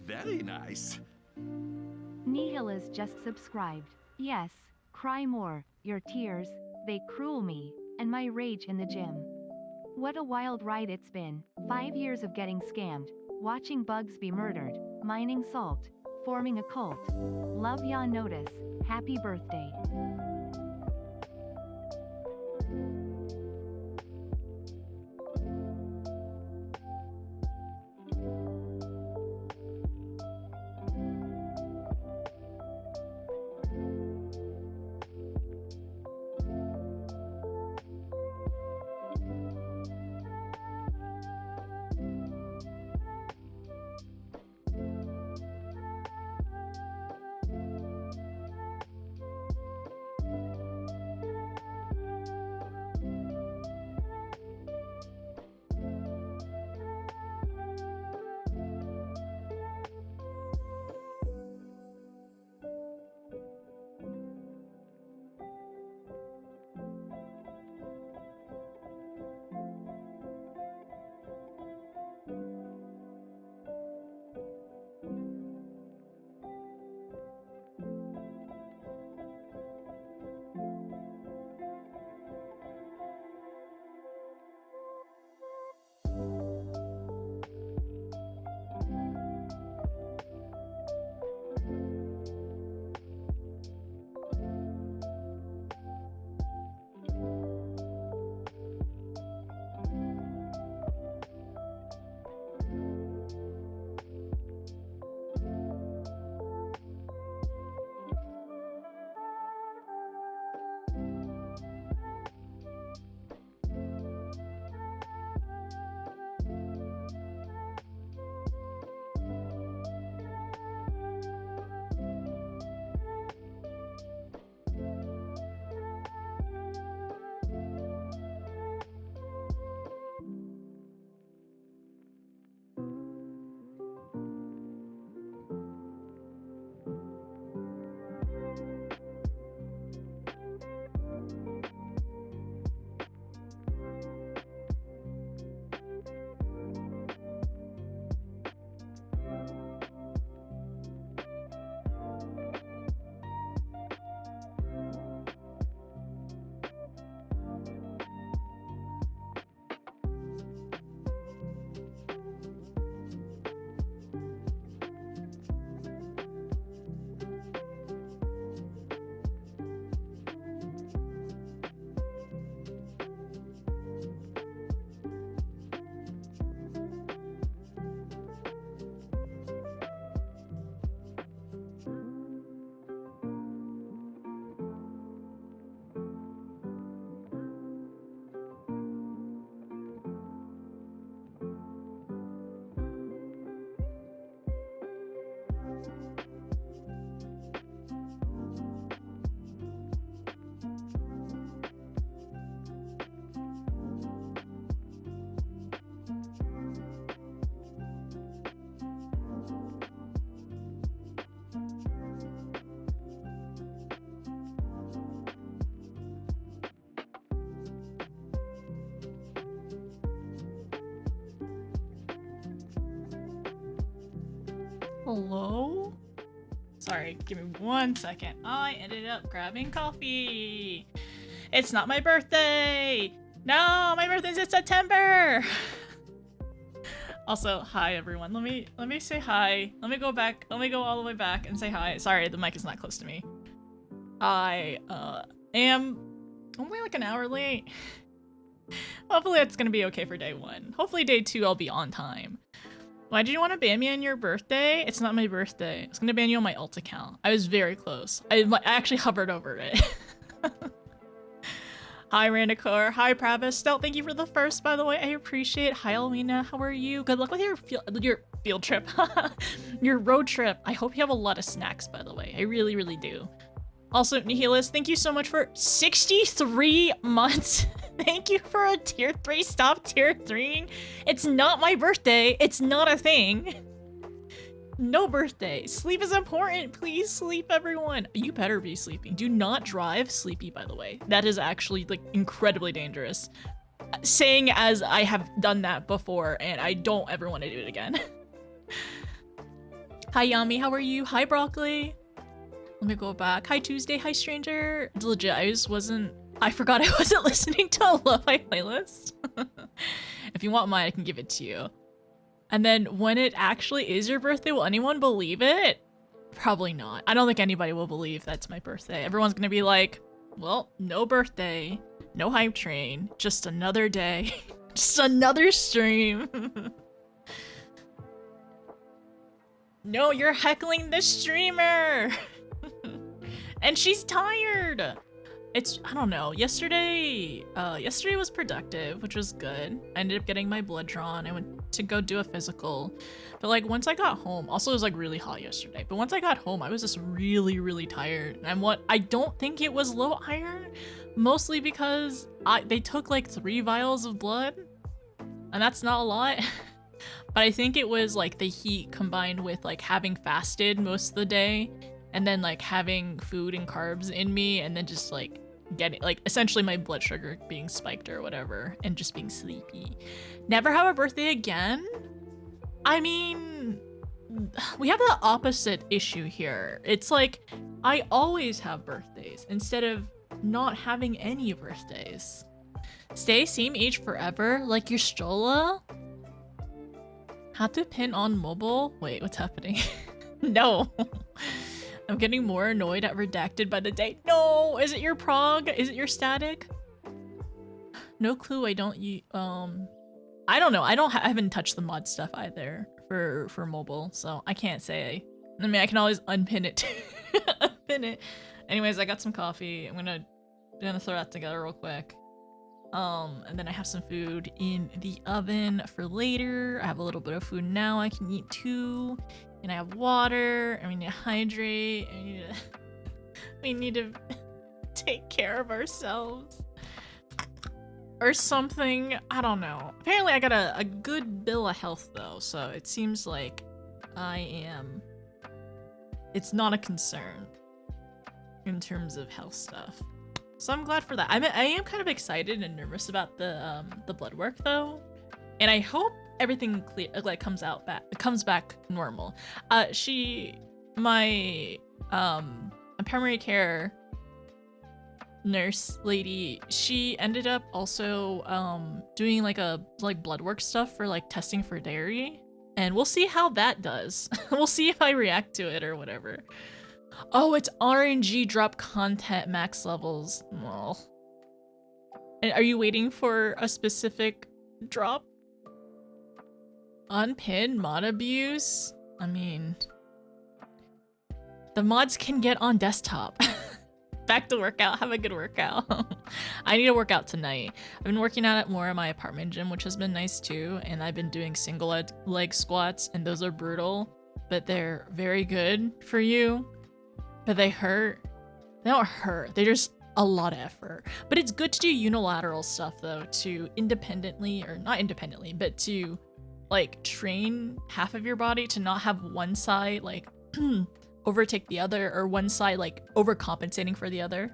Very nice. Nihila's just subscribed. Yes, cry more, your tears, they cruel me, and my rage in the gym. What a wild ride it's been, 5 years of getting scammed, watching bugs be murdered, mining salt, forming a cult. Love ya notice, happy birthday. Hello? Sorry, give me 1 second. I ended up grabbing coffee. It's not my birthday! No, my birthday's in September! Also, hi everyone. Let me say hi. Let me go back. Let me go all the way back and say hi. Sorry, the mic is not close to me. I am only like an hour late. Hopefully it's gonna be okay for day 1. Hopefully day 2 I'll be on time. Why did you want to ban me on your birthday? It's not my birthday. I was gonna ban you on my alt account. I was very close. I actually hovered over it. Hi Randacor. Hi Pravis. Stelt, thank you for the first, by the way. I appreciate it. Hi Almina. How are you? Good luck with your field trip. Your road trip. I hope you have a lot of snacks, by the way. I really, really do. Also, Nihilus, thank you so much for 63 months. Thank you for a tier 3. Stop tier 3ing. It's not my birthday. It's not a thing. No birthday. Sleep is important. Please sleep, everyone. You better be sleeping. Do not drive sleepy, by the way. That is actually like incredibly dangerous. Saying as I have done that before and I don't ever want to do it again. Hi Yami, how are you? Hi Broccoli. Let me go back. Hi Tuesday, hi stranger. Legit, I forgot I wasn't listening to a Lo-Fi playlist. If you want mine, I can give it to you. And then when it actually is your birthday, will anyone believe it? Probably not. I don't think anybody will believe that's my birthday. Everyone's gonna be like, well, no birthday, no hype train, just another day, just another stream. No, you're heckling the streamer. And she's tired. I don't know. Yesterday was productive, which was good. I ended up getting my blood drawn. I went to go do a physical. But like once I got home, also it was like really hot yesterday, but once I got home, I was just really, really tired. And I don't think it was low iron, mostly because they took like 3 vials of blood, and that's not a lot. But I think it was like the heat combined with like having fasted most of the day and then like having food and carbs in me and then just like getting like essentially my blood sugar being spiked or whatever and just being sleepy. Never have a birthday again? I mean, we have the opposite issue here. It's like I always have birthdays instead of not having any birthdays. Stay same age forever like your Strolla? Had to pin on mobile? Wait, what's happening? No. I'm getting more annoyed at redacted by the day. No, is it your prog? Is it your static? No clue. I don't know. I haven't touched the mod stuff either for mobile, so I can't say. I mean, I can always unpin it. Unpin it. Anyways, I got some coffee. I'm gonna throw that together real quick. And then I have some food in the oven for later. I have a little bit of food now I can eat too. And I have water, and we need to hydrate, and we need to take care of ourselves. Or something, I don't know. Apparently I got a good bill of health though, so it seems like it's not a concern in terms of health stuff. So I'm glad for that. I am kind of excited and nervous about the blood work though, and I hope everything comes back normal. My primary care nurse lady, she ended up also doing like blood work stuff for like testing for dairy, and we'll see how that does. We'll see if I react to it or whatever. Oh, it's RNG drop content max levels. Well, and are you waiting for a specific drop? Unpin mod abuse? I mean, the mods can get on desktop. Back to workout. Have a good workout. I need to work out tonight. I've been working out at more at my apartment gym, which has been nice too, and I've been doing single leg squats, and those are brutal, but they're very good for you. But they hurt. They don't hurt. They're just a lot of effort. But it's good to do unilateral stuff though, to independently, or not independently, but to like train half of your body to not have one side like overtake the other, or one side like overcompensating for the other.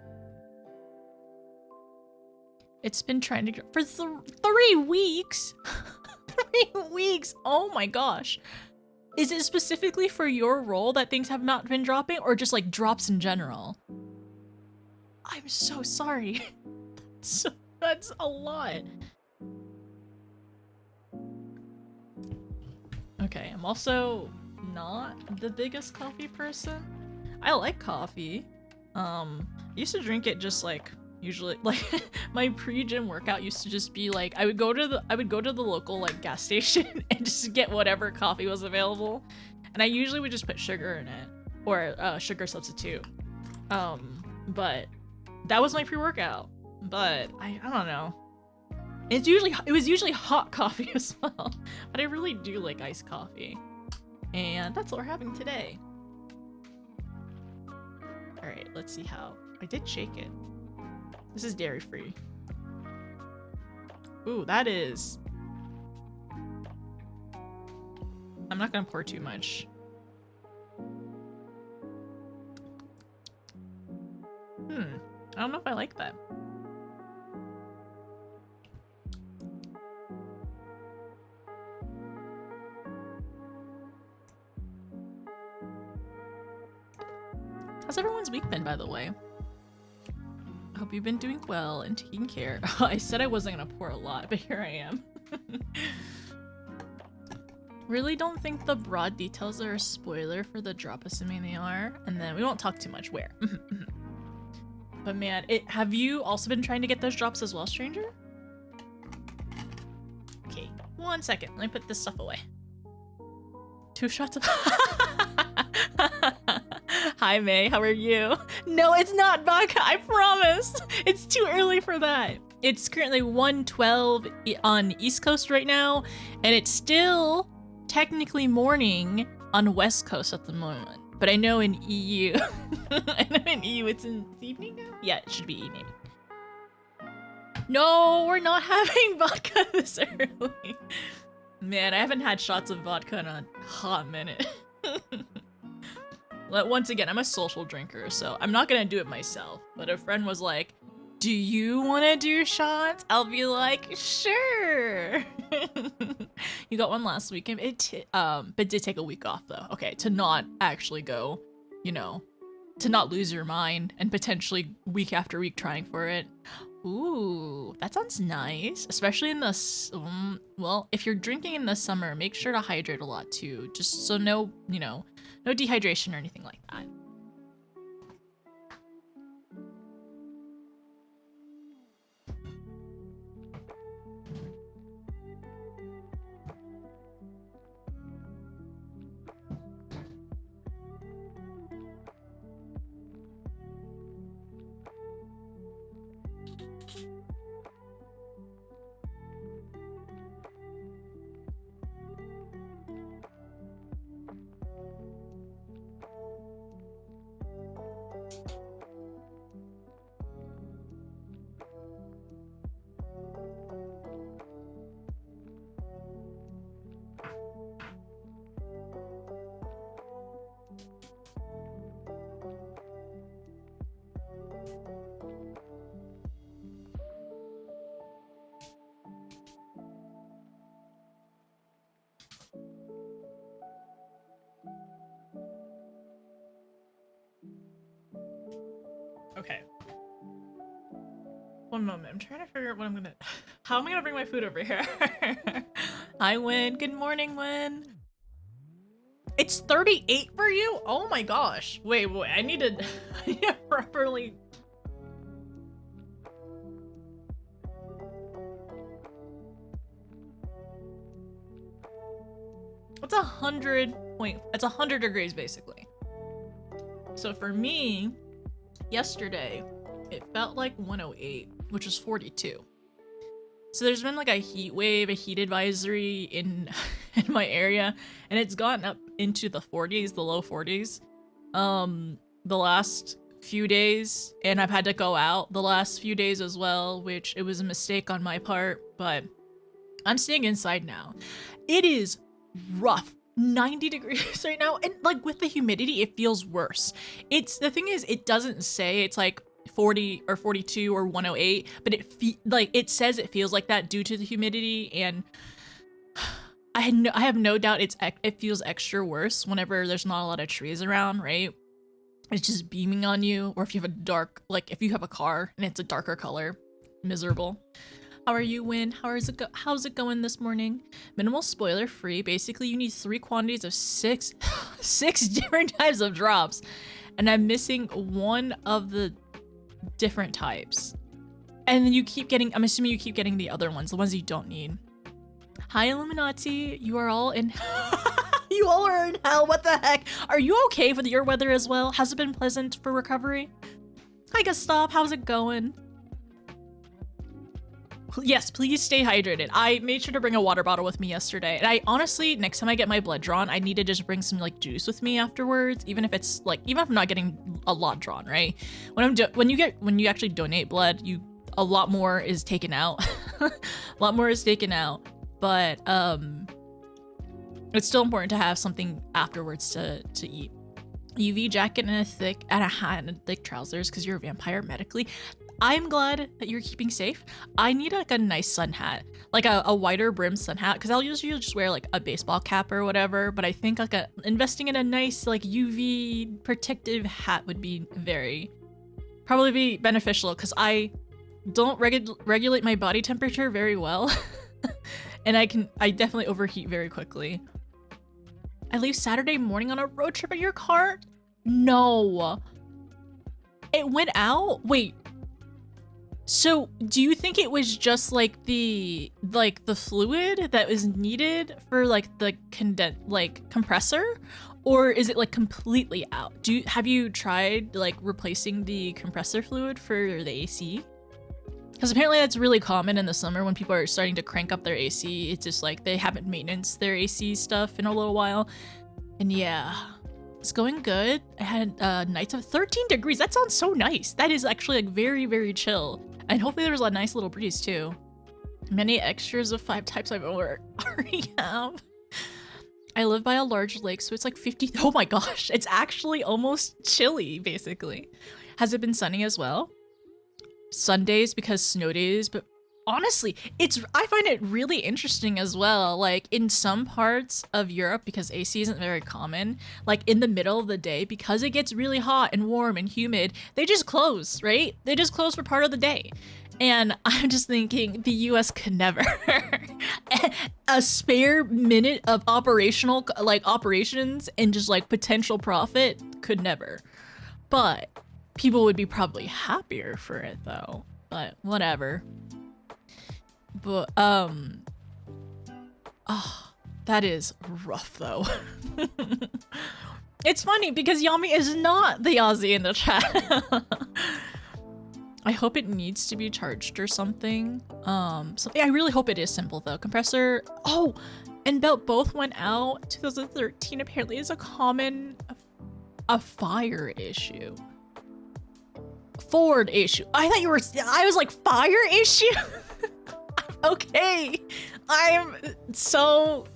It's been trying to for 3 weeks. 3 weeks. Oh my gosh. Is it specifically for your role that things have not been dropping, or just like drops in general? I'm so sorry. That's a lot. Okay, I'm also not the biggest coffee person. I like coffee. I used to drink it just like usually like my pre-gym workout used to just be like I would go to the local like gas station and just get whatever coffee was available, and I usually would just put sugar in it, or sugar substitute. But that was my pre-workout. But I don't know. It was usually hot coffee as well, but I really do like iced coffee, and that's what we're having today. All right, let's see how I did shake it. This is dairy free. Ooh, that is. I'm not gonna pour too much. I don't know if I like that. How's everyone's week been, by the way? I hope you've been doing well and taking care. I said I wasn't gonna pour a lot, but here I am. Really don't think the broad details are a spoiler for the drop, assuming they are. And then we won't talk too much where. But man, have you also been trying to get those drops as well, stranger? Okay, 1 second. Let me put this stuff away. 2 shots of... Hi, May. How are you? No, it's not vodka. I promise. It's too early for that. It's currently 1:12 on East Coast right now, and it's still technically morning on West Coast at the moment. But I know in EU, I know in EU it's in the evening now? Yeah, it should be evening. No, we're not having vodka this early. Man, I haven't had shots of vodka in a hot minute. Once again, I'm a social drinker, so I'm not gonna do it myself. But a friend was like, do you want to do shots? I'll be like, sure. You got one last weekend. But did take a week off though. Okay, to not actually go, you know, to not lose your mind and potentially week after week trying for it. Ooh, that sounds nice. Especially in the, well, if you're drinking in the summer, make sure to hydrate a lot too. Just so no, you know, no dehydration or anything like that. Okay. One moment. I'm trying to figure out what I'm gonna... How am I gonna bring my food over here? Hi, Win. Good morning, Win. It's 38 for you? Oh my gosh. Wait. I need to properly... It's 100 It's 100 degrees basically. So for me, yesterday, it felt like 108, which was 42. So there's been like a heat wave, a heat advisory in my area, and it's gotten up into the 40s, the low 40s, the last few days, and I've had to go out the last few days as well, which it was a mistake on my part, but I'm staying inside now. It is rough. 90 degrees right now, and like with the humidity it feels worse. The thing is, it doesn't say it's like 40 or 42 or 108, but it says it feels like that due to the humidity, and I have no doubt it feels extra worse whenever there's not a lot of trees around, right? It's just beaming on you, or if you have if you have a car and it's a darker color, miserable. How are you, Win? How's it going this morning? Minimal spoiler free. Basically, you need 3 quantities of six different types of drops, and I'm missing 1 of the different types. And then I'm assuming you keep getting the other ones, the ones you don't need. Hi, Illuminati. You are all in. You all are in hell. What the heck? Are you okay with your weather as well? Has it been pleasant for recovery? Hi, Gustav. How's it going? Yes, please stay hydrated. I made sure to bring a water bottle with me yesterday. And I honestly, next time I get my blood drawn, I need to just bring some like juice with me afterwards, even if I'm not getting a lot drawn, right? When you actually donate blood, a lot more is taken out. A lot more is taken out. But it's still important to have something afterwards to eat. UV jacket and a hat and thick trousers because you're a vampire medically. I'm glad that you're keeping safe. I need like a nice sun hat, like a wider brim sun hat, because I'll usually just wear like a baseball cap or whatever. But I think like investing in a nice like UV protective hat would be probably be beneficial because I don't regulate my body temperature very well, and I definitely overheat very quickly. I leave Saturday morning on a road trip in your car? No. It went out? Wait. So, do you think it was just like the fluid that was needed for like the compressor, or is it like completely out? Have you tried like replacing the compressor fluid for the AC? Because apparently that's really common in the summer when people are starting to crank up their AC. It's just like they haven't maintained their AC stuff in a little while. And yeah, it's going good. I had nights of 13 degrees. That sounds so nice. That is actually like very, very chill. And hopefully there's a nice little breeze too. Many extras of 5 types I've already have. I live by a large lake, so it's like 50. Oh my gosh, it's actually almost chilly, basically. Has it been sunny as well? Sundays because snow days, but honestly, I find it really interesting as well. Like in some parts of Europe, because AC isn't very common, like in the middle of the day, because it gets really hot and warm and humid, they just close, right? They just close for part of the day. And I'm just thinking the US could never. A spare minute of operations and just like potential profit could never. But people would be probably happier for it though. But whatever. But that is rough though. It's funny because Yami is not the Aussie in the chat. I hope it needs to be charged or something. I really hope it is simple though. Compressor, and belt both went out. 2013 apparently is a fire issue. Ford issue. I was like fire issue. Okay, I'm so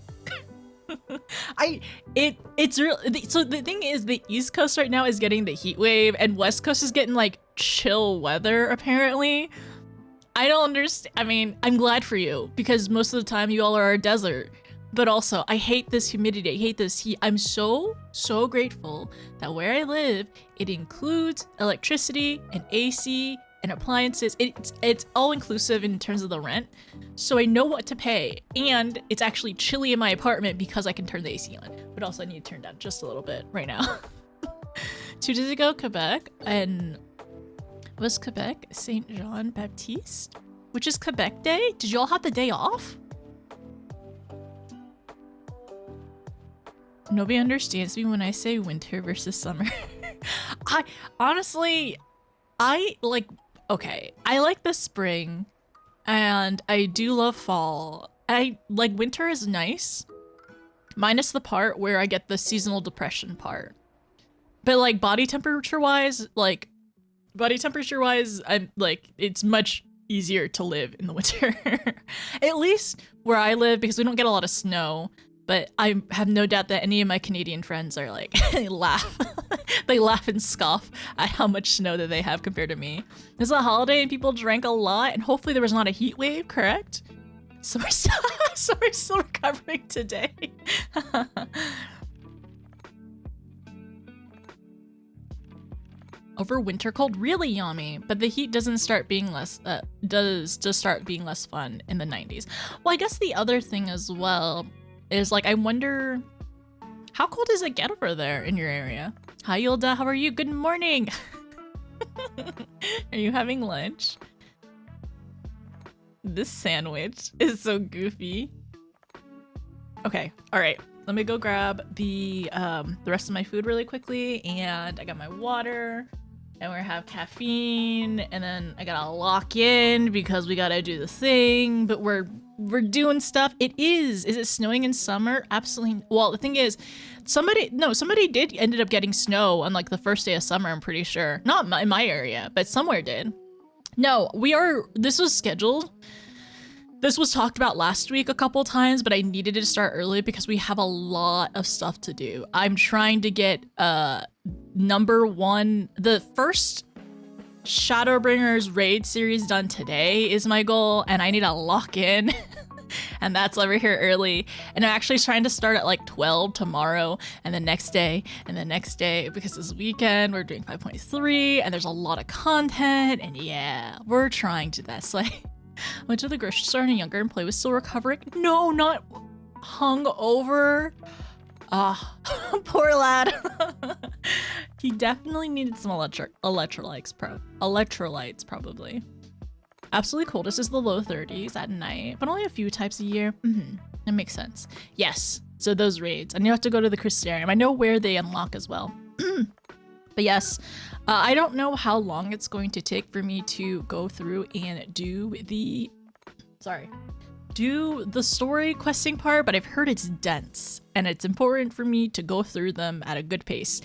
it's real. So the thing is, the East Coast right now is getting the heat wave, and West Coast is getting like chill weather. Apparently, I don't understand. I mean, I'm glad for you because most of the time you all are a desert. But also, I hate this humidity. I hate this heat. I'm so grateful that where I live, it includes electricity and AC and appliances. It's all inclusive in terms of the rent. So I know what to pay. And it's actually chilly in my apartment because I can turn the AC on. But also I need to turn down just a little bit right now. 2 days ago, Quebec. And was Quebec Saint Jean Baptiste? Which is Quebec Day? Did y'all have the day off? Nobody understands me when I say winter versus summer. I like the spring and I do love fall. I like winter is nice, minus the part where I get the seasonal depression part. But like body temperature wise, I'm like, it's much easier to live in the winter. At least where I live, because we don't get a lot of snow. But I have no doubt that any of my Canadian friends are like, they laugh. They laugh and scoff at how much snow that they have compared to me. It's a holiday and people drank a lot, and hopefully there was not a heat wave, correct? So we're still recovering today. Over winter cold, really yummy, but the heat does start being less fun in the 90s. Well, I guess the other thing as well is like, I wonder, how cold does it get over there in your area? Hi, Yolda, how are you? Good morning. Are you having lunch? This sandwich is so goofy. Okay, all right. Let me go grab the rest of my food really quickly, and I got my water, and we're gonna have caffeine, and then I gotta lock in because we gotta do the thing, but we're doing stuff. Is it snowing in summer? Absolutely. Well, the thing is, somebody ended up getting snow on like the first day of summer, I'm pretty sure. Not in my area, but somewhere did. No, this was scheduled. This was talked about last week a couple times, but I needed to start early because we have a lot of stuff to do. I'm trying to get #1, the first Shadowbringers Raid Series done today is my goal, and I need to lock in. And that's over here early. And I'm actually trying to start at like 12 tomorrow, and the next day, and the next day, because this weekend we're doing 5.3, and there's a lot of content, and yeah, we're trying to that. So I went to the grocery store, and a younger employee was still recovering. No, not hungover. Ah, poor lad. He definitely needed some electrolytes probably. Absolutely coldest is the low 30s at night, but only a few types a year. That makes sense. Yes, so those raids. And you have to go to the Crystarium. I know where they unlock as well. But yes, I don't know how long it's going to take for me to go through and do the story questing part, but I've heard it's dense and it's important for me to go through them at a good pace.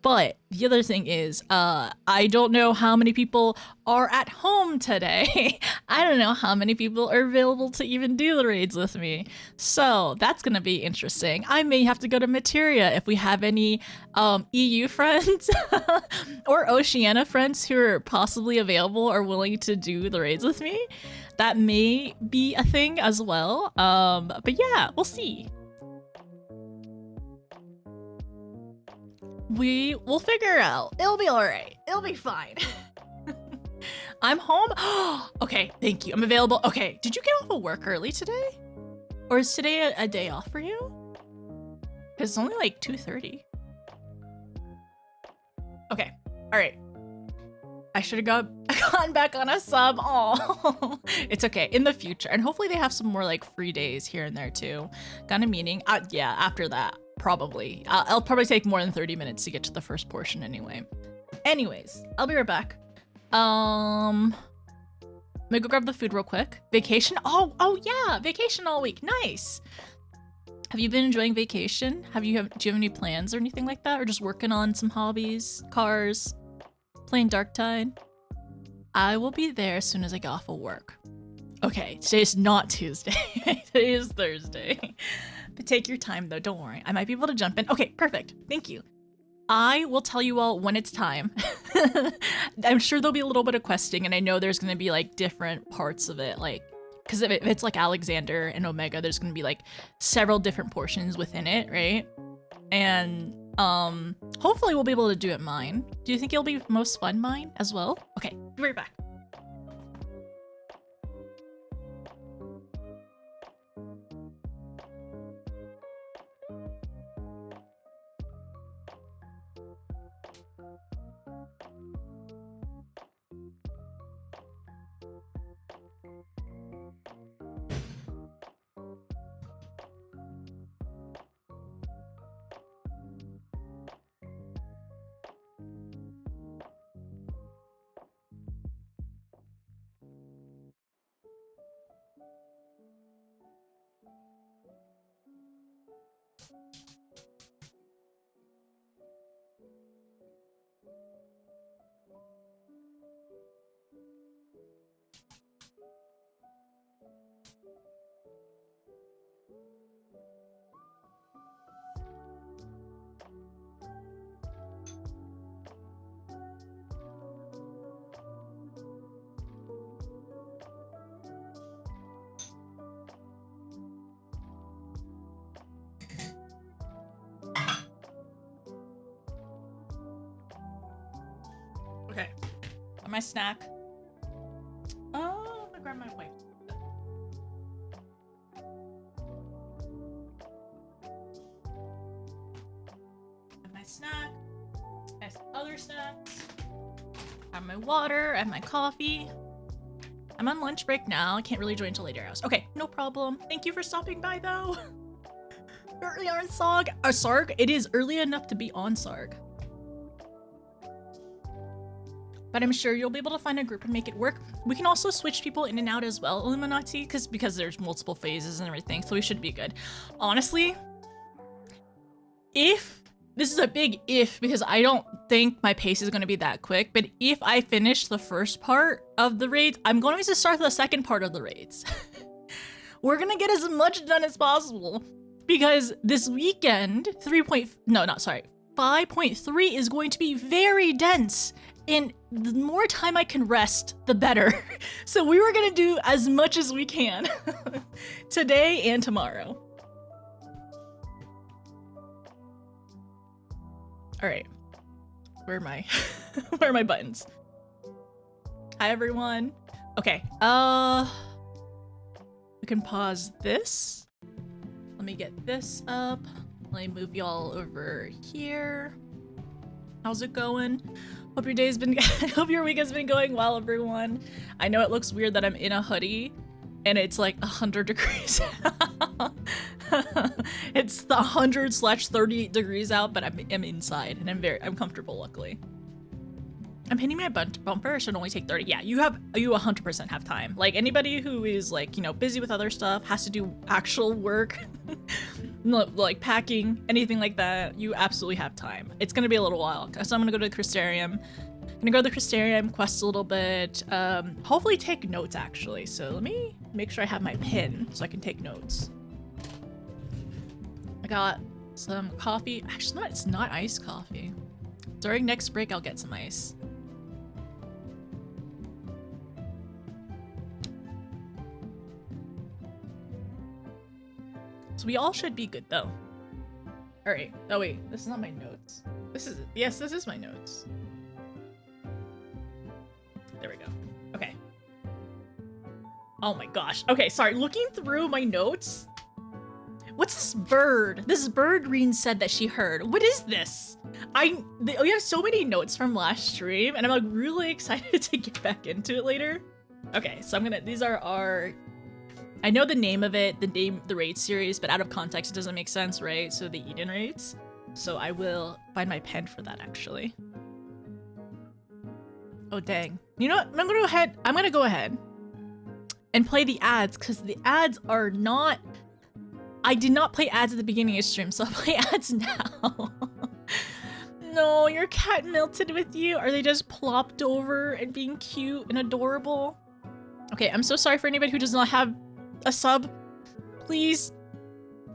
But the other thing is, I don't know how many people are at home today. I don't know how many people are available to even do the raids with me. So that's gonna be interesting. I may have to go to Materia if we have any EU friends or Oceania friends who are possibly available or willing to do the raids with me. That may be a thing as well. But yeah, we'll see. We'll figure it out. It'll be all right. It'll be fine. I'm home. Okay, thank you. I'm available. Okay, did you get off of work early today? Or is today a day off for you? Because it's only like 2:30. Okay, all right. I should have gone back on a sub. Oh, it's okay. In the future. And hopefully they have some more like free days here and there too. Got a meeting. Yeah, after that. Probably. I'll probably take more than 30 minutes to get to the first portion anyway. Anyways, I'll be right back. Let me go grab the food real quick. Vacation? Oh yeah, vacation all week. Nice. Have you been enjoying vacation? Do you have any plans or anything like that? Or just working on some hobbies, cars, playing Darktide? I will be there as soon as I get off of work. Okay, today's not Tuesday. Today is Thursday. But take your time though, don't worry. I might be able to jump in. Okay, perfect. Thank you. I will tell you all when it's time. I'm sure there'll be a little bit of questing, and I know there's gonna be like different parts of it, like, because if it's like Alexander and Omega, there's gonna be like several different portions within it, right? And hopefully we'll be able to do it mine. Do you think it'll be most fun mine as well? Okay, be right back. Okay, got my snack. Oh, I'm gonna grab my wipe. Have my snack. I have some other snacks. I have my water. I have my coffee. I'm on lunch break now. I can't really join until later hours. Okay, no problem. Thank you for stopping by though. Early on Sarg. Sarg? It is early enough to be on Sarg. But I'm sure you'll be able to find a group and make it work. We can also switch people in and out as well, Illuminati, because there's multiple phases and everything, so we should be good. Honestly, this is a big if, because I don't think my pace is going to be that quick, but if I finish the first part of the raids, I'm going to start the second part of the raids. We're going to get as much done as possible, because this weekend, 5.3 is going to be very dense, and the more time I can rest, the better. So we were gonna do as much as we can today and tomorrow. All right, where are my where are my buttons? Hi everyone. Okay, we can pause this. Let me get this up. Let me move y'all over here. How's it going? Hope your day's been hope your week has been going well, everyone. I know it looks weird that I'm in a hoodie and it's like 100 degrees out. It's the 100/38 degrees out, but I'm inside and I'm comfortable, luckily. I'm hitting my bumper. It should only take 30. Yeah, you 100% have time. Like anybody who is like, you know, busy with other stuff, has to do actual work, like packing, anything like that, you absolutely have time. It's gonna be a little while. So I'm gonna go to the Crystarium. Gonna go to the Crystarium, quest a little bit, hopefully take notes actually. So let me make sure I have my pen so I can take notes. I got some coffee. Actually, it's not iced coffee. During next break, I'll get some ice. So we all should be good though. All right. Oh wait, this is not my notes. Yes, this is my notes. There we go. Okay. Oh my gosh. Okay, sorry. Looking through my notes. What's this bird? This bird Reen said that she heard. What is this? We have so many notes from last stream, and I'm like really excited to get back into it later. Okay, so these are our, I know the name of it, the raid series, but out of context it doesn't make sense, right? So the Eden raids. So I will find my pen for that actually. Oh dang. You know what? I'm gonna go ahead and play the ads, because the ads are not, I did not play ads at the beginning of stream, so I'll play ads now. No, your cat melted with you. Are they just plopped over and being cute and adorable? Okay, I'm so sorry for anybody who does not have a sub. Please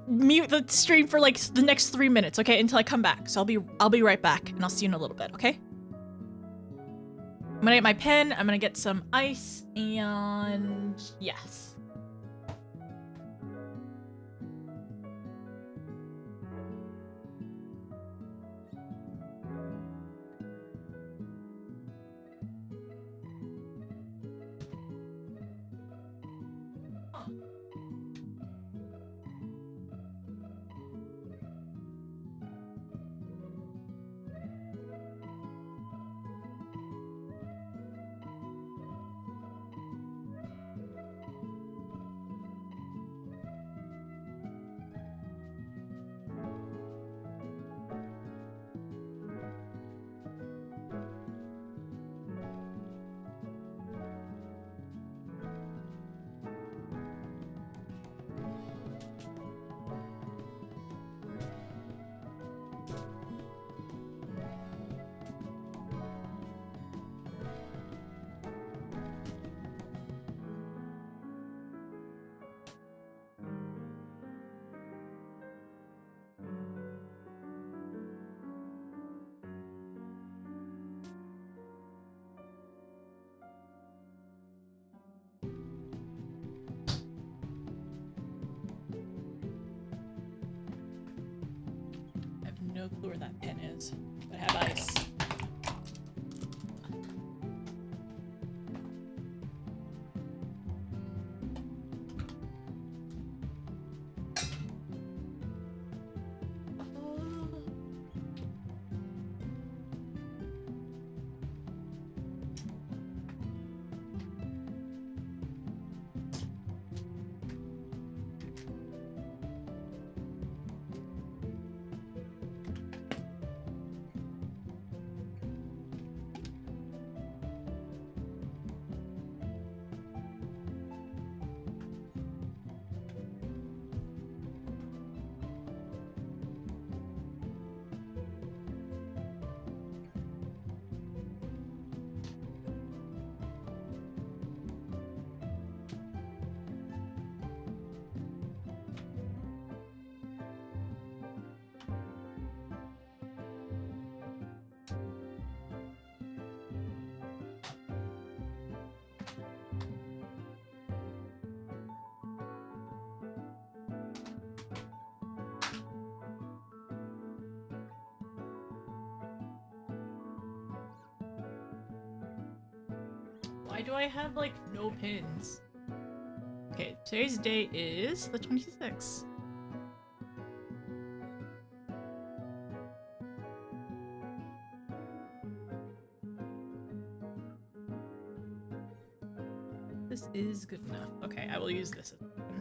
mute the stream for like the next 3 minutes, okay? Until I come back. So I'll be right back, and I'll see you in a little bit, okay? I'm gonna get my pen, I'm gonna get some ice, and yes. No clue where that pen is, but I have ice. Why do I have, like, no pins? Okay, today's date is the 26th. This is good enough. Okay, I will use this as a pin.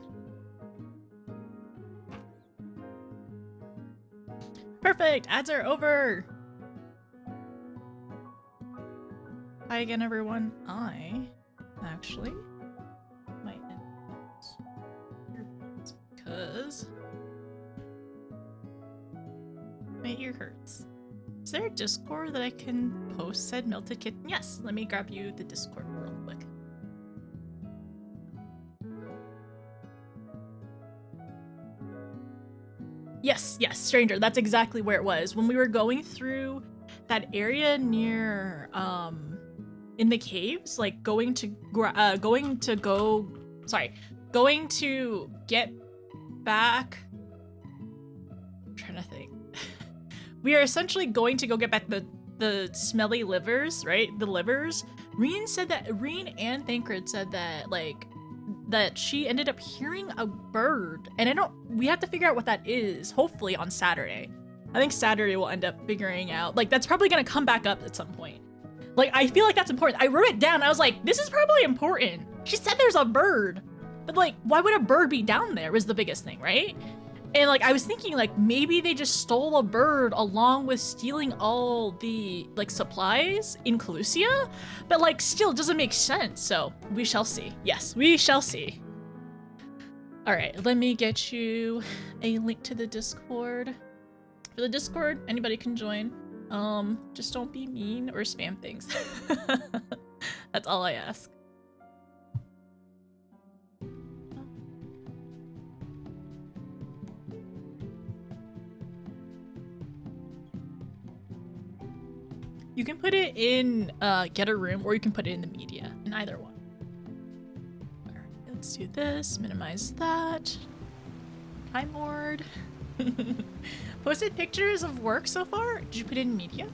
Perfect! Ads are over! Hi again, everyone. I actually might end it because my ear hurts. Is there a Discord that I can post said melted kitten? Yes, let me grab you the Discord real quick. Yes, stranger. That's exactly where it was. When we were going through that area near, in the caves, like going to get back. I'm trying to think. We are essentially going to go get back the smelly livers, right? The livers. Reen and Thancred said that, like, that she ended up hearing a bird, and we have to figure out what that is, hopefully on Saturday. I think Saturday we'll end up figuring out, like, that's probably gonna come back up at some point. Like, I feel like that's important. I wrote it down, I was like, this is probably important. She said there's a bird, but like, why would a bird be down there was the biggest thing, right? And like, I was thinking like, maybe they just stole a bird along with stealing all the like supplies in Calusia, but like still doesn't make sense. So we shall see. Yes, we shall see. All right, let me get you a link to the Discord. For the Discord, anybody can join. Just don't be mean or spam things. That's all I ask. You can put it in get a room, or you can put it in the media, in either one. All right, let's do this, minimize that. Time Lord. Posted pictures of work so far? Did you put it in media?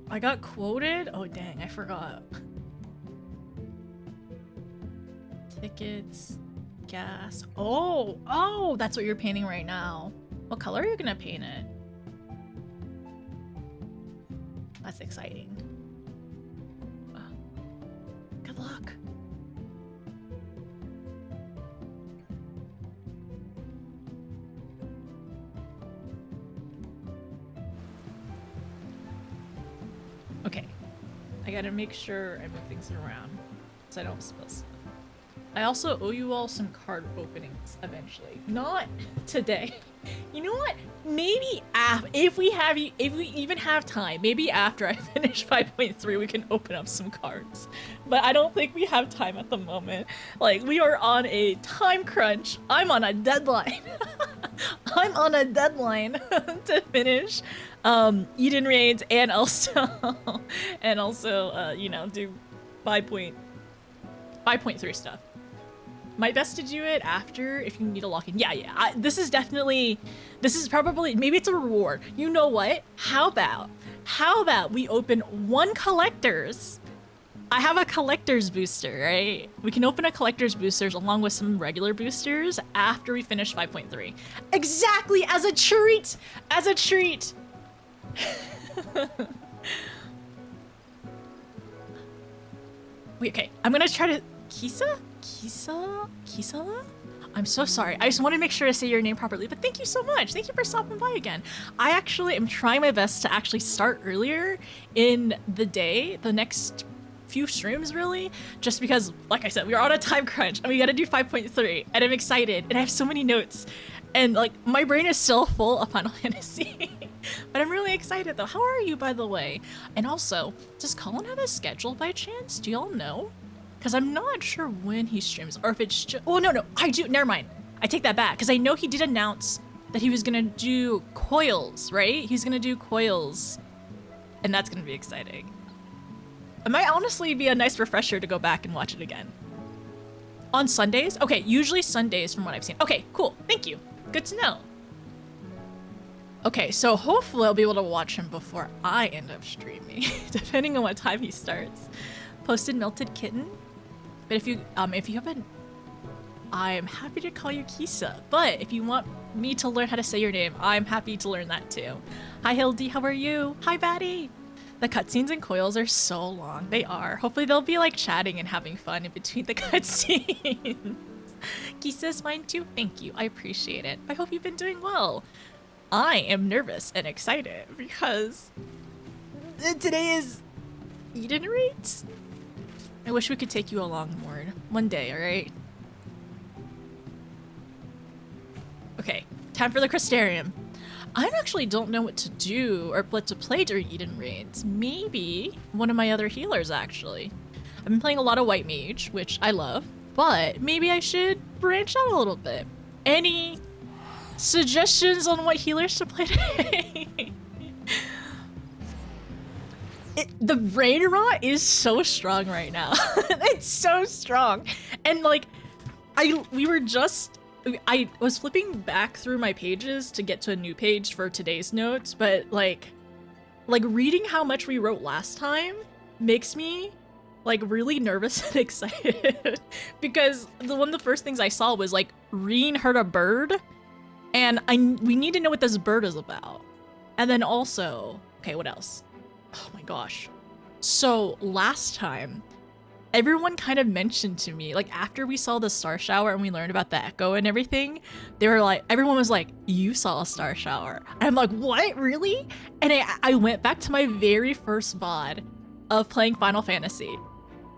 I got quoted? Oh dang, I forgot. Tickets, gas. Oh, that's what you're painting right now. What color are you gonna paint it? That's exciting. Good luck. Okay, I gotta make sure I move things around so I don't spill stuff. I also owe you all some card openings eventually. Not today. You know what? Maybe if we even have time, maybe after I finish 5.3 we can open up some cards. But I don't think we have time at the moment. Like, we are on a time crunch. I'm on a deadline. I'm on a deadline to finish Eden raids and also you know, do 5.3 stuff. My best to do it after if you need a lock-in. Yeah. This is probably, maybe it's a reward. You know what? How about we open one collector's? I have a collector's booster, right? We can open a collector's boosters along with some regular boosters after we finish 5.3. Exactly, as a treat! As a treat! Wait, okay. I'm gonna try to... Kisa? I'm so sorry. I just want to make sure to say your name properly, but thank you so much. Thank you for stopping by again. I actually am trying my best to actually start earlier in the day, the next few streams really, just because, like I said, we are on a time crunch and we gotta do 5.3 and I'm excited and I have so many notes and like my brain is still full of Final Fantasy. But I'm really excited though. How are you, by the way? And also, does Colin have a schedule by chance? Do y'all know? Because I'm not sure when he streams, or if it's just... Oh, no, I do. Never mind. I take that back, because I know he did announce that he was going to do coils, right? He's going to do coils, and that's going to be exciting. It might honestly be a nice refresher to go back and watch it again. On Sundays? Okay, usually Sundays from what I've seen. Okay, cool. Thank you. Good to know. Okay, so hopefully I'll be able to watch him before I end up streaming, depending on what time he starts. Posted Melted Kitten. But if you haven't, I'm happy to call you Kisa. But if you want me to learn how to say your name, I'm happy to learn that too. Hi Hildy, how are you? Hi Batty! The cutscenes in Coils are so long. They are. Hopefully they'll be like chatting and having fun in between the cutscenes. Kisa's fine too. Thank you. I appreciate it. I hope you've been doing well. I am nervous and excited because today is Eden Raids. I wish we could take you along more one day, alright? Okay, time for the Crystarium. I actually don't know what to do or what to play during Eden Raids. Maybe one of my other healers, actually. I've been playing a lot of White Mage, which I love, but maybe I should branch out a little bit. Any suggestions on what healers to play today? The Rain Rot is so strong right now. It's so strong. And like, I was flipping back through my pages to get to a new page for today's notes, but like reading how much we wrote last time makes me like really nervous and excited because one of the first things I saw was like Reen heard a bird and we need to know what this bird is about. And then also, okay, what else? Oh my gosh. So last time, everyone kind of mentioned to me, like after we saw the star shower and we learned about the echo and everything, they were like, everyone was like, you saw a star shower. And I'm like, what, really? And I went back to my very first VOD of playing Final Fantasy.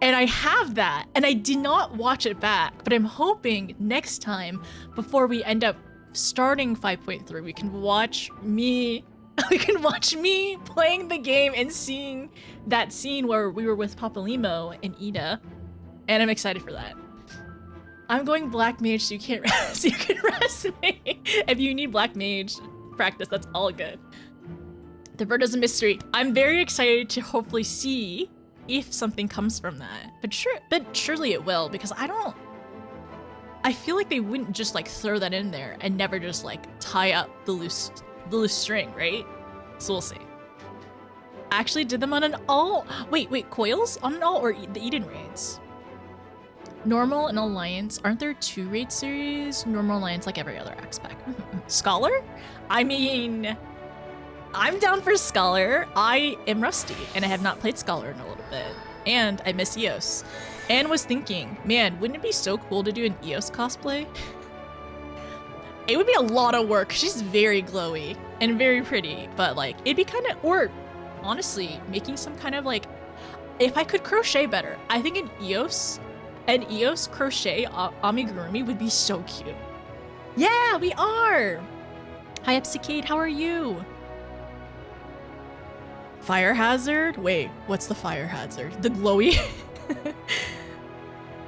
And I have that, and I did not watch it back, but I'm hoping next time, before we end up starting 5.3, we can watch me playing the game and seeing that scene where we were with Papalimo and Ida, and I'm excited for that. I'm going Black Mage so you can rest me. If you need Black Mage practice, that's all good. The bird is a mystery. I'm very excited to hopefully see if something comes from that. But surely it will, because I feel like they wouldn't just like throw that in there and never just like tie up the loose string, right? So we'll see. I actually did them on an all. Wait, Coils? On an all or the Eden Raids? Normal and Alliance. Aren't there 2 raid series? Normal, Alliance, like every other aspect. Scholar? I mean, I'm down for Scholar. I am rusty and I have not played Scholar in a little bit. And I miss EOS. And was thinking, man, wouldn't it be so cool to do an EOS cosplay? It would be a lot of work. She's very glowy and very pretty, but like it'd be kind of, or honestly, making some kind of like, if I could crochet better, I think an EOS crochet amigurumi would be so cute. Yeah, we are. Hi, Epsicade, how are you? Fire hazard? Wait, what's the fire hazard? The glowy?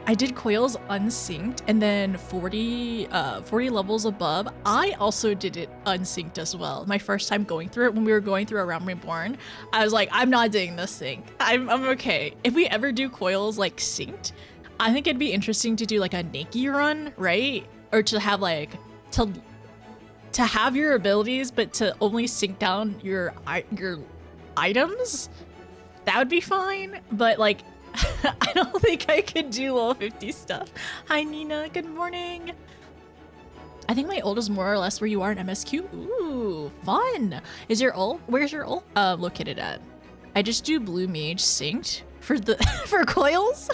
I did Coils unsynced and then 40 levels above. I also did it unsynced as well. My first time going through it, when we were going through A Realm Reborn, I was like, I'm not doing this thing. I'm okay. If we ever do Coils like synced, I think it'd be interesting to do like a Nakey run, right? Or to have like, to have your abilities, but to only sync down your items. That would be fine, but like, I don't think I could do level 50 stuff. Hi Nina, good morning. I think my ult is more or less where you are in MSQ. Ooh, fun. Is your ult? Where's your ult located at? I just do blue mage synced for for Coils.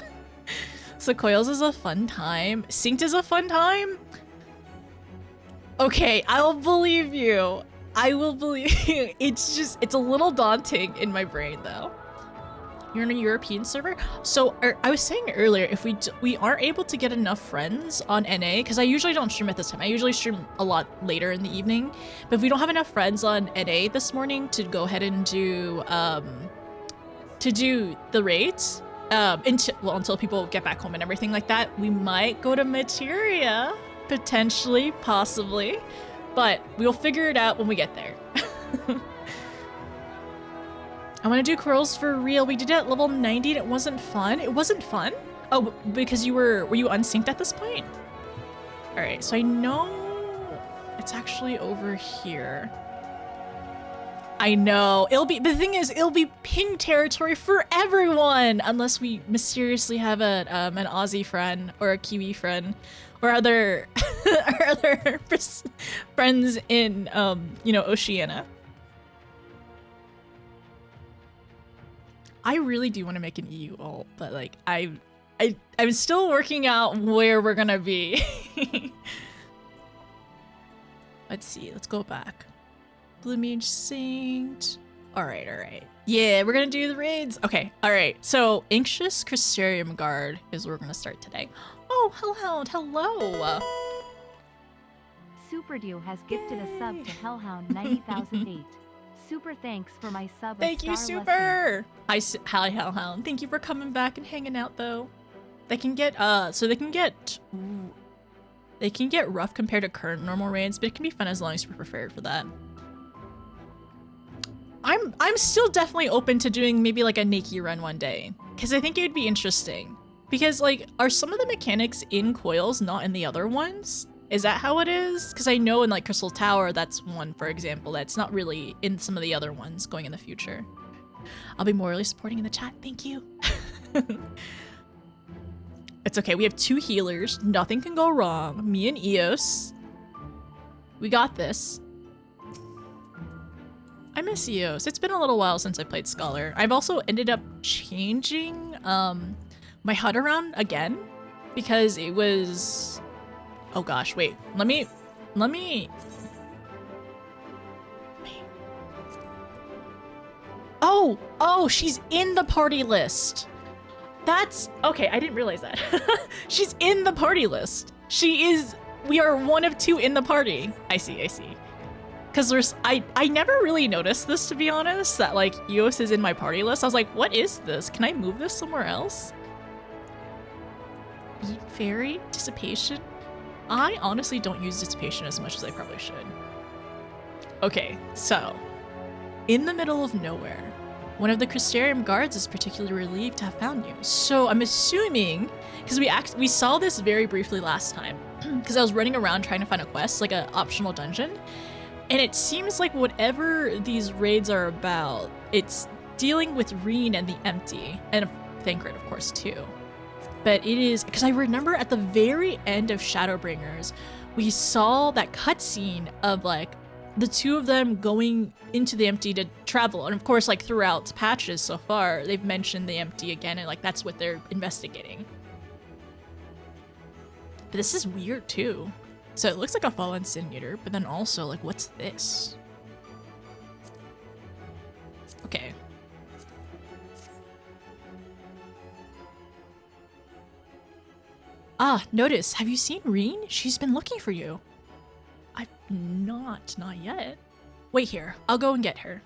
So Coils is a fun time. Synced is a fun time. Okay, I'll believe you. I will believe you. It's a little daunting in my brain though. You're in a European server? So I was saying earlier, if we aren't able to get enough friends on NA, because I usually don't stream at this time. I usually stream a lot later in the evening. But if we don't have enough friends on NA this morning to go ahead and do the raids, until people get back home and everything like that, we might go to Materia, potentially, possibly. But we'll figure it out when we get there. I want to do curls for real. We did it at level 90 and it wasn't fun. It wasn't fun? Oh, because were you unsynced at this point? All right, so I know it's actually over here. I know. The thing is, it'll be ping territory for everyone unless we mysteriously have an Aussie friend or a Kiwi friend or other or other friends in you know, Oceania. I really do want to make an EU ult, but like I'm still working out where we're gonna be. Let's see. Let's go back. Blue Mage Saint. All right. Yeah, we're gonna do the raids. Okay. All right. So Anxious Crystarium Guard is where we're gonna start today. Oh, Hellhound. Hello. Superdew has gifted a sub to Hellhound 90,008. Super thanks for my sub. Thank you, Super. Hi, Hellhound. Thank you for coming back and hanging out, though. They can get they can get rough compared to current normal raids, but it can be fun as long as you're prepared for that. I'm still definitely open to doing maybe like a Nakey run one day, because I think it would be interesting. Because like, are some of the mechanics in coils not in the other ones? Is that how it is? Because I know in like Crystal Tower, that's one, for example, that's not really in some of the other ones going in the future. I'll be morally supporting in the chat. Thank you. It's okay. We have 2 healers. Nothing can go wrong. Me and Eos. We got this. I miss Eos. It's been a little while since I played Scholar. I've also ended up changing my HUD around again because it was... Oh gosh, wait. Let me... Oh, she's in the party list. That's... Okay, I didn't realize that. She's in the party list. She is... We are one of 2 in the party. I see. Because there's... I never really noticed this, to be honest, that like Eos is in my party list. I was like, what is this? Can I move this somewhere else? Beat Fairy? Dissipation? I honestly don't use Dissipation as much as I probably should. Okay, so... In the middle of nowhere, one of the Crystarium guards is particularly relieved to have found you. So I'm assuming, because we saw this very briefly last time, because I was running around trying to find a quest, like an optional dungeon, and it seems like whatever these raids are about, it's dealing with Reen and the Empty, and Thancred, of course, too. But it is, because I remember at the very end of Shadowbringers, we saw that cutscene of like the 2 of them going into the Empty to travel. And of course, like throughout patches so far, they've mentioned the Empty again, and like that's what they're investigating. But this is weird too. So it looks like a fallen Incinerator, but then also like, what's this? Okay. Ah, notice, have you seen Reen? She's been looking for you. I've not yet. Wait here, I'll go and get her.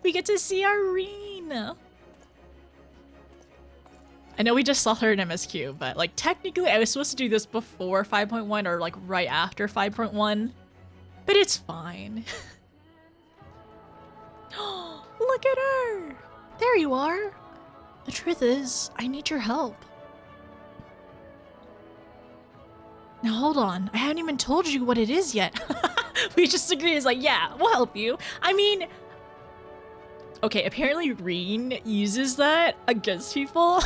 We get to see our Reen. I know we just saw her in MSQ, but like technically I was supposed to do this before 5.1 or like right after 5.1, but it's fine. Look at her. There you are. The truth is, I need your help. Now hold on, I haven't even told you what it is yet. We just agreed, it's like, yeah, we'll help you. I mean, okay, apparently Reen uses that against people.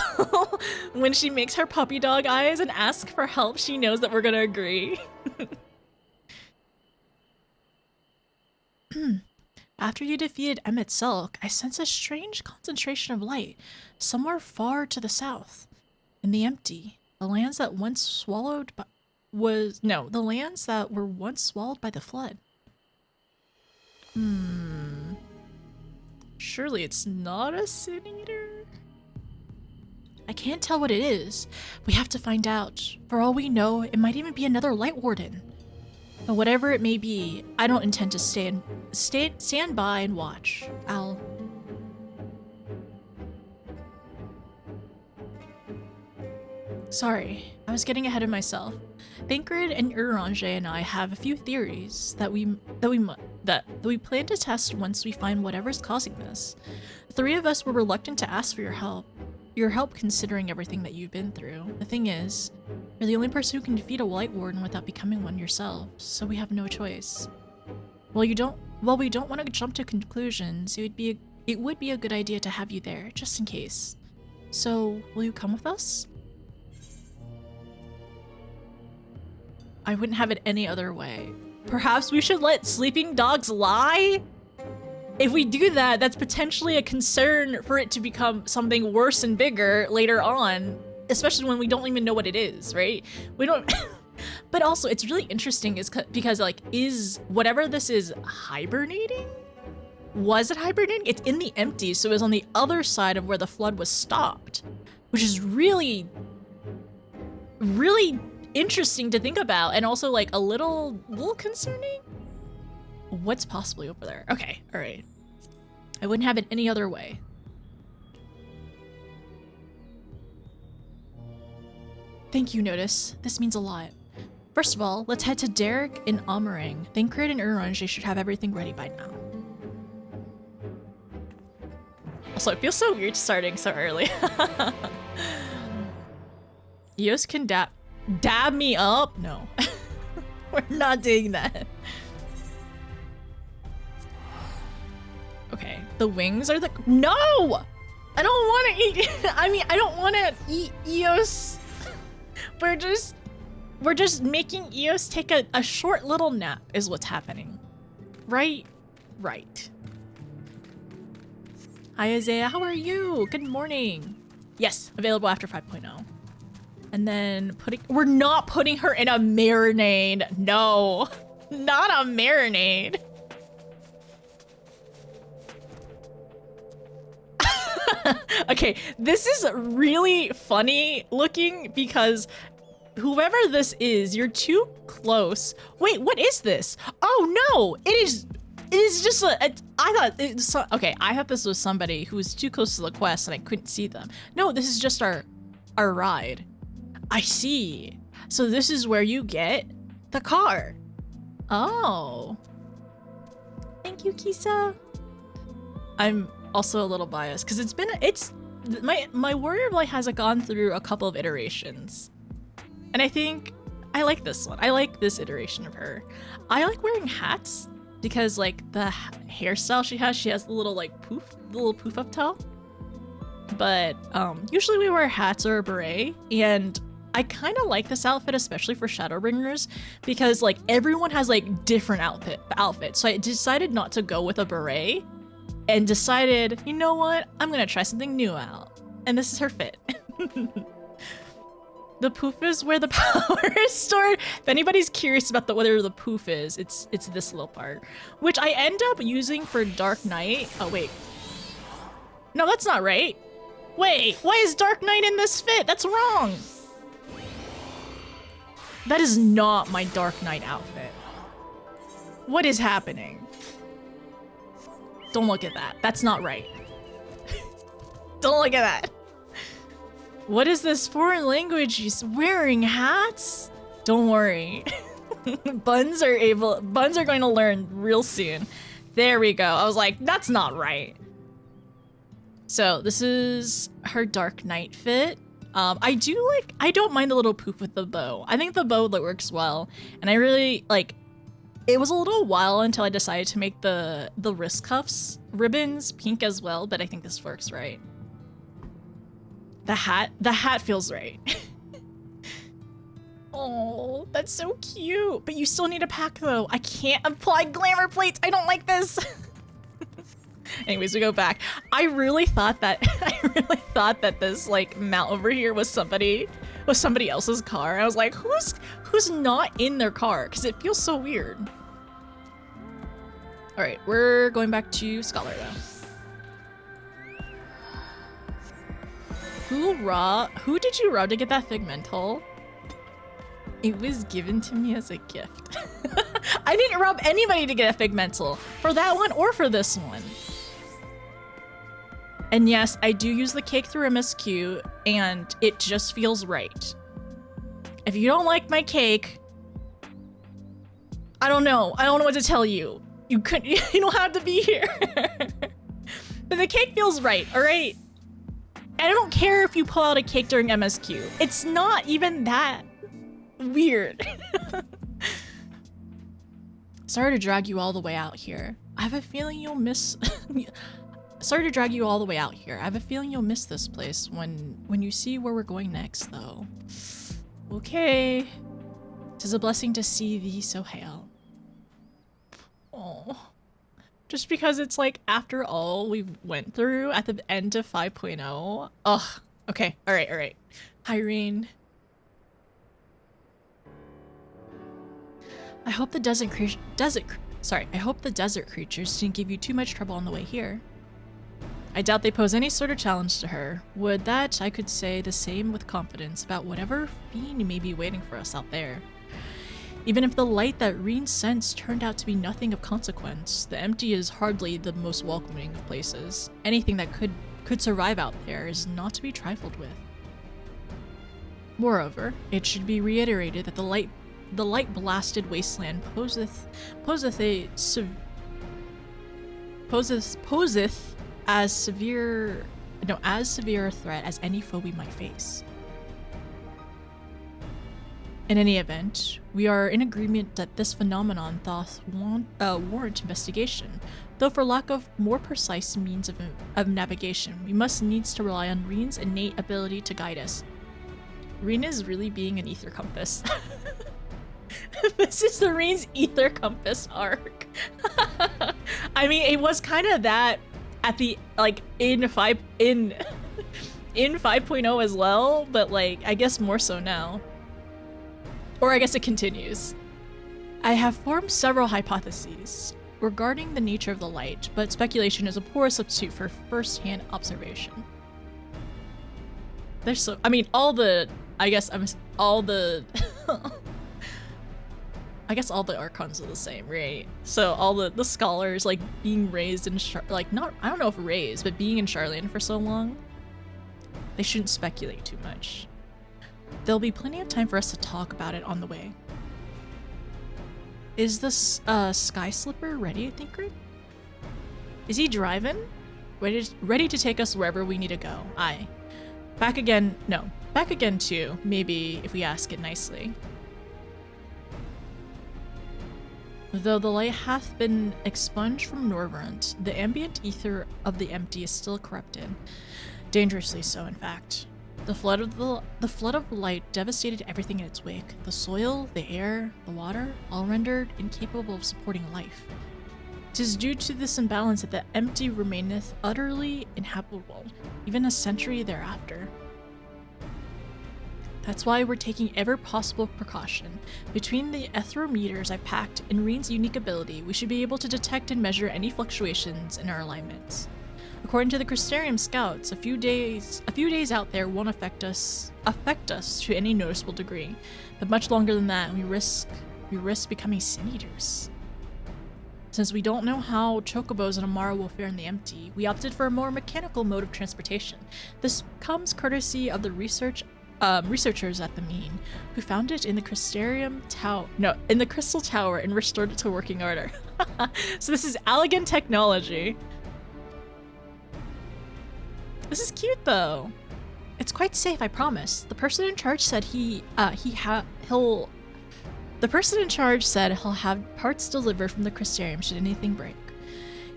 When she makes her puppy dog eyes and asks for help, she knows that we're gonna agree. After you defeated Emmett Selk, I sense a strange concentration of light somewhere far to the south. In the Empty, the lands that once swallowed by... the lands that were once swallowed by the flood. Surely it's not a Sin Eater? I can't tell what it is. We have to find out. For all we know, it might even be another Light Warden. But whatever it may be, I don't intend to stand by and watch. Sorry, I was getting ahead of myself. Thancred and Urange and I have a few theories that we plan to test once we find whatever's causing this. The 3 of us were reluctant to ask for your help. Your help considering everything that you've been through. The thing is, you're the only person who can defeat a Light Warden without becoming one yourself, so we have no choice. Well, we don't want to jump to conclusions. It would be a good idea to have you there, just in case. So, will you come with us? I wouldn't have it any other way. Perhaps we should let sleeping dogs lie? If we do that, that's potentially a concern for it to become something worse and bigger later on, especially when we don't even know what it is, right? We don't... But also, it's really interesting because, like, is whatever this is hibernating? Was it hibernating? It's in the empty, so it was on the other side of where the flood was stopped, which is really, really interesting to think about, and also like a little concerning. What's possibly over there? Okay, all right. I wouldn't have it any other way. Thank you, Notice. This means a lot. First of all, let's head to Derek in Amarang. Then Crit and Urange should have everything ready by now. Also, it feels so weird starting so early. Eos can dab me up? No. We're not doing that. Okay, the wings are the— No! I don't want to eat— I mean, I don't want to eat Eos. We're just making Eos take a short little nap is what's happening. Right? Right. Hi, Isaiah. How are you? Good morning. Yes, available after 5.0. And then we're not putting her in a marinade. No, not a marinade. Okay, this is really funny looking because whoever this is, you're too close. Wait, what is this? Oh no, it is just I thought this was somebody who was too close to the quest and I couldn't see them. No, this is just our ride. I see. So this is where you get the car. Oh. Thank you, Kisa. I'm also a little biased because my Warrior Blight has gone through a couple of iterations. And I think I like this one. I like this iteration of her. I like wearing hats because like the hairstyle she has the little like poof up top. But usually we wear hats or a beret, and I kind of like this outfit, especially for Shadowbringers, because like everyone has like different outfits. So I decided not to go with a beret and decided, you know what? I'm gonna try something new out. And this is her fit. The poof is where the power is stored. If anybody's curious about whether the poof is, it's this little part, which I end up using for Dark Knight. Oh wait, no, that's not right. Wait, why is Dark Knight in this fit? That's wrong. That is not my Dark Knight outfit. What is happening? Don't look at that. That's not right. Don't look at that. What is this foreign language? He's wearing hats? Don't worry. Buns are going to learn real soon. There we go. I was like, that's not right. So this is her Dark Knight fit. I don't mind the little poof with the bow. I think the bow works well. And I really like, it was a little while until I decided to make the wrist cuffs ribbons pink as well, but I think this works right. The hat feels right. Oh, that's so cute. But you still need a pack though. I can't apply glamour plates. I don't like this. Anyways, we go back. I really thought that this like mount over here was somebody else's car. I was like, who's not in their car? Because it feels so weird. All right, we're going back to Scholar though. Who did you rob to get that Figmental? It was given to me as a gift. I didn't rob anybody to get a Figmental for that one or for this one. And yes, I do use the cake through MSQ, and it just feels right. If you don't like my cake, I don't know what to tell you. You don't have to be here. But the cake feels right, all right? And I don't care if you pull out a cake during MSQ. It's not even that weird. Sorry to drag you all the way out here. I have a feeling you'll miss... Sorry to drag you all the way out here. I have a feeling you'll miss this place when you see where we're going next, though. Okay. 'Tis a blessing to see thee so hale. Oh. Just because it's like, after all we went through at the end of 5.0. Ugh. Okay. Alright. Irene. I hope the desert creatures didn't give you too much trouble on the way here. I doubt they pose any sort of challenge to her. Would that I could say the same with confidence about whatever fiend may be waiting for us out there. Even if the light that Reen sensed turned out to be nothing of consequence, the empty is hardly the most welcoming of places. Anything that could survive out there is not to be trifled with. Moreover, it should be reiterated that the light-blasted wasteland poseth as severe a threat as any foe we might face. In any event, we are in agreement that this phenomenon doth warrant investigation, though for lack of more precise means of navigation, we must needs to rely on Reen's innate ability to guide us. Reen is really being an ether compass. This is the Reen's ether compass arc. I mean, it was kind of that at the in 5.0 as well, but like I guess more so now. Or I guess it continues. I have formed several hypotheses regarding the nature of the light, but speculation is a poor substitute for first-hand observation. There's so I guess all the archons are the same, right? So all the scholars like being raised in I don't know if raised, but being in Charlene for so long, they shouldn't speculate too much. There'll be plenty of time for us to talk about it on the way. Is the Sky Slipper ready, I think, Rick? Is he driving? Ready to take us wherever we need to go. Aye. Back again too, maybe if we ask it nicely. Though the light hath been expunged from Norvrant, the ambient ether of the empty is still corrupted. Dangerously so, in fact. The flood of light devastated everything in its wake. The soil, the air, the water, all rendered incapable of supporting life. 'Tis due to this imbalance that the empty remaineth utterly inhabitable, even a century thereafter. That's why we're taking every possible precaution. Between the etherometers I've packed and Reen's unique ability, we should be able to detect and measure any fluctuations in our alignments. According to the Crystarium scouts, a few days out there won't affect us to any noticeable degree, but much longer than that, we risk becoming sin-eaters. Since we don't know how chocobos and Amara will fare in the empty, we opted for a more mechanical mode of transportation. This comes courtesy of the researchers at the Mean, who found it in the Crystarium in the Crystal Tower and restored it to working order. So this is elegant technology. This is cute though. It's quite safe, I promise. The person in charge said he'll have parts delivered from the Crystarium should anything break.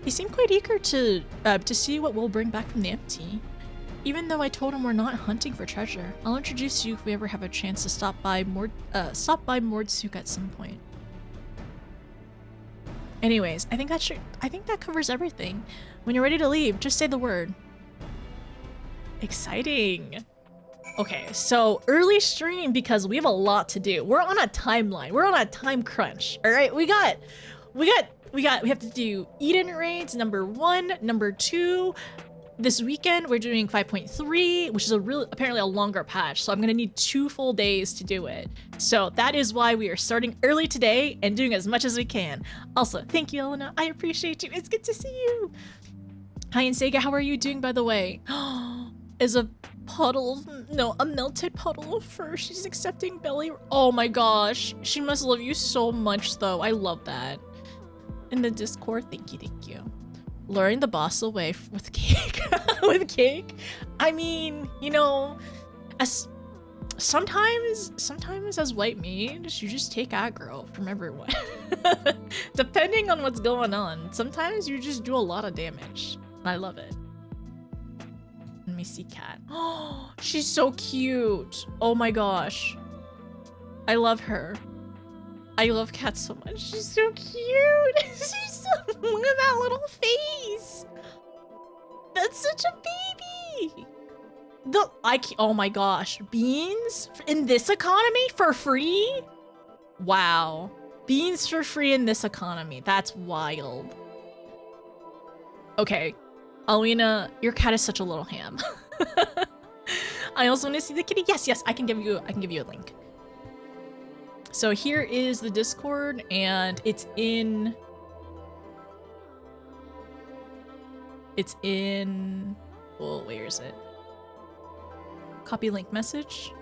He seemed quite eager to see what we'll bring back from the empty. Even though I told him we're not hunting for treasure, I'll introduce you if we ever have a chance to stop by Mordsuk at some point. Anyways, I think that covers everything. When you're ready to leave, just say the word. Exciting. Okay, so early stream because we have a lot to do. We're on a timeline. We're on a time crunch. All right, we have to do Eden Raids number 1, number 2. This weekend we're doing 5.3, which is apparently a longer patch, so I'm gonna need 2 full days to do it. So that is why we are starting early today and doing as much as we can. Also, thank you, Elena. I appreciate you. It's good to see you. Hi, and Sega, how are you doing, by the way? Is a melted puddle of fur. She's accepting belly. Oh my gosh. She must love you so much, though. I love that. In the Discord, thank you. Luring the boss away with cake. With cake? I mean, you know, as sometimes as white mage, you just take aggro from everyone. Depending on what's going on. Sometimes you just do a lot of damage. I love it. Let me see Cat. Oh, she's so cute. Oh my gosh. I love her. I love Cat so much. She's so cute. She's so, look at that little face. That's such a baby. Oh my gosh, beans in this economy for free? Wow. Beans for free in this economy. That's wild. Okay. Alina, your cat is such a little ham. I also want to see the kitty. Yes, yes, I can give you a link. So here is the Discord, and it's in well, where is it? Copy link message.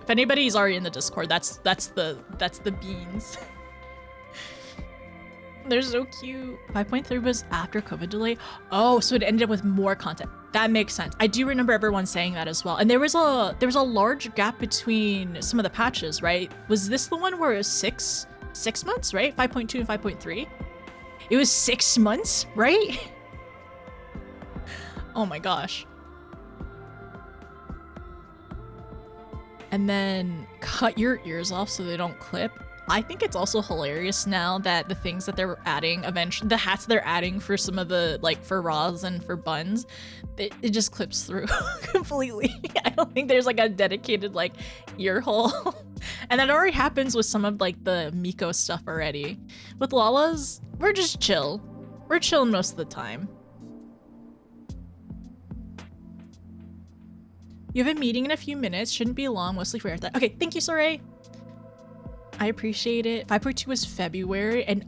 If anybody's already in the Discord, that's the beans. They're so cute. 5.3 was after COVID delay. Oh, so it ended up with more content. That makes sense. I do remember everyone saying that as well. And there was a large gap between some of the patches, right? Was this the one where it was six months, right? 5.2 and 5.3. It was 6 months, right? Oh my gosh. And then cut your ears off so they don't clip. I think it's also hilarious now that the things that they're adding eventually, the hats they're adding for some of the, like for Raws and for buns, it just clips through completely. I don't think there's like a dedicated like ear hole. And that already happens with some of like the Miko stuff already. With Lala's, we're just chill. We're chilling most of the time. You have a meeting in a few minutes. Shouldn't be long, mostly for airtime. Okay, thank you, Soray. I appreciate it. 5.2 was February and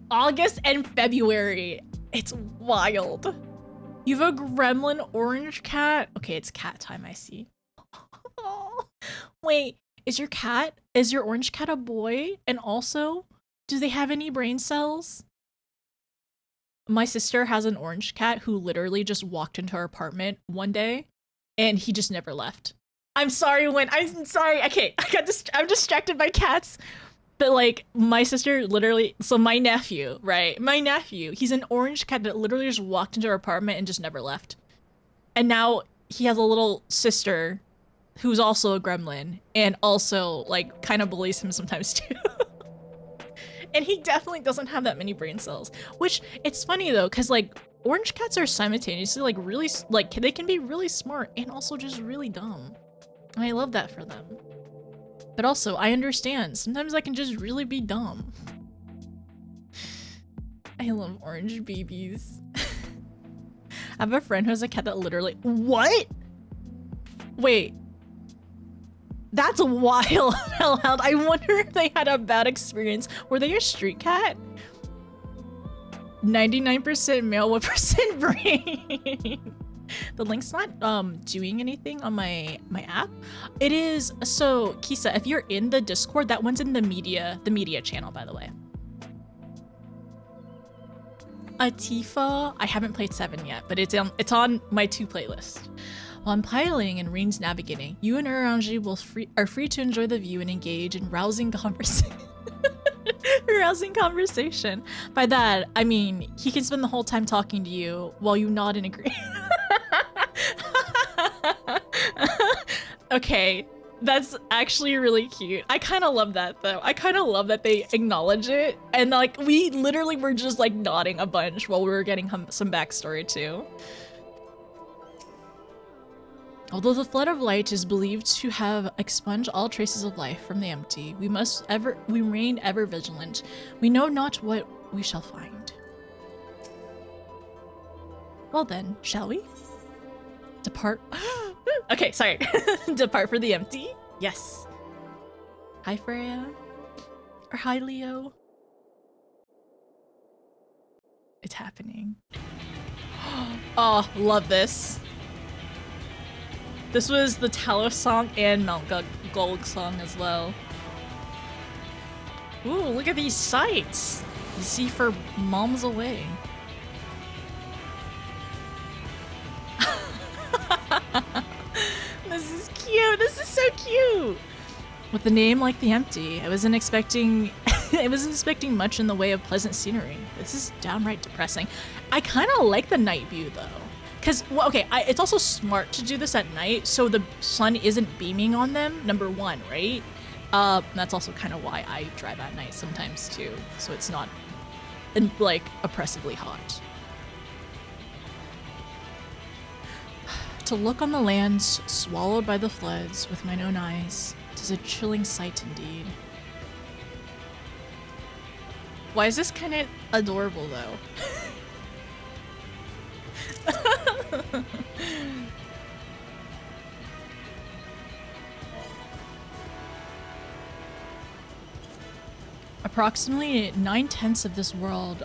August and February. It's wild. You have a gremlin orange cat? Okay, it's cat time, I see. Wait, is your orange cat a boy? And also, do they have any brain cells? My sister has an orange cat who literally just walked into our apartment one day and he just never left. I'm sorry, I'm sorry. Okay, I'm distracted by cats. But like my sister literally, so my nephew, right? My nephew, he's an orange cat that literally just walked into our apartment and just never left. And now he has a little sister who's also a gremlin and also like kind of bullies him sometimes too. And he definitely doesn't have that many brain cells, which it's funny though, because like orange cats are simultaneously like really, like they can be really smart and also just really dumb. And I love that for them. But also, I understand. Sometimes I can just really be dumb. I love orange babies. I have a friend who has a cat that literally— What? Wait. That's wild. I wonder if they had a bad experience. Were they a street cat? 99% male, 1% brain. The link's not doing anything on my app. It is, so Kisa, if you're in the Discord, that one's in the media channel, by the way. Atifa, I haven't played 7 yet, but it's on my 2 playlist. While I'm piloting and Rain's navigating, you and Uranji are free to enjoy the view and engage in rousing conversation. Rousing conversation. By that, I mean he can spend the whole time talking to you while you nod and agree. Okay, that's actually really cute. I kind of love that though. I kind of love that they acknowledge it, and like we literally were just like nodding a bunch while we were getting some backstory too. Although the flood of light is believed to have expunged all traces of life from the empty, we remain ever vigilant. We know not what we shall find. Well then, shall we? Depart. Okay, sorry. Depart for the empty? Yes. Hi, Freya. Or hi, Leo. It's happening. Oh, love this. This was the Talos song and Mount Gulg song as well. Ooh, look at these sights. You see for moms away. This is cute. cute! This is so cute! With a name like the Empty, I wasn't expecting much in the way of pleasant scenery. This is downright depressing. I kind of like the night view though. Cause, well, okay, it's also smart to do this at night so the sun isn't beaming on them, number one, right? That's also kind of why I drive at night sometimes too, so it's not, like, oppressively hot. To look on the lands swallowed by the floods with mine own eyes, 'tis a chilling sight indeed. Why is this kind of adorable though? Approximately 9/10 of this world.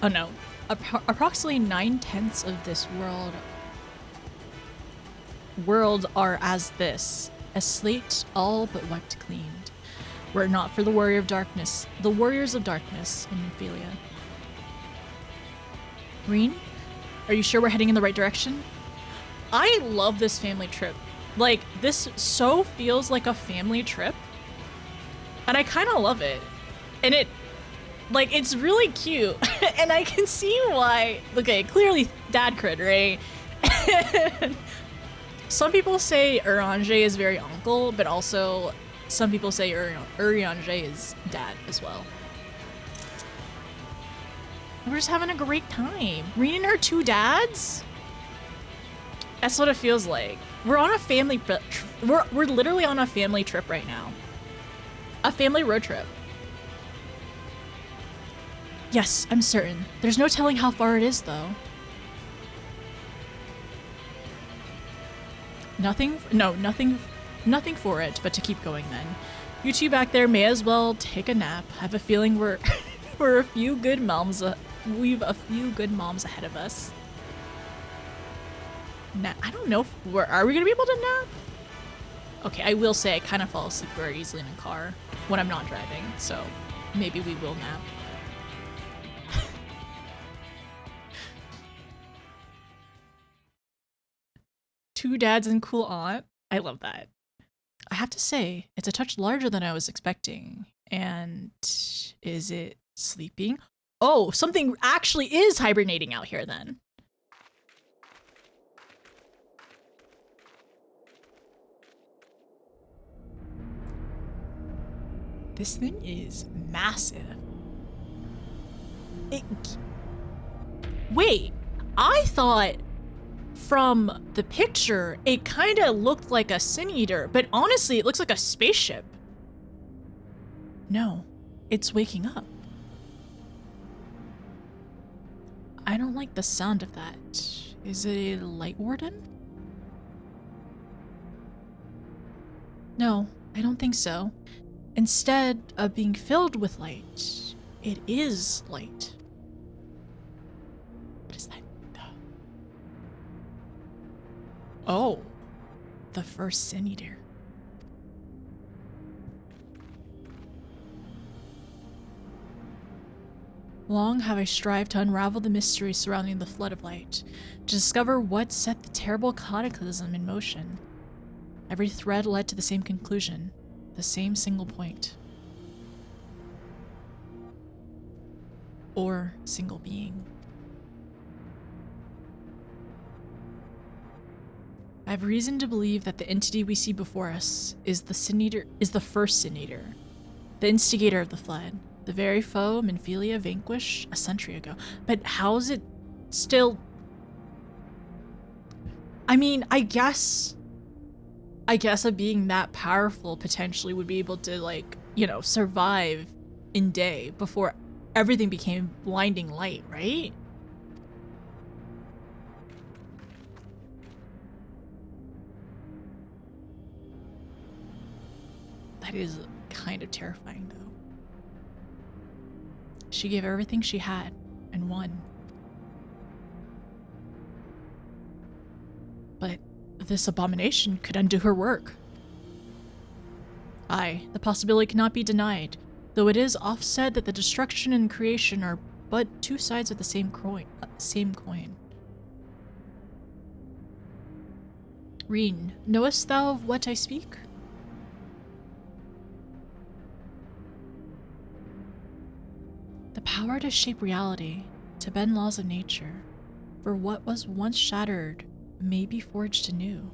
Oh no. Approximately 9/10 of this world are as this, a slate all but wiped cleaned, were it not for the warriors of darkness in Ophelia. Green, are you sure we're heading in the right direction? I love this family trip. Like, this so feels like a family trip, and I kind of love it. And it's really cute, and I can see why. Okay, clearly dad cred, right? Some people say Urianger is very uncle, but also some people say Urianger is dad as well. We're just having a great time. Reading her two dads? That's what it feels like. We're on a family we're literally on a family trip right now. A family road trip. Yes, I'm certain. There's no telling how far it is, though. Nothing for it but to keep going then. You two back there may as well take a nap. I have a feeling we're a few good moms. We've a few good moms ahead of us. I don't know are we gonna be able to nap? Okay, I will say I kind of fall asleep very easily in a car when I'm not driving, so maybe we will nap. Two dads and cool aunt. I love that. I have to say, it's a touch larger than I was expecting. And is it sleeping? Oh, something actually is hibernating out here then. This thing is massive. Wait, I thought from the picture, it kind of looked like a Sin Eater, but honestly, it looks like a spaceship. No, it's waking up. I don't like the sound of that. Is it a light warden? No, I don't think so. Instead of being filled with light, it is light. What is that? Oh, the first Sin Eater. Long have I strived to unravel the mystery surrounding the flood of light, to discover what set the terrible cataclysm in motion. Every thread led to the same conclusion, the same single point. Or single being. I have reason to believe that the entity we see before us is the first Sin Eater, the instigator of the flood, the very foe Minfilia vanquished a century ago. But how is it still? I mean, I guess a being that powerful potentially would be able to, like, you know, survive in day before everything became blinding light, right? That is kind of terrifying, though. She gave everything she had and won. But this abomination could undo her work. Aye, the possibility cannot be denied, though it is oft said that the destruction and creation are but two sides of the same coin. Reen, knowest thou of what I speak? The power to shape reality, to bend laws of nature, for what was once shattered may be forged anew.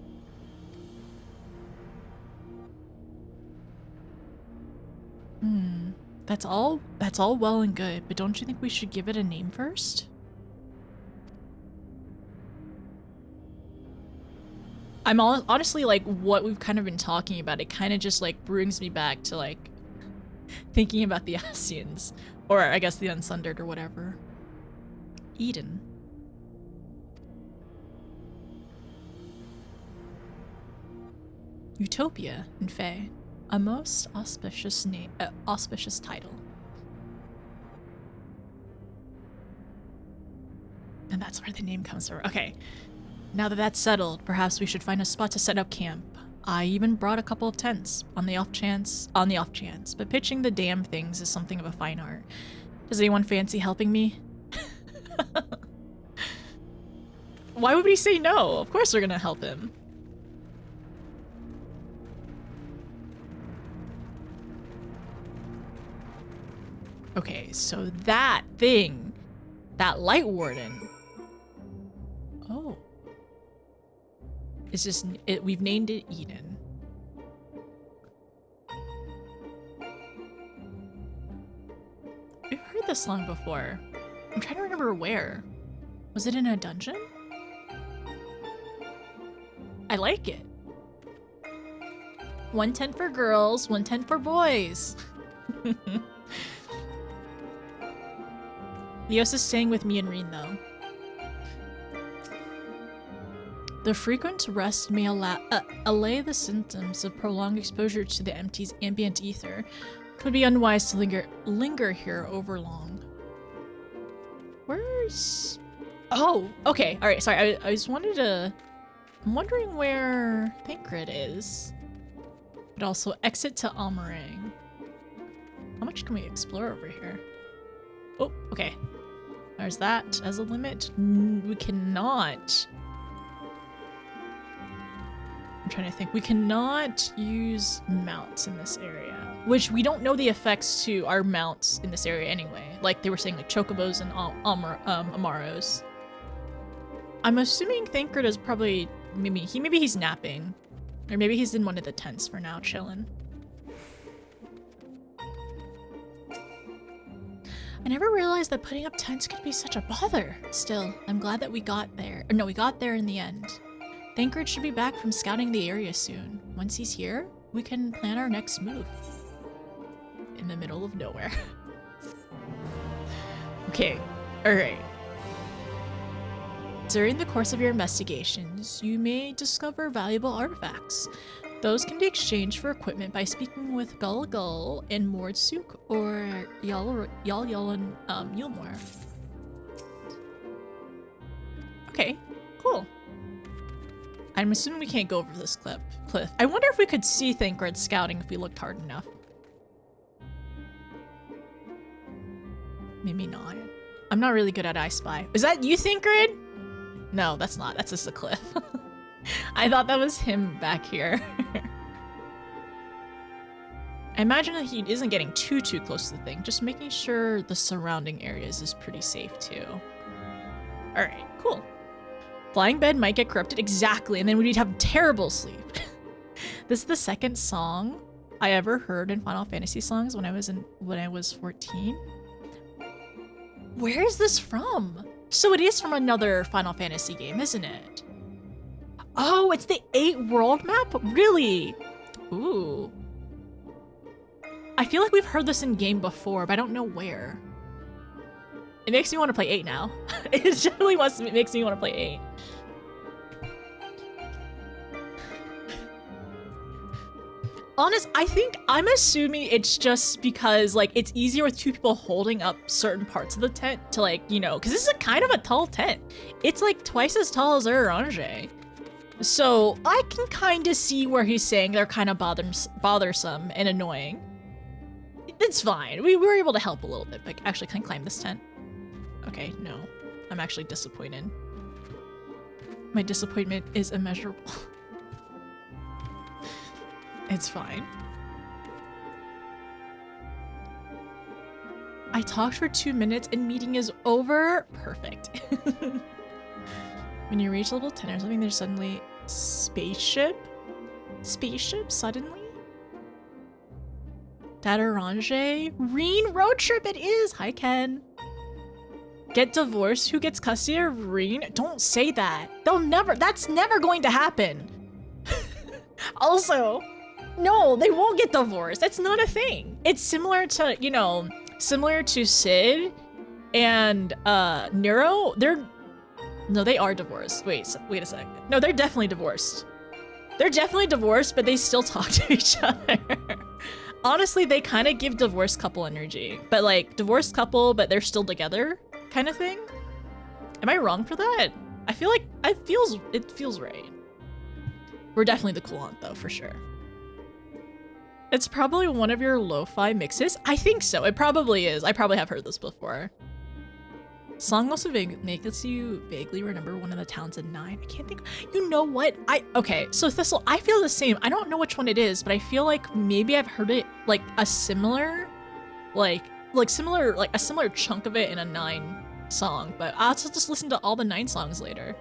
That's all well and good, but don't you think we should give it a name first? I'm honestly, like, what we've kind of been talking about, it kind of just, like, brings me back to, like, thinking about the Ascians. Or, I guess, the Unsundered or whatever. Eden. Utopia in Fae. A most auspicious name, auspicious title. And that's where the name comes from. Okay. Now that that's settled, perhaps we should find a spot to set up camp. I even brought a couple of tents on the off chance, but pitching the damn things is something of a fine art. Does anyone fancy helping me? Why would we say no? Of course we're gonna help him. Okay, so that thing, that Light Warden. Oh. It's just, we've named it Eden. We've heard this song before. I'm trying to remember where. Was it in a dungeon? I like it. 1 tent for girls, 1 tent for boys. Leos is staying with me and Reen though. The frequent rest may allay the symptoms of prolonged exposure to the empty's ambient ether. It would be unwise to linger here over long. Where's... Oh, okay. All right, sorry. I just wanted to... I'm wondering where Thancred is. But also exit to Almerang. How much can we explore over here? Oh, okay. There's that as a limit. We cannot... I'm trying to think. We cannot use mounts in this area, which we don't know the effects to our mounts in this area anyway. Like they were saying, like chocobos and amaros. I'm assuming Thancred is probably maybe he's napping, or maybe he's in one of the tents for now, chilling. I never realized that putting up tents could be such a bother. Still, I'm glad that we got there. Or no, we got there in the end. Thancred should be back from scouting the area soon. Once he's here, we can plan our next move. In the middle of nowhere. Okay, alright. During the course of your investigations, you may discover valuable artifacts. Those can be exchanged for equipment by speaking with Gull Gull in Mordsuk or Yal and Yulmore. Okay, cool. I'm assuming we can't go over this cliff. I wonder if we could see Thancred scouting if we looked hard enough. Maybe not. I'm not really good at I Spy. Is that you, Thancred? No, that's not. That's just a cliff. I thought that was him back here. I imagine that he isn't getting too close to the thing, just making sure the surrounding areas is pretty safe too. Alright, cool. Flying bed might get corrupted, exactly, and then we'd have terrible sleep. This is the second song I ever heard in Final Fantasy songs when I was 14. Where is this from? So it is from another Final Fantasy game, isn't it? Oh, it's the 8 world map? Really? Ooh. I feel like we've heard this in game before, but I don't know where. It makes me want to play 8 now. It generally makes me want to play 8. I think I'm assuming it's just because like it's easier with 2 people holding up certain parts of the tent to like, you know, because this is a kind of a tall tent. It's like twice as tall as Orange. So I can kind of see where he's saying they're kind of bothersome and annoying. It's fine. We were able to help a little bit, but actually can I climb this tent? Okay, no. I'm actually disappointed. My disappointment is immeasurable. It's fine. I talked for 2 minutes and meeting is over. Perfect. When you reach level 10 or something, there's suddenly spaceship suddenly? Datarange? Reen road trip it is! Hi, Ken. Get divorced? Who gets custody of Reen? Don't say that. That's never going to happen. Also, no, they won't get divorced. That's not a thing. It's similar to, you know, similar to Sid and Nero. No, they are divorced. Wait a sec. No, they're definitely divorced. They're definitely divorced, but they still talk to each other. Honestly, they kind of give divorced couple energy, but like divorced couple, but they're still together kind of thing. Am I wrong for that? I feel like it feels right. We're definitely the cool aunt though, for sure. It's probably one of your lo-fi mixes. I think so. It probably is. I probably have heard this before. Song also makes you vaguely remember one of the towns in 9. I can't think. You know what? Okay, so Thistle, I feel the same. I don't know which one it is, but I feel like maybe I've heard it like a similar, like a similar chunk of it in a 9 song. But I'll just listen to all the 9 songs later.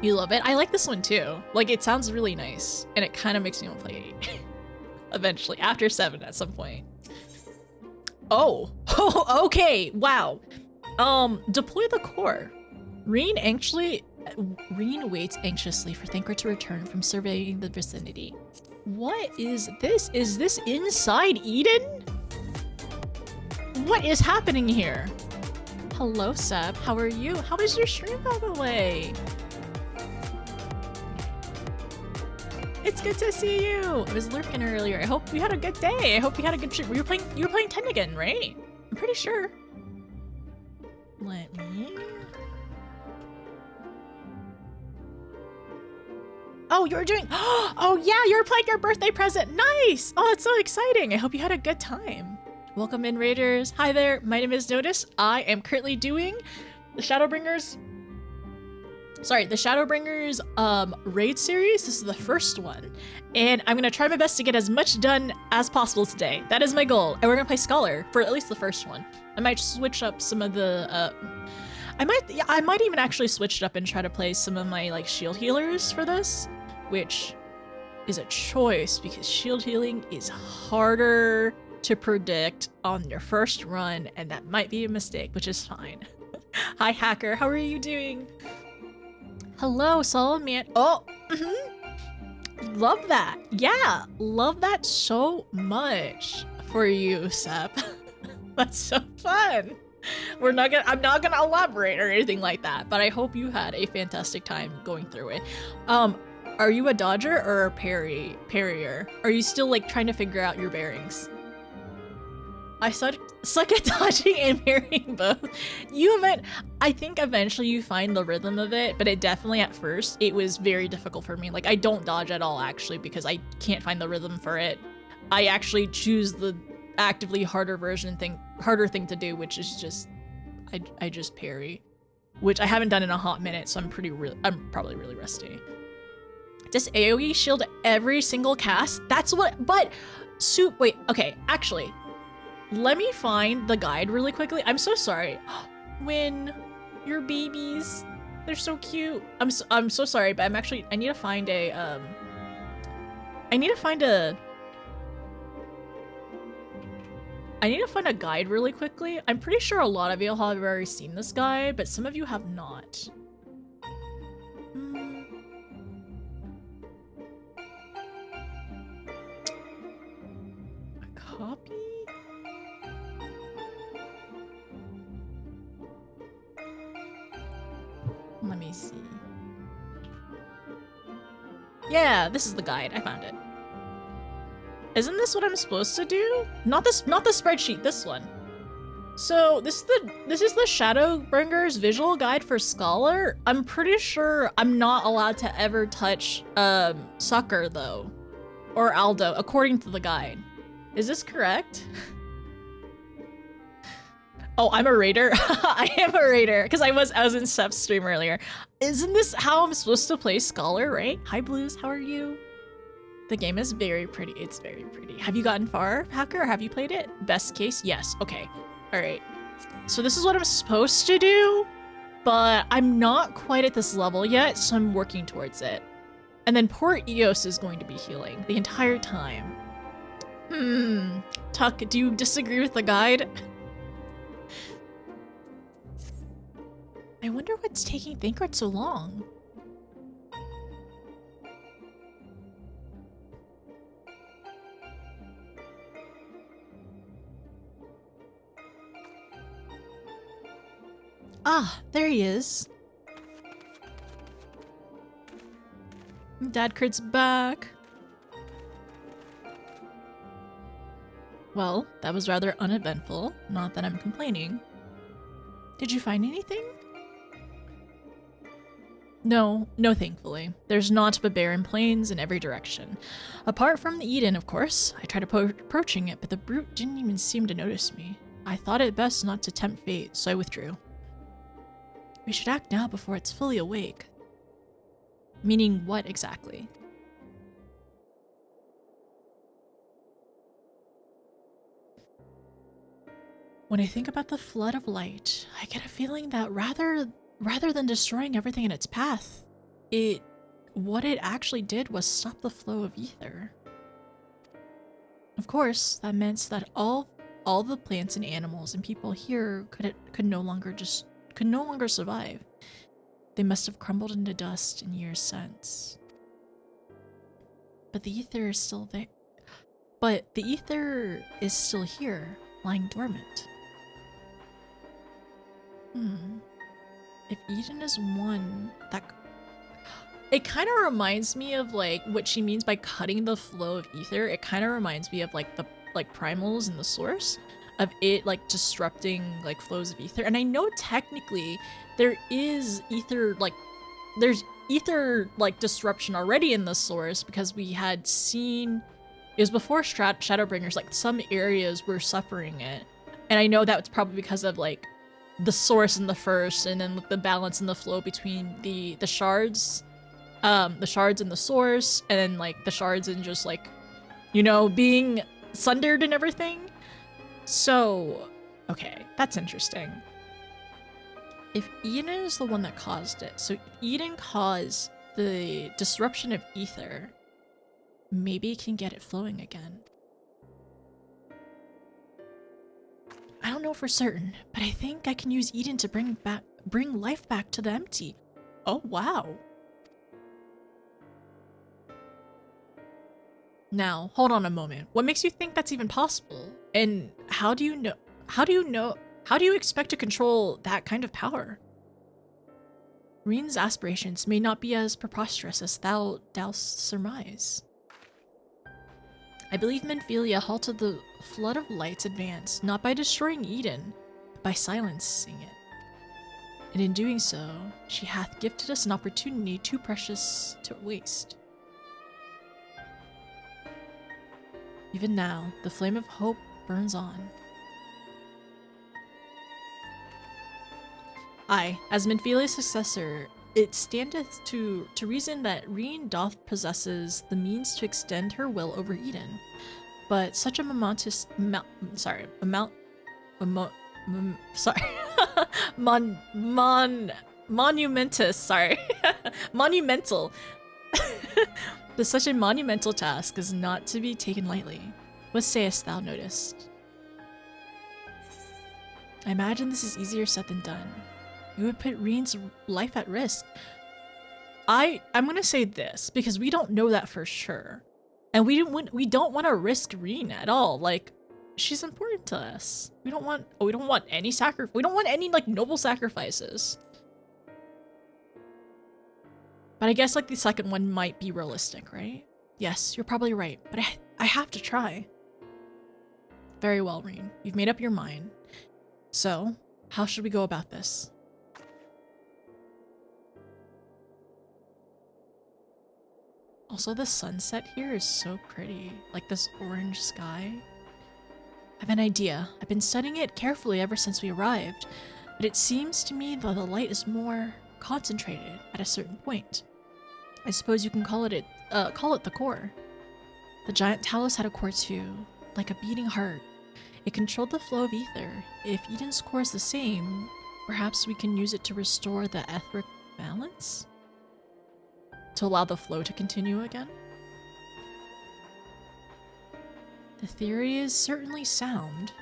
You love it? I like this one too. Like it sounds really nice, and it kind of makes me want to play 8 eventually after 7 at some point. Oh, okay, wow. Deploy the core. Reen waits anxiously for Thinker to return from surveying the vicinity. What is this? Is this inside Eden? What is happening here? Hello, Seb. How are you? How was your stream, by the way? It's good to see you. I was lurking earlier. I hope you had a good day. I hope you had a good trip. You were playing 10 again, right? I'm pretty sure. Let me. Oh, you were doing. Oh yeah, you were playing your birthday present. Nice. Oh, that's so exciting. I hope you had a good time. Welcome in, Raiders. Hi there. My name is Notice. I am currently doing the Shadowbringers Raid Series. This is the first one, and I'm gonna try my best to get as much done as possible today. That is my goal, and we're gonna play Scholar for at least the first one. I might switch up some of the, I might even actually switch it up and try to play some of my like shield healers for this, which is a choice because shield healing is harder to predict on your first run, and that might be a mistake, which is fine. Hi, Hacker. How are you doing? Hello, Solomon. Oh, love that. Yeah, love that so much for you, Sep. That's so fun. I'm not gonna elaborate or anything like that, but I hope you had a fantastic time going through it. Are you a dodger or a parrier? Are you still like trying to figure out your bearings? I suck at dodging and parrying both. I think eventually you find the rhythm of it, but it definitely at first, it was very difficult for me. Like I don't dodge at all actually because I can't find the rhythm for it. I actually choose the actively harder thing to do, which is just, I just parry, which I haven't done in a hot minute, so I'm probably really rusty. Does AoE shield every single cast? That's what, but, wait, okay, actually, let me find the guide really quickly. I'm so sorry. When your babies, they're so cute. I'm so sorry, but I need to find a, I need to find a guide really quickly. I'm pretty sure a lot of you have already seen this guide, but some of you have not. A copy? Let me see. Yeah, this is the guide. I found it. Isn't this what I'm supposed to do? Not the spreadsheet, this one. So this is the Shadowbringers visual guide for Scholar. I'm pretty sure I'm not allowed to ever touch Sucker though, or Aldo, according to the guide. Is this correct? Oh, I'm a raider. I am a raider because I was in Steph's stream earlier. Isn't this how I'm supposed to play Scholar, right? Hi Blues, how are you? The game is very pretty. It's very pretty. Have you gotten far, Hacker? Have you played it? Best case? Yes. Okay. All right. So this is what I'm supposed to do, but I'm not quite at this level yet, so I'm working towards it. And then poor Eos is going to be healing the entire time. Tuck, do you disagree with the guide? I wonder what's taking Thancred so long. Ah, there he is. Dadcrid's back. Well, that was rather uneventful. Not that I'm complaining. Did you find anything? No, thankfully. There's naught but barren plains in every direction. Apart from the Eden, of course. I tried approaching it, but the brute didn't even seem to notice me. I thought it best not to tempt fate, so I withdrew. We should act now before it's fully awake. Meaning what exactly? When I think about the flood of light, I get a feeling that rather than destroying everything in its path, what it actually did was stop the flow of ether. Of course, that meant that all the plants and animals and people here could no longer survive. They must have crumbled into dust in years since. But the ether is still there. But the ether is still here, lying dormant. If Eden is one that... It kind of reminds me of like what she means by cutting the flow of ether. It kind of reminds me of like the primals in the source, of it like disrupting like flows of ether. And I know technically there is ether, like there's ether like disruption already in the source, because we had seen, it was before Shadowbringers, like some areas were suffering it. And I know that was probably because of like the source in the first, and then the balance and the flow between the shards and the source, and then like the shards and just like, you know, being sundered and everything. So, okay, that's interesting. If Eden is the one that caused it, so if Eden caused the disruption of ether, maybe it can get it flowing again. I don't know for certain, but I think I can use Eden to bring life back to the empty. Oh, wow. Now, hold on a moment. What makes you think that's even possible? And how do you expect to control that kind of power? Reen's aspirations may not be as preposterous as thou surmise. I believe Menphelia halted the flood of light's advance, not by destroying Eden, but by silencing it. And in doing so, she hath gifted us an opportunity too precious to waste. Even now, the flame of hope burns on. I, as Menphelia's successor, it standeth to reason that Reen doth possesses the means to extend her will over Eden, but such a monumentous monumental but such a monumental task is not to be taken lightly. What sayest thou, noticed? I imagine this is easier said than done. It would put Reen's life at risk. I'm gonna say this because we don't know that for sure, and we don't want to risk Reen at all. Like, she's important to us. We don't want any We don't want any like noble sacrifices. But I guess like the second one might be realistic, right? Yes, you're probably right, but I have to try. Very well, Reen. You've made up your mind. So, how should we go about this? Also, the sunset here is so pretty. Like this orange sky. I have an idea. I've been studying it carefully ever since we arrived, but it seems to me that the light is more concentrated at a certain point. I suppose you can call it the core. The giant Talos had a core too, like a beating heart. It controlled the flow of ether. If Eden's core is the same, perhaps we can use it to restore the etheric balance? To allow the flow to continue again? The theory is certainly sound.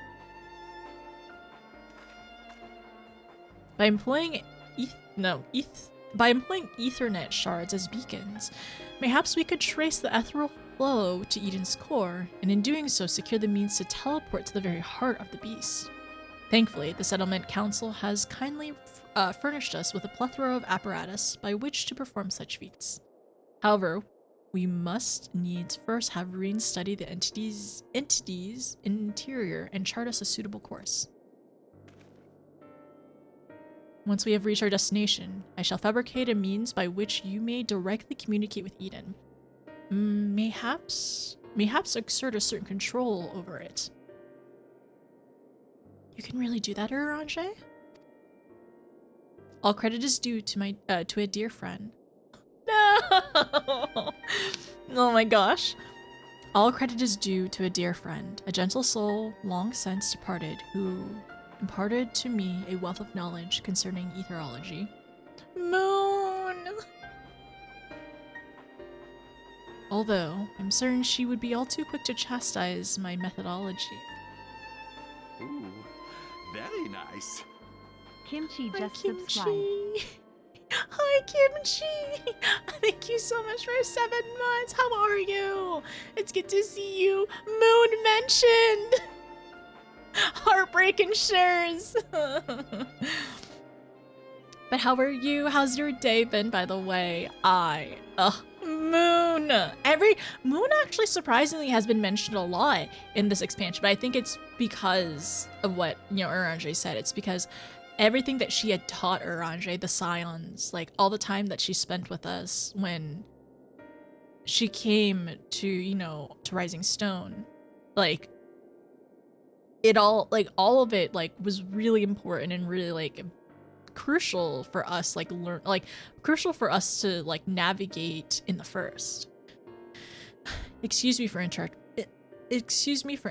By employing Ethernet shards as beacons, perhaps we could trace the ethereal flow to Eden's core, and in doing so secure the means to teleport to the very heart of the beast. Thankfully, the Settlement Council has kindly furnished us with a plethora of apparatus by which to perform such feats. However, we must needs first have Reen study the entity's interior and chart us a suitable course. Once we have reached our destination, I shall fabricate a means by which you may directly communicate with Eden. Mayhaps exert a certain control over it. You can really do that, Orange? All credit is due to a dear friend. No! Oh my gosh. All credit is due to a dear friend, a gentle soul long since departed, who imparted to me a wealth of knowledge concerning etherology. Moon! Although, I'm certain she would be all too quick to chastise my methodology. Ooh, very nice. Kimchi Hi, just Kimchi. subscribed. Hi, Kimchi! Thank you so much for 7 months. How are you? It's good to see you. Moon mentioned! Heartbreaking shares. But how are you? How's your day been, by the way? Moon. Moon actually surprisingly has been mentioned a lot in this expansion, but I think it's because of what, Orange said. It's because everything that she had taught Orange, the Scions, like all the time that she spent with us when she came to, to Rising Stone, like all of it was really important and really crucial for us crucial for us to navigate in the first. Excuse me for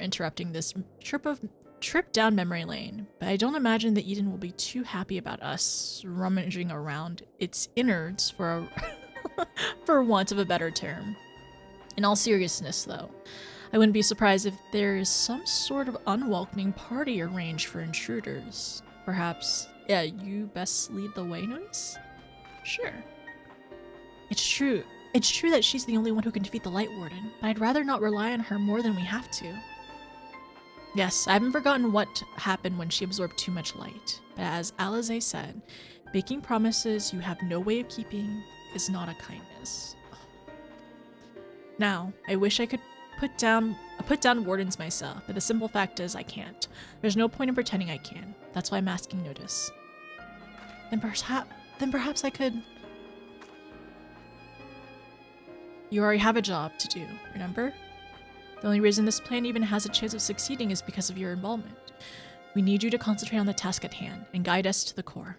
interrupting this trip down memory lane, but I don't imagine that Eden will be too happy about us rummaging around its innards for want of a better term. In all seriousness though, I wouldn't be surprised if there is some sort of unwelcoming party arranged for intruders. Perhaps, you best lead the way, Noise? Sure. It's true that she's the only one who can defeat the Light Warden, but I'd rather not rely on her more than we have to. Yes, I haven't forgotten what happened when she absorbed too much light, but as Alize said, making promises you have no way of keeping is not a kindness. Now, I wish I could put down wardens myself, but the simple fact is I can't. There's no point in pretending I can. That's why I'm asking notice. Then perhaps I could... You already have a job to do, remember? The only reason this plan even has a chance of succeeding is because of your involvement. We need you to concentrate on the task at hand and guide us to the core.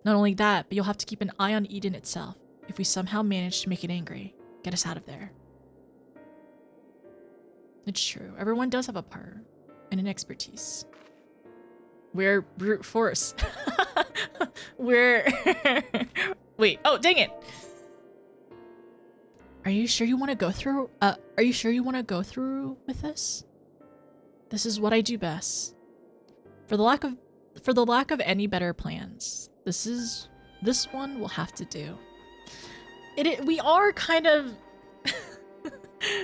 Not only that, but you'll have to keep an eye on Eden itself. If we somehow manage to make it angry, get us out of there. It's true, everyone does have a part and an expertise. We're brute force. Wait, oh dang it! Are you sure you want to go through? Are you sure you want to go through with this? This is what I do best. For the lack of any better plans, this one will have to do. We are kind of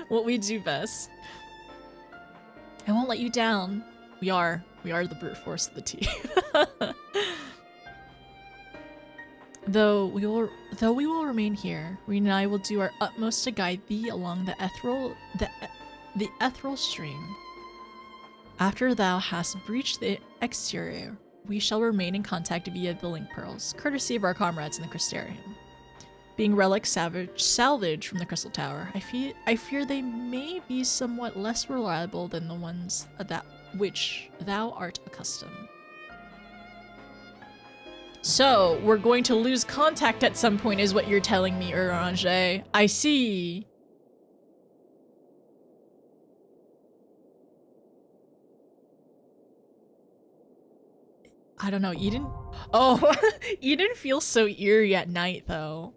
what we do best. I won't let you down. We are the brute force of the team. Though we will remain here, Reen and I will do our utmost to guide thee along the ethereal stream. After thou hast breached the exterior, we shall remain in contact via the link pearls, courtesy of our comrades in the Crystarium. Being relics salvaged from the Crystal Tower, I fear they may be somewhat less reliable than the ones that which thou art accustomed. So, we're going to lose contact at some point is what you're telling me, Orange. I see. I don't know, Eden? Oh, Eden feels so eerie at night, though.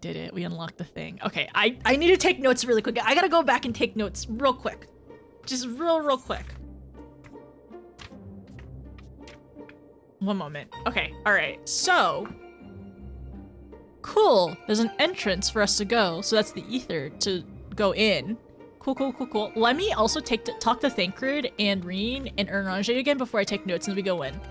Did it. We unlocked the thing. Okay, I need to take notes really quick. I gotta go back and take notes real quick. Just real quick. One moment. Okay, alright. So, cool. There's an entrance for us to go. So that's the ether to go in. Cool. Let me also talk to Thancred and Reen and Orange again before I take notes and we go in.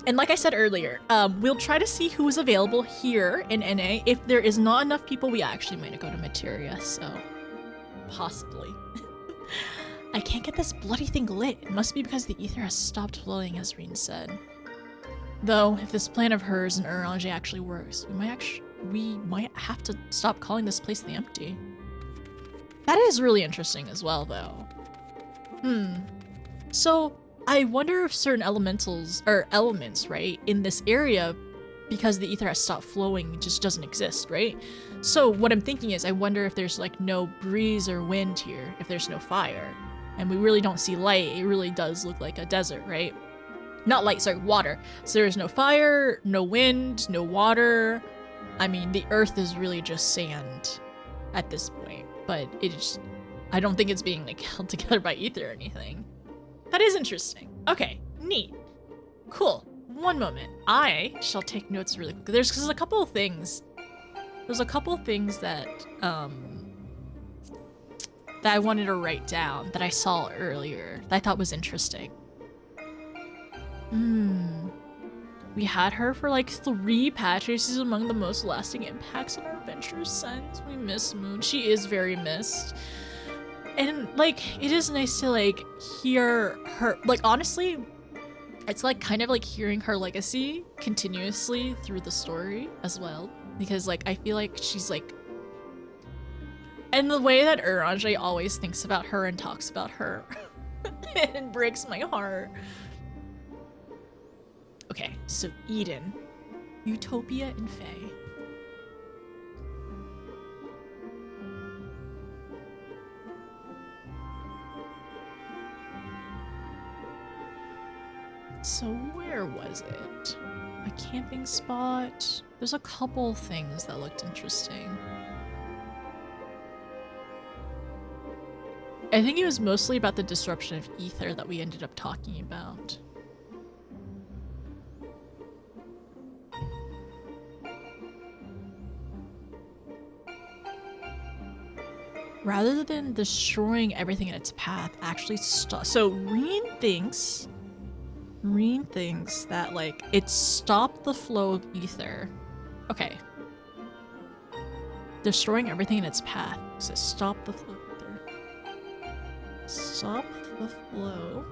And like I said earlier, we'll try to see who is available here in NA. If there is not enough people, we actually might go to Materia, so possibly. I can't get this bloody thing lit. It must be because the ether has stopped flowing, as Reen said. Though, if this plan of hers and Orange actually works, we might have to stop calling this place the Empty. That is really interesting as well, though. So, I wonder if certain elements, right, in this area, because the ether has stopped flowing, just doesn't exist, right? So what I'm thinking is, I wonder if there's like no breeze or wind here, if there's no fire, and we really don't see light. It really does look like a desert, right? Not light, sorry, water. So there's no fire, no wind, no water. I mean, the earth is really just sand at this point, but I don't think it's being like held together by ether or anything. That is interesting. Okay, neat. Cool. One moment. I shall take notes really quick. There's a couple of things. There's a couple of things that I wanted to write down that I saw earlier that I thought was interesting. We had her for like 3 patches. She's among the most lasting impacts on our adventure since. We miss Moon. She is very missed. And like, it is nice to like hear her, like honestly, it's like kind of like hearing her legacy continuously through the story as well. Because like, I feel like she's like, and the way that Orange always thinks about her and talks about her, it breaks my heart. Okay, so Eden, Utopia, and Fae. So where was it? A camping spot? There's a couple things that looked interesting. I think it was mostly about the disruption of ether that we ended up talking about. Rather than destroying everything in its path, actually stop. So Reen thinks that like it stopped the flow of ether. Okay. Destroying everything in its path. So stop the flow of ether. Stop the flow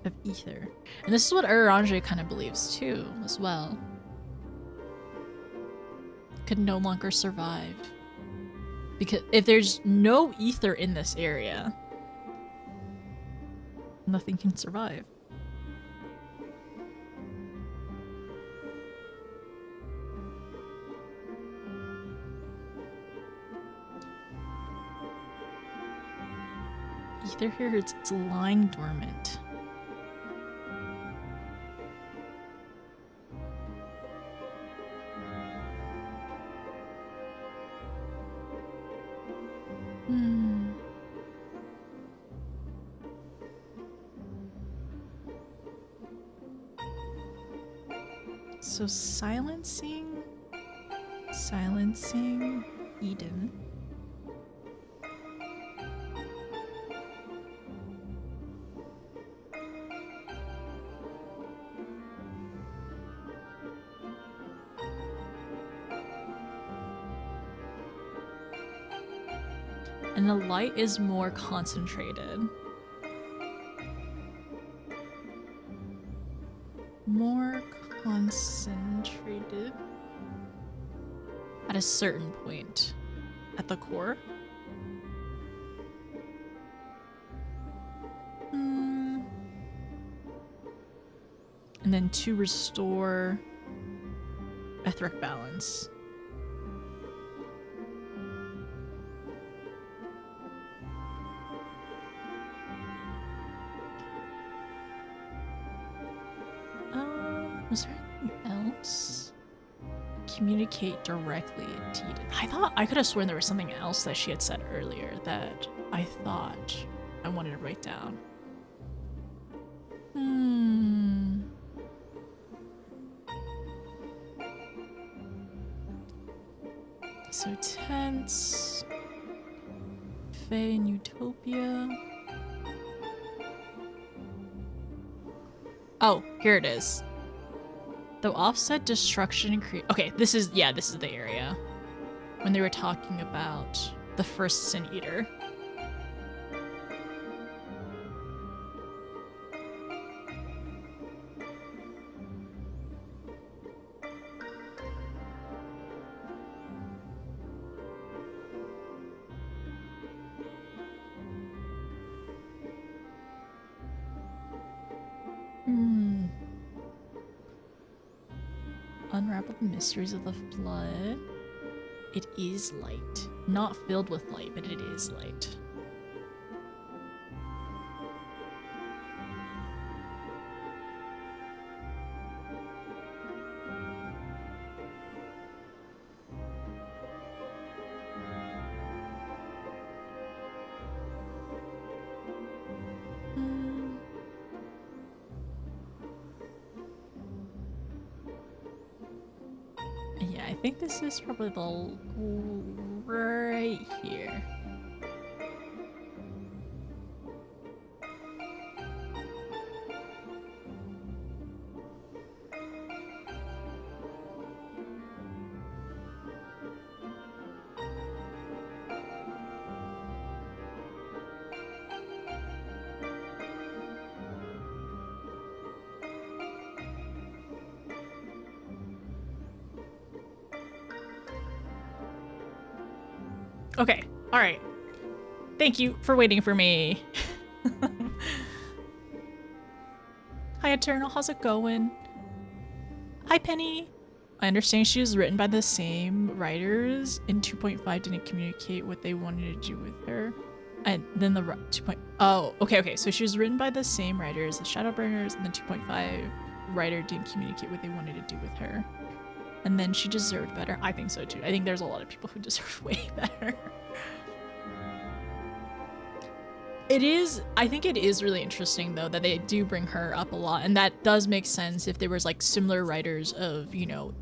of ether. And this is what Orange kind of believes too, as well. Could no longer survive. Because if there's no ether in this area, nothing can survive. Ether here, it's lying dormant. So silencing Eden. And the light is more concentrated. More concentrated at a certain point at the core. And then to restore etheric balance. Was there anything else? Communicate directly to Eden. I could have sworn there was something else that she had said earlier that I thought I wanted to write down. So tense. Fae and Utopia. Oh, here it is. Though offset destruction and create. Okay, this is the area. When they were talking about the first Sin Eater. Unravel the mysteries of the flood. It is light. Not filled with light, but it is light. Yeah, I think this is probably the right here. Okay, all right. Thank you for waiting for me. Hi, Eternal. How's it going? Hi, Penny. I understand she was written by the same writers, and 2.5 didn't communicate what they wanted to do with her. And then the 2. Oh, okay. So she was written by the same writers as Shadowbringers, and the 2.5 writer didn't communicate what they wanted to do with her. And then she deserved better. I think so too. I think there's a lot of people who deserve way better. I think it is really interesting though that they do bring her up a lot, and that does make sense if there was like similar writers of, you know,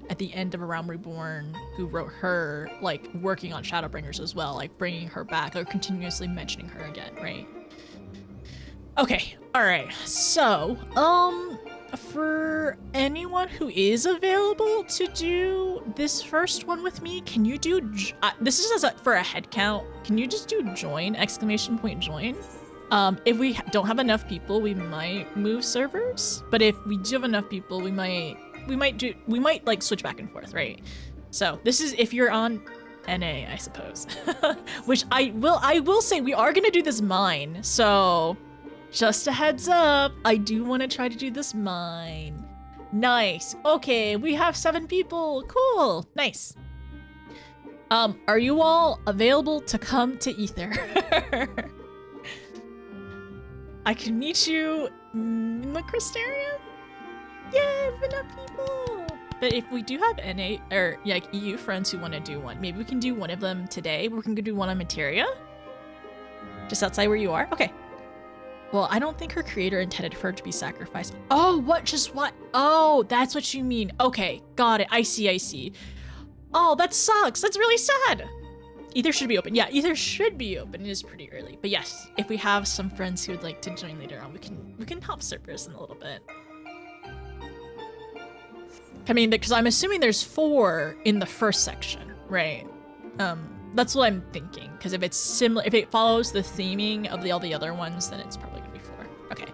at the end of A Realm Reborn who wrote her, like working on Shadowbringers as well, like bringing her back or continuously mentioning her again, right? Okay, all right. So, for anyone who is available to do this first one with me, can you do, this is for a head count, can you just do join, ! Join? If we don't have enough people, we might move servers, but if we do have enough people, we might like switch back and forth, right? So this is if you're on NA, I suppose, which I will say we are gonna do this mine, so just a heads up, I do want to try to do this mine. Nice. Okay, we have 7 people. Cool. Nice. Are you all available to come to Ether? I can meet you in the Crystarium. Yay, enough people. But if we do have NA or like EU friends who want to do one, maybe we can do one of them today. We can go do one on Materia. Just outside where you are. Okay. Well, I don't think her creator intended for her to be sacrificed. Oh, what? Just what? Oh, that's what you mean. Okay, got it. I see. Oh, that sucks. That's really sad. Ether should be open. Yeah, Ether should be open. It is pretty early. But yes, if we have some friends who would like to join later on, we can hop servers in a little bit. I mean, because I'm assuming there's 4 in the first section, right? That's what I'm thinking, because if it's similar, if it follows the theming of all the other ones, then it's probably gonna be 4. Okay.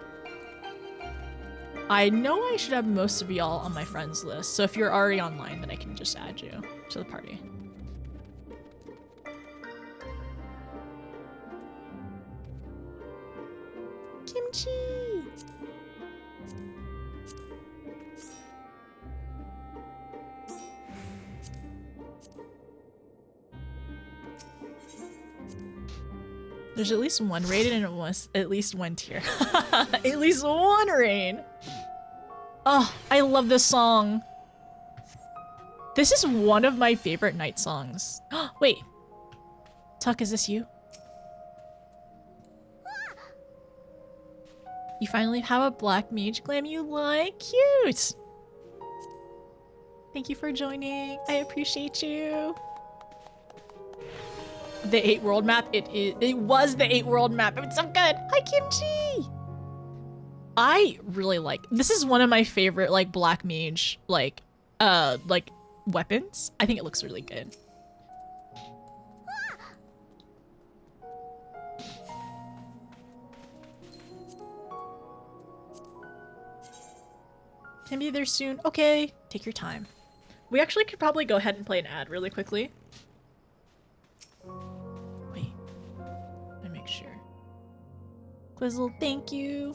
I know I should have most of y'all on my friends list, so if you're already online, then I can just add you to the party. Kimchi! There's at least one raid and it was at least one tier. At least one raid. Oh, I love this song. This is one of my favorite night songs. Wait. Tuck, is this you? You finally have a black mage glam you like? Cute! Thank you for joining. I appreciate you. The 8 world map, it was the 8 world map. It's so good. Hi, Kimchi! I really like, this is one of my favorite, like, black mage, like, weapons. I think it looks really good. Can be there soon. Okay, take your time. We actually could probably go ahead and play an ad really quickly. Wait, let me make sure. Quizzle, thank you.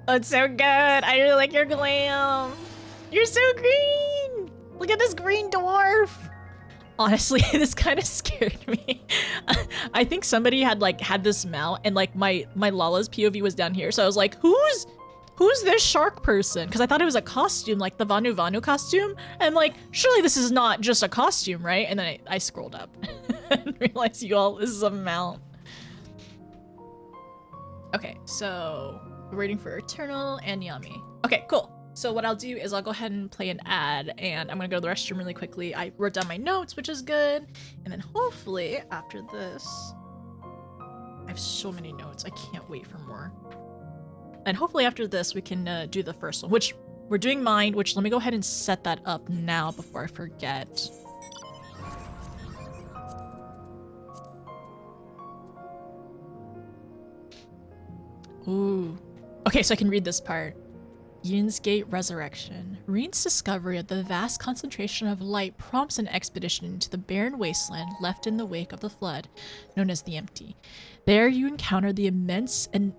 Oh, it's so good. I really like your glam. You're so green. Look at this green dwarf. Honestly, this kind of scared me. I think somebody had this mount and like my Lala's POV was down here. So I was like, who's this shark person? Because I thought it was a costume, like the Vanu Vanu costume. And like, surely this is not just a costume, right? And then I scrolled up and realized this is a mount. Okay, so we're waiting for Eternal and Yami. Okay, cool. So what I'll do is I'll go ahead and play an ad, and I'm gonna go to the restroom really quickly. I wrote down my notes, which is good. And then hopefully after this, I have so many notes. I can't wait for more. And hopefully after this, we can do the first one, which we're doing Mind, which let me go ahead and set that up now before I forget. Ooh. Okay, so I can read this part. Yin's Gate Resurrection. Reen's discovery of the vast concentration of light prompts an expedition into the barren wasteland left in the wake of the flood, known as the Empty. There you encounter the immense Eden.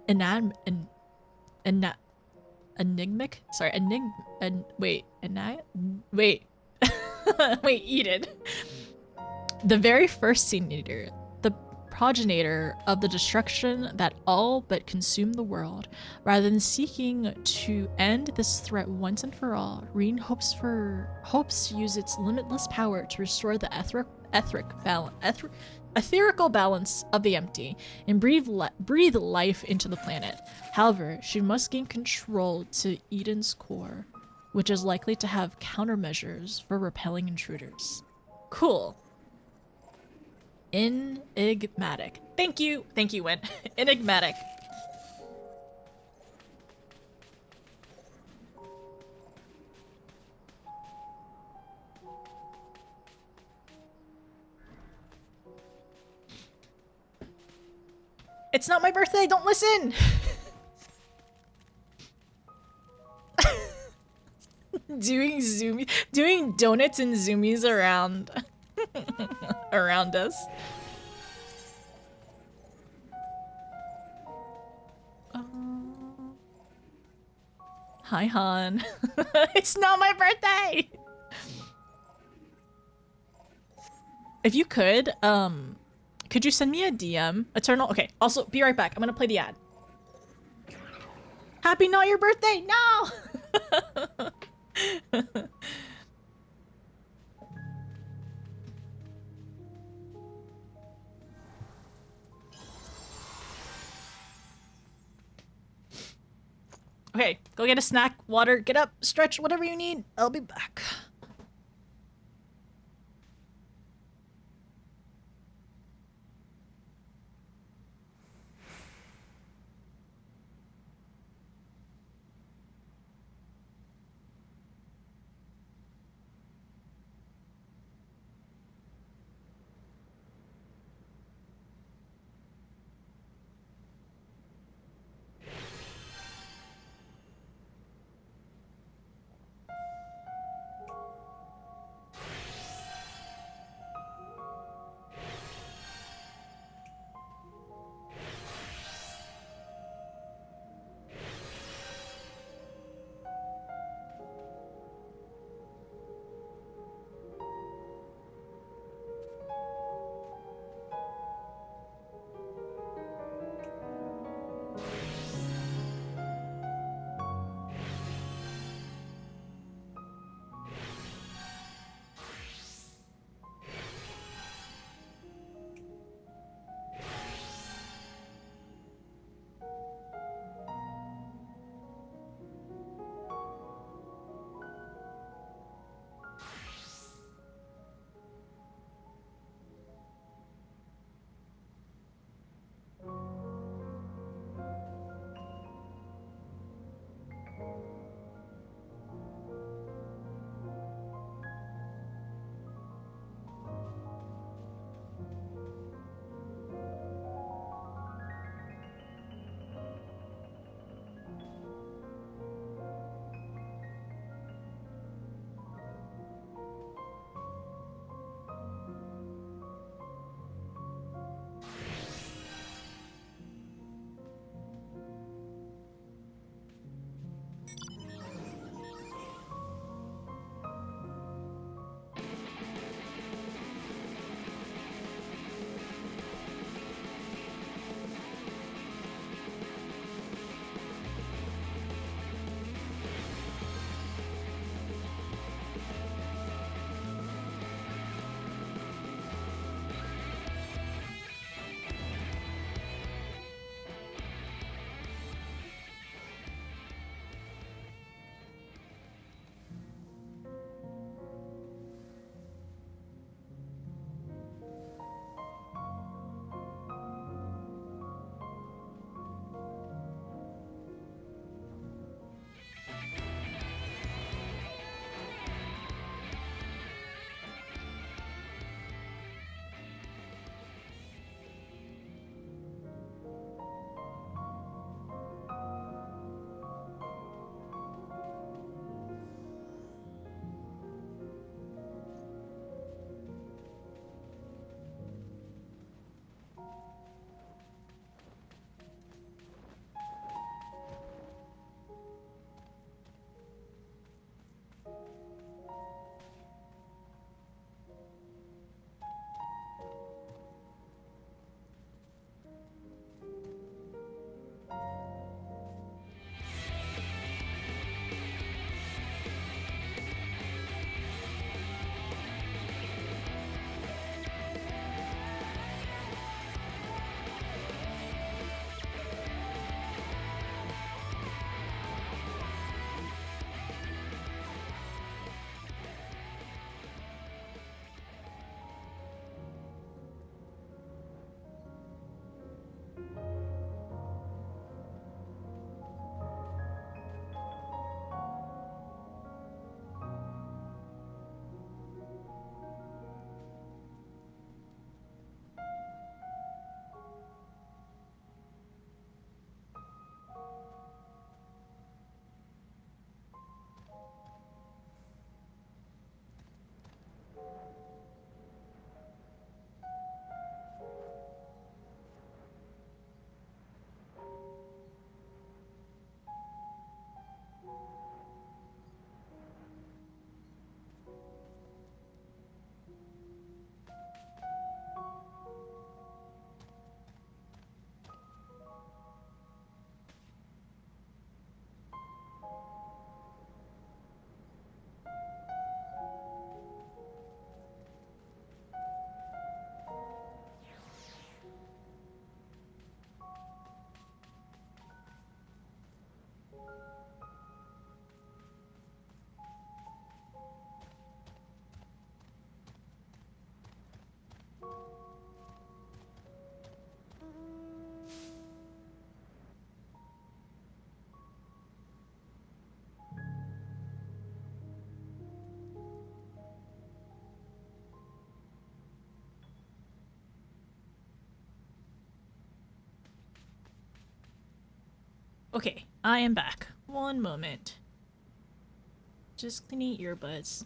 The very first Sea Eater, the progenitor of the destruction that all but consumed the world. Rather than seeking to end this threat once and for all, Reen hopes to use its limitless power to restore the etherical balance of the Empty and breathe life into the planet. However, she must gain control to Eden's core, which is likely to have countermeasures for repelling intruders. Cool. Enigmatic. Thank you, Wen. Enigmatic. It's not my birthday, don't listen! doing donuts and zoomies around around us. Hi, Han. It's not my birthday! If you could you send me a DM? Eternal? Okay, also, be right back. I'm gonna play the ad. Happy not your birthday! No! Okay, go get a snack, water, get up, stretch, whatever you need. I'll be back. Okay, I am back. One moment. Just cleaning earbuds.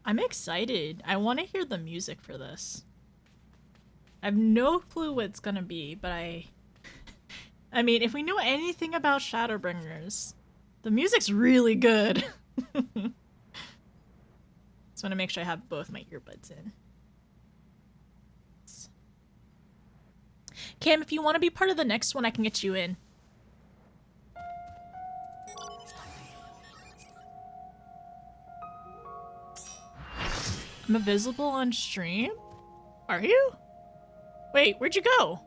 I'm excited. I want to hear the music for this. I have no clue what it's gonna be, but I mean, if we know anything about Shadowbringers, the music's really good. Just want to make sure I have both my earbuds in. Cam, if you want to be part of the next one, I can get you in. I'm invisible on stream? Are you? Wait, where'd you go?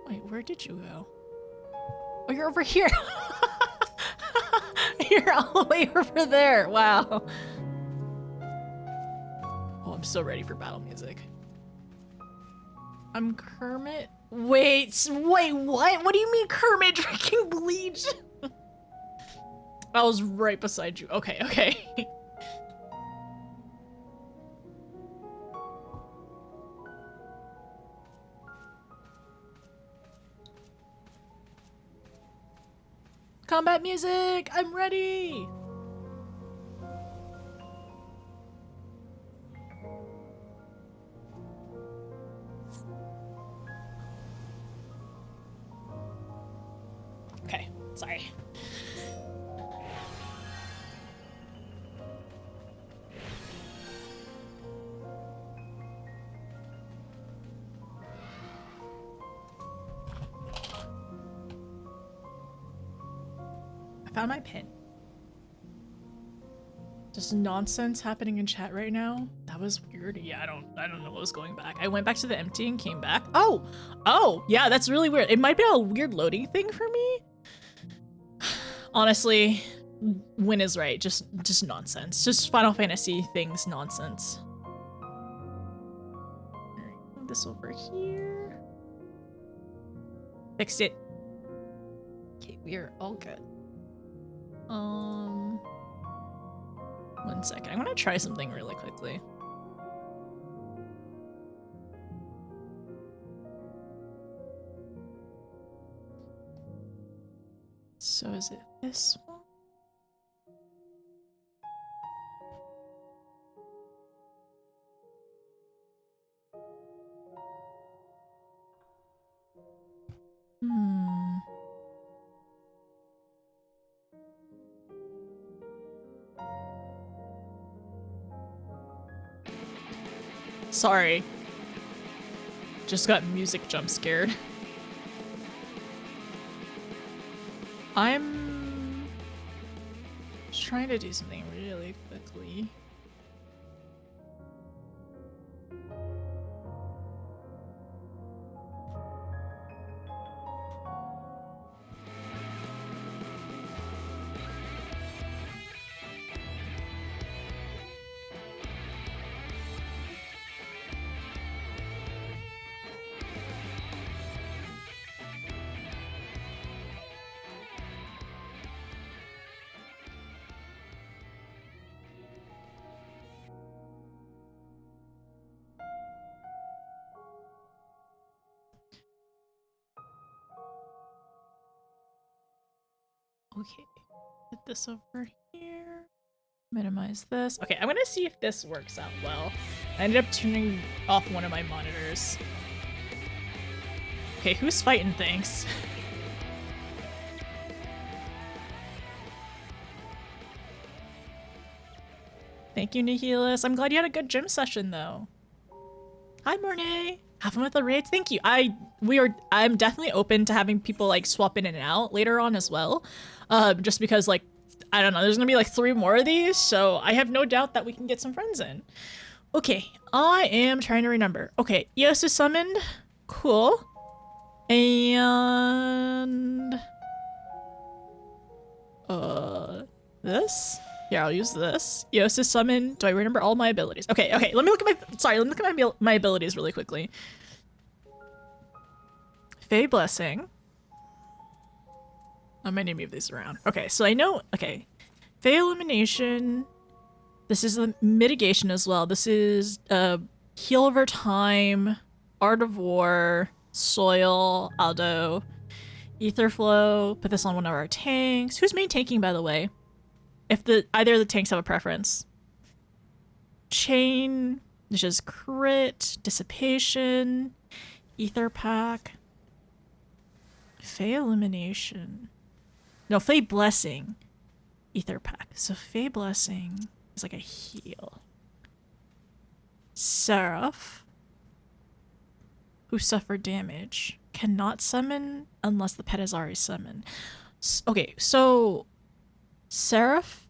Wait, where did you go? Oh, you're over here. You're all the way over there. Wow. Oh, I'm so ready for battle music. I'm Kermit. Wait, what? What do you mean Kermit drinking bleach? I was right beside you. Okay, okay. Combat music! I'm ready! Okay, sorry. I found my pin. Just nonsense happening in chat right now. That was weird. Yeah, I don't know what was going back. I went back to the empty and came back. Oh, yeah, that's really weird. It might be a weird loading thing for me. Honestly, Win is right. Just nonsense. Just Final Fantasy things nonsense. Alright, move this over here. Fixed it. Okay, we are all good. 1 second. I'm gonna try something really quickly. So is it this one? Sorry. Just got music jump scared. I'm just trying to do something really quickly. Okay, put this over here. Minimize this. Okay, I'm gonna see if this works out well. I ended up turning off one of my monitors. Okay, who's fighting things? Thank you, Nihilus. I'm glad you had a good gym session, though. Hi, Mornay. Have fun with the raids. Thank you. I'm definitely open to having people like swap in and out later on as well. Just because like, I don't know, there's gonna be like 3 more of these, so I have no doubt that we can get some friends in. Okay, I am trying to remember. Okay, Eos is summoned. Cool. And this? Yeah, I'll use this. Eos is summoned. Do I remember all my abilities? Okay, let me look at my abilities really quickly. Fey Blessing. I'm gonna move these around. Okay, so I know, okay. Fey Illumination. This is the mitigation as well. This is heal over time, art of war, soil, Aldo, ether flow. Put this on one of our tanks. Who's main tanking, by the way? If either of the tanks have a preference. Chain, which is crit, dissipation, ether pack, Fey elimination. No, Fey blessing, ether pack. So Fey blessing is like a heal. Seraph, who suffered damage, cannot summon unless the pet is already summoned. Okay, so Seraphic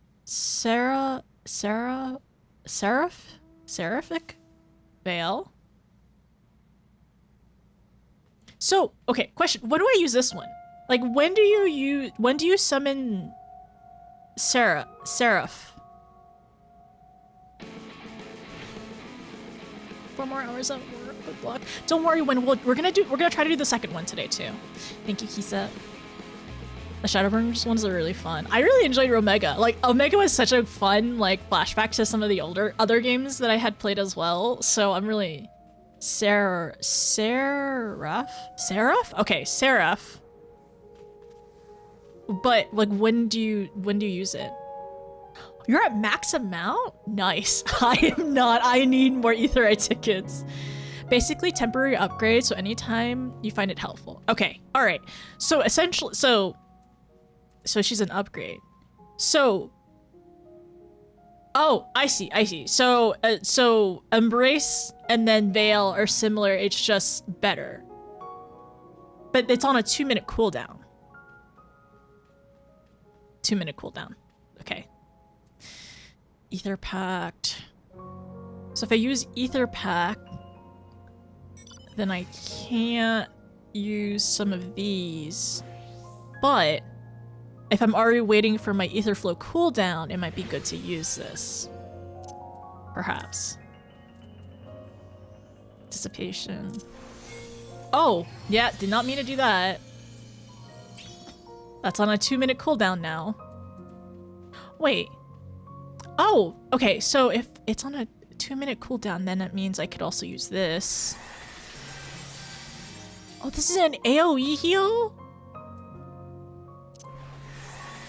Veil. So, okay, question. When do I use this one? Like, when do you summon Seraph? 4 more hours at work. Good luck. Don't worry, when we're gonna try to do the second one today too. Thank you, Kisa. The Shadowbringers ones are really fun. I really enjoyed Omega. Like, Omega was such a fun, like, flashback to some of the other games that I had played as well. So I'm really... Seraph? Okay, Seraph. But, like, when do you use it? You're at max amount? Nice. I am not. I need more Aetheryte tickets. Basically, temporary upgrade, so anytime you find it helpful. Okay, alright. So, essentially... So she's an upgrade. So, oh, I see. So Embrace and then Veil are similar. It's just better. But it's on a 2-minute cooldown. 2-minute cooldown. Okay. Ether Pact. So if I use Ether Pact, then I can't use some of these. But if I'm already waiting for my ether flow cooldown, it might be good to use this. Perhaps. Dissipation. Oh, yeah, did not mean to do that. That's on a 2-minute cooldown now. Wait. Oh, okay, so if it's on a 2-minute cooldown, then that means I could also use this. Oh, this is an AoE heal?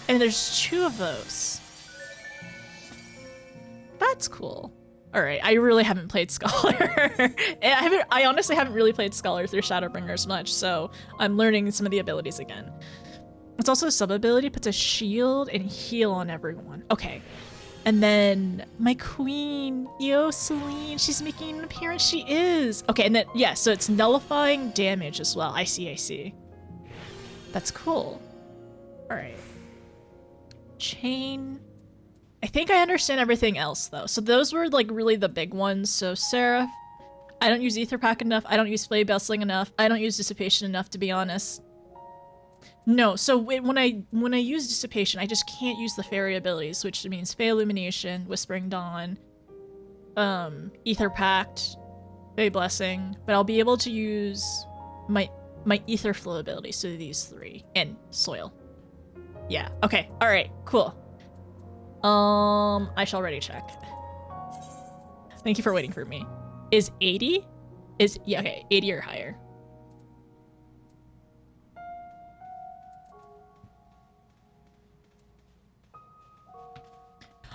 And there's 2 of those. That's cool. All right, I really haven't played Scholar. I honestly haven't really played Scholar through Shadowbringers much, so I'm learning some of the abilities again. It's also a sub-ability, puts a shield and heal on everyone. Okay. And then my queen, yo, Celine, she's making an appearance. She is. Okay, and then, yeah, so it's nullifying damage as well. I see. That's cool. All right. Chain. I think I understand everything else though. So those were like really the big ones. So Seraph, I don't use Ether Pack enough. I don't use Flay Bustling enough. I don't use Dissipation enough, to be honest. No, so when I use Dissipation, I just can't use the fairy abilities, which means Fey Illumination, Whispering Dawn, Ether Pact, Fey Blessing, but I'll be able to use my Ether Flow ability, so these 3, and Soil. Yeah, okay, alright, cool. I shall ready check. Thank you for waiting for me. Is 80? Yeah, okay, 80 or higher.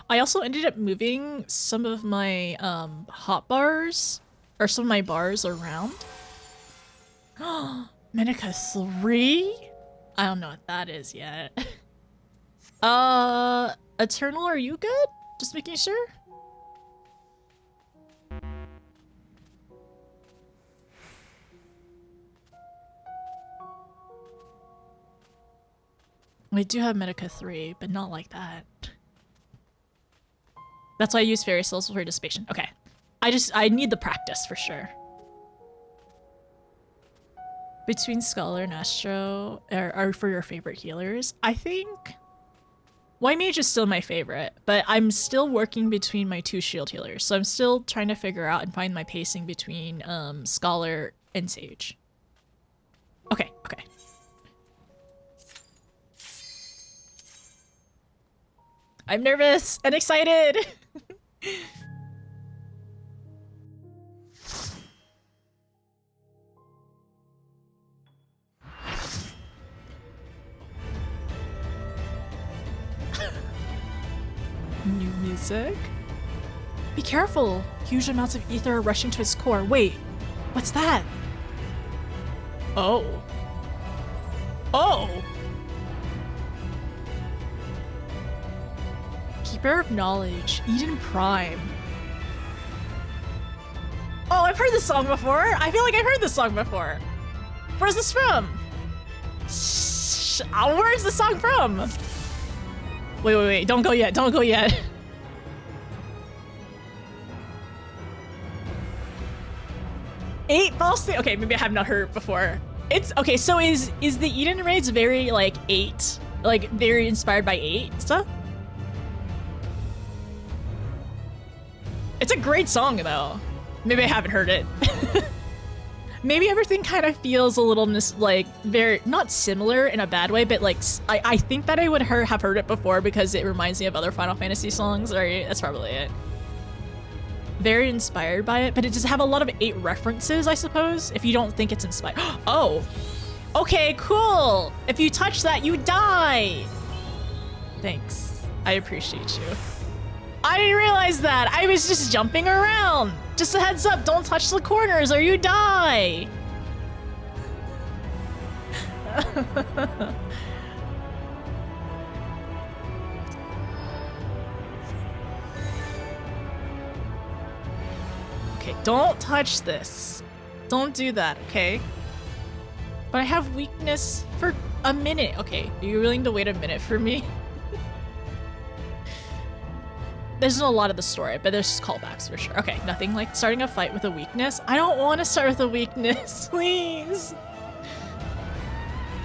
I also ended up moving some of my hot bars, or some of my bars around. Menica 3? I don't know what that is yet. Eternal, are you good? Just making sure. We do have Medica 3, but not like that. That's why I use Fairy Souls for Dissipation. Okay. I need the practice for sure. Between Scholar and Astro are for your favorite healers. I think White Mage is still my favorite, but I'm still working between my 2 shield healers. So I'm still trying to figure out and find my pacing between Scholar and Sage. Okay. I'm nervous and excited. New music? Be careful! Huge amounts of ether are rushing to its core. Wait, what's that? Oh. Oh! Keeper of Knowledge, Eden Prime. Oh, I've heard this song before. I feel like I've heard this song before. Where's this from? Where's the song from? Wait. Don't go yet. Don't go yet. Eight false. Okay, maybe I have not heard it before. It's okay. So is the Eden Raids very like 8, like very inspired by 8 stuff? It's a great song though. Maybe I haven't heard it. Maybe everything kind of feels a little like very not similar in a bad way, but like I think that I would have heard it before because it reminds me of other Final Fantasy songs. Right? That's probably it. Very inspired by it, but it does have a lot of 8 references, I suppose. If you don't think it's inspired. Oh, okay, cool. If you touch that, you die. Thanks. I appreciate you. I didn't realize that. I was just jumping around. Just a heads up, don't touch the corners or you die. Okay, don't touch this. Don't do that, okay? But I have weakness for a minute. Okay, are you willing to wait a minute for me? There's a lot of the story, but there's callbacks for sure. Okay, nothing like starting a fight with a weakness. I don't want to start with a weakness, please.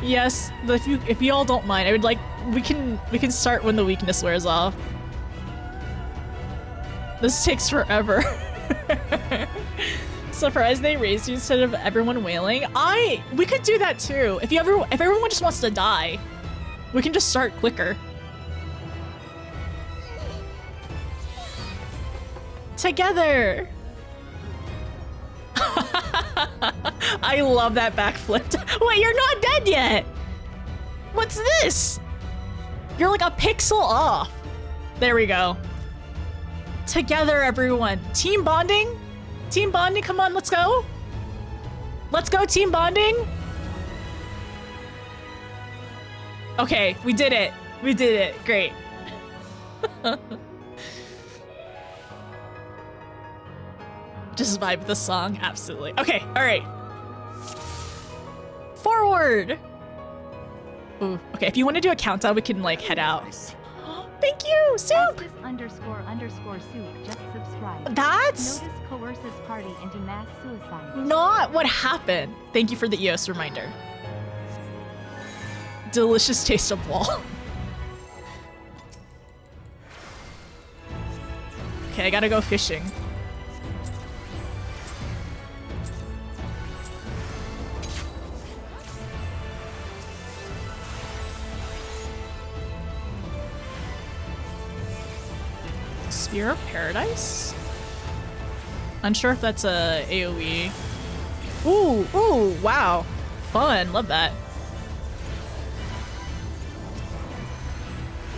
Yes, if you all don't mind, I would like we can start when the weakness wears off. This takes forever. Surprised they raised you instead of everyone wailing. We could do that too. If everyone just wants to die, we can just start quicker. Together. I love that backflip. Wait, you're not dead yet. What's this? You're like a pixel off. There we go. Together, everyone. Team bonding? Team bonding, come on, let's go. Let's go, team bonding. Okay, we did it. We did it. Great. Just vibe with the song, absolutely. Okay, all right. Forward. Ooh, okay, if you want to do a countdown, we can like head out. Thank you, Soup. __Soup just subscribed. That's Notice coerces party into mass suicide. not what happened. Thank you for the EOS reminder. Delicious taste of wall. Okay, I gotta go fishing. Spear of Paradise? Unsure if that's a AoE. Ooh, wow. Fun, love that.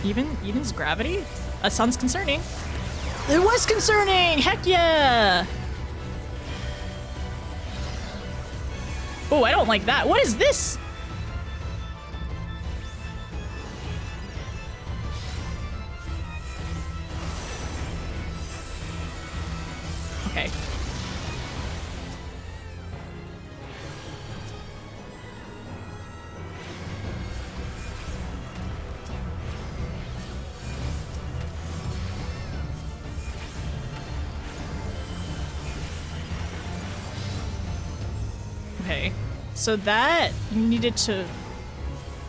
Eden's gravity? That sounds concerning. It was concerning! Heck yeah! Oh, I don't like that. What is this? Okay. Okay. So that you needed to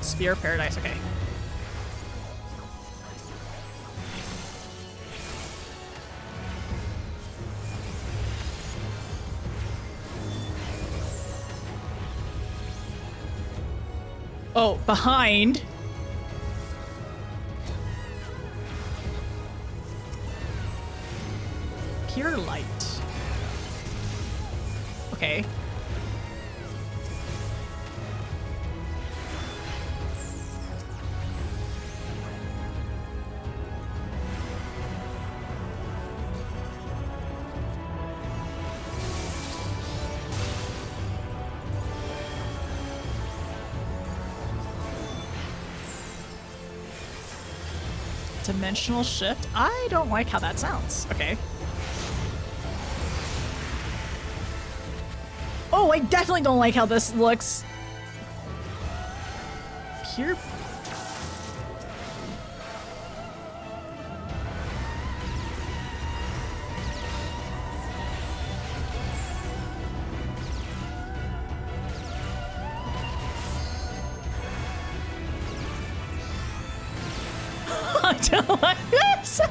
Spear of Paradise, okay. Oh, behind. Pure light. Okay. Dimensional shift? I don't like how that sounds. Okay. Oh, I definitely don't like how this looks. Pure. I don't like this.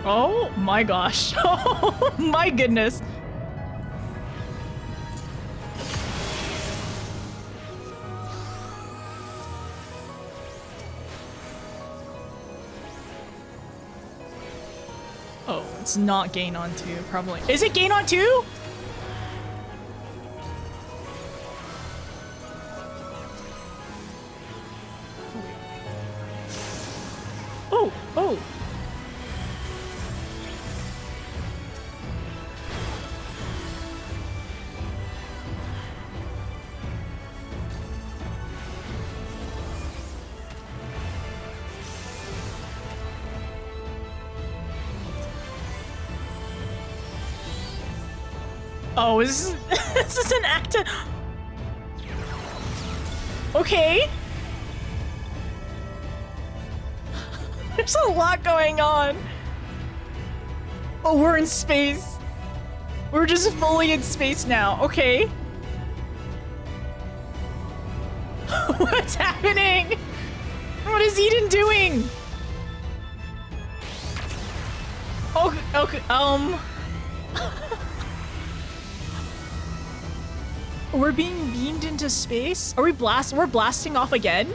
Oh my gosh. Oh my goodness. Oh, it's not gain on 2, probably. Is it gain on 2? Oh, oh. Oh, is this an active? Okay. There's a lot going on. Oh, we're in space. We're just fully in space now. Okay. What's happening? What is Eden doing? Oh, okay, We're being beamed into space? Are we we're blasting off again?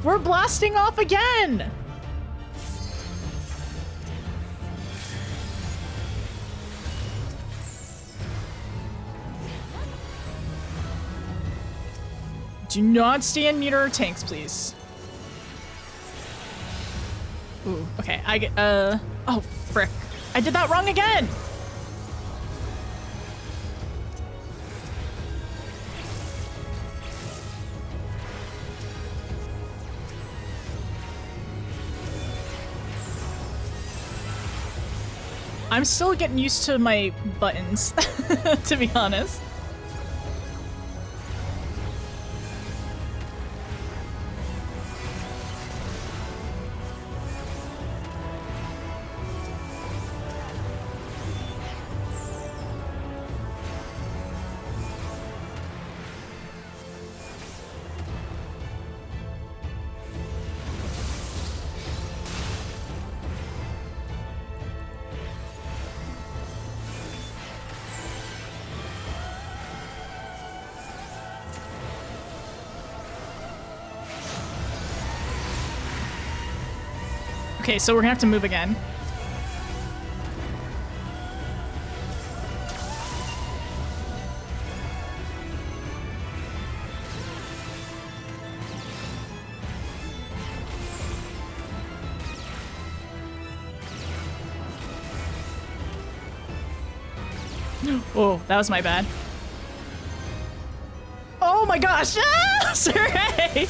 We're blasting off again! Do not stand near our tanks, please. Ooh, okay, I get, oh, frick. I did that wrong again! I'm still getting used to my buttons, to be honest. Okay, so we're gonna have to move again. Oh, that was my bad. Oh my gosh! Ah, Saray!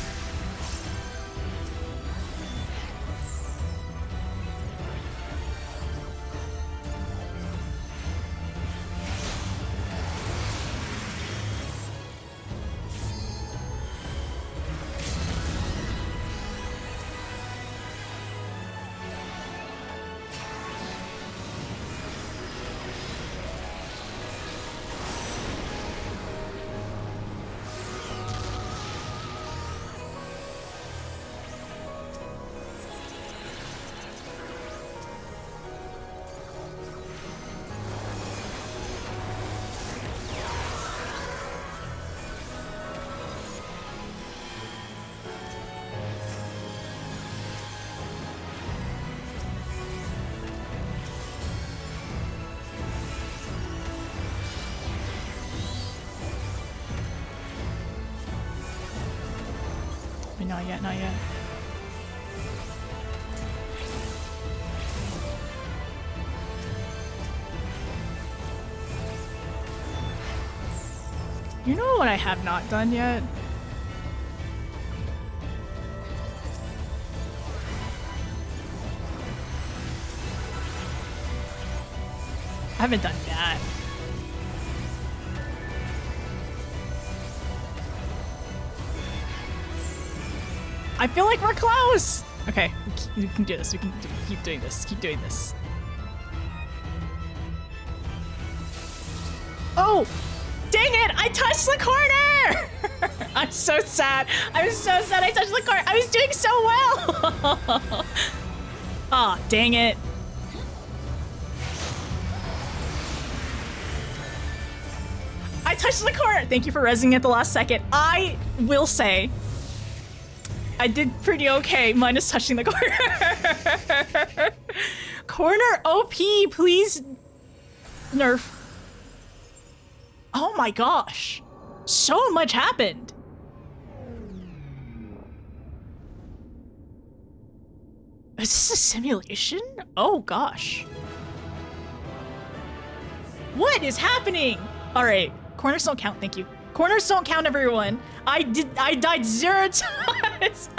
Not yet, not yet. You know what I have not done yet? I haven't done that. I feel like we're close! Okay, we can do this. We can keep doing this. Keep doing this. Oh! Dang it! I touched the corner! I'm so sad. I'm so sad I touched the corner. I was doing so well! Aw, oh, dang it. I touched the corner! Thank you for rezzing at the last second. I will say, I did pretty okay, minus touching the corner. Corner OP, please nerf. Oh my gosh. So much happened. Is this a simulation? Oh gosh. What is happening? All right, corners don't count, thank you. Corners don't count, everyone. I died 0 times.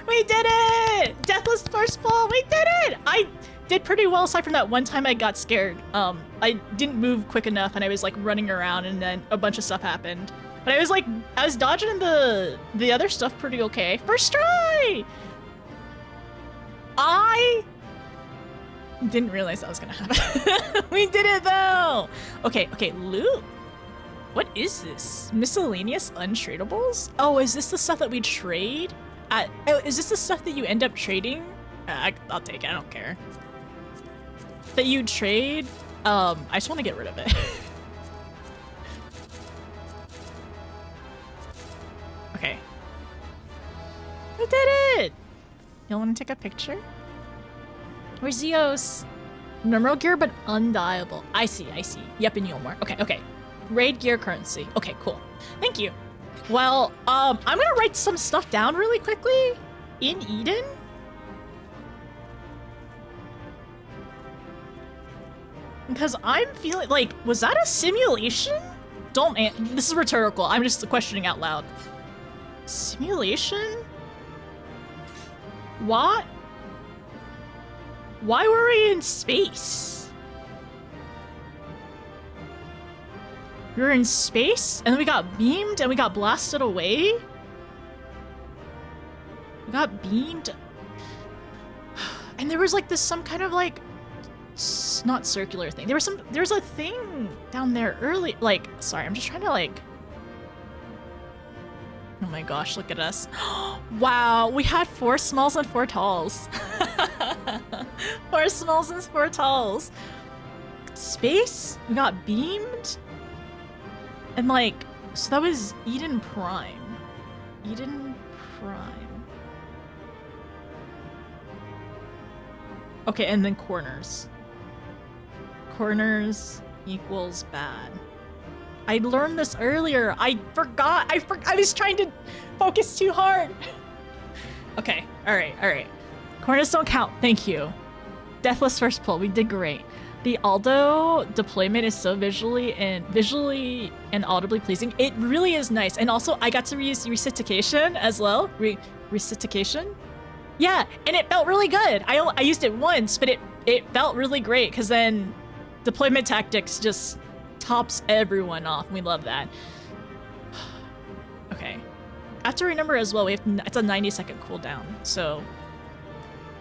We did it! Deathless first pull, we did it! I did pretty well aside from that one time I got scared. I didn't move quick enough and I was like running around and then a bunch of stuff happened. But I was dodging the other stuff pretty okay. First try! I didn't realize that was gonna happen. We did it though! Okay, loot. What is this? Miscellaneous untradables? Oh, is this the stuff that we trade? Is this the stuff that you end up trading? I'll take it, I don't care. That you trade? I just want to get rid of it. Okay. We did it! Y'all want to take a picture? Where's Zeos? Numeral gear, but undieable. I see. Yep, and you'll more. Okay. Raid gear currency. Okay, cool. Thank you. Well, I'm gonna write some stuff down really quickly in Eden. Because I'm feeling like, was that a simulation? This is rhetorical. I'm just questioning out loud. Simulation? What? Why were we in space? We were in space, and then we got beamed, and we got blasted away? We got beamed. And there was like this, some kind of like, not circular thing. There was a thing down there early, like, sorry, I'm just trying to like, oh my gosh, look at us. Wow, we had 4 smalls and 4 talls. 4 smalls and 4 talls. Space, we got beamed. And like, so that was Eden Prime. Eden Prime. Okay, and then corners. Corners equals bad. I learned this earlier. I forgot. I was trying to focus too hard. Okay, all right. Corners don't count. Thank you. Deathless first pull. We did great. The Aldo deployment is so visually and audibly pleasing. It really is nice. And also, I got to reuse recitation as well. Recitation? Yeah, and it felt really good. I used it once, but it felt really great because then deployment tactics just tops everyone off. We love that. Okay. I have to remember as well, it's a 90-second cooldown, so...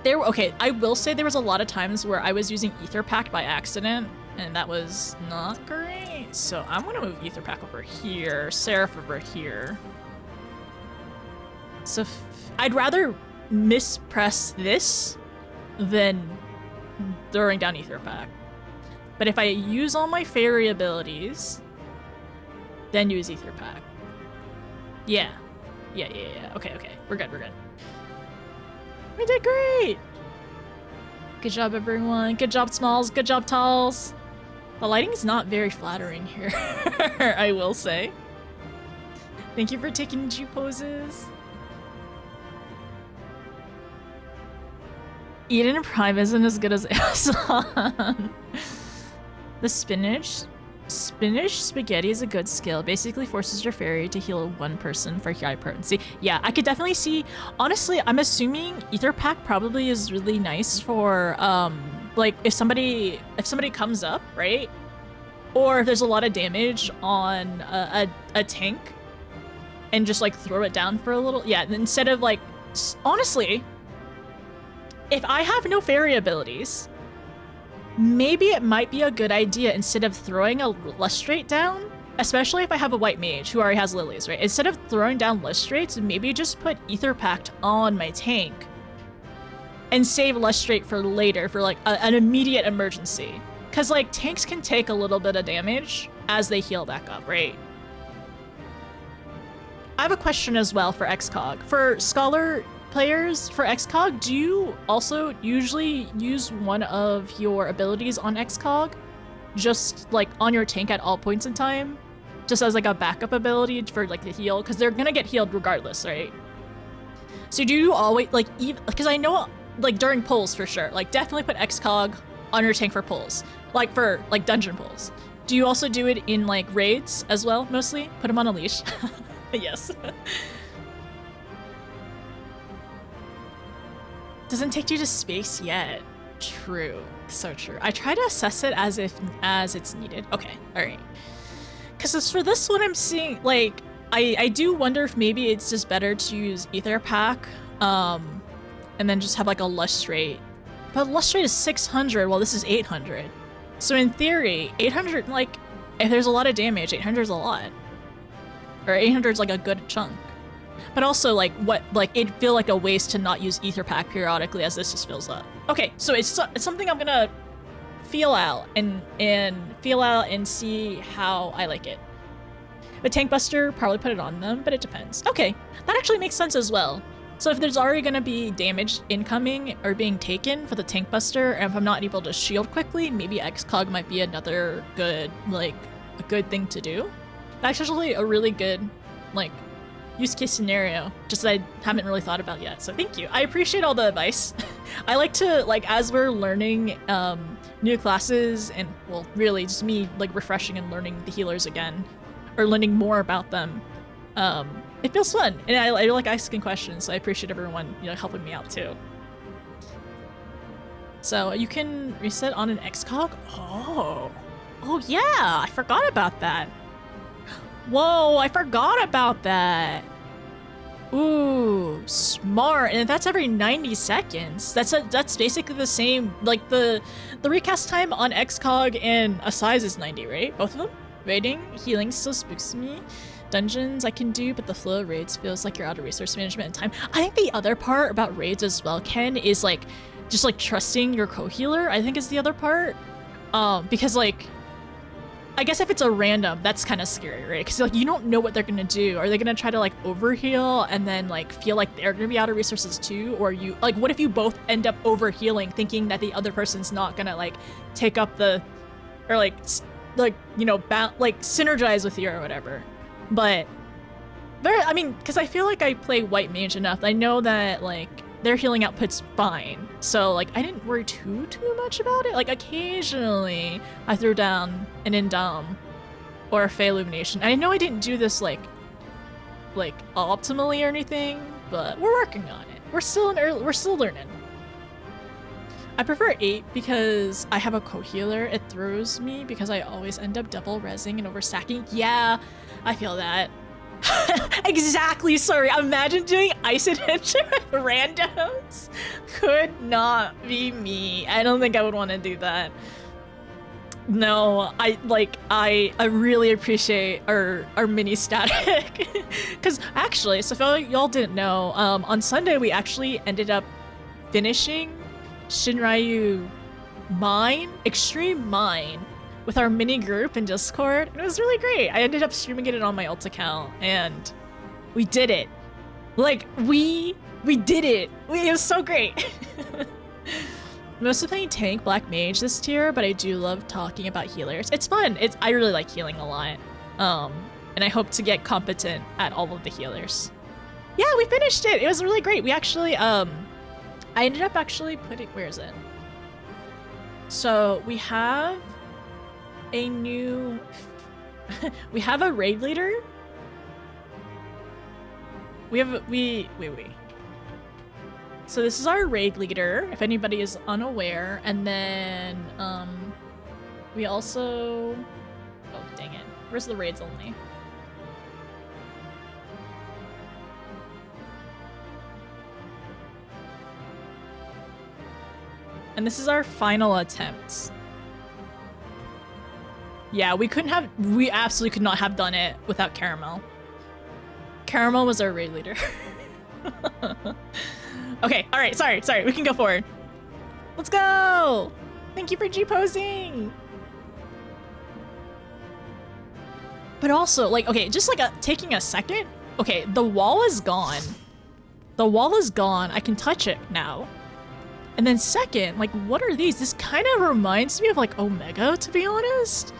Okay, I will say there was a lot of times where I was using Ether Pack by accident, and that was not great. So I'm gonna move Ether Pack over here, Seraph over here. So I'd rather mispress this than throwing down Ether Pack. But if I use all my fairy abilities, then use Ether Pack. Yeah. Okay. We're good. We did great! Good job, everyone. Good job, Smalls. Good job, Talls. The lighting is not very flattering here, I will say. Thank you for taking G poses. Eden Prime isn't as good as Amazon. The spinach spaghetti is a good skill. Basically forces your fairy to heal one person for high potency. Yeah, I could definitely see. Honestly, I'm assuming Ether Pack probably is really nice for like if somebody comes up, right? Or if there's a lot of damage on a tank and just like throw it down for a little. Yeah, instead of like, honestly, if I have no fairy abilities, maybe it might be a good idea instead of throwing a lustrate down, especially if I have a white mage who already has lilies, right? Instead of throwing down lustrates, maybe just put Ether Pact on my tank and save lustrate for later for like an immediate emergency. Cause like tanks can take a little bit of damage as they heal back up, right? I have a question as well for XCOG. For Scholar players, for XCOG, do you also usually use one of your abilities on XCOG? Just like on your tank at all points in time? Just as like a backup ability for like the heal? Cause they're gonna get healed regardless, right? So do you always like, even, cause I know like during pulls for sure, like definitely put XCOG on your tank for pulls. Like for like dungeon pulls. Do you also do it in like raids as well, mostly? Put them on a leash. Yes. Doesn't take you to space yet. True. So true. I try to assess it as it's needed. Okay. All right. Because for this one, I'm seeing like I do wonder if maybe it's just better to use Ether Pack, and then just have like a lustrate. But lustrate is 600, while this is 800. So in theory, 800, like if there's a lot of damage, 800 is a lot, or 800 is like a good chunk. But also, like, it'd feel like a waste to not use Ether Pack periodically as this just fills up. Okay, so it's something I'm gonna feel out and see how I like it. But Tank Buster, probably put it on them, but it depends. Okay, that actually makes sense as well. So if there's already gonna be damage incoming or being taken for the Tank Buster, and if I'm not able to shield quickly, maybe XCOG might be another good, like, a good thing to do. That's actually a really good, like, use case scenario, just that I haven't really thought about yet. So thank you. I appreciate all the advice. I like to, like, as we're learning new classes, and, well, really just me, like, refreshing and learning the healers again, or learning more about them, it feels fun. And I like asking questions, so I appreciate everyone, you know, helping me out too. So you can reset on an XCOG? Oh yeah, I forgot about that. Whoa, I forgot about that. Ooh, smart. And that's every 90 seconds. That's basically the same. Like the recast time on XCOG and Assize is 90, right? Both of them? Raiding, healing still spooks me. Dungeons I can do, but the flow of raids feels like you're out of resource management and time. I think the other part about raids as well, Ken, is like just like trusting your co-healer, I think is the other part. Because like, I guess if it's a random, that's kind of scary, right? Because like you don't know what they're gonna do. Are they gonna try to like overheal and then like feel like they're gonna be out of resources too? Or you like, what if you both end up overhealing, thinking that the other person's not gonna like take up the, or like you know, like synergize with you or whatever. But I mean, because I feel like I play white mage enough, I know that like their healing output's fine. So like I didn't worry too much about it. Like occasionally I threw down an Indom or a Fey Illumination. I know I didn't do this like optimally or anything, but we're working on it. We're still learning. I prefer 8 because I have a co-healer. It throws me because I always end up double rezzing and overstacking. Yeah, I feel that. Exactly, sorry. Imagine doing Ice Adventure with randos. Could not be me. I don't think I would want to do that. No, I really appreciate our mini static. Because actually, so if y'all didn't know, on Sunday we actually ended up finishing Shinryu Extreme Mine with our mini group in Discord. It was really great. I ended up streaming it on my alt account and we did it. Like we did it. It was so great. Mostly playing tank black mage this tier, but I do love talking about healers. It's fun. I really like healing a lot. And I hope to get competent at all of the healers. Yeah, we finished it. It was really great. We actually I ended up actually putting, where is it? So we have a new, we have a raid leader. Wait. So this is our raid leader, if anybody is unaware. And then, we also, oh, dang it. Where's the raids only? And this is our final attempt. Yeah, we absolutely could not have done it without Caramel. Caramel was our raid leader. Okay, all right, sorry, we can go forward. Let's go! Thank you for G-posing! But also, like, okay, just like taking a second. Okay, the wall is gone. The wall is gone. I can touch it now. And then second, like, what are these? This kind of reminds me of, like, Omega, to be honest.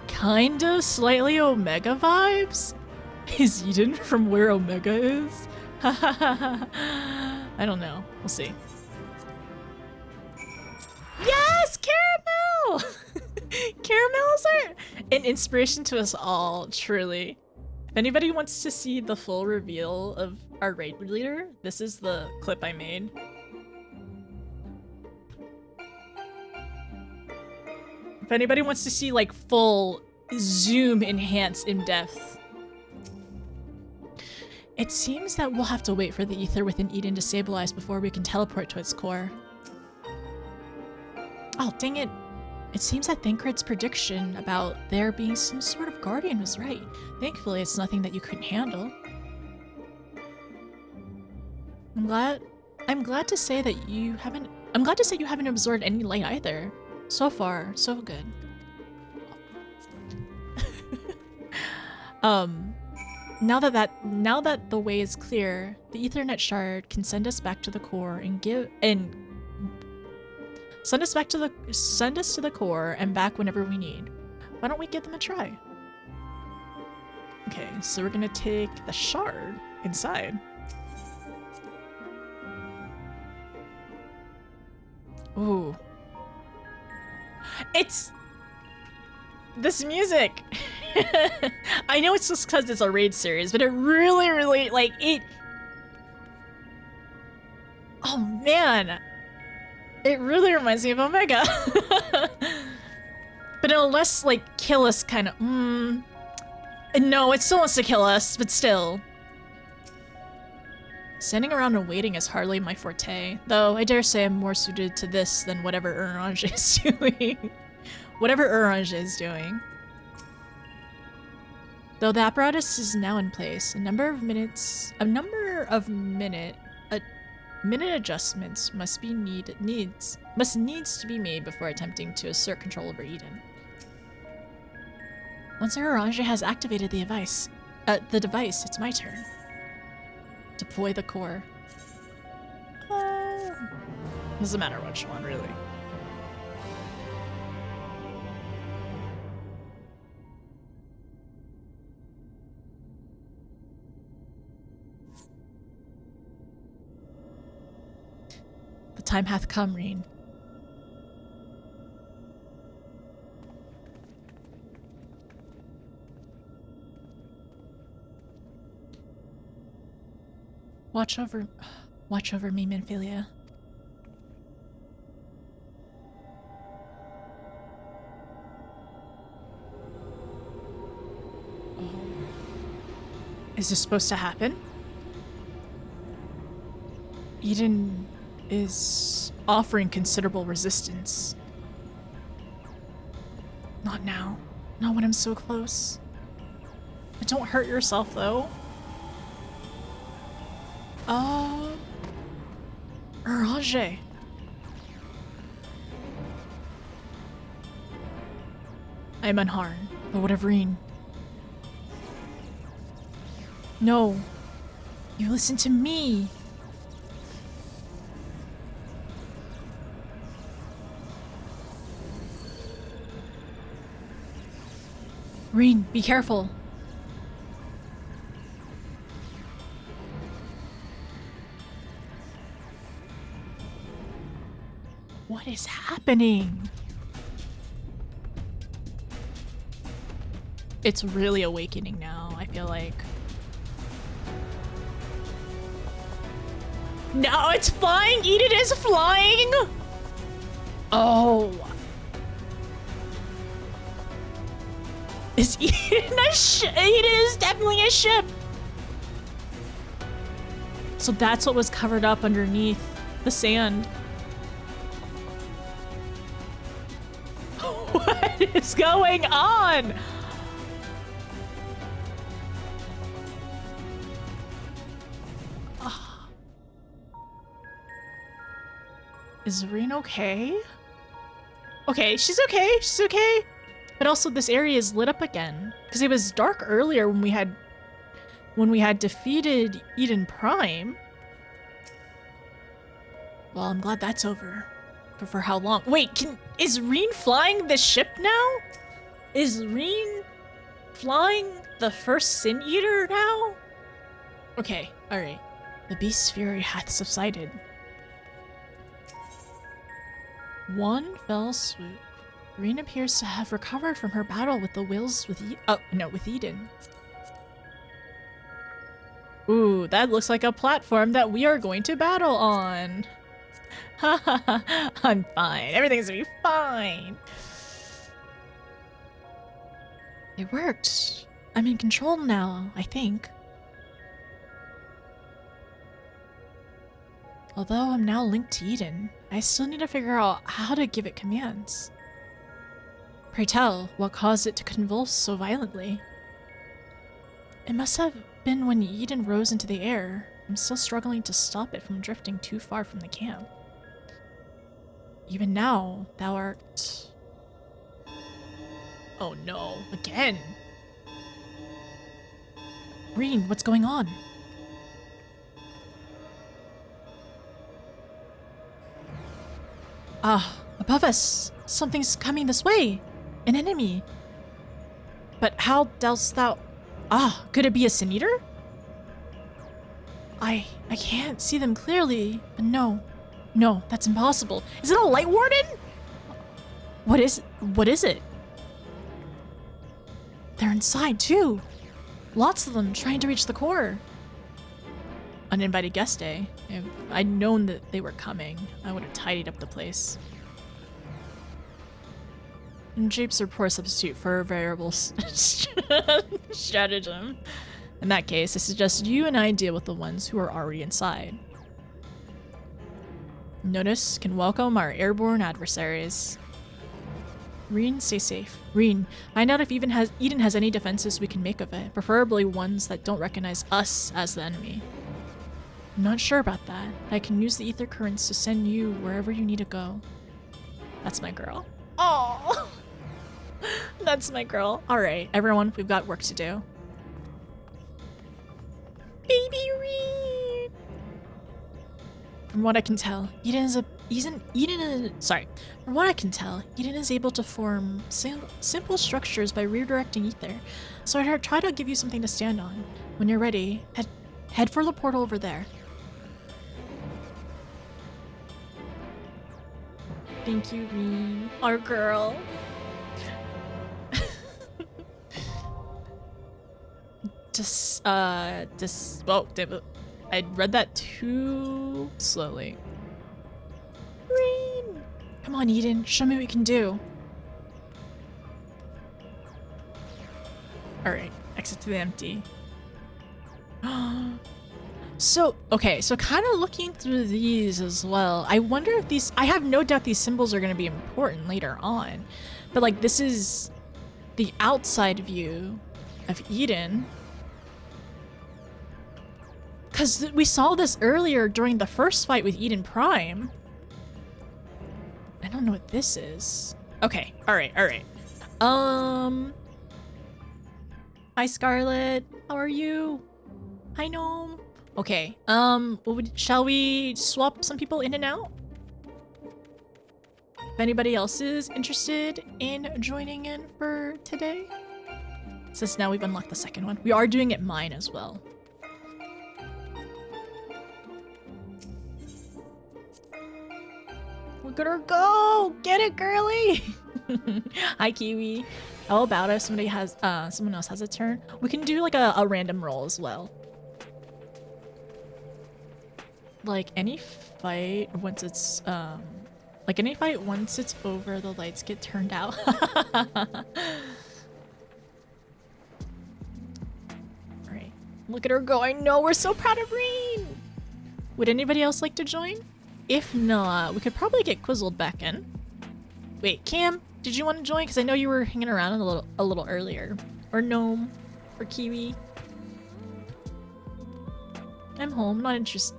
Kind of slightly Omega vibes. Is Eden from where Omega is? I don't know. We'll see. Yes! Caramel! Caramel is an inspiration to us all, truly. If anybody wants to see the full reveal of our raid leader, this is the clip I made. If anybody wants to see like full zoom enhance in depth. It seems that we'll have to wait for the ether within Eden to stabilize before we can teleport to its core. Oh, dang it. It seems that Thancred's prediction about there being some sort of guardian was right. Thankfully, it's nothing that you couldn't handle. I'm glad to say that you haven't absorbed any light either. So far, so good. Now that the way is clear, the Ethernet shard can send us back to the core send us to the core and back whenever we need. Why don't we give them a try? Okay, so we're gonna take the shard inside. Ooh. It's this music. I know it's just because it's a raid series, but it really like it. Oh man, it really reminds me of Omega. But in a less like kill us kind of. No, it still wants to kill us, but still. Standing around and waiting is hardly my forte, though I dare say I'm more suited to this than whatever Orange is doing. Whatever Orange is doing. Though the apparatus is now in place, minute adjustments must needs to be made before attempting to assert control over Eden. Once Orange has activated the device, it's my turn. Deploy the core. Doesn't matter which one, really. The time hath come, Reen. Watch over me, Minfilia. Is this supposed to happen? Eden is offering considerable resistance. Not now. Not when I'm so close. But don't hurt yourself, though. Orange. I am unharmed, but what of Reen? No. You listen to me. Reen, be careful. What is happening? It's really awakening now, I feel like. No, it's flying! Eden is flying! Oh. Is Eden a ship? Eden is definitely a ship! So that's what was covered up underneath the sand. What is going on? Is Reen okay? Okay, she's okay. She's okay. But also this area is lit up again because it was dark earlier when we had defeated Eden Prime. Well, I'm glad that's over. But for how long? Wait, is Reen flying the ship now? Is Reen flying the first Sin Eater now? Okay, alright. The beast's fury hath subsided. One fell swoop. Reen appears to have recovered from her battle with the wills with Eden. Ooh, that looks like a platform that we are going to battle on. Ha ha ha, I'm fine. Everything's gonna be fine. It worked. I'm in control now, I think. Although I'm now linked to Eden, I still need to figure out how to give it commands. Pray tell, what caused it to convulse so violently? It must have been when Eden rose into the air. I'm still struggling to stop it from drifting too far from the camp. Even now, thou art... Oh no, again! Reen, what's going on? Ah, above us! Something's coming this way! An enemy! But how dost thou... Ah, could it be a Sin Eater? I can't see them clearly, but no, that's impossible. Is it a Light Warden? What is it? They're inside too. Lots of them trying to reach the core. Uninvited guest day. If I'd known that they were coming, I would have tidied up the place. And japes are poor substitute for a variable stratagem. In that case, I suggest you and I deal with the ones who are already inside. Notice can welcome our airborne adversaries. Reen, stay safe. Reen, find out if Eden has any defenses we can make of it, preferably ones that don't recognize us as the enemy. I'm not sure about that. I can use the ether currents to send you wherever you need to go. That's my girl. Oh, that's my girl. All right, everyone, we've got work to do. Baby Reen. From what I can tell, Eden is able to form simple structures by redirecting ether. So I try to give you something to stand on. When you're ready, head for the portal over there. Thank you, Reen. Our girl. I read that too slowly. Reen! Come on, Eden. Show me what you can do. Alright. Exit to the empty. So kind of looking through these as well. I wonder if these... I have no doubt these symbols are going to be important later on. But, like, this is the outside view of Eden. Because we saw this earlier during the first fight with Eden Prime. I don't know what this is. Okay, alright. Hi, Scarlet. How are you? Hi, Gnome. Okay, shall we swap some people in and out? If anybody else is interested in joining in for today? Since now we've unlocked the second one. We are doing it mine as well. Look at her go! Get it, girly! Hi, Kiwi. How about if somebody has, someone else has a turn? We can do like a random roll as well. Like any fight once it's, once it's over, the lights get turned out. Alright. Look at her go. I know, we're so proud of Reen! Would anybody else like to join? If not, we could probably get Quizzled back in. Wait, Cam, did you want to join? Because I know you were hanging around a little earlier. Or Gnome. Or Kiwi. I'm home. Not interested.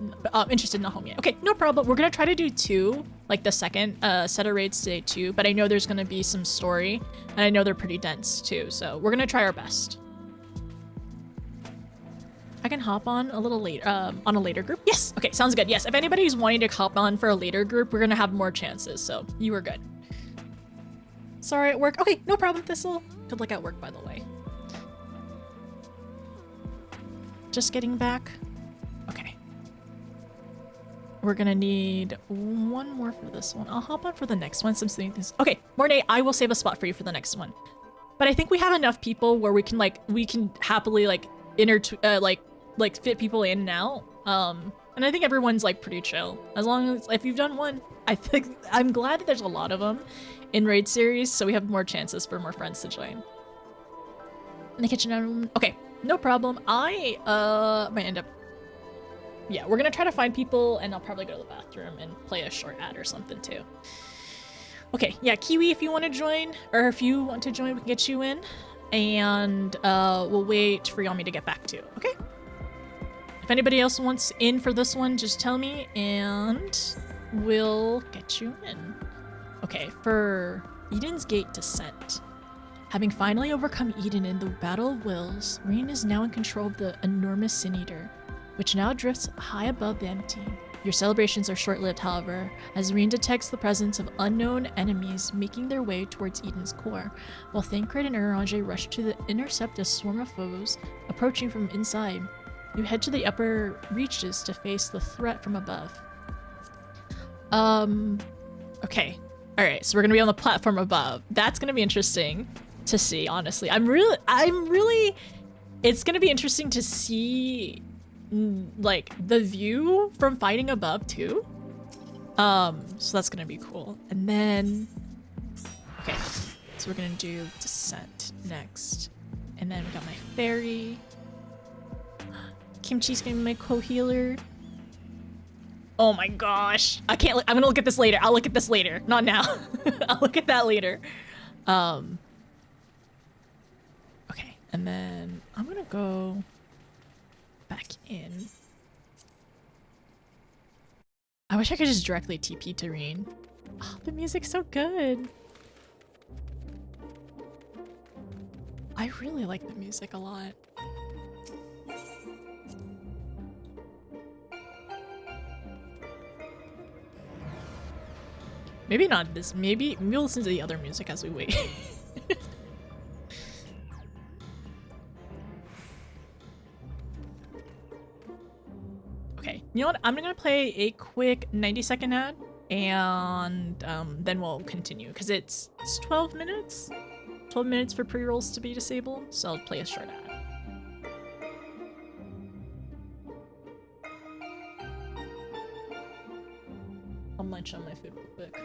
Interested, not home yet. Okay, no problem. We're gonna try to do 2, like the second set of raids today too. But I know there's gonna be some story, and I know they're pretty dense too. So we're gonna try our best. I can hop on a little later, on a later group. Yes. Okay, sounds good. Yes. If anybody's wanting to hop on for a later group, we're gonna have more chances. So you were good. Sorry at work. Okay, no problem, Thistle. Good luck at work, by the way. Just getting back. Okay. We're gonna need 1 more for this one. I'll hop on for the next one since things. Okay, Mornay, I will save a spot for you for the next one. But I think we have enough people where we can happily fit people in and out. And I think everyone's like pretty chill. As long as if you've done one, I think I'm glad that there's a lot of them in raid series, so we have more chances for more friends to join. In the kitchen, okay, no problem. I might end up. Yeah, we're gonna try to find people, and I'll probably go to the bathroom and play a short ad or something too. Okay, yeah, Kiwi, if you want to join, or if you want to join, we can get you in, and we'll wait for Yami to get back to you. Okay. If anybody else wants in for this one, just tell me, and we'll get you in. Okay, for Eden's Gate Descent. Having finally overcome Eden in the Battle of Wills, Reen is now in control of the enormous Sin Eater, which now drifts high above them team. Your celebrations are short-lived, however, as Reen detects the presence of unknown enemies making their way towards Eden's core, while Thancred and Uranger rush to intercept a swarm of foes approaching from inside. You head to the upper reaches to face the threat from above. Okay. Alright, so we're gonna be on the platform above. That's gonna be interesting to see, honestly. It's gonna be interesting to see like the view from fighting above too. So that's gonna be cool. And then okay, so we're gonna do Descent next. And then we got my fairy. Kimchi's gonna be my co-healer. Oh my gosh. I can't I'm gonna look at this later. I'll look at this later. Not now. I'll look at that later. Okay, and then I'm gonna go back in. I wish I could just directly TP to Reen. Oh, the music's so good. I really like the music a lot. Maybe not this. Maybe we'll listen to the other music as we wait. Okay, you know what? I'm gonna play a quick 90-second ad, and then we'll continue because it's 12 minutes. 12 minutes for pre-rolls to be disabled, so I'll play a short ad. I'll munch on my food real quick.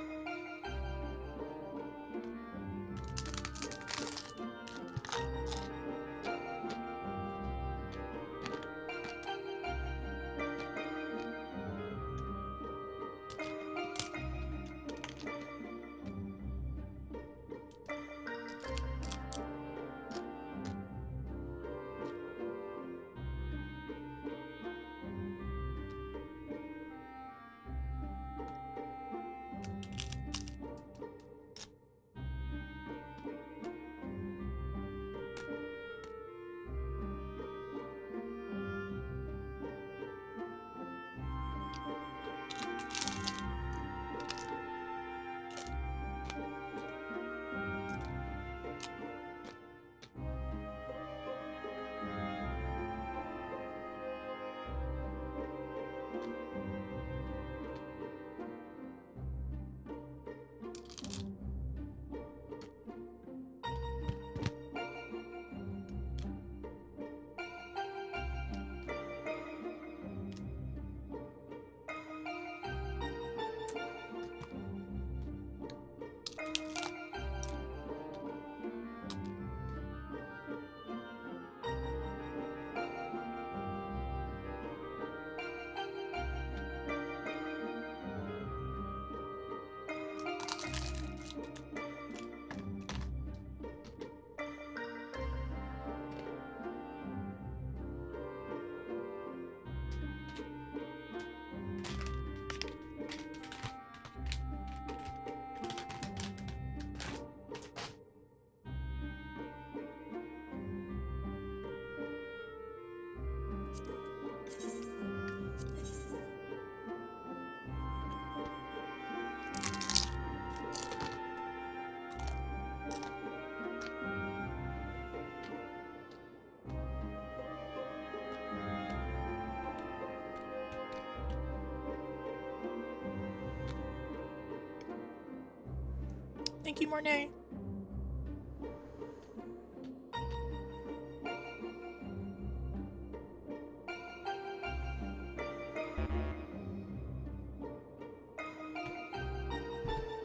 Thank you, Mornay.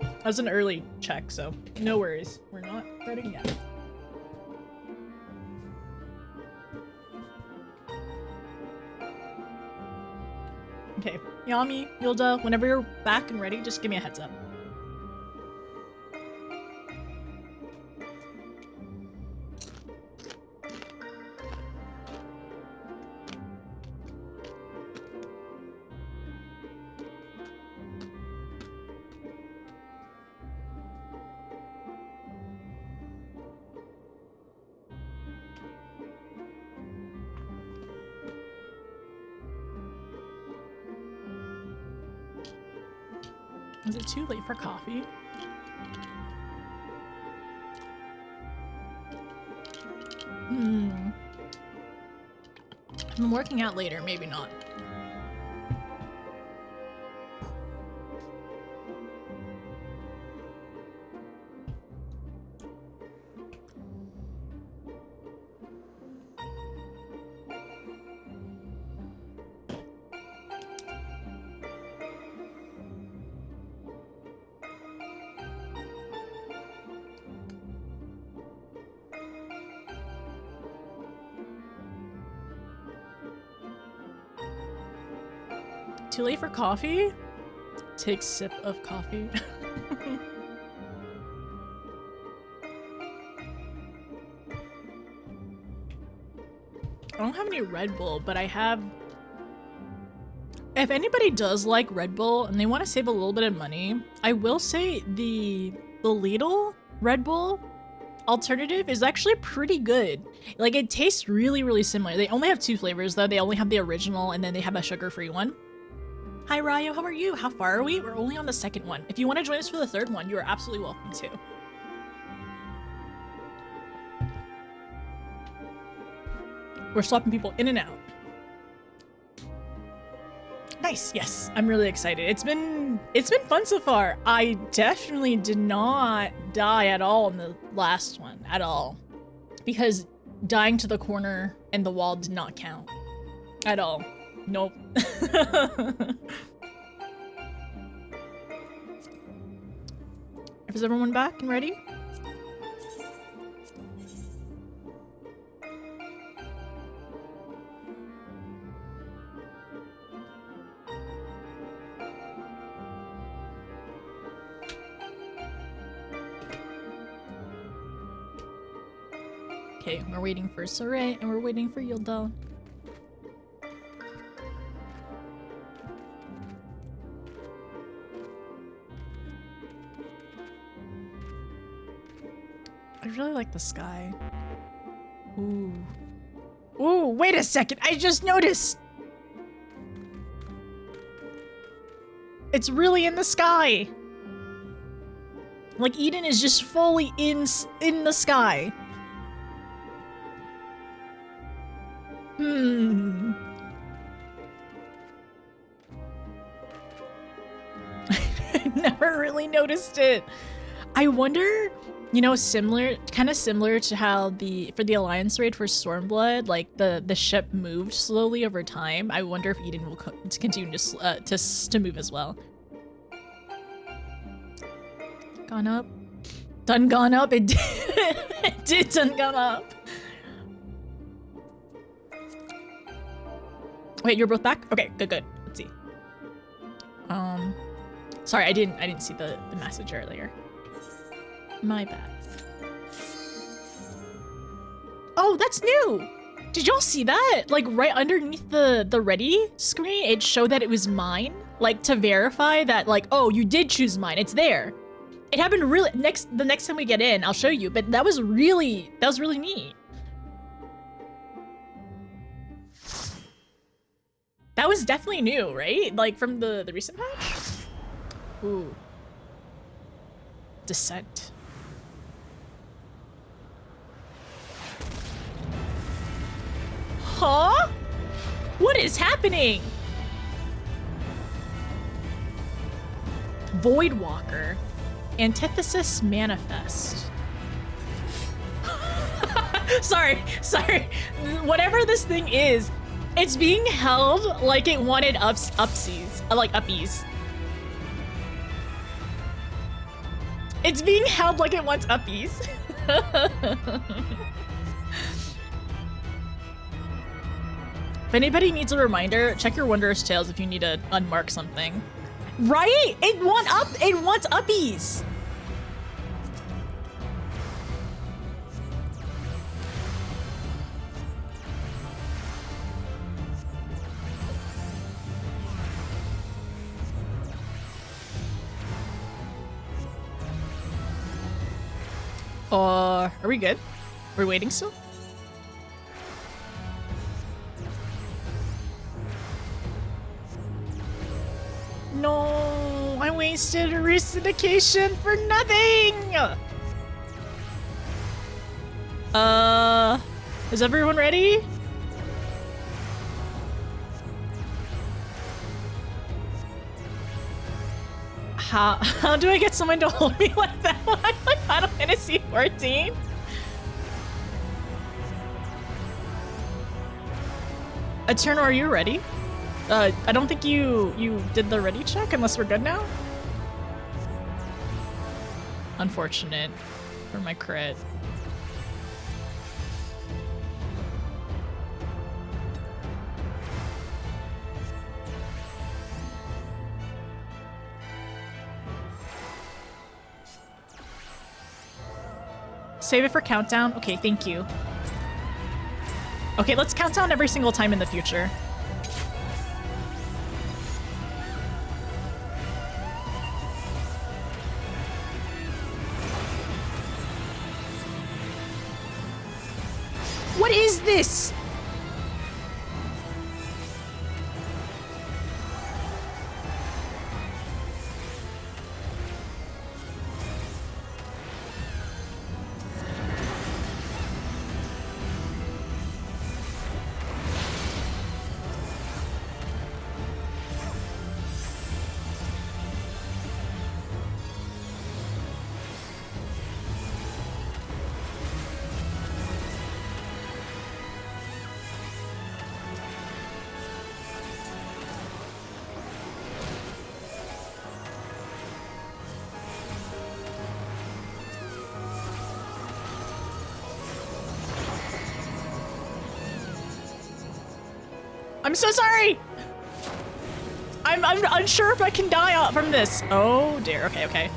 That was an early check, so no worries. We're not starting yet. Okay, Yami, Yilda, whenever you're back and ready, just give me a heads up. Is it too late for coffee? I'm working out later, maybe not. Too late for coffee? Take sip of coffee. I don't have any Red Bull, but I have... If anybody does like Red Bull and they want to save a little bit of money, I will say the Lidl Red Bull alternative is actually pretty good. Like, it tastes really, really similar. They only have 2 flavors, though. They only have the original, and then they have a sugar-free one. Hi, Ryo. How are you? How far are we? We're only on the 2nd one. If you want to join us for the 3rd one, you are absolutely welcome to. We're swapping people in and out. Nice. Yes, I'm really excited. It's been fun so far. I definitely did not die at all in the last one at all, because dying to the corner and the wall did not count at all. Nope. Is everyone back and ready? Okay, we're waiting for Saray and we're waiting for Yilda. I really like the sky. Ooh. Ooh, wait a second. I just noticed. It's really in the sky. Like, Eden is just fully in the sky. I never really noticed it. I wonder, you know, kind of similar to how for the Alliance raid for Stormblood, like the ship moved slowly over time. I wonder if Eden will continue to move as well. Gone up. Done gone up. It did. It did done gone up. Wait, you're both back? Okay, good. Let's see. Sorry, I didn't see the message earlier. My bad. Oh, that's new! Did y'all see that? Like, right underneath the ready screen, it showed that it was mine. Like, to verify that, like, oh, you did choose mine. It's there. It happened really the next time we get in, I'll show you. But that was really neat. That was definitely new, right? Like, from the recent patch? Ooh. Descent. Huh? What is happening? Voidwalker. Antithesis manifest. sorry. Whatever this thing is, it's being held like it wanted upsies, like uppies. It's being held like it wants uppies. If anybody needs a reminder, check your Wondrous Tales if you need to unmark something. Right? It wants uppies. Are we good? We're waiting still? No, I wasted a re-syndication for nothing! Is everyone ready? How do I get someone to hold me like that? I'm like Final Fantasy 14. Eternal, are you ready? I don't think you did the ready check unless we're good now. Unfortunate for my crit. Save it for countdown. Okay, thank you. Okay, let's count down every single time in the future. What is this? I'm so sorry! I'm unsure if I can die out from this. Oh dear, okay.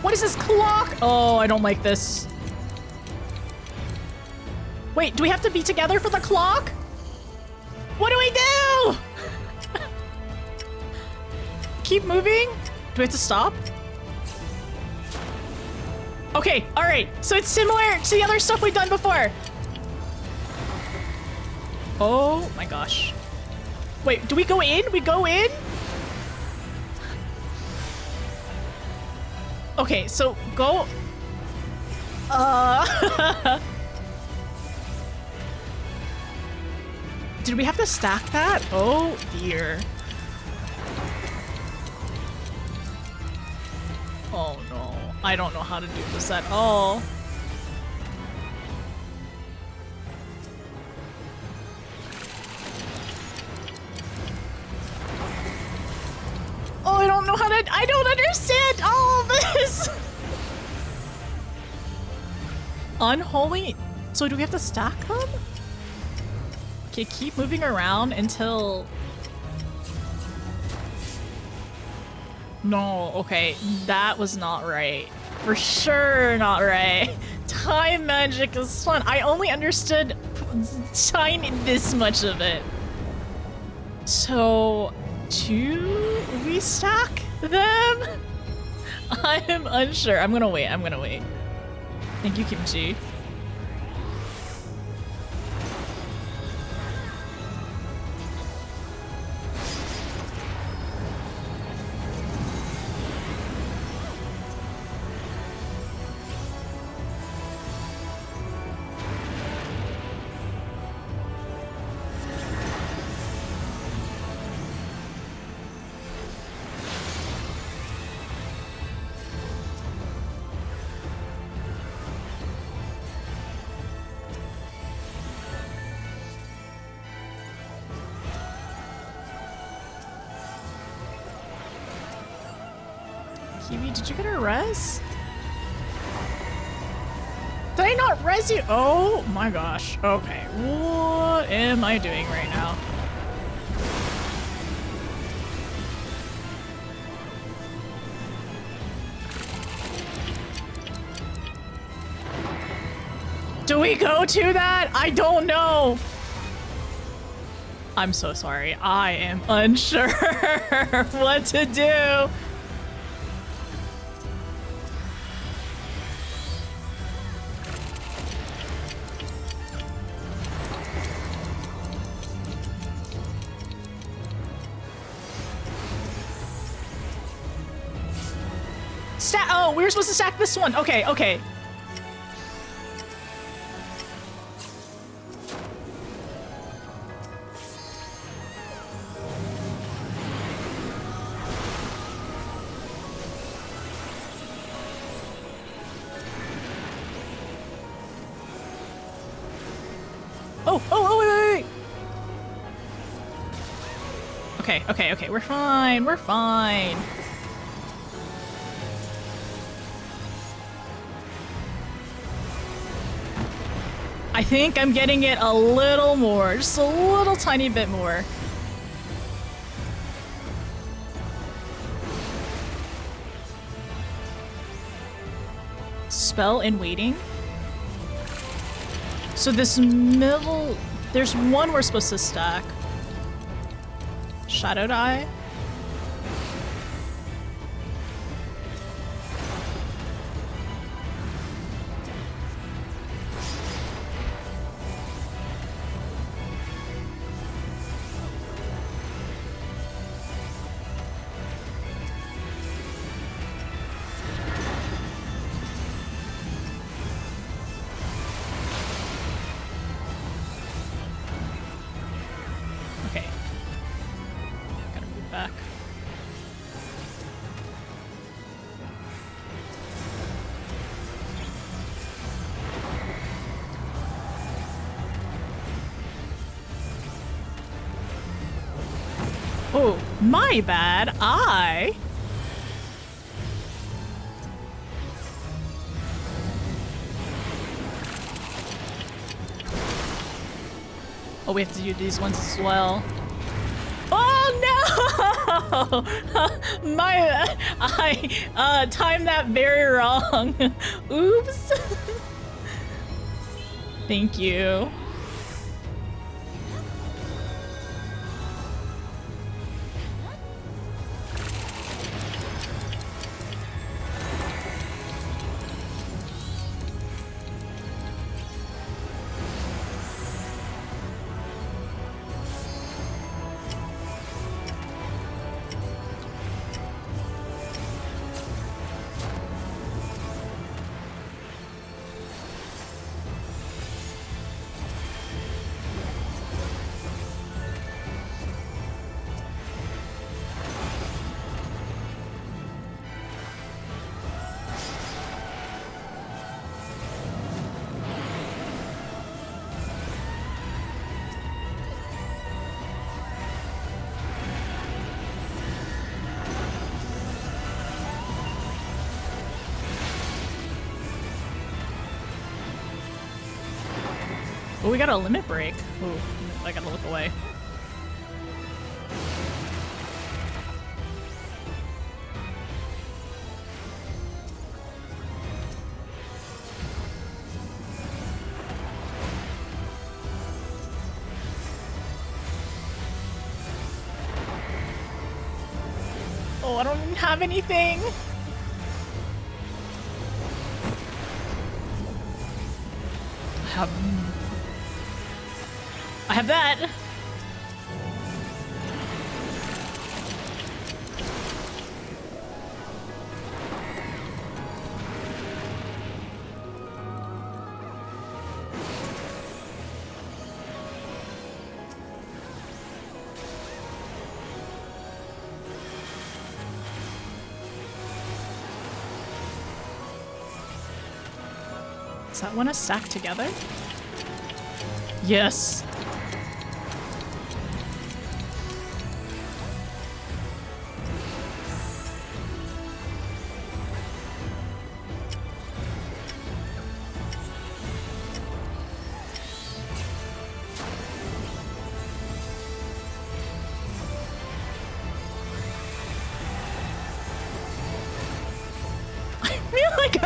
What is this clock? Oh, I don't like this. Wait, do we have to be together for the clock? What do we do? Keep moving? Do we have to stop? Okay, all right. So it's similar to the other stuff we've done before. Oh my gosh. Wait, do we go in? We go in? Okay, so go. Did we have to stack that? Oh dear. Oh no, I don't know how to do this at all. Oh, I don't know how to, I don't understand all of this. Unholy, so do we have to stack them? Okay, keep moving around until... No, okay, that was not right. For sure not right. Time magic is fun. I only understood tiny this much of it. So, do we stack them? I am unsure. I'm gonna wait. Thank you, Kimchi. Kiwi, did you get a res? Did I not res you? Oh my gosh. Okay. What am I doing right now? Do we go to that? I don't know. I'm so sorry. I am unsure what to do. Oh, we were supposed to stack this one. Okay, okay. Wait. Okay, we're fine, we're fine. I think I'm getting it a little more, just a little tiny bit more. Spell in waiting. So this middle, there's one we're supposed to stack. Shadow die. Oh, my bad. Oh, we have to do these ones as well. Oh no! I timed that very wrong. Oops. Thank you. Oh, we got a limit break. Ooh, I gotta look away. Oh, I don't even have anything. I have that. Does that want to stack together? Yes.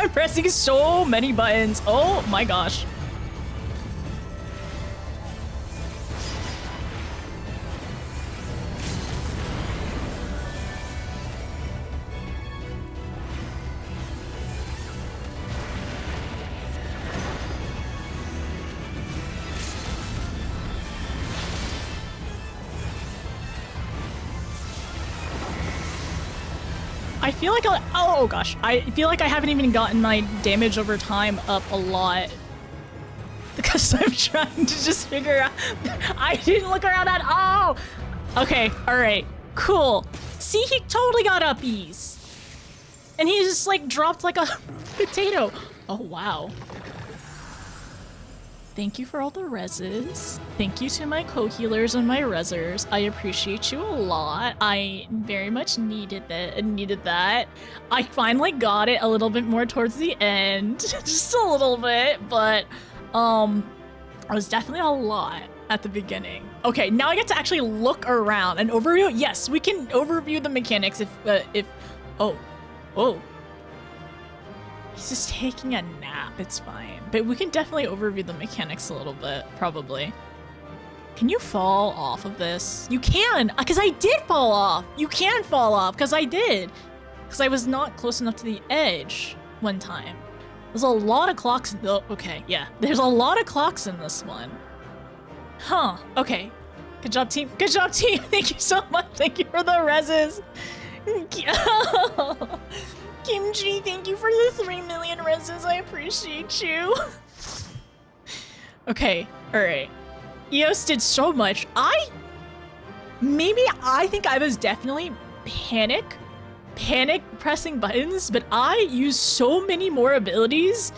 I'm pressing so many buttons. Oh my gosh. I feel like oh gosh, I feel like I haven't even gotten my damage over time up a lot because I'm trying to just figure out. I didn't look around at all. Okay, all right, cool. See, he totally got uppies, and he just like dropped like a potato. Oh wow. Thank you for all the reses. Thank you to my co-healers and my resers. I appreciate you a lot. I very much needed that. I finally got it a little bit more towards the end. Just a little bit, but it was definitely a lot at the beginning. Okay, now I get to actually look around and overview. Yes, we can overview the mechanics if oh. He's just taking a nap, it's fine. But we can definitely overview the mechanics a little bit, probably. Can you fall off of this? You can, because I did fall off. You can fall off, because I did. Because I was not close enough to the edge one time. There's a lot of clocks, though. Okay, yeah. There's a lot of clocks in this one. Huh, okay. Good job, team. Good job, team. Thank you so much. Thank you for the reses. Kimchi, thank you for the 3 million reses. I appreciate you. Okay, alright. EOS did so much. I think I was definitely panic pressing buttons, but I used so many more abilities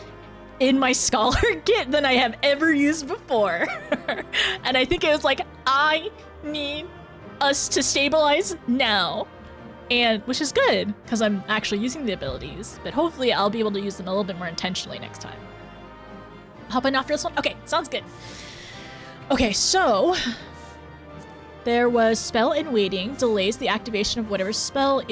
in my Scholar kit than I have ever used before. And I think it was like, I need us to stabilize now. And which is good, because I'm actually using the abilities, but hopefully I'll be able to use them a little bit more intentionally next time. Hop in after this one? Okay, sounds good. Okay, so there was spell in waiting, delays the activation of whatever spell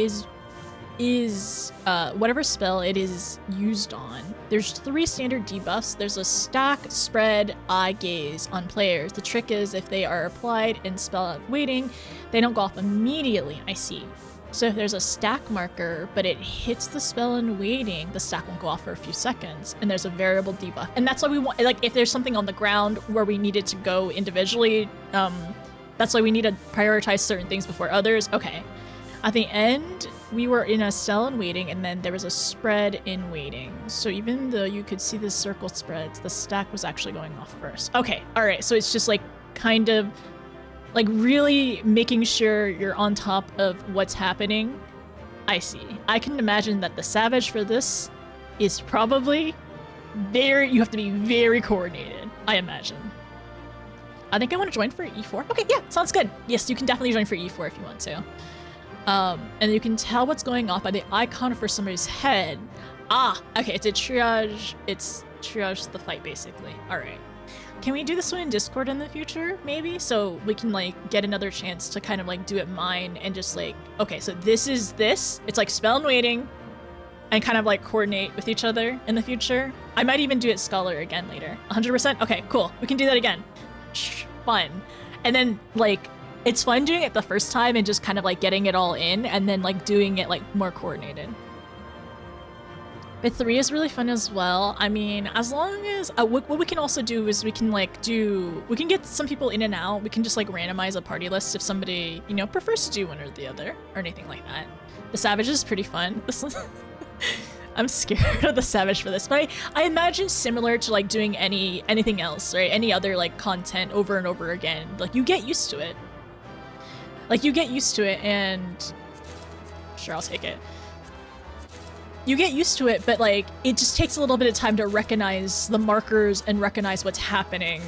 whatever spell it is used on. There's 3 standard debuffs. There's a stack, spread, eye gaze on players. The trick is if they are applied in spell waiting, they don't go off immediately. I see. So if there's a stack marker, but it hits the spell in waiting, the stack won't go off for a few seconds, and there's a variable debuff. And that's why we want, like, if there's something on the ground where we needed to go individually, that's why we need to prioritize certain things before others. Okay. At the end, we were in a cell in waiting, and then there was a spread in waiting. So even though you could see the circle spreads, the stack was actually going off first. Okay, all right, so it's just like kind of like really making sure you're on top of what's happening. I see. I can imagine that the Savage for this is probably you have to be very coordinated, I imagine. I think I want to join for E4. Okay, yeah, sounds good. Yes, you can definitely join for E4 if you want to. And you can tell what's going off by the icon for somebody's head. Ah, okay, it's triage the fight, basically. All right. Can we do this one in Discord in the future, maybe? So we can, like, get another chance to kind of, like, do it mine and just, like, okay, so this is this. It's, like, spell and waiting and kind of, like, coordinate with each other in the future. I might even do it Scholar again later. 100%? Okay, cool. We can do that again. Fun. And then, like, it's fun doing it the first time and just kind of, like, getting it all in and then, like, doing it, like, more coordinated. But 3 is really fun as well. I mean, as long as what we can also do is we can get some people in and out. We can just like randomize a party list if somebody, you know, prefers to do one or the other or anything like that. The Savage is pretty fun. I'm scared of the Savage for this, but I imagine similar to like doing anything else, right? Any other like content over and over again. Like you get used to it. And sure, I'll take it. You get used to it, but like it just takes a little bit of time to recognize the markers and recognize what's happening.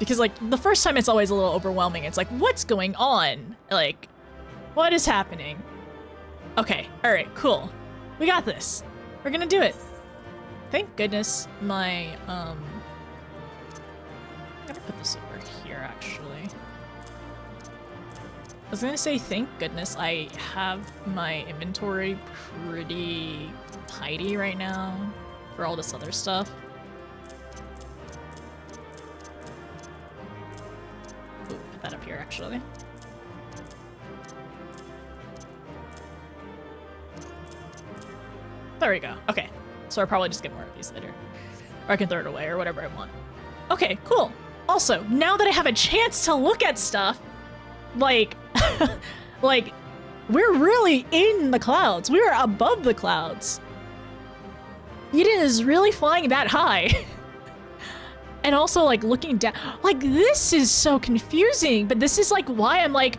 Because like the first time it's always a little overwhelming. It's like, what's going on? Like, what is happening? Okay, all right, cool. We got this. We're gonna do it. Thank goodness my I'm gonna put this over here actually. I was gonna say, thank goodness I have my inventory pretty tidy right now. for all this other stuff. Ooh, put that up here, actually. There we go. Okay. So I'll probably just get more of these later. Or I can throw it away or whatever I want. Okay, cool. Also, now that I have a chance to look at stuff, like, like, we're really in the clouds. We are above the clouds. Eden is really flying that high. And also, like, looking down. Like, this is so confusing, but this is, like, why I'm, like,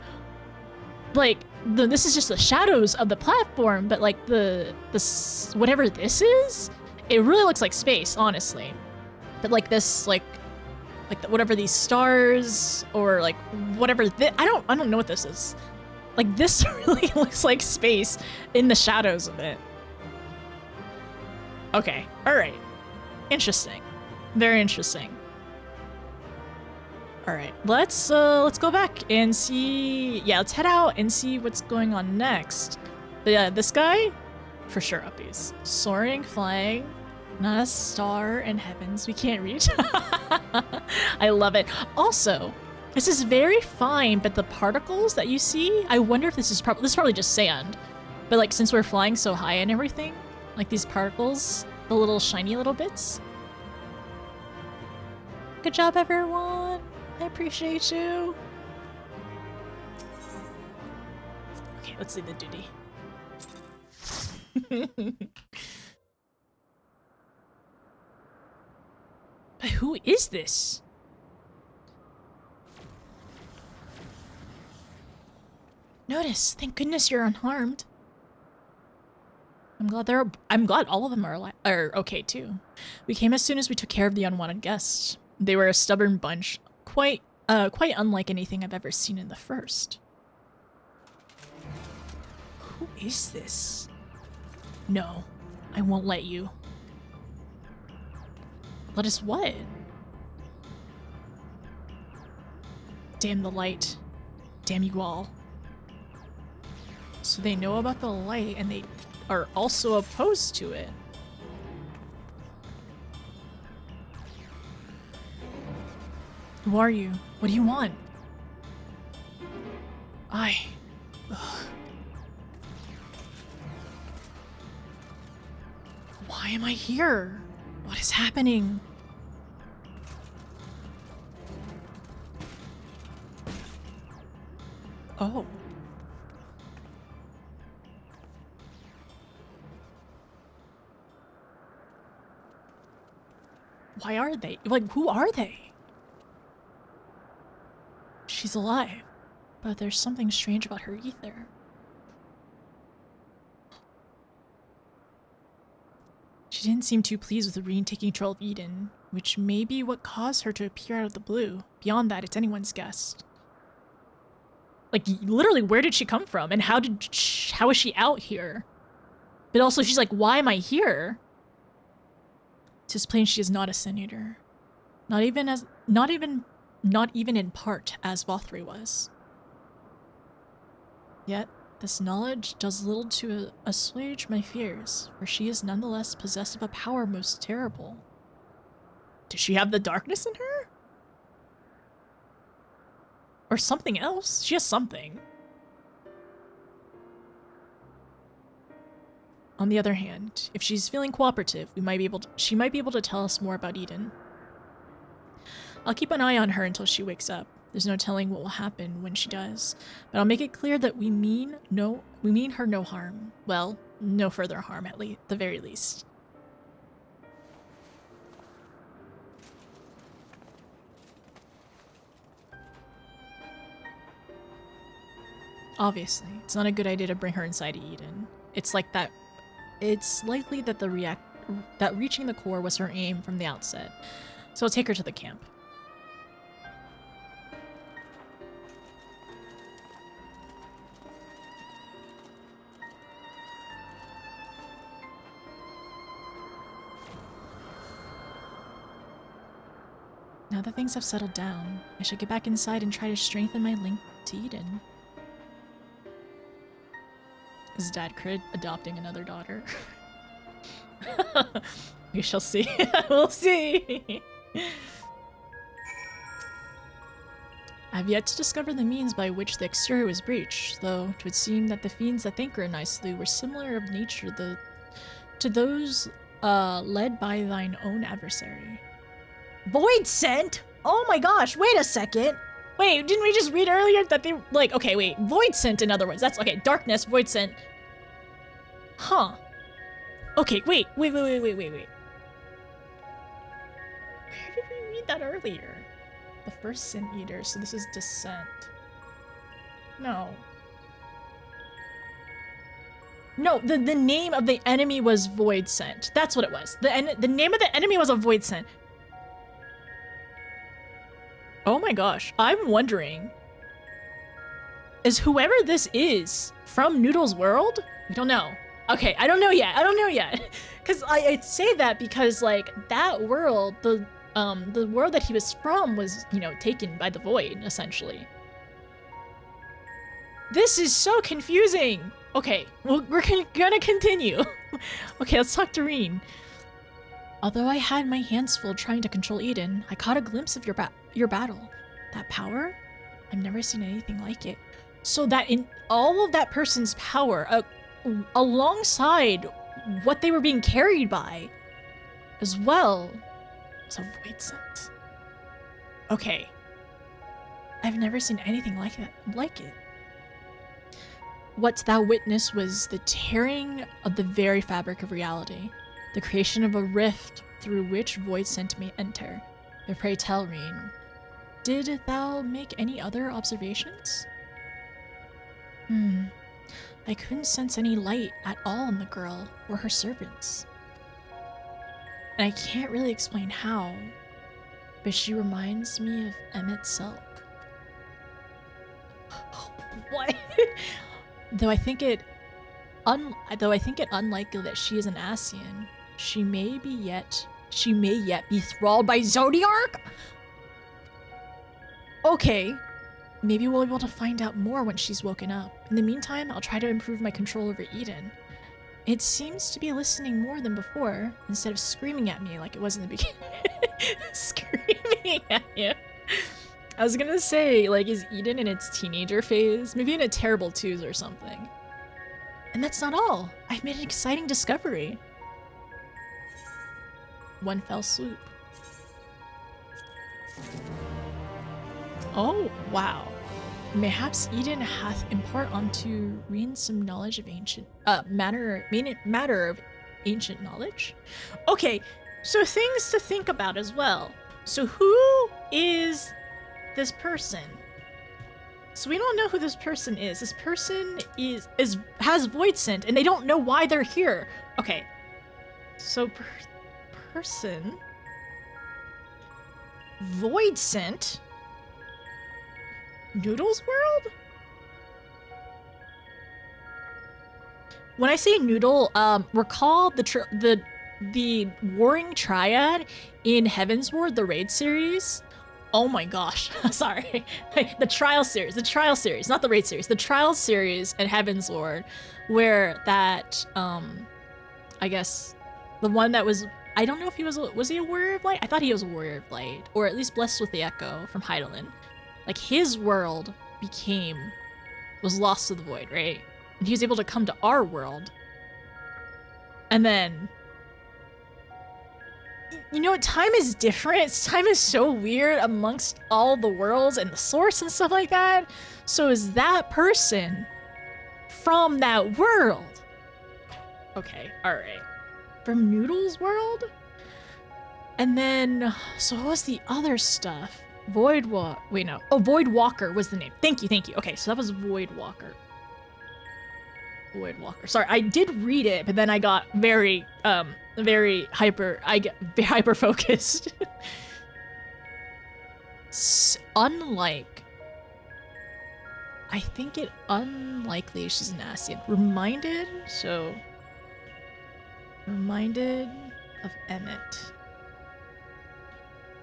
this is just the shadows of the platform, but, like, whatever this is, it really looks like space, honestly. But, like, this, whatever these stars, or, like, whatever I don't know what this is. Like, this really looks like space in the shadows of it. Okay, alright. Interesting. Very interesting. Alright, let's go back and see... Yeah, let's head out and see what's going on next. But yeah, this guy, for sure uppies. Soaring, flying, not a star in heavens we can't reach. I love it. Also, this is very fine, but the particles that you see, I wonder if this is probably just sand. But like, since we're flying so high and everything, like these particles, the little shiny little bits. Good job, everyone. I appreciate you. Okay, let's see the duty. But who is this? Notice, thank goodness you're unharmed. I'm glad all of them are okay too. We came as soon as we took care of the unwanted guests. They were a stubborn bunch, quite unlike anything I've ever seen in the first. Who is this? No, I won't let you. Let us what? Damn the light. Damn you all. So they know about the light and they are also opposed to it. Who are you? What do you want? Ugh. Why am I here? What is happening? Oh. Why are they? Like, who are they? She's alive, but there's something strange about her ether. She didn't seem too pleased with Reen taking control of Eden, which may be what caused her to appear out of the blue. Beyond that, it's anyone's guess. Like, literally, where did she come from? And how is she out here? But also, she's like, why am I here? It's plain she is not a senator. Not even in part as Vothri was. Yet, this knowledge does little to assuage my fears, for she is nonetheless possessed of a power most terrible. Does she have the darkness in her? Or something else? She has something. On the other hand, if she's feeling cooperative, she might be able to tell us more about Eden. I'll keep an eye on her until she wakes up. There's no telling what will happen when she does, but I'll make it clear that we mean her no harm. Well, no further harm at the very least. Obviously, it's not a good idea to bring her inside Eden. It's likely that that reaching the core was her aim from the outset. So I'll take her to the camp. Now that things have settled down, I should get back inside and try to strengthen my link to Eden. Is Dad Crid adopting another daughter? We shall see. We'll see. I've yet to discover the means by which the exterior was breached, though it would seem that the fiends that Thinker and I slew were similar of nature to those led by thine own adversary. Void Scent? Oh my gosh, wait a second. Wait, didn't we just read earlier that they, like, okay, wait, Void Scent in other words. That's, okay, Darkness, Void Scent. Huh. Okay, wait. Where did we read that earlier? The first Sin Eater, so this is Descent. No. No, the name of the enemy was Void Scent. That's what it was. The name of the enemy was a Void Scent. Oh my gosh, I'm wondering, is whoever this is from Noodle's world? We don't know. Okay, I don't know yet. Because I'd say that because, like, that world, the world that he was from was, you know, taken by the Void, essentially. This is so confusing. Okay, well, we're gonna continue. Okay, let's talk to Reen. Although I had my hands full trying to control Eden, I caught a glimpse of your battle. That power? I've never seen anything like it. So that in all of that person's power, alongside what they were being carried by, as well, was a Void Scent. Okay. I've never seen anything like it. What thou witnessed was the tearing of the very fabric of reality, the creation of a rift through which Void Scent may enter. But pray tell, Reen, did thou make any other observations? I couldn't sense any light at all in the girl or her servants. And I can't really explain how, but she reminds me of Emmett Selk. What? Though I think it unlikely that she is an Ascian, she may yet be thralled by Zodiark? Okay, maybe we'll be able to find out more when she's woken up. In the meantime, I'll try to improve my control over Eden. It seems to be listening more than before, instead of screaming at me like it was in the beginning. Screaming at you. I was gonna say, like, is Eden in its teenager phase? Maybe in a terrible twos or something. And that's not all. I've made an exciting discovery. One fell swoop. Oh, wow. Mayhaps Eden hath impart unto Reen some knowledge of ancient matter of ancient knowledge. Okay, so things to think about as well. So who is this person? So we don't know who this person is. This person has Void Scent, and they don't know why they're here. Okay, so person Void Scent. Noodle's world? When I say Noodle, recall the Warring Triad in Heaven's Ward, the Raid series. Oh my gosh, sorry. The Trial series, not the Raid series. The Trial series in Heaven's Ward, where that, I guess, the one that was, I don't know if he was he a Warrior of Light? I thought he was a Warrior of Light, or at least blessed with the Echo from Heidelin. Like, his world was lost to the Void, right? And he was able to come to our world. And then, you know, time is different. Time is so weird amongst all the worlds and the source and stuff like that. So is that person from that world? Okay, all right. From Noodle's world? And then, so what was the other stuff? Void Walker was the name. Thank you. Okay, so that was Void Walker. Sorry, I did read it, but then I got very hyper focused. Unlikely she's an Ascian. Reminded of Emmett.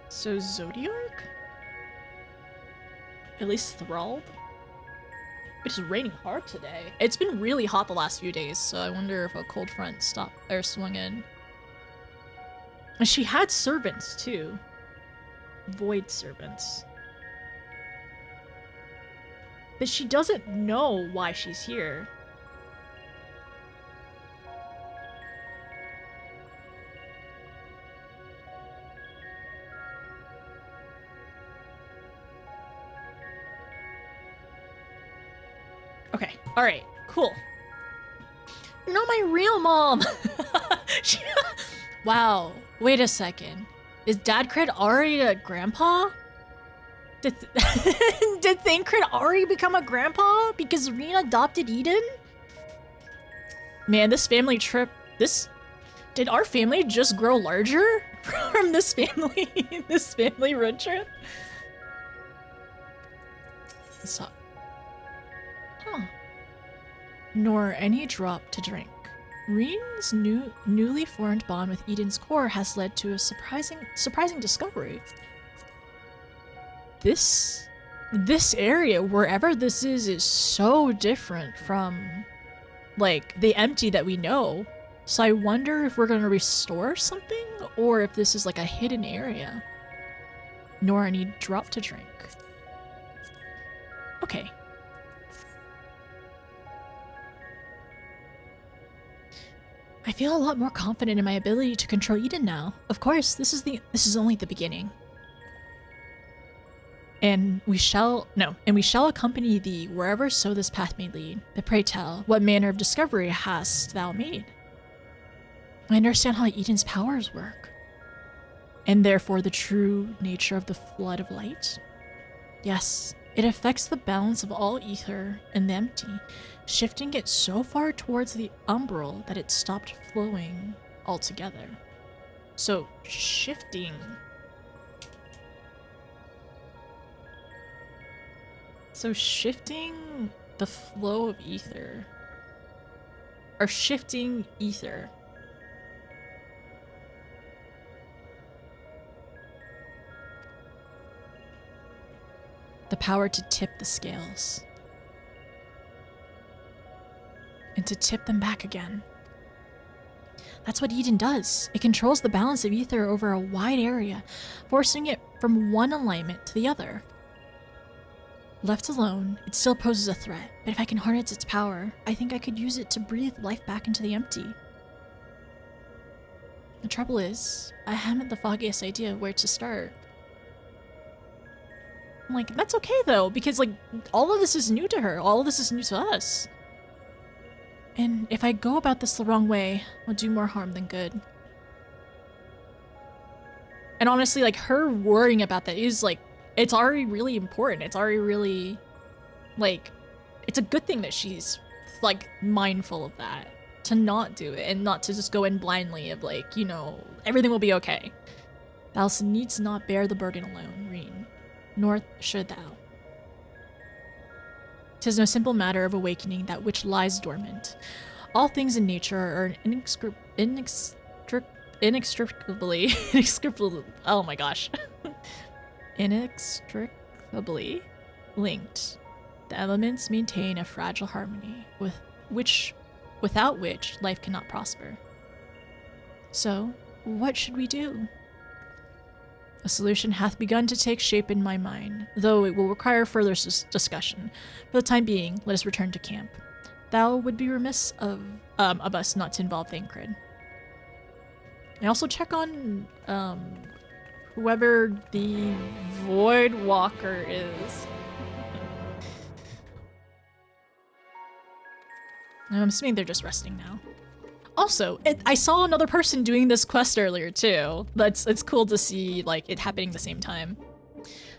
So Zodiark? At least thralled? It's raining hard today. It's been really hot the last few days, so I wonder if a cold front swung in. And she had servants too. Void servants. But she doesn't know why she's here. Okay, alright, cool. You're not my real mom! Wow, wait a second. Is Dad Crit already a grandpa? Did Thancred already become a grandpa because Rena adopted Eden? Man, this family trip, did our family just grow larger from this family road trip? So, nor any drop to drink. Reen's newly formed bond with Eden's core has led to a surprising discovery. This area, wherever this is so different from, like, the empty that we know. So I wonder if we're gonna restore something, or if this is like a hidden area. Nor any drop to drink. Okay. I feel a lot more confident in my ability to control Eden now. Of course, this is only the beginning. And we shall accompany thee wherever so this path may lead. But pray tell, what manner of discovery hast thou made? I understand how Eden's powers work, and therefore the true nature of the flood of light. Yes, it affects the balance of all ether and the empty, shifting it so far towards the umbral that it stopped flowing altogether. So, shifting. So shifting the flow of ether. Or shifting ether. The power to tip the scales. And to tip them back again. That's what Eden does. It controls the balance of ether over a wide area, forcing it from one alignment to the other. Left alone, it still poses a threat, but if I can harness its power, I think I could use it to breathe life back into the empty. The trouble is, I haven't the foggiest idea where to start. I'm like, that's okay though, because like, all of this is new to her, all of this is new to us. And if I go about this the wrong way, I'll do more harm than good. And honestly, like, her worrying about that is like, it's already really important. It's already really, like, it's a good thing that she's, like, mindful of that. To not do it, and not to just go in blindly of, like, you know, everything will be okay. Thou needst not bear the burden alone, Reen, nor should thou. 'Tis no simple matter of awakening that which lies dormant. All things in nature are inextricably, oh my gosh. Inextricably linked. The elements maintain a fragile harmony without which life cannot prosper. So, what should we do? A solution hath begun to take shape in my mind, though it will require further discussion. For the time being, let us return to camp. Thou would be remiss of us not to involve Thancred. I also check on whoever the Void Walker is. I'm assuming they're just resting now. Also, I saw another person doing this quest earlier too. It's cool to see like it happening at the same time.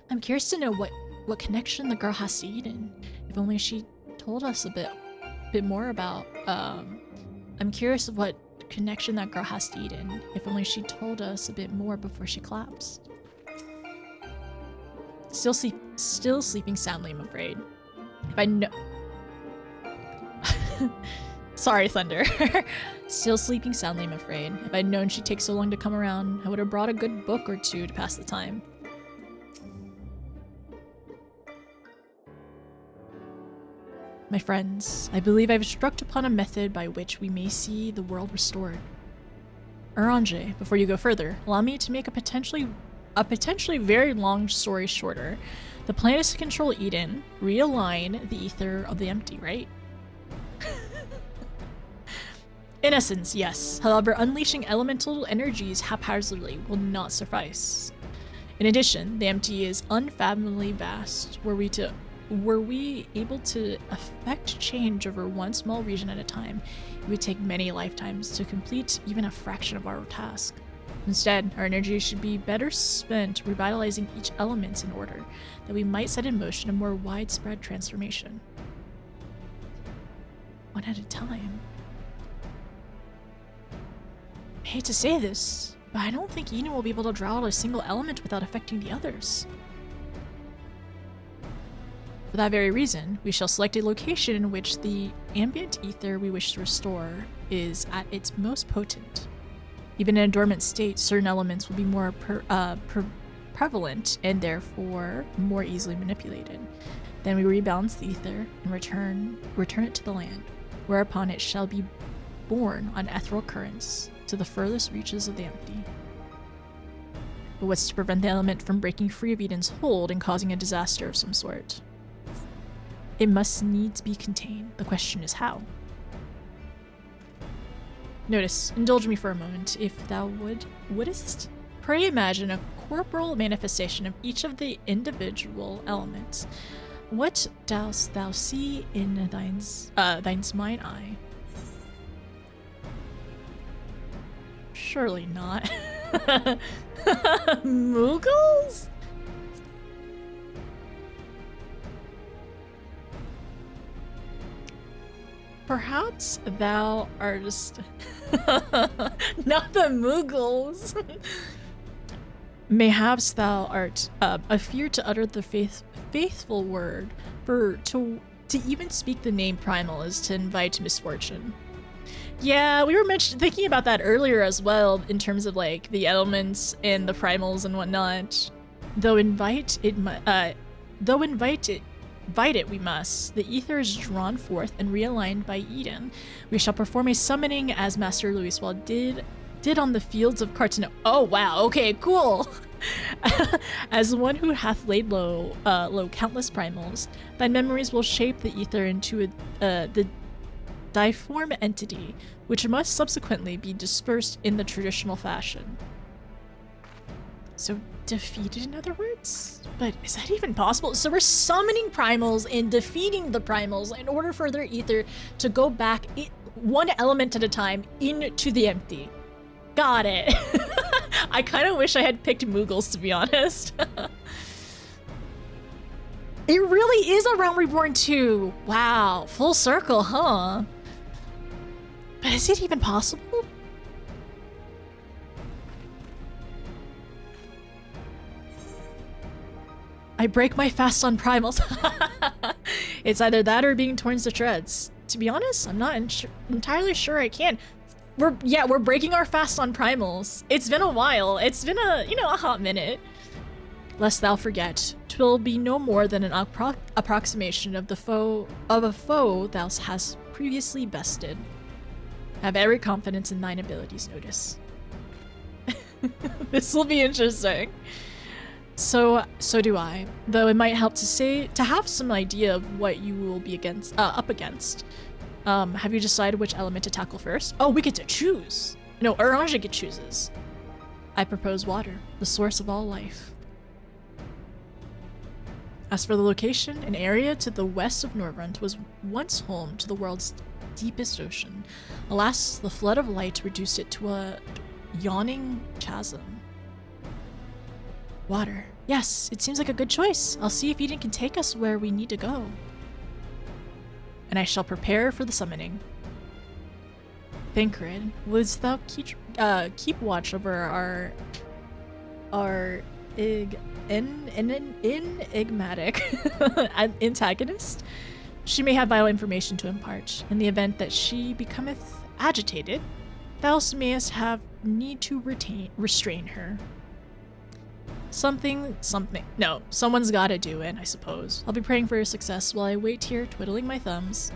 I'm curious to know what connection the girl has to Eden. If only she told us a bit more about. I'm curious of what connection that girl has to Eden. If only she told us a bit more before she collapsed. Still sleeping soundly, I'm afraid. If I know. Sorry, Thunder. Still sleeping soundly, I'm afraid. If I'd known she'd take so long to come around, I would have brought a good book or two to pass the time. My friends, I believe I've struck upon a method by which we may see the world restored. Orange, before you go further, allow me to make a potentially very long story shorter. The plan is to control Eden, realign the ether of the empty, right? In essence, yes. However, unleashing elemental energies haphazardly will not suffice. In addition, the empty is unfathomably vast. Were we able to affect change over one small region at a time, it would take many lifetimes to complete even a fraction of our task. Instead, our energy should be better spent revitalizing each element in order that we might set in motion a more widespread transformation. One at a time. I hate to say this, but I don't think Eden will be able to draw out a single element without affecting the others. For that very reason, we shall select a location in which the ambient ether we wish to restore is at its most potent. Even in a dormant state, certain elements will be more prevalent and therefore more easily manipulated. Then we rebalance the ether and return it to the land, whereupon it shall be borne on ethereal currents to the furthest reaches of the empty. But what's to prevent the element from breaking free of Eden's hold and causing a disaster of some sort? It must needs be contained. The question is how. Notice, indulge me for a moment, if thou wouldst. Pray imagine a corporal manifestation of each of the individual elements. What dost thou see in thine's mine eye? Surely not. Moogles? Perhaps thou artist. Not the Moogles. Mayhaps thou art afeard to utter the faithful word, for to even speak the name primal is to invite misfortune. Yeah, we were thinking about that earlier as well, in terms of like the elements and the primals and whatnot. Though invite it we must. The ether is drawn forth and realigned by Eden. We shall perform a summoning as Master Luiswald did on the fields of Cartano. Oh wow, okay, cool. As one who hath laid low countless primals, thy memories will shape the ether into the difform entity, which must subsequently be dispersed in the traditional fashion. So defeated, in other words? But is that even possible? So we're summoning primals and defeating the primals in order for their ether to go back one element at a time into the empty. Got it. I kind of wish I had picked Moogles, to be honest. It really is a Realm Reborn 2. Wow, full circle, huh? But is it even possible? I break my fast on primals. It's either that or being torn to shreds. To be honest, I'm not entirely sure I can. We're breaking our fast on primals. It's been a while. It's been a hot minute. Lest thou forget, 'twill be no more than an approximation of a foe thou hast previously bested. Have every confidence in thine abilities, Notice. This will be interesting. So do I. Though it might help to have some idea of what you will be up against. Have you decided which element to tackle first? Oh, we get to choose. No, Orange chooses. I propose water, the source of all life. As for the location, an area to the west of Norvrund was once home to the world's deepest ocean. Alas, the flood of light reduced it to a yawning chasm. Water. Yes, it seems like a good choice. I'll see if Eden can take us where we need to go. And I shall prepare for the summoning. Thancred, wouldst thou keep watch over our enigmatic antagonist? She may have vital information to impart. In the event that she becometh agitated, thou mayest have need to restrain her. No, someone's gotta do it, I suppose. I'll be praying for your success while I wait here, twiddling my thumbs.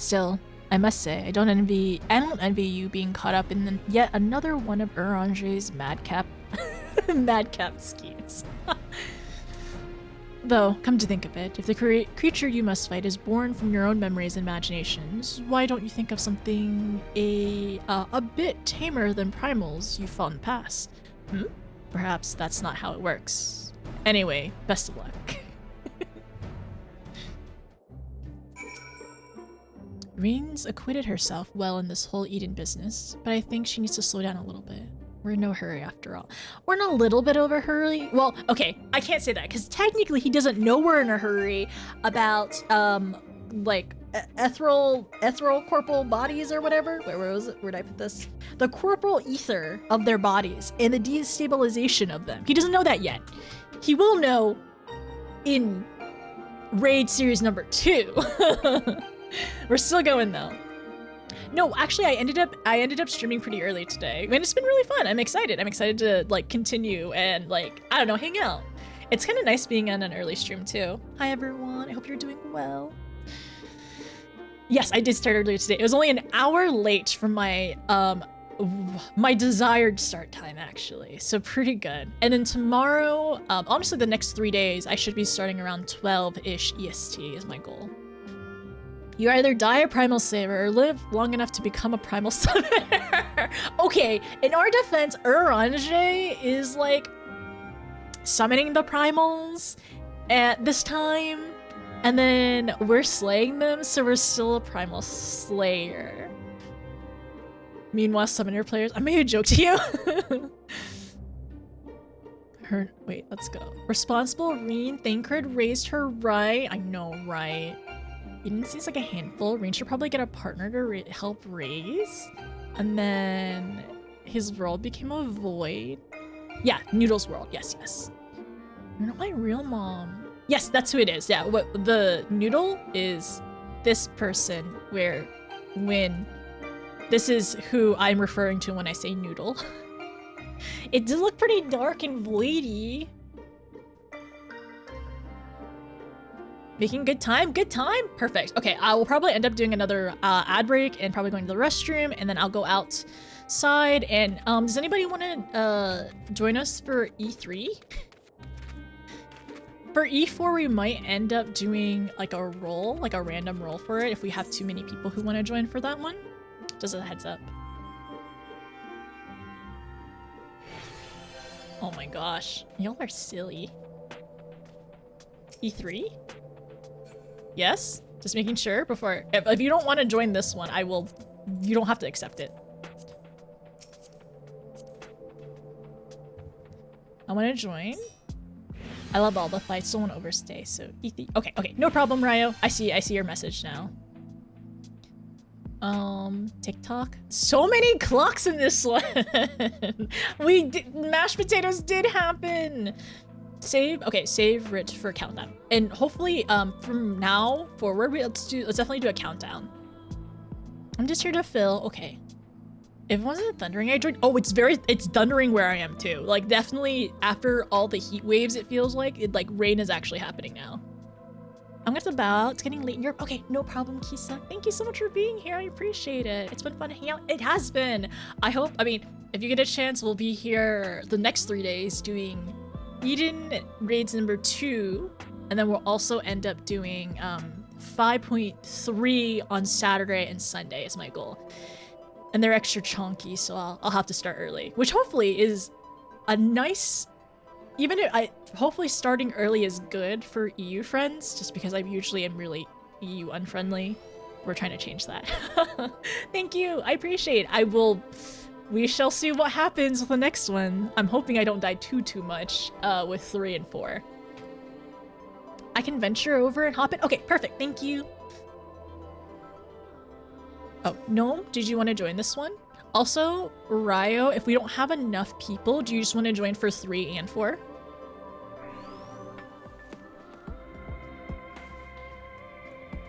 Still, I must say, I don't envy you being caught up in yet another one of Orange's madcap schemes. Though, come to think of it, if the creature you must fight is born from your own memories and imaginations, why don't you think of something a bit tamer than primals you fought in the past? Perhaps that's not how it works. Anyway, best of luck. Reen's acquitted herself well in this whole Eden business, but I think she needs to slow down a little bit. We're in no hurry after all. We're in a little bit of a hurry. Well, okay, I can't say that because technically he doesn't know we're in a hurry about like ethereal corporal bodies or whatever. Where was it? Where'd I put this? The corporal ether of their bodies and the destabilization of them. He doesn't know that yet. He will know in Raid Series number 2. We're still going though. No, actually, I ended up streaming pretty early today, and it's been really fun. I'm excited. I'm excited to like continue and like I don't know, hang out. It's kind of nice being on an early stream too. Hi everyone. I hope you're doing well. Yes, I did start earlier today. It was only an hour late from my my desired start time actually, so pretty good. And then tomorrow, honestly, the next 3 days, I should be starting around 12-ish EST is my goal. You either die a primal saver or live long enough to become a primal summoner. Okay, in our defense, Orange is like summoning the primals at this time, and then we're slaying them, so we're still a primal slayer. Meanwhile, summoner players, I made a joke to you. Wait, let's go. Responsible Reen Thancred raised her right. I know, right? Eden seems like a handful. Reen should probably get a partner to help raise. And then his world became a void. Yeah, Noodle's world. Yes, yes. You're not my real mom. Yes, that's who it is. Yeah, what the Noodle is this person when this is who I'm referring to when I say Noodle. It did look pretty dark and voidy. Making good time? Good time? Perfect. Okay, I will probably end up doing another ad break and probably going to the restroom, and then I'll go outside. And does anybody want to join us for E3? For E4, we might end up doing like a roll, like a random roll for it if we have too many people who want to join for that one. Just a heads up. Oh my gosh, y'all are silly. E3? Yes? Just making sure before. If you don't want to join this one, you don't have to accept it. I want to join. I love all the fights, don't want to overstay, so E3. Okay, no problem, Ryo. I see your message now. TikTok. So many clocks in this one. Mashed potatoes did happen. Save Rich for countdown, and hopefully from now forward let's definitely do a countdown. I'm just here to fill. Okay, if it wasn't thundering I joined. Oh, it's thundering where I am too. Like definitely after all the heat waves, it feels like rain is actually happening now. I'm gonna have to bow out. It's getting late in Europe. Okay, no problem, Kisa. Thank you so much for being here. I appreciate it. It's been fun to hang out. It has been. I mean, if you get a chance, we'll be here the next 3 days doing Eden Raids number 2, and then we'll also end up doing 5.3 on Saturday and Sunday is my goal. And they're extra chunky, so I'll have to start early, which hopefully is a nice. Even if hopefully starting early is good for EU friends, just because I usually am really EU unfriendly. We're trying to change that. Thank you, I appreciate it. We shall see what happens with the next one. I'm hoping I don't die too much with 3 and 4. I can venture over and hop in. Okay, perfect, thank you. Oh, Gnome, did you want to join this one? Also, Ryo, if we don't have enough people, do you just want to join for 3 and 4?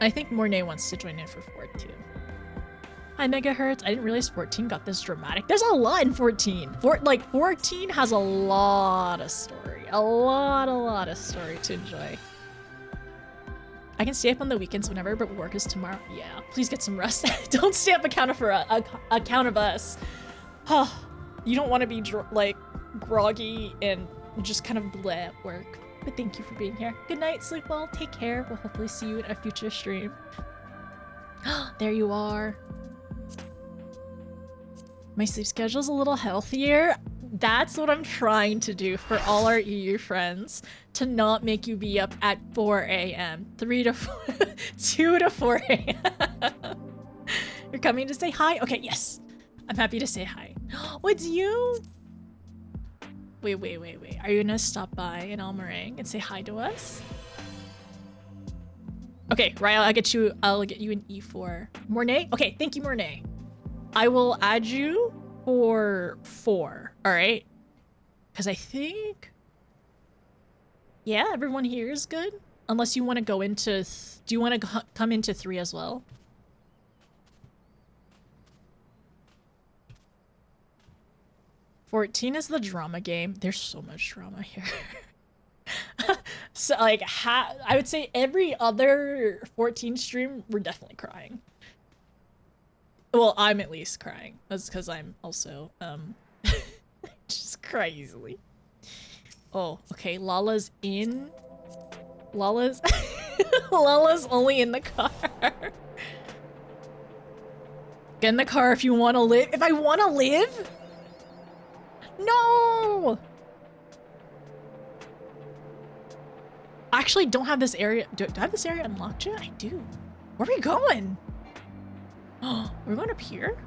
I think Mornay wants to join in for 4 too. Hi Megahertz, I didn't realize 14 got this dramatic. There's a lot in 14. 14 has a lot of story. A lot of story to enjoy. I can stay up on the weekends whenever, but work is tomorrow. Yeah, please get some rest. Don't stay up account of us. You don't want to be like groggy and just kind of bleh at work. But thank you for being here. Good night, sleep well, take care. We'll hopefully see you in a future stream. There you are. My sleep schedule's a little healthier. That's what I'm trying to do for all our EU friends. To not make you be up at 4 a.m. 3 to 4, 2 to 4 a.m. You're coming to say hi? Okay, yes. I'm happy to say hi. Oh, it's you? Wait. Are you gonna stop by in Almerang and say hi to us? Okay, Ryle, I'll get you an E4. Mornay? Okay, thank you, Mornay. I will add you for 4, all right? Because I think... Yeah, everyone here is good. Unless you want to go into... Do you want to come into 3 as well? "14 is the drama game." There's so much drama here. So, like, I would say every other 14 stream, we're definitely crying. Well, I'm at least crying. That's because I'm also, just cry easily. Oh, okay, Lala's in. Lala's only in the car. Get in the car if you want to live. If I want to live? No! I actually don't have this area. Do I have this area unlocked yet? I do. Where are we going? Oh, we're going up here?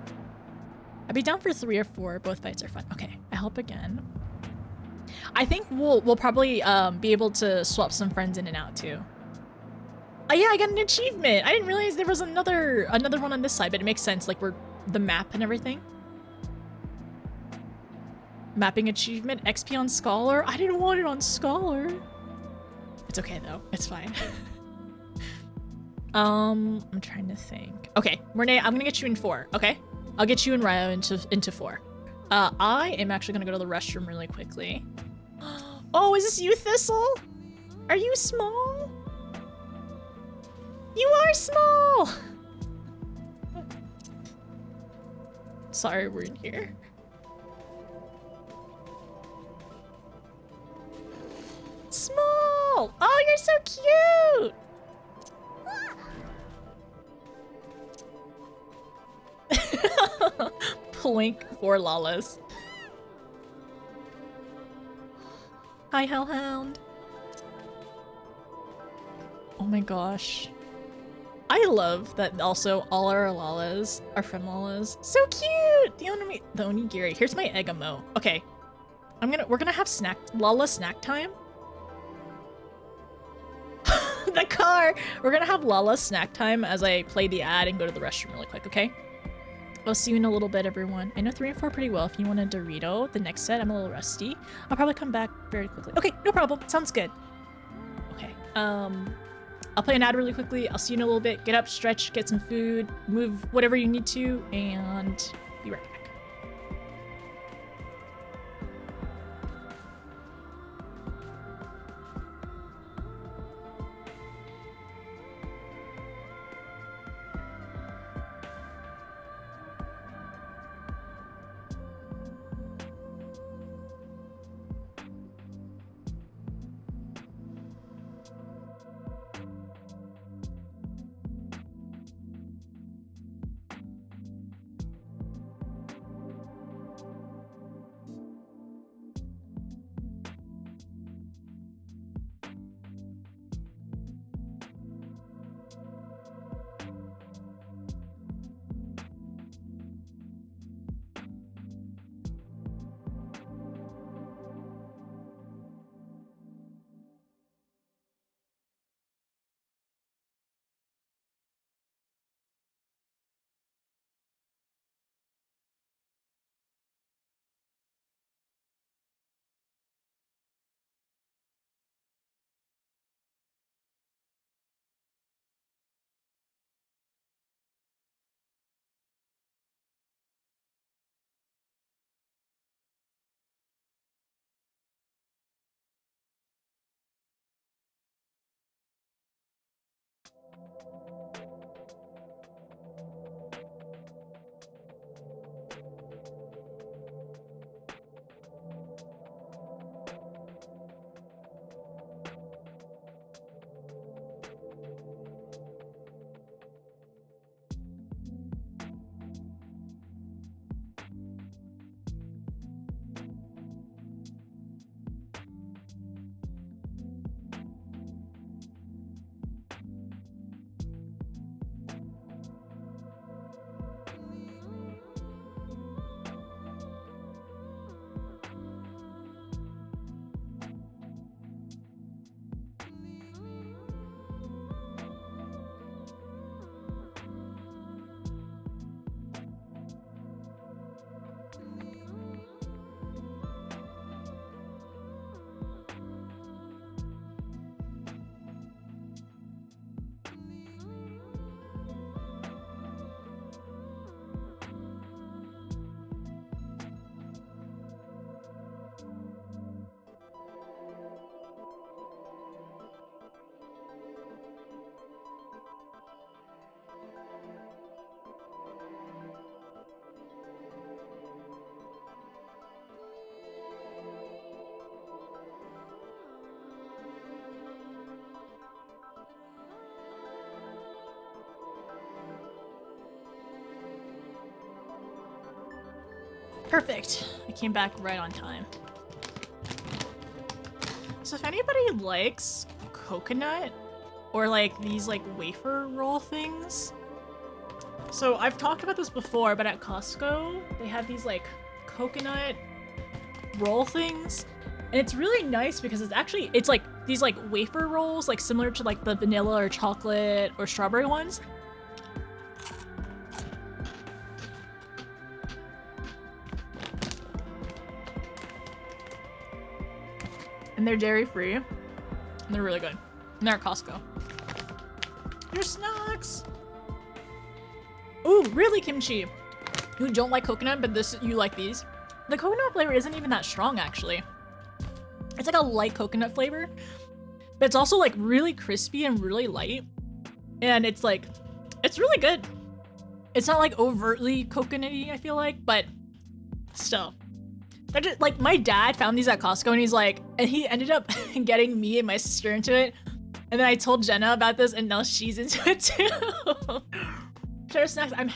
I'd be down for 3 or 4. Both fights are fun. Okay, I help again. I think we'll probably be able to swap some friends in and out too. Oh yeah, I got an achievement. I didn't realize there was another one on this side, but it makes sense. Like, we're the map and everything. Mapping achievement, XP on Scholar. I didn't want it on Scholar. It's okay though. It's fine. I'm trying to think. Okay, Renee, I'm gonna get you in 4. Okay, I'll get you and Ryo into 4. I am actually gonna go to the restroom really quickly. Oh, is this you, Thistle? Are you small? You are small. Sorry, we're in here. Small. Oh, you're so cute. Plink for Lalas. Hi, Hellhound. Oh my gosh. I love that also all our Lalas are from Lalas. So cute! The onigiri. Here's my egg emo. Okay. We're gonna have Lala snack time. The car! We're gonna have Lala snack time as I play the ad and go to the restroom really quick, okay? I'll see you in a little bit, everyone. I know 3 and 4 pretty well. If you want a Dorito, the next set, I'm a little rusty. I'll probably come back very quickly. Okay, no problem. Sounds good. Okay, I'll play an ad really quickly. I'll see you in a little bit. Get up, stretch, get some food, move whatever you need to, and be right back. Perfect. I came back right on time. So if anybody likes coconut or like these like wafer roll things. So I've talked about this before, but at Costco, they have these like coconut roll things. And it's really nice because it's like these like wafer rolls, like similar to like the vanilla or chocolate or strawberry ones. And they're dairy free. And they're really good. And they're at Costco. Your snacks! Ooh, really, Kimchi? You don't like coconut, but you like these? The coconut flavor isn't even that strong, actually. It's like a light coconut flavor. But it's also like really crispy and really light. And it's like, it's really good. It's not like overtly coconutty, I feel like, but still. They're just, like, my dad found these at Costco and he's like, and he ended up getting me and my sister into it. And then I told Jenna about this and now she's into it too. Share snacks, I'm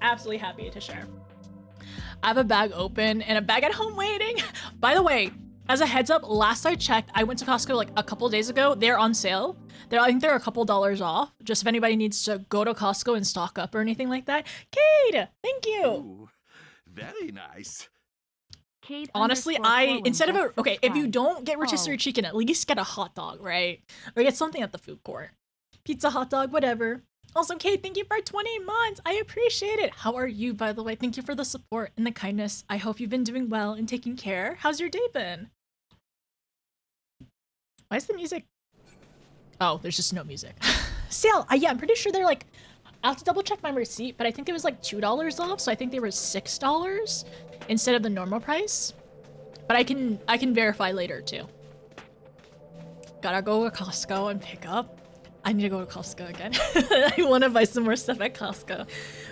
absolutely happy to share. I have a bag open and a bag at home waiting. By the way, as a heads up, last I checked, I went to Costco like a couple days ago. They're on sale. I think they're a couple dollars off. Just if anybody needs to go to Costco and stock up or anything like that. Kate, thank you. Ooh, very nice. Kate Honestly, instead of if you don't get rotisserie chicken, at least get a hot dog, right? Or get something at the food court. Pizza, hot dog, whatever. Also, Kate, thank you for 20 months. I appreciate it. How are you, by the way? Thank you for the support and the kindness. I hope you've been doing well and taking care. How's your day been? Why is the music? Oh, there's just no music. Sale. Yeah, I'm pretty sure they're like, I'll have to double check my receipt, but I think it was like $2 off. So I think they were $6 instead of the normal price. But I can verify later too. Gotta go to Costco and pick up. I need to go to Costco again. I want to buy some more stuff at Costco,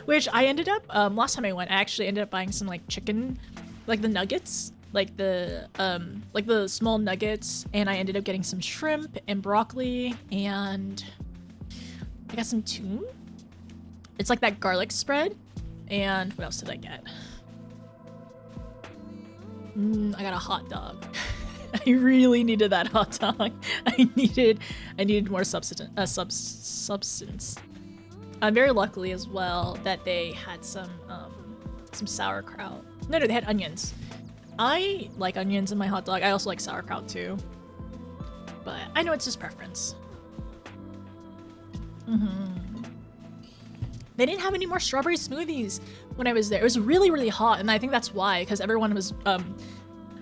which I ended up, last time I went, I actually ended up buying some like chicken, like the nuggets, like the small nuggets. And I ended up getting some shrimp and broccoli and I got some tuna. It's like that garlic spread. And what else did I get? I got a hot dog. I really needed that hot dog. I needed more substance. Very luckily as well that they had some sauerkraut. No, they had onions. I like onions in my hot dog. I also like sauerkraut too. But I know it's just preference. They didn't have any more strawberry smoothies when I was there. It was really, really hot, and I think that's why, because everyone was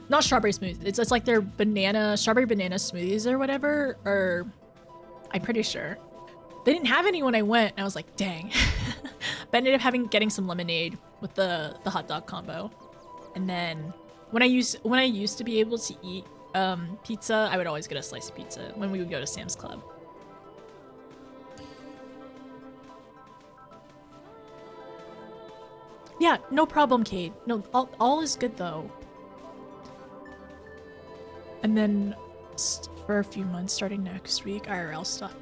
not strawberry smoothies. It's like their strawberry banana smoothies or whatever, or I'm pretty sure. They didn't have any when I went, and I was like, dang. But I ended up getting some lemonade with the hot dog combo. And then when I used to be able to eat pizza, I would always get a slice of pizza when we would go to Sam's Club. Yeah, no problem, Kate. No, all is good though. And then for a few months, starting next week, IRL stuff.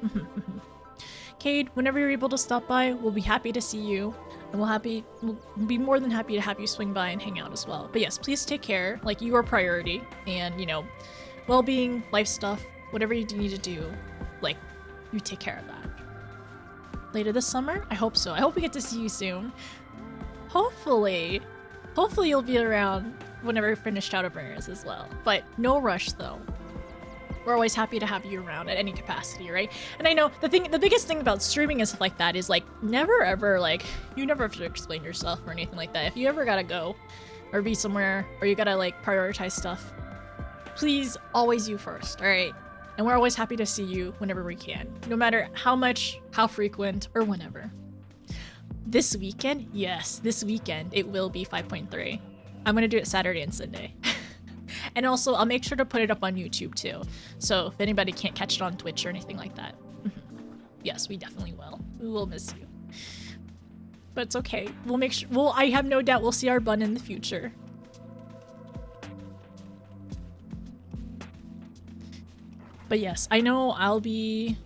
Cade, whenever you're able to stop by, we'll be happy to see you, and we'll be more than happy to have you swing by and hang out as well. But yes, please take care. Like, you are priority, and you know, well-being, life stuff, whatever you need to do, like, you take care of that. Later this summer? I hope so. I hope we get to see you soon. Hopefully you'll be around whenever we finish Shadowbringers as well. But no rush though. We're always happy to have you around at any capacity, right? And I know the biggest thing about streaming and stuff like that is like never ever like you never have to explain yourself or anything like that. If you ever gotta go or be somewhere or you gotta like prioritize stuff, please always you first, all right? And we're always happy to see you whenever we can, no matter how much, how frequent, or whenever. This weekend? Yes, this weekend it will be 5.3. I'm gonna do it Saturday and Sunday. And also, I'll make sure to put it up on YouTube too. So if anybody can't catch it on Twitch or anything like that. Yes, we definitely will. We will miss you. But it's okay. We'll make sure, I have no doubt we'll see our bun in the future. But yes, I know I'll be,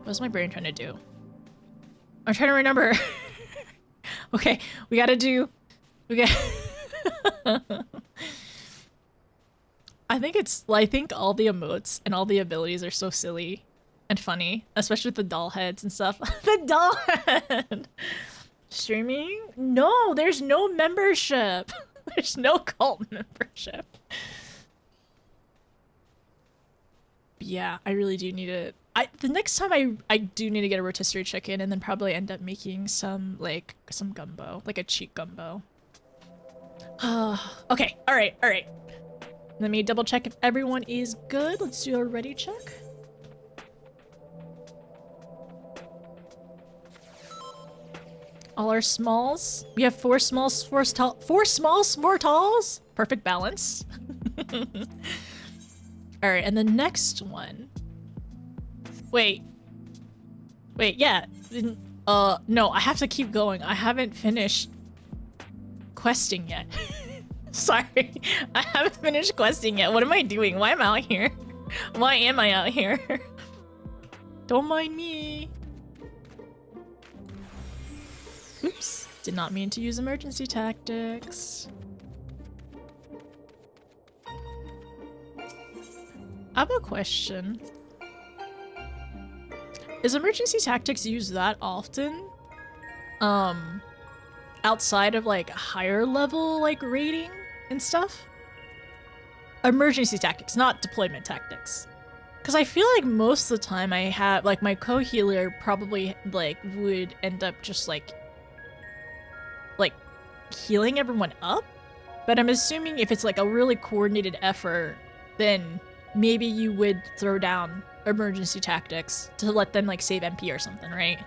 what's my brain trying to do? I'm trying to remember. Okay, we gotta do Okay. I think all the emotes and all the abilities are so silly and funny, especially with the doll heads and stuff. The doll head! Streaming? No, there's no membership. There's no cult membership. Yeah, I really do need it. The next time I do need to get a rotisserie chicken and then probably end up making some gumbo, like a cheat gumbo. Okay, all right. Let me double check if everyone is good. Let's do a ready check. All our smalls. We have 4 smalls, 4 smalls, 4 talls. Perfect balance. All right, and the next one. Wait, yeah. No, I have to keep going. I haven't finished questing yet. Sorry, I haven't finished questing yet. What am I doing? Why am I out here? Why am I out here? Don't mind me. Oops, did not mean to use emergency tactics. I have a question. Is emergency tactics used that often? Outside of like higher level like raiding and stuff? Emergency tactics, not deployment tactics. Because I feel like most of the time I have like my co-healer probably like would end up just like healing everyone up. But I'm assuming if it's like a really coordinated effort, then maybe you would throw down emergency tactics to let them like save MP or something, right?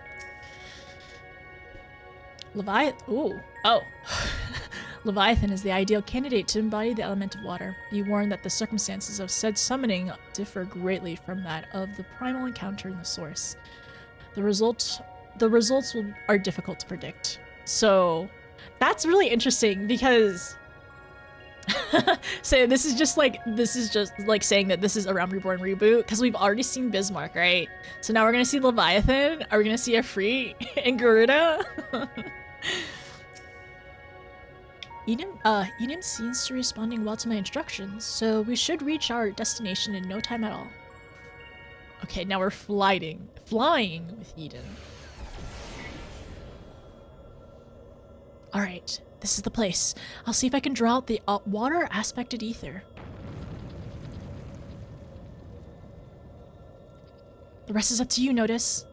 Leviathan is the ideal candidate to embody the element of water. Be warned that the circumstances of said summoning differ greatly from that of the primal encounter in the source. The results are difficult to predict. So that's really interesting because so this is just like saying that this is a Realm Reborn reboot because we've already seen Bismarck, right? So now we're gonna see Leviathan. Are we gonna see Ifrit and Garuda? Eden seems to be responding well to my instructions, so we should reach our destination in no time at all. Okay, now we're flying with Eden. All right. This is the place. I'll see if I can draw out the water aspected ether. The rest is up to you, Notice.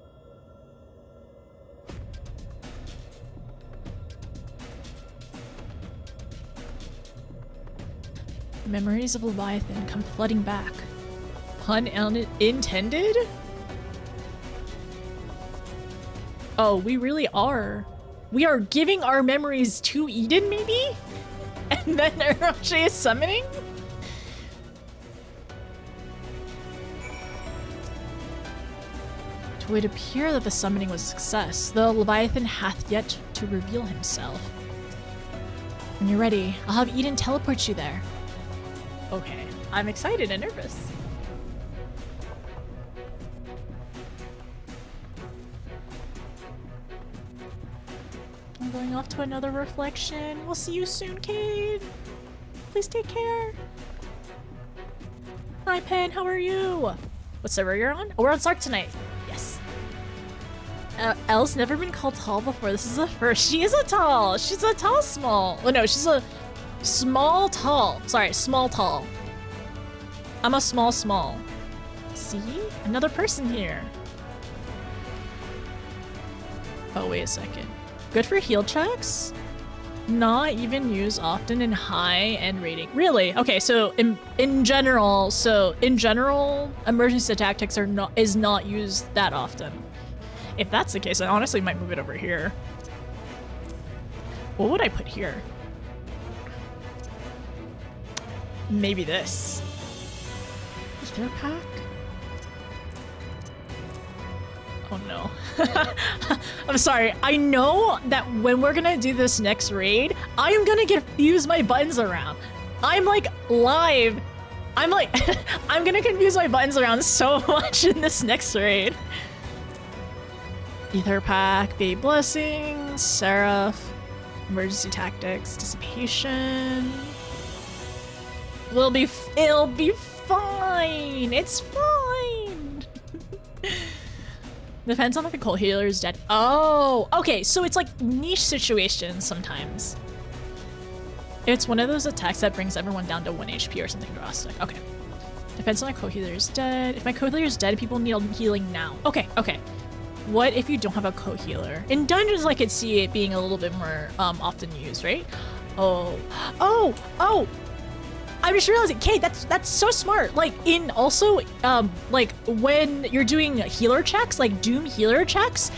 The memories of Leviathan come flooding back. Pun intended? Oh, we really are. We are giving our memories to Eden, maybe? And then Orochi is summoning? It would appear that the summoning was a success, though Leviathan hath yet to reveal himself. When you're ready, I'll have Eden teleport you there. Okay, I'm excited and nervous. I'm going off to another reflection. We'll see you soon, Cade. Please take care. Hi, Pen. How are you? What server you're on? Oh, we're on Sark tonight. Yes. Elle's never been called tall before. This is the first. She is a tall. She's a tall small. Oh, no. She's a small tall. Sorry, small tall. I'm a small small. See? Another person here. Oh, wait a second. Good for heal checks? Not even used often in high-end rating. Really? Okay, so in general, emergency tactics is not used that often. If that's the case, I honestly might move it over here. What would I put here? Maybe this. Ether pack? Oh no. I'm sorry. I know that when we're gonna do this next raid, I am gonna confuse my buttons around. I'm like live. I'm like, I'm gonna confuse my buttons around so much in this next raid. Ether pack, Babe Blessings, Seraph. Emergency tactics, dissipation. It'll be fine. It's fine. Depends on if the cold healer is dead. Oh, okay. So it's like niche situations sometimes. It's one of those attacks that brings everyone down to 1 HP or something drastic. Okay. Depends on if my co-healer is dead. If my co-healer is dead, people need healing now. Okay, okay. What if you don't have a co-healer? In dungeons, I could see it being a little bit more often used, right? Oh. I just realized it. Kate, that's so smart. Like in also like when you're doing healer checks, like Doom healer checks,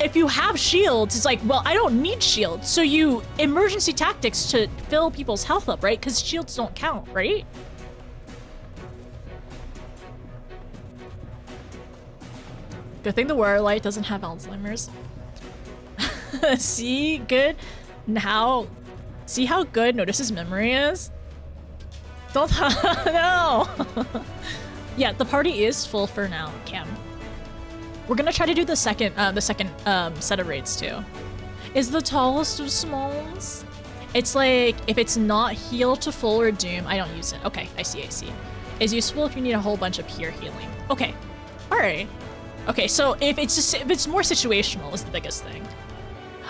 if you have shields, it's like, well, I don't need shields. So you emergency tactics to fill people's health up, right? Because shields don't count, right? Good thing the Warlight doesn't have Alzheimer's. See, good. Now, see how good Notice's memory is? Don't no. Yeah, the party is full for now, Cam. We're gonna try to do the second set of raids too. Is the tallest of smalls? It's like if it's not heal to full or doom, I don't use it. Okay, I see. Is useful if you need a whole bunch of peer healing. Okay, all right. Okay, so if it's more situational is the biggest thing.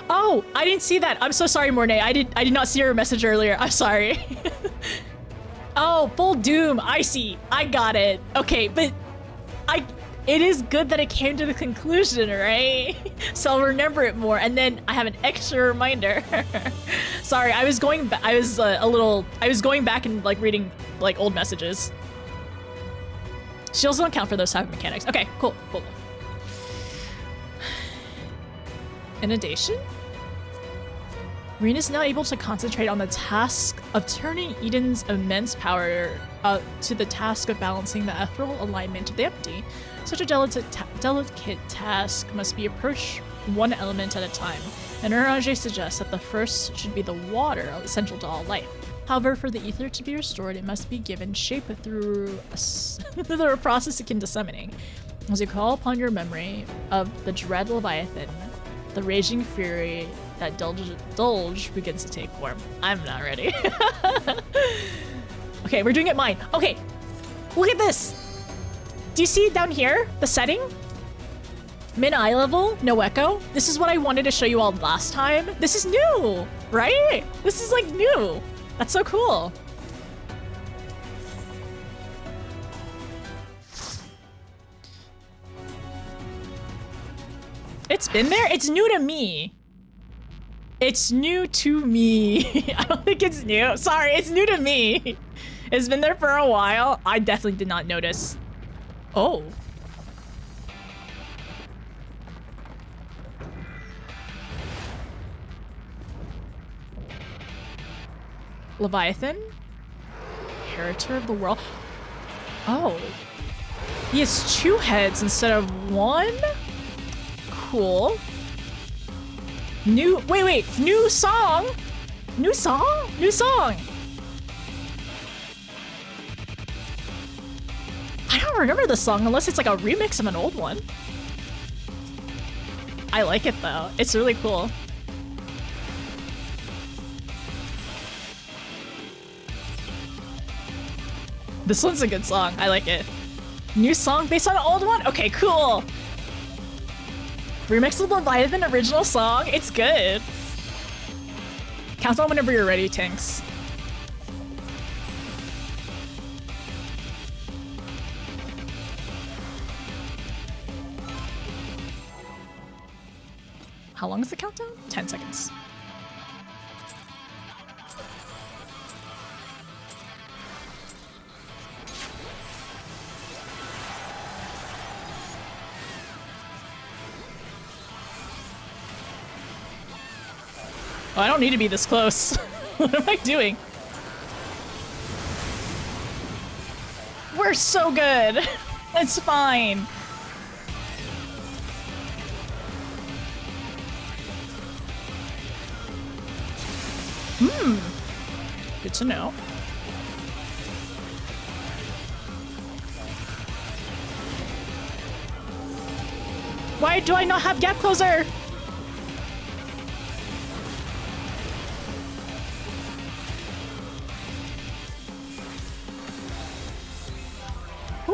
Oh, I didn't see that. I'm so sorry, Mornay. I did not see your message earlier. I'm sorry. Oh, full doom. I see. I got it. Okay, but it is good that it came to the conclusion, right? So I'll remember it more, and then I have an extra reminder. Sorry, I was going back and like reading like old messages. Shields don't count for those type of mechanics. Okay, cool. Inundation? Reen is now able to concentrate on the task of turning Eden's immense power to the task of balancing the ethereal alignment of the empty. Such a delicate task must be approached one element at a time, and Urage suggests that the first should be the water, essential to all life. However, for the ether to be restored, it must be given shape through a process akin to summoning. As you call upon your memory of the dread Leviathan, the raging fury that Dulge begins to take form. I'm not ready. Okay, we're doing it mine. Okay, look at this. Do you see down here, the setting? Min eye level, no echo. This is what I wanted to show you all last time. This is new, right? This is like new. That's so cool. It's been there? It's new to me. It's new to me. I don't think it's new. Sorry, it's new to me. It's been there for a while. I definitely did not notice. Oh. Leviathan? Inheritor of the world? Oh. He has 2 heads instead of 1? Cool. Wait, new song? New song? New song! I don't remember the song unless it's like a remix of an old one. I like it though. It's really cool. This one's a good song. I like it. New song based on an old one? Okay, cool. Remix of the Leviathan original song. It's good. Count on whenever you're ready, Tinks. How long is the countdown? 10 seconds. Oh, I don't need to be this close. What am I doing? We're so good. It's fine. Good to know. Why do I not have gap closer?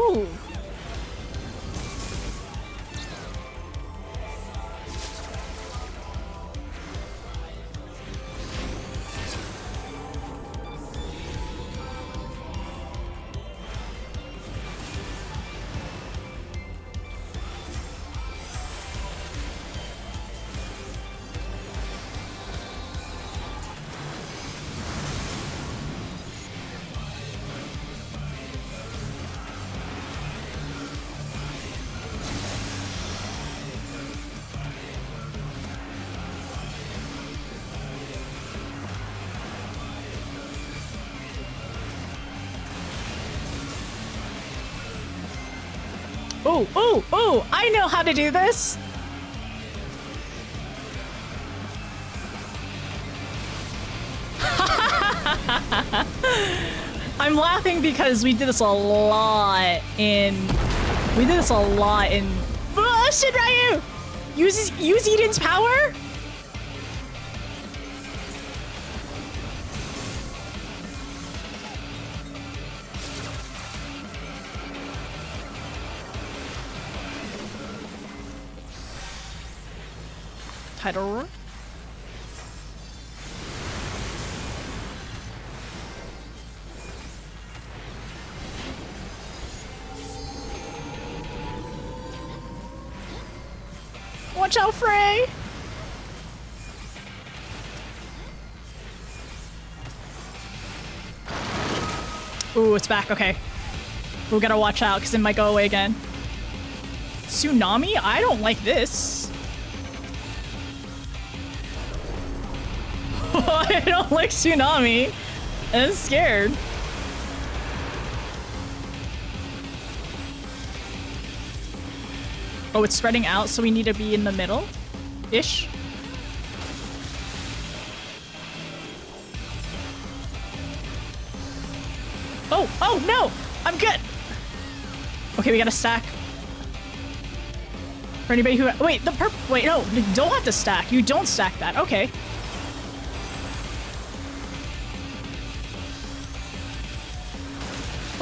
Ooh. Ooh, ooh, ooh! I know how to do this! I'm laughing because we did this a lot in... Oh, shit, Ryu! Use Eden's power? Tidal Roar? Watch out, Frey! Ooh, it's back, okay. We gotta watch out, because it might go away again. Tsunami? I don't like this. I don't like Tsunami. I'm scared. Oh, it's spreading out, so we need to be in the middle-ish. Oh, oh, no! I'm good! Okay, we gotta stack. For anybody who... Wait, wait, no, you don't have to stack. You don't stack that. Okay.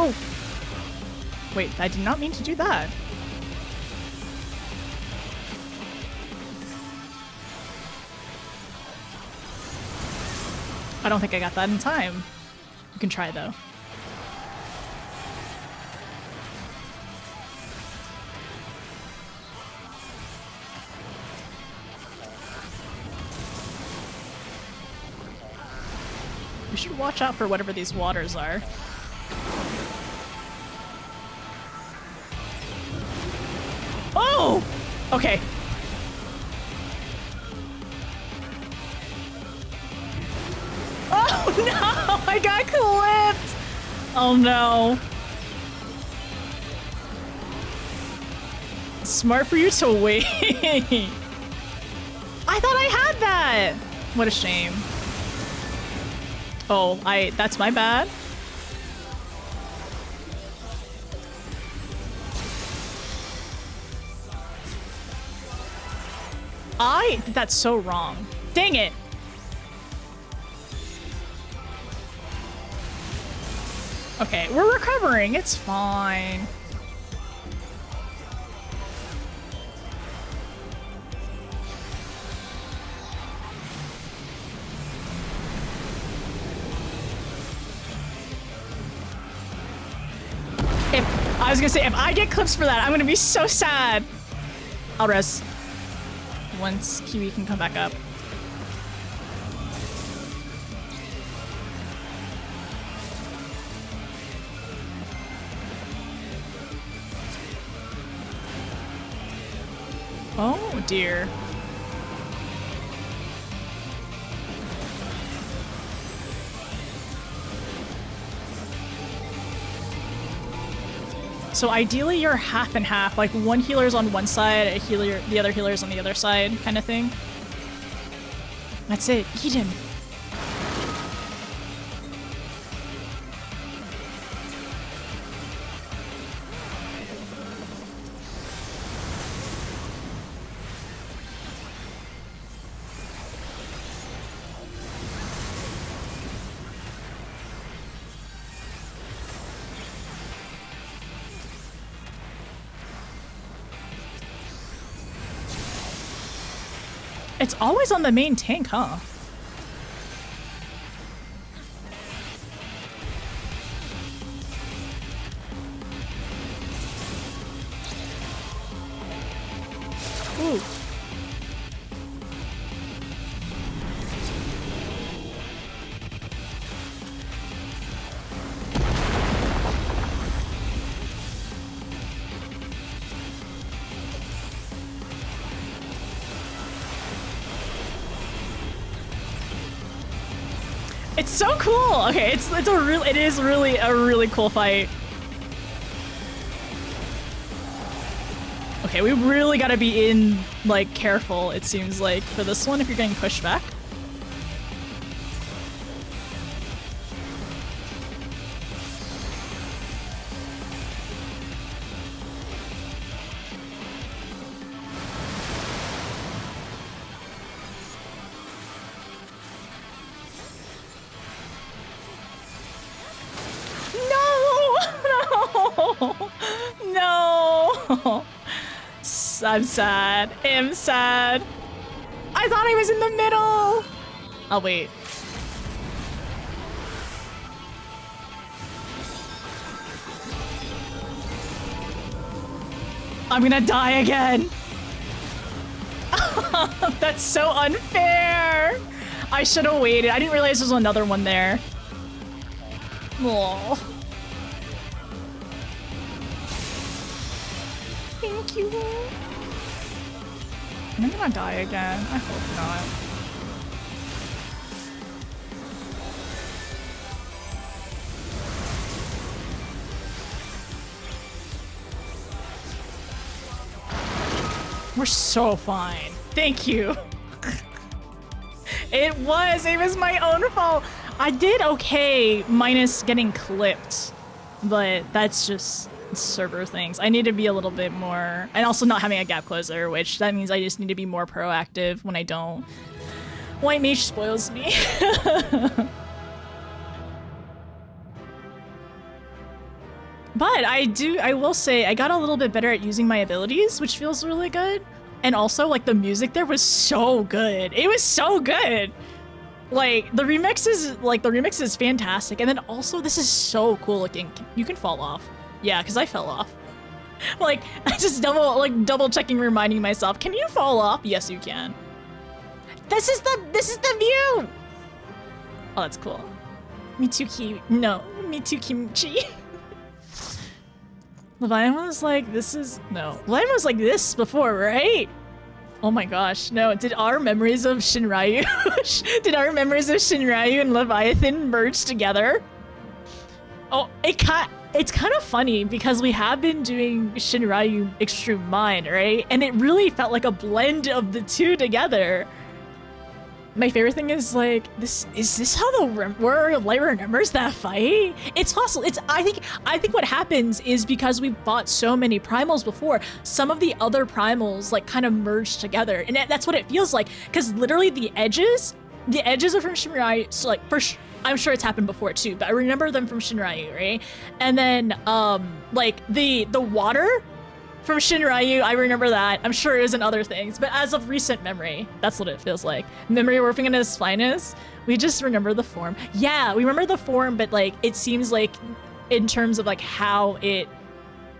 Oh. Wait, I did not mean to do that. I don't think I got that in time. You can try, though. We should watch out for whatever these waters are. Oh! Okay. Oh no! I got clipped! Oh no. Smart for you to wait. I thought I had that! What a shame. Oh, that's my bad. I did that so wrong. Dang it. Okay, we're recovering. It's fine. I was gonna say, if I get clips for that, I'm gonna be so sad. I'll rest. Once Kiwi can come back up. Oh dear. So ideally you're half and half, like one healer's on one side, the other healer's on the other side, kind of thing. That's it, Eden. It's always on the main tank, huh? Ooh. It's so cool. Okay, it is really a really cool fight. Okay, we really gotta be in, like, careful, it seems like, for this one if you're getting pushed back. No! I'm sad. I'm sad. I thought I was in the middle. I'll wait. I'm gonna die again. That's so unfair. I should have waited. I didn't realize there was another one there. Aww. Thank you. Am I gonna die again? I hope not. We're so fine. Thank you. It was my own fault. I did okay minus getting clipped, but that's just server things. I need to be a little bit more, and also not having a gap closer, which that means I just need to be more proactive when I don't. White mage spoils me. But I will say I got a little bit better at using my abilities, which feels really good. And also, like, the music there was so good. It was so good. Like, the remix is fantastic. And then also, this is so cool looking. You can fall off. Yeah, because I fell off. Like, I just double checking, reminding myself, can you fall off? Yes, you can. This is the view. Oh, that's cool. Me too, me too, kimchi. Leviathan was like, Leviathan was like this before, right? Oh my gosh, no. Did our memories of Shinryu, and Leviathan merge together? Oh, it's kind of funny because we have been doing Shinryu Extreme Mind, right? And it really felt like a blend of the two together. My favorite thing is, like, is this how where Light remembers that fight? It's possible. I think what happens is because we've fought so many primals before, some of the other primals like kind of merged together, and that's what it feels like. Because literally the edges are from Shinryu. So like I'm sure it's happened before too, but I remember them from Shinryu, right? And then like the water from Shinryu, I remember that. I'm sure it was in other things, but as of recent memory, that's what it feels like. Memory warping in its finest. We just remember the form. Yeah, we remember the form, but like it seems like in terms of like how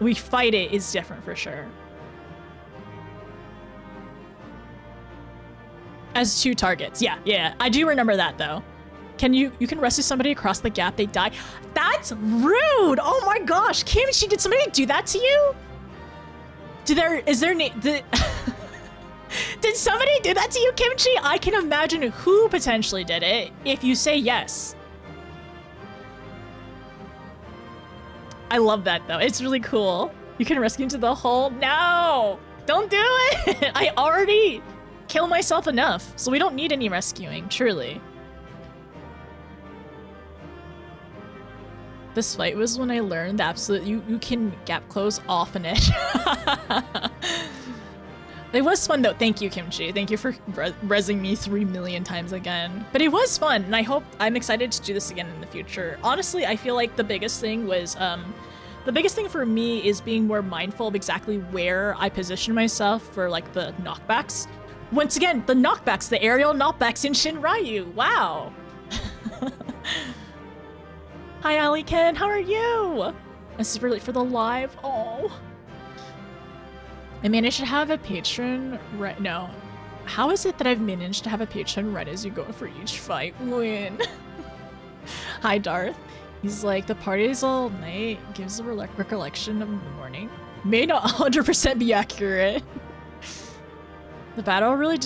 we fight it is different for sure. As two targets. Yeah. I do remember that though. You can rescue somebody across the gap, they die. That's rude! Oh my gosh, Kimchi, did somebody do that to you? Did somebody do that to you, Kimchi? I can imagine who potentially did it if you say yes. I love that though. It's really cool. You can rescue into the hole. No! Don't do it! I already kill myself enough, so we don't need any rescuing, truly. This fight was when I learned that you can gap close off an edge. It was fun though. Thank you, Kimchi. Thank you for rezzing me 3 million times again. But it was fun, and I'm excited to do this again in the future. Honestly, I feel like the biggest thing for me is being more mindful of exactly where I position myself for like the knockbacks. Once again, the knockbacks, the aerial knockbacks in Shinryu. Wow. Hi, Ali Ken. How are you? I'm super late for the live. Oh. I managed to have a patron right now. How is it that I've managed to have a patron right as you go for each fight win? Hi, Darth. He's like, the parties all night gives a recollection of the morning. May not 100% be accurate. The battle really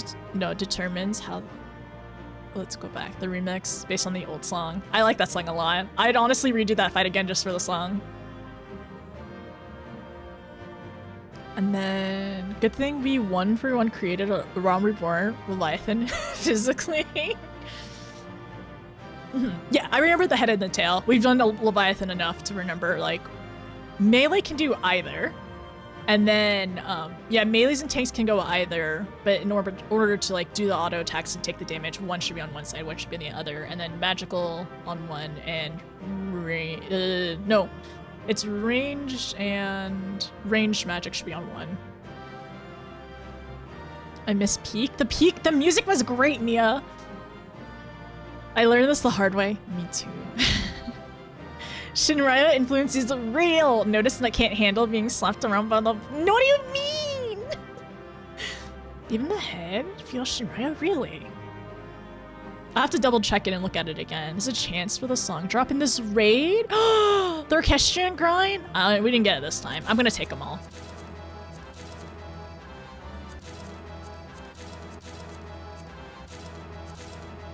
determines how... Let's go back. The remix based on the old song. I like that song a lot. I'd honestly redo that fight again just for the song. And then, good thing we 1-for-1 created a Realm Reborn Leviathan physically. Yeah, I remember the head and the tail. We've done the Leviathan enough to remember, like, melee can do either. And then, yeah, melees and tanks can go either, but in order to, like, do the auto attacks and take the damage, one should be on one side, one should be on the other, and then magical on one, and no. It's ranged and ranged magic should be on one. I miss Peak. The music was great, Nia. I learned this the hard way. Me too. Shinryu influence is real. Notice that I can't handle being slapped around by the... What do you mean? Even the head feels Shinryu, really? I have to double check it and look at it again. There's a chance for the song drop in this raid? The orchestrion grind? We didn't get it this time. I'm gonna take them all.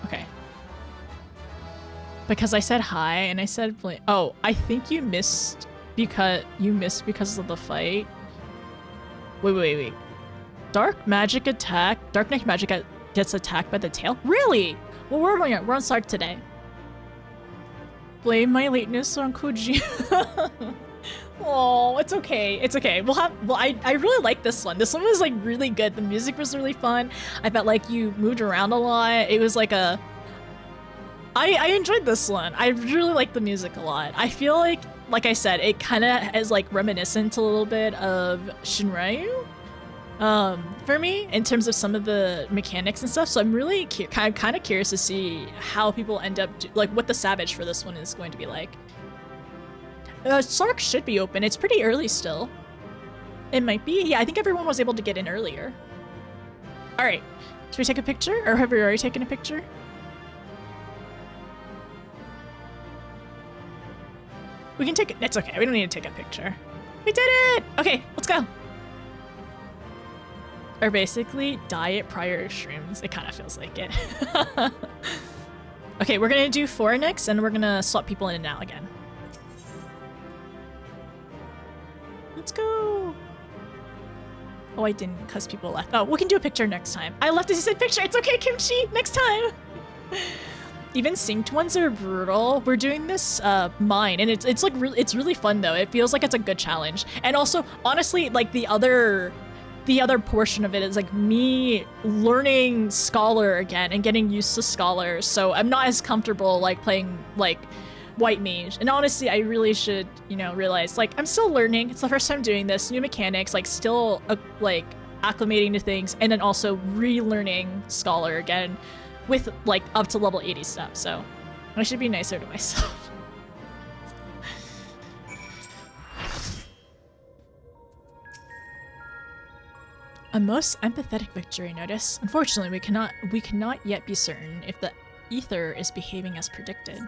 Okay. Because I said hi and I said, oh, I think you missed because of the fight. Wait. Dark magic attack. Dark Knight magic gets attacked by the tail? Really? Well, we're on start today. Blame my lateness on Koji. Oh, it's okay. It's okay. I really like this one. This one was like really good. The music was really fun. I felt like you moved around a lot. It was like I enjoyed this one. I really like the music a lot. I feel like I said, it kind of is like reminiscent a little bit of Shinryu. For me, in terms of some of the mechanics and stuff, so I'm really kind of curious to see how people end up, like what the Savage for this one is going to be like. Sark should be open. It's pretty early still. It might be. Yeah, I think everyone was able to get in earlier. All right, should we take a picture, or have we already taken a picture? We can take it. It's okay. We don't need to take a picture. We did it. Okay, let's go. Or basically diet prior to shrooms. It kind of feels like it. Okay, we're gonna do 4 next, and we're gonna swap people in and out again. Let's go. Oh, I didn't because people left. Oh, we can do a picture next time. I left as you said picture. It's okay, Kimchi. Next time. Even synced ones are brutal. We're doing this mine, and it's like it's really fun though. It feels like it's a good challenge, and also honestly, like the other portion of it is like me learning Scholar again and getting used to Scholar, so I'm not as comfortable like playing like White Mage. And honestly, I really should, realize like I'm still learning. It's the first time doing this, new mechanics, like still like acclimating to things, and then also relearning Scholar again with like up to level 80 stuff. So I should be nicer to myself. A most empathetic victory, notice. Unfortunately, we cannot yet be certain if the ether is behaving as predicted.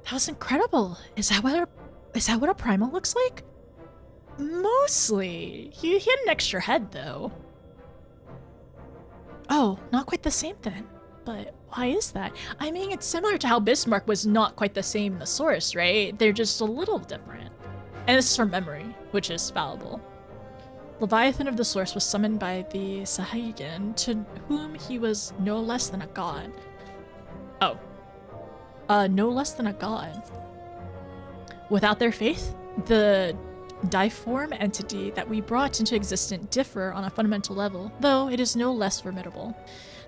That was incredible. Is that what a primal looks like? Mostly. He had an extra head though. Oh, not quite the same then. But why is that? I mean, it's similar to how Bismarck was not quite the same in the source, right? They're just a little different. And this is from memory, which is fallible. Leviathan of the source was summoned by the Sahagin, to whom he was no less than a god. Oh. No less than a god. Without their faith, the difform entity that we brought into existence differ on a fundamental level, though it is no less formidable.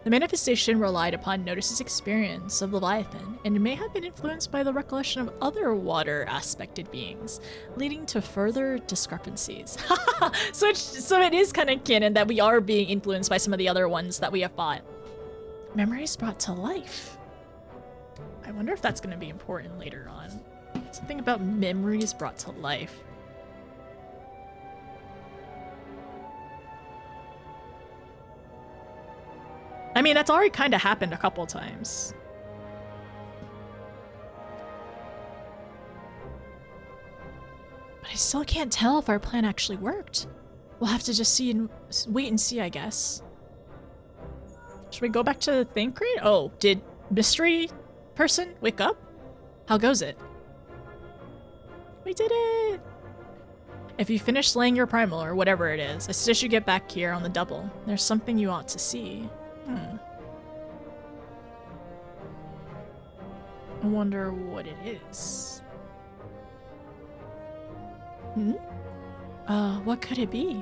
The manifestation relied upon Notice's experience of Leviathan, and may have been influenced by the recollection of other water-aspected beings, leading to further discrepancies. So it is kind of canon that we are being influenced by some of the other ones that we have fought. Memories brought to life. I wonder if that's going to be important later on. Something about memories brought to life. I mean, that's already kind of happened a couple times. But I still can't tell if our plan actually worked. We'll have to just wait and see, I guess. Should we go back to Thancred? Oh, did mystery person wake up? How goes it? We did it! If you finish slaying your primal, or whatever it is, I suggest you get back here on the double. There's something you ought to see. I wonder what it is. What could it be?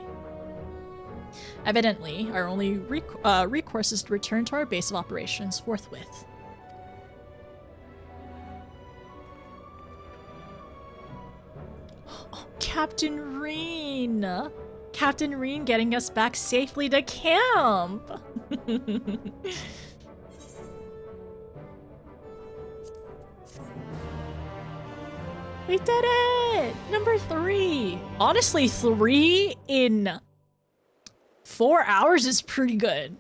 Evidently, our only recourse is to return to our base of operations forthwith. Oh, Captain Reen! Captain Reen getting us back safely to camp! We did it! Number 3! Honestly, 3 in 4 hours is pretty good.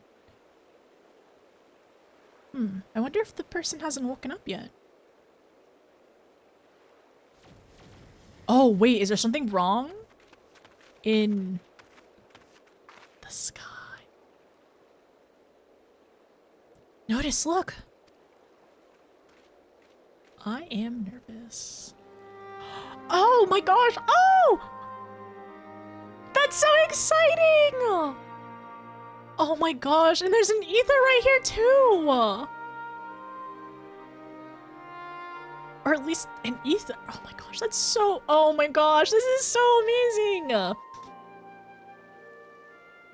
I wonder if the person hasn't woken up yet. Oh, wait, is there something wrong in the sky? Notice, look! I am nervous. Oh my gosh! Oh! That's so exciting! Oh my gosh, and there's an ether right here too! Or at least an ether. Oh my gosh, that's so... Oh my gosh, this is so amazing!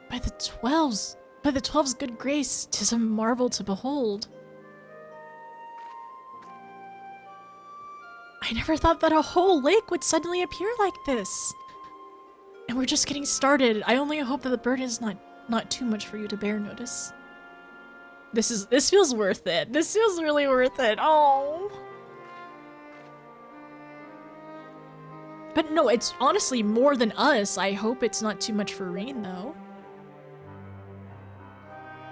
By the 12's good grace, 'tis a marvel to behold. I never thought that a whole lake would suddenly appear like this. And we're just getting started. I only hope that the burden is not too much for you to bear, Notice. This feels worth it. This feels really worth it. Oh. But no, it's honestly more than us. I hope it's not too much for Reen though.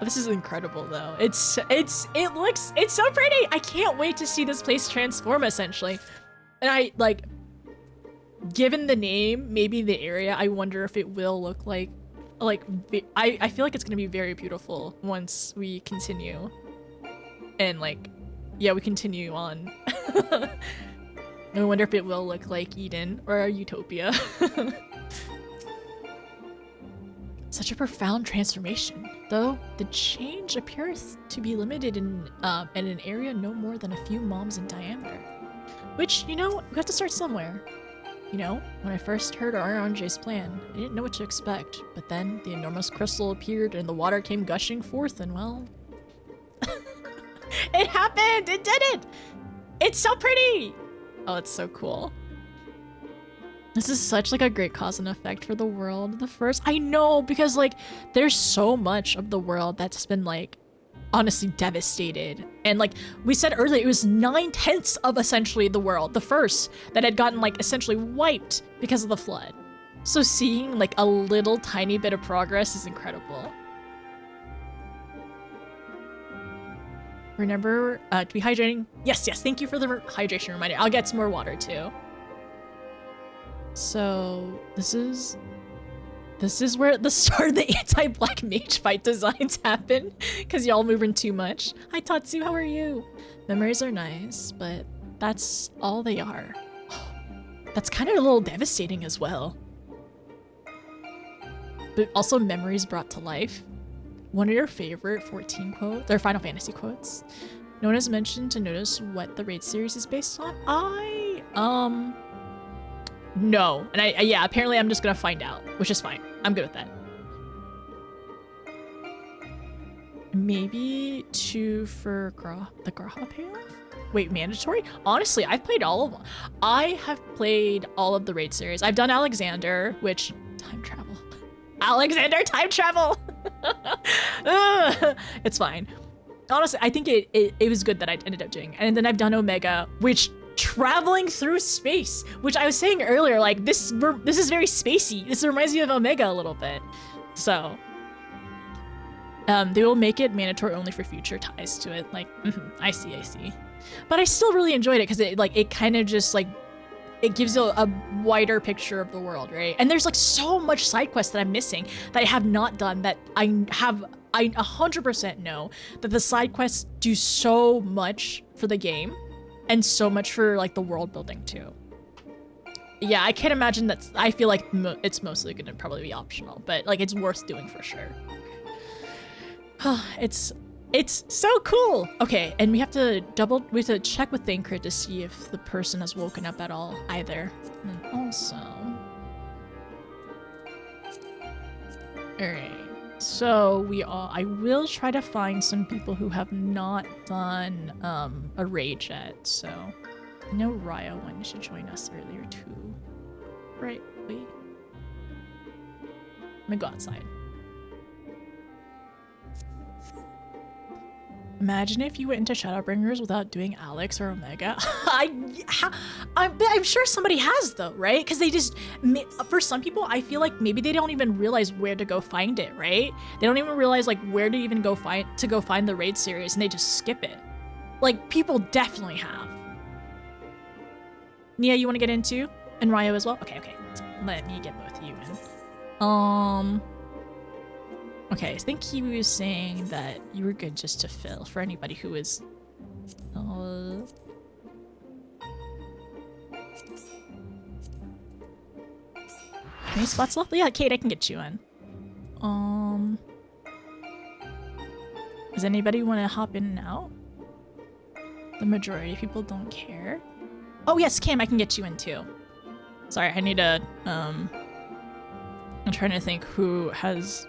This is incredible though. It's so pretty. I can't wait to see this place transform essentially. And I like, given the name, maybe the area, I wonder if it will look like I feel like it's gonna be very beautiful once we continue. And like, yeah, we continue on. I wonder if it will look like Eden or Utopia. Such a profound transformation, though the change appears to be limited in an area no more than a few moms in diameter. Which, you know, we have to start somewhere. You know, when I first heard Aranje's plan, I didn't know what to expect, but then the enormous crystal appeared and the water came gushing forth and well... It happened! It did it! It's so pretty! Oh, it's so cool. This is such like a great cause and effect for the world. I know, because like there's so much of the world that's been like honestly devastated. And like we said earlier, it was 9/10 of essentially the world, the first, that had gotten like essentially wiped because of the flood. So seeing like a little tiny bit of progress is incredible. Remember to be hydrating. Yes, thank you for the hydration reminder. I'll get some more water too. So this is where the start of the anti-black mage fight designs happen, because y'all moving too much. Hi Tatsu, how are you? Memories are nice, but that's all they are. That's kind of a little devastating as well. But also memories brought to life. One of your favorite 14 quotes, or Final Fantasy quotes. No one has mentioned to notice what the raid series is based on. No. And yeah, apparently I'm just gonna find out, which is fine. I'm good with that. Maybe 2 for the Graha payoff? Wait, mandatory? Honestly, I've played all of them. I have played all of the raid series. I've done Alexander, which... Time travel. Alexander, time travel! It's fine. Honestly, I think it was good that I ended up doing. And then I've done Omega, which... Traveling through space, which I was saying earlier, like, this is very spacey. This reminds me of Omega a little bit. So... they will make it mandatory only for future ties to it. Like, I see. But I still really enjoyed it because it kind of just like, it gives you a wider picture of the world, right? And there's like so much side quests that I'm missing that I have not done that I 100% know that the side quests do so much for the game and so much for like the world building too. Yeah, I can't imagine that. I feel like it's mostly going to probably be optional, but like it's worth doing for sure. It's so cool. Okay, and we have to check with Thancred to see if the person has woken up at all either. And also, all right. So I will try to find some people who have not done a raid yet. So I know Raya wanted to join us earlier too. Right? Wait. Let me go outside. Imagine if you went into Shadowbringers without doing Alex or Omega. I'm sure somebody has though, right? Because they just, for some people, I feel like maybe they don't even realize where to go find it, right? They don't even realize like where to even go find the raid series, and they just skip it. Like people definitely have. Nia, you want to get into? And Ryo as well? Okay. So let me get both of you in. Okay, I think he was saying that you were good just to fill for anybody who is... Any spots left? Yeah, Kate, I can get you in. Does anybody want to hop in and out? The majority of people don't care. Oh yes, Cam, I can get you in too. Sorry, I need to... I'm trying to think who has...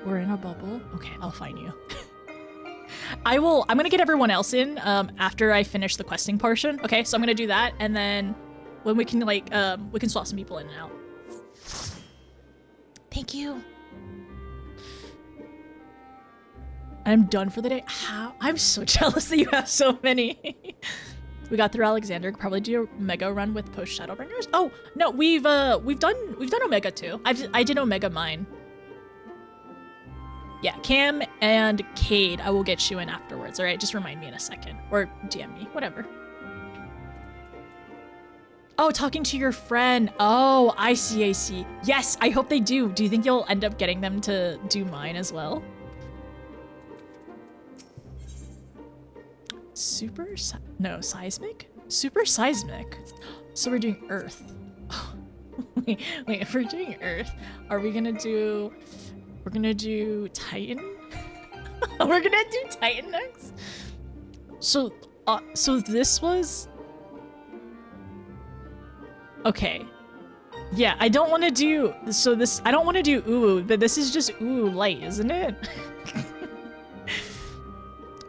We're in a bubble. Okay, I'll find you. I'm gonna get everyone else in after I finish the questing portion. Okay, so I'm gonna do that, and then when we can like we can swap some people in and out. Thank you. I'm done for the day. How? I'm so jealous that you have so many. We got through Alexander. Probably do a Omega run with post Shadowbringers. Oh no, we've done Omega too. I did Omega mine. Yeah, Cam and Cade, I will get you in afterwards, all right? Just remind me in a second. Or DM me, whatever. Oh, talking to your friend. Oh, I see. Yes, I hope they do. Do you think you'll end up getting them to do mine as well? Seismic? Super seismic. So we're doing Earth. Wait, if we're doing Earth, are we gonna do... We're gonna do Titan? We're gonna do Titan next? So this was... Okay. Yeah, I don't want to do... I don't want to do Ooh, but this is just Ooh light, isn't it?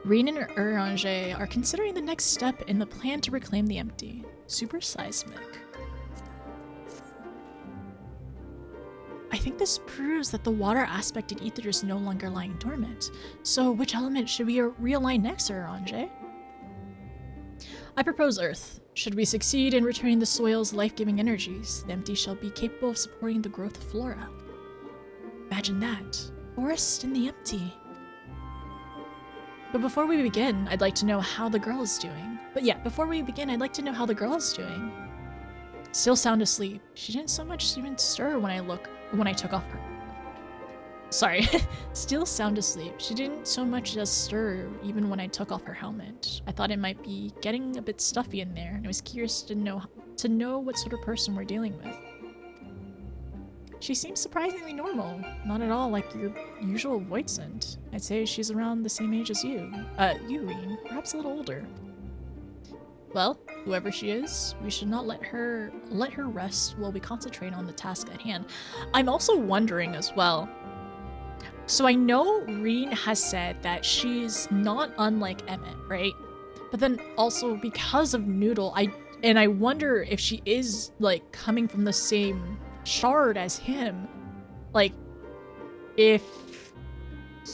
Reen and Orange are considering the next step in the plan to reclaim the empty. Super seismic. I think this proves that the water aspect in Ether is no longer lying dormant. So which element should we realign next, Orange? I propose Earth. Should we succeed in returning the soil's life-giving energies, the empty shall be capable of supporting the growth of flora. Imagine that. Forest in the empty. But before we begin, I'd like to know how the girl is doing. Still sound asleep. She didn't so much even stir when I took off her. Sorry. Still sound asleep. She didn't so much as stir even when I took off her helmet. I thought it might be getting a bit stuffy in there, and I was curious to know what sort of person we're dealing with. She seems surprisingly normal. Not at all like your usual Voidsent. I'd say she's around the same age as you. Reen. Perhaps a little older. Well, whoever she is, we should not let her rest while we concentrate on the task at hand. I'm also wondering as well, So I know Reen has said that she's not unlike Emmett, right? But then also because of Noodle, I wonder if she is like coming from the same shard as him. Like, if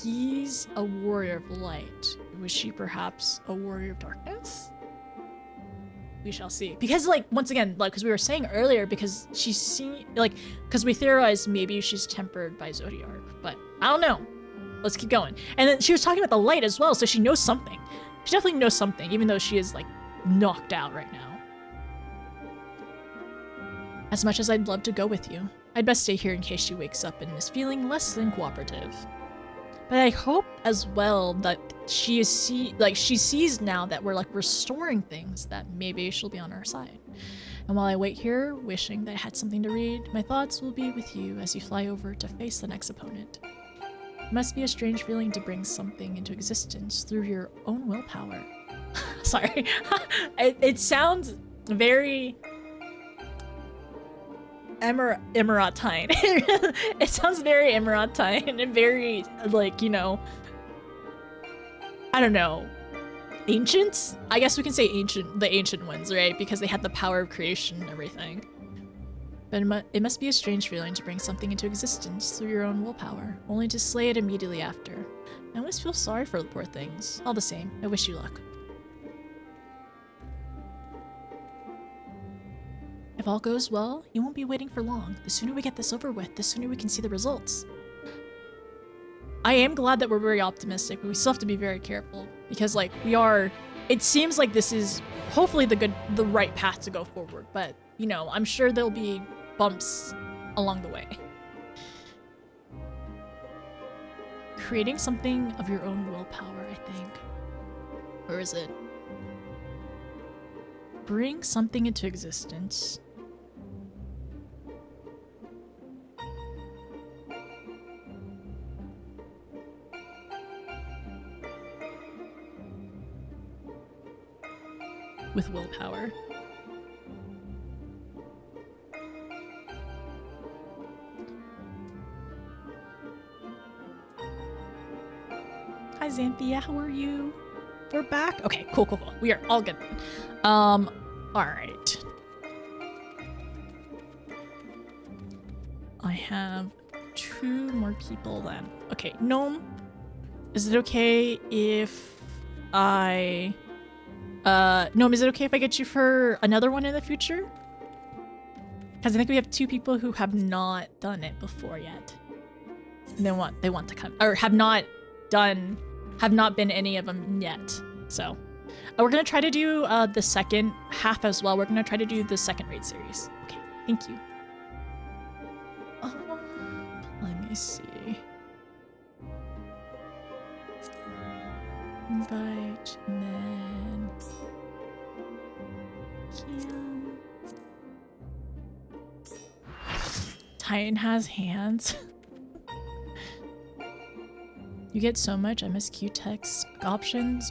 he's a warrior of light, was she perhaps a warrior of darkness? We shall see. Because, like, once again, like, because we were saying earlier, because because we theorized maybe she's tempered by Zodiark, but I don't know. Let's keep going. And then she was talking about the light as well, so she knows something. She definitely knows something, even though she is, like, knocked out right now. As much as I'd love to go with you, I'd best stay here in case she wakes up and is feeling less than cooperative. But I hope as well that she sees now that we're like restoring things, that maybe she'll be on our side. And while I wait here, wishing that I had something to read, my thoughts will be with you as you fly over to face the next opponent. It must be a strange feeling to bring something into existence through your own willpower. Sorry. It sounds very Emiratine. It sounds very Emiratine and very, like, you know, I don't know, ancients? I guess we can say the ancient ones, right? Because they had the power of creation and everything. But it must be a strange feeling to bring something into existence through your own willpower, only to slay it immediately after. I always feel sorry for the poor things. All the same, I wish you luck. If all goes well, you won't be waiting for long. The sooner we get this over with, the sooner we can see the results. I am glad that we're very optimistic, but we still have to be very careful because, like, it seems like this is hopefully the right path to go forward, but, you know, I'm sure there'll be bumps along the way. Creating something of your own willpower, I think. Or is it? Bring something into existence. With willpower. Hi Xanthia, how are you? We're back? Okay, cool. We are all good. Alright. I have 2 more people then. Okay, Gnome, is it okay if I... Gnome, is it okay if I get you for another one in the future? Because I think we have 2 people who have not done it before yet. And they want to come, or have not been any of them yet. So, we're gonna try to do the second half as well. We're gonna try to do the second raid series. Okay, thank you. Let me see. Invite, and then Kiam. Titan has hands. You get so much MSQ text options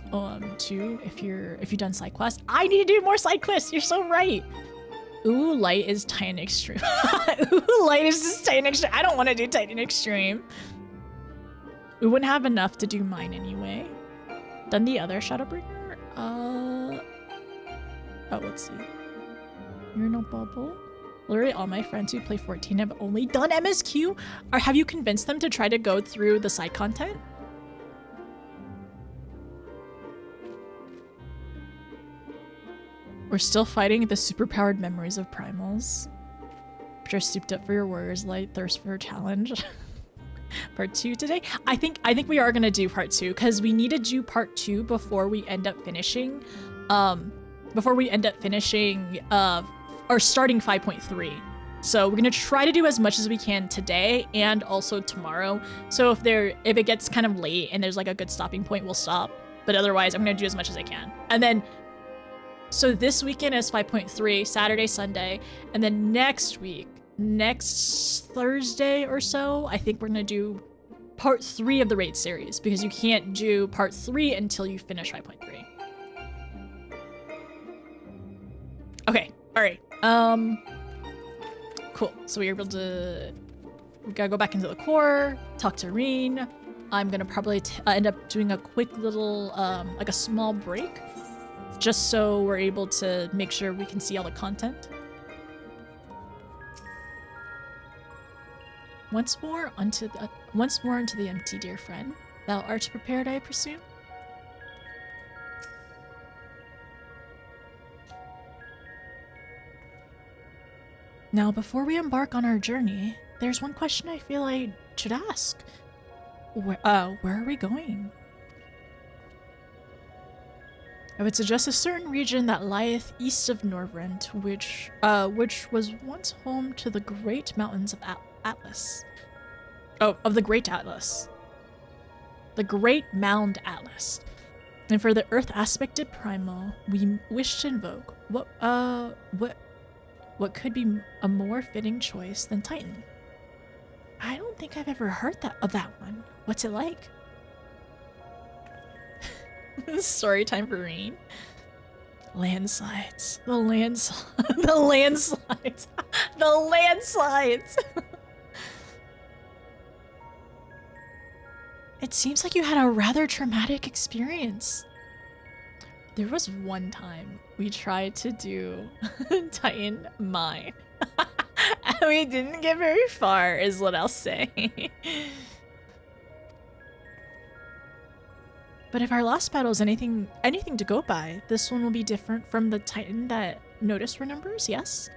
too if you've done side quests. I need to do more side quests. You're so right. Ooh, light is Titan Extreme. Ooh, light is just Titan Extreme. I don't want to do Titan Extreme. We wouldn't have enough to do mine anyway. Done the other Shadowbringer? Oh, let's see. You're no bubble. Literally all my friends who play 14 have only done MSQ. Or have you convinced them to try to go through the side content? We're still fighting the superpowered memories of primals, which are souped up for your warrior's light thirst for a challenge. Part 2 today. I think we are gonna do part 2 because we need to do part 2 before we end up finishing or starting 5.3. So we're gonna try to do as much as we can today and also tomorrow. So if it gets kind of late and there's like a good stopping point, we'll stop. But otherwise, I'm gonna do as much as I can. And then, so this weekend is 5.3, Saturday, Sunday, and then next Thursday or so, I think we're gonna do part 3 of the raid series because you can't do part 3 until you finish 5.3. Okay, all right. Cool. So we were able to we gotta go back into the core, talk to Reen. I'm gonna probably end up doing a quick little, like a small break, just so we're able to make sure we can see all the content. Once more into the empty, dear friend. Thou art prepared, I presume? Now, before we embark on our journey, there's one question I feel I should ask. Where are we going? I would suggest a certain region that lieth east of Norvrend, which was once home to the great mountains of Atlas. Oh, of the Great Atlas. The Great Mound Atlas. And for the Earth aspected primal, we wish to invoke what could be a more fitting choice than Titan? I don't think I've ever heard of that one. What's it like? Story time for Reen. Landslides. The landslides. The landslides. The landslides. It seems like you had a rather traumatic experience. There was one time we tried to do Titan Mine. And we didn't get very far, is what I'll say. But if our last battle is anything to go by, this one will be different from the Titan that Notice remembers, yes?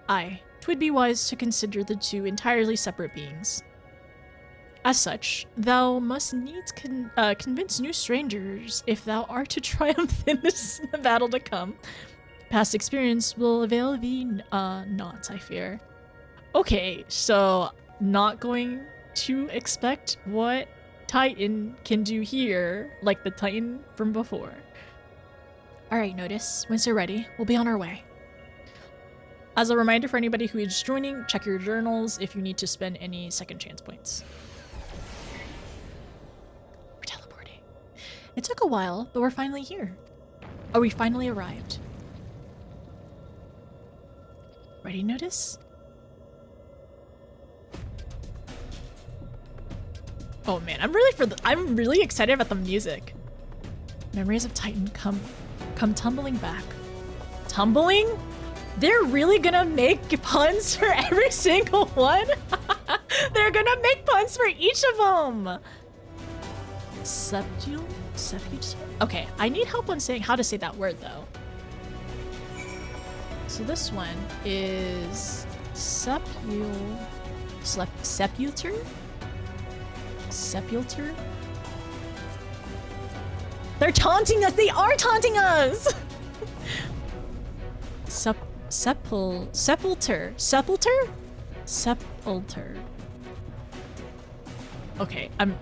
Aye, 'twould be wise to consider the two entirely separate beings. As such, thou must needs convince new strangers if thou art to triumph in this battle to come. Past experience will avail thee not, I fear. Okay, so not going to expect what Titan can do here, like the Titan from before. Alright, Notice, once you're ready, we'll be on our way. As a reminder for anybody who is joining, check your journals if you need to spend any second chance points. We're teleporting. It took a while, but we're finally here. Oh, we finally arrived. Ready, Notice? Oh man, I'm really excited about the music. Memories of Titan come tumbling back. Tumbling? They're really gonna make puns for every single one? They're gonna make puns for each of them! Sepul? Okay, I need help on saying how to say that word though. So this one is sepultur? Sepultur? They're taunting us! They are taunting us! Sepultur. Okay, I'm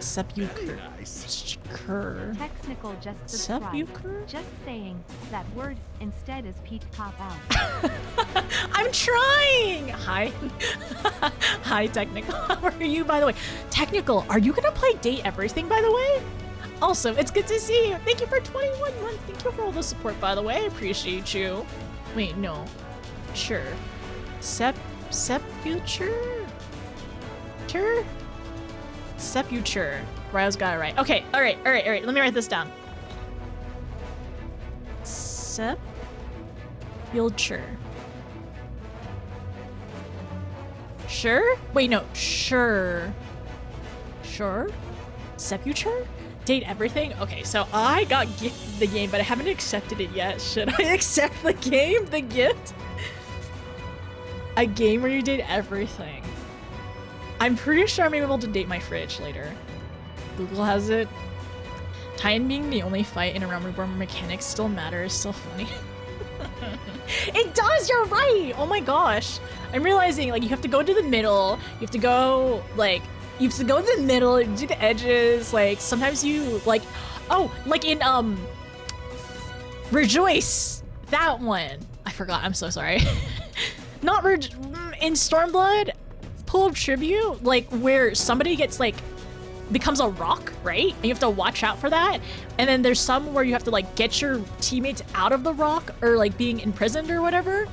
sepulcher. Nice. Technical just subscribe. Sepulcher? Just saying that word instead is Pete pop out. I'm trying! Hi. Hi, Technical. How are you, by the way? Technical, are you gonna play Date Everything, by the way? Also, it's good to see you. Thank you for 21 months. Thank you for all the support, by the way. I appreciate you. Wait, no. Sure. Sepulture? Sepulture. Ryle's got it right. Okay, alright. Let me write this down. Sepulture. Sure? Wait, no. Sure. Sepulture? Date Everything? Okay, so I got gifted the game, but I haven't accepted it yet. Should I accept the game? The gift? A game where you date everything. I'm pretty sure I'm able to date my fridge later. Google has it. Titan being the only fight in a realm where mechanics still matter is still funny. It does, you're right! Oh my gosh. I'm realizing, like, you have to go to the middle. You have to go, like, you have to go to the middle, do the edges, like, sometimes you, like, oh, like in, Rejoice! That one. I forgot, I'm so sorry. Not in Stormblood, pull up tribute, like, where somebody gets, like, becomes a rock, right? And you have to watch out for that. And then there's some where you have to, like, get your teammates out of the rock or, like, being imprisoned or whatever.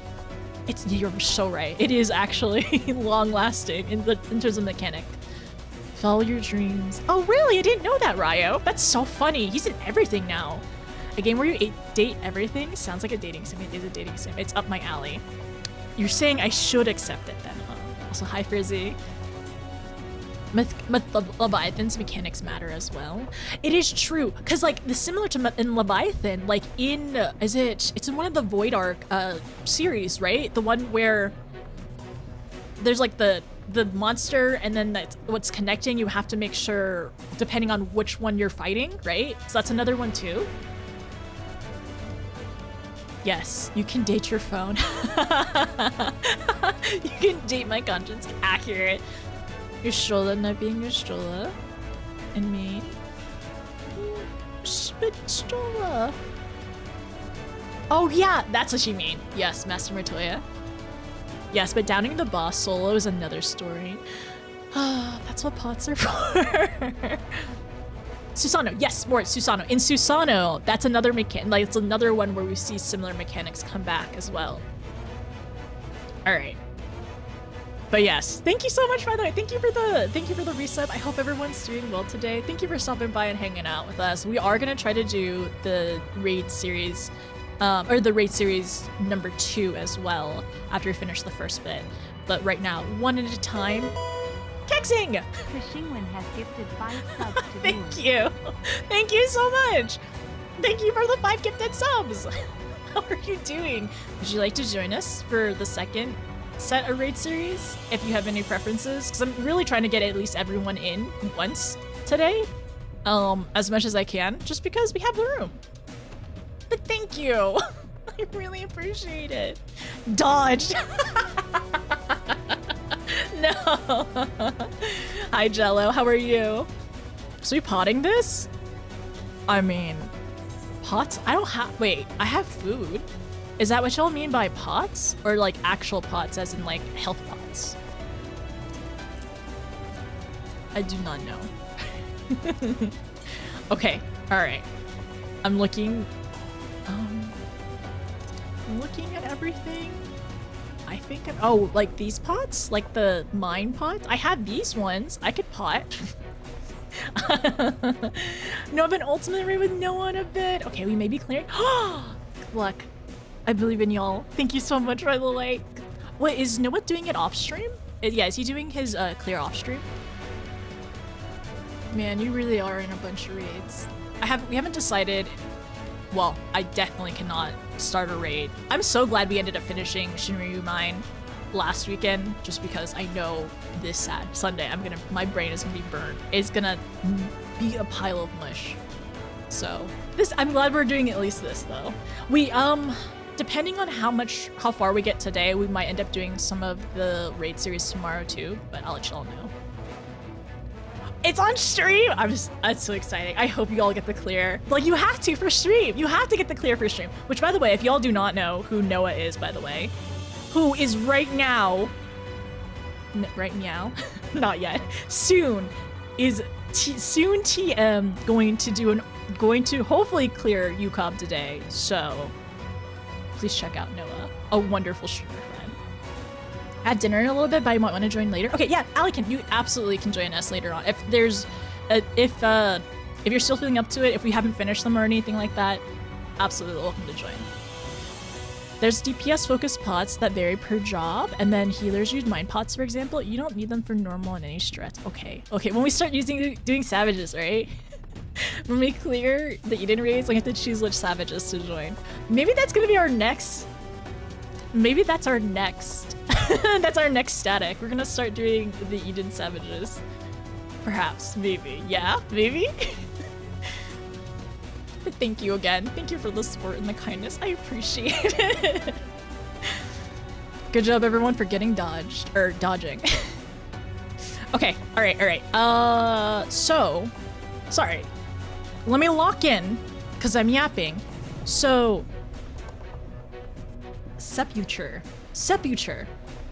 You're so right. It is actually long-lasting in terms of mechanic. Follow your dreams. Oh, really? I didn't know that, Ryo. That's so funny. He's in everything now. A game where you date everything sounds like a dating sim. It is a dating sim. It's up my alley. You're saying I should accept it then, huh? Also, hi, Frizzy. Leviathan's mechanics matter as well. It is true, because like similar to in Leviathan, like in it's in one of the Void Arc series, right? The one where there's like the monster and then that's what's connecting. You have to make sure depending on which one you're fighting, right? So that's another one too. Yes, you can date your phone. You can date my conscience. Accurate. Your stroller not being your stroller. And me. Spit stroller. Oh yeah, that's what you mean. Yes, Master Matoya. Yes, but downing the boss solo is another story. That's what pots are for. Susano, yes, more Susano. In Susano, that's another mechanic. Like it's another one where we see similar mechanics come back as well. All right. But yes, thank you so much, by the way. Thank you for the resub. I hope everyone's doing well today. Thank you for stopping by and hanging out with us. We are gonna try to do the raid series, or the raid series number 2 as well after we finish the first bit. But right now, one at a time. Kexing! Kashingwin has gifted 5 subs to Thank you. Thank you so much. Thank you for the 5 gifted subs. How are you doing? Would you like to join us for the second set of raid series if you have any preferences? Because I'm really trying to get at least everyone in once today, as much as I can, just because we have the room. But thank you. I really appreciate it. Dodged. No. Hi Jello, how are you? So we potting this? I mean, pots? I don't have, wait, I have food. Is that what y'all mean by pots? Or like actual pots as in like health pots? I do not know. Okay, all right. I'm looking at everything. I think oh, like these pots? Like the mine pots? I have these ones. I could pot. No, I've been ultimate raid with no one a bit. Okay, we may be clearing. Luck. I believe in y'all. Thank you so much, by the way. Wait, is Noah doing it off stream? Yeah, is he doing his clear off stream? Man, you really are in a bunch of raids. We haven't decided. Well, I definitely cannot start a raid. I'm so glad we ended up finishing Shinryu Mine last weekend, just because I know this Sunday my brain is gonna be burned. It's gonna be a pile of mush. So I'm glad we're doing at least this though. We depending on how far we get today, we might end up doing some of the raid series tomorrow too, but I'll let y'all know. It's on stream! That's so exciting. I hope you all get the clear. Like, you have to for stream. You have to get the clear for stream. Which, by the way, if y'all do not know who Noah is, by the way, who is right now, right meow, not yet, soon TM going to hopefully clear UCOB today. So, please check out Noah, a wonderful streamer friend. At dinner in a little bit, but I might want to join later. Okay, yeah, Ali, you absolutely can join us later on. If there's, if you're still feeling up to it, if we haven't finished them or anything like that, absolutely welcome to join. There's DPS focused pots that vary per job, and then healers use mine pots, for example. You don't need them for normal and any stretch. Okay, when we start doing savages, right? When we clear the Eden raids, we have to choose which savages to join. Maybe that's gonna be our next. Maybe that's our next. That's our next static. We're gonna start doing the Eden savages. Perhaps, maybe. Yeah, maybe. But thank you again. Thank you for the support and the kindness. I appreciate it. Good job, everyone, for getting dodged or dodging. Okay, all right. So, sorry. Let me lock in, cause I'm yapping. So, Sepulture.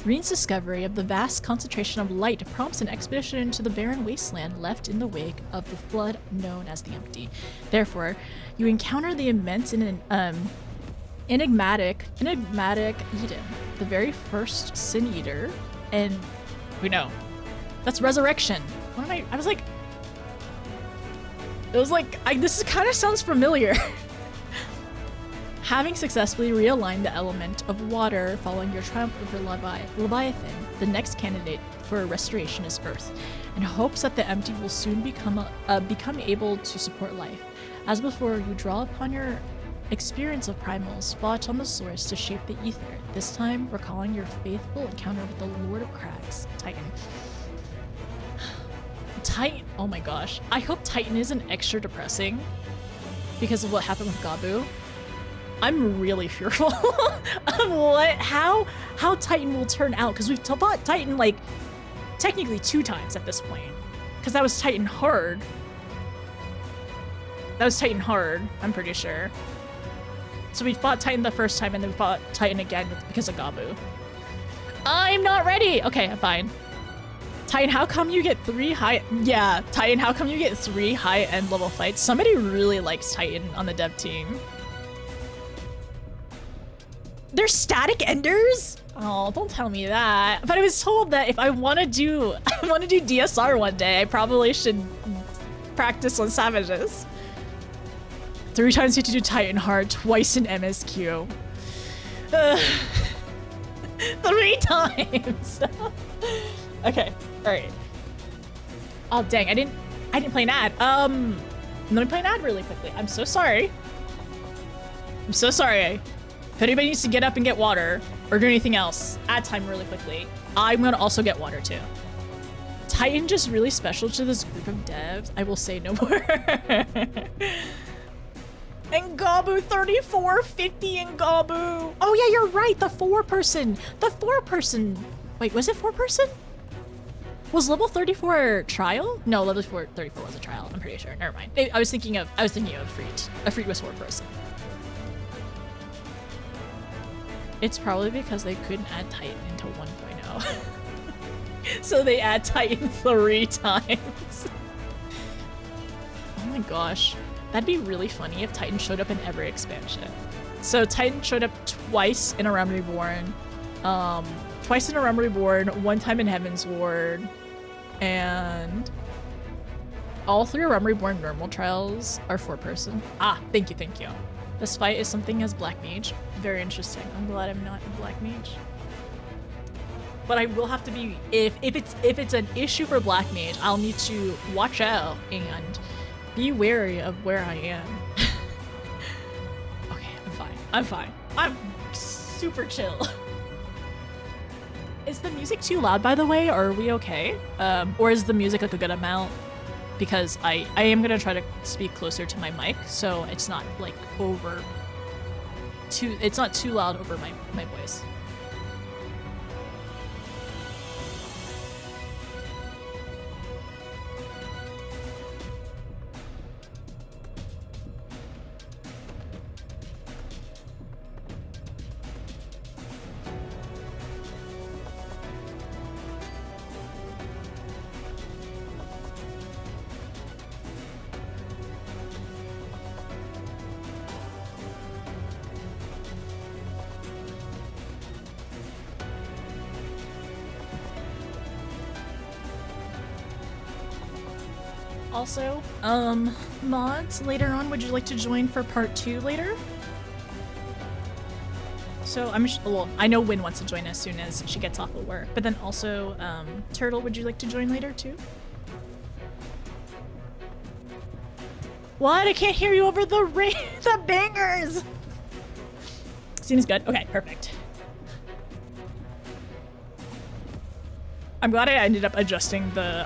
Reen's discovery of the vast concentration of light prompts an expedition into the barren wasteland left in the wake of the flood known as the Empty. Therefore, you encounter the immense enigmatic Eden, the very first Sin Eater, and we know that's resurrection. What am I was like, it was like, this kind of sounds familiar. Having successfully realigned the element of water following your triumph over Leviathan, the next candidate for restoration is Earth, and hopes that the empty will soon become able to support life. As before, you draw upon your experience of primals, watch on the source to shape the ether, this time recalling your faithful encounter with the Lord of Crags, Titan. Titan, oh my gosh. I hope Titan isn't extra depressing because of what happened with Gabu. I'm really fearful of how Titan will turn out, because we've fought Titan like technically 2 times at this point, because that was Titan hard. That was Titan hard, I'm pretty sure. So we fought Titan the first time and then we fought Titan again because of Gabu. I'm not ready. Okay, I'm fine. Titan, how come you get 3 high? Yeah, Titan, how come you get 3 high-end level fights? Somebody really likes Titan on the dev team. They're static enders? Oh, don't tell me that. But I was told that if I want to do DSR one day, I probably should practice on savages. 3 times you have to do Titan hard, twice in MSQ. 3 times. Okay, all right. Oh dang, I didn't play an ad. Let me play an ad really quickly. I'm so sorry. I'm so sorry. If anybody needs to get up and get water or do anything else, ad time really quickly. I'm gonna also get water too. Titan just really special to this group of devs. I will say no more. And Gabu 3450 and Gabu. Oh yeah, you're right. The 4-person. Wait, was it 4-person? Was level 34 trial? No, level 34 was a trial. I'm pretty sure. Never mind. I was thinking of Freet. A Freet was 4-person. It's probably because they couldn't add Titan into 1.0. So they add Titan 3 times. Oh my gosh. That'd be really funny if Titan showed up in every expansion. So Titan showed up twice in A Realm Reborn. Twice in A Realm Reborn, 1 time in Heaven's Ward, and all 3 A Realm Reborn normal trials are 4-person. Ah, thank you. This fight is something as Black Mage. Very interesting. I'm glad I'm not a Black Mage. But I will have to be, if it's an issue for Black Mage, I'll need to watch out and be wary of where I am. Okay, I'm fine. I'm super chill. Is the music too loud, by the way, or are we okay? Or is the music like a good amount? Because I am gonna try to speak closer to my mic, so it's not like it's not too loud over my voice. Also, mods, later on, would you like to join for part 2 later? So well, I know Win wants to join as soon as she gets off of work, but then also, Turtle, would you like to join later too? What? I can't hear you over the bangers! Seems good. Okay, perfect. I'm glad I ended up adjusting the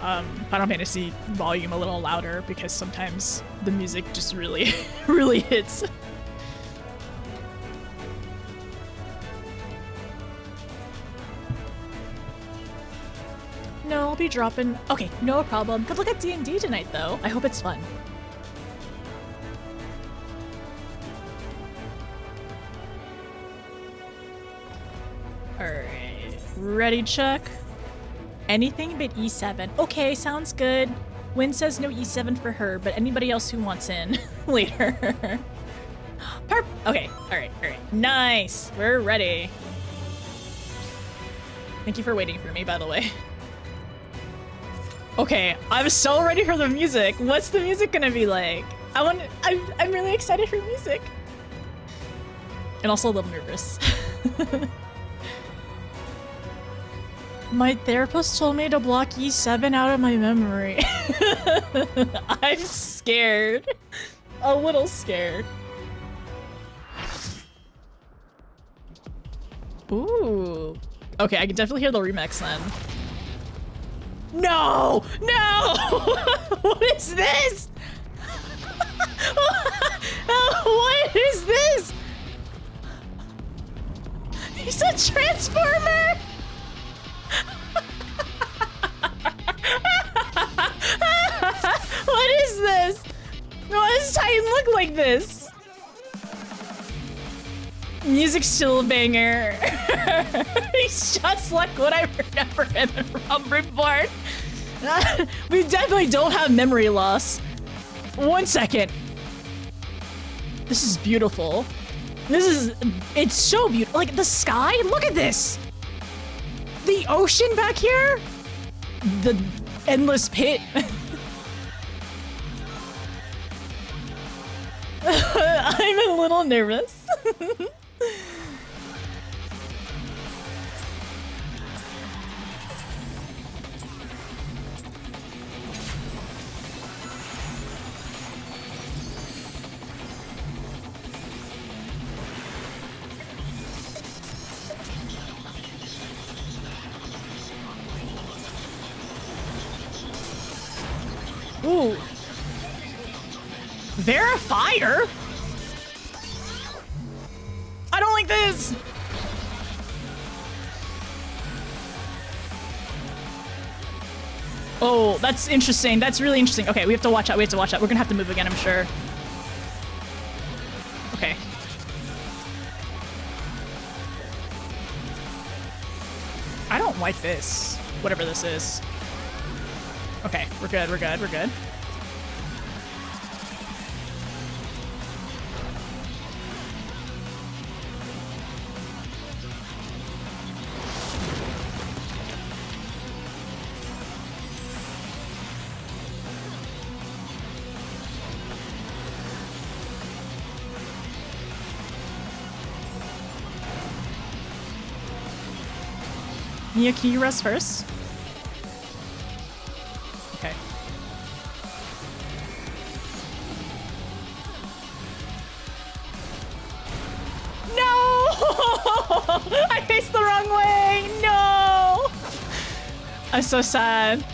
Final Fantasy volume a little louder because sometimes the music just really, really hits. No, I'll be dropping. Okay, no problem. Good luck at D&D tonight, though. I hope it's fun. All right, ready, Chuck? Anything but E7. Okay, sounds good. Win says no E7 for her, but anybody else who wants in later. Harp. Okay. All right. All right. Nice. We're ready. Thank you for waiting for me, by the way. Okay, I'm so ready for the music. What's the music gonna be like? I'm really excited for music. And also a little nervous. My therapist told me to block E7 out of my memory. I'm scared. A little scared. Ooh. Okay, I can definitely hear the remix then. No! No! What is this? What is this? He's a transformer! What is this? Why does Titan look like this? Music's still a banger. He's just like what I remember him from Reborn. We definitely don't have memory loss. 1 second. This is beautiful. It's so beautiful. Like the sky, look at this. The ocean back here. The endless pit. I'm a little nervous. Ooh. Verifier? I don't like this! Oh, that's interesting. That's really interesting. Okay, we have to watch out. We have to watch out. We're gonna have to move again, I'm sure. Okay. I don't like this. Whatever this is. Okay, we're good, we're good, we're good. Nia, can you rest first? Okay. No! I faced the wrong way! No! I'm so sad.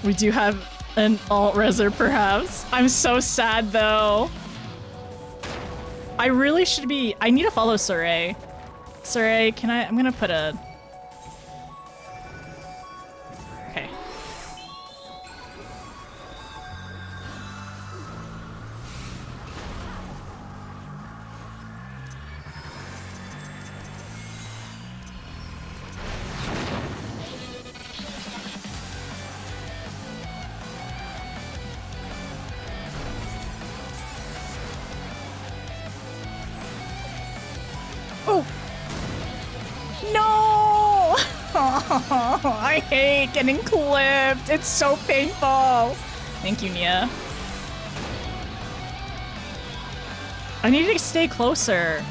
We do have an alt-reser, perhaps. I'm so sad, though. I really should be... I need to follow Saray. Saray, can I... I'm gonna put a... Okay. Oh! No! I hate getting clipped. It's so painful. Thank you, Nia. I need to stay closer.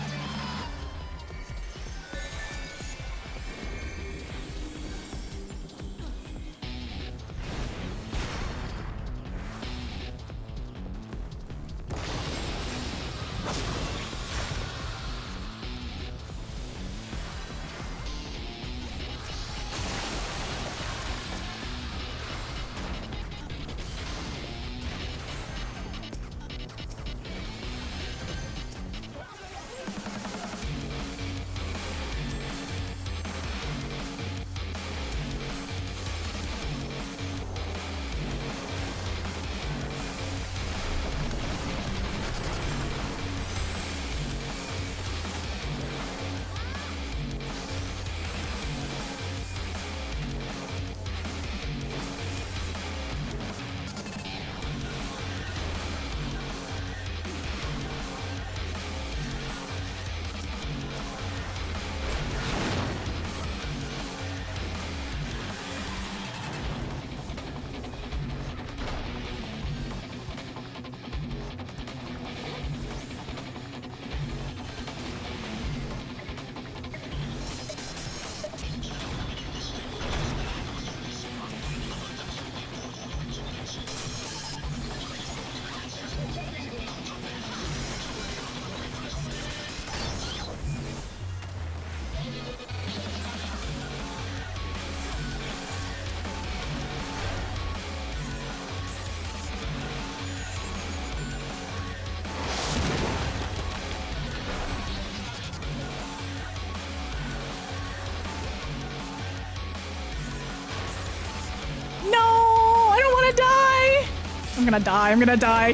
I'm gonna die. I'm gonna die.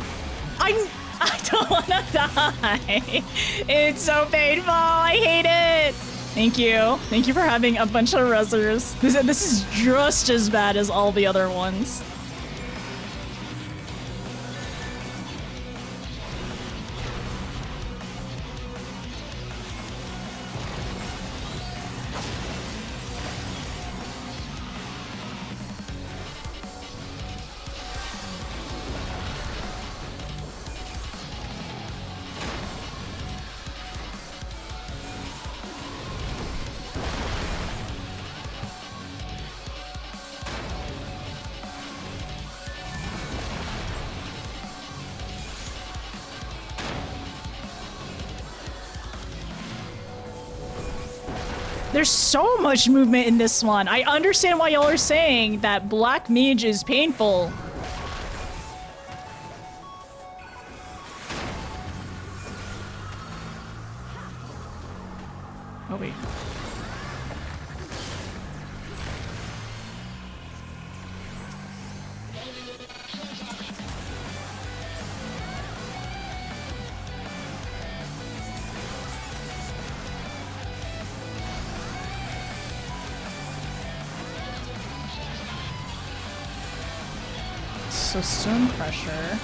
I don't wanna die. It's so painful. I hate it. Thank you. Thank you for having a bunch of rezzers. This is just as bad as all the other ones. There's so much movement in this one. I understand why y'all are saying that Black Mage is painful. Oh, wait. So stone pressure.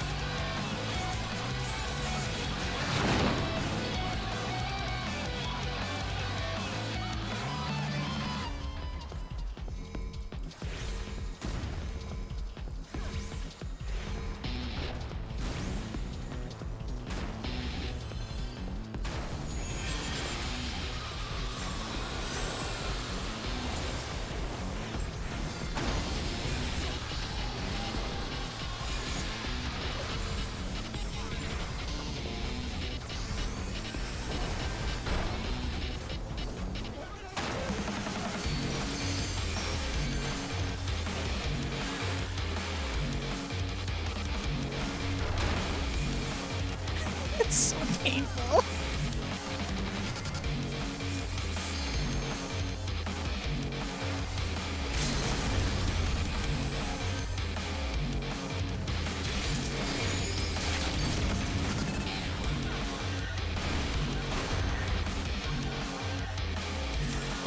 It's so painful.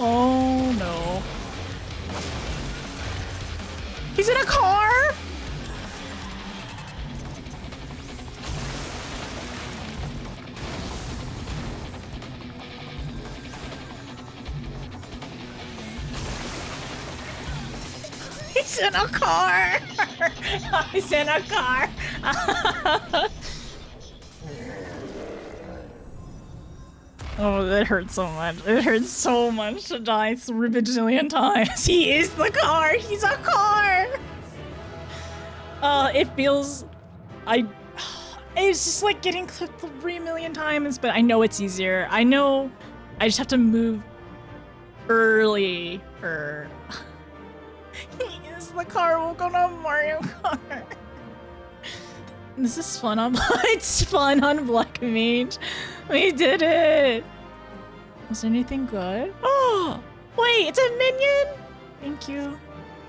Oh no. He's in a car? He's in a car. He's in a car. Oh, that hurts so much. It hurts so much to die 3 bajillion times. He is the car. He's a car. It feels... It's just like getting clipped 3 million times, but I know it's easier. I know I just have to move early. He is the car. We'll go to Mario Kart. This is fun on it's fun on Black Mage. We did it. Was there anything good? Oh, wait, it's a minion. Thank you.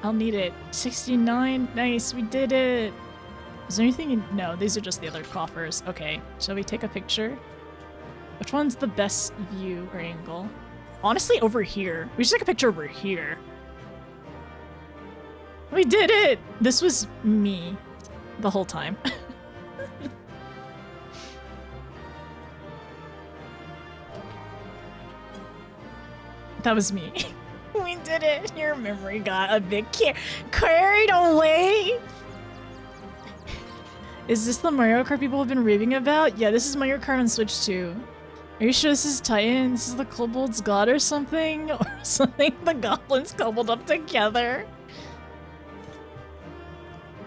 I'll need it. 69. Nice, we did it. Is there anything in... No, these are just the other coffers. Okay, shall we take a picture? Which one's the best view or angle? Honestly, over here. We should take a picture over here. We did it! This was me the whole time. That was me. We did it! Your memory got a bit carried away! Is this the Mario Kart people have been raving about? Yeah, this is Mario Kart on Switch 2. Are you sure this is Titan? This is the Kobold's god or something? Or something the goblins cobbled up together?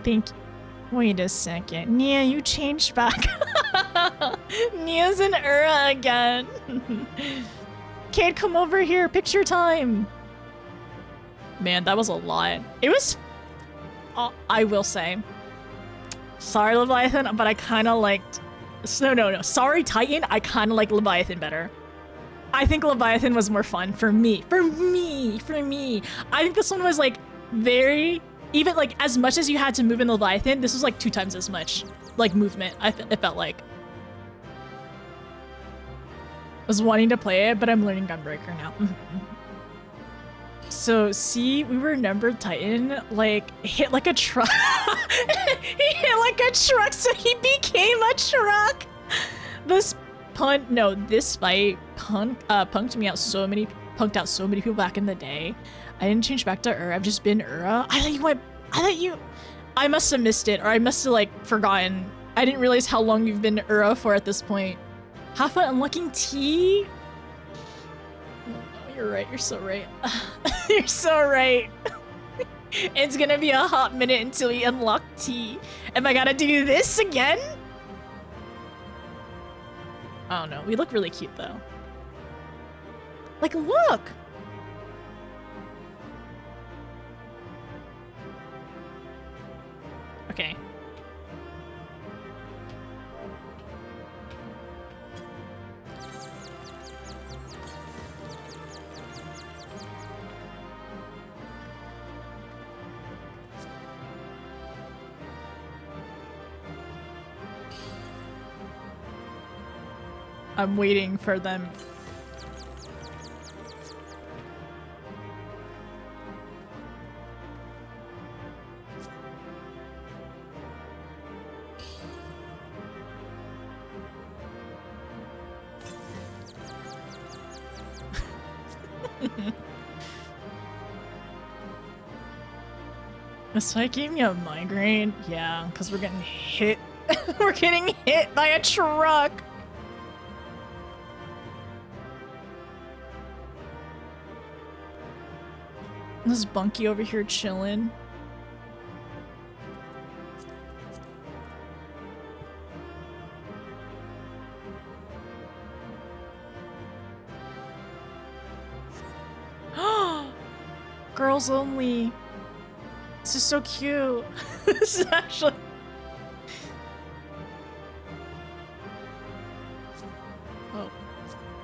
Think. Wait a second. Nia, you changed back. Nia's in Ura again. Kate, come over here. Picture time. Man, that was a lot. It was... I will say. Sorry, Leviathan, but I kind of liked... No. Sorry, Titan. I kind of like Leviathan better. I think Leviathan was more fun for me. For me. I think this one was like very even like as much as you had to move in the Leviathan, this was like 2 times as much like movement. It felt like. I was wanting to play it, but I'm learning Gunbreaker now. So see, we were numbered Titan, like hit like a truck. He hit like a truck, so he became a truck. This fight punked out so many people back in the day. I didn't change back to Ura. I've just been Ura. I must have missed it, or I must have like forgotten. I didn't realize how long you've been Ura for at this point. Have fun unlocking T. Oh, no, you're right. You're so right. You're so right. It's gonna be a hot minute until we unlock T. Am I gotta do this again? I don't know. We look really cute though. Like, look! Okay. I'm waiting for them. This fight gave me a migraine. Yeah, because we're getting hit. We're getting hit by a truck. This Bunky over here chilling. Girls only. This is so cute. This is actually... Oh,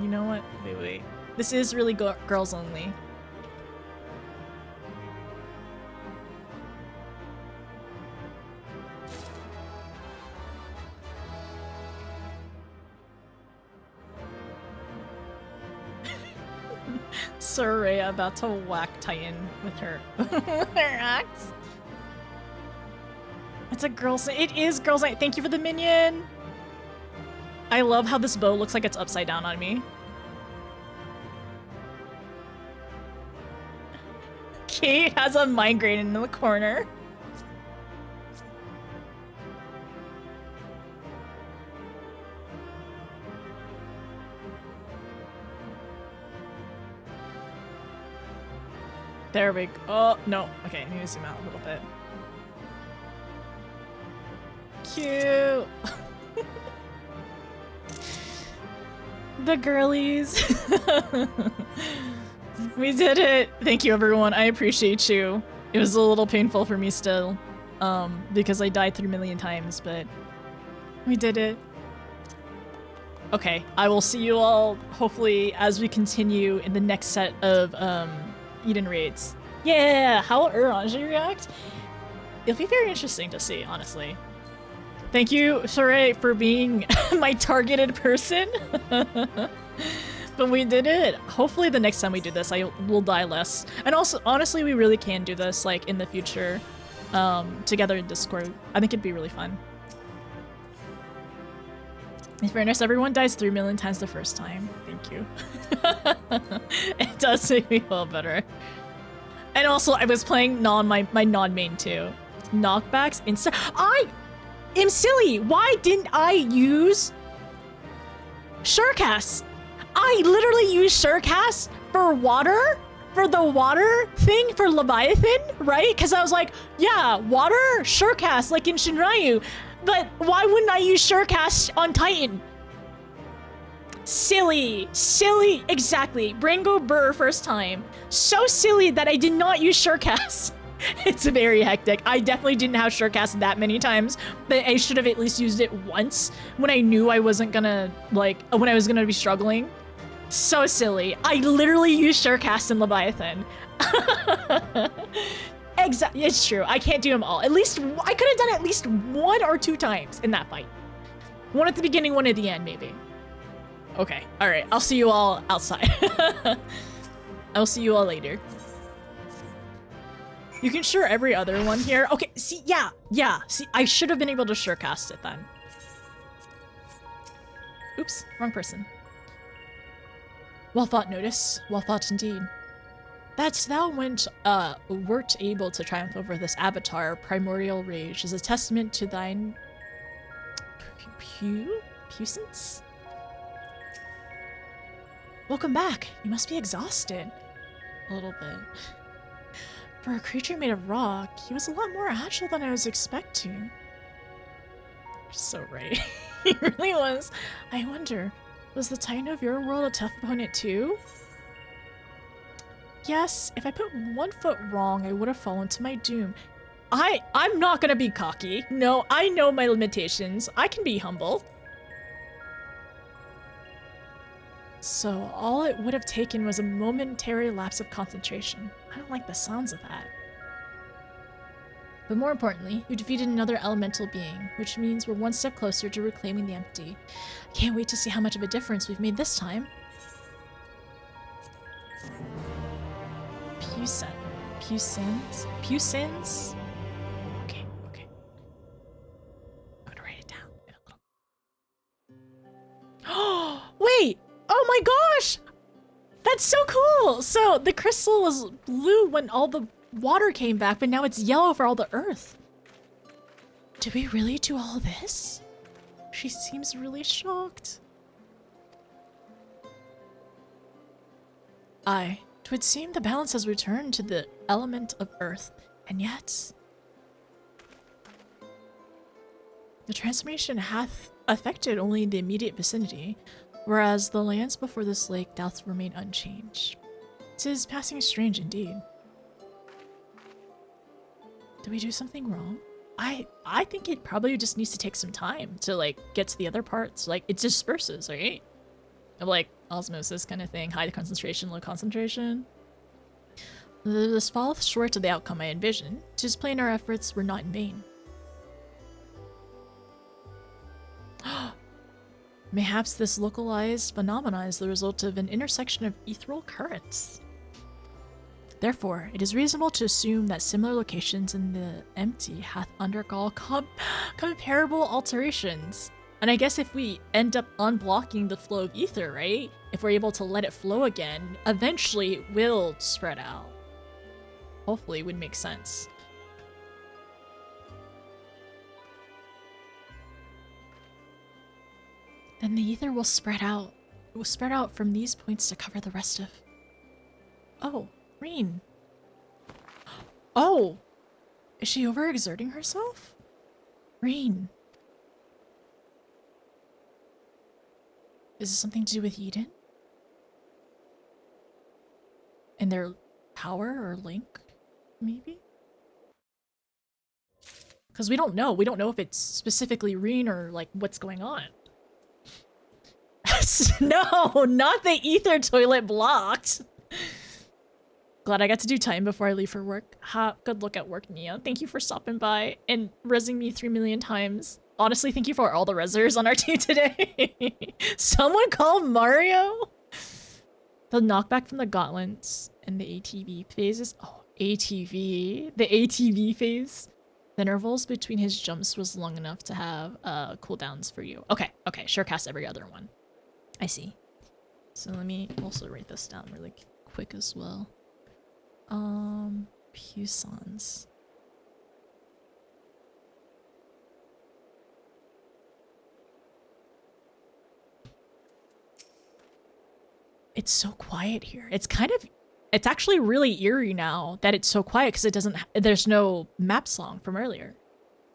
you know what? Wait. This is really girls only. Soraya about to whack Titan with her axe. It's a girl's night. It is girl's night. Thank you for the minion. I love how this bow looks like it's upside down on me. Kate has a migraine in the corner. There we go. Oh, no. Okay, I need to zoom out a little bit. Cute. The girlies. We did it. Thank you, everyone. I appreciate you. It was a little painful for me still, because I died 3 million times, but we did it. Okay, I will see you all, hopefully, as we continue in the next set of, Eden Raids. Yeah! How will Uranji react? It'll be very interesting to see, honestly. Thank you, Saray, for being my targeted person. But we did it. Hopefully the next time we do this, I will die less. And also, honestly, we really can do this, like, in the future, together in Discord. I think it'd be really fun. In fairness, everyone dies 3 million times the first time. Thank you. It does make me feel better. And also, I was playing my non-main too. Knockbacks, I am silly. Why didn't I use Surecast? I literally used Surecast for water, for the water thing for Leviathan, right? Because I was like, yeah, water, Surecast, like in Shinryu. But why wouldn't I use Surecast on Titan? Silly. Silly. Exactly. Brain go burr first time. So silly that I did not use Surecast. It's very hectic. I definitely didn't have Surecast that many times, but I should have at least used it once when I knew I wasn't gonna, like, when I was gonna be struggling. So silly. I literally used Surecast in Leviathan. Exactly, it's true. I can't do them all. At least, I could have done it at least 1 or 2 times in that fight. One at the beginning, one at the end, maybe. Okay, all right. I'll see you all outside. I'll see you all later. You can sure every other one here. Okay, see, yeah. See, I should have been able to sure cast it then. Oops, wrong person. Well thought, Notice. Well thought indeed. That thou wert able to triumph over this avatar, primordial rage, is a testament to thine puissance? Welcome back. You must be exhausted. A little bit. For a creature made of rock, he was a lot more agile than I was expecting. You're so right. He really was. I wonder, was the Titan of your world a tough opponent too? Yes, if I put 1 foot wrong, I would have fallen to my doom. I'm not gonna be cocky. No, I know my limitations. I can be humble. So all it would have taken was a momentary lapse of concentration. I don't like the sounds of that. But more importantly, you defeated another elemental being, which means we're 1 step closer to reclaiming the empty. I can't wait to see how much of a difference we've made this time. Puissance? Okay. I'm gonna write it down in a little. Oh, wait! Oh my gosh! That's so cool! So the crystal was blue when all the water came back, but now it's yellow for all the earth. Did we really do all this? She seems really shocked. Aye. 'Twould seem the balance has returned to the element of earth, and yet the transformation hath affected only the immediate vicinity, whereas the lands before this lake doth remain unchanged. 'Tis passing strange indeed. Did we do something wrong? I think it probably just needs to take some time to like get to the other parts. Like it disperses, right? Of like osmosis kind of thing, high concentration, low concentration. This falleth short of the outcome I envisioned. 'Tis plain our efforts were not in vain. Mayhaps this localized phenomena is the result of an intersection of ethereal currents. Therefore, it is reasonable to assume that similar locations in the empty hath undergone comparable alterations. And I guess if we end up unblocking the flow of ether, right? If we're able to let it flow again, eventually it will spread out. Hopefully it would make sense. Then the ether will spread out. It will spread out from these points to cover the rest of... Oh, Reen. Oh! Is she overexerting herself? Reen. Is this something to do with Eden? And their power or link, maybe? Because we don't know. We don't know if it's specifically Reen or like what's going on. No, not the ether toilet blocked. Glad I got to do time before I leave for work. Ha, good look at work, Nia. Thank you for stopping by and rezzing me 3 million times. Honestly, thank you for all the rezzers on our team today. Someone called Mario? The knockback from the gauntlets and the ATV phases. Oh, ATV. The ATV phase. The intervals between his jumps was long enough to have cooldowns for you. Okay, sure cast every other one. I see. So let me also write this down really quick as well. Puissance. It's so quiet here. It's actually really eerie now that it's so quiet because there's no map song from earlier.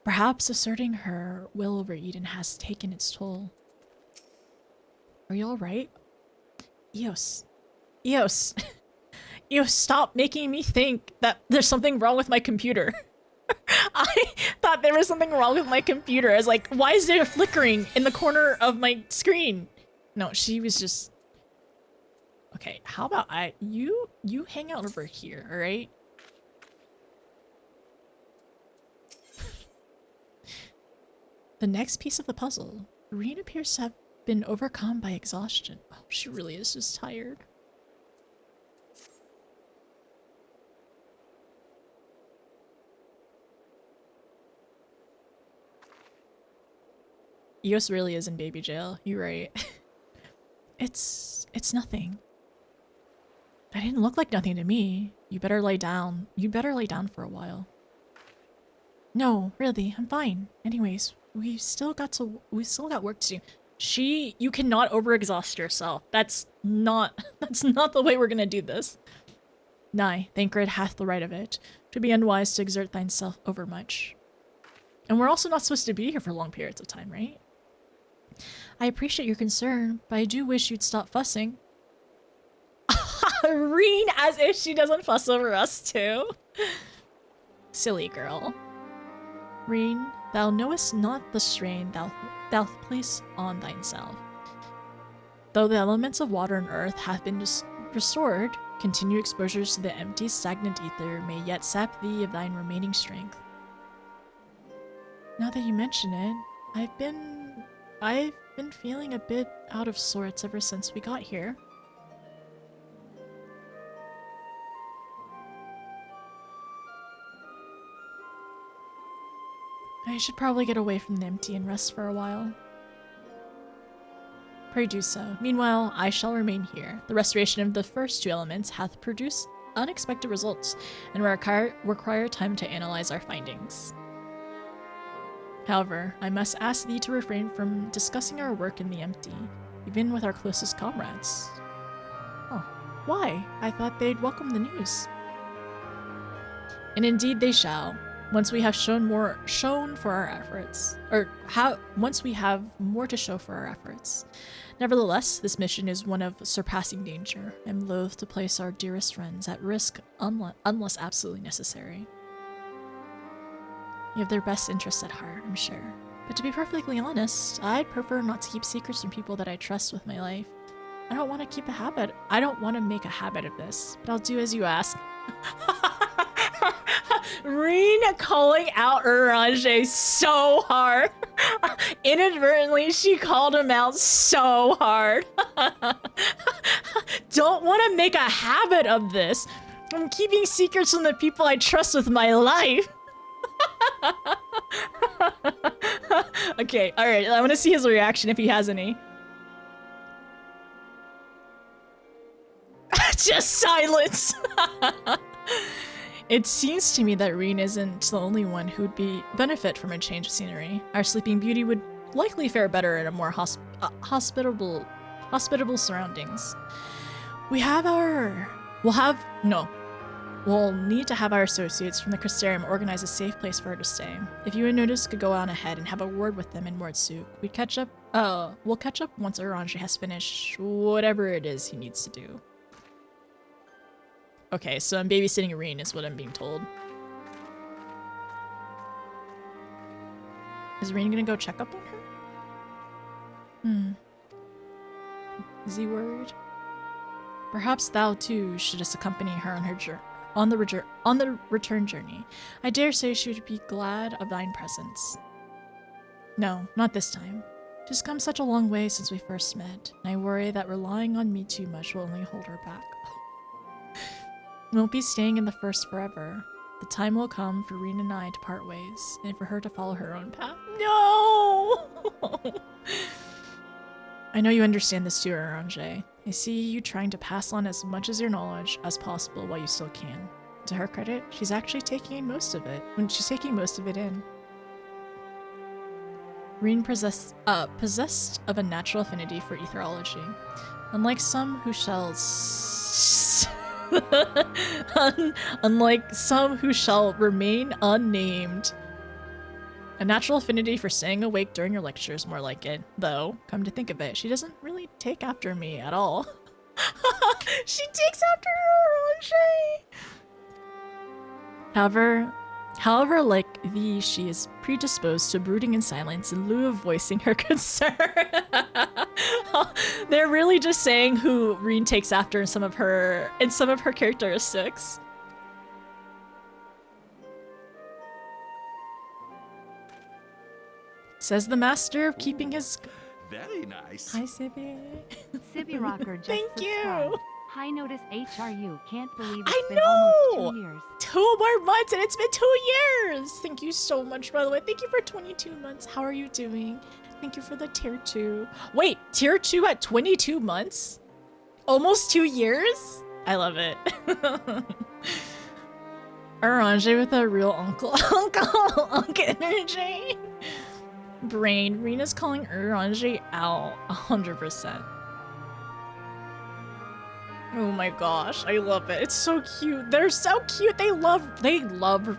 Perhaps asserting her will over Eden has taken its toll. Are you alright? Eos. Eos, stop making me think that there's something wrong with my computer. I thought there was something wrong with my computer. I was like, why is there flickering in the corner of my screen? No, she was just... Okay, how about you hang out over here, alright? The next piece of the puzzle. Reen appears to have been overcome by exhaustion. Oh, she really is just tired. Eos really is in baby jail. You're right. It's nothing. That didn't look like nothing to me. You better lay down. You better lay down for a while. No, really, I'm fine. Anyways, we've still got work to do. You cannot overexhaust yourself. That's not the way we're gonna do this. Nay, Thancred hath the right of it. 'Twould be unwise to exert thyself overmuch. And we're also not supposed to be here for long periods of time, right? I appreciate your concern, but I do wish you'd stop fussing. Reen, as if she doesn't fuss over us too. Silly girl. Reen, thou knowest not the strain thou place on thyself. Though the elements of water and earth have been restored, continued exposures to the empty, stagnant ether may yet sap thee of thine remaining strength. Now that you mention it, I've been feeling a bit out of sorts ever since we got here. I should probably get away from the empty and rest for a while. Pray do so. Meanwhile, I shall remain here. The restoration of the first two elements hath produced unexpected results, and require time to analyze our findings. However, I must ask thee to refrain from discussing our work in the empty, even with our closest comrades. Oh, why? I thought they'd welcome the news. And indeed they shall. Once we have once we have more to show for our efforts. Nevertheless, this mission is one of surpassing danger. I'm loath to place our dearest friends at risk unless absolutely necessary. You have their best interests at heart, I'm sure. But to be perfectly honest, I'd prefer not to keep secrets from people that I trust with my life. I don't want to make a habit of this, but I'll do as you ask. Reen calling out Orange so hard. Inadvertently, she called him out so hard. Don't want to make a habit of this. I'm keeping secrets from the people I trust with my life. Okay, alright, I want to see his reaction if he has any. Just silence! It seems to me that Reen isn't the only one who'd benefit from a change of scenery. Our Sleeping Beauty would likely fare better in a more hospitable surroundings. We'll need to have our associates from the Crystarium organize a safe place for her to stay. If you and Notice could go on ahead and have a word with them in Mordsuk, we'll catch up once Orange has finished whatever it is he needs to do. Okay, so I'm babysitting Reen is what I'm being told. Is Reen gonna go check up on her? Is he worried? Perhaps thou too shouldst accompany her on the return journey. I dare say she would be glad of thine presence. No, not this time. Just come such a long way since we first met, and I worry that relying on me too much will only hold her back. We won't be staying in the first forever. The time will come for Reen and I to part ways, and for her to follow her own path. No! I know you understand this too, Orange. I see you trying to pass on as much of your knowledge as possible while you still can. To her credit, she's actually taking most of it in. Reen possessed of a natural affinity for etherology. Unlike some who shall remain unnamed. A natural affinity for staying awake during your lectures, more like it. Though, come to think of it, she doesn't really take after me at all. She takes after her, However, like thee, she is predisposed to brooding in silence in lieu of voicing her concern. They're really just saying who Reen takes after in some of her characteristics. Says the master of keeping his... Very nice. Hi, Sibby. Sibby Rocker just Thank subscribed. you. High notice HRU. Can't believe it's I been almost know! 2 years. 2 more months and it's been 2 years! Thank you so much, by the way. Thank you for 22 months. How are you doing? Thank you for the tier 2. Wait, tier 2 at 22 months? Almost 2 years? I love it. Orange with a real uncle energy. Brain, Rena's calling Orange out 100%. Oh my gosh, I love it. It's so cute. They're so cute. They love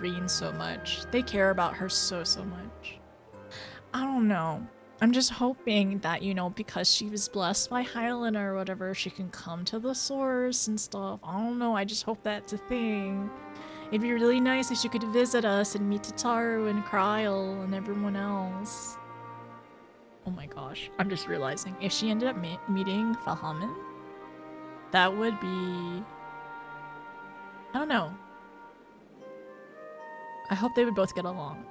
Reen so much. They care about her so much. I don't know. I'm just hoping that, you know, because she was blessed by Hyland or whatever, she can come to the source and stuff. I don't know. I just hope that's a thing. It'd be really nice if she could visit us and meet Tataru and Kryl and everyone else. Oh my gosh. I'm just realizing. If she ended up meeting Falhamin, that would be... I don't know. I hope they would both get along.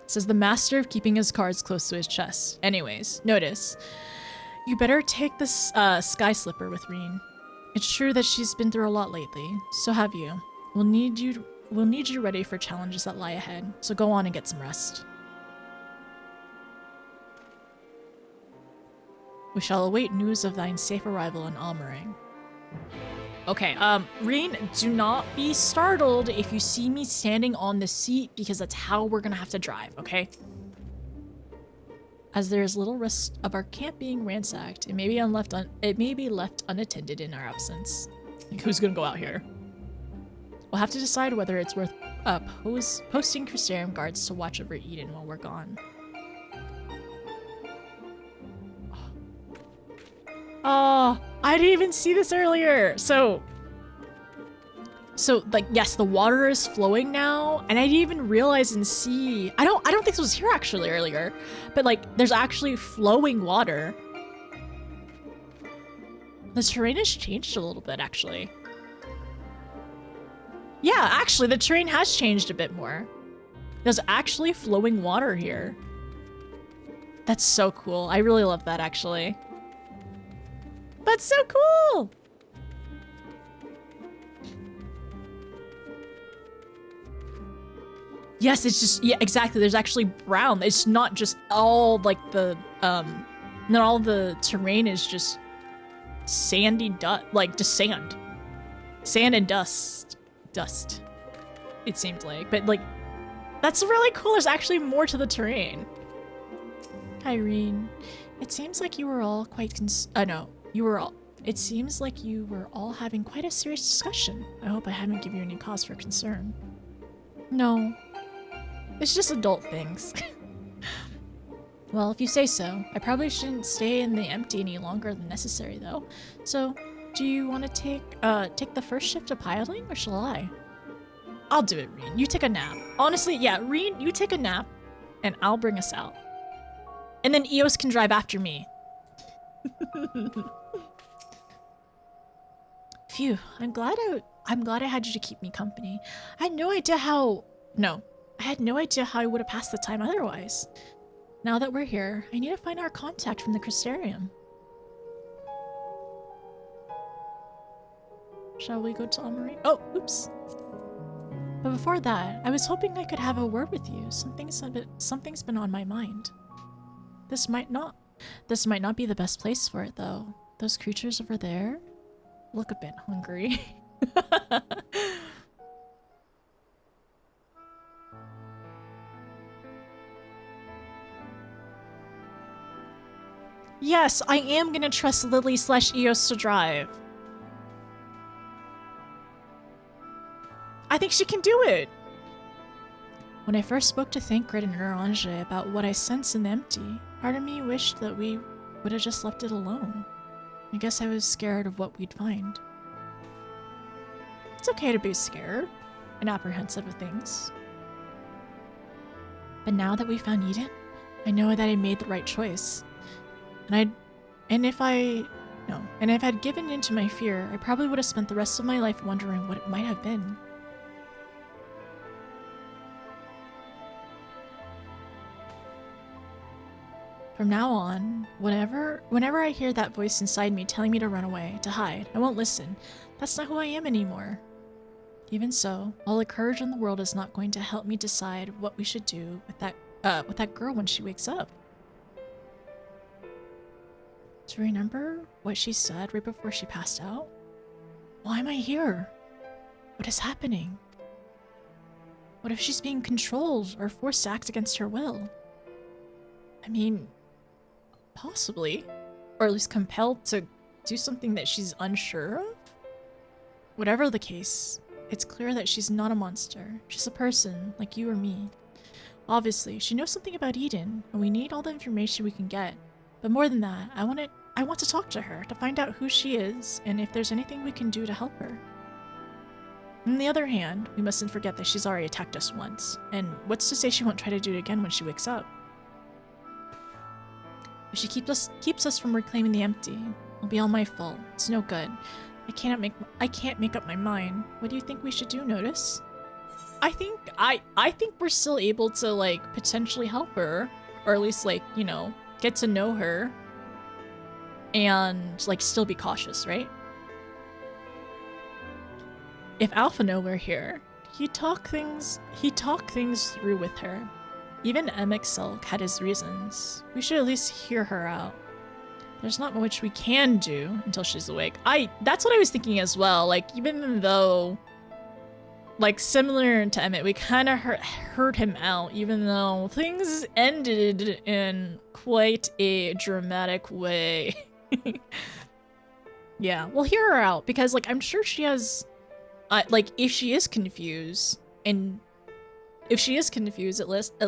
Says the master of keeping his cards close to his chest. Anyways, notice. You better take this sky slipper with Reen. It's true that she's been through a lot lately. So have you. We'll need you ready for challenges that lie ahead. So go on and get some rest. We shall await news of thine safe arrival in Almering. Okay, Reen, do not be startled if you see me standing on the seat because that's how we're gonna have to drive, okay? As there is little risk of our camp being ransacked, it may be left unattended in our absence. Like, who's gonna go out here? We'll have to decide whether it's worth posting Crystarium guards to watch over Eden while we're gone. Oh, I didn't even see this earlier. So like, yes, the water is flowing now, and I didn't even realize and see. I don't think this was here actually earlier, but like, there's actually flowing water. The terrain has changed a little bit, actually. Yeah, actually, the terrain has changed a bit more. There's actually flowing water here. That's so cool. I really love that, actually. That's so cool! Yes, it's just, yeah, exactly. There's actually brown. It's not just all like the, not all the terrain is just sandy dust, like just sand. Sand and dust. Dust, it seemed like. But like, that's really cool. There's actually more to the terrain. Irene, it seems like you were all quite it seems like you were all having quite a serious discussion. I hope I haven't given you any cause for concern. No. It's just adult things. Well, if you say so. I probably shouldn't stay in the empty any longer than necessary, though. So, do you want to take the first shift of piloting, or shall I? I'll do it, Reen. You take a nap. Honestly, yeah, Reen, you take a nap, and I'll bring us out. And then Eos can drive after me. Phew, I'm glad I had you to keep me company. I had no idea how I would have passed the time otherwise. Now that we're here, I need to find our contact from the Crystarium. Shall we go to Almering? Oh, oops. But before that, I was hoping I could have a word with you. Something's been on my mind. This might not be the best place for it, though. Those creatures over there look a bit hungry. Yes, I am gonna trust Lily/Eos to drive. I think she can do it. When I first spoke to Thancred and Orange about what I sense in the empty, part of me wished that we would have just left it alone. I guess I was scared of what we'd find. It's okay to be scared and apprehensive of things. But now that we found Eden, I know that I made the right choice. And if I'd given in to my fear, I probably would have spent the rest of my life wondering what it might have been. From now on, whenever I hear that voice inside me telling me to run away, to hide, I won't listen. That's not who I am anymore. Even so, all the courage in the world is not going to help me decide what we should do with that girl when she wakes up. Do you remember what she said right before she passed out? Why am I here? What is happening? What if she's being controlled or forced to act against her will? I mean, possibly. Or at least compelled to do something that she's unsure of? Whatever the case, it's clear that she's not a monster. She's a person, like you or me. Obviously, she knows something about Eden, and we need all the information we can get. But more than that, I want to talk to her, to find out who she is, and if there's anything we can do to help her. On the other hand, we mustn't forget that she's already attacked us once, and what's to say she won't try to do it again when she wakes up? If she keeps us from reclaiming the empty, it'll be all my fault. It's no good. I can't make up my mind. What do you think we should do, Notice? I think we're still able to, like, potentially help her, or at least, like, you know, get to know her, and, like, still be cautious, right? If Alphino were here, he'd talk things through with her. Even Emexelk had his reasons. We should at least hear her out. There's not much we can do until she's awake. That's what I was thinking as well. Like, even though, like, similar to Emmett, we kind of heard him out, even though things ended in quite a dramatic way. Yeah, we'll hear her out, because, like, I'm sure she has, like, if she is confused, at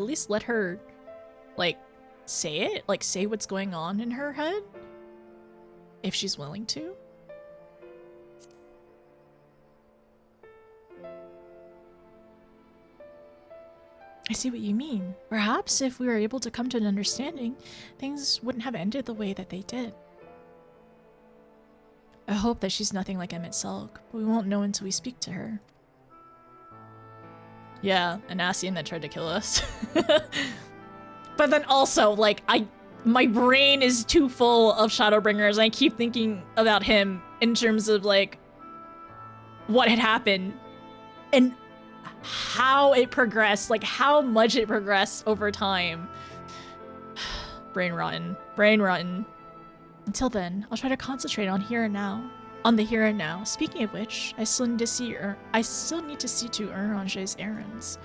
least let her, like, say it, like, say what's going on in her head, if she's willing to. I see what you mean. Perhaps if we were able to come to an understanding, things wouldn't have ended the way that they did. I hope that she's nothing like Emmett Selk, but we won't know until we speak to her. Yeah, an Asian that tried to kill us. But then also, like, my brain is too full of Shadowbringers, and I keep thinking about him in terms of, like, what had happened and how it progressed, like, how much it progressed over time. Brain rotten. Brain rotten. Until then, I'll try to concentrate on here and now. On the here and now. Speaking of which, I still need to see to Ernange's errands.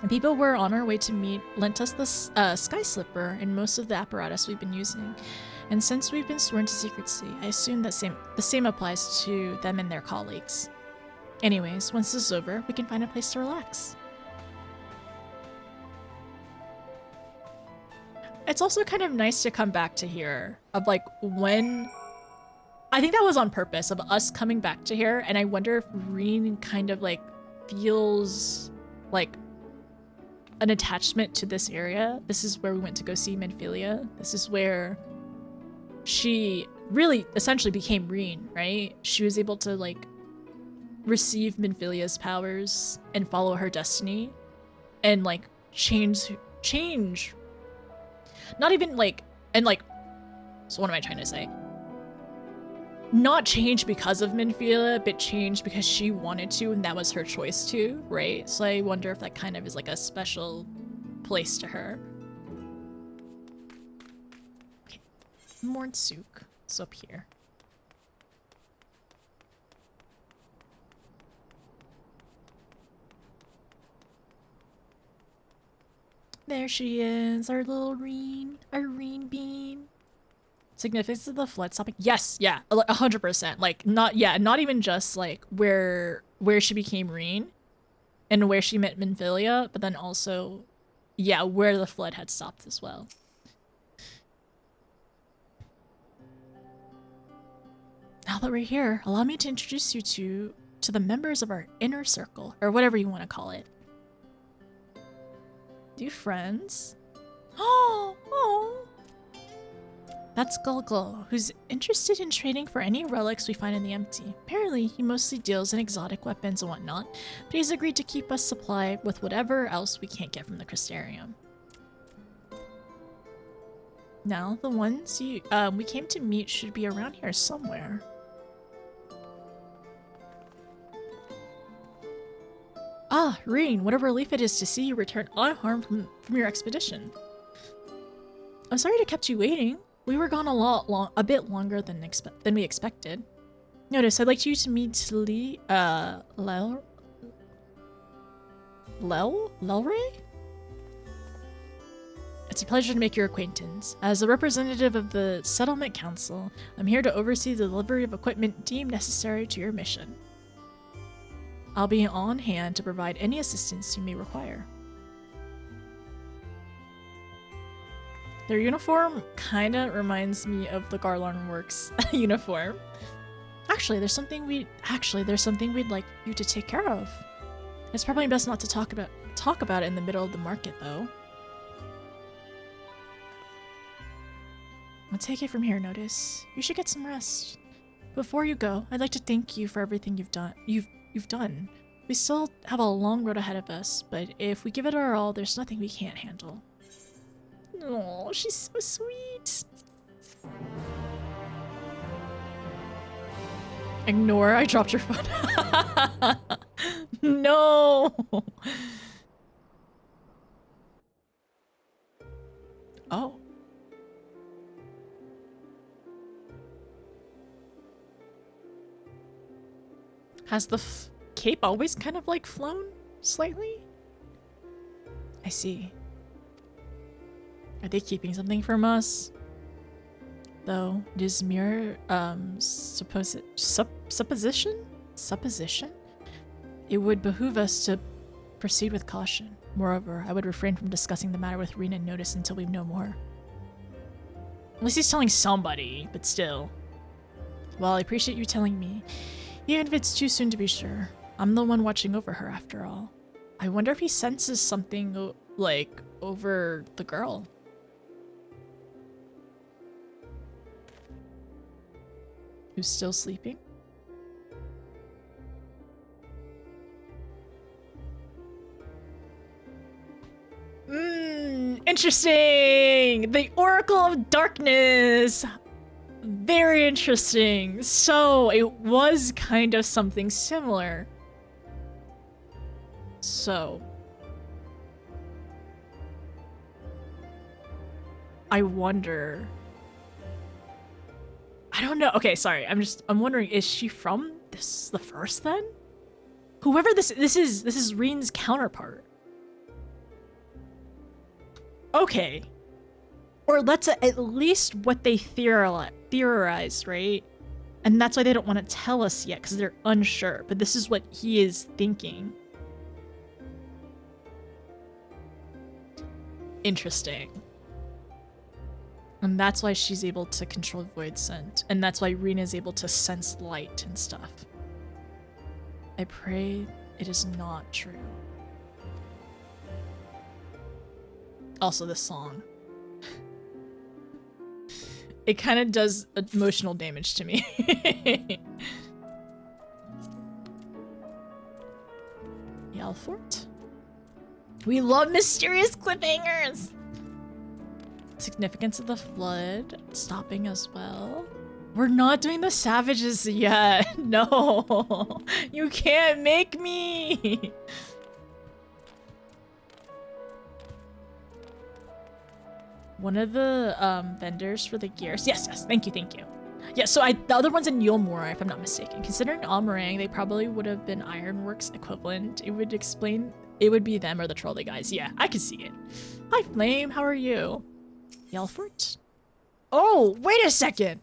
The people we're on our way to meet lent us the Sky Slipper and most of the apparatus we've been using. And since we've been sworn to secrecy, I assume that the same applies to them and their colleagues. Anyways, once this is over, we can find a place to relax. It's also kind of nice to come back to here, of, like, when... I think that was on purpose, of us coming back to here, and I wonder if Reen kind of, like, feels like an attachment to this area. This is where we went to go see Menphilia. This is where she really essentially became Reen, right? She was able to, like, receive Menphilia's powers and follow her destiny and, like, change not even, like, and, like, so what am I trying to say? Not change because of Menphilia, but change because she wanted to, and that was her choice to, right? So I wonder if that kind of is, like, a special place to her. Okay, Mornsuk is up here. There she is, our little Reen, our Reen bean. Significance of the flood stopping? Yes, yeah, 100%. Like, not even just, like, where she became Reen and where she met Menphilia, but then also, yeah, where the flood had stopped as well. Now that we're here, allow me to introduce you to the members of our inner circle, or whatever you want to call it. New friends? Oh! That's Gulgul, who's interested in trading for any relics we find in the empty. Apparently, he mostly deals in exotic weapons and whatnot, but he's agreed to keep us supplied with whatever else we can't get from the Crystarium. Now, the ones we came to meet should be around here somewhere. Ah, Reen, what a relief it is to see you return unharmed from your expedition. I'm sorry to kept you waiting. We were gone a bit longer than we expected. Notice, I'd like you to meet Lelray? It's a pleasure to make your acquaintance. As a representative of the Settlement Council, I'm here to oversee the delivery of equipment deemed necessary to your mission. I'll be on hand to provide any assistance you may require. Their uniform kinda reminds me of the Garlarn Works uniform. Actually, there's something we'd like you to take care of. It's probably best not to talk about it in the middle of the market, though. I'll take it from here, Notice. You should get some rest. Before you go, I'd like to thank you for everything you've done. You've done. We still have a long road ahead of us, but if we give it our all, there's nothing we can't handle. Oh, she's so sweet. Ignore, I dropped your phone. No. Oh. Has the cape always kind of like flown slightly? I see. Are they keeping something from us? Though it is mere supposition? It would behoove us to proceed with caution. Moreover, I would refrain from discussing the matter with Reen and Notice until we know more. At least he's telling somebody, but still. Well, I appreciate you telling me. Even if it's too soon to be sure. I'm the one watching over her after all. I wonder if he senses something, like, over the girl. Who's still sleeping? Interesting! The Oracle of Darkness! Very interesting. So, it was kind of something similar. So. I wonder. I don't know. Okay, sorry. I'm wondering, is she from the first then? Whoever this is Reen's counterpart. Okay. Or that's at least what they theorized, right? And that's why they don't want to tell us yet, because they're unsure. But this is what he is thinking. Interesting. And that's why she's able to control void scent. And that's why Reen is able to sense light and stuff. I pray it is not true. Also, this song. It kind of does emotional damage to me. Yalfort? We love mysterious cliffhangers! Significance of the flood stopping as well. We're not doing the savages yet. No, you can't make me. One of the vendors for the gears. Yes, thank you. Yeah, so the other one's in Yulmora, if I'm not mistaken. Considering Almarang, they probably would have been Ironworks equivalent. It would explain, it would be them or the trolley guys. Yeah, I can see it. Hi, Flame, how are you? Yalfort? Oh, wait a second!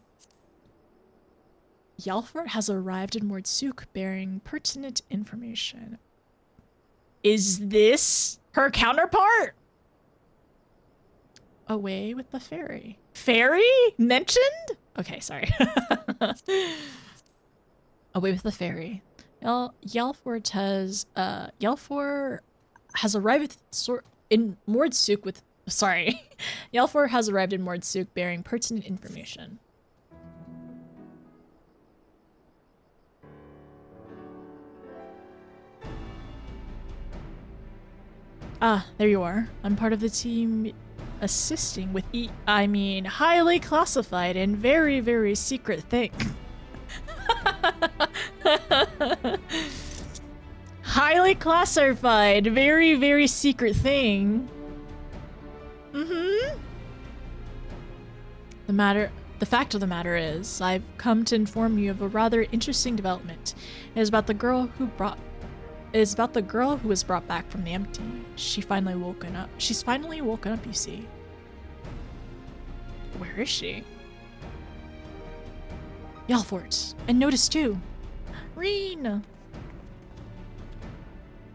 Yalfort has arrived in Mordsuk bearing pertinent information. Is this her counterpart? Away with the fairy. Fairy? Mentioned? Okay, sorry. Away with the fairy. Yalfort has arrived in Mordsuk with... Sorry. Yalfort has arrived in Mordsuk bearing pertinent information. Ah, there you are. I'm part of the team assisting with highly classified and very, very secret thing. Highly classified, very, very secret thing. Mm-hmm. The fact of the matter is, I've come to inform you of a rather interesting development. It is about the girl who was brought back from the empty. She's finally woken up, you see. Where is she? Yalfort. And notice too. Reen!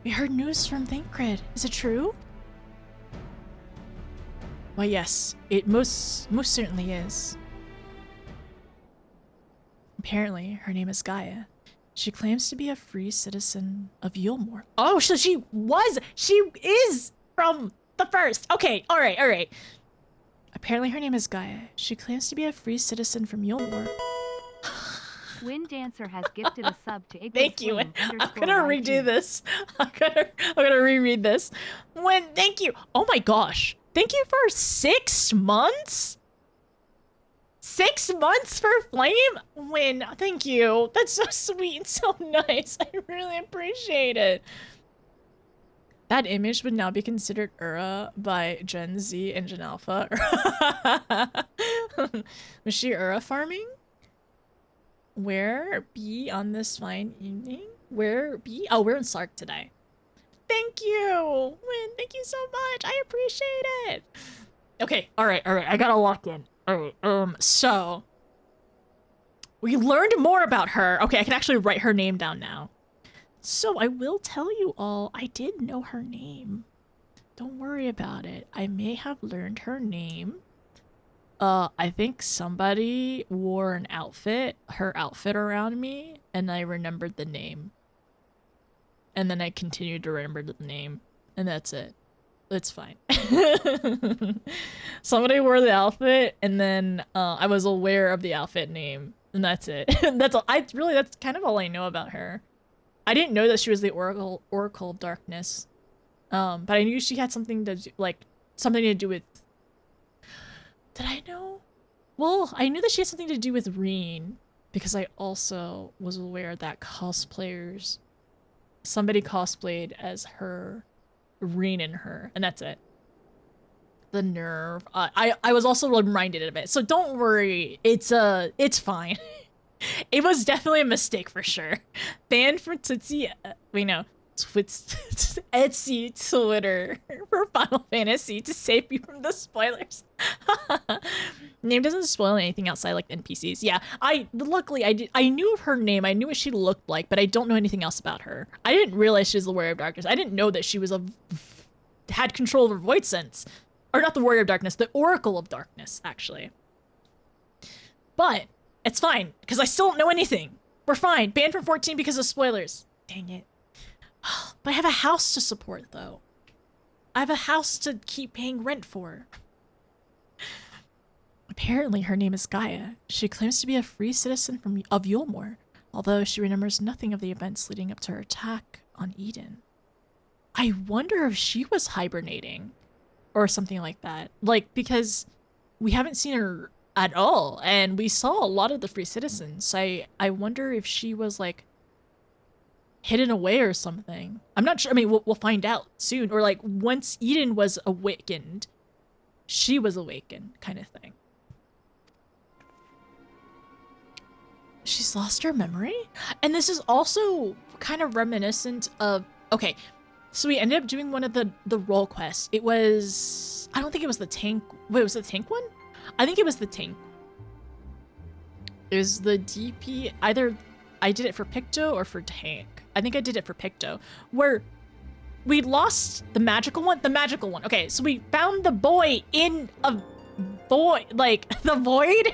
We heard news from Thancred. Is it true? Why yes, it most certainly is. Apparently, her name is Gaia. She claims to be a free citizen of Yulmore. Oh, so she is from the first. Okay, all right. Apparently, her name is Gaia. She claims to be a free citizen from Yulmore. Wind Dancer has gifted a sub to Ignis. Thank you. I'm gonna redo this. I'm gonna reread this. Thank you. Oh my gosh. Thank you for 6 months? 6 months for Flame? Win, thank you. That's so sweet and so nice. I really appreciate it. That image would now be considered Ura by Gen Z and Gen Alpha. Was she Ura farming? Where be on this fine evening? Where be? Oh, we're in Sark today. Thank you, Win. Thank you so much. I appreciate it. Okay, all right. I gotta lock in. All right. So we learned more about her. Okay, I can actually write her name down now. So I will tell you all, I did know her name. Don't worry about it. I may have learned her name. I think somebody wore her outfit around me, and I remembered the name. And then I continued to remember the name, and that's it. It's fine. Somebody wore the outfit, and then I was aware of the outfit name, and that's it. That's all. That's kind of all I know about her. I didn't know that she was the Oracle of Darkness, but I knew she had something to do with. Did I know? Well, I knew that she had something to do with Reen, because I also was aware that somebody cosplayed as her, Reen and her, and that's it. The nerve. I was also reminded of it, so don't worry. It's fine. It was definitely a mistake for sure. Banned from Tootsie, Etsy Twitter for Final Fantasy to save you from the spoilers. Name doesn't spoil anything outside like NPCs. Yeah, luckily I knew of her name. I knew what she looked like, but I don't know anything else about her. I didn't realize she was the Warrior of Darkness. I didn't know that she was had control of her void sense. Or not the Warrior of Darkness, the Oracle of Darkness, actually. But it's fine, because I still don't know anything. We're fine. Banned from 14 because of spoilers. Dang it. But I have a house to support, though. I have a house to keep paying rent for. Apparently, her name is Gaia. She claims to be a free citizen of Yulmore, although she remembers nothing of the events leading up to her attack on Eden. I wonder if she was hibernating or something like that. Because we haven't seen her at all, and we saw a lot of the free citizens. I wonder if she was, hidden away or something. I'm not sure. I mean, we'll find out soon. Or once Eden was awakened, she was awakened, kind of thing. She's lost her memory? And this is also kind of reminiscent of... Okay, so we ended up doing one of the role quests. It was... I don't think it was the tank... Wait, was it the tank one? I think it was the tank. It was the DP... Either I did it for Picto or for tank. I think I did it for Picto, where we lost the magical one. The magical one. Okay, so we found the boy in a void, the void,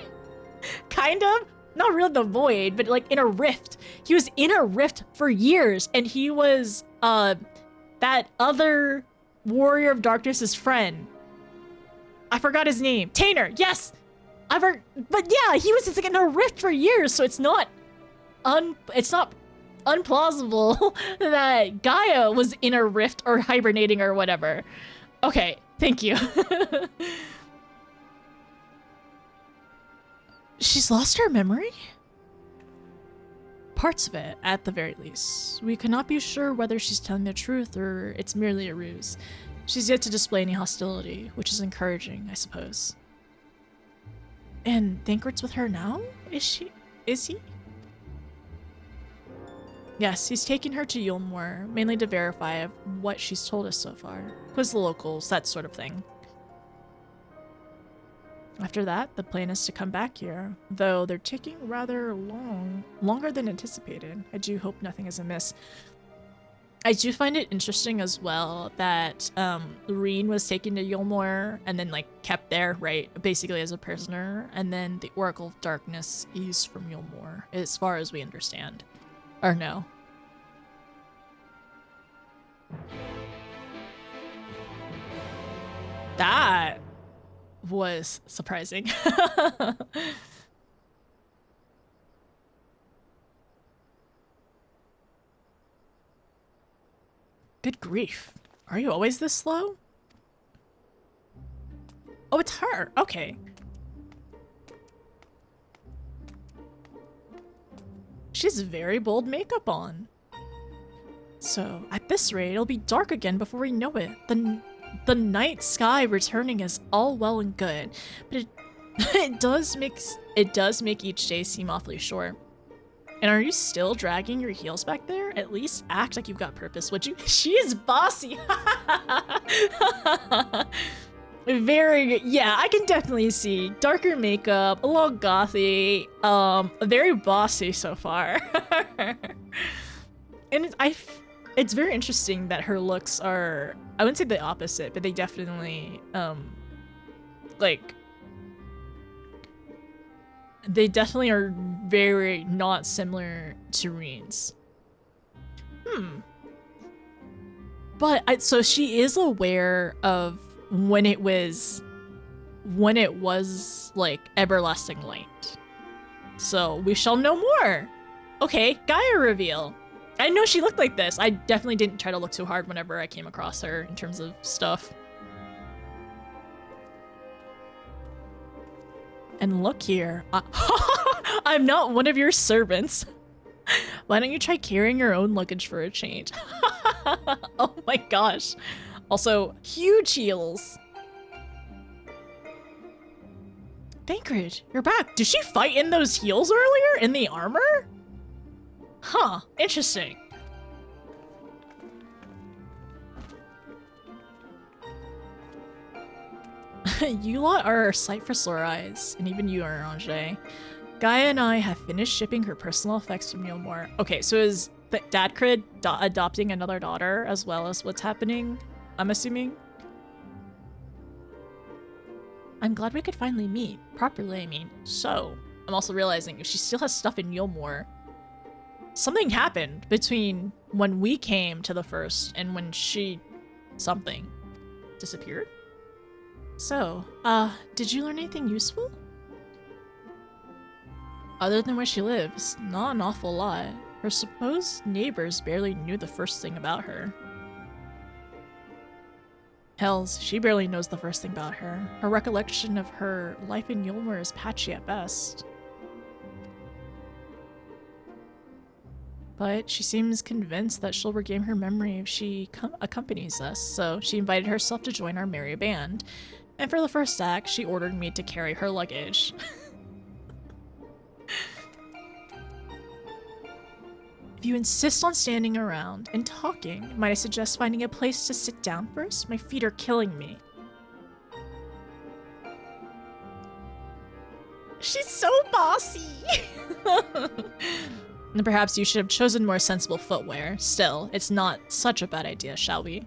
kind of. Not really the void, but in a rift. He was in a rift for years, and he was that other Warrior of Darkness's friend. I forgot his name. Tainer. Yes, but yeah, he was in a rift for years, so it's not unplausible that Gaia was in a rift or hibernating or whatever. Okay, Thank you. She's lost her memory? Parts of it, at the very least. We cannot be sure whether she's telling the truth or it's merely a ruse. She's yet to display any hostility, which is encouraging, I suppose. And Thancred's with her now? Is he? Yes, he's taking her to Yulmore, mainly to verify what she's told us so far. Quiz the locals, that sort of thing. After that, the plan is to come back here, though they're taking rather longer than anticipated. I do hope nothing is amiss. I do find it interesting as well that Reen was taken to Yulmore and then like kept there, right, basically as a prisoner, and then the Oracle of Darkness eased from Yulmore, as far as we understand. Or no. That was surprising. Good grief. Are you always this slow? Oh, it's her. Okay. She has very bold makeup on. So, at this rate, it'll be dark again before we know it. The night sky returning is all well and good, but it does make each day seem awfully short. And are you still dragging your heels back there? At least act like you've got purpose, would you? She is bossy. Very, yeah, I can definitely see darker makeup, a little gothy, very bossy so far. And it's very interesting that her looks are, I wouldn't say the opposite, but they definitely, they definitely are very not similar to Reen's. But so she is aware of when it was like everlasting light. So we shall know more. Okay, Gaia reveal. I know she looked like this. I definitely didn't try to look too hard whenever I came across her in terms of stuff. And look here. I'm not one of your servants. Why don't you try carrying your own luggage for a change? Oh my gosh. Also, huge heels. Thancred, you're back. Did she fight in those heels earlier? In the armor? Huh, interesting. You lot are a sight for sore eyes, and even you, Aranje. Gaia and I have finished shipping her personal effects from Yulmore. Okay, so is Dadcred adopting another daughter as well as what's happening? I'm assuming? I'm glad we could finally meet. Properly, I mean. So, I'm also realizing if she still has stuff in Yulmore, something happened between when we came to the first and when she... something disappeared? So, did you learn anything useful? Other than where she lives, not an awful lot. Her supposed neighbors barely knew the first thing about her. Hells, she barely knows the first thing about her. Her recollection of her life in Yulmore is patchy at best. But she seems convinced that she'll regain her memory if she accompanies us, so she invited herself to join our merry band. And for the first act, she ordered me to carry her luggage. If you insist on standing around and talking, might I suggest finding a place to sit down first? My feet are killing me. She's so bossy! And perhaps you should have chosen more sensible footwear. Still, it's not such a bad idea, shall we?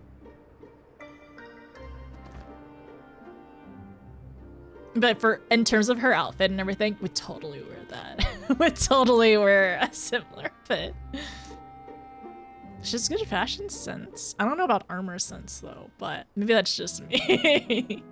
But in terms of her outfit and everything, would totally wear that. Would totally wear a similar fit. She has good fashion sense. I don't know about armor sense though, but maybe that's just me.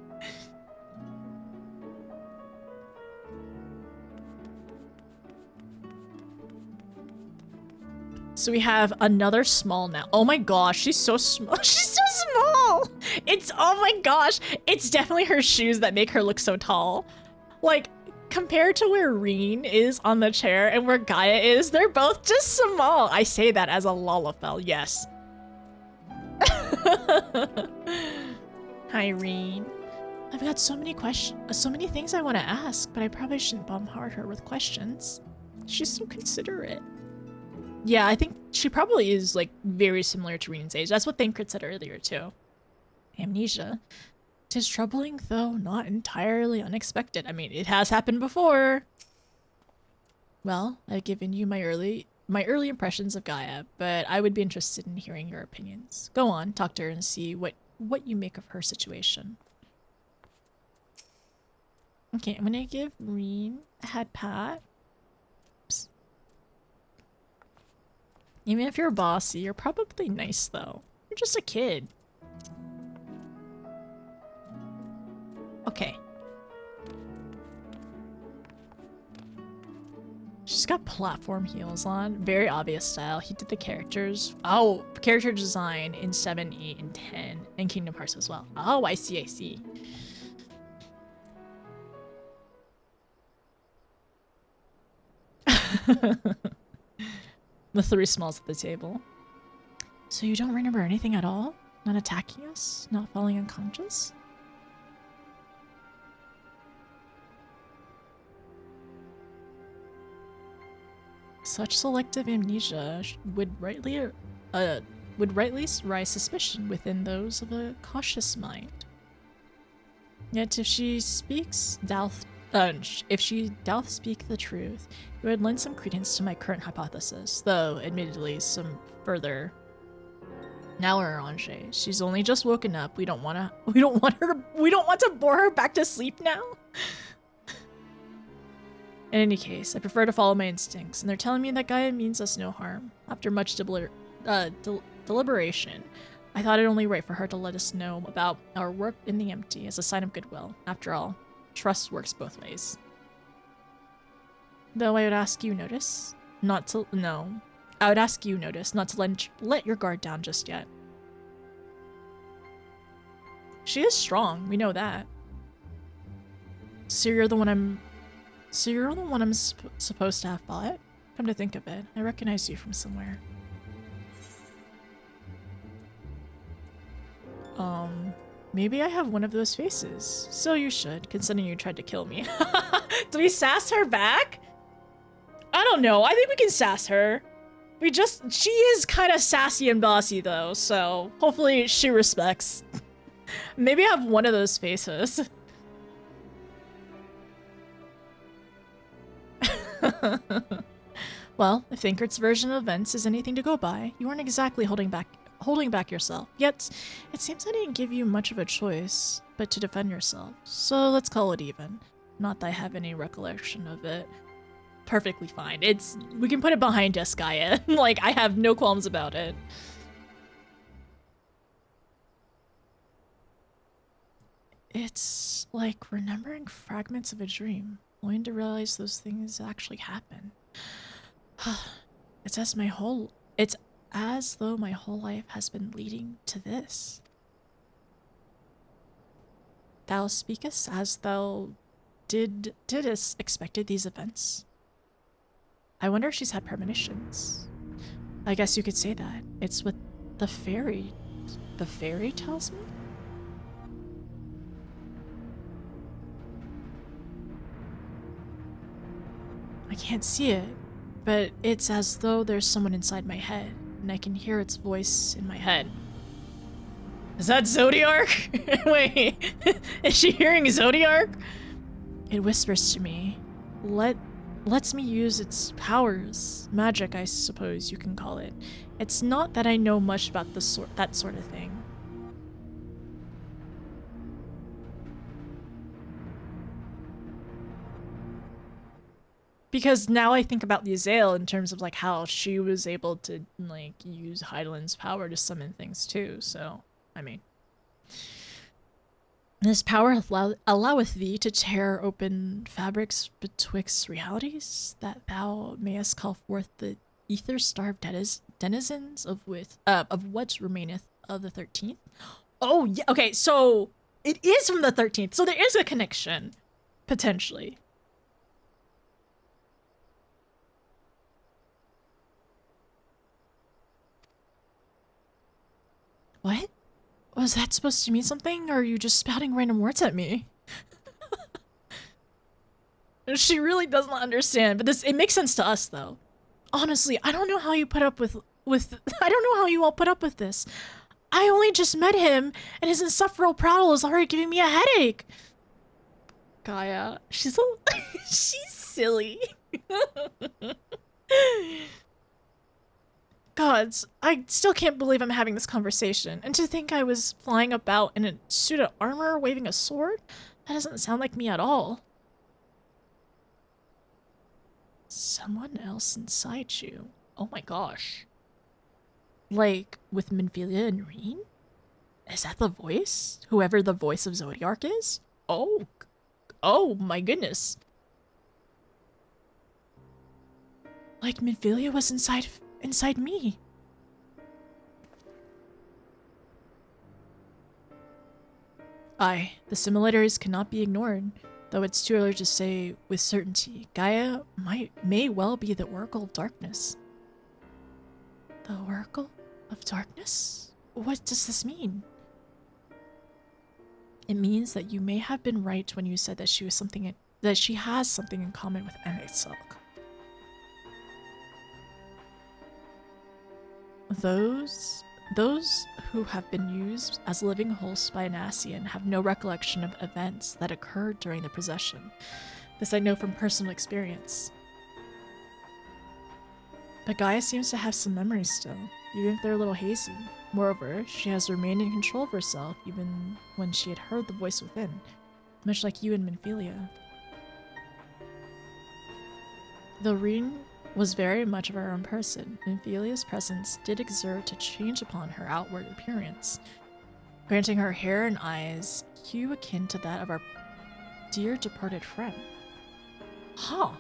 So we have another small now. Oh my gosh, she's so small. She's so small. It's, oh my gosh. It's definitely her shoes that make her look so tall. Like, compared to where Reen is on the chair and where Gaia is, they're both just small. I say that as a Lalafell, yes. Hi, Reen. I've got so many questions, so many things I want to ask, but I probably shouldn't bombard her with questions. She's so considerate. Yeah, I think she probably is, like, very similar to Reen's age. That's what Thancred said earlier, too. Amnesia. 'Tis troubling, though not entirely unexpected. I mean, it has happened before. Well, I've given you my early impressions of Gaia, but I would be interested in hearing your opinions. Go on, talk to her and see what you make of her situation. Okay, I'm gonna give Reen a head pat. Oops. Even if you're bossy, you're probably nice, though. You're just a kid. Okay. She's got platform heels on. Very obvious style. He did the characters. Oh, character design in 7, 8, and 10. And Kingdom Hearts as well. Oh, I see, I see. The 3 smalls at the table. So you don't remember anything at all? Not attacking us? Not falling unconscious? Such selective amnesia would rightly raise suspicion within those of a cautious mind. Yet if she doth speak the truth, it would lend some credence to my current hypothesis, though admittedly some further. Now we're on Shay. She's only just woken up. We don't want to bore her back to sleep now. In any case, I prefer to follow my instincts, and they're telling me that Gaia means us no harm. After much deliberation, I thought it only right for her to let us know about our work in the empty as a sign of goodwill. After all, trust works both ways. Though I would ask you notice not to let your guard down just yet. She is strong, we know that. So you're the one I'm supposed to have fought? Come to think of it, I recognize you from somewhere. Maybe I have one of those faces. So you should, considering you tried to kill me. Do we sass her back? I don't know, I think we can sass her. She is kind of sassy and bossy though, so hopefully she respects. Maybe I have one of those faces. Well, if Thancred's version of events is anything to go by, you weren't exactly holding back yourself. Yet, it seems I didn't give you much of a choice but to defend yourself. So let's call it even. Not that I have any recollection of it. Perfectly fine. We can put it behind us, Gaia. Like, I have no qualms about it. It's like remembering fragments of a dream, only to realize those things actually happen. It's as though my whole life has been leading to this. Thou speakest as thou didst expected these events. I wonder if she's had premonitions. I guess you could say that. It's what the fairy tells me? I can't see it, but it's as though there's someone inside my head, and I can hear its voice in my head. Is that Zodiark? Wait, is she hearing Zodiark? It whispers to me, lets me use its powers. Magic, I suppose you can call it. It's not that I know much about that sort of thing. Because now I think about the Azale in terms of like how she was able to like use Heidelin's power to summon things too, so I mean. This power alloweth thee to tear open fabrics betwixt realities, that thou mayest call forth the ether-starved denizens of what remaineth of the 13th. Oh, yeah. Okay, so it is from the 13th. So there is a connection, potentially. What? Was that supposed to mean something, or are you just spouting random words at me? She really does not understand, but it makes sense to us, though. Honestly, I don't know how you put up with I don't know how you all put up with this. I only just met him, and his insufferable prattle is already giving me a headache. Gaia, she's she's silly. Gods, I still can't believe I'm having this conversation. And to think I was flying about in a suit of armor, waving a sword? That doesn't sound like me at all. Someone else inside you. Oh my gosh. Like, with Minfilia and Reen? Is that the voice? Whoever the voice of Zodiark is? Oh. Oh my goodness. Like Minfilia was inside me. Aye, the similarities cannot be ignored, though it's too early to say with certainty. Gaia may well be the Oracle of Darkness. The Oracle of Darkness? What does this mean? It means that you may have been right when you said that she has something in common with Emmett Silk. Those who have been used as living hosts by an Ascian have no recollection of events that occurred during the possession. This I know from personal experience. But Gaia seems to have some memories still, even if they're a little hazy. Moreover, she has remained in control of herself even when she had heard the voice within, much like you and Minfilia. Though Reen was very much of her own person, Minfilia's presence did exert a change upon her outward appearance, granting her hair and eyes hue akin to that of our dear departed friend. Huh.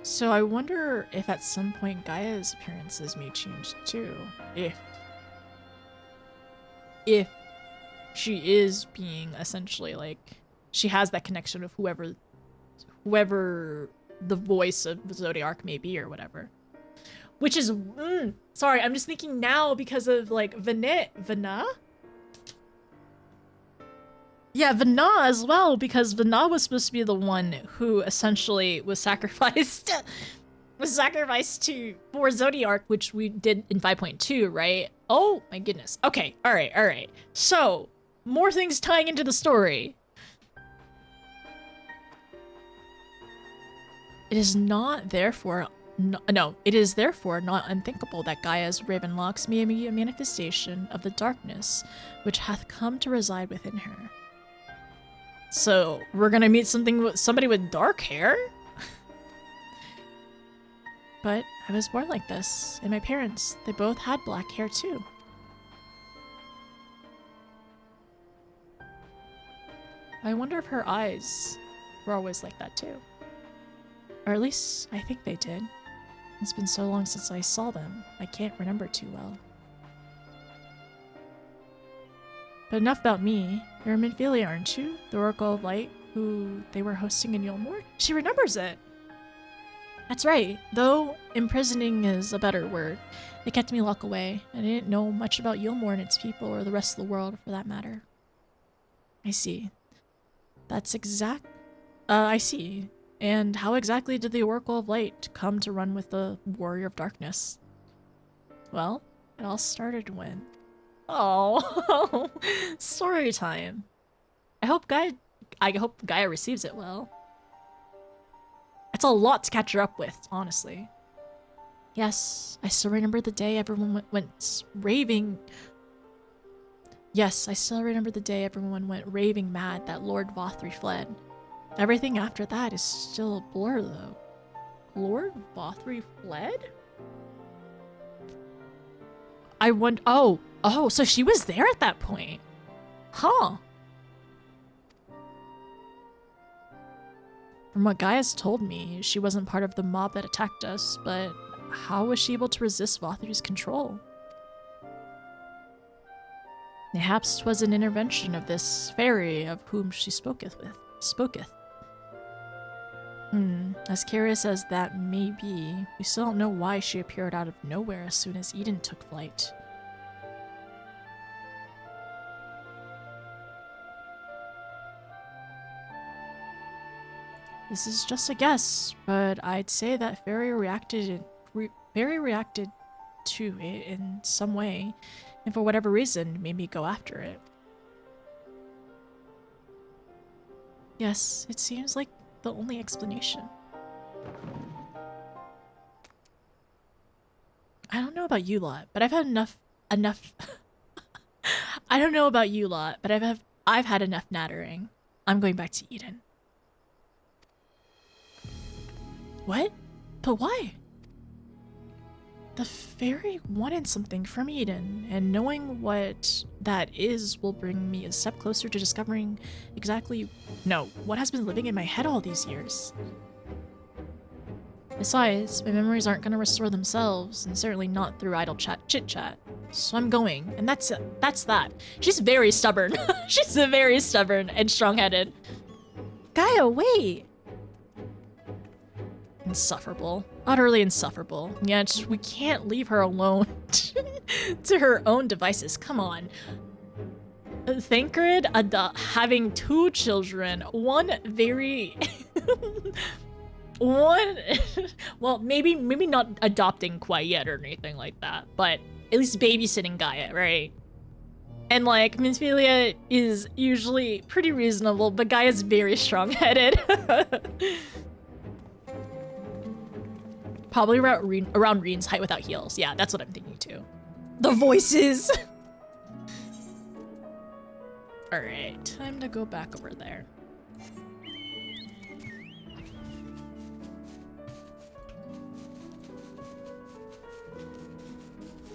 So I wonder if at some point Gaia's appearances may change too. If she is being essentially like, she has that connection with whoever the voice of the Zodiark may be or whatever. Which is, sorry, I'm just thinking now because of like Vana? Yeah, Vana as well, because Vana was supposed to be the one who essentially was sacrificed for Zodiark, which we did in 5.2, right? Oh my goodness. Okay, alright. So, more things tying into the story. It is therefore not unthinkable that Gaia's Ravenlocks may be a manifestation of the darkness which hath come to reside within her. So, we're gonna meet somebody with dark hair? But I was born like this, and my parents, they both had black hair too. I wonder if her eyes were always like that too. Or at least, I think they did. It's been so long since I saw them, I can't remember too well. But enough about me. You're Minfilia, aren't you? The Oracle of Light, who they were hosting in Yulmore? She remembers it! That's right, though imprisoning is a better word. They kept me locked away. I didn't know much about Yulmore and its people, or the rest of the world, for that matter. I see. I see. And how exactly did the Oracle of Light come to run with the Warrior of Darkness? Well, it all started when... Oh, story time. I hope Gaia receives it well. It's a lot to catch her up with, honestly. Yes, I still remember the day everyone went raving mad that Lord Vothri fled. Everything after that is still a blur, though. Lord Vothri fled? I wonder. Oh, so she was there at that point. Huh. From what Gaia's told me, she wasn't part of the mob that attacked us, but how was she able to resist Vothi's control? Perhaps 'twas an intervention of this fairy of whom she spoketh. As curious as that may be, we still don't know why she appeared out of nowhere as soon as Eden took flight. This is just a guess, but I'd say that fairy reacted to it in some way, and for whatever reason made me go after it. Yes, it seems like the only explanation. I don't know about you lot, but I've had enough I don't know about you lot, but I've had enough nattering. I'm going back to Eden. What? But why? The fairy wanted something from Eden, and knowing what that is will bring me a step closer to discovering what has been living in my head all these years. Besides, my memories aren't going to restore themselves, and certainly not through idle chit-chat. So I'm going, and that's that. She's very stubborn. She's very stubborn and strong-headed. Gaia, wait! Insufferable. Utterly insufferable. Yet we can't leave her alone to her own devices. Come on. Thancred having 2 children. One very... well, maybe not adopting quite yet or anything like that, but at least babysitting Gaia, right? And like, Minfilia is usually pretty reasonable, but Gaia's very strong-headed. Probably around Reen's height without heels. Yeah, that's what I'm thinking too. The voices! Alright, time to go back over there.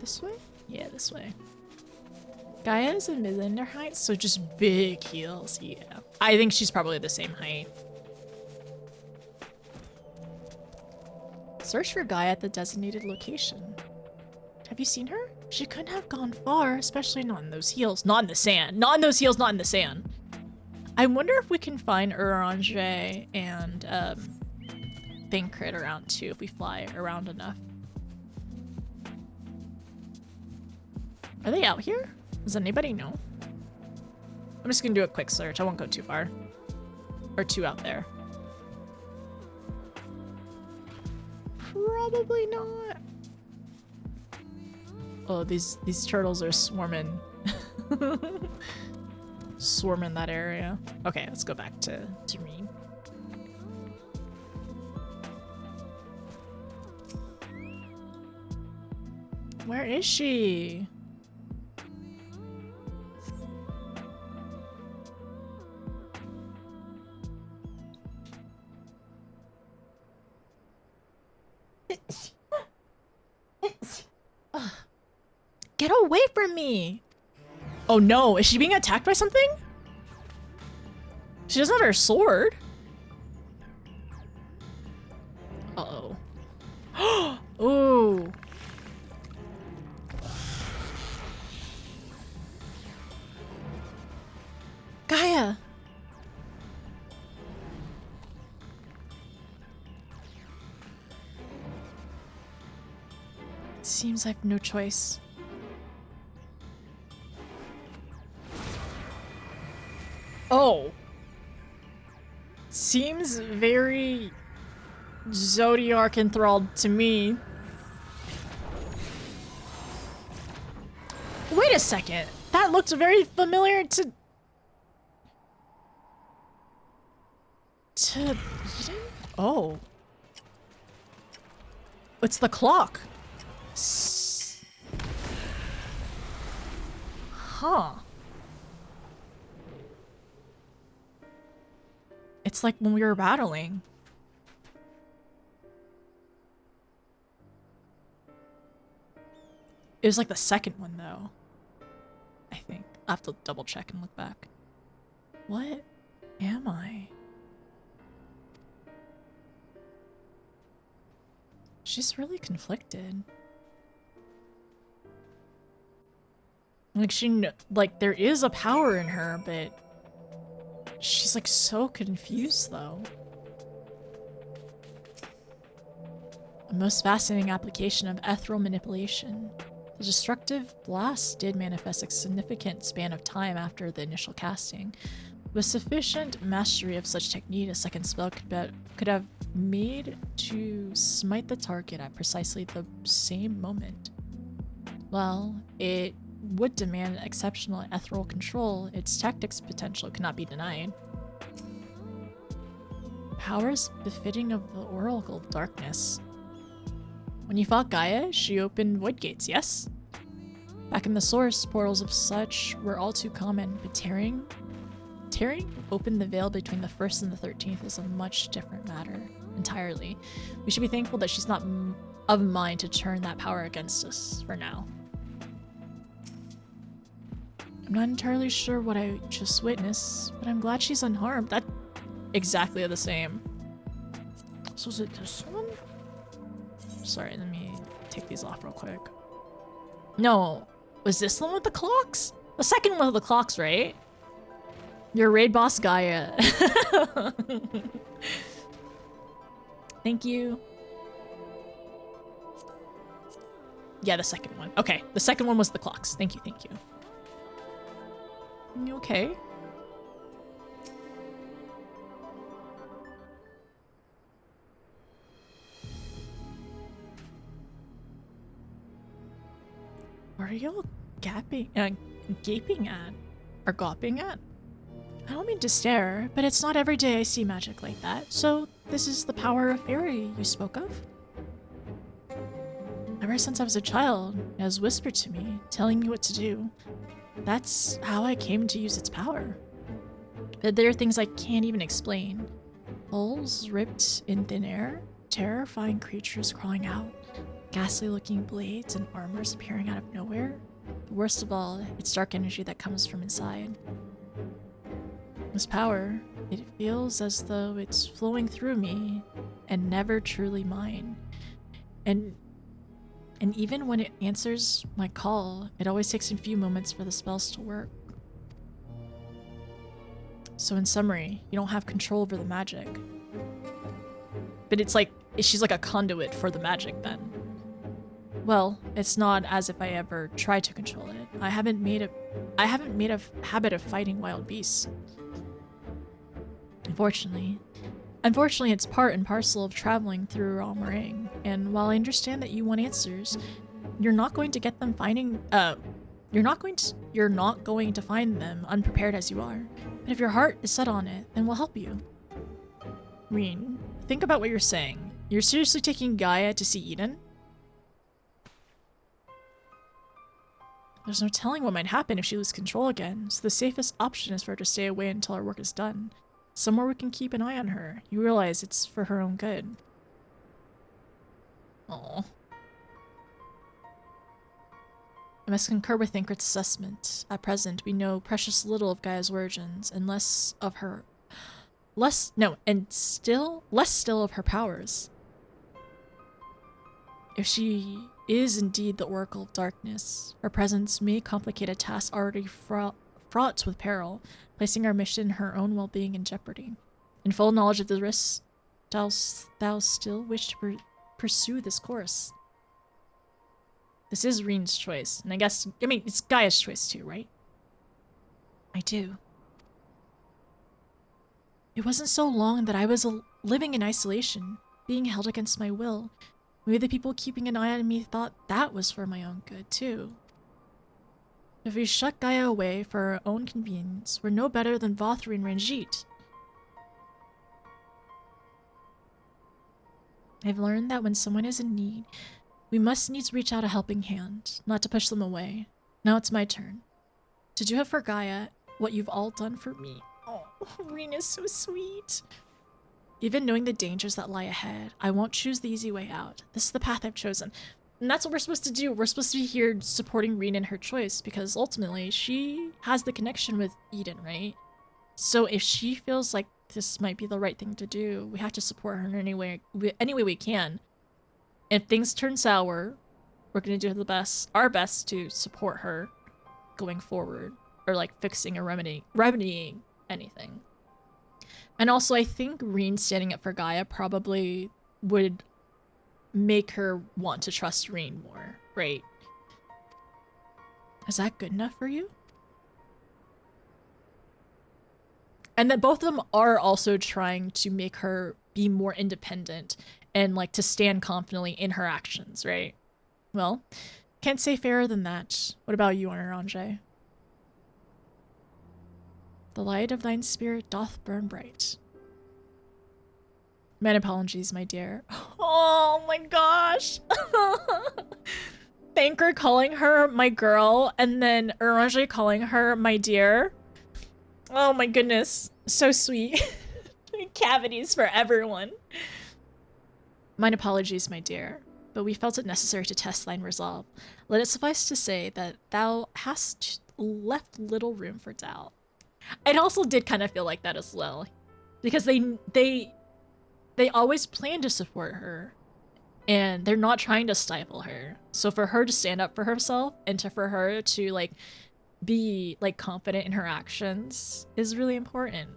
This way? Yeah, this way. Gaia is in Midlander height, so just big heels, yeah. I think she's probably the same height. Search for Gaia at the designated location. Have you seen her? She couldn't have gone far, especially not in those heels. Not in the sand. Not in those heels, not in the sand. I wonder if we can find Orange and Thancred around too, if we fly around enough. Are they out here? Does anybody know? I'm just gonna do a quick search. I won't go too far. Or too out there. Probably not. Oh, these turtles are swarming. Swarming that area. Okay, let's go back to Reen. Where is she? Get away from me! Oh no, is she being attacked by something? She doesn't have her sword. Uh-oh. Ooh. Gaia! It seems I have no choice. Oh. Seems very Zodiac enthralled to me. Wait a second. That looked very familiar to Eden? Oh. It's the clock. Huh. It's like when we were battling. It was like the second one though. I think. I'll have to double check and look back. What am I? She's really conflicted. Like, like, there is a power in her, but she's, like, so confused, though. A most fascinating application of ethereal manipulation. The destructive blast did manifest a significant span of time after the initial casting. With sufficient mastery of such technique, a second spell could have made to smite the target at precisely the same moment. While it would demand exceptional ethereal control, its tactics potential cannot be denied. Powers befitting of the Oracle of Darkness. When you fought Gaia, she opened void gates, yes? Back in the source, portals of such were all too common, but tearing open the veil between the 1st and the 13th is a much different matter entirely. We should be thankful that she's not of mind to turn that power against us for now. I'm not entirely sure what I just witnessed, but I'm glad she's unharmed. That's exactly the same. So is it this one? Sorry, let me take these off real quick. No, was this the one with the clocks? The second one with the clocks, right? Your raid boss Gaia. Thank you. Yeah, the second one. Okay, the second one was the clocks. Thank you, thank you. You okay? What are y'all gaping at? Or gawping at? I don't mean to stare, but it's not every day I see magic like that. So this is the power of fairy you spoke of? Ever since I was a child, it has whispered to me, telling me what to do. That's how I came to use its power. But there are things I can't even explain. Holes ripped in thin air, terrifying creatures crawling out, ghastly looking blades and armors appearing out of nowhere. But worst of all, it's dark energy that comes from inside. This power, it feels as though it's flowing through me and never truly mine. And even when it answers my call, it always takes a few moments for the spells to work. So in summary, you don't have control over the magic. But it's like, she's like a conduit for the magic then. Well, it's not as if I ever tried to control it. I haven't made a habit of fighting wild beasts. Unfortunately, it's part and parcel of traveling through Almarang, and while I understand that you want answers, you're not going to get them you're not going to find them unprepared as you are. But if your heart is set on it, then we'll help you. Reen, think about what you're saying. You're seriously taking Gaia to see Eden? There's no telling what might happen if she loses control again, so the safest option is for her to stay away until our work is done. Somewhere we can keep an eye on her. You realize it's for her own good. Aww. I must concur with Thancred's assessment. At present, we know precious little of Gaia's origins, and less still of her powers. If she is indeed the Oracle of Darkness, her presence may complicate a task already fraught with peril, placing our mission and her own well-being in jeopardy. In full knowledge of the risks, thou still wish to pursue this course. This is Reen's choice, and I mean, it's Gaia's choice too, right? I do. It wasn't so long that I was living in isolation, being held against my will. Maybe the people keeping an eye on me thought that was for my own good, too. If we shut Gaia away for our own convenience, we're no better than Vothri and Ranjit. I've learned that when someone is in need, we must needs reach out a helping hand, not to push them away. Now it's my turn. To do it for Gaia, what you've all done for me. Oh, Reen is so sweet. Even knowing the dangers that lie ahead, I won't choose the easy way out. This is the path I've chosen. And that's what we're supposed to do. We're supposed to be here supporting Reen in her choice, because ultimately she has the connection with Eden, right? So if she feels like this might be the right thing to do, we have to support her in any way we can. if things turn sour, we're gonna do our best to support her going forward, or like fixing or remedying anything. And also, I think Reen standing up for Gaia probably would make her want to trust Reen more, right? Is that good enough for you? And that both of them are also trying to make her be more independent and like to stand confidently in her actions, right? Well, can't say fairer than that. What about you, Orange? The light of thine spirit doth burn bright. Many apologies, my dear. Oh my gosh. Banker calling her my girl and then Orange calling her my dear. Oh my goodness. So sweet. Cavities for everyone. Mine apologies, my dear, but we felt it necessary to test thine resolve. Let it suffice to say that thou hast left little room for doubt. It also did kind of feel like that as well, because they always plan to support her, and they're not trying to stifle her. So for her to stand up for herself and for her to like be like confident in her actions is really important.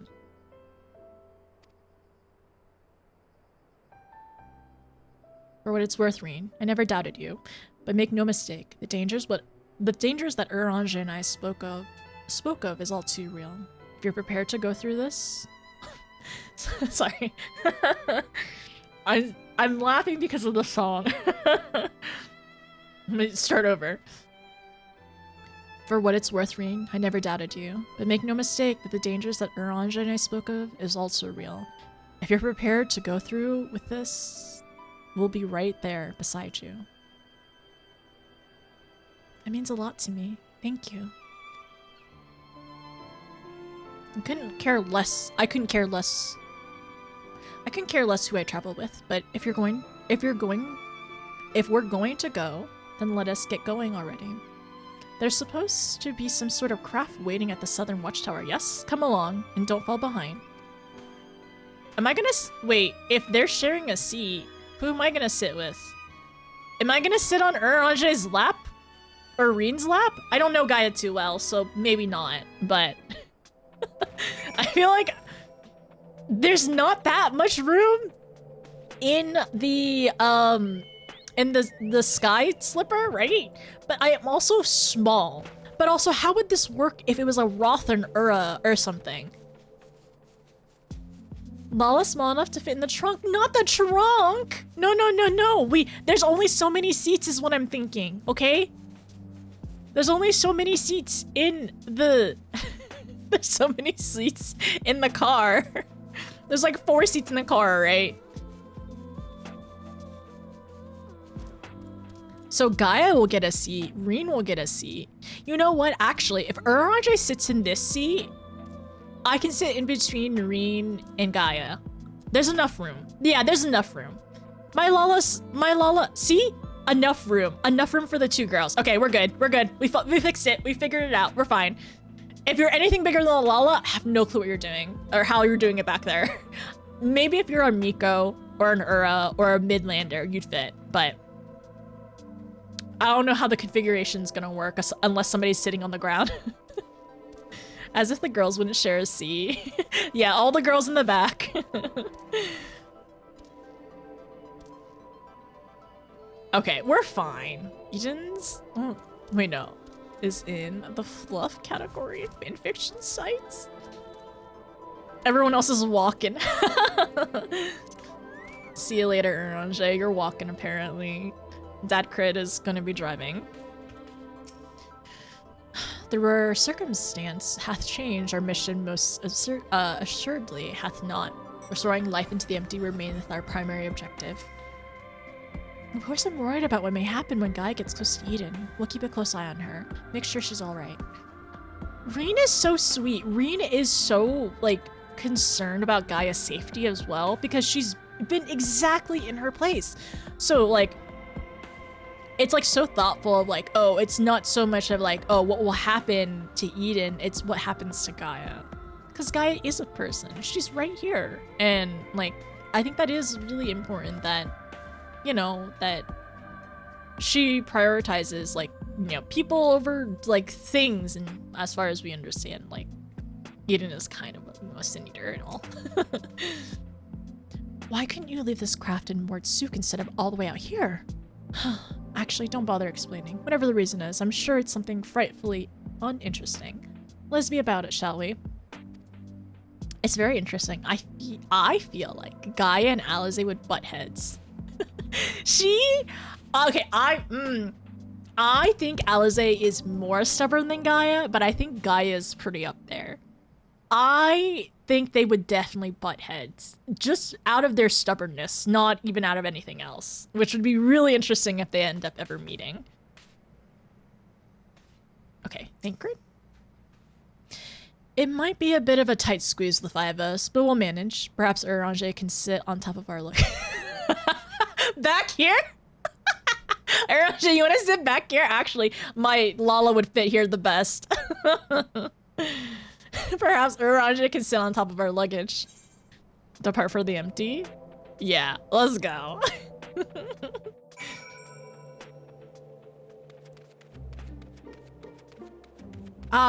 For what it's worth, Reen, I never doubted you, but make no mistake, the dangers that Orange and I spoke of is all too real. If you're prepared to go through this, sorry, I'm laughing because of the song. Let me start over. For what it's worth, Reen, I never doubted you, but make no mistake that the dangers that Orange and I spoke of is also real. If you're prepared to go through with this, we'll be right there beside you. It means a lot to me. Thank you. I couldn't care less who I travel with, but if we're going to go, then let us get going already. There's supposed to be some sort of craft waiting at the southern watchtower, yes? Come along, and don't fall behind. Am I gonna wait, if they're sharing a seat, who am I gonna sit with? Am I gonna sit on Orange's lap? Or Reen's lap? I don't know Gaia too well, so maybe not, but I feel like there's not that much room in the sky slipper, right? But I am also small. But also, how would this work if it was a Roth and Ura or something? Lala's small enough to fit in the trunk. Not the trunk! No. There's only so many seats is what I'm thinking, okay? There's only so many seats in the... There's so many seats in the car. There's like 4 seats in the car, right? So Gaia will get a seat, Reen will get a seat. You know what? Actually, if Orange sits in this seat, I can sit in between Reen and Gaia. There's enough room. Yeah, there's enough room. My Lala, see? Enough room for the 2 girls. Okay, we're good. We fixed it. We figured it out. We're fine. If you're anything bigger than a Lala, I have no clue what you're doing or how you're doing it back there. Maybe if you're a Miko or an Ura or a Midlander, you'd fit, but I don't know how the configuration's gonna work unless somebody's sitting on the ground. As if the girls wouldn't share a seat. Yeah, all the girls in the back. Okay, we're fine. Eden's, oh, wait, no, is in the fluff category of fanfiction sites. Everyone else is walking. See you later, Orange. You're walking apparently. Dad Crit is gonna be driving. The rare circumstance hath changed our mission most assuredly hath not. Restoring life into the empty remaineth our primary objective. Of course I'm worried about what may happen when Gaia gets close to Eden. We'll keep a close eye on her. Make sure she's alright. Reen is so sweet. Reen is so, like, concerned about Gaia's safety as well because she's been exactly in her place. So, like, it's, like, so thoughtful of, like, oh, it's not so much of, like, oh, what will happen to Eden? It's what happens to Gaia. Because Gaia is a person. She's right here. And, like, I think that is really important that, you know, that she prioritizes, like, you know, people over, like, things, and as far as we understand, like, Eden is kind of a sin eater and all. Why couldn't you leave this craft in Mordsuk instead of all the way out here? Actually, don't bother explaining. Whatever the reason is, I'm sure it's something frightfully uninteresting. Let's be about it, shall we? It's very interesting. I feel like Gaia and Alize would butt heads. Okay, I think Alize is more stubborn than Gaia, but I think Gaia is pretty up there. I think they would definitely butt heads, just out of their stubbornness, not even out of anything else, which would be really interesting if they end up ever meeting. Okay, Thancred. It might be a bit of a tight squeeze, the five of us, but we'll manage. Perhaps Uranger can sit on top of our look. Back here? Uranger, you want to sit back here? Actually, my Lala would fit here the best. Perhaps Uranger can sit on top of our luggage. Depart for the empty? Yeah, let's go.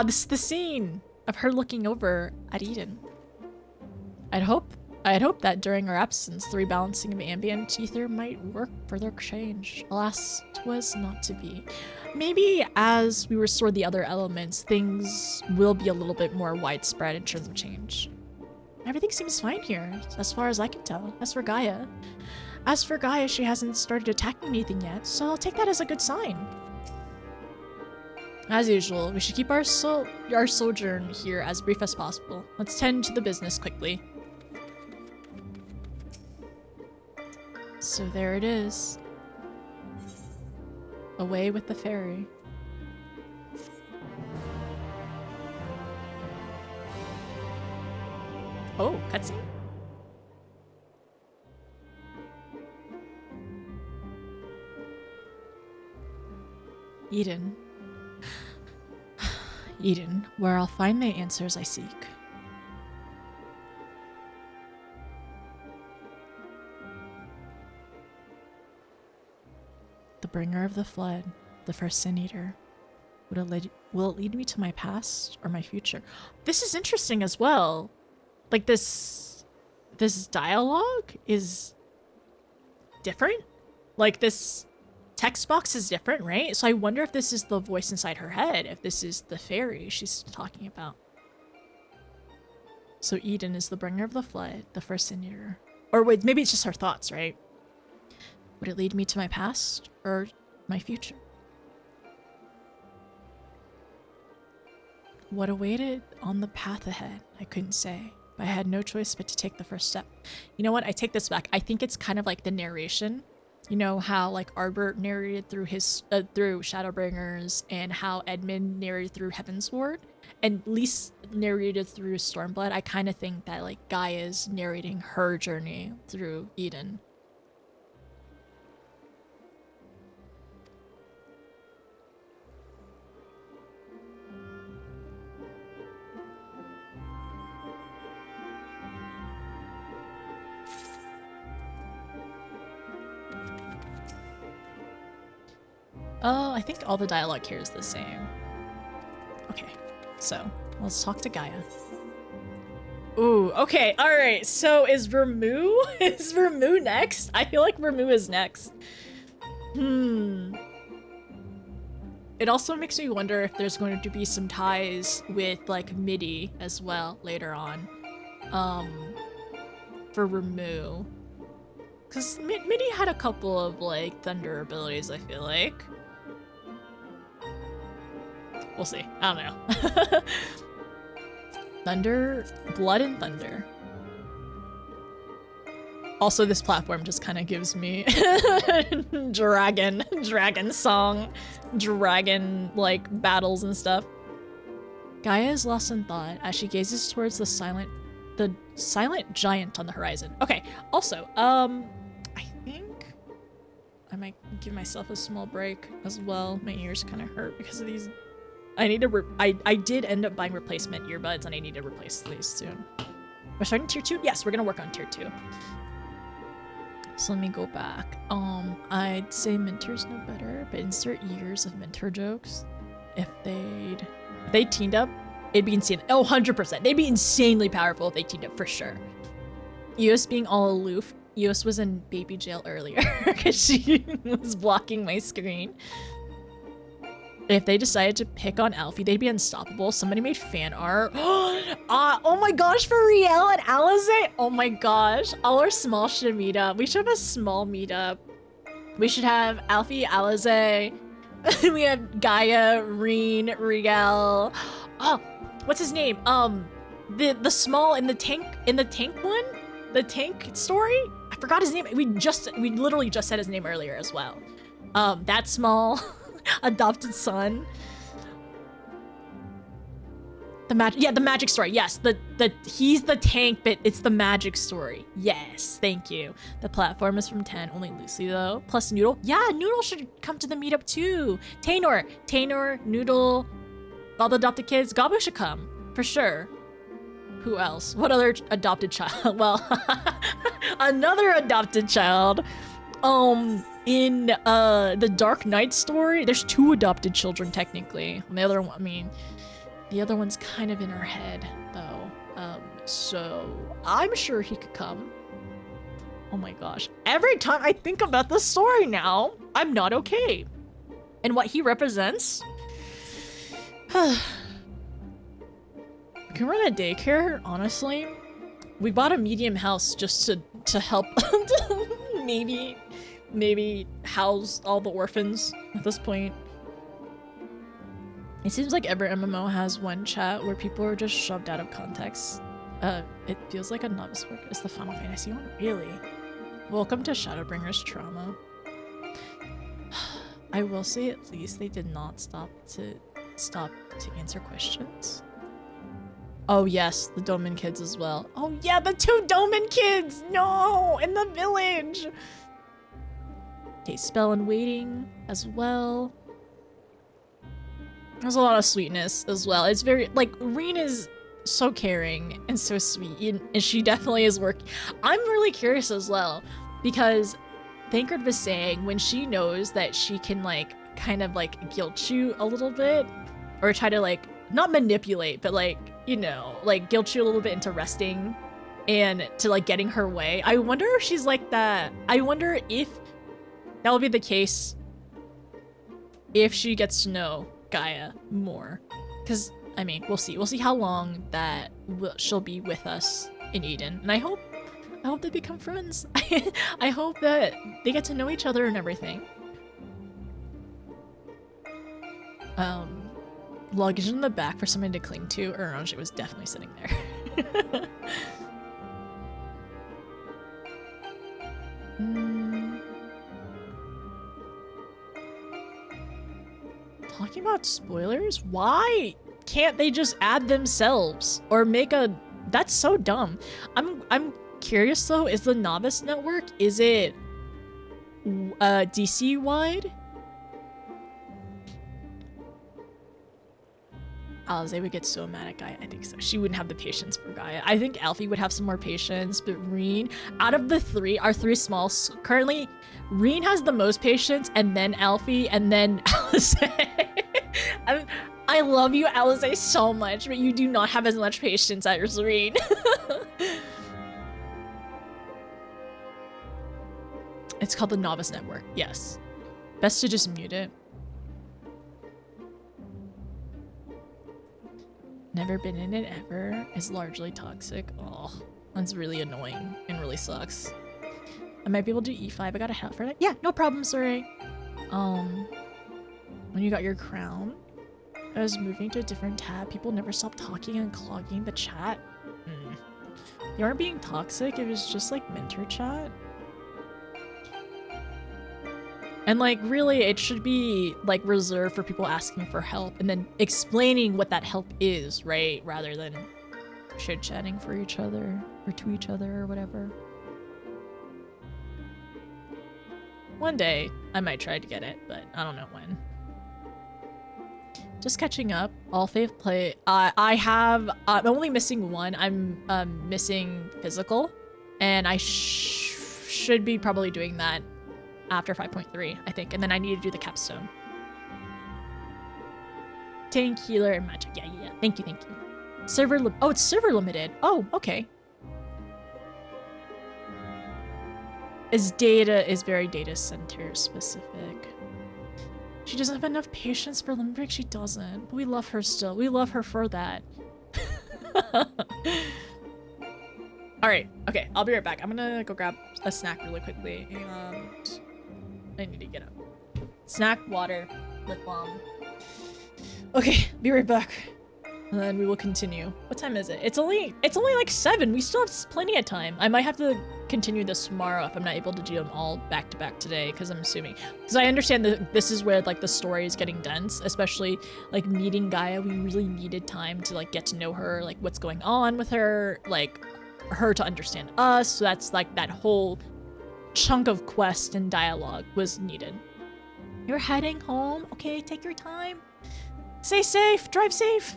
This is the scene of her looking over at Eden. I had hoped that during our absence, the rebalancing of ambient ether might work for their change. Alas, 'twas not to be. Maybe as we restore the other elements, things will be a little bit more widespread in terms of change. Everything seems fine here, as far as I can tell. As for Gaia, she hasn't started attacking anything yet, so I'll take that as a good sign. As usual, we should keep our sojourn here as brief as possible. Let's tend to the business quickly. So there it is. Away with the ferry. Oh, cutscene. Eden. Eden, where I'll find the answers I seek. The bringer of the flood, the first sin eater. Will it lead me to my past or my future? This is interesting as well. Like this dialogue is different. Like this text box is different, right? So I wonder if this is the voice inside her head, if this is the fairy she's talking about. So Eden is the bringer of the flood, the first sin eater. Or wait, maybe it's just her thoughts, right? Would it lead me to my past or my future? What awaited on the path ahead, I couldn't say, but I had no choice but to take the first step. You know what? I take this back. I think it's kind of like the narration. You know how like Arbor narrated through his through Shadowbringers, and how Edmund narrated through Heavensward, and Lise narrated through Stormblood. I kind of think that like Gaia's narrating her journey through Eden. Oh, I think all the dialogue here is the same. Okay, so let's talk to Gaia. Ooh, okay, all right. So is Vermu next? I feel like Vermu is next. It also makes me wonder if there's going to be some ties with like MIDI as well later on, for Vermu. Because MIDI had a couple of like thunder abilities, I feel like. We'll see. I don't know. Thunder, blood and thunder. Also, this platform just kind of gives me dragon song, dragon like battles and stuff. Gaia is lost in thought as she gazes towards the silent giant on the horizon. Okay. Also, I think I might give myself a small break as well. My ears kind of hurt because of these. I need to. I did end up buying replacement earbuds, and I need to replace these soon. We're starting tier 2. Yes, we're gonna work on tier 2. So let me go back. I'd say Minter's no better, but insert years of Minter jokes. If they teamed up, it'd be insane. Oh, 100%. They'd be insanely powerful if they teamed up for sure. Eos being all aloof. Eos was in baby jail earlier because she was blocking my screen. If they decided to pick on Alfie, they'd be unstoppable. Somebody made fan art. Oh my gosh, for Riel and Alize. Oh my gosh. All our small should meet up. We should have a small meetup. We should have Alfie, Alize. We have Gaia, Reen, Riel. Oh, what's his name? The small in the tank one? The tank story? I forgot his name. We literally just said his name earlier as well. That small adopted son. The magic story. Yes, he's the tank, but it's the magic story. Yes, thank you. The platform is from 10, only loosely though. Plus Noodle. Yeah, Noodle should come to the meetup too. Taynor, Noodle, all the adopted kids. Gabo should come for sure. Who else? What other adopted child? Well, another adopted child. In the Dark Knight story, there's 2 adopted children technically. And the other one, I mean, the other one's kind of in her head though. So I'm sure he could come. Oh my gosh. Every time I think about the story now, I'm not okay. And what he represents? We can run a daycare, honestly. We bought a medium house just to help maybe house all the orphans at this point. It seems like every MMO has one chat where people are just shoved out of context. It feels like a novice work. It's the Final Fantasy one? Really? Welcome to Shadowbringers trauma. I will say at least they did not stop to answer questions. Oh yes, the Doman kids as well. Oh yeah, the 2 Doman kids! No! In the village! Okay, Spell and Waiting as well. There's a lot of sweetness as well. It's very, like, Reen is so caring and so sweet, and she definitely is working. I'm really curious as well, because Thancred was saying when she knows that she can, like, kind of, like, guilt you a little bit, or try to, like, not manipulate, but, like, you know, like, guilt you a little bit into resting and to, like, getting her way. I wonder if she's like that. I wonder if that will be the case if she gets to know Gaia more. Because, I mean, we'll see. We'll see how long that she'll be with us in Eden. And I hope they become friends. I hope that they get to know each other and everything. Luggage in the back for someone to cling to. Orange was definitely sitting there. Talking about spoilers? Why can't they just add themselves or make a? That's so dumb. I'm curious though. Is the Novice Network? Is it DC wide? Alize would get so mad at Gaia. I think so. She wouldn't have the patience for Gaia. I think Alfie would have some more patience, but Reen, out of the 3, our 3 smalls, currently, Reen has the most patience, and then Alfie, and then Alize. I love you, Alize, so much, but you do not have as much patience as Reen. It's called the Novice Network. Yes. Best to just mute it. Never been in it ever. Is largely toxic. Oh, that's really annoying and really sucks. I might be able to do E5. I got a hat for that. Yeah, no problem, sorry. When you got your crown, I was moving to a different tab. People never stopped talking and clogging the chat. You aren't being toxic. It was just like mentor chat. And like really it should be like reserved for people asking for help and then explaining what that help is, right? Rather than chit-chatting for each other or to each other or whatever. One day I might try to get it, but I don't know when. Just catching up. All faith play. I'm only missing one. I'm missing physical, and I should be probably doing that after 5.3, I think. And then I need to do the capstone. Tank, healer, and magic. Yeah. Thank you. Server, oh, it's server limited. Oh, okay. Is very data center specific. She doesn't have enough patience for Limerick. She doesn't. But we love her still. We love her for that. Alright, okay, I'll be right back. I'm gonna go grab a snack really quickly, and I need to get up. Snack, water, lip balm. Okay, be right back. And then we will continue. What time is it? It's only like 7. We still have plenty of time. I might have to continue this tomorrow if I'm not able to do them all back to back today, because I'm assuming. Because I understand that this is where like the story is getting dense, especially like meeting Gaia. We really needed time to like get to know her, like what's going on with her, like her to understand us. So that's like that whole chunk of quest and dialogue was needed. You're heading home? Okay, take your time. Stay safe, drive safe.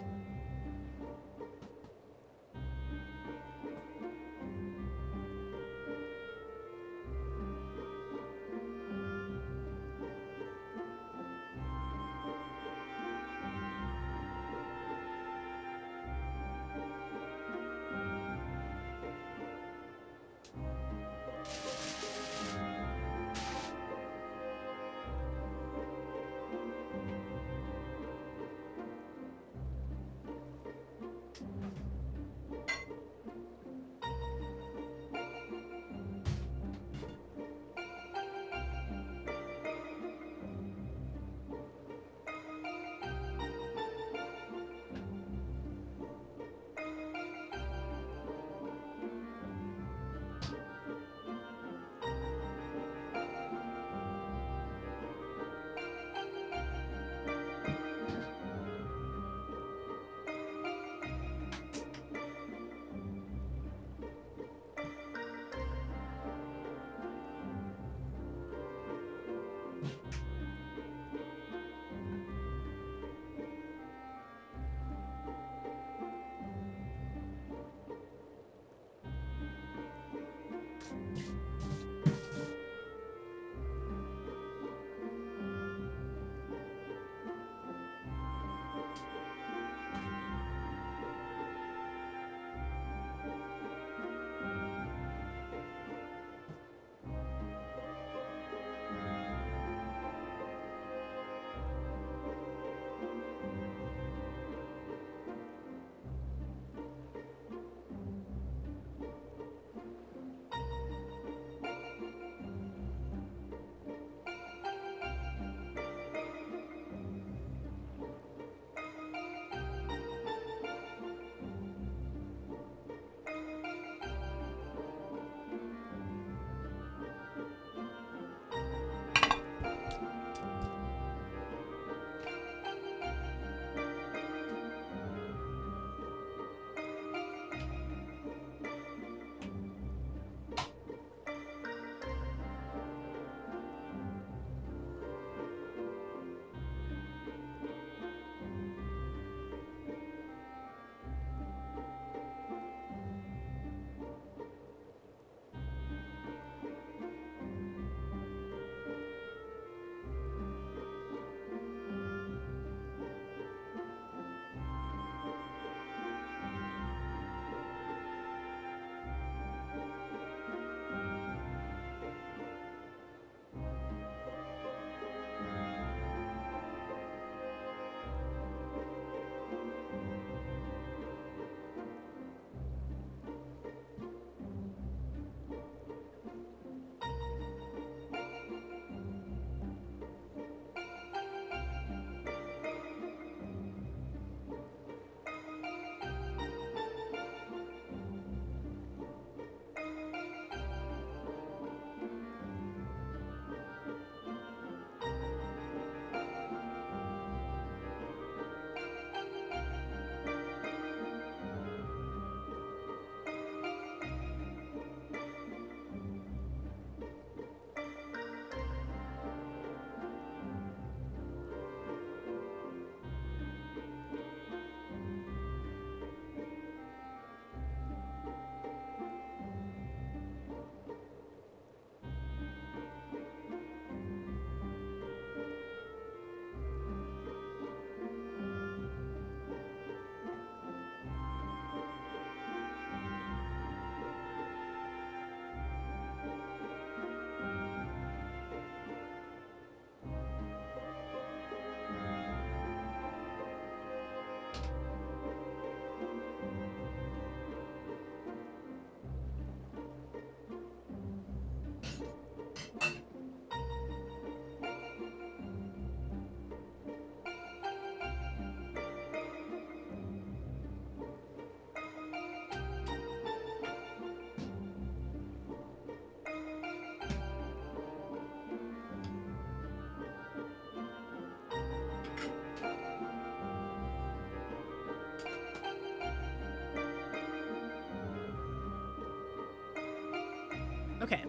Okay.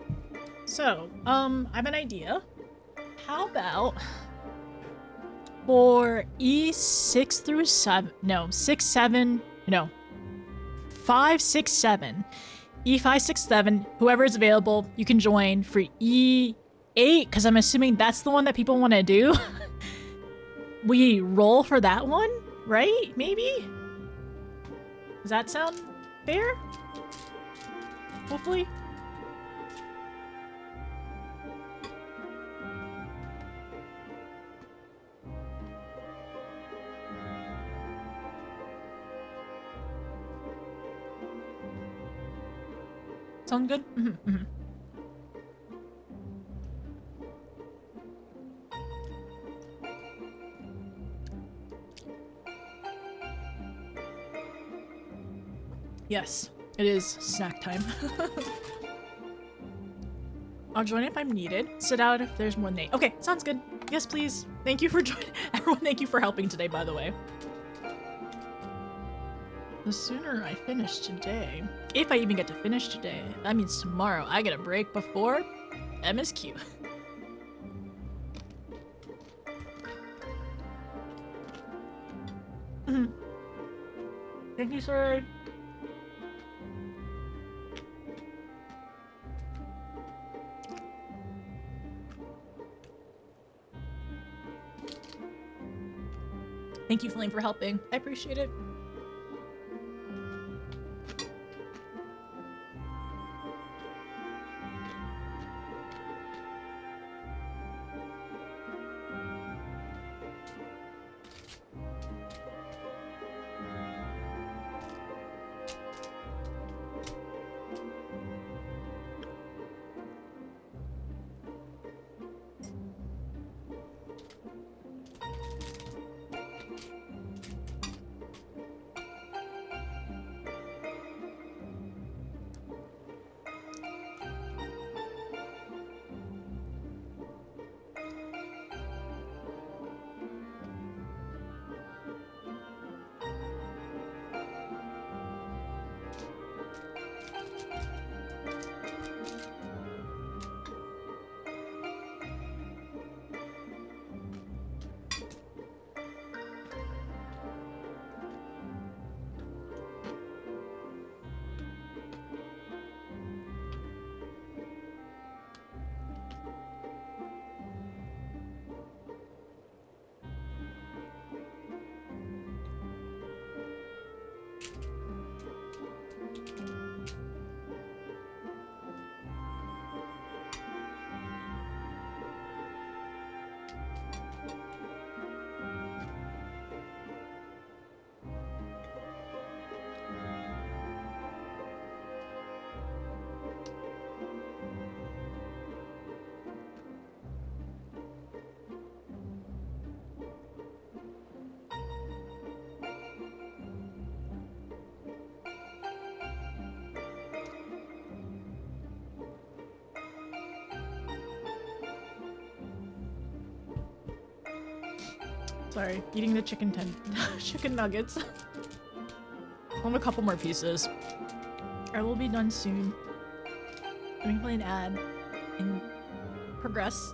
So, I have an idea. How about for E6 through 7, no, 6, 7, no, 5, 6, 7. E5, 6, 7, whoever is available, you can join for E8, because I'm assuming that's the one that people want to do. We roll for that one, right? Maybe? Does that sound fair? Hopefully? Sound good? Yes, it is snack time. I'll join if I'm needed. Sit out if there's more than 8. Okay, sounds good. Yes, please. Thank you for joining. Everyone, thank you for helping today, by the way. The sooner I finish today, if I even get to finish today, that means tomorrow I get a break before MSQ. Thank you, sir. Thank you, Flame, for helping. I appreciate it. Sorry, eating the chicken nuggets. I want a couple more pieces. I will be done soon. Let me play an ad and progress.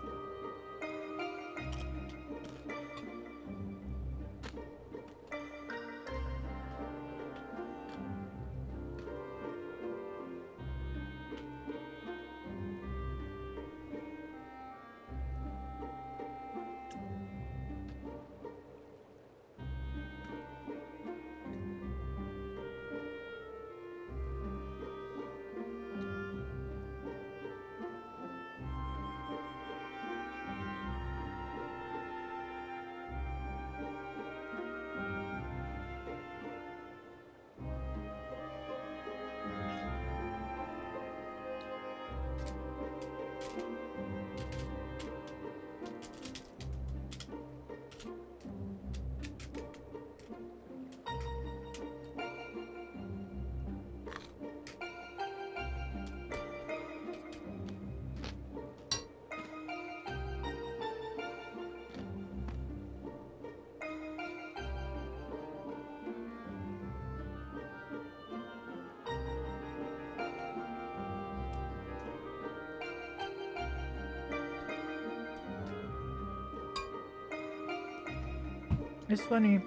It's funny.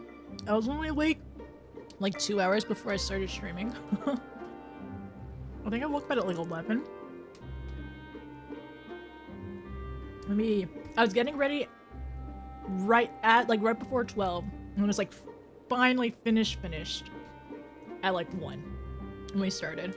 I was only awake like 2 hours before I started streaming. I think I woke up at like 11. I was getting ready right before 12. And it was like finally finished at like 1 when we started.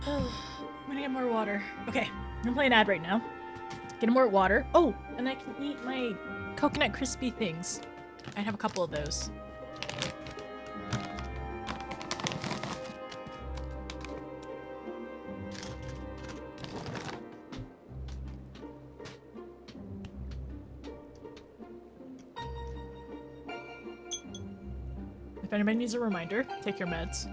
I'm gonna get more water. Okay, I'm playing ad right now. Get more water. Oh, and I can eat my coconut crispy things. I have a couple of those. If anybody needs a reminder, take your meds.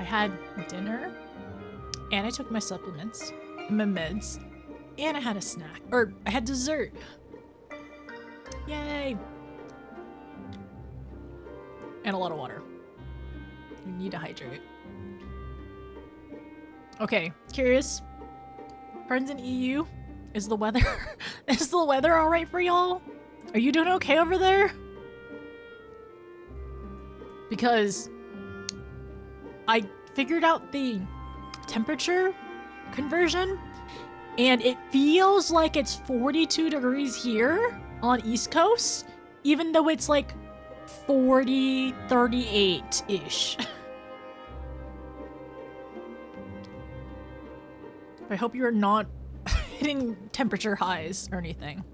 I had dinner, and I took my supplements, my meds, and I had a snack, or I had dessert. Yay! And a lot of water. You need to hydrate. Okay, curious. Friends in EU, is the weather all right for y'all? Are you doing okay over there? Because I figured out the temperature conversion, and it feels like it's 42 degrees here on East Coast, even though it's like 40, 38-ish. I hope you're not hitting temperature highs or anything.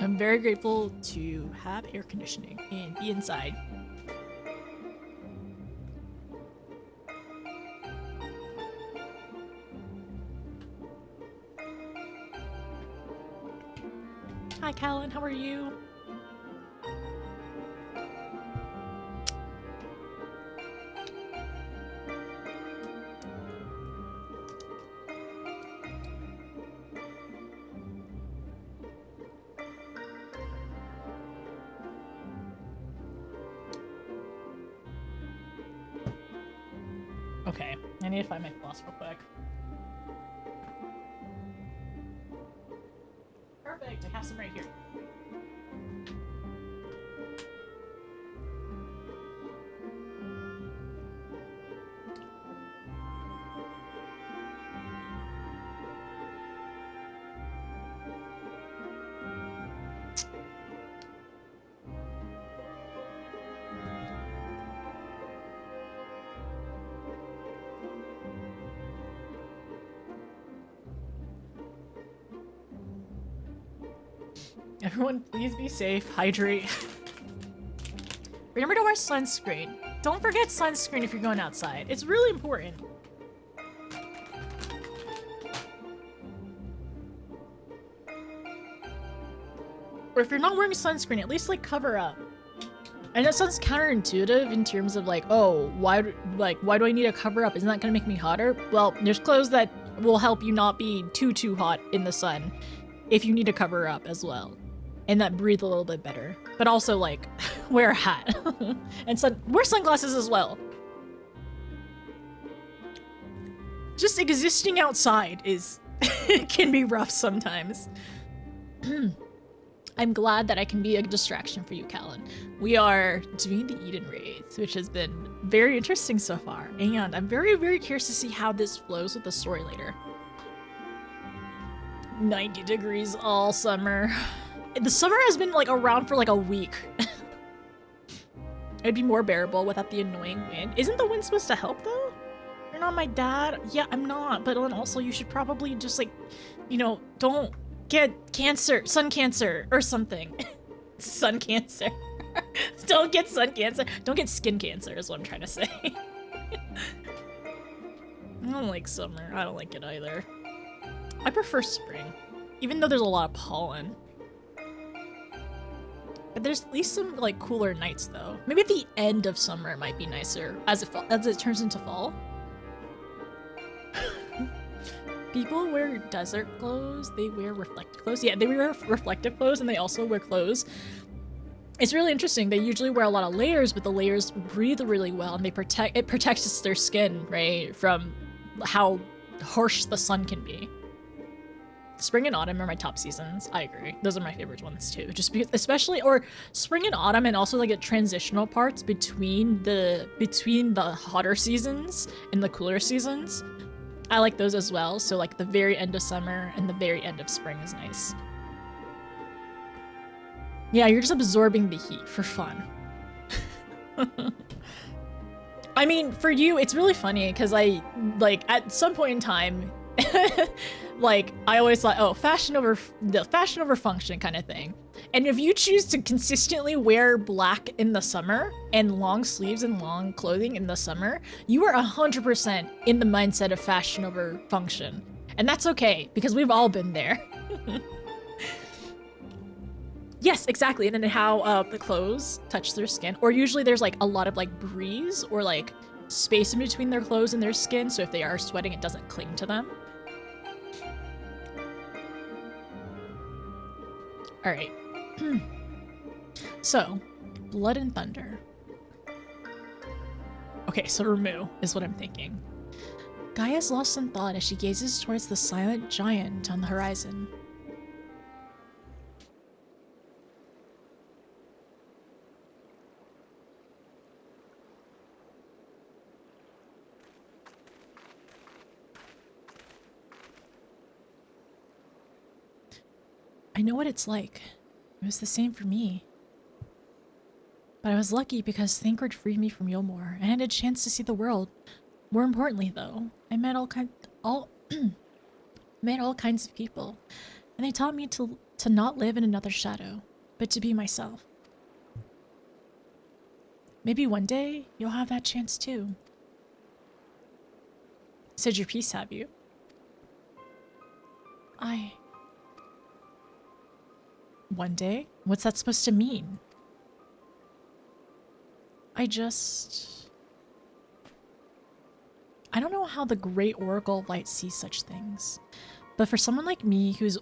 I'm very grateful to have air conditioning and be inside. Hi, Callan, how are you? Okay, I need to find my floss real quick. Perfect, I have some right here. Everyone, please be safe, hydrate. Remember to wear sunscreen. Don't forget sunscreen if you're going outside. It's really important. Or if you're not wearing sunscreen, at least like cover up. I know it sounds counterintuitive in terms of like, oh, why do I need to cover up? Isn't that gonna make me hotter? Well, there's clothes that will help you not be too hot in the sun if you need to cover up as well. And that breathe a little bit better. But also, like, wear a hat. And wear sunglasses as well. Just existing outside can be rough sometimes. I'm glad that I can be a distraction for you, Callan. We are doing the Eden Raids, which has been very interesting so far. And I'm very, very curious to see how this flows with the story later. 90 degrees all summer. The summer has been like around for like a week. It'd be more bearable without the annoying wind. Isn't the wind supposed to help though? You're not my dad. Yeah, I'm not. But then also you should probably just like, you know, don't get cancer, sun cancer or something. Sun cancer. Don't get sun cancer. Don't get skin cancer is what I'm trying to say. I don't like summer. I don't like it either. I prefer spring, even though there's a lot of pollen. But there's at least some like cooler nights though. Maybe at the end of summer it might be nicer as it turns into fall. People wear desert clothes. They wear reflective clothes. Yeah, they wear reflective clothes and they also wear clothes. It's really interesting. They usually wear a lot of layers, but the layers breathe really well and it protects their skin, right, from how harsh the sun can be. Spring and autumn are my top seasons. I agree. Those are my favorite ones too. Just because, especially, or spring and autumn, and also like the transitional parts between the hotter seasons and the cooler seasons. I like those as well. So like the very end of summer and the very end of spring is nice. Yeah, you're just absorbing the heat for fun. I mean, for you, it's really funny because I like at some point in time. Like I always thought, oh, fashion over function kind of thing. And if you choose to consistently wear black in the summer and long sleeves and long clothing in the summer, you are 100% in the mindset of fashion over function. And that's okay because we've all been there. Yes, exactly. And then how the clothes touch their skin. Or usually there's like a lot of like breeze or like space in between their clothes and their skin. So if they are sweating, it doesn't cling to them. All right. So, Blood and Thunder. Okay, so Ramu is what I'm thinking. Gaia's lost in thought as she gazes towards the silent giant on the horizon. I know what it's like. It was the same for me. But I was lucky because Thancred freed me from Yulmore and I had a chance to see the world. More importantly, though, I met met all kinds of people, and they taught me to not live in another shadow, but to be myself. Maybe one day you'll have that chance too. Said your piece, have you? One day? What's that supposed to mean? I don't know how the Great Oracle of Light sees such things, but for someone like me who's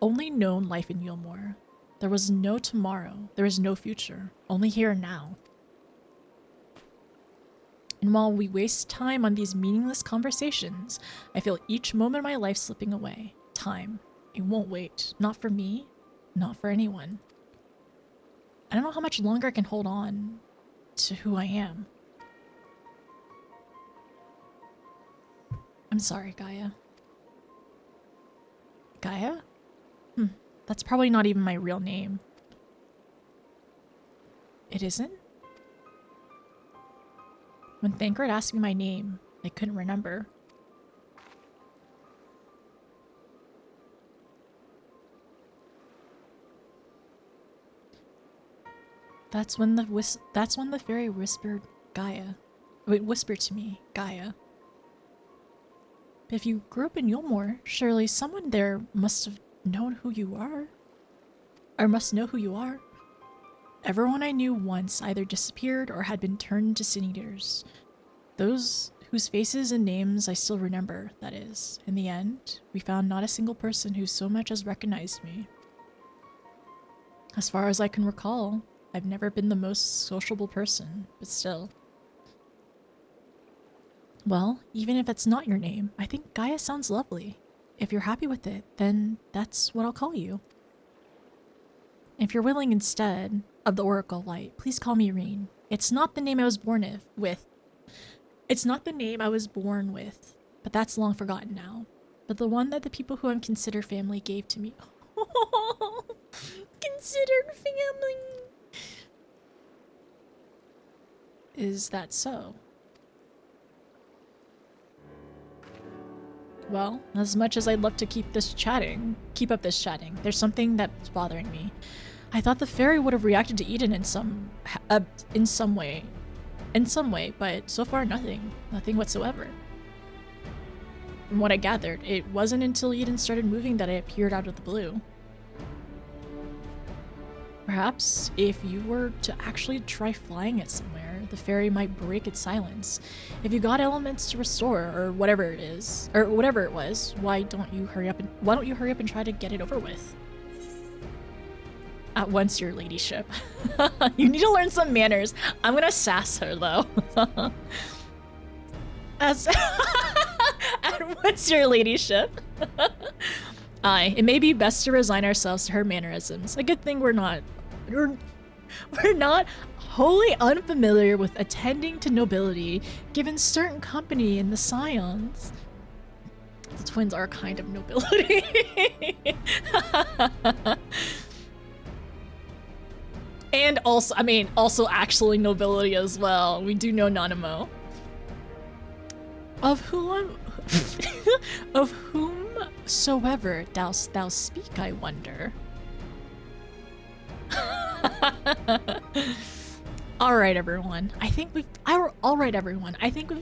only known life in Yulmore, there was no tomorrow, there is no future, only here and now. And while we waste time on these meaningless conversations, I feel each moment of my life slipping away. Time. It won't wait. Not for me, not for anyone. I don't know how much longer I can hold on to who I am. I'm sorry, Gaia. Gaia? That's probably not even my real name. It isn't? When Thancred asked me my name, I couldn't remember. That's when the fairy whispered Gaia. Wait, whispered to me, Gaia. But if you grew up in Yulmore, surely someone there must have known who you are. Or must know who you are. Everyone I knew once either disappeared or had been turned into sin eaters. Those whose faces and names I still remember, that is. In the end, we found not a single person who so much as recognized me. As far as I can recall, I've never been the most sociable person, but still. Well, even if it's not your name, I think Gaia sounds lovely. If you're happy with it, then that's what I'll call you. If you're willing instead of the Oracle Light, please call me Reen. It's not the name I was born with. It's not the name I was born with, but that's long forgotten now. But the one that the people who I consider family gave to me. Considered family. Is that so? Well, as much as I'd love to keep up this chatting, there's something that's bothering me. I thought the fairy would have reacted to Eden in some way, but so far nothing whatsoever. From what I gathered, it wasn't until Eden started moving that I appeared out of the blue. Perhaps if you were to actually try flying it somewhere, the fairy might break its silence. If you got elements to restore, or whatever it was, why don't you hurry up and try to get it over with? At once, your ladyship. You need to learn some manners. I'm gonna sass her though. At once, your ladyship. Aye, it may be best to resign ourselves to her mannerisms. A good thing we're not wholly unfamiliar with attending to nobility, given certain company in the Scions. The twins are a kind of nobility. And also actually nobility as well. We do know Nanamo. Of whomsoever dost thou speak, I wonder. Alright everyone, I think we've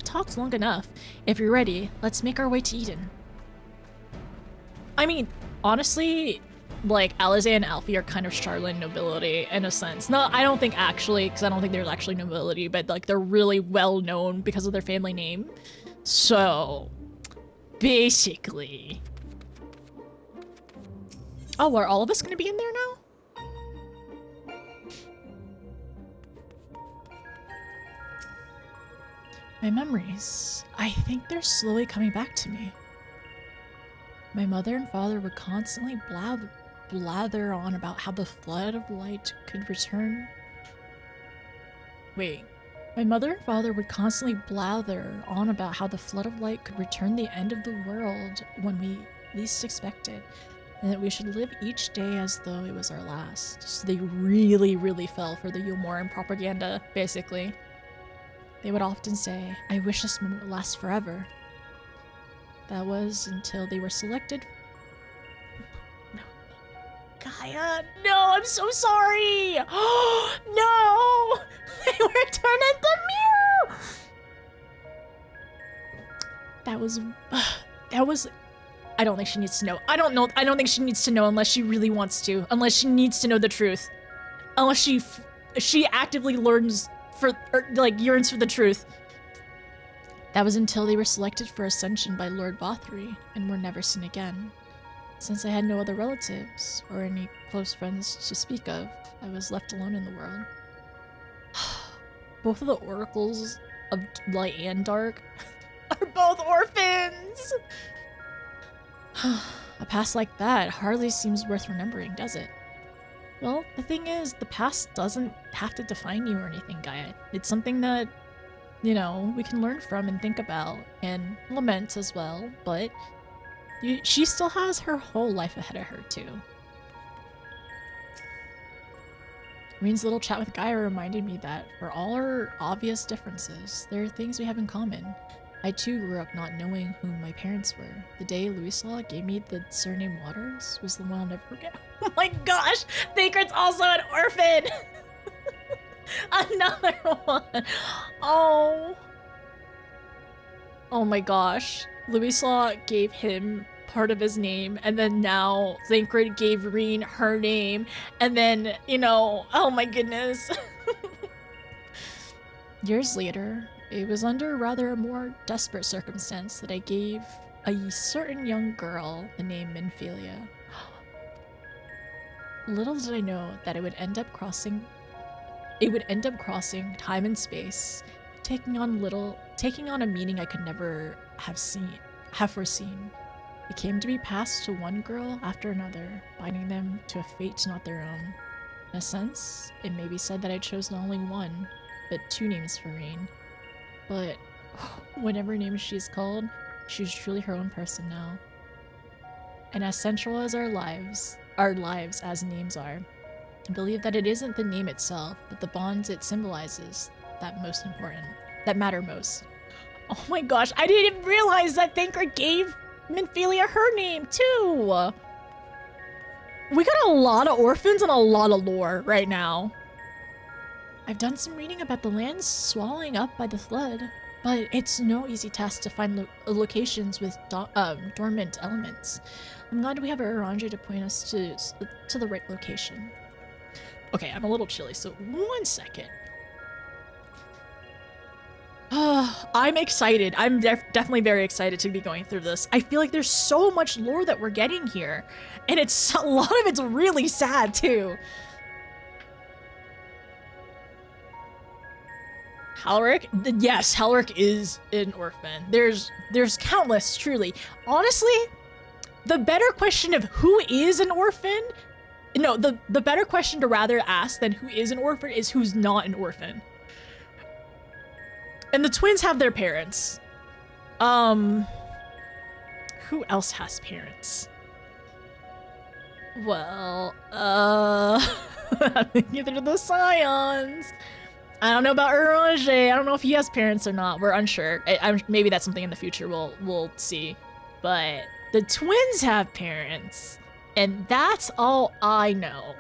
talked long enough. If you're ready, let's make our way to Eden. I mean, honestly, like Alisaie and Alfie are kind of Charlene nobility in a sense. No, I don't think actually, because I don't think there's actually nobility, but like they're really well known because of their family name. So basically, oh, are all of us gonna be in there now? My memories, I think they're slowly coming back to me. My mother and father would constantly blather on about how the flood of light could return. Wait. My mother and father would constantly blather on about how the flood of light could return the end of the world when we least expected, and that we should live each day as though it was our last. So they really, really fell for the Yomoran propaganda, basically. They would often say, I wish this moment would last forever. That was until they were selected. No. Gaia, no, I'm so sorry! No! They were turned into Mew! That was, I don't think she needs to know. I don't think she needs to know unless she really wants to. Unless she needs to know the truth. Unless she actively learns yearns for the truth. That was until they were selected for ascension by Lord Bothri and were never seen again. Since I had no other relatives or any close friends to speak of, I was left alone in the world. Both of the oracles of light and dark are both orphans! A past like that hardly seems worth remembering, does it? Well, the thing is, the past doesn't have to define you or anything, Gaia. It's something that, you know, we can learn from and think about and lament as well, but she still has her whole life ahead of her, too. Reen's little chat with Gaia reminded me that, for all our obvious differences, there are things we have in common. I too grew up not knowing who my parents were. The day Louislaw gave me the surname Waters was the one I'll never forget. Oh my gosh! Thancred's also an orphan! Another one! Oh. Oh my gosh. Louislaw gave him part of his name, and then now Thancred gave Reen her name, and then, you know, oh my goodness. Years later, it was under rather a more desperate circumstance that I gave a certain young girl the name Minphilia. Little did I know that it would end up crossing time and space, taking on a meaning I could never have foreseen. It came to be passed to one girl after another, binding them to a fate not their own. In a sense, it may be said that I chose not only one, but two names for Reen. But whatever name she's called, she's truly her own person now. And as central as our lives as names are, I believe that it isn't the name itself, but the bonds it symbolizes that matter most. Oh my gosh, I didn't even realize that Thancred gave Minphilia her name too! We got a lot of orphans and a lot of lore right now. I've done some reading about the lands swallowing up by the flood, but it's no easy task to find locations with dormant elements. I'm glad we have Aranja to point us to the right location. Okay, I'm a little chilly, so 1 second. I'm excited. I'm definitely very excited to be going through this. I feel like there's so much lore that we're getting here, and a lot of it's really sad too. Halric? Yes, Halric is an orphan. There's countless, truly. Honestly, the better question of who is an orphan, no, the better question to rather ask than who is an orphan is who's not an orphan. And the twins have their parents. Who else has parents? Well, either the Scions. I don't know about Orange. I don't know if he has parents or not. We're unsure. Maybe that's something in the future we'll see. But the twins have parents, and that's all I know.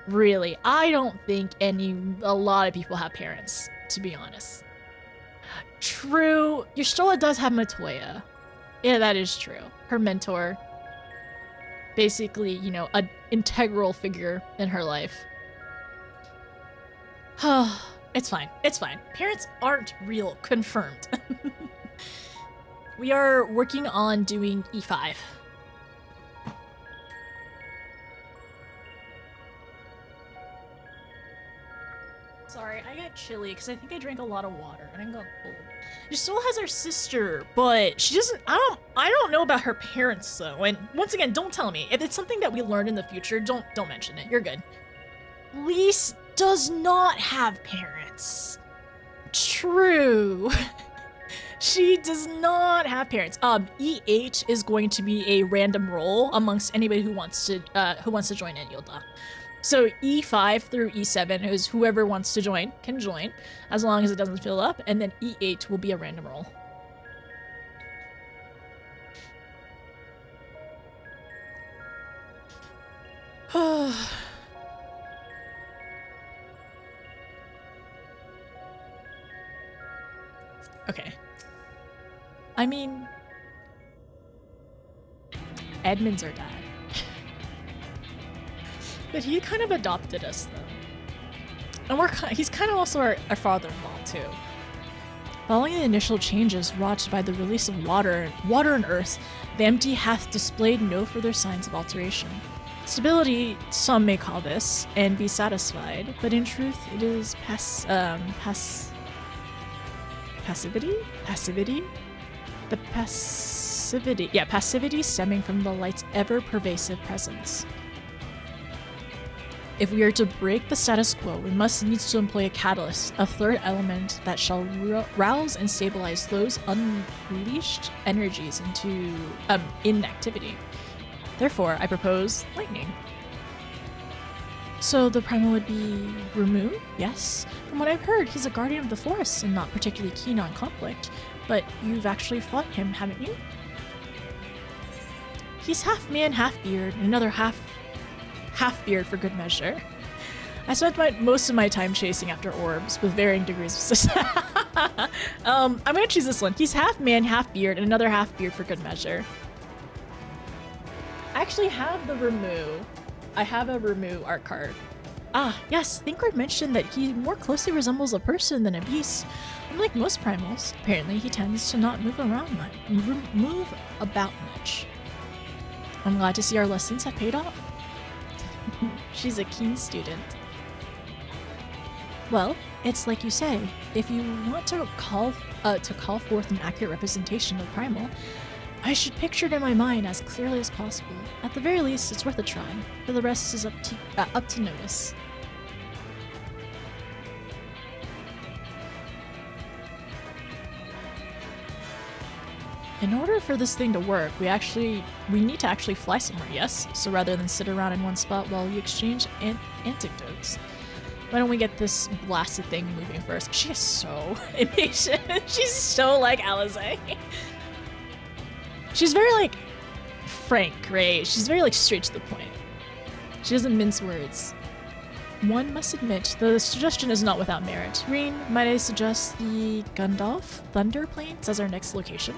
Really, I don't think a lot of people have parents, to be honest. True, Y'shtola does have Matoya. Yeah, that is true. Her mentor. basically, you know, an integral figure in her life. It's fine. It's fine. Parents aren't real. Confirmed. We are working on doing E5. Sorry, I got chilly because I think I drank a lot of water and I got cold. Yasol has her sister, but she doesn't. I don't know about her parents though. And once again, don't tell me if it's something that we learn in the future. Don't mention it. You're good. Lise does not have parents. True. She does not have parents. E8 is going to be a random roll amongst anybody who wants to join in Yilda. So E5 through E7 is whoever wants to join can join, as long as it doesn't fill up, and then E8 will be a random roll. Okay. I mean, Edmund's our dad. But he kind of adopted us, though. And he's kind of also our father-in-law, too. Following the initial changes wrought by the release of water and earth, the empty hath displayed no further signs of alteration. Stability, some may call this, and be satisfied, but in truth, it is passivity? The passivity. Yeah, passivity stemming from the light's ever-pervasive presence. If we are to break the status quo, we must needs to employ a catalyst, a third element that shall rouse and stabilize those unleashed energies into inactivity. Therefore, I propose lightning. So the primal would be Ramu, yes. From what I've heard, he's a guardian of the forest and not particularly keen on conflict. But you've actually fought him, haven't you? He's half man, half beard, and another half beard for good measure. I spent most of my time chasing after orbs with varying degrees of success. I'm gonna choose this one. He's half man, half beard, and another half beard for good measure. I actually have the Ramu. I have a Ramu art card. Ah, yes, Thinkard mentioned that he more closely resembles a person than a beast. Unlike most primals, apparently he tends to not move about much. I'm glad to see our lessons have paid off. She's a keen student. Well, it's like you say, if you want to call forth an accurate representation of primal, I should picture it in my mind as clearly as possible. At the very least, it's worth a try. For the rest is up to notice. In order for this thing to work, we need to actually fly somewhere, yes? So rather than sit around in one spot while we exchange anecdotes. Why don't we get this blasted thing moving first? She is so impatient. She's so like Alize. She's very like frank, right? She's very like straight to the point. She doesn't mince words. One must admit, the suggestion is not without merit. Reen, might I suggest the Gundalf Thunder Plains as our next location?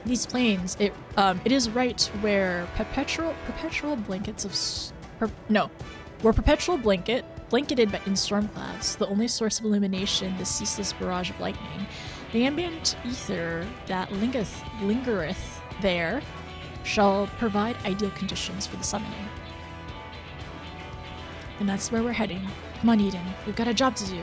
These plains, it is right where perpetual blankets of blanketed in storm clouds, the only source of illumination, the ceaseless barrage of lightning. The ambient ether that lingereth there shall provide ideal conditions for the summoning. And that's where we're heading. Come on, Eden, we've got a job to do.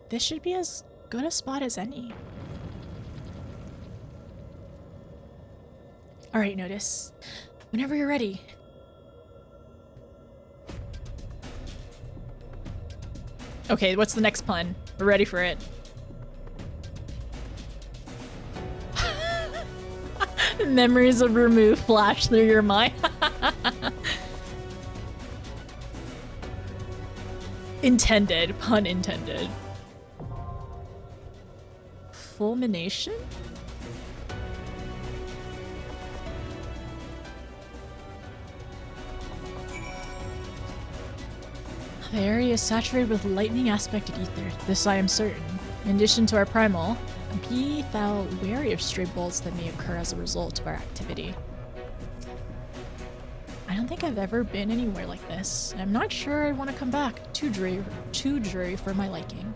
This should be as good a spot as any. Alright, Notice. Whenever you're ready. Okay, what's the next pun? We're ready for it. Memories of Ramu flash through your mind. Intended. Pun intended. Fulmination? The area is saturated with lightning aspected ether. This I am certain. In addition to our primal, be thou wary of stray bolts that may occur as a result of our activity. I don't think I've ever been anywhere like this. I'm not sure I want to come back. Too dreary for my liking.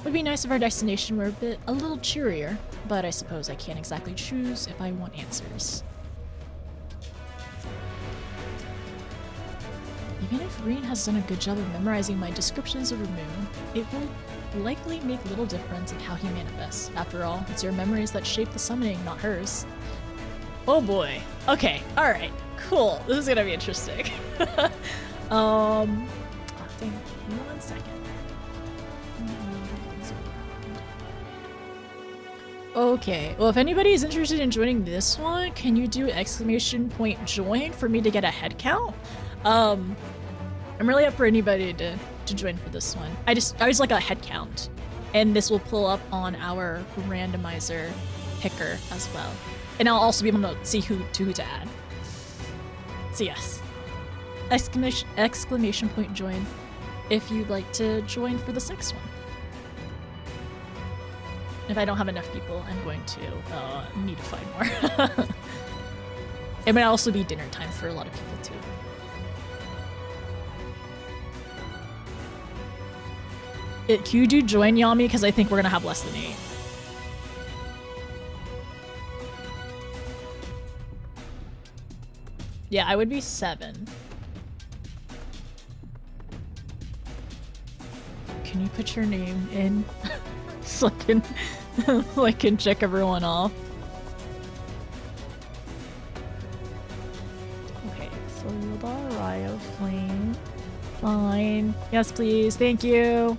Would be nice if our destination were a little cheerier, but I suppose I can't exactly choose if I want answers. Even if Reen has done a good job of memorizing my descriptions of Ramu, it will likely make little difference in how he manifests. After all, it's your memories that shape the summoning, not hers. Oh boy. Okay, alright, cool. This is gonna be interesting. Oh, dang. 1 second. Okay, well if anybody is interested in joining this one, can you do ! join for me to get a head count? I'm really up for anybody to join for this one. I was like a head count, and this will pull up on our randomizer picker as well. And I'll also be able to see who to add. So yes, exclamation point join if you'd like to join for this next one. If I don't have enough people, I'm going to need to find more. It might also be dinner time for a lot of people too. Can you do join Yami? Because I think we're gonna have less than 8. Yeah, I would be 7. Can you put your name in so I can check everyone off? Okay, Hilda, Ryo, Flame. Fine. Yes, please. Thank you.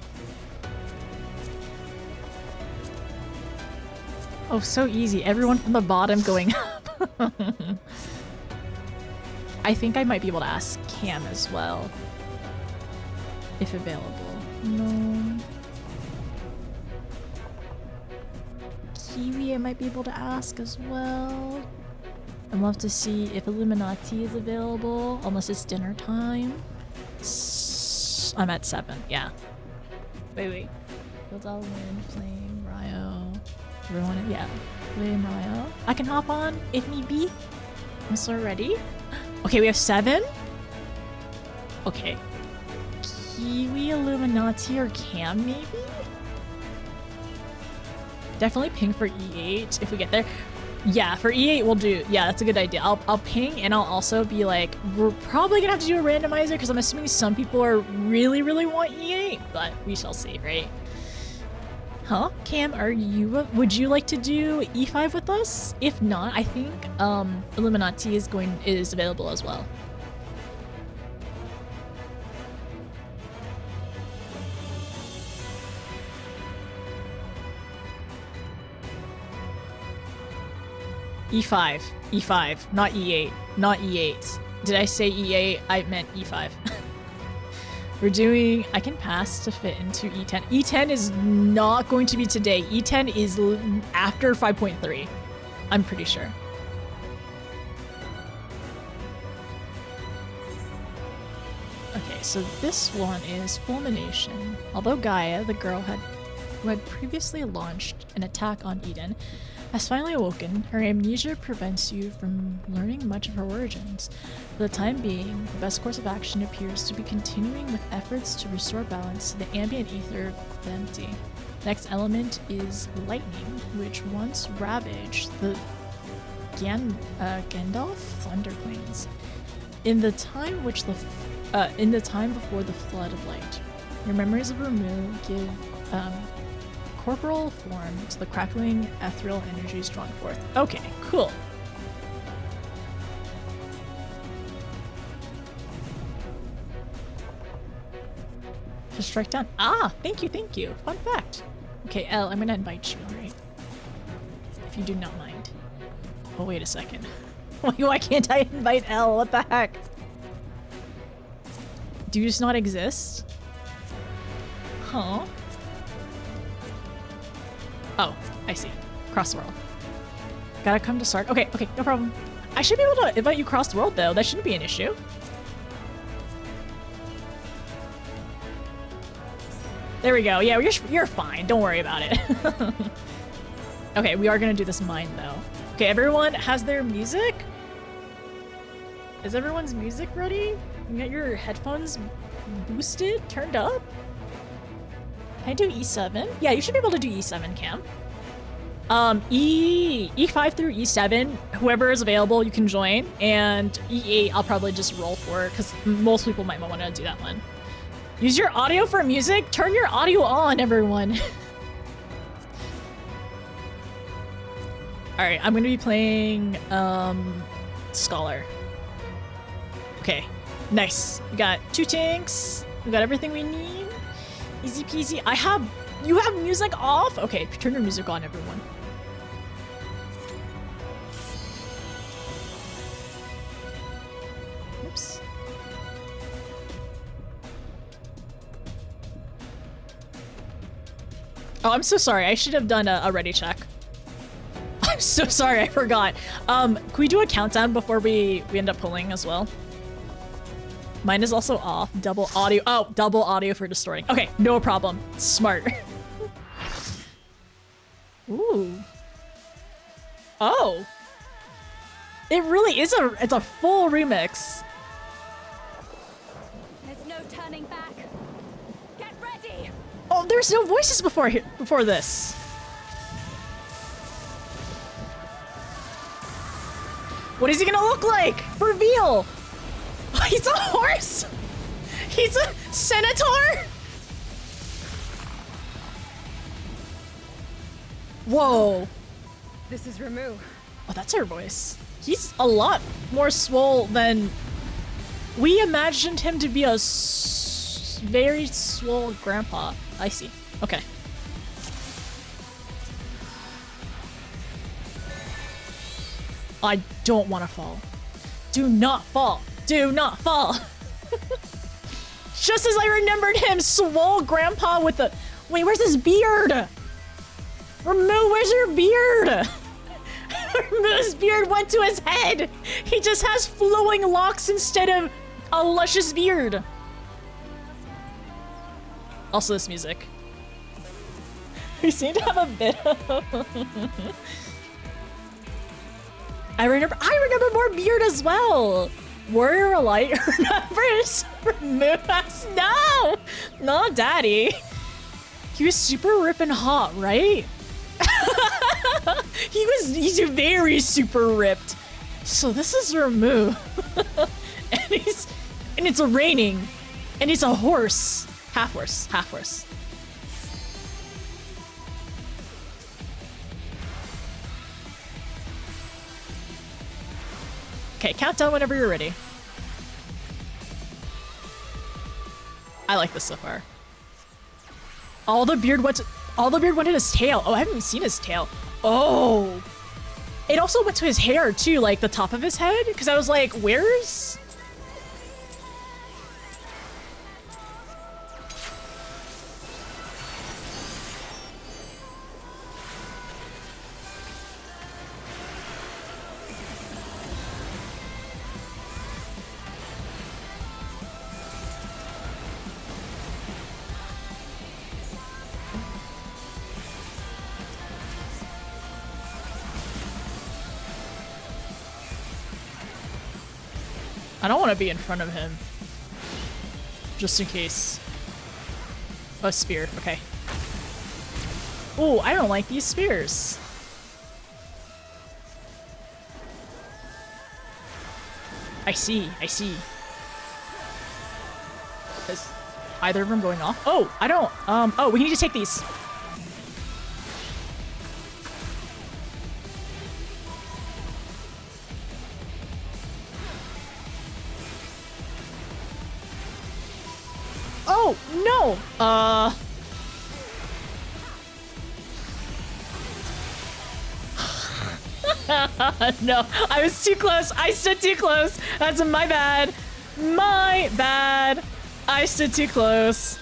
Oh, so easy. Everyone from the bottom going up. I think I might be able to ask Cam as well. If available. No. Kiwi I might be able to ask as well. I'd love to see if Illuminati is available, unless it's dinner time. I'm at 7, yeah. Wait. Hilda, Lynn, Flame, Ryo. Everyone, yeah. Flame, Ryo. I can hop on if need be. I'm so ready. Okay, we have 7. Okay. Kiwi, Illuminati, or Cam, maybe? Definitely ping for E8 if we get there. Yeah, for E8 we'll do. Yeah, that's a good idea. I'll ping, and I'll also be like, we're probably gonna have to do a randomizer because I'm assuming some people are really want E8, but we shall see, right? Huh? Cam, would you like to do E5 with us? If not, I think Illuminati is available as well. E5, not E8, not E8. Did I say E8? I meant E5. I can pass to fit into E10. E10 is not going to be today. E10 is after 5.3. I'm pretty sure. Okay, so this one is Fulmination. Although Gaia, the girl who had previously launched an attack on Eden, has finally awoken, her amnesia prevents you from learning much of her origins. For the time being, the best course of action appears to be continuing with efforts to restore balance to the ambient ether of the empty. Next element is lightning, which once ravaged the Gandalf Thunderplains. In the time before the flood of light, your memories of Ramu give corporal form to the crackling ethereal energies drawn forth. Okay, cool. Just strike down. Ah, thank you. Fun fact. Okay, Elle, I'm gonna invite you, alright? If you do not mind. Oh, wait a second. Why can't I invite Elle? What the heck? Do you just not exist? Huh? Oh, I see. Cross the world. Gotta come to start. Okay, no problem. I should be able to invite you across the world, though. That shouldn't be an issue. There we go. Yeah, you're fine. Don't worry about it. Okay, we are gonna do this mine though. Okay, everyone has their music. Is everyone's music ready? You got your headphones boosted, turned up? Can I do E7? Yeah, you should be able to do E7, Cam. E5 through E7, whoever is available, you can join. And E8, I'll probably just roll for, because most people might want to do that one. Use your audio for music. Turn your audio on, everyone. All right, I'm going to be playing Scholar. Okay, nice. We got 2 tanks. We got everything we need. Easy peasy. You have music off? Okay, turn your music on, everyone. Oops. Oh, I'm so sorry. I should have done a ready check. I'm so sorry, I forgot. Can we do a countdown before we end up pulling as well? Mine is also off. Double audio. Oh, double audio for distorting. Okay, no problem. Smart. Ooh. Oh. It really is it's a full remix. There's no turning back. Get ready. Oh, there's no voices before this. What is he gonna look like? Reveal. He's a horse. He's a centaur. Whoa. This is Ramu. Oh, that's her voice. He's a lot more swole than we imagined him to be. A very swole grandpa. I see. Okay. I don't want to fall. Do not fall. Do not fall. Just as I remembered him, swole grandpa with the... Wait, where's his beard? Ramu, where's your beard? Ramu's beard went to his head. He just has flowing locks instead of a luscious beard. Also this music. We seem to have a bit of... I remember more beard as well. Warrior Light remembers Ramu. No! No, daddy. He was super ripping hot, right? He's very super ripped. So this is Ramu. and it's raining. And it's a horse. Half horse. Half horse. Okay, countdown whenever you're ready. I like this so far. All the beard went in his tail. Oh, I haven't seen his tail. Oh. It also went to his hair too, like the top of his head. Because I was like, where's... I don't want to be in front of him. Just in case. Oh, spear. Okay. Oh, I don't like these spears. I see. I see. Is either of them going off? Oh, I don't. Oh, we need to take these. Oh, no! No, I was too close. I stood too close. That's my bad. My bad. I stood too close.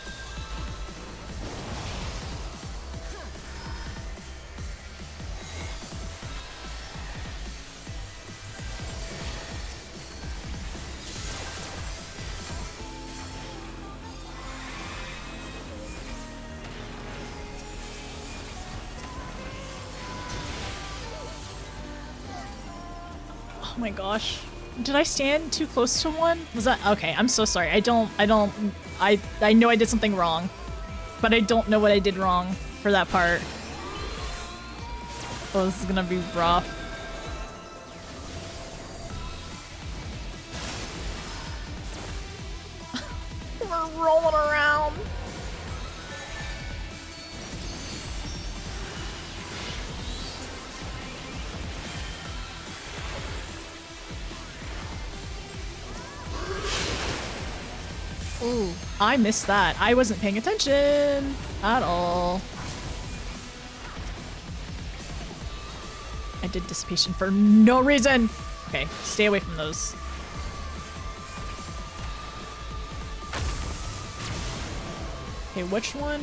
Oh my gosh. Did I stand too close to one? Was that okay? I'm so sorry. I know I did something wrong, but I don't know what I did wrong for that part. Oh, this is gonna be rough. We're rolling around. Ooh, I missed that. I wasn't paying attention at all. I did dissipation for no reason. Okay, stay away from those. Okay, which one?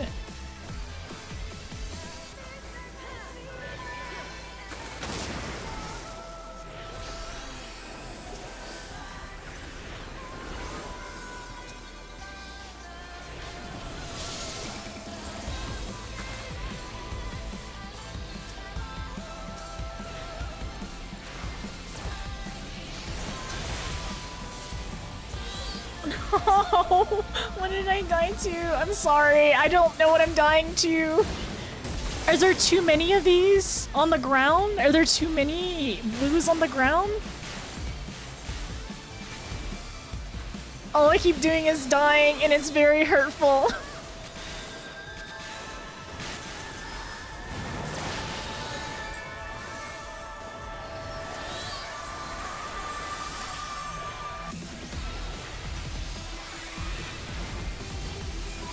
Oh, what did I die to? I'm sorry. I don't know what I'm dying to. Is there too many of these on the ground? Are there too many blues on the ground? All I keep doing is dying, and it's very hurtful.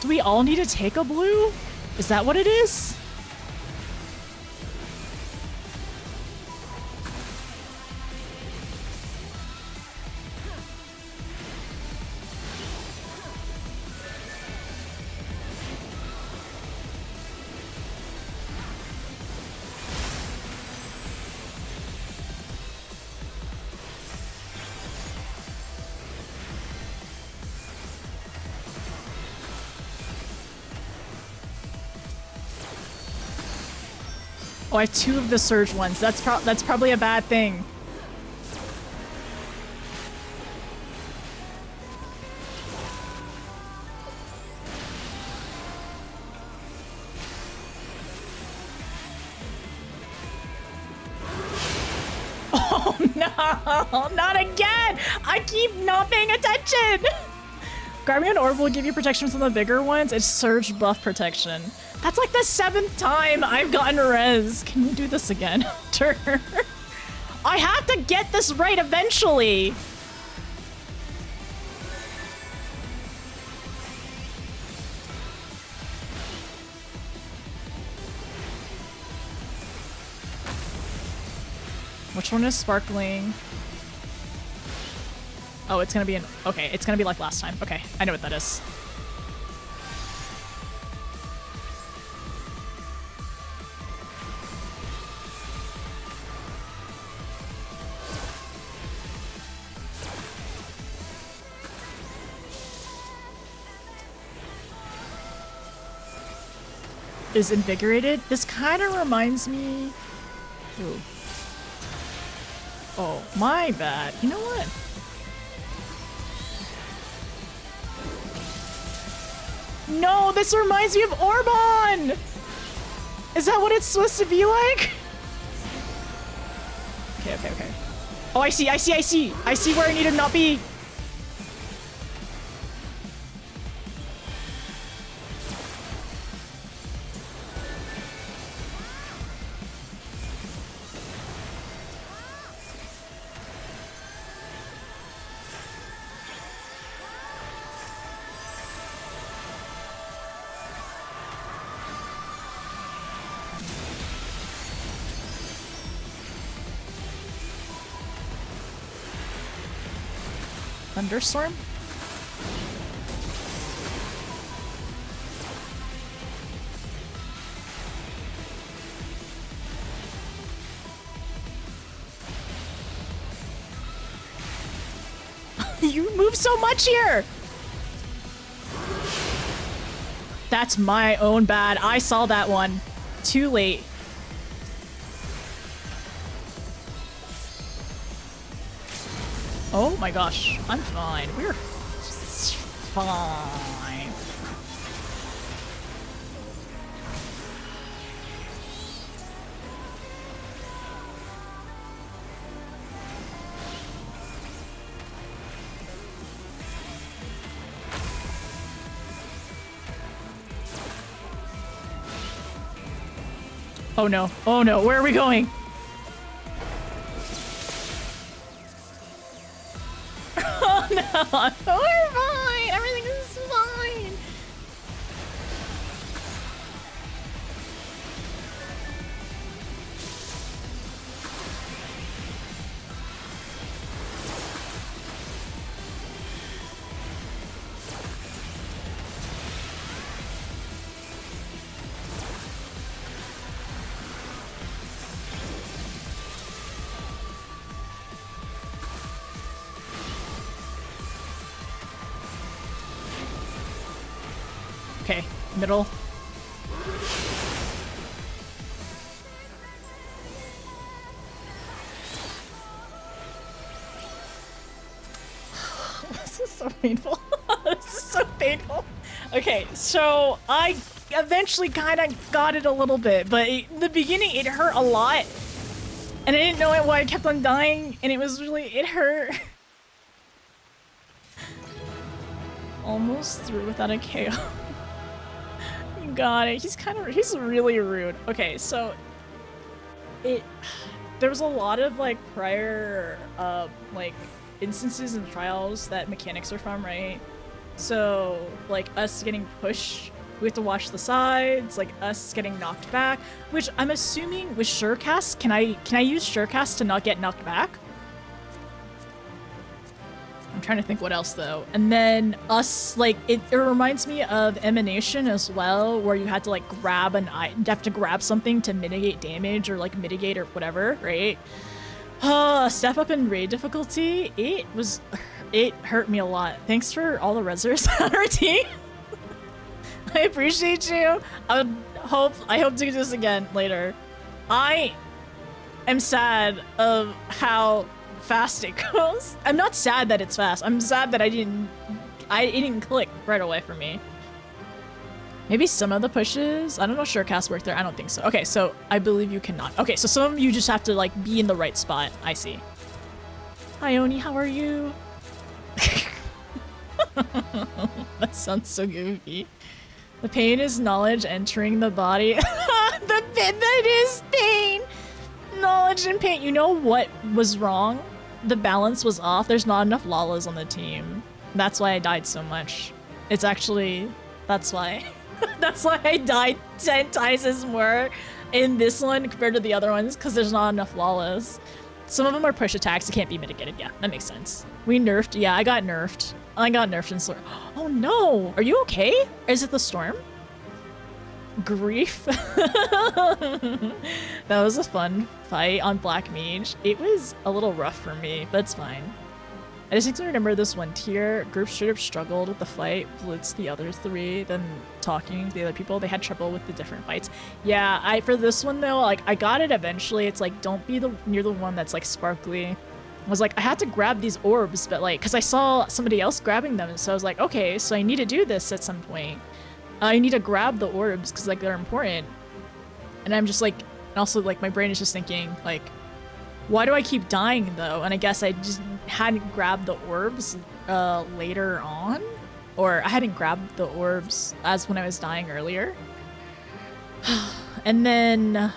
Do we all need to take a blue? Is that what it is? Oh, I have two of the surge ones. That's probably a bad thing. Oh no, not again! I keep not paying attention! Guardian Orb will give you protection from the bigger ones. It's surge buff protection. That's like the 7th time I've gotten res. Can we do this again? I have to get this right eventually. Which one is sparkling? Oh, it's gonna be okay, it's gonna be like last time. Okay, I know what that is. Is invigorated. This kind of reminds me. Ooh. Oh, my bad. You know what? No, this reminds me of Orbon! Is that what it's supposed to be like? Okay, okay, okay. Oh, I see, I see, I see! I see where I need to not be. Thunderstorm? You move so much here! That's my own bad. I saw that one. Too late. Oh my gosh, I'm fine. We're fine. Oh no, where are we going? Oh no, we're fine, everything is fine. Okay, middle. This is so painful. This is so painful. Okay, so I eventually kind of got it a little bit, but in the beginning it hurt a lot. And I didn't know why I kept on dying, and it hurt. Almost through without a KO. You got it. He's really rude. Okay, so there was a lot of like prior like instances and trials that mechanics are from, right? So like us getting pushed, we have to watch the sides, like us getting knocked back, which I'm assuming with Surecast, can I use Surecast to not get knocked back? I'm trying to think what else though. And then us, like, it reminds me of Emanation as well, where you had to like grab something to mitigate damage or like mitigate or whatever, right? Step up in raid difficulty, it hurt me a lot. Thanks for all the rezzers on our team. I appreciate you. I hope to do this again later. I am sad of how fast it goes. I'm not sad that it's fast. I'm sad that it didn't click right away for me. Maybe some of the pushes. I don't know if Surecast worked there. I don't think so. Okay, so I believe you cannot. Okay, so some of you just have to like be in the right spot. I see. Hi Oni, how are you? That sounds so goofy. The pain is knowledge entering the body. That is pain. Knowledge and pain. You know what was wrong? The balance was off. There's not enough Lalas on the team. That's why I died so much. It's actually, that's why. That's why I died 10 times as more in this one compared to the other ones, because there's not enough Lalas. Some of them are push attacks that can't be mitigated. Yeah, that makes sense. We nerfed. Yeah, I got nerfed. I got nerfed in Storm. Oh no! Are you okay? Is it the storm? Grief. That was a fun fight on Black Mage. It was a little rough for me, but it's fine. I distinctly remember this one tier. Group straight up struggled with the fight, blitzed the other three, then talking to the other people. They had trouble with the different fights. Yeah, for this one though, like I got it eventually. It's like, don't be near the one that's like sparkly. I was like, I had to grab these orbs, but like, cause I saw somebody else grabbing them. So I was like, okay, so I need to do this at some point. I need to grab the orbs cause like they're important. And I'm just like, and also like my brain is just thinking like, why do I keep dying though? And I guess I just hadn't grabbed the orbs later on, or I hadn't grabbed the orbs as when I was dying earlier. And then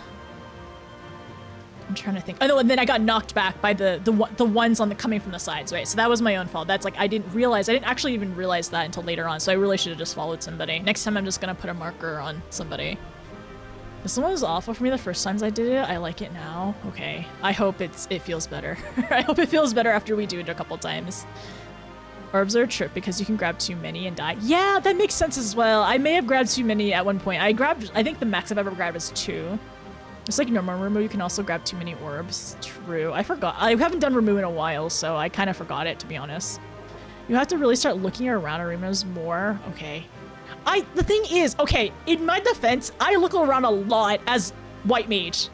I'm trying to think. Oh no, and then I got knocked back by the ones on the coming from the sides, right? So that was my own fault. That's like I didn't actually even realize that until later on. So I really should have just followed somebody. Next time I'm just gonna put a marker on somebody. This one was awful for me the first times I did it. I like it now. Okay. I hope it feels better. I hope it feels better after we do it a couple times. Orbs are a trip because you can grab too many and die. Yeah, that makes sense as well. I may have grabbed too many at one point. I think the max I've ever grabbed is 2. Just like normal Rumu, you can also grab too many orbs. True. I forgot. I haven't done Rumu in a while, so I kind of forgot it, to be honest. You have to really start looking around arenas more. Okay. The thing is, okay, in my defense, I look around a lot as White Mage.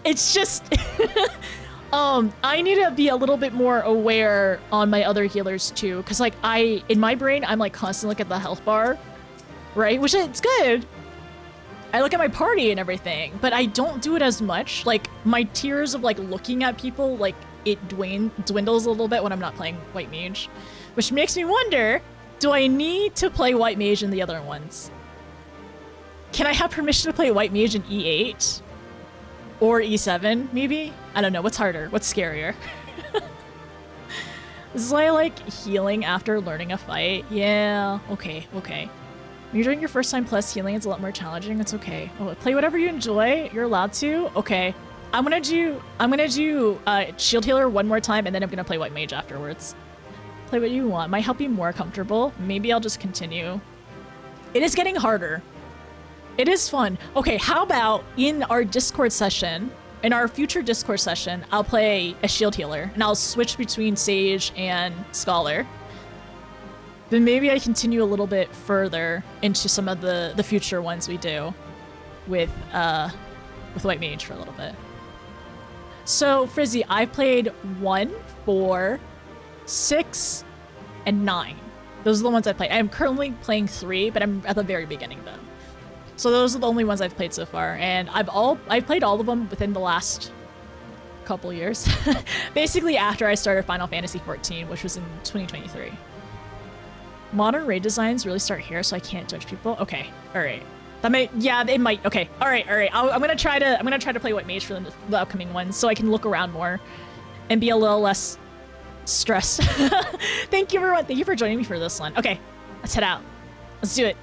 It's just, I need to be a little bit more aware on my other healers too, because like in my brain, I'm like constantly looking at the health bar, right? Which it's good. I look at my party and everything, but I don't do it as much. Like my tiers of like looking at people, like it dwindles a little bit when I'm not playing White Mage, which makes me wonder, do I need to play White Mage in the other ones? Can I have permission to play White Mage in E8? Or E7, maybe? I don't know. What's harder? What's scarier? This is why I like healing after learning a fight. Yeah, okay. When you're doing your first time plus healing, it's a lot more challenging. It's okay. Oh, play whatever you enjoy. You're allowed to. Okay. I'm gonna do shield healer one more time, and then I'm gonna play White Mage afterwards. Play what you want. Might help you more comfortable. Maybe I'll just continue. It is getting harder. It is fun. Okay, how about in our Discord session, in our future Discord session, I'll play a shield healer, and I'll switch between Sage and Scholar. Then maybe I continue a little bit further into some of the future ones we do with White Mage for a little bit. So, Frizzy, I played 1, 4, 6, and 9. Those are the ones I played. I'm currently playing 3, but I'm at the very beginning though. So those are the only ones I've played so far, and I've played all of them within the last couple years. Basically after I started Final Fantasy XIV, which was in 2023. Modern raid designs really start here, so I can't judge people. Okay, all right. It might. Okay, all right. I'm gonna try to play White Mage for the upcoming ones, so I can look around more and be a little less stressed. Thank you for joining me for this one. Okay, let's head out. Let's do it.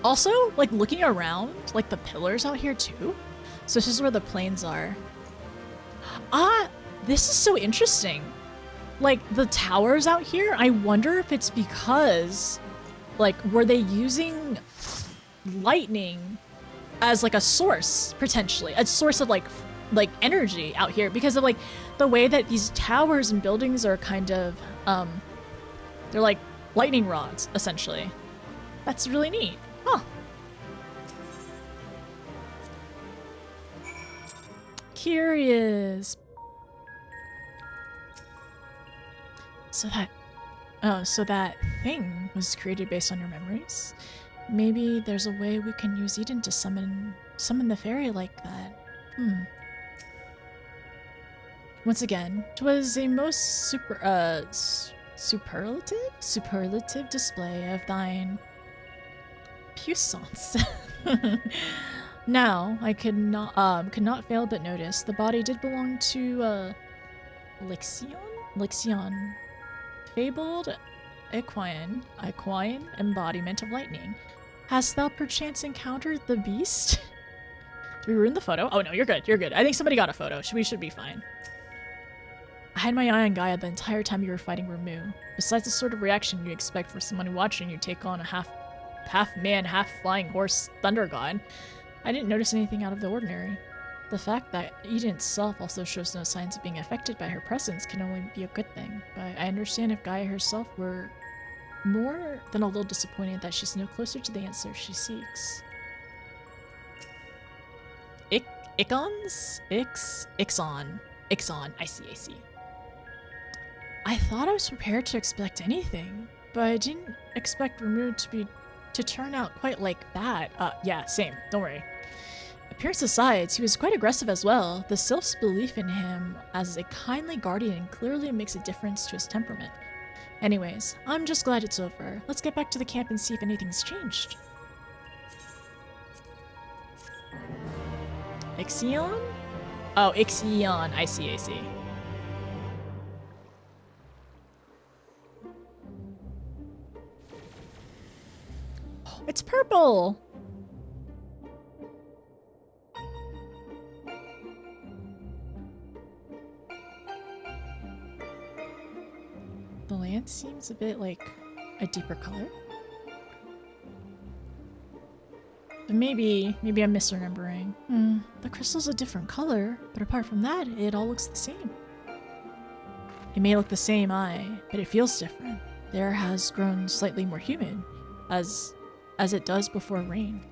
Also, like looking around, like the pillars out here too. So this is where the planes are. This is so interesting. Like the towers out here, I wonder if it's because, like, were they using lightning as like a source, potentially? A source of like energy out here because of like the way that these towers and buildings are kind of, they're like lightning rods, essentially. That's really neat. Huh. Curious. So that thing was created based on your memories? Maybe there's a way we can use Eden to summon the fairy like that. Once again, 'twas a most superlative display of thine puissance. Now, I could not fail but notice the body did belong to Lixion, fabled equine embodiment of lightning. Hast thou perchance encountered the beast? Did we ruin the photo? Oh no, you're good. I think somebody got a photo. We should be fine. I had my eye on Gaia the entire time you were fighting Ramu. Besides the sort of reaction you expect for someone watching you take on a half man, half flying horse thunder god, I didn't notice anything out of the ordinary. The fact that Eden itself also shows no signs of being affected by her presence can only be a good thing, but I understand if Gaia herself were more than a little disappointed that she's no closer to the answer she seeks. Ixon. I see. I thought I was prepared to expect anything, but I didn't expect Ramu to turn out quite like that. Yeah, same. Don't worry. Appearance aside, he was quite aggressive as well. The sylph's belief in him as a kindly guardian clearly makes a difference to his temperament. Anyways, I'm just glad it's over. Let's get back to the camp and see if anything's changed. Ixion? Oh, Ixion. I see. Oh, it's purple! The land seems a bit like a deeper color. But maybe I'm misremembering. The crystal's a different color, but apart from that, it all looks the same. It may look the same, but it feels different. The air has grown slightly more humid, as it does before rain.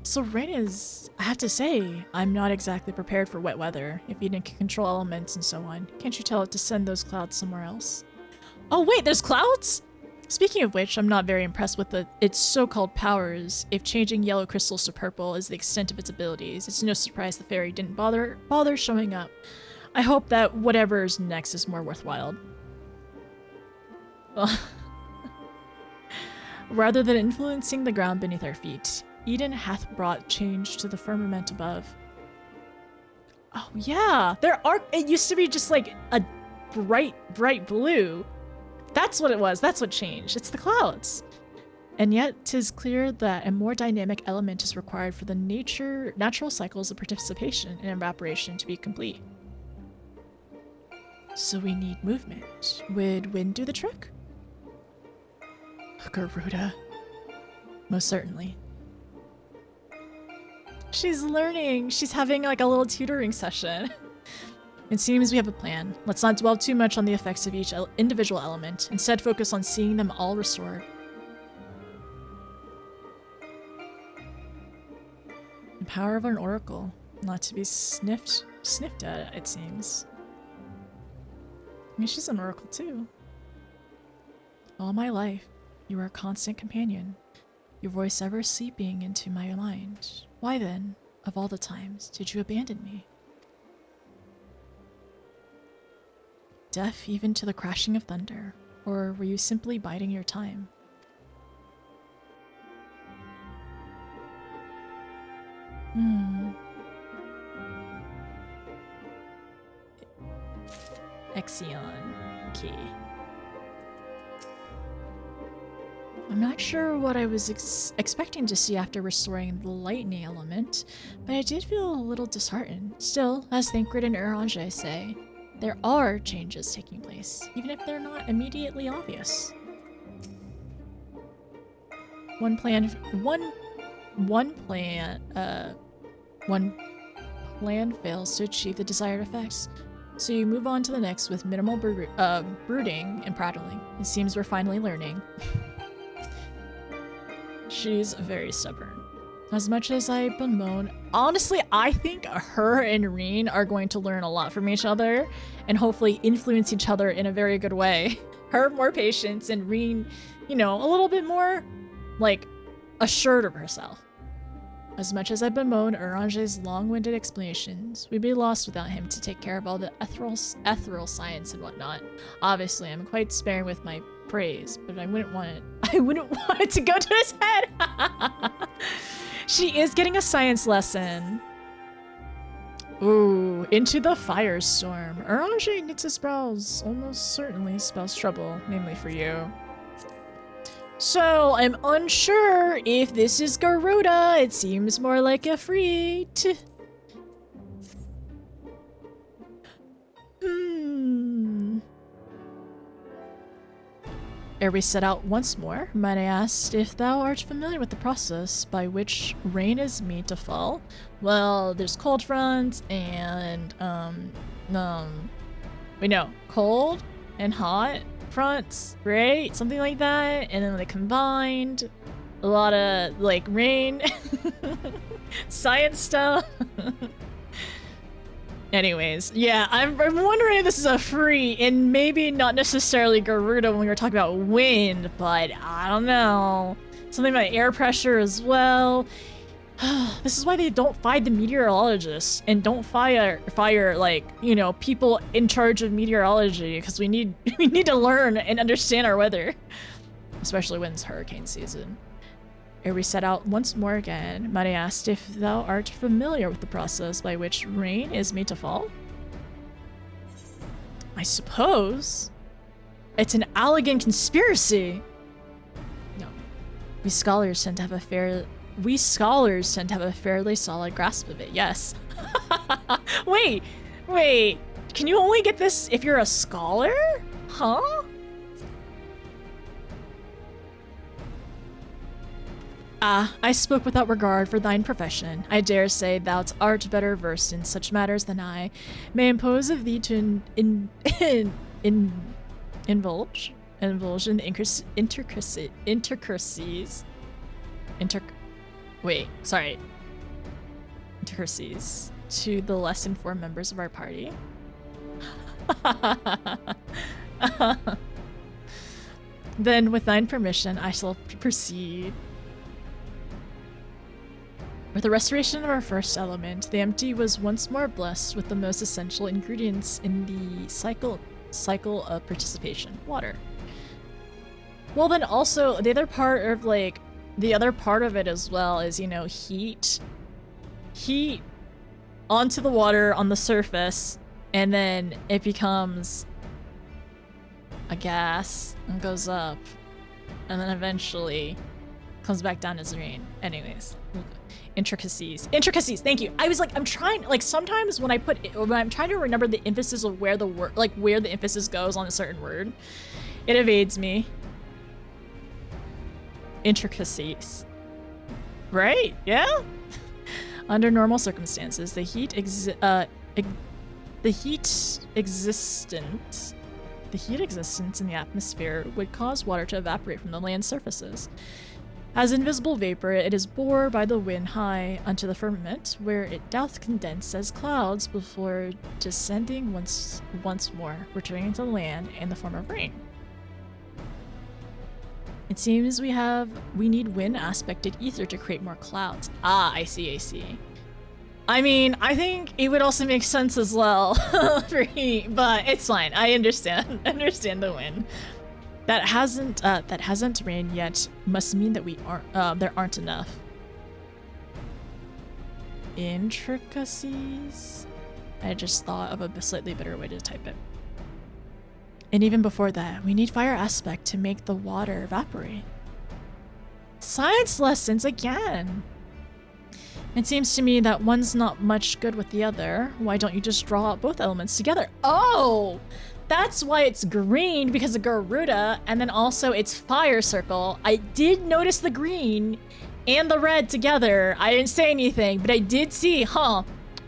So rain is, I have to say, I'm not exactly prepared for wet weather. If Eden can control elements and so on, can't you tell it to send those clouds somewhere else? Oh wait, there's clouds? Speaking of which, I'm not very impressed with its so-called powers. If changing yellow crystals to purple is the extent of its abilities, it's no surprise the fairy didn't bother showing up. I hope that whatever's next is more worthwhile. Well, rather than influencing the ground beneath our feet, Eden hath brought change to the firmament above. Oh yeah, it used to be just like a bright blue. That's what it was, that's what changed. It's the clouds. And yet 'tis clear that a more dynamic element is required for the natural cycles of participation and evaporation to be complete. So we need movement. Would wind do the trick? Garuda. Most certainly. She's learning. She's having like a little tutoring session. It seems we have a plan. Let's not dwell too much on the effects of each individual element. Instead, focus on seeing them all restored. The power of an oracle. Not to be sniffed at, it seems. I mean, she's an oracle too. All my life, you were a constant companion. Your voice ever seeping into my mind. Why then, of all the times, did you abandon me? Deaf even to the crashing of thunder, or were you simply biding your time? Exion key. I'm not sure what I was expecting to see after restoring the lightning element, but I did feel a little disheartened. Still, as Thancred and Orange say, there are changes taking place, even if they're not immediately obvious. One plan fails to achieve the desired effects, so you move on to the next with minimal brooding and prattling. It seems we're finally learning. She's very stubborn. As much as I bemoan, honestly, I think her and Reen are going to learn a lot from each other and hopefully influence each other in a very good way. Her more patience and Reen, you know, a little bit more, like, assured of herself. As much as I bemoan Orange's long-winded explanations, we'd be lost without him to take care of all the ethereal science and whatnot. Obviously, I'm quite sparing with my praise, but I wouldn't want it to go to his head. She is getting a science lesson. Ooh, into the firestorm. Orange knits his brows. Almost certainly spells trouble, namely for you. So, I'm unsure if this is Garuda. It seems more like a freak. Ere we set out once more, might I ask if thou art familiar with the process by which rain is made to fall? Well, there's cold fronts and, we know, cold and hot fronts, right? Something like that. And then they combined a lot of, like, rain, science stuff. Anyways, yeah, I'm wondering if this is a free, and maybe not necessarily Garuda when we were talking about wind, but I don't know. Something about air pressure as well. This is why they don't fire the meteorologists and don't fire like, you know, people in charge of meteorology, because we need to learn and understand our weather, especially when it's hurricane season. Ere we set out once more again, might I ask if thou art familiar with the process by which rain is made to fall? I suppose. It's an Allegan conspiracy. No. We scholars tend to have a fairly solid grasp of it, yes. Wait. Can you only get this if you're a scholar? Huh? Ah, I spoke without regard for thine profession. I dare say thou art better versed in such matters than I. May impose of thee to indulge in intricacies. Wait, sorry. intricacies to the less informed members of our party. Then, with thine permission, I shall proceed. With the restoration of our first element, the empty was once more blessed with the most essential ingredients in the cycle of participation: water. Well, then also the other part of it as well is, you know, heat onto the water on the surface, and then it becomes a gas and goes up, and then eventually comes back down as rain. Anyways, intricacies. Thank you. I was like, I'm trying, like, sometimes when I'm trying to remember the emphasis of where the word, like, where the emphasis goes on a certain word, it evades me. Intricacies. Right? Yeah? Under normal circumstances, the heat existence in the atmosphere would cause water to evaporate from the land surfaces. As invisible vapor, it is bore by the wind high unto the firmament, where it doth condense as clouds before descending once more, returning to the land in the form of rain. It seems we need wind aspected ether to create more clouds. Ah, I see. I mean, I think it would also make sense as well for heat, but it's fine. I understand. The wind. That hasn't rained yet must mean that there aren't enough. Intricacies? I just thought of a slightly better way to type it. And even before that, we need fire aspect to make the water evaporate. Science lessons again! It seems to me that one's not much good with the other. Why don't you just draw out both elements together? Oh! That's why it's green, because of Garuda, and then also it's fire circle. I did notice the green and the red together. I didn't say anything, but I did see, huh?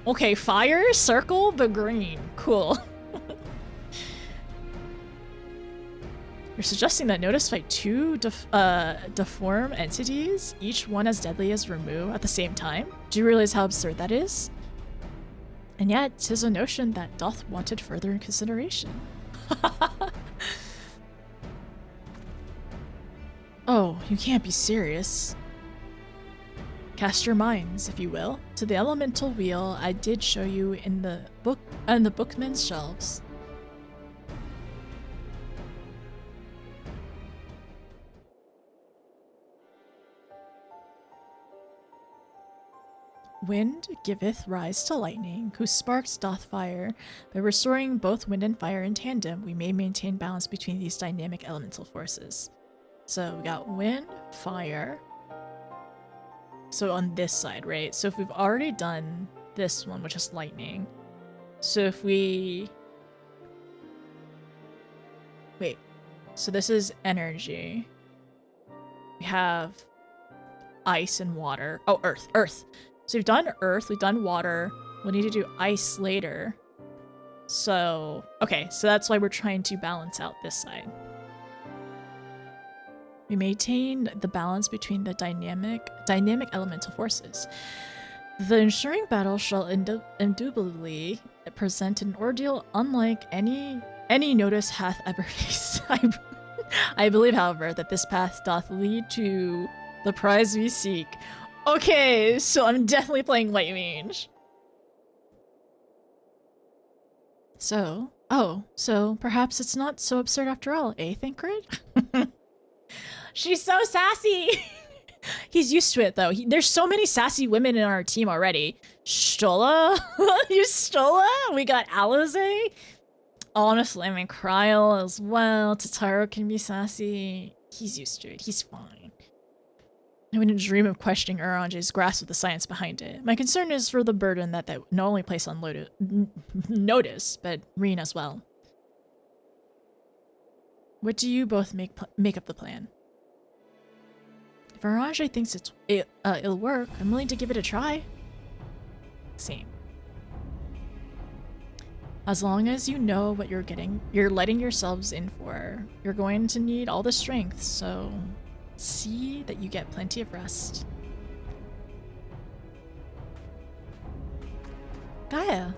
Okay, fire circle, but green. Cool. You're suggesting that Notice fight two deform entities, each one as deadly as Ramu, at the same time? Do you realize how absurd that is? And yet, 'tis a notion that doth wanted further consideration. Oh, you can't be serious. Cast your minds, if you will, to the elemental wheel I did show you in the bookman's shelves. Wind giveth rise to lightning, whose sparks doth fire. By restoring both wind and fire in tandem, we may maintain balance between these dynamic elemental forces. So we got wind, fire. So on this side, right? So if we've already done this one, which is lightning. So if we... Wait. So this is energy. We have ice and water. Oh, earth. So we've done earth, we've done water. We'll need to do ice later. So, okay, so that's why we're trying to balance out this side. We maintain the balance between the dynamic elemental forces. The ensuing battle shall indubitably present an ordeal unlike any Notice hath ever faced. I believe, however, that this path doth lead to the prize we seek. Okay, so I'm definitely playing Light Mage. So perhaps it's not so absurd after all, eh, Thancred? She's so sassy! He's used to it, though. There's so many sassy women in our team already. Stola? You Stola? We got Alize? Honestly, I mean, Kryl as well. Tataro can be sassy. He's used to it. He's fine. I wouldn't dream of questioning Urange's grasp of the science behind it. My concern is for the burden that not only place on Notice, but Reen as well. What do you both make up the plan? If Urange thinks it'll work, I'm willing to give it a try. Same. As long as you know what you're letting yourselves in for, you're going to need all the strength, so see that you get plenty of rest. Gaia.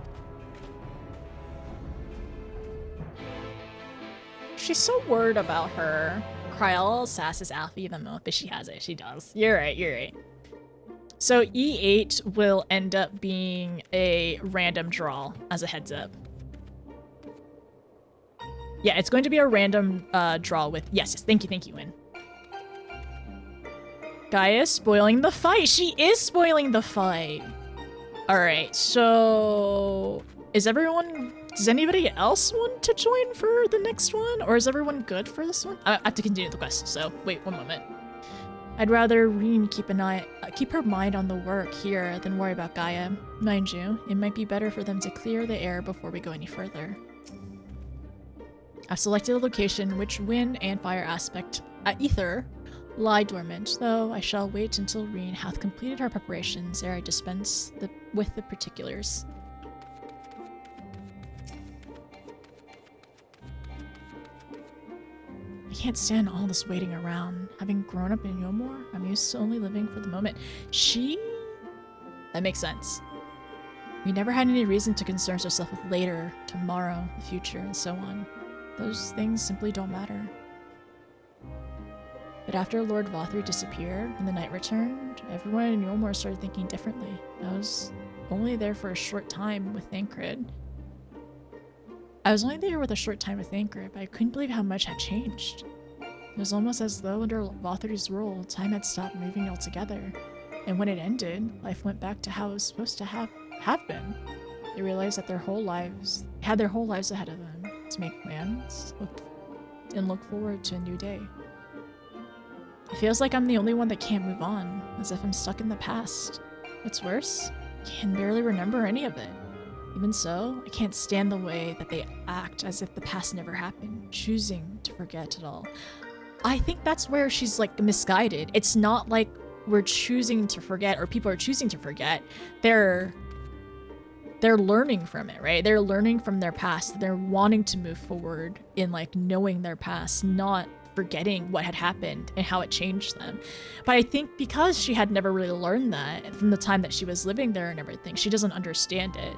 She's so worried about her. Kryl sasses Alfie the most, but she has it. She does. You're right. You're right. So E8 will end up being a random draw as a heads up. Yeah, it's going to be a random draw with... Yes, thank you, Win. Gaia is spoiling the fight. She is spoiling the fight. Alright, so... Does anybody else want to join for the next one? Or is everyone good for this one? I have to continue the quest, so wait one moment. I'd rather Reen keep her mind on the work here than worry about Gaia. Mind you, it might be better for them to clear the air before we go any further. I've selected a location which wind and fire aspect ether lie dormant, though I shall wait until Reen hath completed her preparations ere I dispense with the particulars. I can't stand all this waiting around. Having grown up in Yomor, I'm used to only living for the moment. That makes sense. We never had any reason to concern ourselves with later, tomorrow, the future, and so on. Those things simply don't matter. But after Lord Vothri disappeared and the night returned, everyone in Yolmor started thinking differently. I was only there for a short time with Thancred. but I couldn't believe how much had changed. It was almost as though under Vothri's rule, time had stopped moving altogether. And when it ended, life went back to how it was supposed to have been. They realized that their whole lives ahead of them, to make plans, look forward to a new day. It feels like I'm the only one that can't move on, as if I'm stuck in the past. What's worse, I can barely remember any of it. Even so, I can't stand the way that they act as if the past never happened, choosing to forget it all. I think that's where she's like misguided. It's not like we're choosing to forget or people are choosing to forget. They're learning from it, right? They're learning from their past. They're wanting to move forward in like knowing their past, not forgetting what had happened and how it changed them. But I think because she had never really learned that from the time that she was living there and everything, she doesn't understand it.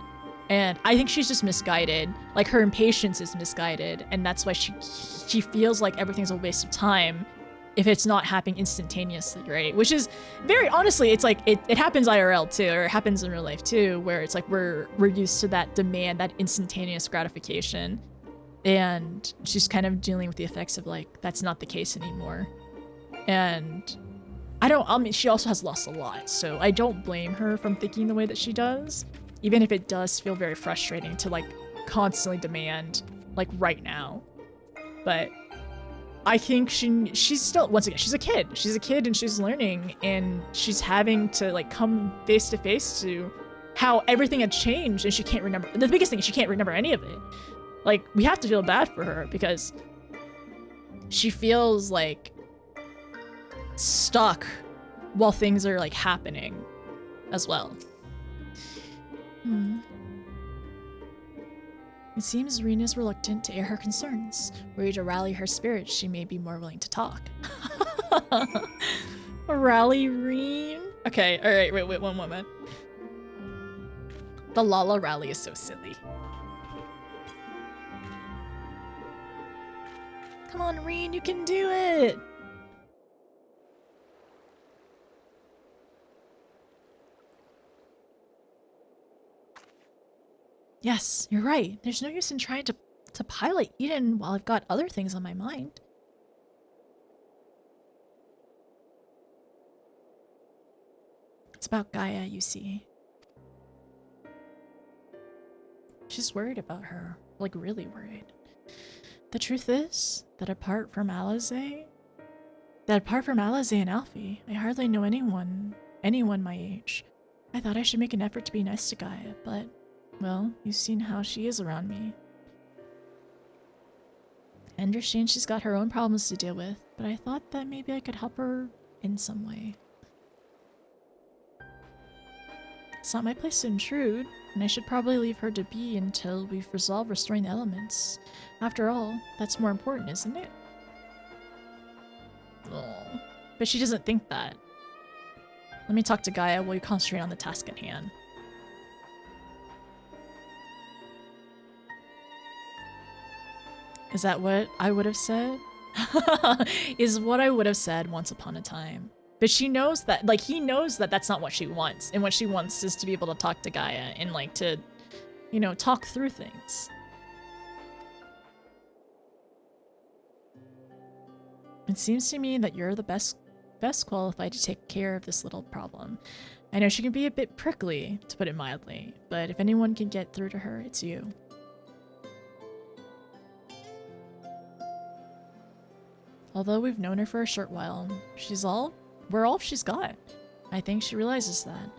And I think she's just misguided. Like her impatience is misguided, and that's why she feels like everything's a waste of time if it's not happening instantaneously, right? Which is very honestly, it's like it happens IRL too, or it happens in real life too, where it's like we're used to that demand, that instantaneous gratification. And she's kind of dealing with the effects of like that's not the case anymore. And I mean she also has lost a lot, so I don't blame her from thinking the way that she does, even if it does feel very frustrating to like constantly demand like right now. But I think she's still, once again, she's a kid and she's learning, and she's having to like come face to face to how everything had changed, and she can't remember. The biggest thing is she can't remember any of it. Like, we have to feel bad for her because she feels like stuck while things are like happening as well. It seems Reen is reluctant to air her concerns. Were to rally her spirits, she may be more willing to talk. Rally Reen? Okay, alright, wait one moment. The Lala rally is so silly. Come on, Reen, you can do it! Yes, you're right. There's no use in trying to pilot Eden while I've got other things on my mind. It's about Gaia, you see. She's worried about her. Like, really worried. The truth is that apart from Alizé and Alfie, I hardly know anyone my age. I thought I should make an effort to be nice to Gaia, but well, you've seen how she is around me. I understand she's got her own problems to deal with, but I thought that maybe I could help her in some way. It's not my place to intrude, and I should probably leave her to be until we've resolved restoring the elements. After all, that's more important, isn't it? Oh, but she doesn't think that. Let me talk to Gaia while you concentrate on the task at hand. Is that what I would have said? Is what I would have said once upon a time. But she knows that, like, he knows that that's not what she wants. And what she wants is to be able to talk to Gaia and, like, to, you know, talk through things. It seems to me that you're the best qualified to take care of this little problem. I know she can be a bit prickly, to put it mildly, but if anyone can get through to her, it's you. Although we've known her for a short while, we're all she's got. I think she realizes that.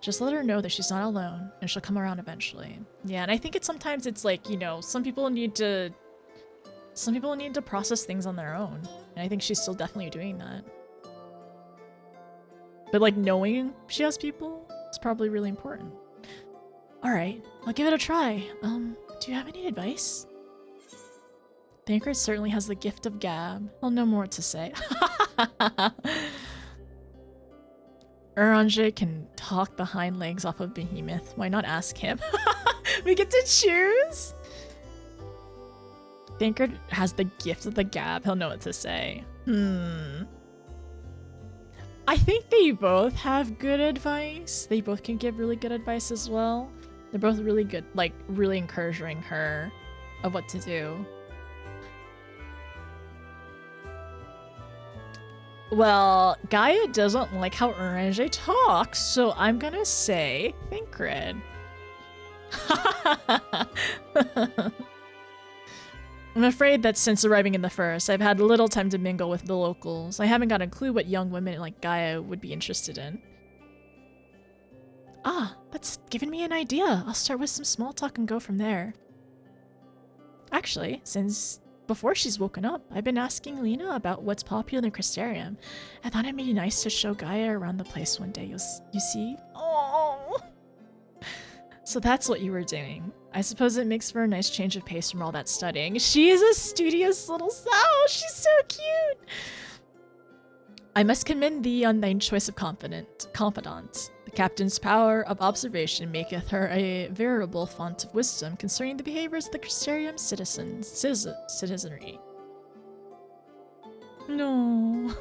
Just let her know that she's not alone, and she'll come around eventually. Yeah, and I think sometimes it's like, you know, some people need to process things on their own. And I think she's still definitely doing that. But like knowing she has people is probably really important. Alright, I'll give it a try. Do you have any advice? Thancred certainly has the gift of gab. I'll know more to say. Uranger can talk the hind legs off of Behemoth. Why not ask him? We get to choose? Thancred has the gift of the gab. He'll know what to say. I think they both have good advice. They both can give really good advice as well. They're both really good, like, really encouraging her of what to do. Well, Gaia doesn't like how Uranger talks, so I'm gonna say Thancred. I'm afraid that since arriving in the First, I've had little time to mingle with the locals. I haven't got a clue what young women like Gaia would be interested in. Ah, that's given me an idea. I'll start with some small talk and go from there. Actually, since before she's woken up, I've been asking Lena about what's popular in Crystarium. I thought it'd be nice to show Gaia around the place one day, you see? Oh. So that's what you were doing. I suppose it makes for a nice change of pace from all that studying. She is a studious little sow. She's so cute. I must commend thee on thine choice of confidant. The captain's power of observation maketh her a veritable font of wisdom concerning the behaviors of the Crystarium citizenry. No.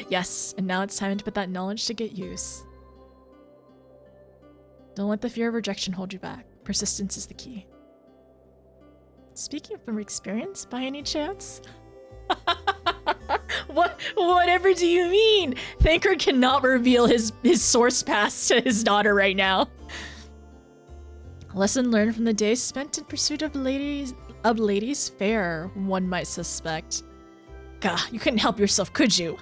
Yes, and now it's time to put that knowledge to good use. Don't let the fear of rejection hold you back. Persistence is the key. Speaking from experience, by any chance? Whatever do you mean? Thancred cannot reveal his source pass to his daughter right now. Lesson learned from the days spent in pursuit of ladies fair, one might suspect. Gah, you couldn't help yourself, could you?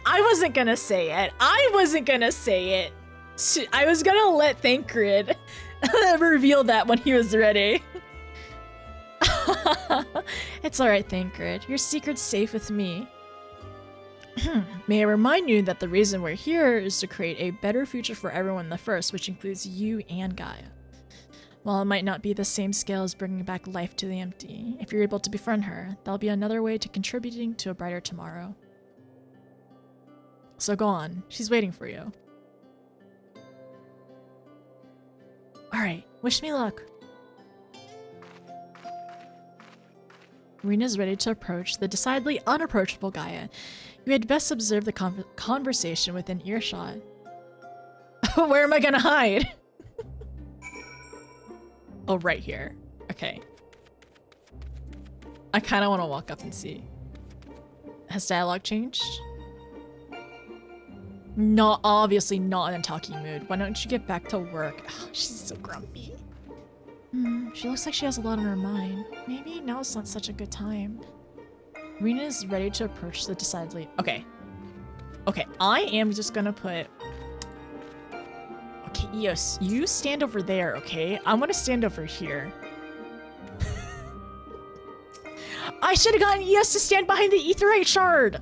I wasn't gonna say it. I was gonna let Thancred reveal that when he was ready. It's alright, Thancred. Your secret's safe with me. May I remind you that the reason we're here is to create a better future for everyone in the First, which includes you and Gaia. While it might not be the same scale as bringing back life to the empty, if you're able to befriend her, that'll be another way to contributing to a brighter tomorrow. So go on. She's waiting for you. Alright, wish me luck. Rena's ready to approach the decidedly unapproachable Gaia. You had best observe the conversation within earshot. Where am I gonna hide? Oh, right here. Okay. I kind of want to walk up and see. Has dialogue changed? Not obviously not in a talking mood. Why don't you get back to work? Oh, she's so grumpy. She looks like she has a lot on her mind. Maybe now's not such a good time. Rena is ready to approach the decidedly... Okay. Okay, I am just gonna put... Okay, Eos, you stand over there, okay? I'm gonna stand over here. I should have gotten Eos to stand behind the Aetheryte shard!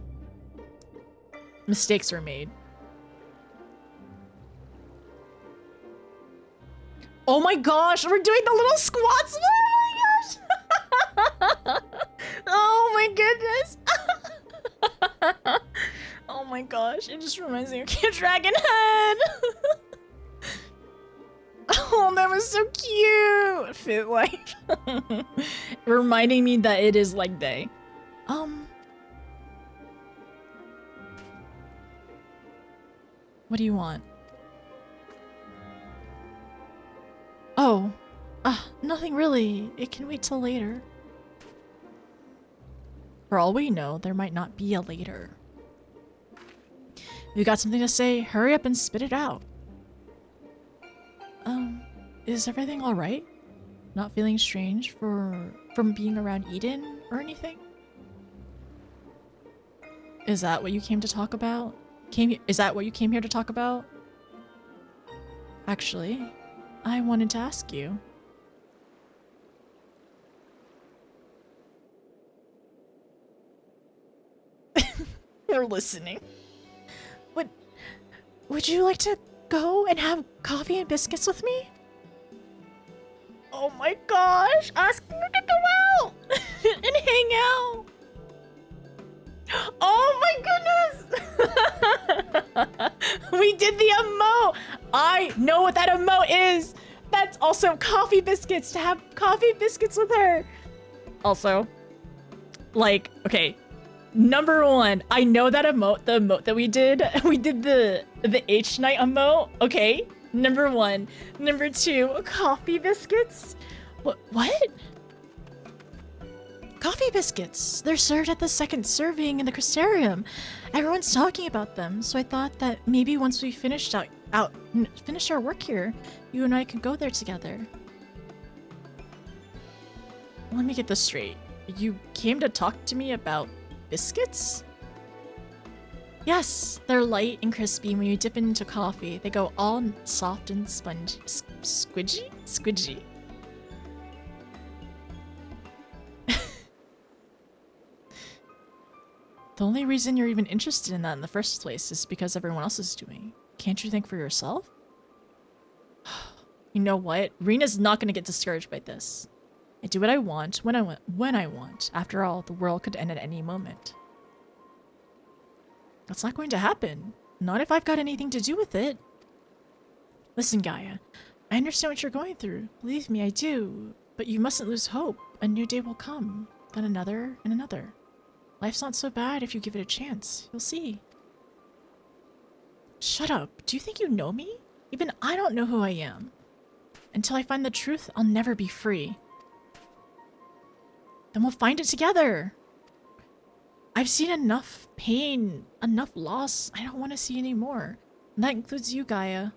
Mistakes were made. Oh my gosh, we're doing the little squats! Oh my gosh! Oh my goodness! Oh my gosh, it just reminds me of Dragon Head! Oh Oh, that was so cute. Fit life. Reminding me that it is leg day. What do you want? Oh. Nothing really. It can wait till later. For all we know, there might not be a later. If you got something to say, hurry up and spit it out. Is everything alright? Not feeling strange from being around Eden or anything? Is that what you came to talk about? Is that what you came here to talk about? Actually, I wanted to ask you. They're listening. Would you like to go and have coffee and biscuits with me? Oh my gosh, asking her to go out and hang out. Oh my goodness! We did the emote! I know what that emote is! That's also coffee biscuits, to have coffee biscuits with her! Also, like, okay, number one, I know that emote, the emote that we did the H night emote, okay? Number one. Number two, coffee biscuits? What? Coffee biscuits. They're served at the second serving in the Crystarium. Everyone's talking about them, so I thought that maybe once we finished finished our work here, you and I could go there together. Let me get this straight. You came to talk to me about biscuits? Yes, they're light and crispy. When you dip into coffee, they go all soft and spongy. Squidgy? Squidgy. The only reason you're even interested in that in the first place is because everyone else is doing. Can't you think for yourself? You know what? Rena's not going to get discouraged by this. I do what I want, when I want. After all, the world could end at any moment. That's not going to happen. Not if I've got anything to do with it. Listen, Gaia. I understand what you're going through. Believe me, I do. But you mustn't lose hope. A new day will come. Then another and another. Life's not so bad if you give it a chance. You'll see. Shut up. Do you think you know me? Even I don't know who I am. Until I find the truth, I'll never be free. Then we'll find it together. I've seen enough pain, enough loss. I don't want to see any more. And that includes you, Gaia.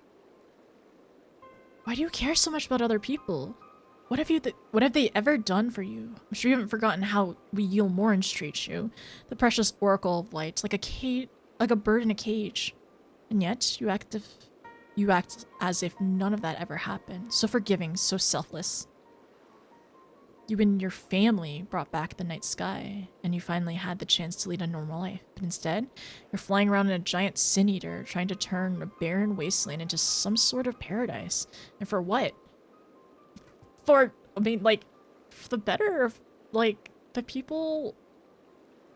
Why do you care so much about other people? What have they ever done for you? I'm sure you haven't forgotten how we Yule Morns treat you. The precious Oracle of Light, like a bird in a cage. And yet, you act as if none of that ever happened. So forgiving, so selfless. You and your family brought back the night sky, and you finally had the chance to lead a normal life. But instead, you're flying around in a giant sin-eater, trying to turn a barren wasteland into some sort of paradise. And for what? For the better of, the people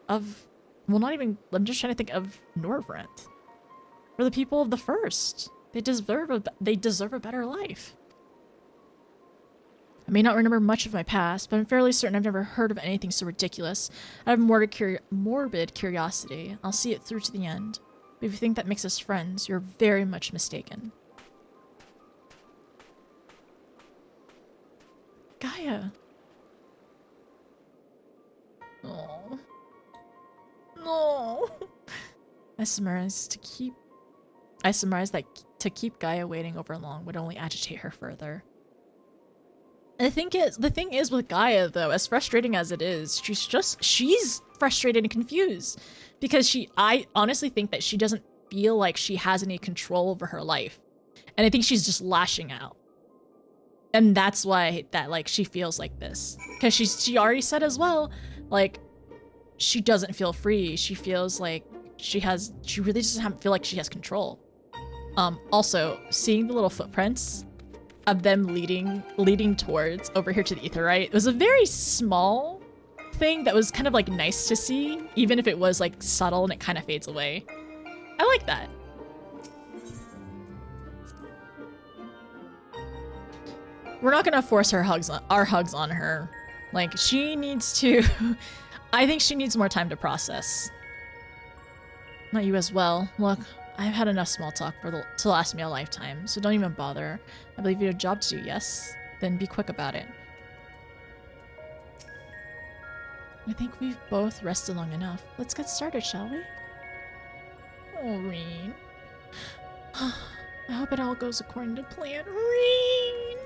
of, well, not even, I'm just trying to think of Norvrent. For the people of the First. They deserve a better life. I may not remember much of my past, but I'm fairly certain I've never heard of anything so ridiculous. I have morbid curiosity. I'll see it through to the end. But if you think that makes us friends, you're very much mistaken. Gaia. Oh. No. I surmised that to keep Gaia waiting over long would only agitate her further. And the thing is with Gaia, though, as frustrating as it is, she's frustrated and confused because I honestly think that she doesn't feel like she has any control over her life. And I think she's just lashing out. And that's why she feels like this. Because she already said as well, she doesn't feel free. She feels like she really doesn't feel like she has control. Also, seeing the little footprints of them leading towards over here to the Aetheryte, it was a very small thing that was kind of nice to see, even if it was subtle and it kind of fades away. I like that. we're not gonna force our hugs on her. Like, she needs to... I think she needs more time to process. Not you as well. Look, I've had enough small talk to last me a lifetime, so don't even bother. I believe you have a job to do, yes? Then be quick about it. I think we've both rested long enough. Let's get started, shall we? Oh, Reen. I hope it all goes according to plan. Reen!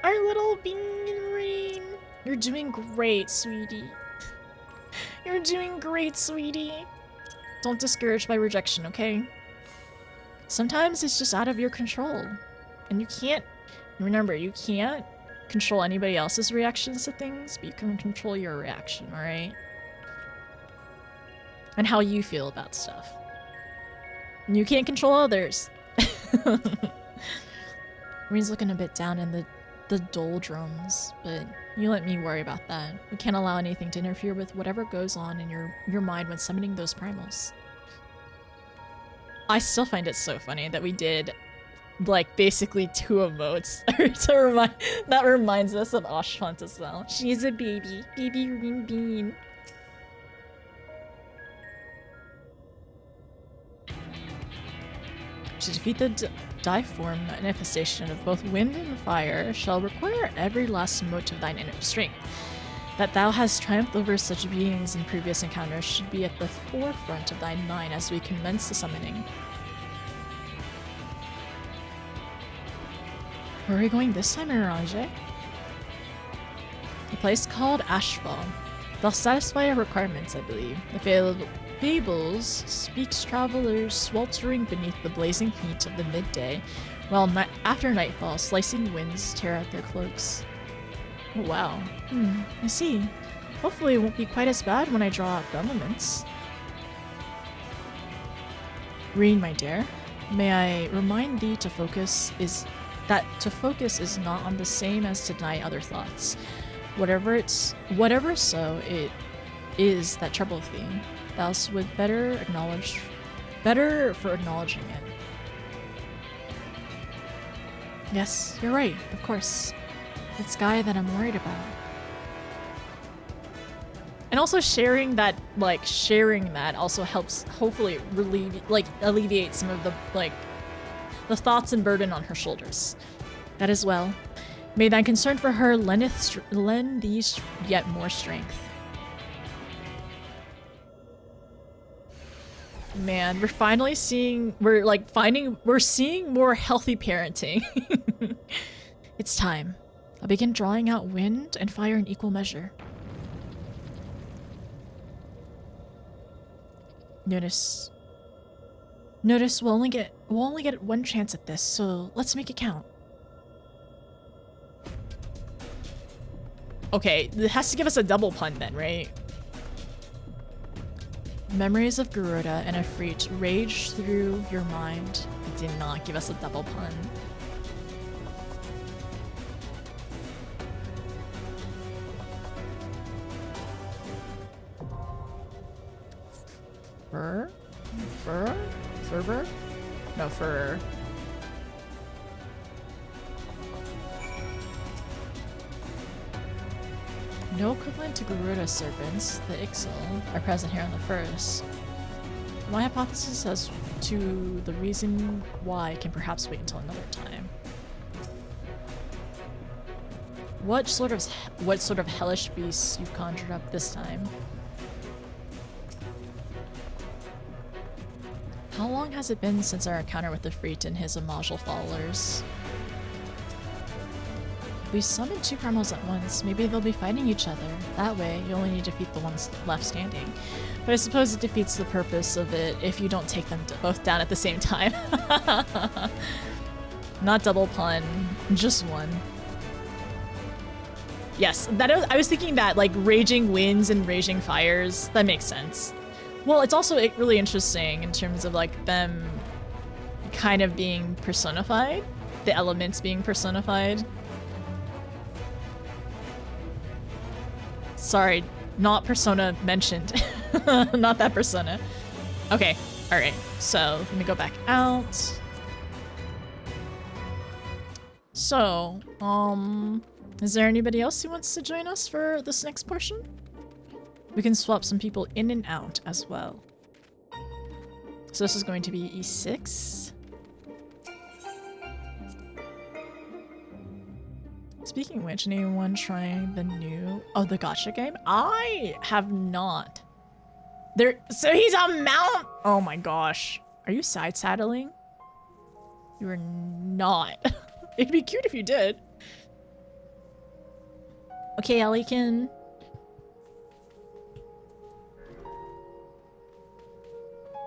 Our little bean, Reen. You're doing great, sweetie. You're doing great, sweetie. Don't discourage by rejection, okay? Sometimes it's just out of your control. And you can't... Remember, you can't control anybody else's reactions to things, but you can control your reaction, alright? And how you feel about stuff. And you can't control others. Reen's looking a bit down in the doldrums, but you let me worry about that. We can't allow anything to interfere with whatever goes on in your mind when summoning those primals. I still find it so funny that we did like basically 2 emotes that reminds us of Oshpont as well. She's a baby Reen Bean. To defeat the Diform manifestation of both wind and fire shall require every last mote of thine inner strength. That thou hast triumphed over such beings in previous encounters should be at the forefront of thine mind as we commence the summoning. Where are we going this time, Mirage? A place called Ashfall. They'll satisfy our requirements, I believe. The Fables speaks travelers sweltering beneath the blazing heat of the midday, while after nightfall, slicing winds tear out their cloaks. Oh, wow. I see. Hopefully it won't be quite as bad when I draw out the elements. Reen, my dear, may I remind thee to focus is not on the same as to deny other thoughts. Whatever so it is that troubleth thee, thou would better for acknowledging it. Yes, you're right, of course. It's Guy that I'm worried about. And also sharing that also helps hopefully alleviate some of the thoughts and burden on her shoulders. That as well. May thy concern for her lend thee yet more strength. Man, we're seeing more healthy parenting. It's time. I'll begin drawing out wind and fire in equal measure. Notice we'll only get one chance at this, so let's make it count. Okay, it has to give us a double pun then, right? Memories of Garuda and Ifrit rage through your mind. It did not give us a double pun. Fervor? No, fur. No equivalent to Garuda serpents, the Ixal, are present here on the first. My hypothesis as to the reason why can perhaps wait until another time. What sort of hellish beasts you've conjured up this time? How long has it been since our encounter with the Ifrit and his Amajal followers? If we summon 2 primals at once, maybe they'll be fighting each other. That way, you only need to defeat the ones left standing. But I suppose it defeats the purpose of it if you don't take them both down at the same time. Not double pun, just one. Yes, I was thinking that, like, raging winds and raging fires, that makes sense. Well, it's also really interesting in terms of, like, them kind of being personified. The elements being personified. Sorry, not persona mentioned. Not that persona. Okay, alright. So, let me go back out. So, is there anybody else who wants to join us for this next portion? We can swap some people in and out as well. So this is going to be E6. Speaking of which, anyone trying the new... Oh, the gacha game? I have not. So he's a mount... Oh my gosh. Are you side saddling? You are not. It'd be cute if you did. Okay, Ellie can...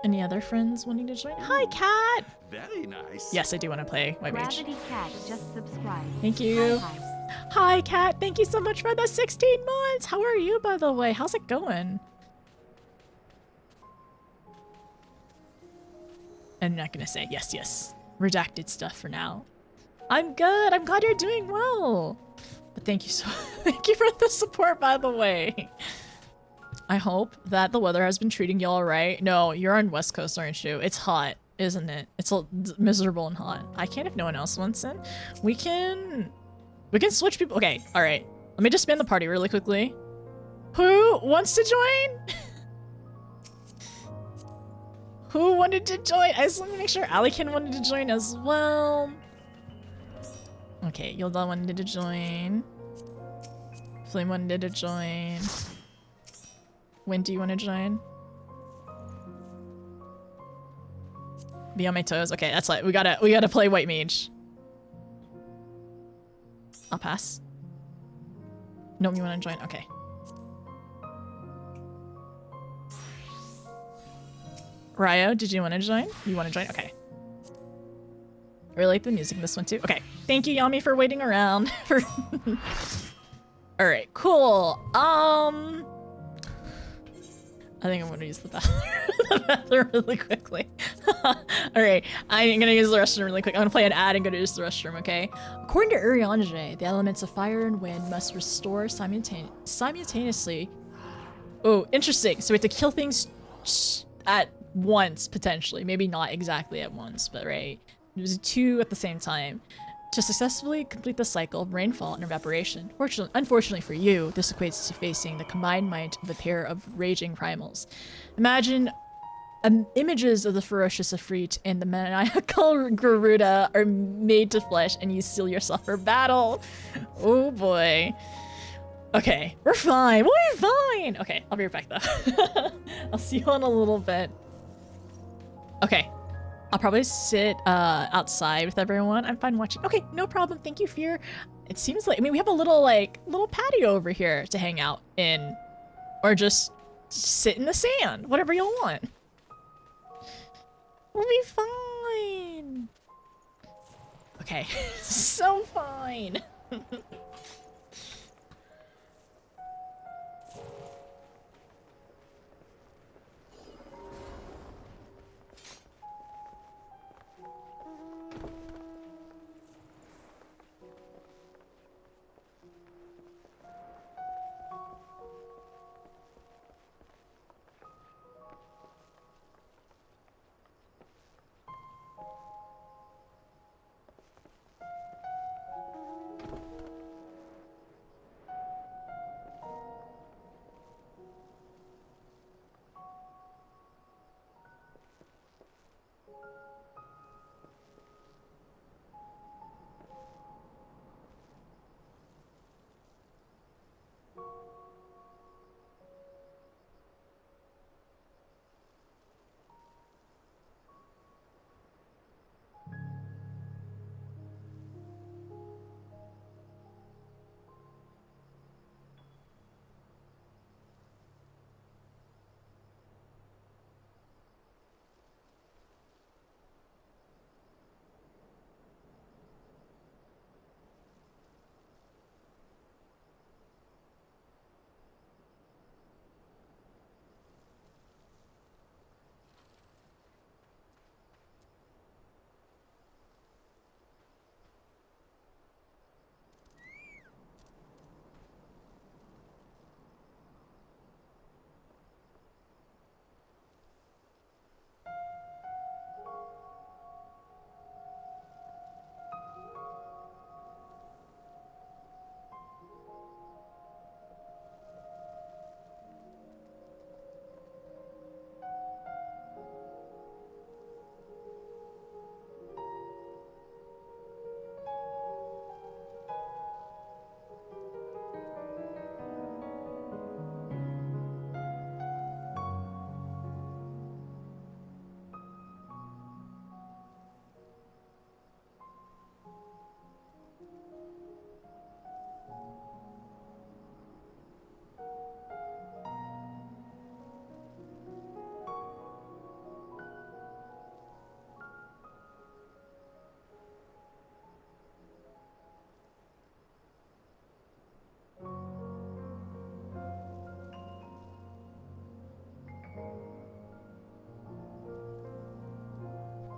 Any other friends wanting to join? Hi, Cat! Very nice. Yes, I do want to play White Mage. Gravity Cat just subscribed. Thank you. Hi. Hi, Cat. Thank you so much for the 16 months. How are you, by the way? How's it going? I'm not gonna say yes, yes. Redacted stuff for now. I'm good. I'm glad you're doing well. But thank you thank you for the support, by the way. I hope that the weather has been treating you all right. No, you're on West Coast, aren't you? It's hot, isn't it? It's miserable and hot. I can't if no one else wants in. We can switch people. Okay, all right. Let me just spin the party really quickly. Who wants to join? Who wanted to join? I just want to make sure Alikin wanted to join as well. Okay, Yilda wanted to join. Flame wanted to join. When do you want to join? Be on my toes. Okay, that's like we gotta play White Mage. I'll pass. Nope, you want to join? Okay. Ryo, did you want to join? You want to join? Okay. I really like the music in this one too. Okay. Thank you, Yami, for waiting around. All right, cool. I think I'm gonna use the bathroom really quickly. All right, I'm gonna use the restroom really quick. I'm gonna play an ad and go to use the restroom, okay? According to Urianger, the elements of fire and wind must restore simultaneously. Oh, interesting. So we have to kill things at once, potentially. Maybe not exactly at once, but right. There's two at the same time. To successfully complete the cycle of rainfall and evaporation. Unfortunately for you, this equates to facing the combined might of a pair of raging primals. Imagine images of the ferocious Ifrit and the maniacal Garuda are made to flesh and you steel yourself for battle. Oh boy. Okay, we're fine. We're fine. Okay, I'll be right back though. I'll see you in a little bit. Okay. I'll probably sit outside with everyone. I'm fine watching. Okay, no problem. Thank you, Fear. It seems like, I mean, we have a little patio over here to hang out in, or just sit in the sand, whatever you'll want. We'll be fine. Okay, so fine.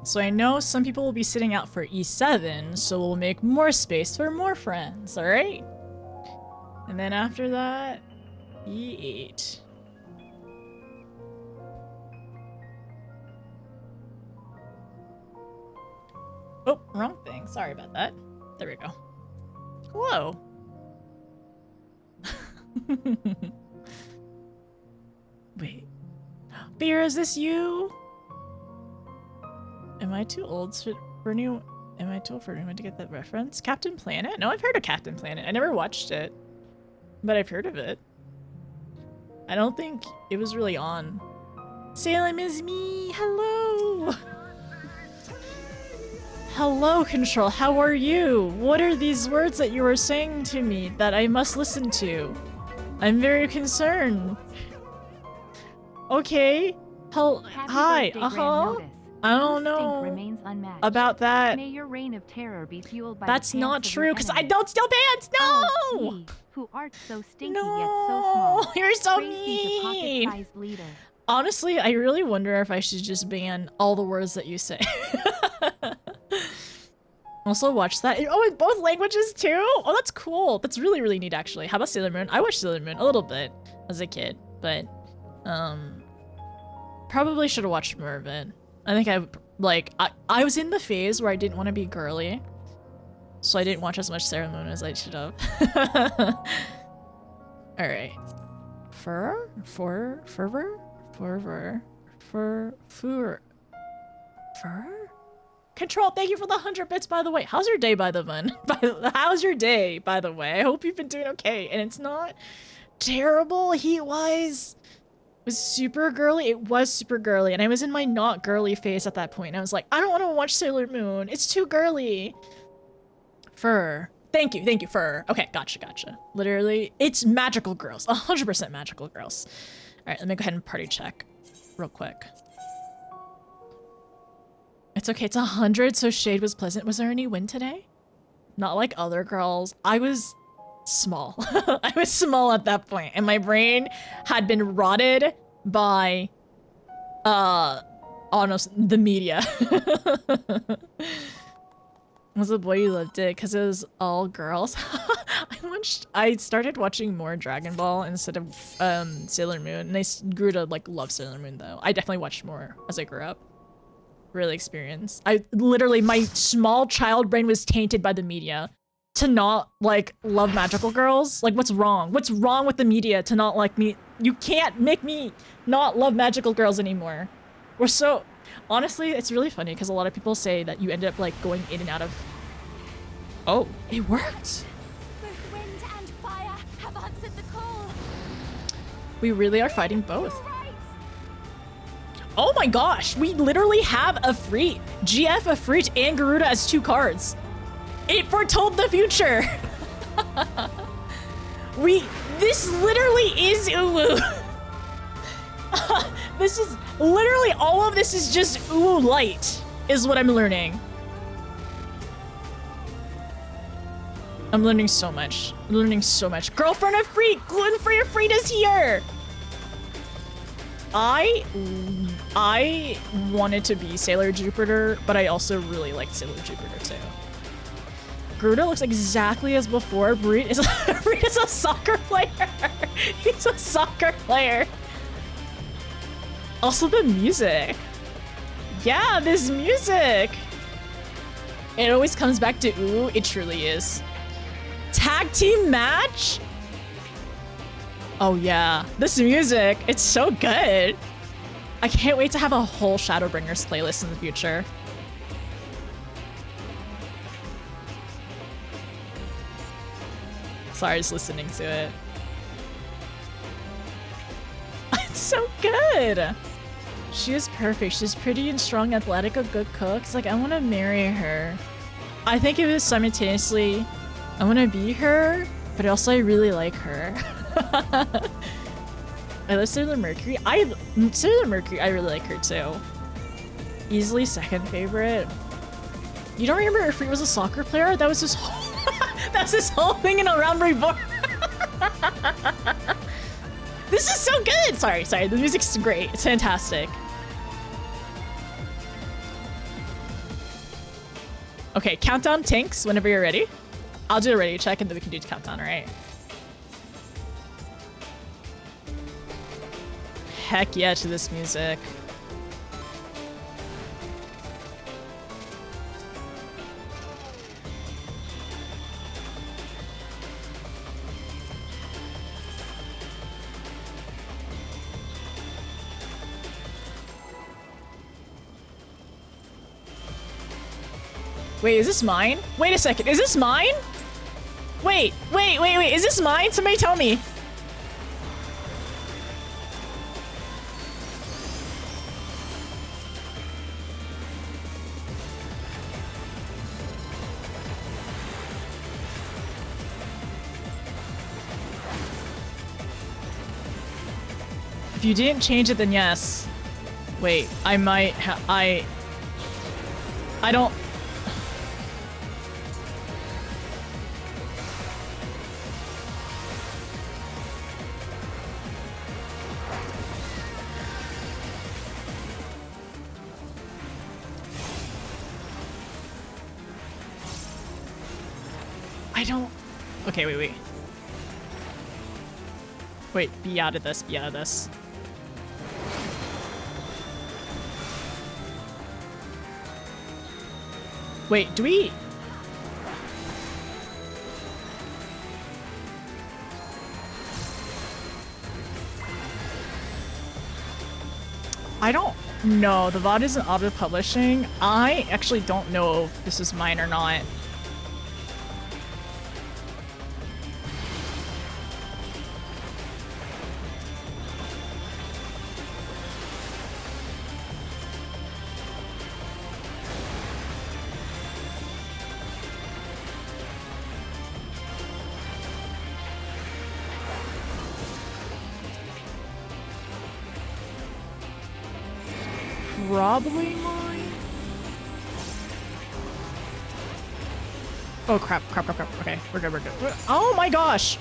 So I know some people will be sitting out for E7, so we'll make more space for more friends, alright? And then after that, E8. Oh, wrong thing. Sorry about that. There we go. Whoa. Wait. Beer, is this you? Am I too old for new? Am I too old for anyone to get that reference? Captain Planet? No, I've heard of Captain Planet. I never watched it, but I've heard of it. I don't think it was really on. Salem is me. Hello. Hello, Control. How are you? What are these words that you were saying to me that I must listen to? I'm very concerned. Okay. Hi. I don't know about that. May your reign of terror be fueled by That's the not pants of true, your because I enemies. don't steal pants. No. Oh, ye, who art so stinky yet so small. No, you're so Praise be to mean. pocket-sized leader. Honestly, I really wonder if I should just ban all the words that you say. Also watch that. Oh, in both languages too? Oh, that's cool. That's really, really neat actually. How about Sailor Moon? I watched Sailor Moon a little bit as a kid, but probably should have watched more of it. I think I was in the phase where I didn't want to be girly, so I didn't watch as much Sailor Moon as I should have. All right. Fur? Control, thank you for the 100 bits, by the way. How's your day, by the way? How's your day, by the way? I hope you've been doing okay. And it's not terrible heat-wise. It was super girly. It was super girly. And I was in my not girly phase at that point. And I was like, I don't want to watch Sailor Moon. It's too girly. Fur. Thank you, Fur. Okay, gotcha. Literally, it's magical girls. 100% magical girls. All right, let me go ahead and party check real quick. It's okay, it's 100, so Shade was pleasant. Was there any win today? Not like other girls. I was small. I was small at that point, and my brain had been rotted by, honest, the media. Was the boy you loved it because it was all girls? I started watching more Dragon Ball instead of Sailor Moon, and I grew to like love Sailor Moon though. I definitely watched more as I grew up. Really experienced. I literally, my small child brain was tainted by the media to not like love magical girls. Like, what's wrong? What's wrong with the media to not like me? You can't make me not love magical girls anymore. We're so, honestly, it's really funny because a lot of people say that you end up like going in and out of. Oh, it worked. Both wind and fire have answered the call. We really are fighting both. You're right. Oh my gosh, we literally have Ifrit, GF, Ifrit, and Garuda as 2 cards. It foretold the future. This literally is Uwu. This is literally, all of this is just Uwu light, is what I'm learning. I'm learning so much. I'm learning so much. Girlfriend Ifrit, gluten-free Ifrit is here. I wanted to be Sailor Jupiter, but I also really liked Sailor Jupiter too. Garuda looks exactly as before. Breed is a soccer player. He's a soccer player. Also the music. Yeah, this music. It always comes back to ooh, it truly is. Tag team match? Oh yeah, this music, it's so good. I can't wait to have a whole Shadowbringers playlist in the future. Sorry, just listening to it. It's so good. She is perfect. She's pretty and strong, athletic, a good cook. It's like, I want to marry her. I think it was simultaneously, I want to be her, but also I really like her. I love Sailor Mercury. Sailor Mercury, I really like her too. Easily second favorite. You don't remember if he was a soccer player? That was his whole that's his whole thing in A Realm Reborn. This is so good! Sorry, the music's great. It's fantastic. Okay, countdown tanks whenever you're ready. I'll do a ready check and then we can do countdown, alright? Heck yeah to this music. Wait, is this mine? Wait a second, is this mine? Wait, is this mine? Somebody tell me. If you didn't change it, then yes. Wait, I might I don't... Okay, wait. Wait, be out of this, be out of this. Wait, do we... I don't know. The VOD isn't auto-publishing. I actually don't know if this is mine or not. Probably mine. Oh crap. Okay, we're good. Oh my gosh!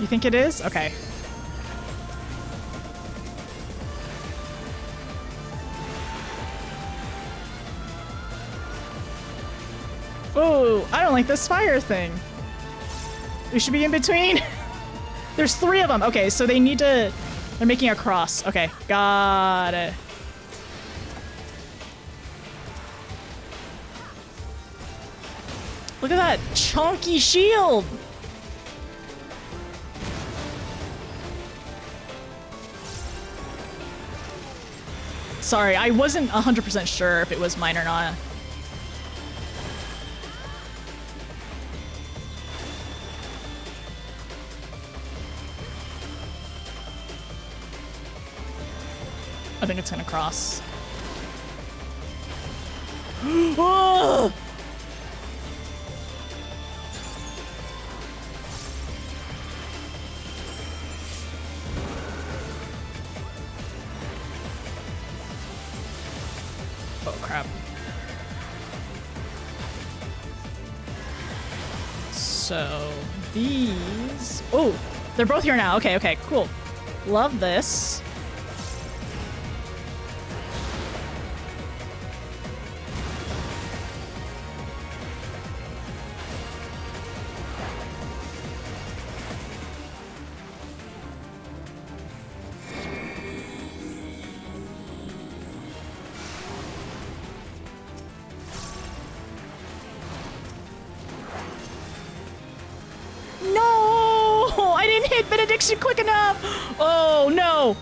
You think it is? Okay. Oh, I don't like this fire thing. We should be in between. There's 3 of them. Okay, so they need to... They're making a cross. Okay, got it. Look at that chunky shield. Sorry, I wasn't 100% sure if it was mine or not. I think it's gonna cross. Oh! Oh crap. So these... Oh, they're both here now. Okay, cool. Love this. Benediction quick enough! Oh no!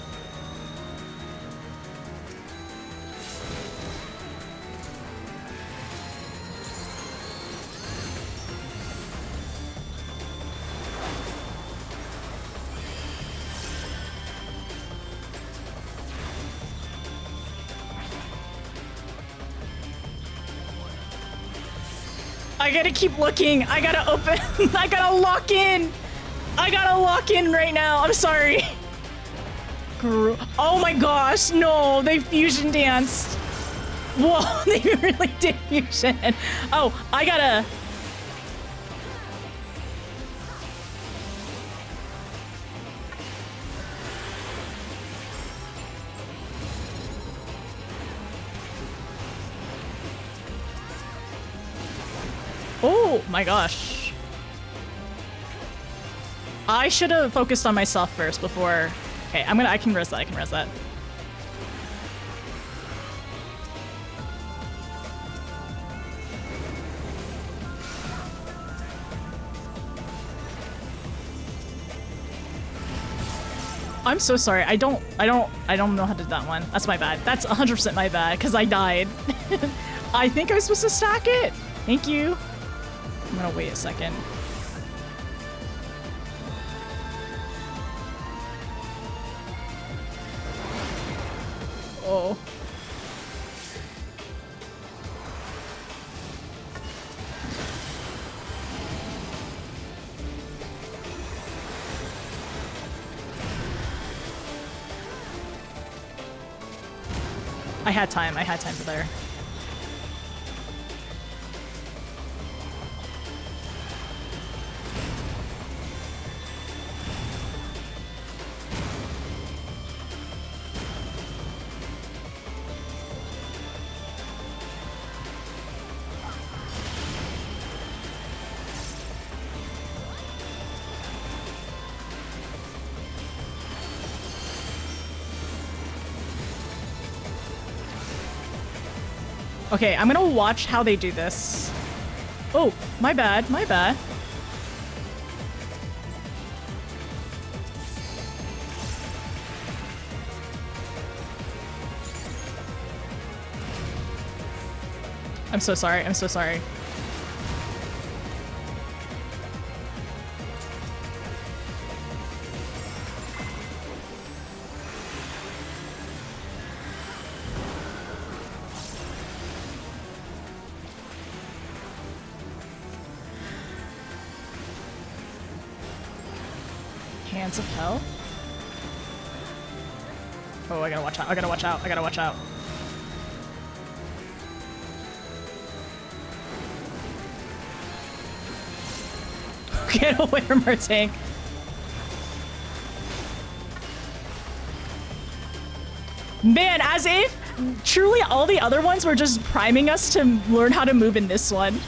I gotta keep looking. I gotta open. I gotta lock in. I gotta lock in right now. I'm sorry. Oh my gosh, no, they fusion danced. Whoa, they really did fusion. Oh, I gotta... Oh my gosh. I should have focused on myself first before... Okay, I can res that, I can res that. I'm so sorry. I don't know how to do that one. That's my bad. That's 100% my bad because I died. I think I was supposed to stack it. Thank you. I'm gonna wait a second. Oh. I had time for there. Okay, I'm gonna watch how they do this. Oh, my bad, my bad. I'm so sorry, I'm so sorry. Hands of hell? Oh, I gotta watch out, I gotta watch out, I gotta watch out. Get away from our tank. Man, as if truly all the other ones were just priming us to learn how to move in this one.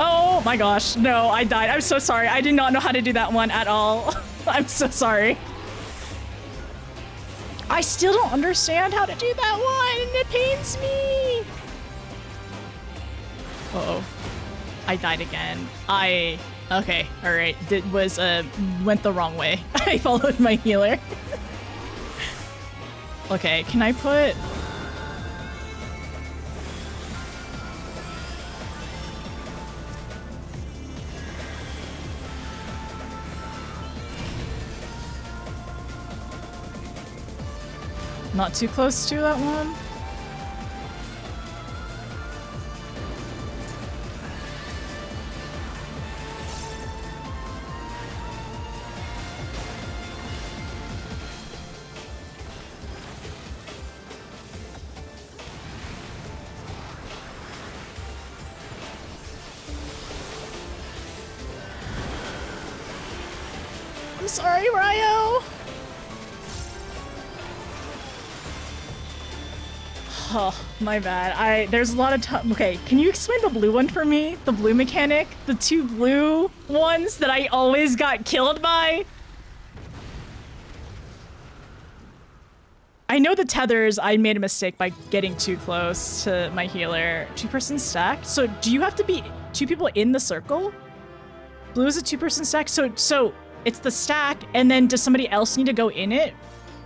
Oh my gosh, no, I died. I'm so sorry. I did not know how to do that one at all. I'm so sorry. I still don't understand how to do that one, and it pains me. Uh-oh. I died again. Okay, all right. Went the wrong way. I followed my healer. Okay, can I put... Not too close to that one. I'm sorry, Ryo. Oh, my bad. There's a lot of time. Okay, can you explain the blue one for me? The blue mechanic? The two blue ones that I always got killed by? I know the tethers, I made a mistake by getting too close to my healer. 2-person stack? So do you have to be 2 people in the circle? Blue is a 2-person stack? So it's the stack, and then does somebody else need to go in it?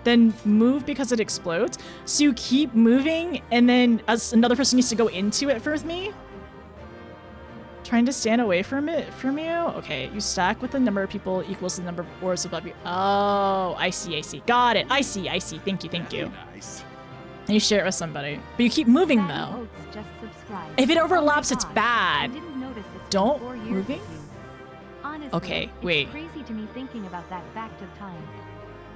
Then move because it explodes? So you keep moving, and then another person needs to go into it with me? Trying to stand away from you? Okay, you stack with the number of people equals the number of orbs above you. Oh, I see. Got it. I see. Thank you. Very nice. And you share it with somebody. But you keep moving Fatty though. Oats just subscribed. If it Oh my overlaps, it's gosh, I bad. didn't notice it's been Don't 4 years moving? with you. Honestly, Okay, it's wait. crazy to me thinking about that fact of time.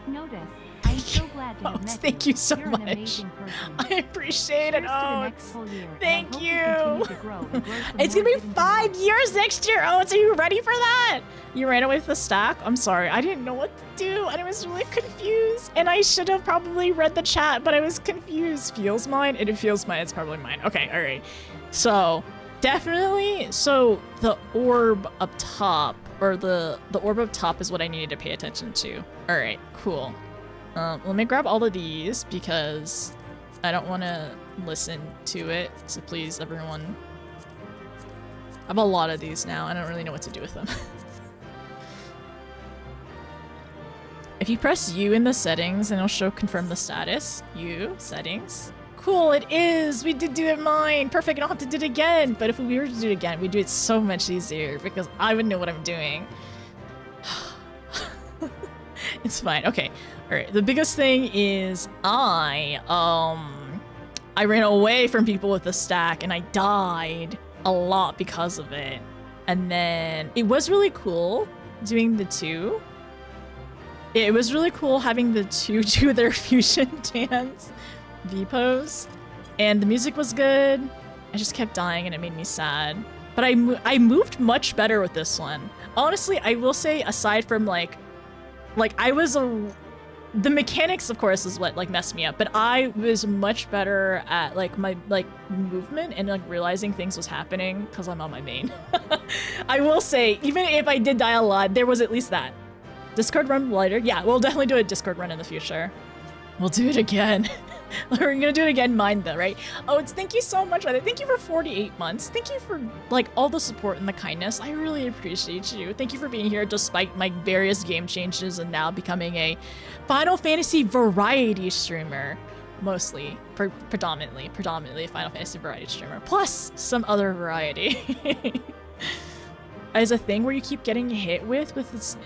Notice, I'm so glad to have Oats, met thank you so You're much. an amazing person. I appreciate it, Cheers to the next Oats. full year, and I Thank hope you. continue to grow and grow some It's more gonna be hidden 5 talents. years next year, Oats. Are you ready for that? You ran away with the stack? I'm sorry. I didn't know what to do, and I was really confused. And I should have probably read the chat, but I was confused. Feels mine? It feels mine. It's probably mine. Okay, all right. So, definitely. So, the orb up top, or the orb up top is what I needed to pay attention to. All right, cool. Let me grab all of these because I don't want to listen to it. So please, everyone. I have a lot of these now. I don't really know what to do with them. If you press U in the settings, and it'll show confirm the status. U, settings. Cool, it is! We did do it mine! Perfect, I don't have to do it again! But if we were to do it again, we'd do it so much easier because I would know what I'm doing. It's fine. Okay. Alright. The biggest thing is I ran away from people with the stack and I died a lot because of it. And then it was really cool doing the two. It was really cool having the two do their fusion dance V-pose. And the music was good. I just kept dying and it made me sad. But I moved much better with this one. Honestly, I will say, aside from like I was the mechanics, of course, is what like messed me up, but I was much better at like my movement and like realizing things was happening because I'm on my main. I will say, even if I did die a lot, there was at least that. Discord run lighter? Yeah, we'll definitely do a Discord run in the future. We'll do it again. We're gonna do it again, mine though, right? Oh, thank you so much, Ryder. Thank you for 48 months. Thank you for like all the support and the kindness. I really appreciate you. Thank you for being here despite my various game changes and now becoming a Final Fantasy variety streamer. Mostly, predominantly a Final Fantasy variety streamer, plus some other variety. As a thing where you keep getting hit with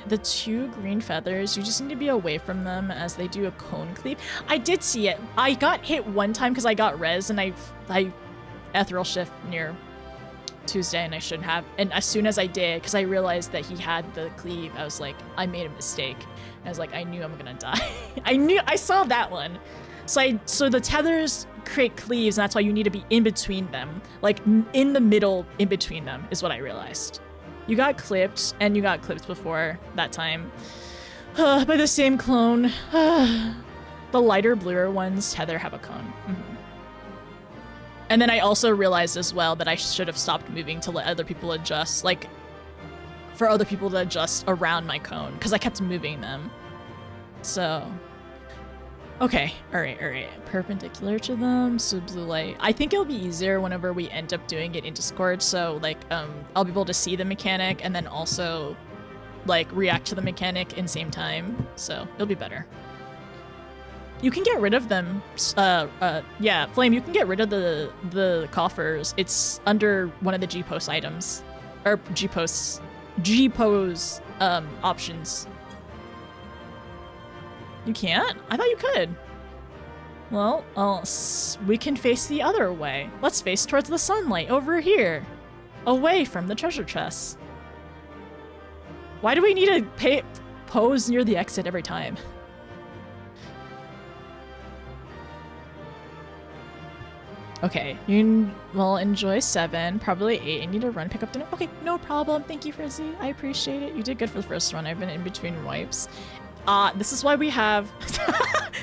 the two green feathers, you just need to be away from them as they do a cone cleave. I did see it. I got hit one time because I got res and I ethereal shift near Tuesday and I shouldn't have. And as soon as I did, because I realized that he had the cleave, I was like, I made a mistake. And I was like, I knew I'm gonna die. I saw that one. So the tethers create cleaves, and that's why you need to be in between them, like in the middle, in between them, is what I realized. You got clipped, and you got clipped before that time by the same clone. The lighter bluer ones tether have a cone. And then I also realized as well that I should have stopped moving to let other people adjust, like for other people to adjust around my cone, because I kept moving them. So, okay, all right. Perpendicular to them, so blue light. I think it'll be easier whenever we end up doing it in Discord, so like, I'll be able to see the mechanic and then also like react to the mechanic in same time, so it'll be better. You can get rid of them, yeah, Flame, you can get rid of the coffers. It's under one of the G-Post items, or G-Pose options. You can't? I thought you could. Well, we can face the other way. Let's face towards the sunlight over here, away from the treasure chests. Why do we need to pose near the exit every time? Okay, you will enjoy 7, probably 8. I need to run pick up dinner. Okay, no problem. Thank you, Frizzy. I appreciate it. You did good for the first run. I've been in between wipes. This is why we have...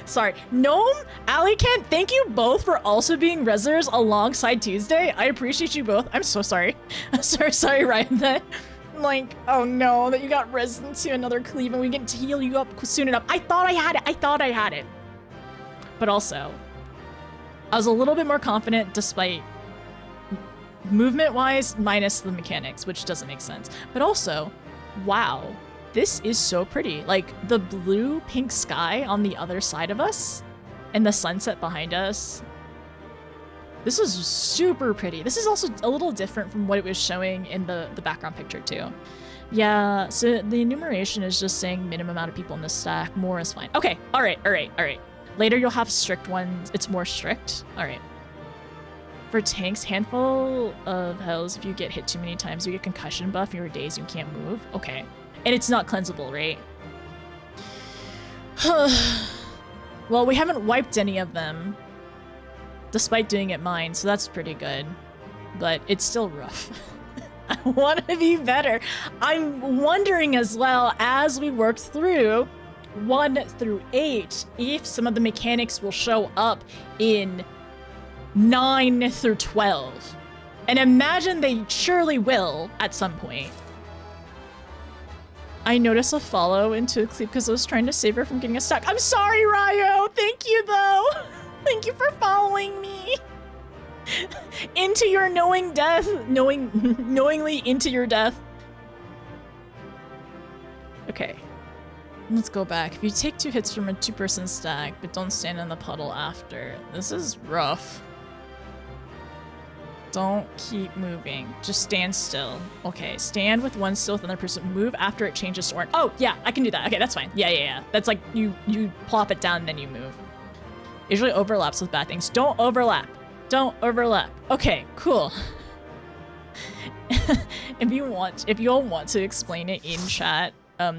Sorry. Gnome, Alican, thank you both for also being rezzers alongside Tuesday. I appreciate you both. I'm so sorry. I'm sorry, Ryan, that... Like, oh no, that you got res into another cleave and we get to heal you up soon enough. I thought I had it. But also... I was a little bit more confident despite movement-wise minus the mechanics, which doesn't make sense. But also, wow, this is so pretty. Like the blue-pink sky on the other side of us and the sunset behind us. This is super pretty. This is also a little different from what it was showing in the background picture too. Yeah, so the enumeration is just saying minimum amount of people in this stack. More is fine. Okay, all right. Later you'll have strict ones. It's more strict. All right. For tanks, handful of hells. If you get hit too many times, you get concussion buff. Your days you can't move. Okay, and it's not cleansable, right? Well, we haven't wiped any of them, despite doing it mine, so that's pretty good. But it's still rough. I want to be better. I'm wondering as well, as we work through 1 through 8, if some of the mechanics will show up in 9 through 12. And imagine they surely will at some point. I noticed a follow into a clip because I was trying to save her from getting stuck. I'm sorry, Ryo. Thank you, though. Thank you for following me. Into your knowing death. Knowingly into your death. Okay. Let's go back. If you take 2 hits from a 2-person stack, but don't stand in the puddle after. This is rough. Don't keep moving. Just stand still. Okay, stand with 1 still with another person. Move after it changes to orange. Oh, yeah, I can do that. Okay, that's fine. Yeah. That's like you plop it down and then you move. Usually overlaps with bad things. Don't overlap. Don't overlap. Okay, cool. If you all want to explain it in chat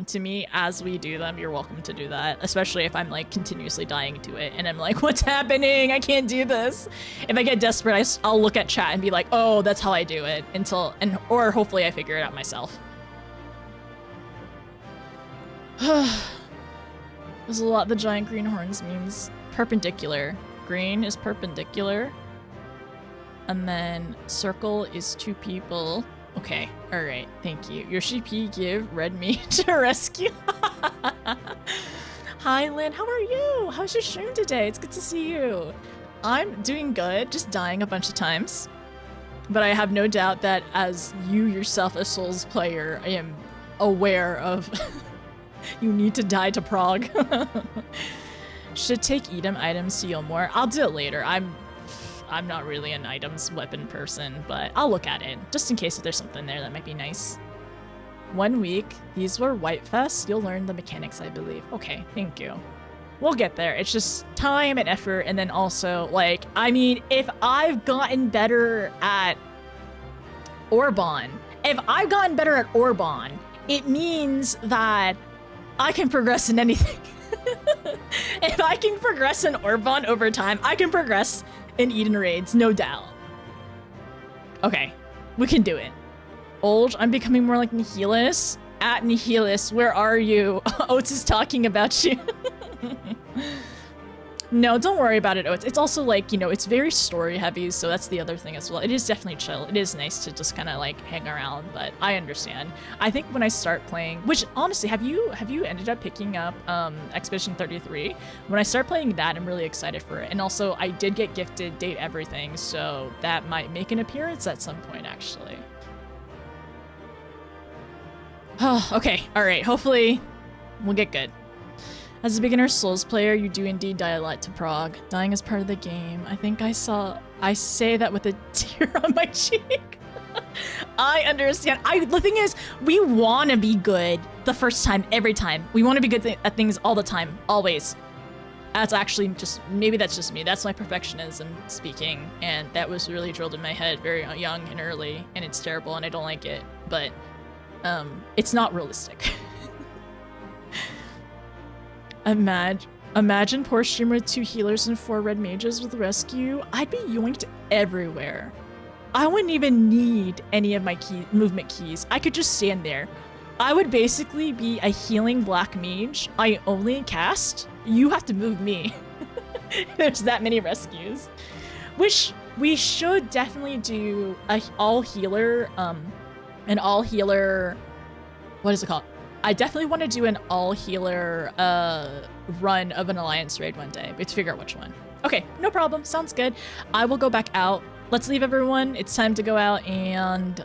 to me as we do them, you're welcome to do that. Especially if I'm like continuously dying to it and I'm like, what's happening? I can't do this. If I get desperate, I'll look at chat and be like, oh, that's how I do it or hopefully I figure it out myself. There's a lot the giant green horns means. Perpendicular. Green is perpendicular. And then circle is 2 people. Okay, alright, thank you. Your ShB give red meat to rescue. Hi, Lynn, how are you? How's your stream today? It's good to see you. I'm doing good, just dying a bunch of times. But I have no doubt that as you yourself, a Souls player, I am aware of you need to die to Prague. Should take Eden items to heal more. I'll do it later. I'm not really an items weapon person, but I'll look at it just in case if there's something there that might be nice. 1 week. These were White Fest. You'll learn the mechanics, I believe. Okay, thank you. We'll get there. It's just time and effort, and then also, like, I mean, if I've gotten better at Orban, it means that I can progress in anything. If I can progress in Orban over time, I can progress in Eden Raids, no doubt. Okay, we can do it. Olge, I'm becoming more like Nihilus. At Nihilus, where are you? Oates is talking about you. No, don't worry about it, Oates. It's also like, you know, it's very story heavy, so that's the other thing as well. It is definitely chill. It is nice to just kind of like hang around, but I understand. I think when I start playing, which honestly, have you ended up picking up Expedition 33? When I start playing that, I'm really excited for it. And also, I did get gifted Date Everything, so that might make an appearance at some point, actually. Oh, okay, all right. Hopefully, we'll get good. As a beginner Souls player, you do indeed die a lot to Prague. Dying is part of the game. I think I say that with a tear on my cheek. I understand. The thing is, we want to be good the first time, every time. We want to be good at things all the time, always. That's actually maybe that's just me. That's my perfectionism speaking. And that was really drilled in my head very young and early. And it's terrible and I don't like it. But it's not realistic. Imagine poor streamer with 2 healers and 4 red mages with rescue. I'd be yoinked everywhere. I wouldn't even need any of my movement keys. I could just stand there. I would basically be a healing black mage. I only cast. You have to move me. There's that many rescues. Which we should definitely do an all healer, what is it called? I definitely want to do an all healer run of an Alliance raid one day. We have to figure out which one. Okay, no problem. Sounds good. I will go back out. Let's leave everyone. It's time to go out and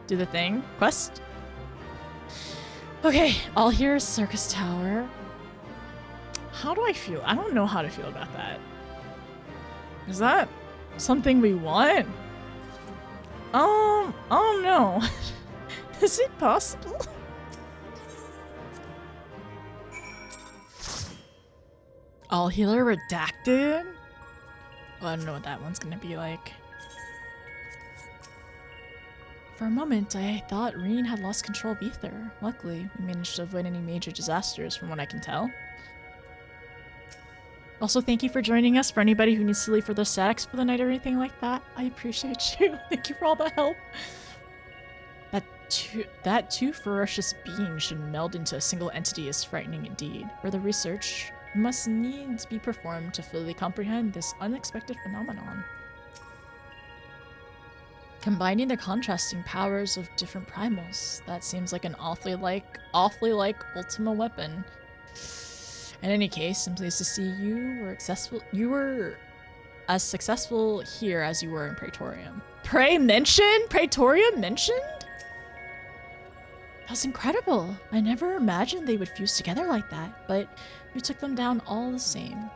do the thing. Quest. Okay, all here is Circus Tower. How do I feel? I don't know how to feel about that. Is that something we want? I don't know. Is it possible? All healer redacted? Well, I don't know what that one's gonna be like. For a moment, I thought Reen had lost control of Ether. Luckily, we managed to avoid any major disasters from what I can tell. Also, thank you for joining us. For anybody who needs to leave for the statics for the night or anything like that, I appreciate you. Thank you for all the help. That two ferocious beings should meld into a single entity is frightening indeed. Further research must needs be performed to fully comprehend this unexpected phenomenon. Combining the contrasting powers of different primals, that seems like an awfully like Ultima weapon. In any case, I'm pleased to see you were as successful here as you were in Praetorium. Praetorium mentioned? That's incredible. I never imagined they would fuse together like that, but you took them down all the same.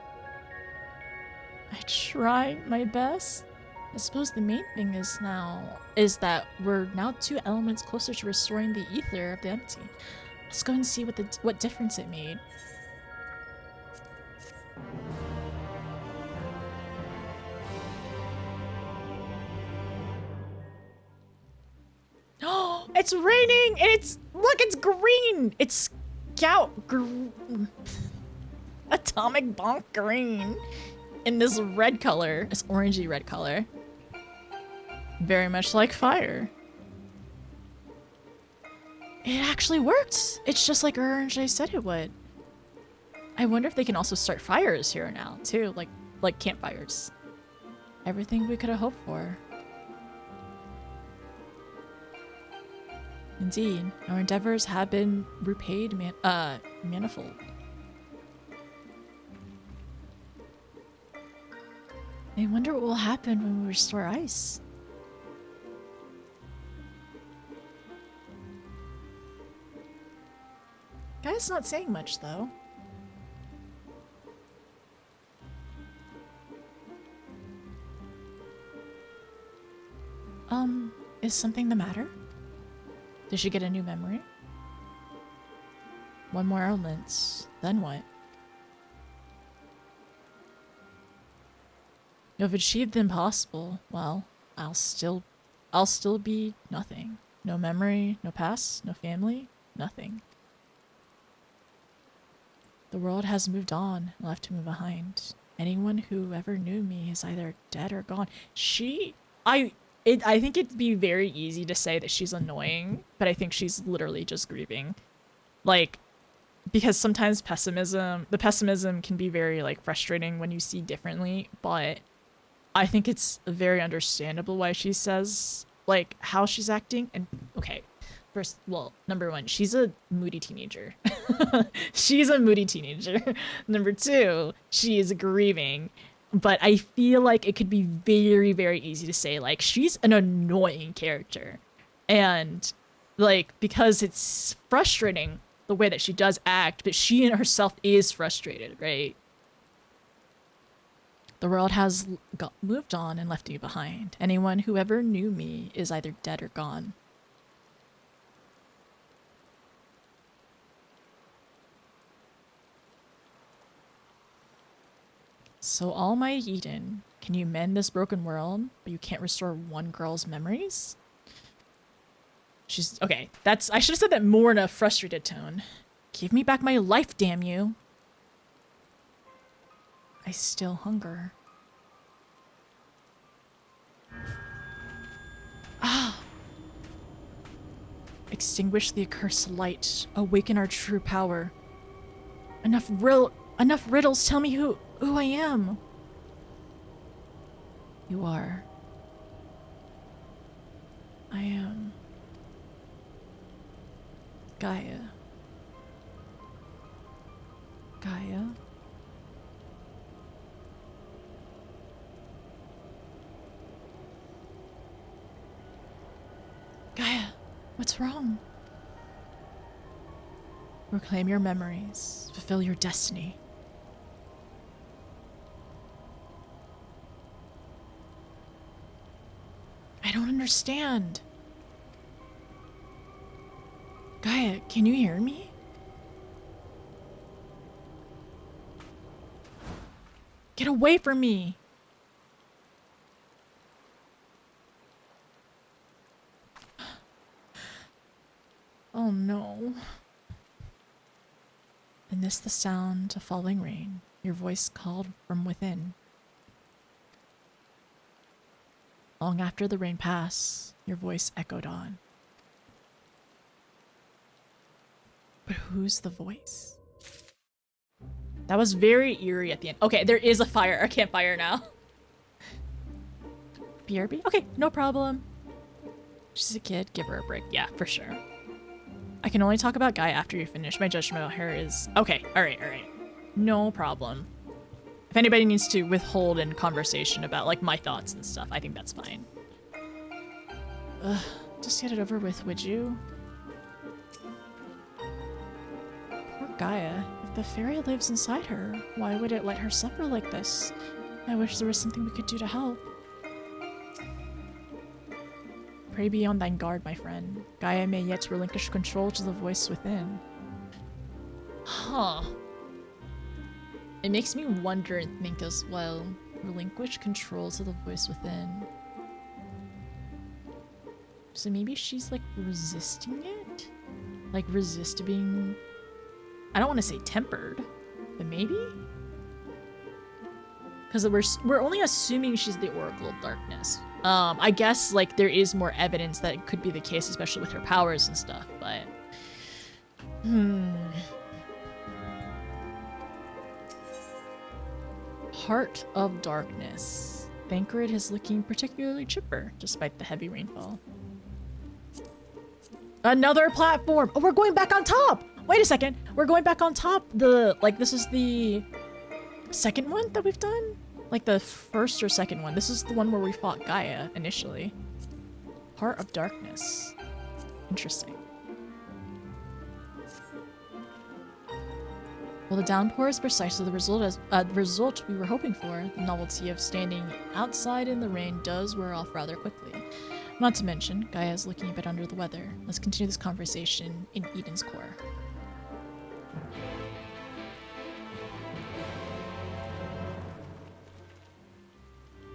I tried my best. I suppose the main thing is that we're now 2 elements closer to restoring the ether of the empty. Let's go and see what difference it made. Oh, it's raining and it's green. It's atomic bonk green in this red color, this orangey red color. Very much like fire. It actually worked. It's just like RNJ said it would. I wonder if they can also start fires here now too, like campfires. Everything we could have hoped for. Indeed, our endeavors have been repaid manifold. I wonder what will happen when we restore ice. Guy's not saying much though. Is something the matter? Did she get a new memory? 1 more element, then what? If achieved the impossible, well, I'll still be nothing. No memory, no past, no family, nothing. The world has moved on, left me behind. Anyone who ever knew me is either dead or gone. I think it'd be very easy to say that she's annoying, but I think she's literally just grieving. Like, because sometimes the pessimism can be very, like, frustrating when you see differently, but I think it's very understandable why she says, like, how she's acting. And, okay, first, well, number 1, she's a moody teenager. She's a moody teenager. Number 2, she is grieving. But I feel like it could be very, very easy to say, like, she's an annoying character. And, like, because it's frustrating the way that she does act, but she in herself is frustrated, right? The world has moved on and left me behind. Anyone who ever knew me is either dead or gone. So All Might Eden, can you mend this broken world, but you can't restore one girl's memories? She's, okay, I should have said that more in a frustrated tone. Give me back my life, damn you. I still hunger. Ah! Extinguish the accursed light. Awaken our true power. Enough riddles, tell me who I am. You are. I am. Gaia. Gaia? Gaia, what's wrong? Reclaim your memories. Fulfill your destiny. understand. Gaia, can you hear me? Get away from me! Oh no. And this the sound of falling rain. Your voice called from within. Long after the rain passed, your voice echoed on. But who's the voice? That was very eerie at the end. Okay, there is a fire, a campfire now. BRB? Okay, no problem. She's a kid, give her a break. Yeah, for sure. I can only talk about Gaia after you finish. My judgment about her is... Okay, alright. No problem. If anybody needs to withhold in conversation about, like, my thoughts and stuff, I think that's fine. Ugh, just get it over with, would you? Poor Gaia. If the fairy lives inside her, why would it let her suffer like this? I wish there was something we could do to help. Pray be on thine guard, my friend. Gaia may yet relinquish control to the voice within. Huh. It makes me wonder and think as well. Relinquish control to the voice within. So maybe she's like resisting it? Like resist being... I don't want to say tempered, but maybe? Because we're only assuming she's the Oracle of Darkness. I guess like there is more evidence that it could be the case, especially with her powers and stuff, but... Heart of Darkness. Thancred is looking particularly chipper, despite the heavy rainfall. Another platform! Oh, we're going back on top! Wait a second! We're going back on top! This is the second one that we've done? Like the first or second one. This is the one where we fought Gaia initially. Heart of Darkness. Interesting. Well, the downpour is precisely the result we were hoping for. The novelty of standing outside in the rain does wear off rather quickly. Not to mention, Gaia is looking a bit under the weather. Let's continue this conversation in Eden's core.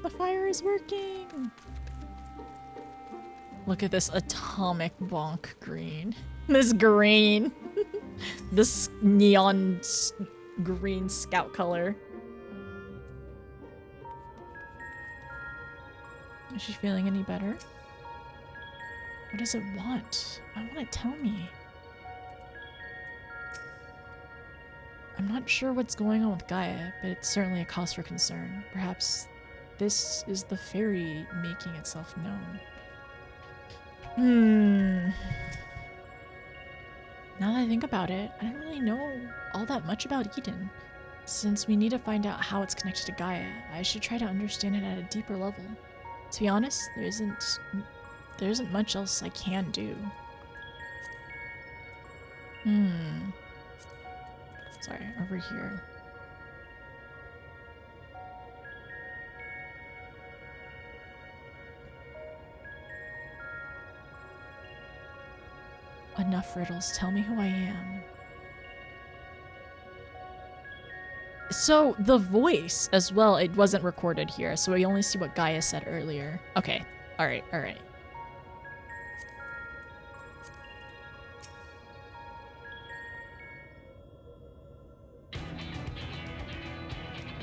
The fire is working! Look at this atomic bonk green. This green! This neon green scout color. Is she feeling any better? What does it want? Why won't it tell me? I'm not sure what's going on with Gaia, but it's certainly a cause for concern. Perhaps this is the fairy making itself known. Now that I think about it, I don't really know all that much about Eden. Since we need to find out how it's connected to Gaia, I should try to understand it at a deeper level. To be honest, there isn't much else I can do. Sorry, over here. Enough riddles, tell me who I am. So, the voice as well, it wasn't recorded here, so we only see what Gaia said earlier. Okay, alright.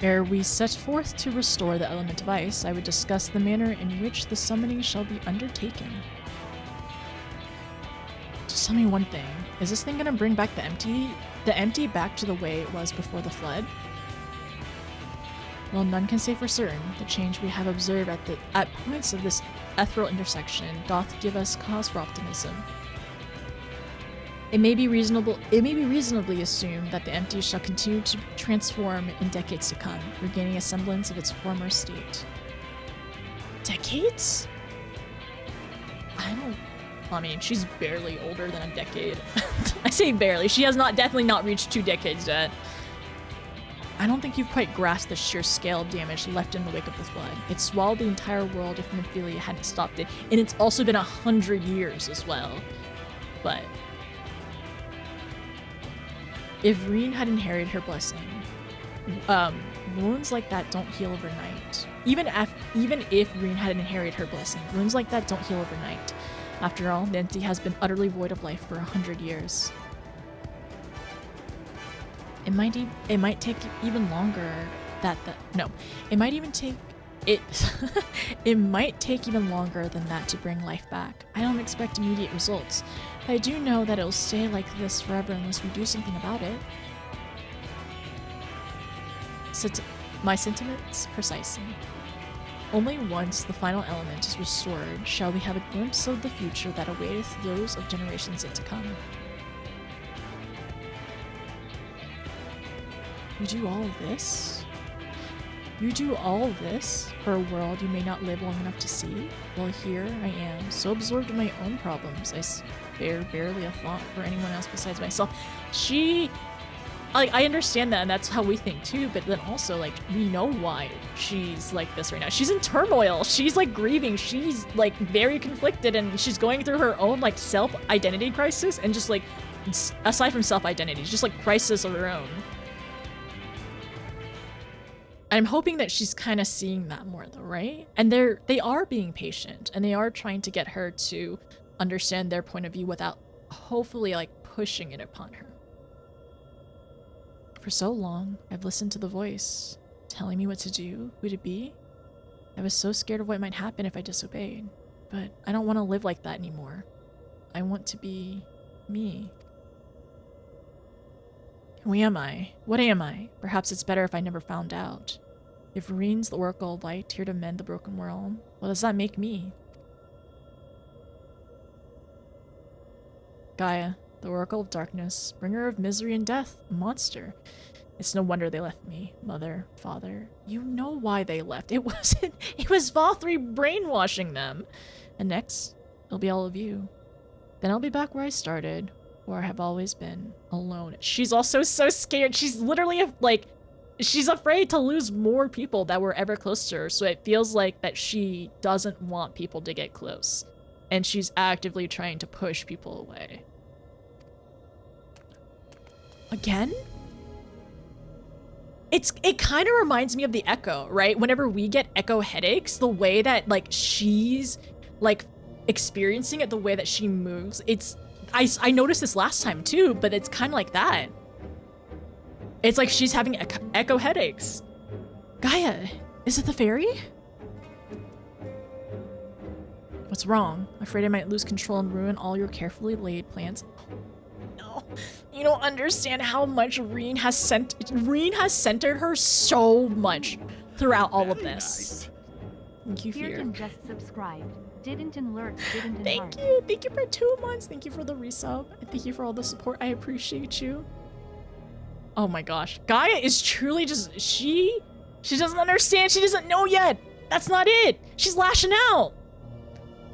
Ere we set forth to restore the element of ice, I would discuss the manner in which the summoning shall be undertaken. Just tell me one thing. Is this thing gonna bring back the empty back to the way it was before the flood? Well, none can say for certain. The change we have observed at points of this ethereal intersection doth give us cause for optimism. It may be reasonably assumed that the empty shall continue to transform in decades to come, regaining a semblance of its former state. Decades? I mean, she's barely older than a decade. I say barely. She has definitely not reached 2 decades yet. I don't think you've quite grasped the sheer scale of damage left in the wake of the flood. It swallowed the entire world if Nephilia hadn't stopped it, and it's also been 100 years as well. But if Reen had inherited her blessing, wounds like that don't heal overnight. Even if Reen had inherited her blessing, wounds like that don't heal overnight. After all, the entity has been utterly void of life for 100 years. It might take even longer it might even take it might take even longer than that to bring life back. I don't expect immediate results, but I do know that it'll stay like this forever unless we do something about it. My sentiments precisely. Only once the final element is restored shall we have a glimpse of the future that awaiteth those of generations yet to come. You do all of this? You do all of this for a world you may not live long enough to see? Well, here I am, so absorbed in my own problems, I spare barely a thought for anyone else besides myself. I understand that, and that's how we think too, but then also, like, we know why she's like this right now. She's in turmoil. She's, like, grieving. She's, like, very conflicted, and she's going through her own, like, self-identity crisis, and just, like, aside from self-identity, just, like, crisis of her own. I'm hoping that she's kind of seeing that more though, right? And they are being patient, and they are trying to get her to understand their point of view without hopefully like pushing it upon her. For so long, I've listened to the voice telling me what to do, who to be. I was so scared of what might happen if I disobeyed, but I don't want to live like that anymore. I want to be me. Who am I? What am I? Perhaps it's better if I never found out. If Reen's the Oracle of Light here to mend the broken world, what does that make me? Gaia, the Oracle of Darkness, bringer of misery and death, a monster. It's no wonder they left me. Mother, father, you know why they left. It was Valkyrie brainwashing them. And next, it'll be all of you. Then I'll be back where I started, where I have always been, alone. She's also so scared. She's literally like, she's afraid to lose more people that were ever close to her. So it feels like that she doesn't want people to get close. And she's actively trying to push people away. Again? It kind of reminds me of the Echo, right? Whenever we get Echo headaches, the way that like she's like experiencing it, the way that she moves, I noticed this last time too, but it's kind of like that. It's like she's having echo headaches. Gaia, is it the fairy? What's wrong? Afraid I might lose control and ruin all your carefully laid plans. No, you don't understand how much Reen has centered her so much throughout all of this. Nice. Thank you, Fear. Fearton just subscribed. Didn't alert, didn't Thank you. Thank you for 2 months. Thank you for the resub. And thank you for all the support. I appreciate you. Oh my gosh. Gaia is truly just, she doesn't understand. She doesn't know yet. That's not it. She's lashing out.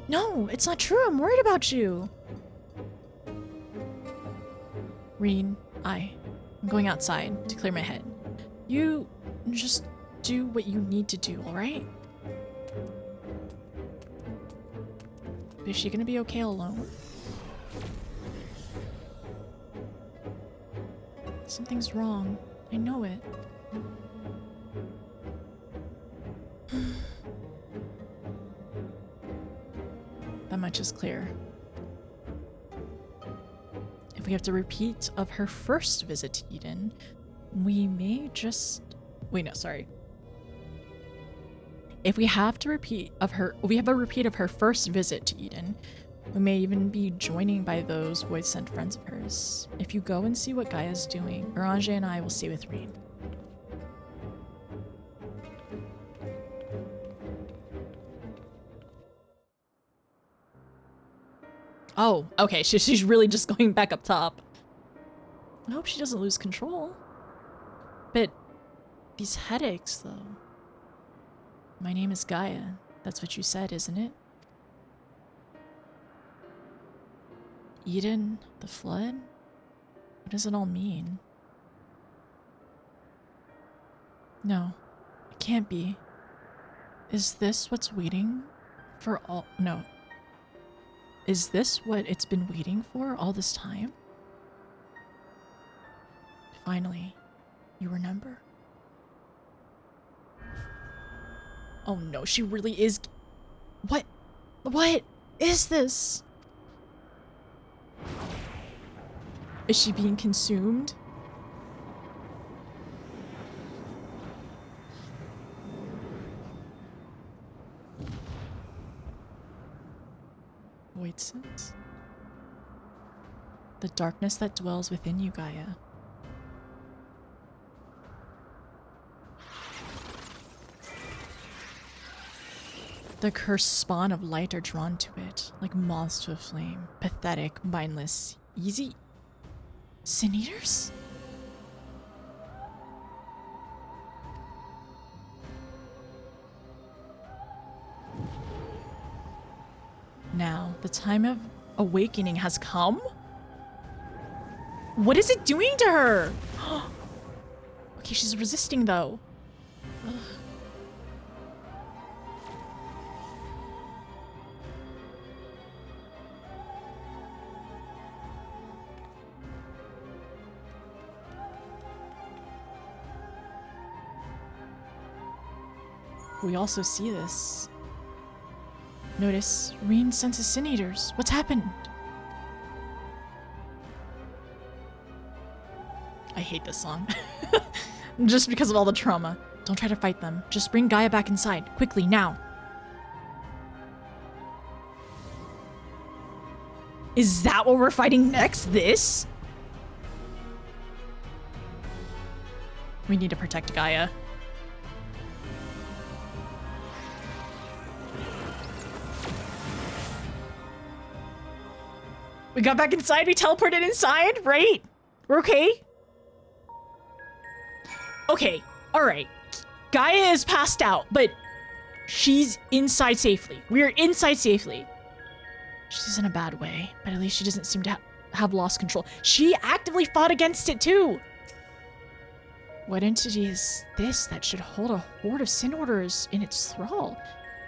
No, it's not true. I'm worried about you. Reen, I'm going outside to clear my head. You just do what you need to do, all right? Is she gonna be okay alone? Something's wrong. I know it. That much is clear. If we have to repeat of her first visit to Eden, we may just... Wait, no, sorry. If we have a repeat of her first visit to Eden, we may even be joining by those void-sent friends of hers. If you go and see what Gaia's doing, Orange and I will stay with Reen. Oh, okay, she's really just going back up top. I hope she doesn't lose control. But these headaches, though. My name is Gaia. That's what you said, isn't it? Eden, the flood? What does it all mean? No, it can't be. Is this what's waiting for all? No. Is this what it's been waiting for all this time? Finally, you remember? Oh no, she really is. What? What is this? Is she being consumed? Voices? The darkness that dwells within you, Gaia. The cursed spawn of light are drawn to it, like moths to a flame. Pathetic, mindless, easy. Sin Eaters? Now, the time of awakening has come? What is it doing to her? Okay, she's resisting though. Ugh. We also see this. Notice, Reen senses Sin Eaters. What's happened? I hate this song. Just because of all the trauma. Don't try to fight them. Just bring Gaia back inside. Quickly, now. Is that what we're fighting next? This? We need to protect Gaia. We got back inside, we teleported inside, right? We're okay? Okay, alright. Gaia is passed out, but she's inside safely. We're inside safely. She's in a bad way, but at least she doesn't seem to have lost control. She actively fought against it too. What entity is this that should hold a horde of Sin Orders in its thrall?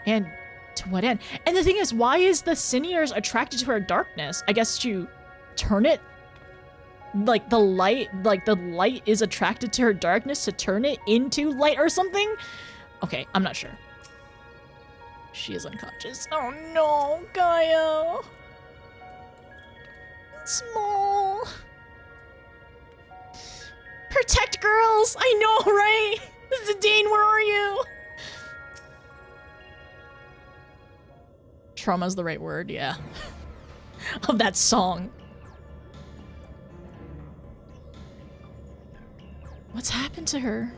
And to what end? And the thing is, why is the Sin Eaters attracted to her darkness? I guess to turn it, like the light is attracted to her darkness to turn it into light or something? Okay, I'm not sure. She is unconscious. Oh no, Gaia. Small. Protect girls! I know, right? Zidane, where are you? Trauma's the right word, yeah. Of that song. What's happened to her?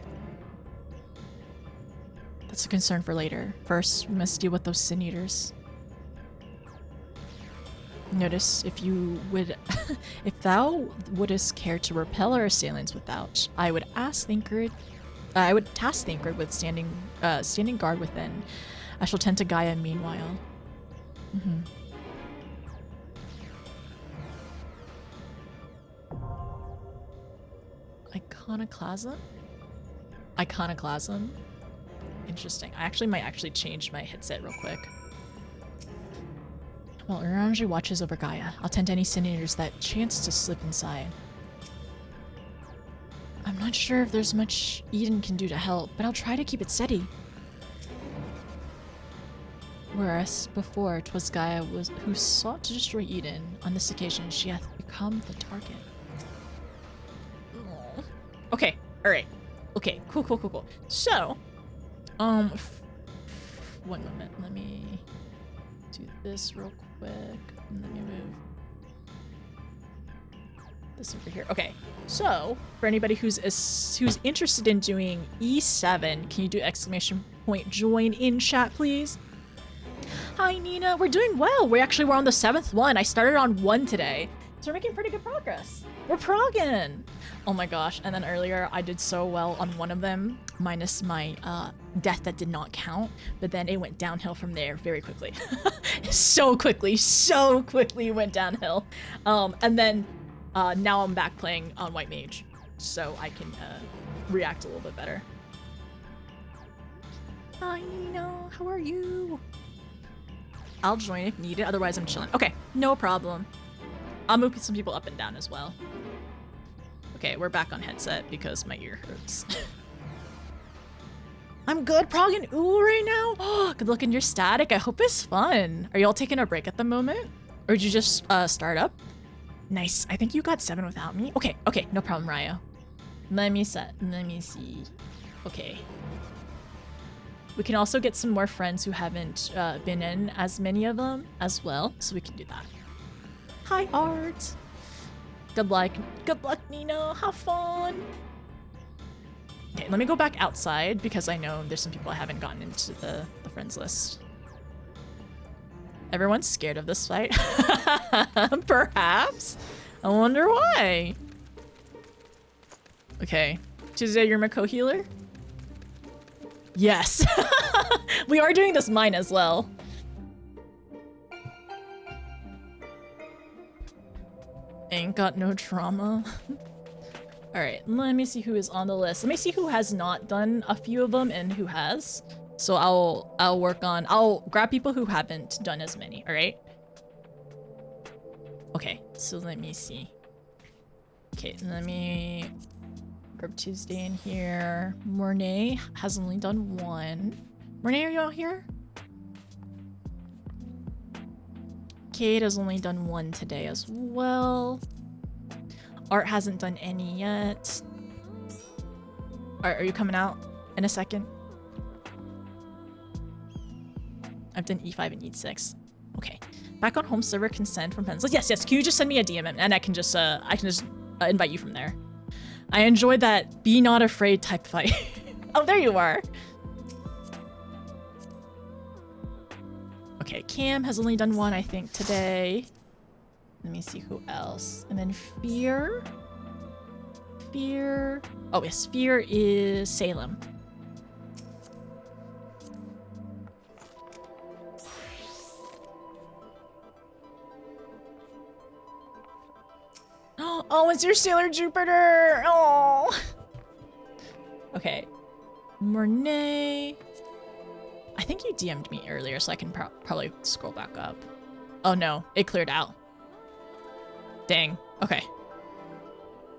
That's a concern for later. First, we must deal with those Sin Eaters. Notice if you would, if thou wouldest care to repel our assailants without, I would task Thinkard with standing guard within. I shall tend to Gaia meanwhile. Iconoclasm? Iconoclasm? Interesting. I might change my headset real quick. While Uranger watches over Gaia, I'll tend to any Sin Eaters that chance to slip inside. I'm not sure if there's much Eden can do to help, but I'll try to keep it steady. Whereas before, 'twas Gaia who sought to destroy Eden. On this occasion, she hath become the target. Aww. Okay, alright. Okay, cool. So, one moment, let me do this real quick, and let me move this over here. Okay, so, for anybody who's interested in doing E7, can you do ! join in chat, please? Hi, Nina. We're doing well. We're on the 7th one. I started on 1 today. So we're making pretty good progress. We're progging. Oh my gosh. And then earlier I did so well on one of them, minus my death that did not count. But then it went downhill from there very quickly. so quickly it went downhill. And then now I'm back playing on White Mage. So I can react a little bit better. Hi, Nino. How are you? I'll join if needed. Otherwise, I'm chilling. Okay, no problem. I'll move some people up and down as well. Okay, we're back on headset because my ear hurts. I'm good. Prog and ooh right now. Oh, good luck in your static. I hope it's fun. Are y'all taking a break at the moment? Or did you just start up? Nice. I think you got 7 without me. Okay, okay, no problem, Ryo. Let me see. Okay. We can also get some more friends who haven't been in as many of them as well, so we can do that. Hi, Art. Good luck, Nino. Have fun. Okay, let me go back outside because I know there's some people I haven't gotten into the friends list. Everyone's scared of this fight. Perhaps. I wonder why. Okay. Tuesday, you're my co-healer? Yes. We are doing this mine as well. Ain't got no trauma. Alright, let me see who is on the list. Let me see who has not done a few of them and who has. So I'll grab people who haven't done as many, alright? Okay, so let me see. Okay, let me grab Tuesday in here. Mornay has only done 1. Mornay, are you out here? Kate has only done 1 today as well. Art hasn't done any yet. Art, are you coming out in a second? I've done E5 and E6. Okay. Back on home server, consent from pencils. Yes, yes. Can you just send me a DM and I can just invite you from there. I enjoyed that be not afraid type fight. Oh, there you are. Okay, Cam has only done 1, I think, today. Let me see who else. And then Fear. Fear. Oh, yes, Fear is Salem. Oh, it's your Sailor Jupiter! Oh. Okay. Mornay. I think you DM'd me earlier, so I can probably scroll back up. Oh no, it cleared out. Dang. Okay.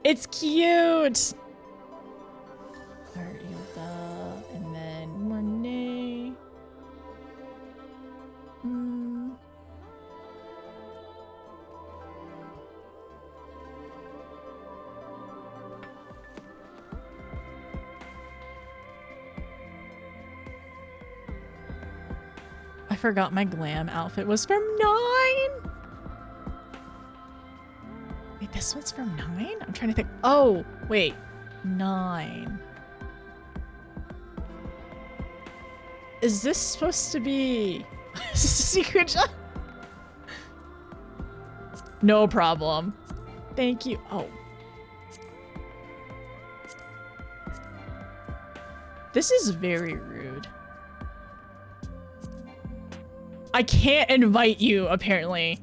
It's cute! Alright, and then Mornay. I forgot my glam outfit was from 9! Wait, this one's from 9? I'm trying to think. Oh, wait. 9. Is this supposed to be... Is this a secret job? No problem. Thank you. Oh. This is very rude. I can't invite you, apparently.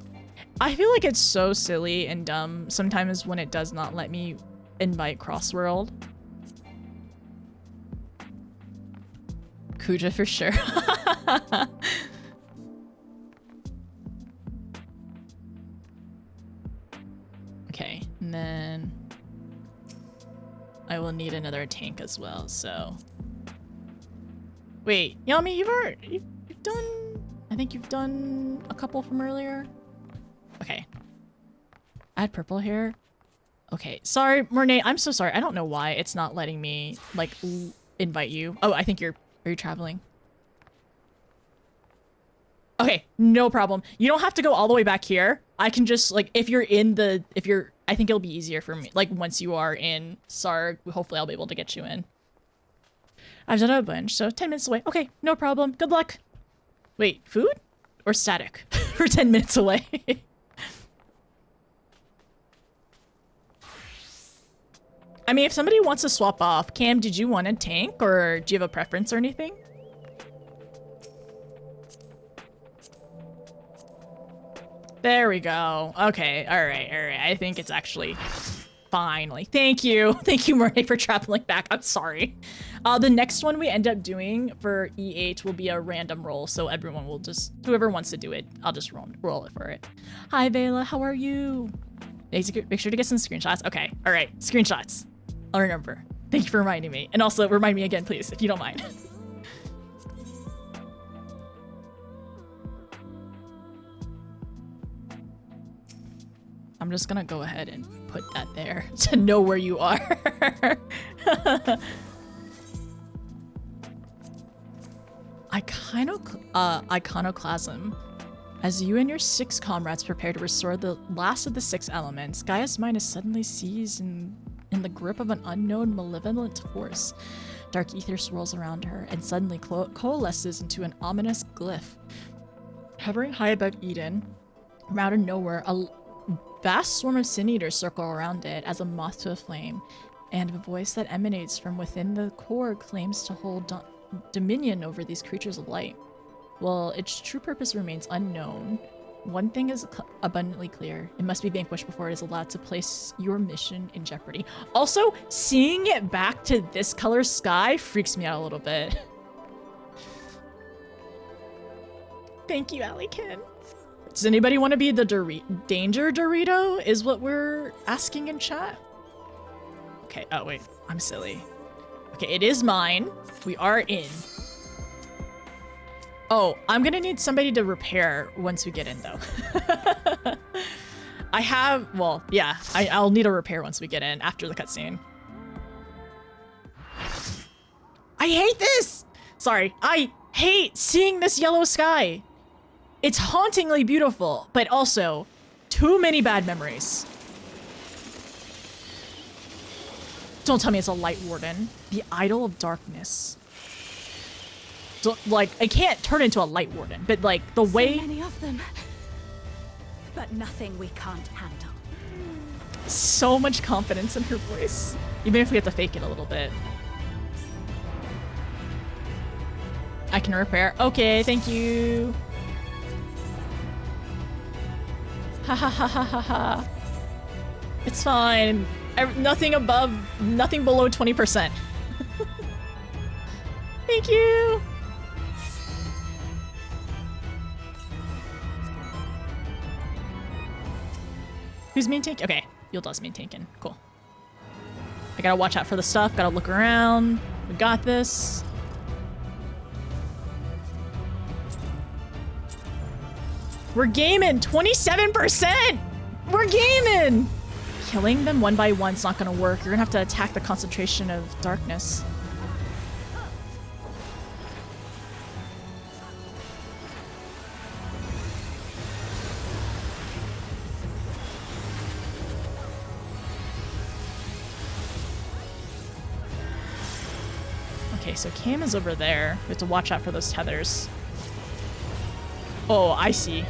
I feel like it's so silly and dumb sometimes when it does not let me invite Crossworld. Kuja for sure. Okay, and then I will need another tank as well, so. Wait, Yami, you've done, I think you've done a couple from earlier. Okay. Add purple hair. Okay, sorry, Mornay, I'm so sorry. I don't know why it's not letting me, like, invite you. Oh, I think are you traveling? Okay, no problem. You don't have to go all the way back here. I can just, like, I think it'll be easier for me. Like, once you are in Sarg, hopefully I'll be able to get you in. I've done a bunch, so 10 minutes away. Okay, no problem. Good luck. Wait, food? Or static? For 10 minutes away. I mean, if somebody wants to swap off, Cam, did you want a tank or do you have a preference or anything? There we go. Okay, all right. I think it's actually Finally. Thank you. Thank you, Murray, for traveling back. I'm sorry. The next one we end up doing for E8 will be a random roll, so everyone will just, whoever wants to do it, I'll just roll it for it. Hi, Vela. How are you? Make sure to get some screenshots. Okay. All right. Screenshots. I'll remember. Thank you for reminding me. And also remind me again, please, if you don't mind. I'm just gonna go ahead and put that there to know where you are. Iconoclasm. As you and your 6 comrades prepare to restore the last of the 6 elements, Gaia's mind is suddenly seized in the grip of an unknown malevolent force. Dark ether swirls around her and suddenly coalesces into an ominous glyph. Hovering high above Eden, from out of nowhere, a vast swarm of sin eaters circle around it as a moth to a flame, and a voice that emanates from within the core claims to hold dominion over these creatures of light. While its true purpose remains unknown, one thing is abundantly clear: it must be vanquished before it is allowed to place your mission in jeopardy. Also, seeing it back to this color sky freaks me out a little bit. Thank you, Alikin. Does anybody want to be the Danger Dorito? Is what we're asking in chat. Okay, oh wait, I'm silly. Okay, it is mine. We are in. Oh, I'm gonna need somebody to repair once we get in though. I have, well, yeah, I'll need a repair once we get in after the cutscene. I hate this! Sorry, I hate seeing this yellow sky. It's hauntingly beautiful, but also too many bad memories. Don't tell me it's a Light Warden. The Idol of Darkness. Like, I can't turn into a Light Warden, but like the way— So many of them, but nothing we can't handle. So much confidence in her voice. Even if we have to fake it a little bit. I can repair. Okay, thank you. Ha ha ha ha ha ha. It's fine. Nothing below 20%. Thank you. Who's main tank? Okay, Yulda's main tanking. Cool. I gotta watch out for the stuff. Gotta look around. We got this. We're gaming 27%. We're gaming. Killing them one by one's not gonna work. You're gonna have to attack the concentration of darkness. Okay, so Cam is over there. We have to watch out for those tethers. Oh, I see.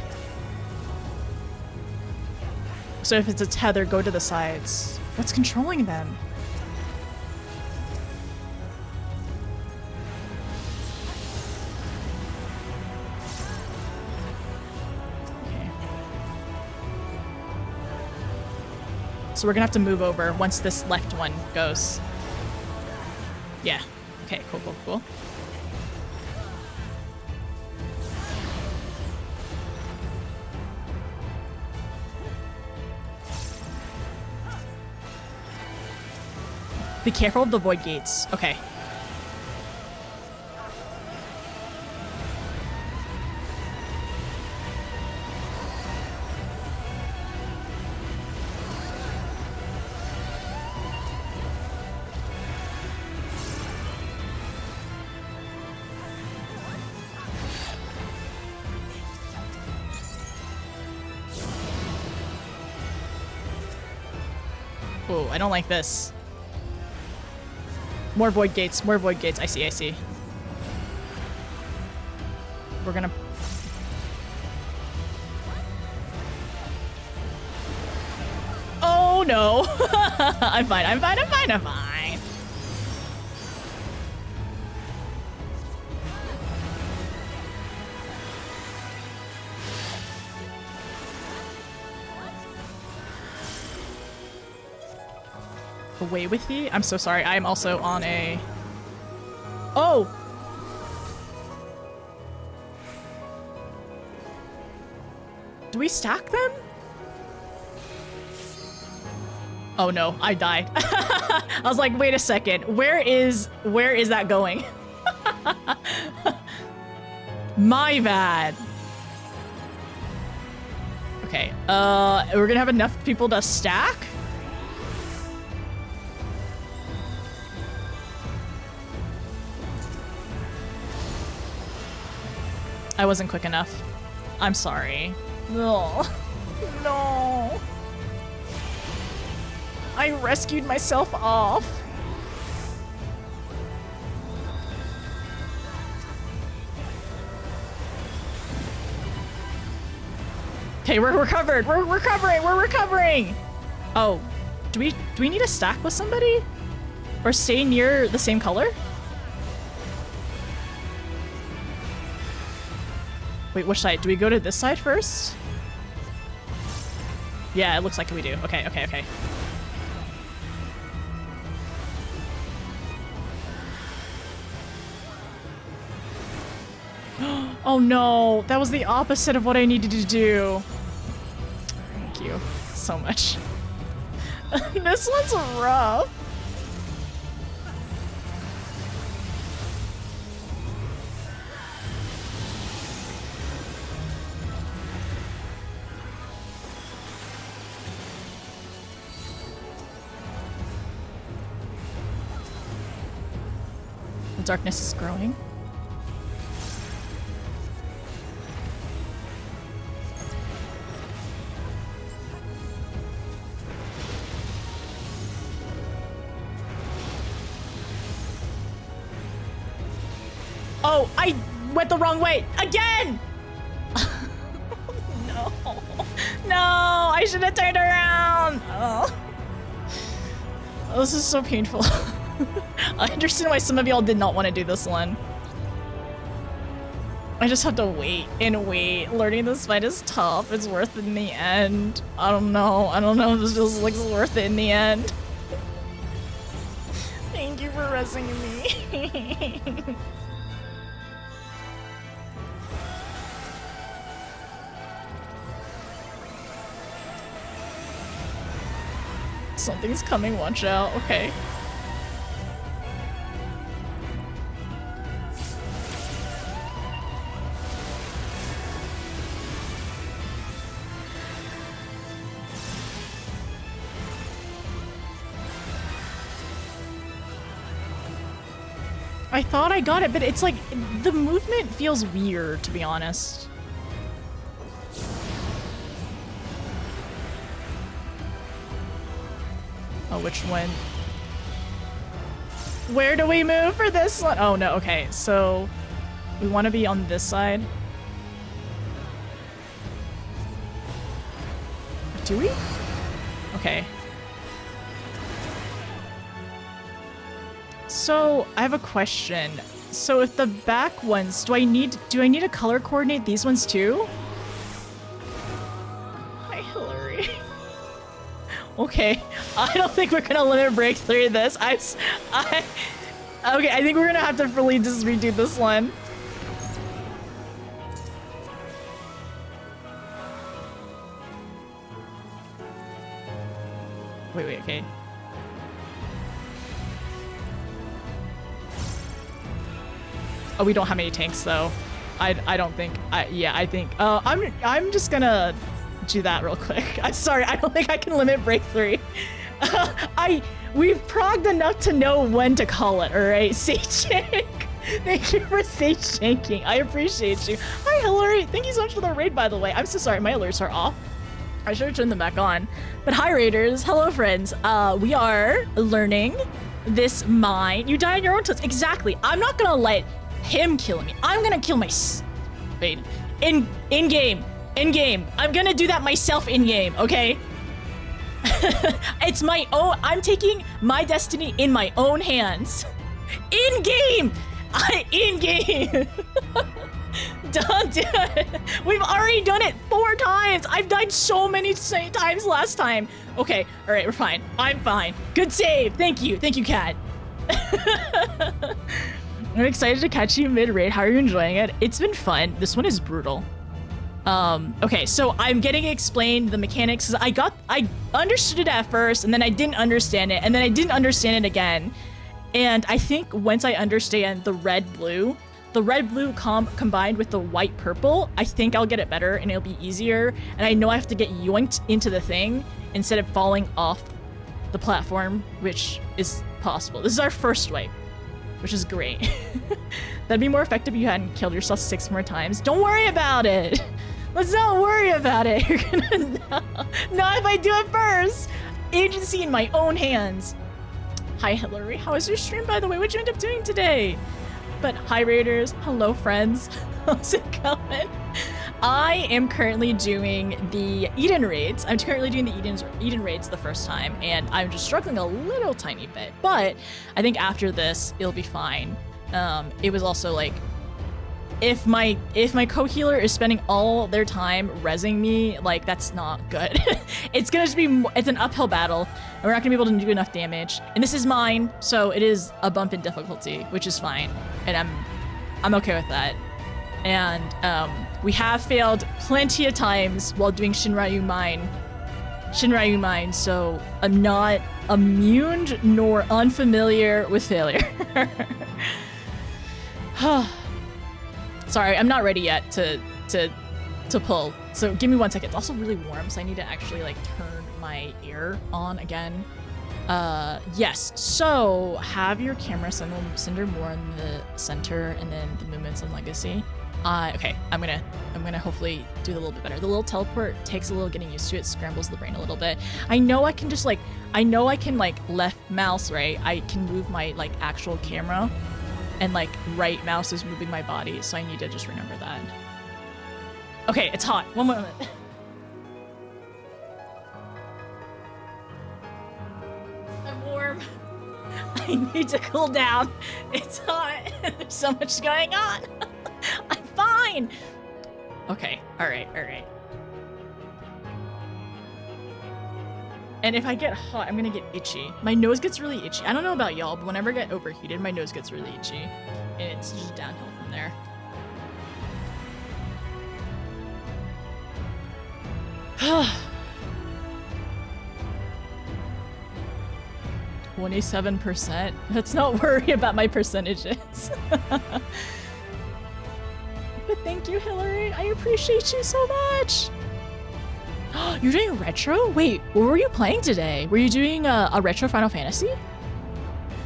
So if it's a tether, go to the sides. What's controlling them? Okay. So we're gonna have to move over once this left one goes. Yeah. Okay, cool, cool, cool. Be careful of the void gates. Okay. Oh, I don't like this. More void gates, more void gates. I see, I see. We're gonna... Oh no! I'm fine, I'm fine, I'm fine, I'm fine. away with thee. I'm so sorry. I am also on a... Oh! Do we stack them? Oh no, I died. I was like, wait a second. Where is that going? My bad. Okay, we're gonna have enough people to stack? I wasn't quick enough. I'm sorry. No. No. I rescued myself off. Okay, we're recovered. We're recovering. We're recovering. Oh, do we need to stack with somebody? Or stay near the same color? Wait, which side? Do we go to this side first? Yeah, it looks like we do. Okay, okay, okay. Oh no, that was the opposite of what I needed to do. Thank you so much. This one's rough. The darkness is growing. Oh, I went the wrong way again! No. No, I should have turned around. Oh. Oh, this is so painful. I understand why some of y'all did not want to do this one. I just have to wait and wait. Learning this fight is tough. It's worth it in the end. I don't know. I don't know if this feels like it's worth it in the end. Thank you for rescuing me. Something's coming, watch out. Okay. I thought I got it, but it's like, the movement feels weird, to be honest. Oh, which one? Where do we move for this one? Oh no, okay, so we want to be on this side. Do we? Okay. So I have a question. So if the back ones, do I need to color coordinate these ones too? Hi, Hillary. Okay, I don't think we're gonna limit break through this. Okay, I think we're gonna have to really just redo this one. Wait, okay. Oh, we don't have any tanks though. I don't think. Yeah, I think. I'm just gonna do that real quick. I'm sorry. I don't think I can limit break 3. We've progged enough to know when to call it. All right, Sage Shank. Thank you for Sage Shanking. I appreciate you. Hi, Hillary. Thank you so much for the raid, by the way. I'm so sorry. My alerts are off. I should have turned them back on. But hi, raiders. Hello, friends. We are learning this mine. You die on your own terms. Exactly. I'm not gonna let him kill me. I'm gonna kill wait. In game. In game. I'm gonna do that myself in game, okay? It's my own. I'm taking my destiny in my own hands. In game. In game. Don't do it. We've already done it 4 times. I've died so many times last time. Okay, all right, we're fine. I'm fine. Good save. Thank you. Thank you, Cat. I'm excited to catch you mid-raid. How are you enjoying it? It's been fun. This one is brutal. Okay, so I'm getting explained the mechanics. I understood it at first, and then I didn't understand it, and then I didn't understand it again. And I think once I understand the red-blue combined with the white-purple, I think I'll get it better, and it'll be easier. And I know I have to get yoinked into the thing instead of falling off the platform, which is possible. This is our first wipe, which is great. That'd be more effective if you hadn't killed yourself 6 more times. Don't worry about it. Let's not worry about it. You're gonna know. Not if I do it first. Agency in my own hands. Hi, Hillary. How was your stream, by the way? What'd you end up doing today? But hi, Raiders. Hello, friends. How's it going? I am currently doing the Eden Raids. I'm currently doing the Eden Raids the first time, and I'm just struggling a little tiny bit. But I think after this, it'll be fine. It was also like, if my co-healer is spending all their time rezzing me, like, that's not good. It's gonna just be, it's an uphill battle, and we're not gonna be able to do enough damage. And this is mine, so it is a bump in difficulty, which is fine, and I'm okay with that. And we have failed plenty of times while doing Shinryu Mine, so I'm not immune nor unfamiliar with failure. Sorry, I'm not ready yet to pull. So give me 1 second. It's also really warm, so I need to actually like turn my air on again. Yes. So have your camera center more in the center, and then the movements on Legacy. Okay. I'm gonna hopefully do it a little bit better. The little teleport takes a little getting used to. It scrambles the brain a little bit. I know I can left mouse, right? I can move my like actual camera. And like right mouse is moving my body, so I need to just remember that. Okay, it's hot. 1 moment. I'm warm. I need to cool down. It's hot. There's so much going on. I'm fine. Okay, all right. And if I get hot, I'm gonna get itchy. My nose gets really itchy. I don't know about y'all, but whenever I get overheated, my nose gets really itchy. And it's just downhill from there. %. Let's not worry about my percentages. But thank you, Hillary. I appreciate you so much. You're doing retro? Wait, what were you playing today? Were you doing a retro Final Fantasy?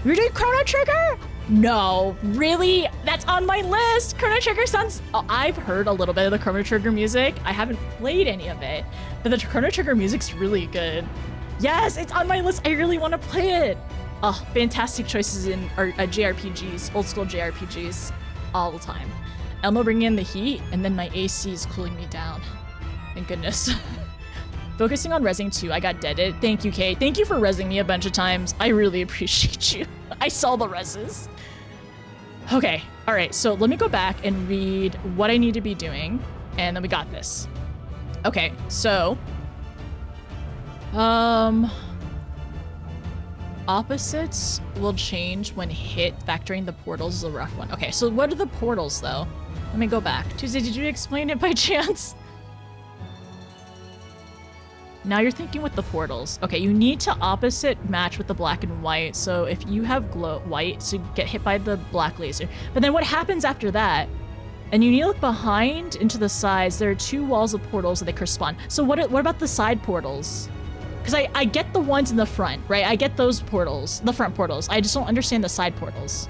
You're doing Chrono Trigger? No, really? That's on my list. Chrono Trigger sounds... Oh, I've heard a little bit of the Chrono Trigger music. I haven't played any of it, but the Chrono Trigger music's really good. Yes, it's on my list. I really want to play it. Oh, fantastic choices in JRPGs, old school JRPGs, all the time. Elmo bringing in the heat, and then my AC is cooling me down. Thank goodness. Focusing on rezzing too, I got deaded. Thank you, Kate. Thank you for rezzing me a bunch of times. I really appreciate you. I saw the rezzes. Okay, all right, so let me go back and read what I need to be doing, and then we got this. Okay, so... opposites will change when hit. Factoring the portals is a rough one. Okay, so what are the portals, though? Let me go back. Tuesday, did you explain it by chance? Now you're thinking with the portals. Okay, you need to opposite match with the black and white. So if you have white, so you get hit by the black laser. But then what happens after that? And you need to look behind into the sides. There are 2 walls of portals that they correspond. So what about the side portals? Because I get the ones in the front, right? I get those portals, the front portals. I just don't understand the side portals.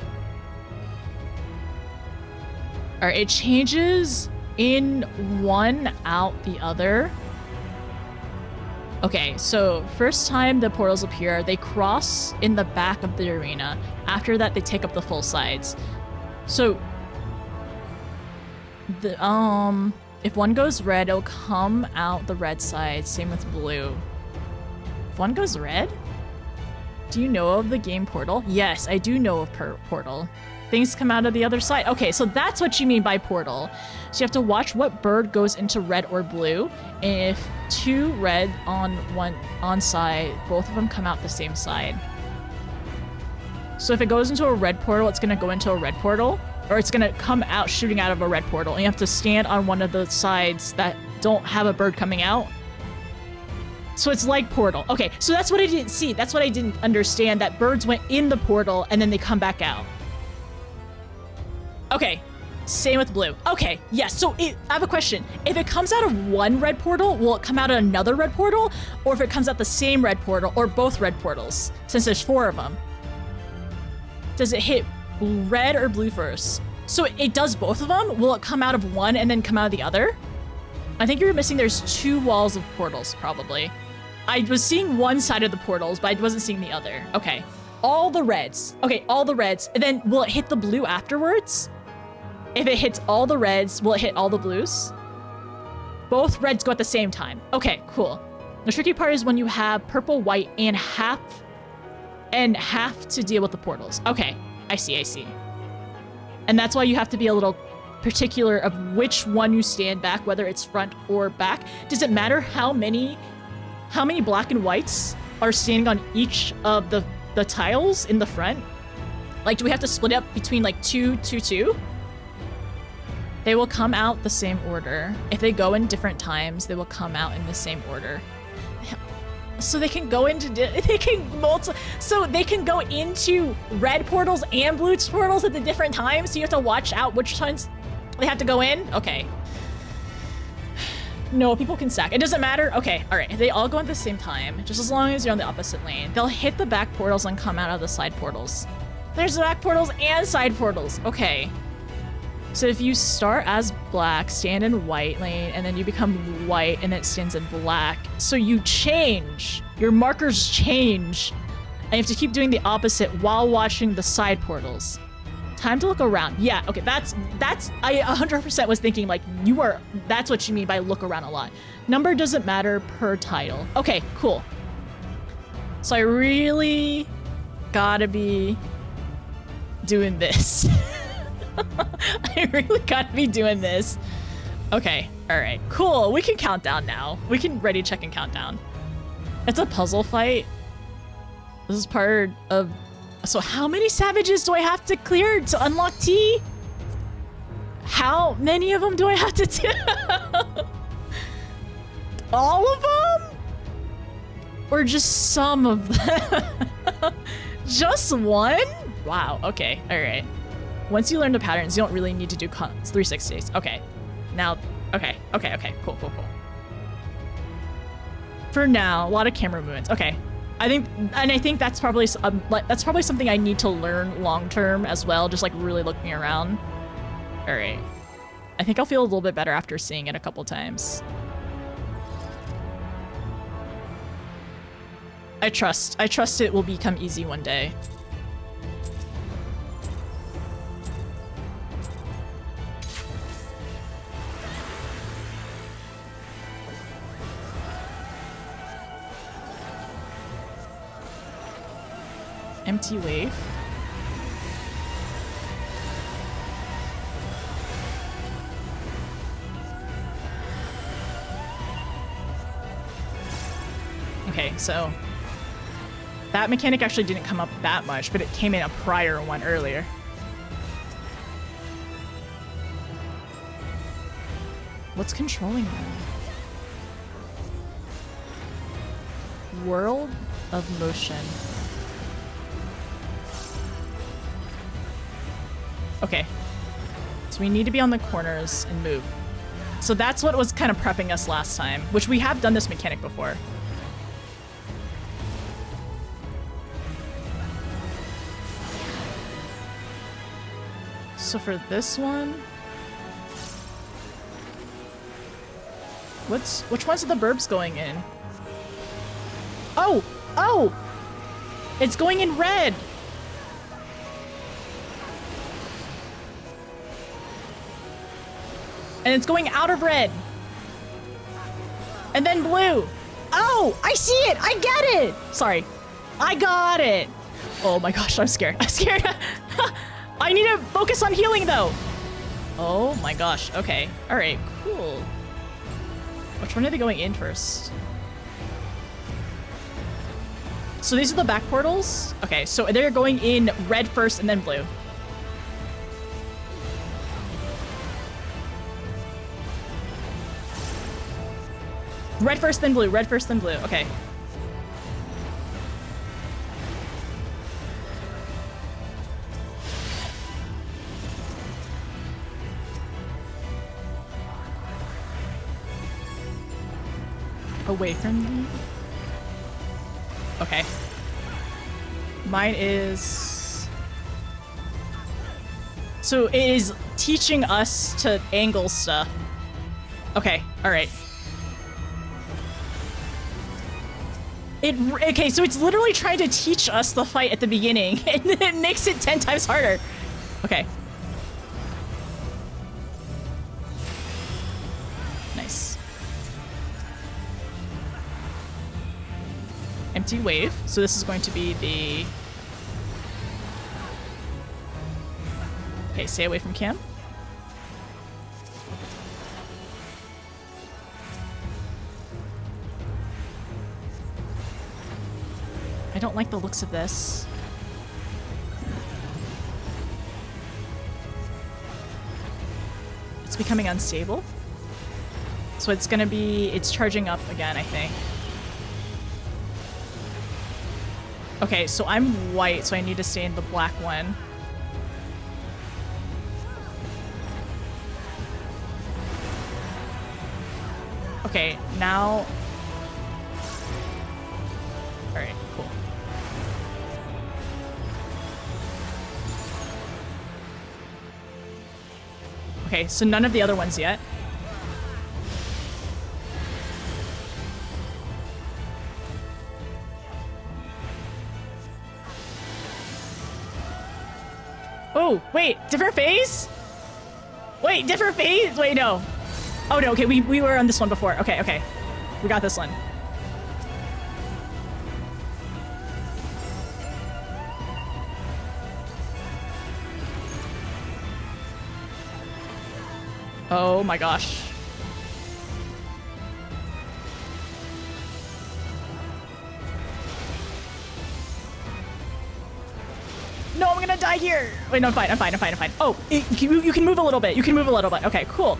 All right, it changes in one, out the other. Okay, so first time the portals appear, they cross in the back of the arena. After that, they take up the full sides. So, if one goes red, it'll come out the red side. Same with blue. If one goes red? Do you know of the game Portal? Yes, I do know of Portal. things come out of the other side. Okay, so that's what you mean by portal. So you have to watch what bird goes into red or blue. And if 2 red on one on side, both of them come out the same side. So if it goes into a red portal, it's going to go into a red portal, or it's going to come out shooting out of a red portal. And you have to stand on one of the sides that don't have a bird coming out. So it's like portal. Okay, so that's what I didn't see. That's what I didn't understand, that birds went in the portal and then they come back out. Okay, same with blue. Okay, yes, so I have a question. If it comes out of one red portal, will it come out of another red portal? Or if it comes out the same red portal, or both red portals, since there's 4 of them? Does it hit red or blue first? So it does both of them? Will it come out of one and then come out of the other? I think you're missing, there's 2 walls of portals, probably. I was seeing one side of the portals, but I wasn't seeing the other. Okay, all the reds. Okay, all the reds. And then will it hit the blue afterwards? If it hits all the reds, will it hit all the blues? Both reds go at the same time. Okay, cool. The tricky part is when you have purple, white, and half to deal with the portals. Okay, I see. And that's why you have to be a little particular of which one you stand back, whether it's front or back. Does it matter how many black and whites are standing on each of the tiles in the front? Like, do we have to split up between like 2, 2, 2? They will come out the same order. If they go in different times, they will come out in the same order. So they can go into so they can go into red portals and blue portals at the different times. So you have to watch out which times they have to go in. Okay. No, people can stack. It doesn't matter. Okay, all right. They all go at the same time, just as long as you're on the opposite lane. They'll hit the back portals and come out of the side portals. There's the back portals and side portals. Okay. So if you start as black, stand in white lane, and then you become white, and then it stands in black. So you change. Your markers change. And you have to keep doing the opposite while watching the side portals. Time to look around. Yeah, okay, that's I 100% was thinking like that's what you mean by look around a lot. Number doesn't matter per tile. Okay, cool. So I really gotta be doing this. I really gotta be doing this. Okay, all right, cool. We can count down now. We can ready, check, and count down. It's a puzzle fight. This is part of... So how many savages do I have to clear to unlock T? How many of them do I have to do? All of them? Or just some of them? Just one? Wow, okay, all right. Once you learn the patterns, you don't really need to do 360s. Okay, now, okay, cool. For now, a lot of camera movements. Okay, I think that's probably something I need to learn long term as well. Just like really looking around. All right, I think I'll feel a little bit better after seeing it a couple times. I trust it will become easy one day. Empty wave. Okay, so that mechanic actually didn't come up that much, but it came in a prior one earlier. What's controlling them? World of motion. Okay, so we need to be on the corners and move. So that's what was kind of prepping us last time, which we have done this mechanic before. So for this one, which ones are the burbs going in? Oh, it's going in red. And it's going out of red. And then blue. Oh, I see it. I get it. Sorry. I got it. Oh my gosh, I'm scared. I'm scared. I need to focus on healing though. Oh my gosh. Okay. All right. Cool. Which one are they going in first? So these are the back portals? Okay, so they're going in red first and then blue. Red first, then blue. Red first, then blue. Okay. Away from me? Okay. Mine is... So it is teaching us to angle stuff. Okay, alright. Okay, so it's literally trying to teach us the fight at the beginning, and then it makes it 10 times harder. Okay. Nice. Empty wave. So this is going to be the... Okay, stay away from Cam. I don't like the looks of this. It's becoming unstable. So it's gonna be... It's charging up again, I think. Okay, so I'm white, so I need to stay in the black one. Okay, now... Alright, cool. Okay, so none of the other ones yet. Oh, wait, different phase? Wait, different phase? Wait, no. Oh, no, okay, we were on this one before. Okay, okay. We got this one. Oh my gosh. No, I'm gonna die here. Wait, no, I'm fine, I'm fine, I'm fine, I'm fine. Oh, you can move a little bit. You can move a little bit. Okay, cool.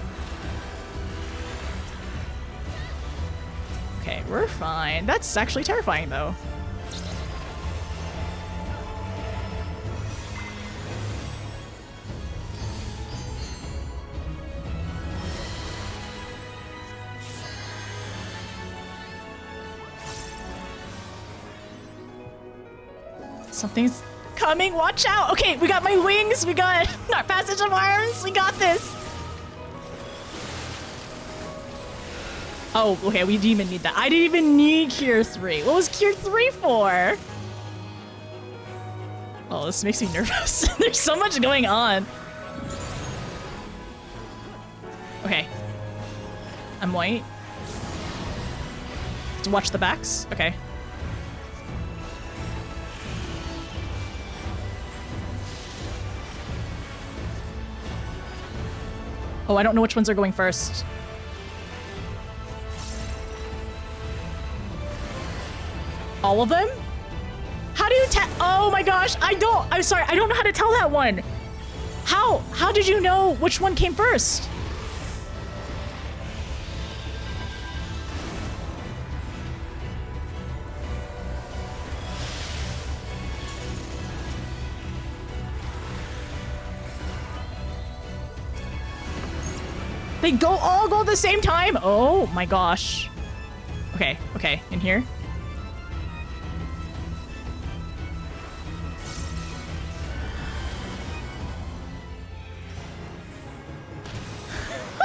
Okay, we're fine. That's actually terrifying, though. Something's coming, watch out! Okay, we got my wings, we got our passage of arms, we got this! Oh, okay, we didn't even need that. I didn't even need Cure 3. What was Cure 3 for? Oh, this makes me nervous. There's so much going on. Okay. I'm white. To watch the backs? Okay. Oh, I don't know which ones are going first. All of them? How do you oh my gosh, I'm sorry, I don't know how to tell that one. How did you know which one came first? They all go at the same time? Oh my gosh. Okay, okay, in here.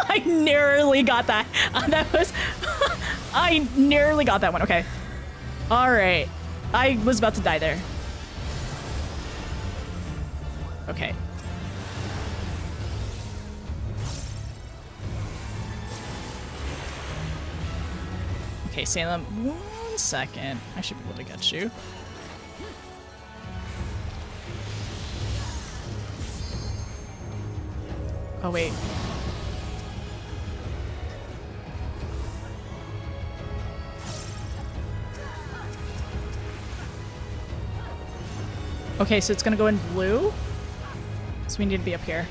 I narrowly got that. That was... I narrowly got that one, okay. Alright. I was about to die there. Okay. Okay, Salem, 1 second. I should be able to get you. Oh, wait. Okay, so it's gonna go in blue. So we need to be up here.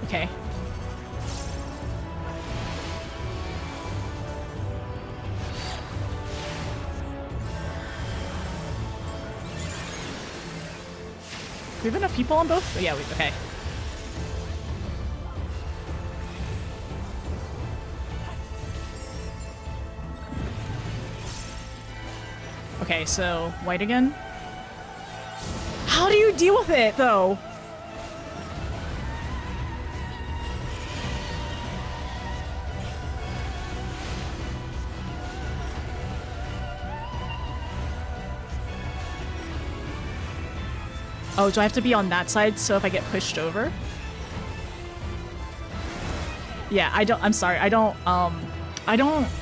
Okay. Do we have enough people on both? Oh, yeah, okay. Okay, so white again. How do you deal with it, though? Oh, do I have to be on that side so if I get pushed over? Yeah, I'm sorry, I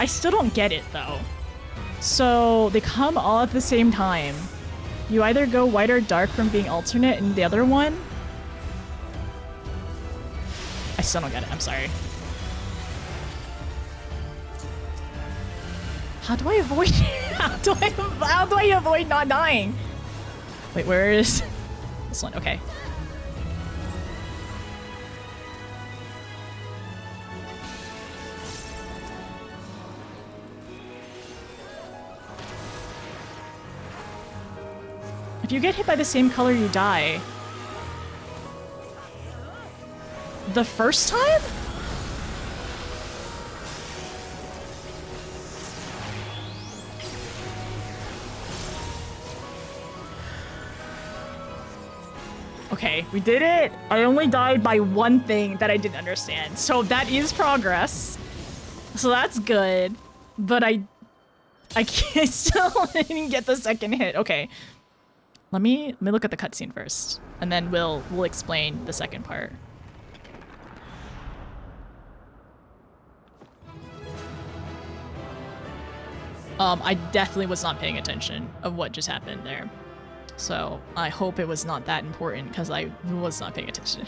still don't get it though. So they come all at the same time. You either go white or dark from being alternate and the other one. I still don't get it, I'm sorry. How do I avoid how do I avoid not dying? Wait, where is this one? Okay. If you get hit by the same color, you die. The first time? Okay, we did it! I only died by one thing that I didn't understand. So that is progress. So that's good. But I can't still didn't get the second hit. Okay. Let me look at the cutscene first. And then we'll explain the second part. I definitely was not paying attention of what just happened there. So I hope it was not that important because I was not paying attention.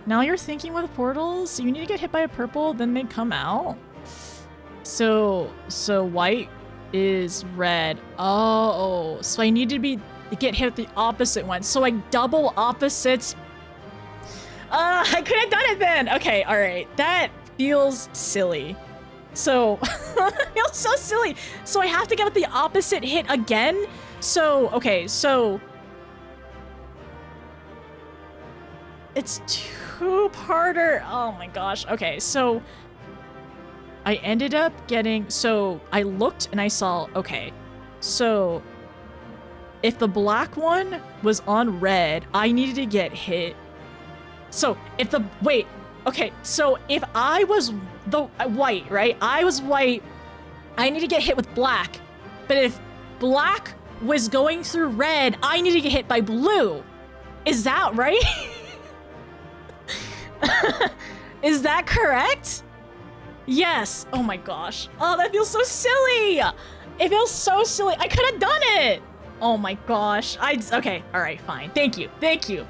Now you're thinking with portals, you need to get hit by a purple, then they come out. So white is red. Oh, so I need to get hit at the opposite one. So like double opposites. I could have done it then. Okay, all right. That feels silly. So it feels so silly. So I have to get the opposite hit again. So, okay, so it's two-parter. Oh my gosh. Okay, so I ended up getting, so I looked and I saw, okay, so if the black one was on red, I needed to get hit. So if the, wait, okay, so if I was the white, right? I was white, I need to get hit with black. But if black was going through red, I need to get hit by blue. Is that right? Is that correct? Yes. Oh my gosh. Oh, that feels so silly. It feels so silly. I could have done it. Oh my gosh. Okay. All right, fine. Thank you. Thank you.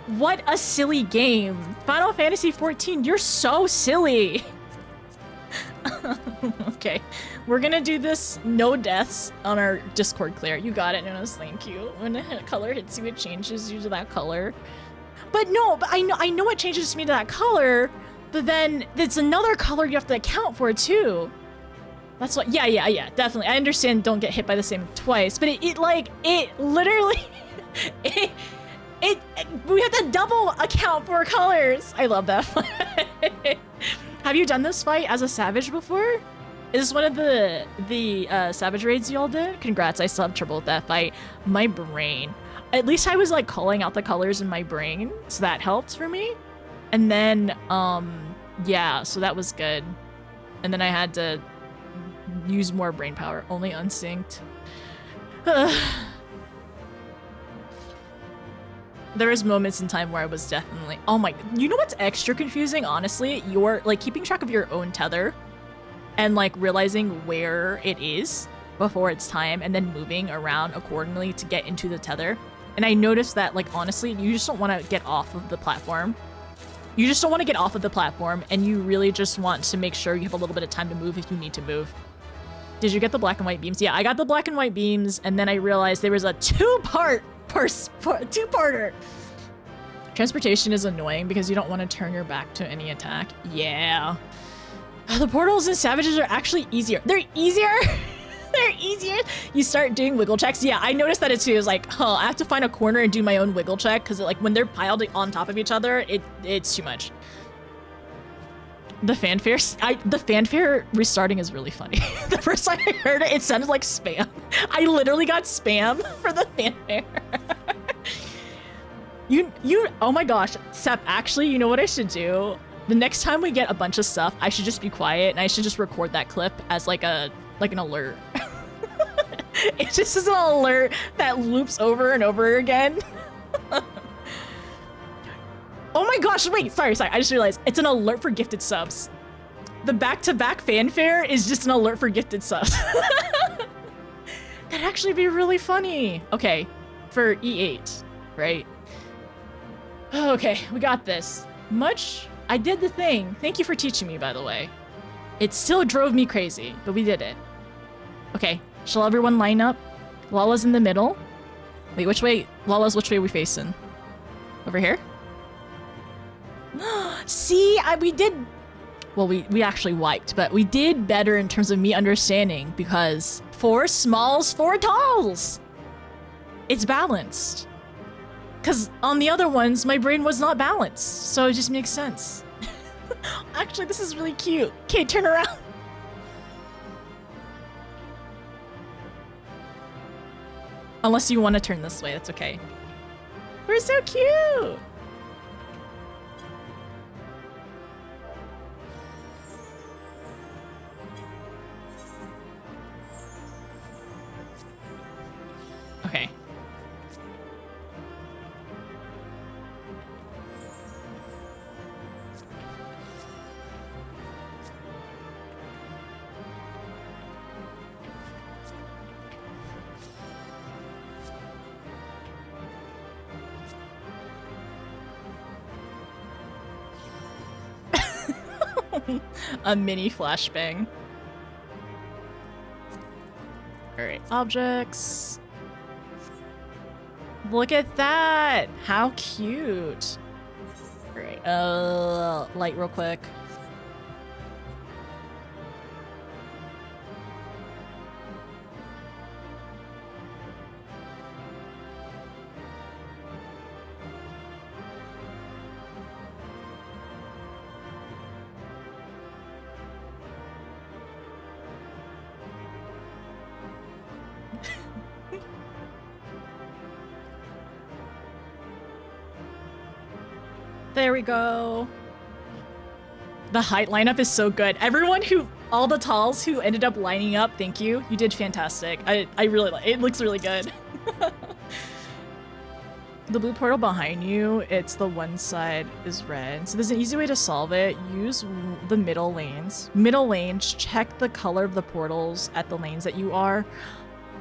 What a silly game. Final Fantasy XIV, you're so silly. Okay, we're gonna do this no deaths on our Discord clear. You got it, Nunos, thank you. When the color hits you, it changes you to that color. But no, but I know it changes me to that color, but then it's another color you have to account for too. That's what, yeah, definitely. I understand don't get hit by the same twice, but it literally, we have to double account for colors. I love that. Have you done this fight as a Savage before? Is this one of the Savage raids y'all did? Congrats, I still have trouble with that fight. My brain. At least I was like calling out the colors in my brain, so that helped for me. And then, yeah, so that was good. And then I had to use more brain power, only unsynced. There was moments in time where I was definitely, oh my, you know what's extra confusing, honestly? You're like keeping track of your own tether and like realizing where it is before it's time and then moving around accordingly to get into the tether. And I noticed that, like, honestly, you just don't want to get off of the platform. You just don't want to get off of the platform, and you really just want to make sure you have a little bit of time to move if you need to move. Did you get the black and white beams? Yeah, I got the black and white beams, and then I realized there was a two-parter. Transportation is annoying because you don't want to turn your back to any attack. Yeah. The portals and savages are actually easier. They're easier? They're easier. You start doing wiggle checks. Yeah, I noticed that too. It was like, oh, I have to find a corner and do my own wiggle check because like when they're piled on top of each other, it's too much. The fanfare restarting is really funny. The first time I heard it, it sounded like spam. I literally got spam for the fanfare. Oh my gosh, Sep, actually, you know what I should do? The next time we get a bunch of stuff, I should just be quiet and I should just record that clip as like an alert. It just is an alert that loops over and over again. Oh my gosh, wait, sorry, I just realized it's an alert for gifted subs. The back-to-back fanfare is just an alert for gifted subs. That'd actually be really funny. Okay, for E8, right? Okay, we got this. I did the thing. Thank you for teaching me, by the way. It still drove me crazy, but we did it. Okay, shall everyone line up? Lala's in the middle. Wait, which way? Lala's which way are we facing? Over here? See, we did... Well, we actually wiped, but we did better in terms of me understanding because 4 smalls, 4 talls. It's balanced. Because on the other ones, my brain was not balanced, so it just makes sense. Actually, this is really cute. Okay, turn around. Unless you want to turn this way, that's okay. We're so cute! Okay. A mini flashbang. Alright, objects. Look at that! How cute! Alright, light real quick. There we go. The height lineup is so good. All the talls who ended up lining up, thank you. You did fantastic. I really like it. It looks really good. The blue portal behind you, it's the one side is red. So there's an easy way to solve it. Use the middle lanes. Middle lanes, check the color of the portals at the lanes that you are.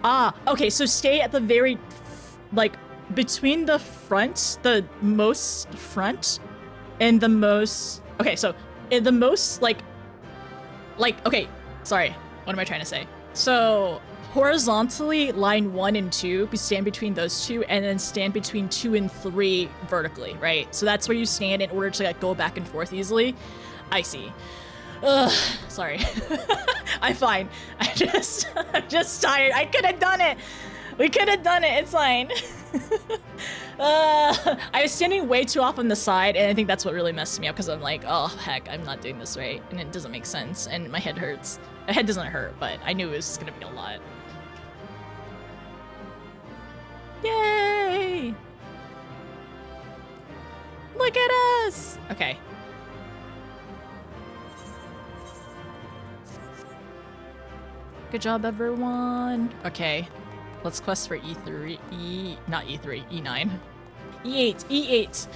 Ah, okay, so stay at the very, like, between the front, the most front, and the most... Okay, so in the most, like, okay, sorry. What am I trying to say? So horizontally, line 1 and 2, stand between those two, and then stand between 2 and 3 vertically, right? So that's where you stand in order to, like, go back and forth easily. I see. Ugh, sorry. I'm fine. I'm just tired. I could have done it. We could have done it. It's fine. I was standing way too off on the side, and I think that's what really messed me up, because I'm like, oh, heck, I'm not doing this right, and it doesn't make sense, and my head hurts. My head doesn't hurt, but I knew it was just gonna be a lot. Yay! Look at us! Okay. Good job, everyone. Okay. Let's quest for E3, not E3, E9. E8.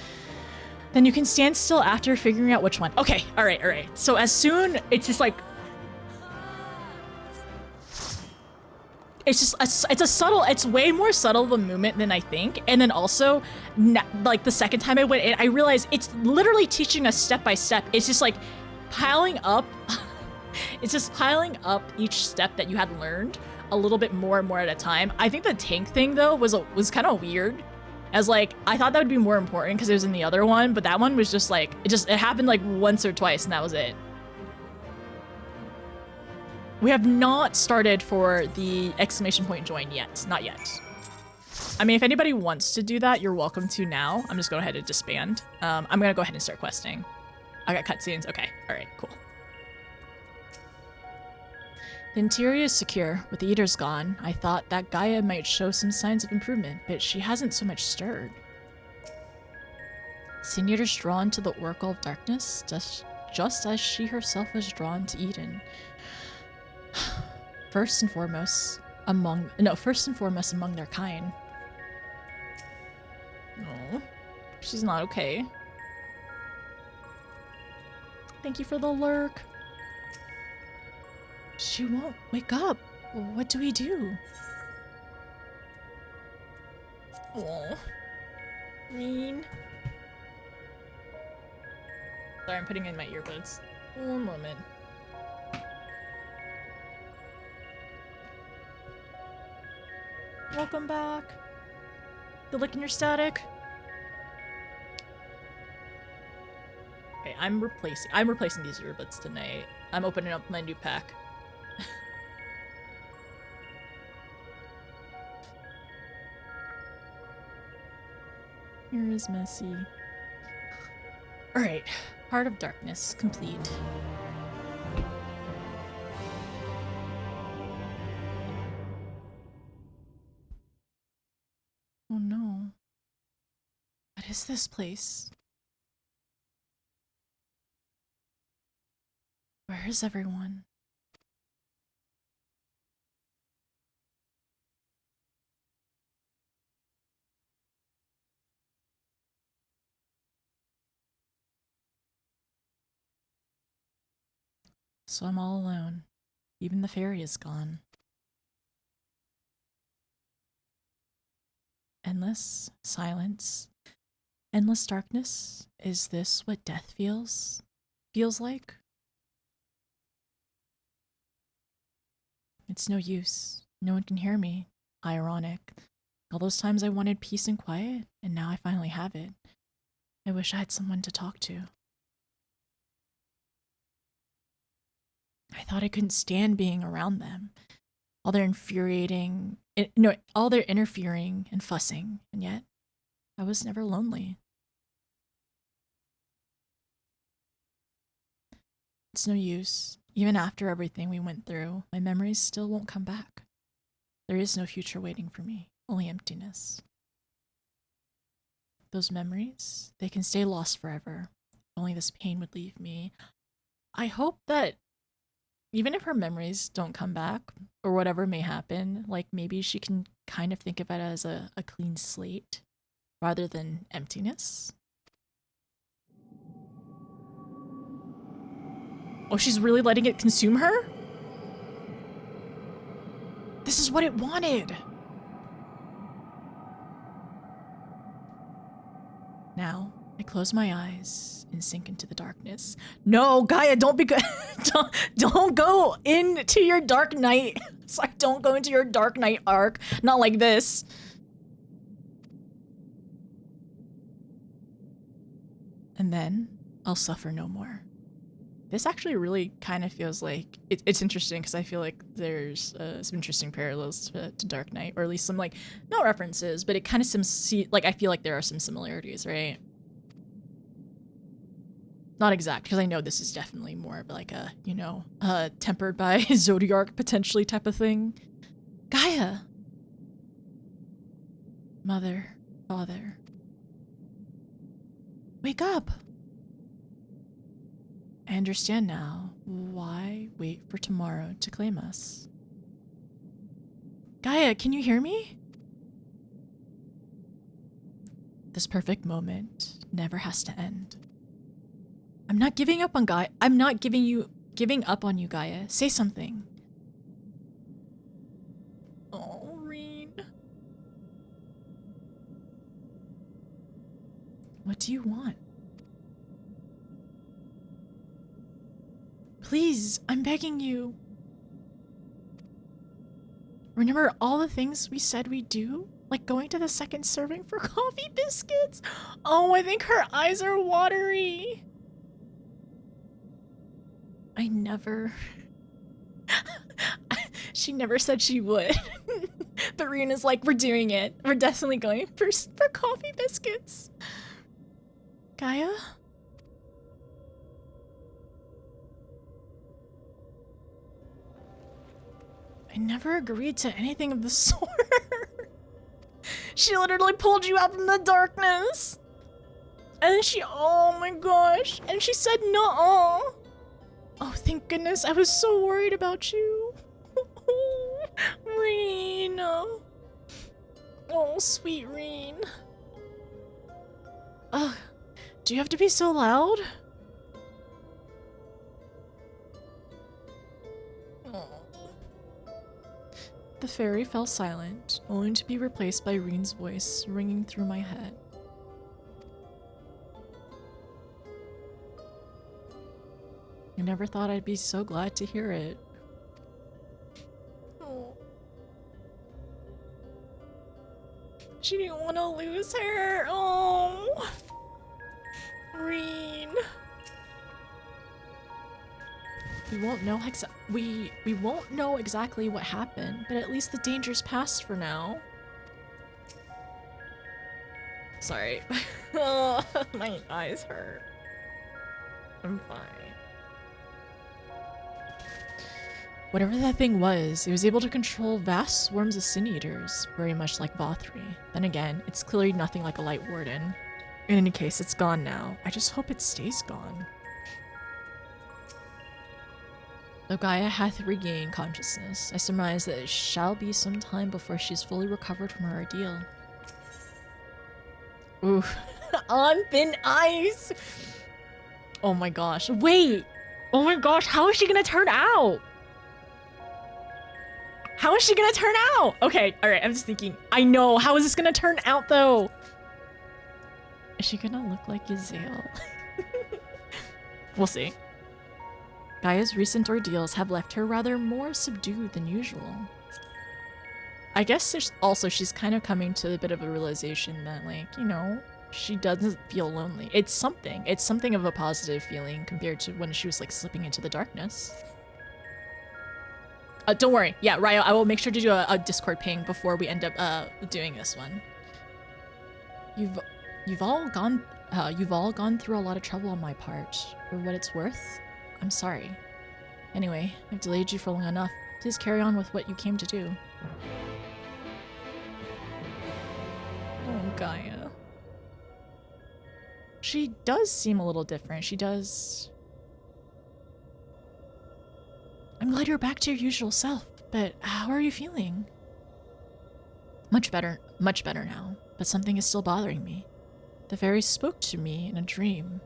Then you can stand still after figuring out which one. Okay, all right. So as soon, it's just like, it's just it's way more subtle of a movement than I think. And then also, like the second time I went in, I realized it's literally teaching us step by step. It's just like piling up. It's just piling up each step that you had learned a little bit more and more at a time. I think the tank thing though was kind of weird. As like, I thought that would be more important because it was in the other one, but that one was just like, it happened like once or twice and that was it. We have not started for the exclamation point join yet. Not yet. I mean, if anybody wants to do that, you're welcome to now. I'm just going ahead and disband. I'm going to go ahead and start questing. I got cutscenes. Okay. All right, cool. The interior is secure. With the eaters gone, I thought that Gaia might show some signs of improvement, but she hasn't so much stirred. Seeing eaters drawn to the Oracle of Darkness, just as she herself was drawn to Eden. First and foremost among their kind. No, she's not okay. Thank you for the lurk. She won't wake up. What do we do? Oh, mean. Sorry, I'm putting in my earbuds. One moment. Welcome back. Good looking your static. Okay, I'm replacing these earbuds tonight. I'm opening up my new pack. Here is messy. Alright, Heart of Darkness complete. Oh no. What is this place? Where is everyone? So I'm all alone. Even the fairy is gone. Endless silence. Endless darkness. Is this what death feels like? It's no use. No one can hear me. Ironic. All those times I wanted peace and quiet, and now I finally have it. I wish I had someone to talk to. I thought I couldn't stand being around them. All their all their interfering and fussing, and yet I was never lonely. It's no use. Even after everything we went through, my memories still won't come back. There is no future waiting for me, only emptiness. Those memories, they can stay lost forever. Only this pain would leave me. I hope that even if her memories don't come back, or whatever may happen, like maybe she can kind of think of it as a clean slate, rather than emptiness. Oh, she's really letting it consume her? This is what it wanted! Now, I close my eyes and sink into the darkness. No, Gaia, don't be good. don't go into your dark night. Sorry, don't go into your dark night arc. Not like this. And then I'll suffer no more. This actually really kind of feels like it's interesting because I feel like there's some interesting parallels to Dark Knight, or at least some, like, not references, but it kind of seems like I feel like there are some similarities, right? Not exact, because I know this is definitely more of like a, you know, tempered by Zodiac potentially type of thing. Gaia! Mother, father. Wake up! I understand now. Why wait for tomorrow to claim us? Gaia, can you hear me? This perfect moment never has to end. I'm not giving up on Gaia. I'm not giving up on you, Gaia. Say something. Oh, What do you want? Please, I'm begging you. Remember all the things we said we'd do? Like going to the second serving for coffee biscuits? Oh, I think her eyes are watery. I never... She never said she would. But Rena's like, we're doing it. We're definitely going for coffee biscuits. Gaia? I never agreed to anything of the sort. She literally pulled you out from the darkness. And then she, oh my gosh. And she said no. Oh, thank goodness. I was so worried about you. Reen. Oh, sweet Reen. Ugh. Do you have to be so loud? Oh. The fairy fell silent, only to be replaced by Reen's voice ringing through my head. I never thought I'd be so glad to hear it. Oh. She didn't want to lose her. Oh. Reen. We won't know exactly what happened, but at least the danger's past for now. Sorry. Oh, my eyes hurt. I'm fine. Whatever that thing was, it was able to control vast swarms of sin eaters, very much like Vothri. Then again, it's clearly nothing like a light warden. In any case, it's gone now. I just hope it stays gone. Though Gaia hath regained consciousness, I surmise that it shall be some time before she is fully recovered from her ordeal. Ooh. On thin ice! Oh my gosh. Wait! Oh my gosh, how is she gonna turn out? How is she gonna turn out? Okay, alright, I'm just thinking. I know, how is this gonna turn out though? Is she gonna look like Yazael? We'll see. Gaia's recent ordeals have left her rather more subdued than usual. I guess she's kind of coming to a bit of a realization that, like, you know, she doesn't feel lonely. It's something of a positive feeling compared to when she was like slipping into the darkness. Don't worry. Yeah, Ryo, I will make sure to do a Discord ping before we end up doing this one. You've all gone through a lot of trouble on my part. For what it's worth, I'm sorry. Anyway, I've delayed you for long enough. Please carry on with what you came to do. Oh, Gaia. She does seem a little different. She does... I'm glad you're back to your usual self, but how are you feeling? Much better now, but something is still bothering me. The fairy spoke to me in a dream,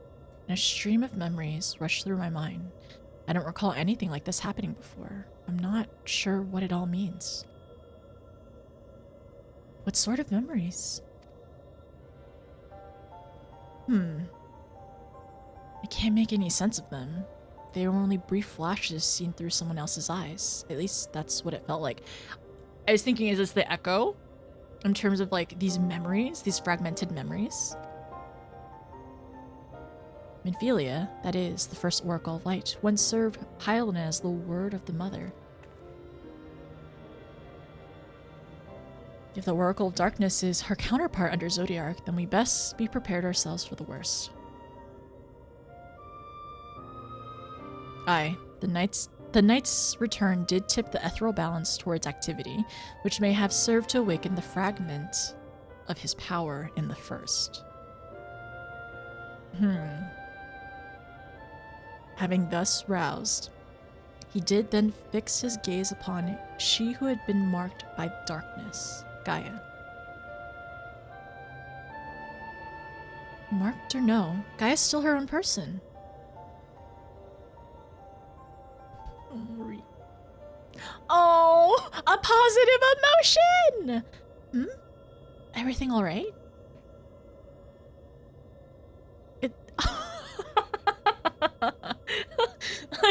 and a stream of memories rushed through my mind. I don't recall anything like this happening before. I'm not sure what it all means. What sort of memories? I can't make any sense of them. They were only brief flashes seen through someone else's eyes. At least that's what it felt like. I was thinking, is this the echo? In terms of like these memories, these fragmented memories? Minfilia, that is, the first Oracle of Light, once served Hyalina as the word of the Mother. If the Oracle of Darkness is her counterpart under Zodiark, then we best be prepared ourselves for the worst. Aye, the knight's return did tip the ethereal balance towards activity, which may have served to awaken the fragment of his power in the first. Having thus roused, he did then fix his gaze upon she who had been marked by darkness, Gaia. Marked or no, Gaia's still her own person. Oh, a positive emotion! Everything all right?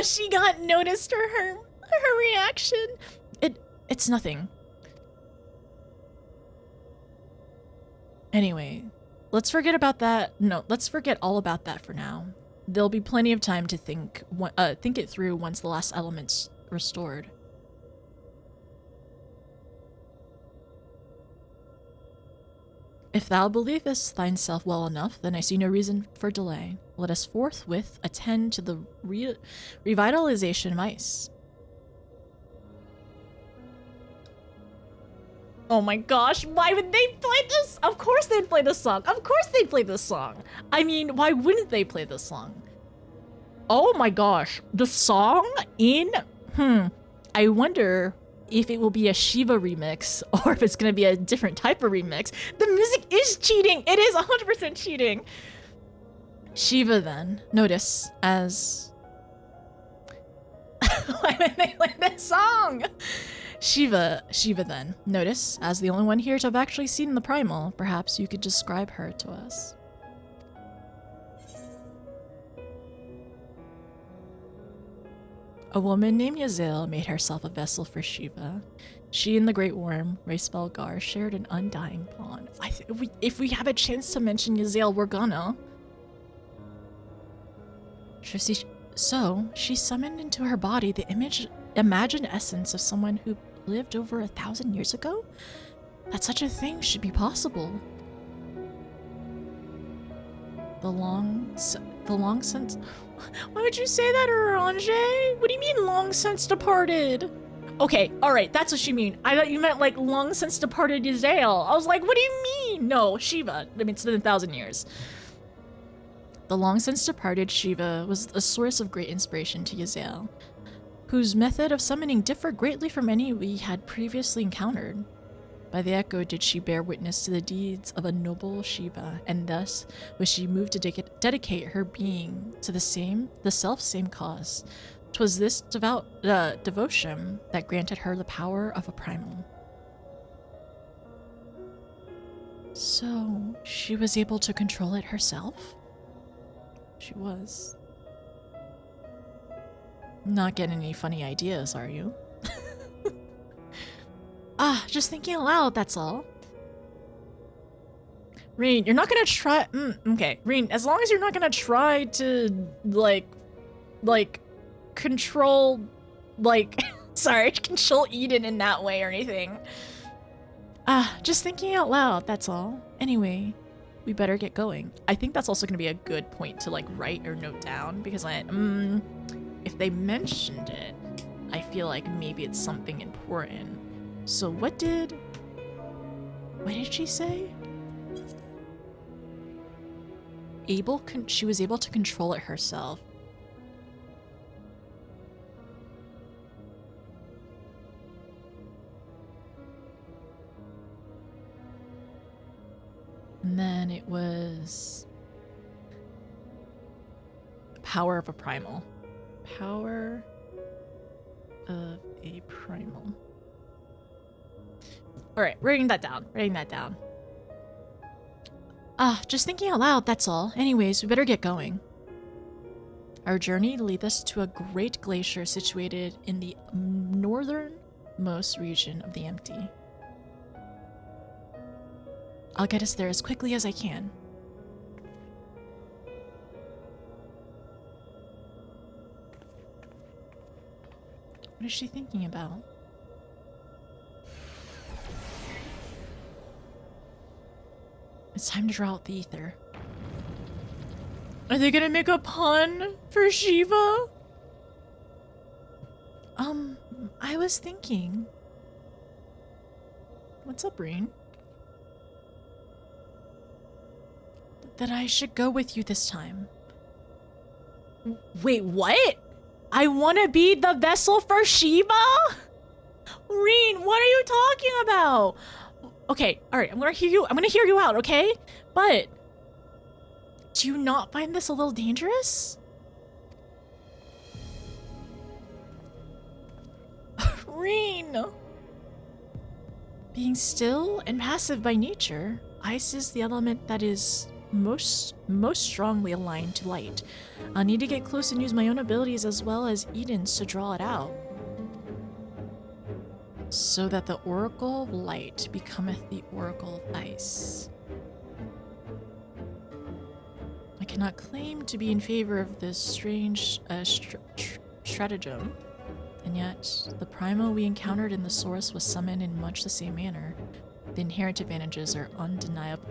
She got noticed for her reaction. It's nothing. Anyway, let's forget about that. No, let's forget all about that for now. There'll be plenty of time to think it through once the last element's restored. If thou believest thyself well enough, then I see no reason for delay. Let us forthwith attend to the revitalization of ice. Oh my gosh, why would they play this? Of course they'd play this song. Of course they'd play this song. I mean, why wouldn't they play this song? Oh my gosh, the song in... I wonder if it will be a Shiva remix or if it's going to be a different type of remix. The music is cheating. It is 100% cheating. Shiva then, notice as... Why would they play this song? Shiva then, notice, as the only one here to have actually seen the primal, perhaps you could describe her to us. A woman named Yazel made herself a vessel for Shiva. She and the Great Worm, Race Belgar, shared an undying bond. If we have a chance to mention Yazel, we're gonna. So, she summoned into her body the imagined essence of someone who lived over 1,000 years ago? That such a thing should be possible. The long since... Why would you say that, Orange? What do you mean long since departed? Okay, alright, that's what you mean. I thought you meant like long since departed Yazel. I was like, what do you mean? No, Shiva. I mean, it's been 1,000 years. The long since departed Shiva was a source of great inspiration to Yazel, whose method of summoning differed greatly from any we had previously encountered. By the echo did she bear witness to the deeds of a noble Shiva, and thus was she moved to dedicate her being to the self-same cause. 'Twas this devout devotion that granted her the power of a primal. So, she was able to control it herself? She was. Not getting any funny ideas, are you? Just thinking aloud, that's all. Reen, you're not gonna try- okay, Reen, as long as you're not gonna try to, like, control, like, sorry, control Eden in that way or anything. Just thinking out loud, that's all. Anyway, we better get going. I think that's also gonna be a good point to, like, write or note down, because if they mentioned it, I feel like maybe it's something important. So what did she say? She was able to control it herself. And then it was power of a primal. Power of a primal. Alright, writing that down. Just thinking out loud, that's all. Anyways, we better get going. Our journey leads us to a great glacier situated in the northernmost region of the Empty. I'll get us there as quickly as I can. What is she thinking about? It's time to draw out the ether. Are they gonna make a pun for Shiva? I was thinking... What's up, Reen? That I should go with you this time. Wait, what? I want to be the vessel for Shiva? Reen, what are you talking about? Okay, alright, I'm gonna hear you out, okay? But do you not find this a little dangerous? Reen! Being still and passive by nature, ice is the element that is most strongly aligned to light. I'll need to get close and use my own abilities as well as Eden's to draw it out. So that the Oracle of Light becometh the Oracle of Ice. I cannot claim to be in favor of this strange stratagem, and yet the primal we encountered in the source was summoned in much the same manner. The inherent advantages are undeniable.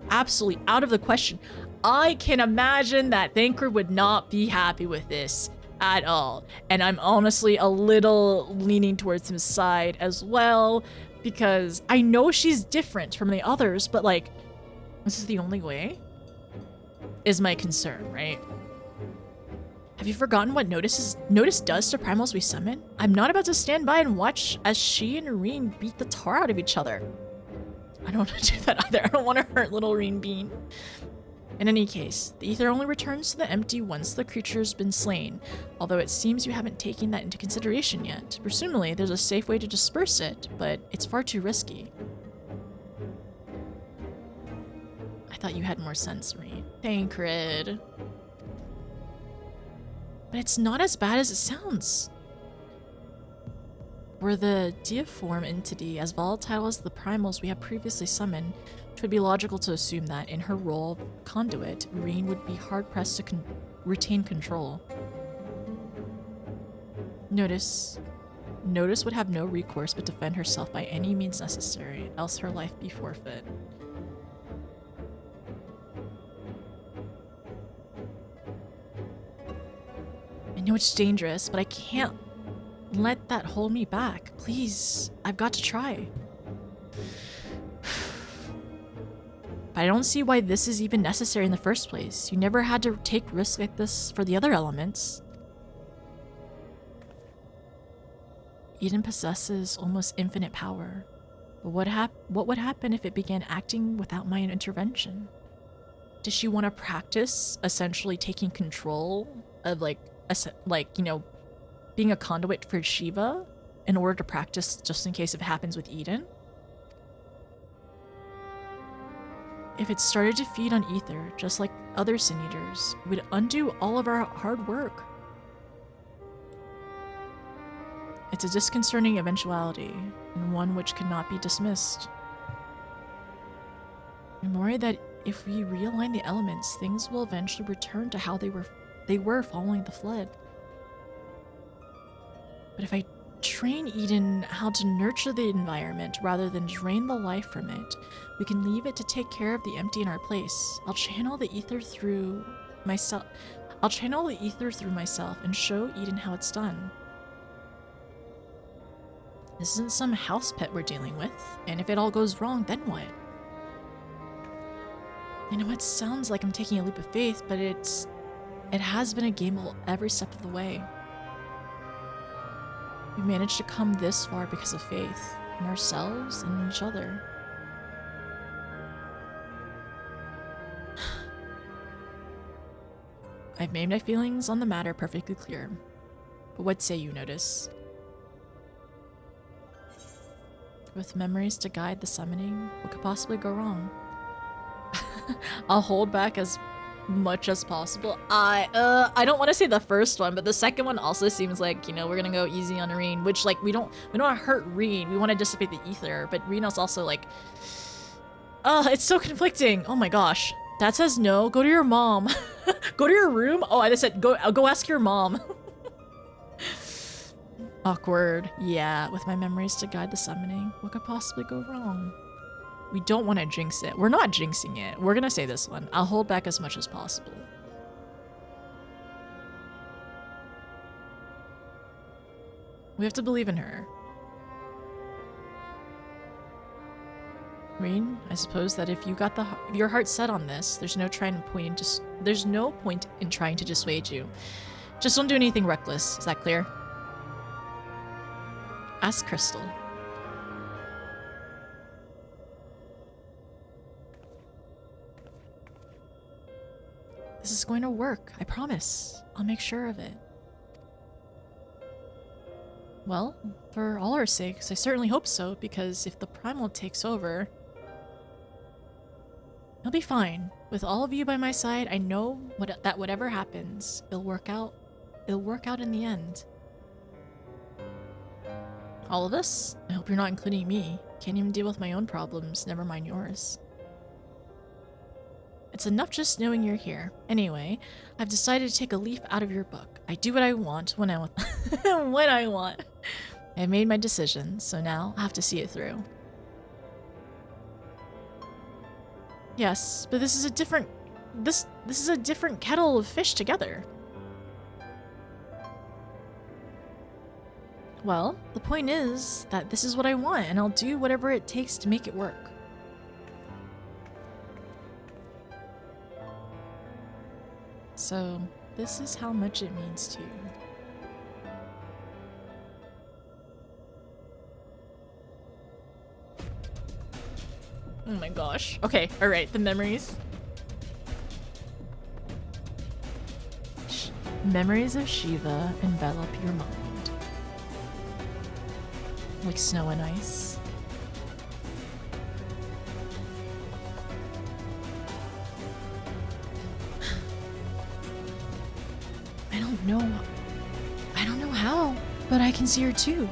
Absolutely out of the question. I can imagine that Thinker would not be happy with this at all. And I'm honestly a little leaning towards his side as well, because I know she's different from the others, but like, this is the only way? Is my concern, right? Have you forgotten what Notice does to primals we summon? I'm not about to stand by and watch as she and Irene beat the tar out of each other. I don't want to do that either. I don't want to hurt little Irene Bean. In any case, the ether only returns to the empty once the creature's been slain, although it seems you haven't taken that into consideration yet. Presumably, there's a safe way to disperse it, but it's far too risky. I thought you had more sense, Irene. Thancred. But it's not as bad as it sounds. Were the deiform entity as volatile as the primals we have previously summoned, it would be logical to assume that, in her role of conduit, Irene would be hard-pressed to retain control. Notice would have no recourse but defend herself by any means necessary, else her life be forfeit. I know it's dangerous, but I can't let that hold me back. Please, I've got to try. But I don't see why this is even necessary in the first place. You never had to take risks like this for the other elements. Eden possesses almost infinite power. But what would happen if it began acting without my intervention? Does she want to practice essentially taking control of being a conduit for Shiva in order to practice just in case it happens with Eden? If it started to feed on ether, just like other Sin Eaters, it would undo all of our hard work. It's a disconcerting eventuality, and one which cannot be dismissed. I'm worried that if we realign the elements, things will eventually return to how they were following the flood. But if I train Eden how to nurture the environment rather than drain the life from it, we can leave it to take care of the empty in our place. I'll channel the ether through myself and show Eden how it's done. This isn't some house pet we're dealing with, and if it all goes wrong, then what? I know it sounds like I'm taking a leap of faith, but it has been a gamble every step of the way. We've managed to come this far because of faith in ourselves and in each other. I've made my feelings on the matter perfectly clear. But what say you, Notice? With memories to guide the summoning, what could possibly go wrong? I'll hold back as much as possible. I don't want to say the first one, but the second one also seems like, we're gonna go easy on Irene, which like we don't want to hurt Irene. We want to dissipate the ether, but Reno's also like, it's so conflicting. Oh my gosh. Dad says no. Go to your mom. Go to your room. Oh, I just said go ask your mom. Awkward. Yeah, with my memories to guide the summoning, what could possibly go wrong? We don't want to jinx it. We're not jinxing it. We're gonna say this one. I'll hold back as much as possible. We have to believe in her. Reen, I suppose that if your heart's set on this, there's no point in trying to dissuade you. Just don't do anything reckless. Is that clear? Ask Crystal. This is going to work, I promise. I'll make sure of it. Well, for all our sakes, I certainly hope so, because if the primal takes over... I'll be fine. With all of you by my side, I know that whatever happens, it'll work out. It'll work out in the end. All of us? I hope you're not including me. Can't even deal with my own problems, never mind yours. It's enough just knowing you're here. Anyway, I've decided to take a leaf out of your book. I do what I want when I want. When I want. I made my decision, so now I have to see it through. Yes, but this is a different kettle of fish together. Well, the point is that this is what I want, and I'll do whatever it takes to make it work. So, this is how much it means to you. Oh my gosh. Okay, alright, the memories. Memories of Shiva envelop your mind. Like snow and ice. I don't know how, but I can see her too.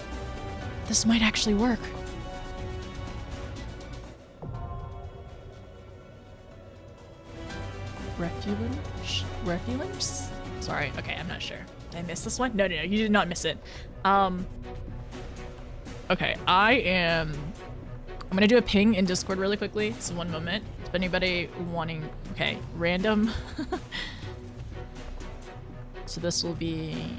This might actually work. Refulence? Sorry, okay, I'm not sure. Did I miss this one? No, you did not miss it. Okay, I'm gonna do a ping in Discord really quickly, so one moment. If anybody wanting, okay, random. So this will be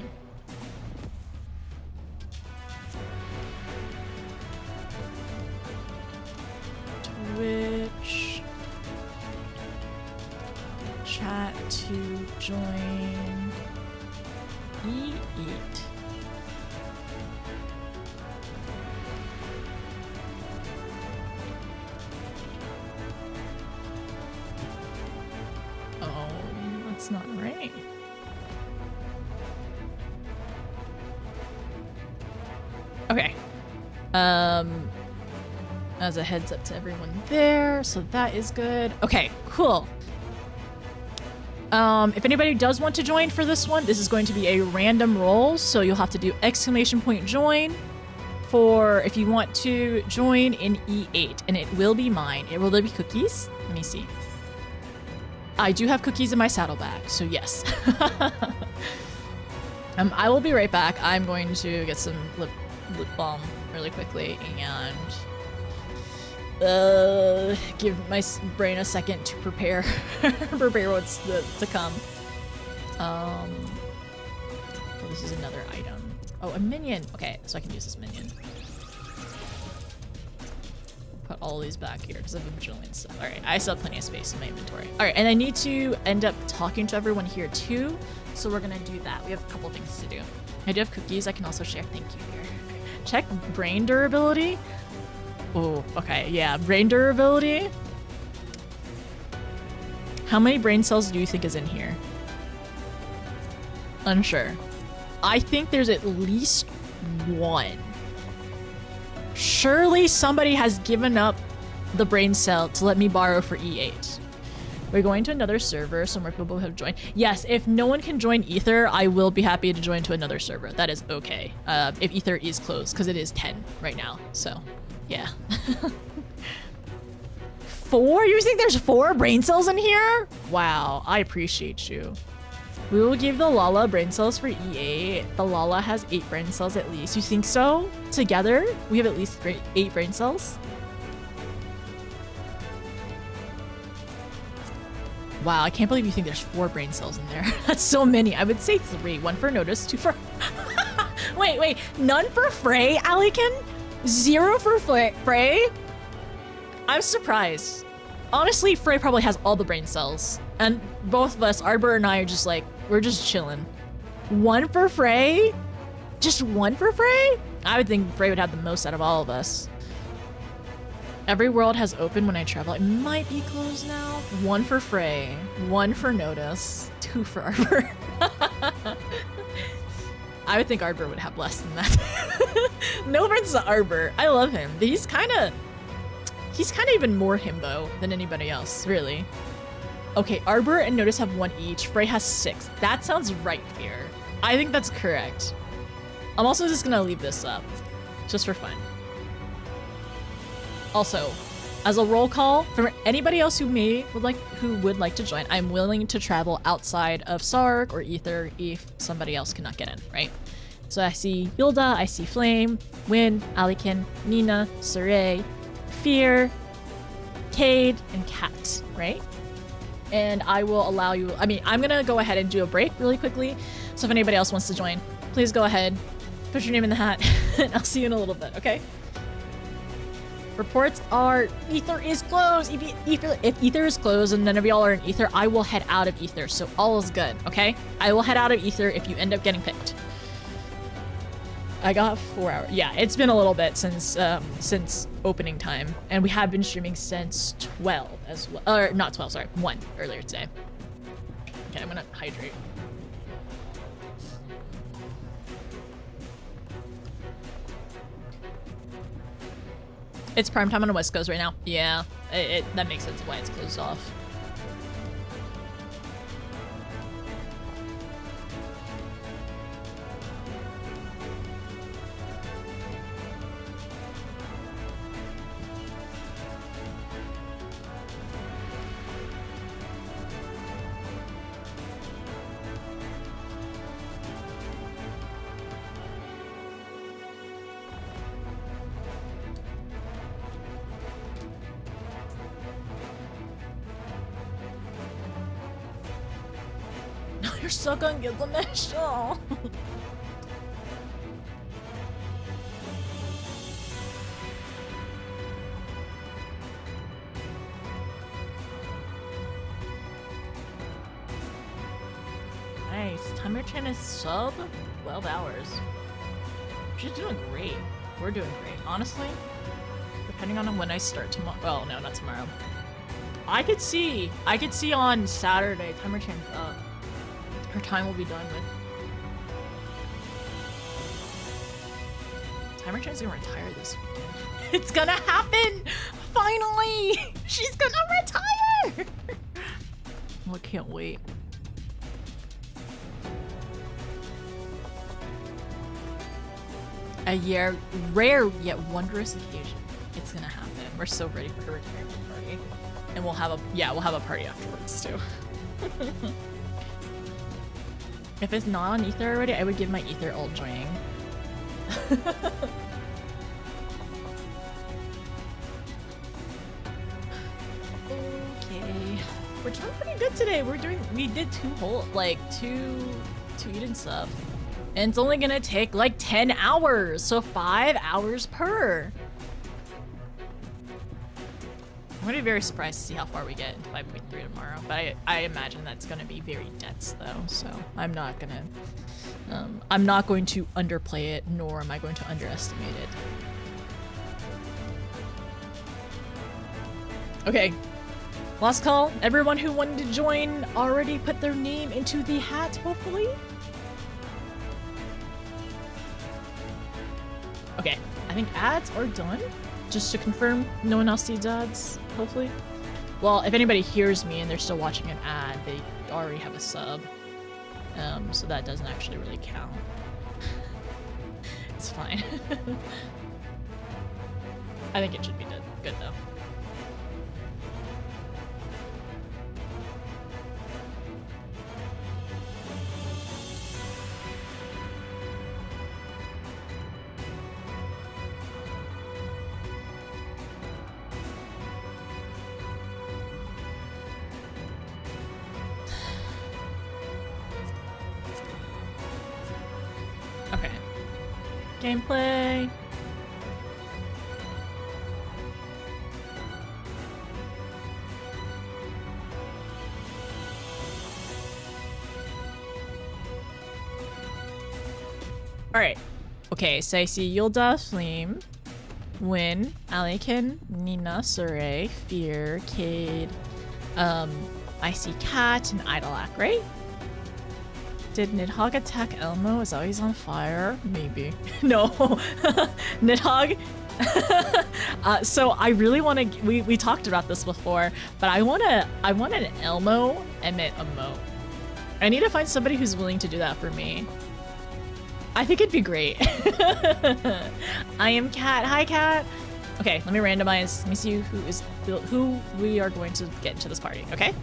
Twitch chat to join E8. Oh, that's not right. Okay. As a heads up to everyone there, so that is good. Okay, cool. If anybody does want to join for this one, this is going to be a random roll, so you'll have to do !join for if you want to join in E8, and it will be mine. Will there be cookies? Let me see. I do have cookies in my saddlebag, so yes. I will be right back. I'm going to get some lip balm really quickly and give my brain a second to prepare what's to come. Oh, this is another item. Oh, a minion. Okay, so I can use this minion. Put all these back here because I have a bajillion stuff. All right, I still have plenty of space in my inventory. All right, and I need to end up talking to everyone here too, so we're gonna do that. We have a couple things to do. I do have cookies. I can also share. Thank you here. Check brain durability. Oh, okay, yeah, brain durability. How many brain cells do you think is in here? Unsure. I think there's at least one. Surely somebody has given up the brain cell to let me borrow for E8. We're going to another server. Some more people have joined. Yes, if no one can join Ether, I will be happy to join to another server. That is okay. If Ether is closed, because it is 10 right now. So, yeah. 4? You think there's 4 brain cells in here? Wow, I appreciate you. We will give the Lala brain cells for E8. The Lala has 8 brain cells at least. You think so? Together, we have at least 8 brain cells? Wow, I can't believe you think there's 4 brain cells in there. That's so many. I would say 3. 1 for Notice, 2 for... wait. None for Frey, Alikin? 0 for Frey? I'm surprised. Honestly, Frey probably has all the brain cells. And both of us, Arbor and I, are just like, we're just chilling. 1 for Frey? Just 1 for Frey? I would think Frey would have the most out of all of us. Every world has opened when I travel. It might be closed now. 1 for Frey, 1 for Notice, 2 for Arbor. I would think Arbor would have less than that. No offense to Arbor. I love him. He's kind of... He's kind of even more himbo than anybody else, really. Okay, Arbor and Notice have 1 each. Frey has 6. That sounds right, Fear. I think that's correct. I'm also just gonna leave this up, just for fun. Also, as a roll call, for anybody else who would like to join, I'm willing to travel outside of Sarg or Ether if somebody else cannot get in, right? So I see Yulda, I see Flame, Win, Alikin, Nina, Saray, Fear, Cade, and Kat, right? And I will allow you, I'm gonna go ahead and do a break really quickly. So if anybody else wants to join, please go ahead, put your name in the hat, and I'll see you in a little bit, okay? Reports are Ether is closed. If Ether is closed and none of y'all are in Ether, I will head out of Ether. So all is good, okay? I will head out of Ether if you end up getting picked. I got 4 hours. Yeah, it's been a little bit since opening time, and we have been streaming since 12 as well. Or not 12, sorry, 1 earlier today. Okay, I'm gonna hydrate. It's prime time on the West Coast right now. Yeah, that makes sense why it's closed off. You're stuck on Gilgamesh. Oh. Nice. Timer Chan is sub 12 hours. She's doing great. We're doing great. Honestly, depending on when I start tomorrow. Well, no, not tomorrow. I could see on Saturday. Timer Chan's up. Her time will be done with. Timer Chan's gonna retire this weekend. It's gonna happen! Finally! She's gonna retire! Oh, I can't wait. A rare yet wondrous occasion. It's gonna happen. We're so ready for her retirement party. And we'll have a party afterwards too. If it's not on Ether already, I would give my Ether ult joining. Okay. We're doing pretty good today. We did 2 Eden stuff. And it's only gonna take like 10 hours, so 5 hours per. I'm gonna be very surprised to see how far we get into 5.3 tomorrow, but I imagine that's gonna be very dense though, so I'm not going to underplay it, nor am I going to underestimate it. Okay, last call. Everyone who wanted to join already put their name into the hat, hopefully? Okay, I think ads are done. Just to confirm, no one else sees ads, hopefully. Well, if anybody hears me and they're still watching an ad, they already have a sub. So that doesn't actually really count. It's fine. I think it should be good though. Gameplay. Alright. Okay, so I see Yulda, Flame, Win, Alikin, Nina, Saray, Fear, Cade. I see Kat and Idolac, right? Did Nidhogg attack Elmo? Is that why he's on fire? Maybe. No. Nidhogg So I really want to. We talked about this before, but I want an Elmo emit emote. I need to find somebody who's willing to do that for me. I think it'd be great. I am Cat. Hi, Cat. Okay, let me randomize. Let me see who we are going to get into this party. Okay.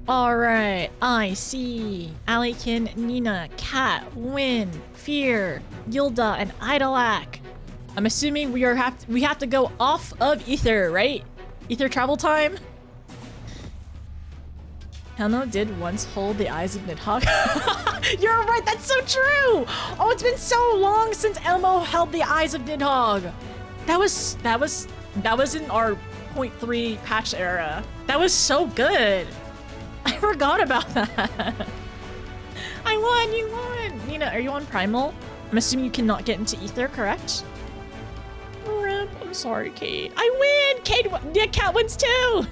All right. I see Alikin, Nina, Cat, Win, Fear, Gilda, and Idolak. I'm assuming we have to go off of Ether, right? Ether travel time. Helno did once hold the eyes of Nidhogg. You're right, that's so true! Oh, it's been so long since Elmo held the eyes of Nidhogg. That was in our 0.3 patch era. That was so good. I forgot about that. I won, you won! Nina, are you on Primal? I'm assuming you cannot get into Ether, correct? Rip, I'm sorry, Kate. I win! Kate, yeah, Cat wins too!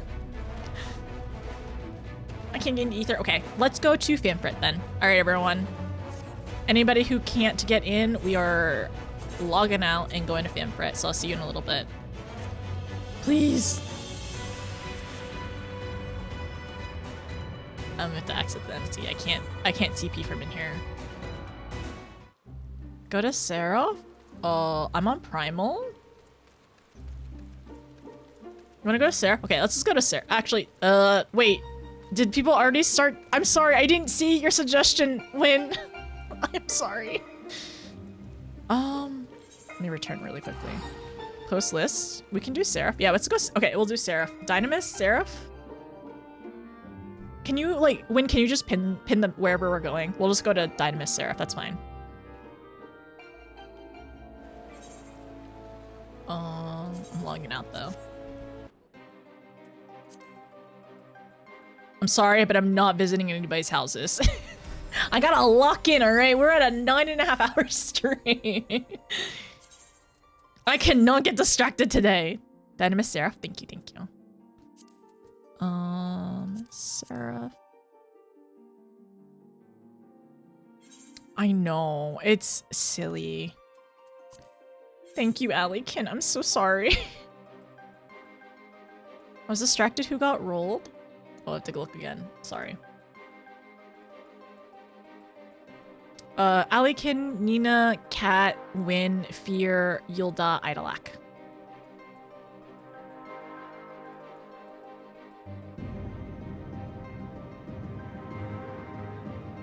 I can't get into Ether. Okay, let's go to Fanfrit then. All right, everyone. Anybody who can't get in, we are logging out and going to Fanfrit, so I'll see you in a little bit. Please. I'm gonna have to exit the MC. I can't TP from in here. Go to Sarah. Oh, I'm on Primal. You wanna go to Sarah? Okay, let's just go to Sarah. Actually, wait. Did people already start? I'm sorry, I didn't see your suggestion, Win. I'm sorry. Let me return really quickly. Post list. We can do Seraph. Yeah, let's go. Okay, we'll do Seraph. Dynamis, Seraph. Can you, like, Win, can you just pin them wherever we're going? We'll just go to Dynamis, Seraph. That's fine. I'm logging out, though. I'm sorry, but I'm not visiting anybody's houses. I gotta lock in, all right? We're at a 9.5 hour stream. I cannot get distracted today. Dynamis Seraph, thank you, thank you. Seraph. I know, it's silly. Thank you, Alikin, I'm so sorry. I was distracted who got rolled. I'll have to look again. Sorry. Alikin, Nina, Cat, Win, Fear, Yilda, Idolak.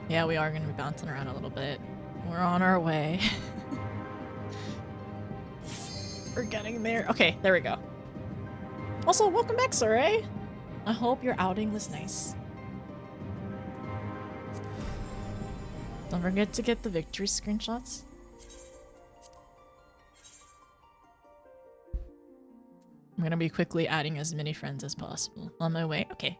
Yeah, we are going to be bouncing around a little bit. We're on our way. We're getting there. Okay, there we go. Also, welcome back, Saray. I hope your outing was nice. Don't forget to get the victory screenshots. I'm gonna be quickly adding as many friends as possible. On my way? Okay.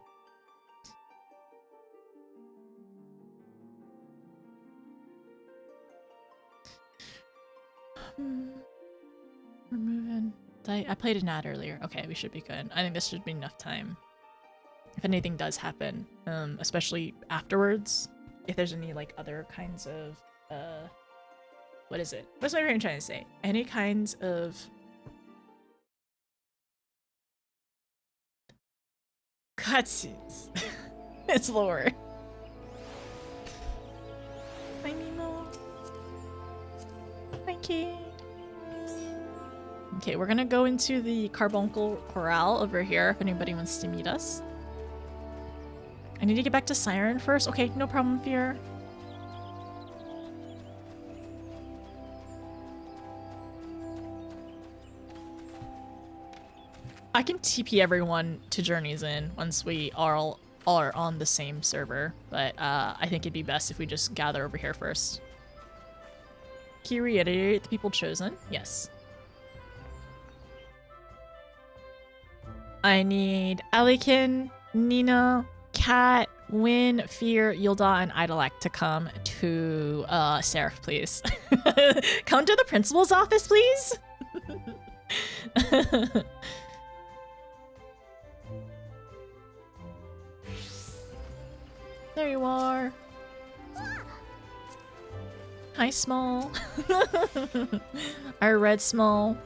We're moving. I played an ad earlier. Okay, we should be good. I think this should be enough time. If anything does happen, especially afterwards, if there's any like other kinds of what is it? What's my brain trying to say? Any kinds of cutscenes. It's lower. Hi Nemo. Thank you. Okay, we're gonna go into the Carbuncle Corral over here if anybody wants to meet us. I need to get back to Siren first. Okay, no problem, Fear. I can TP everyone to Journeys In once we all are on the same server, but I think it'd be best if we just gather over here first. Can you reiterate the people chosen? Yes. I need Alikin, Nina, Cat, Win, Fear, Yilda, and Idolak to come to Seraph, please. Come to the principal's office, please. There you are. Hi, Small. Our red Small.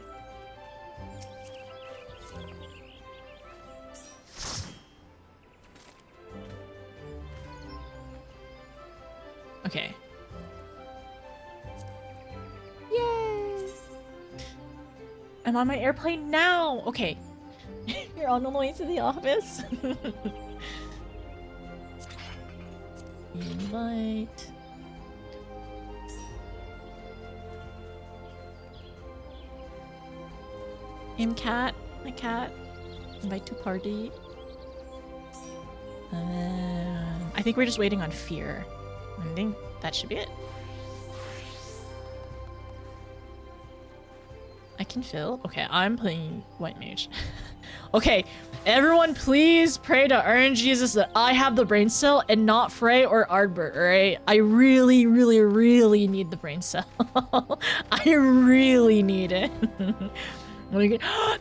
Okay. Yay! I'm on my airplane now! Okay. You're on the way to the office? Invite. Cat. My cat. Invite to party. I think we're just waiting on fear. I think that should be it. I can fill. Okay, I'm playing White Mage. Okay, everyone please pray to Iron Jesus that I have the brain cell and not Frey or Ardbert, alright? I really, really, really need the brain cell. I really need it.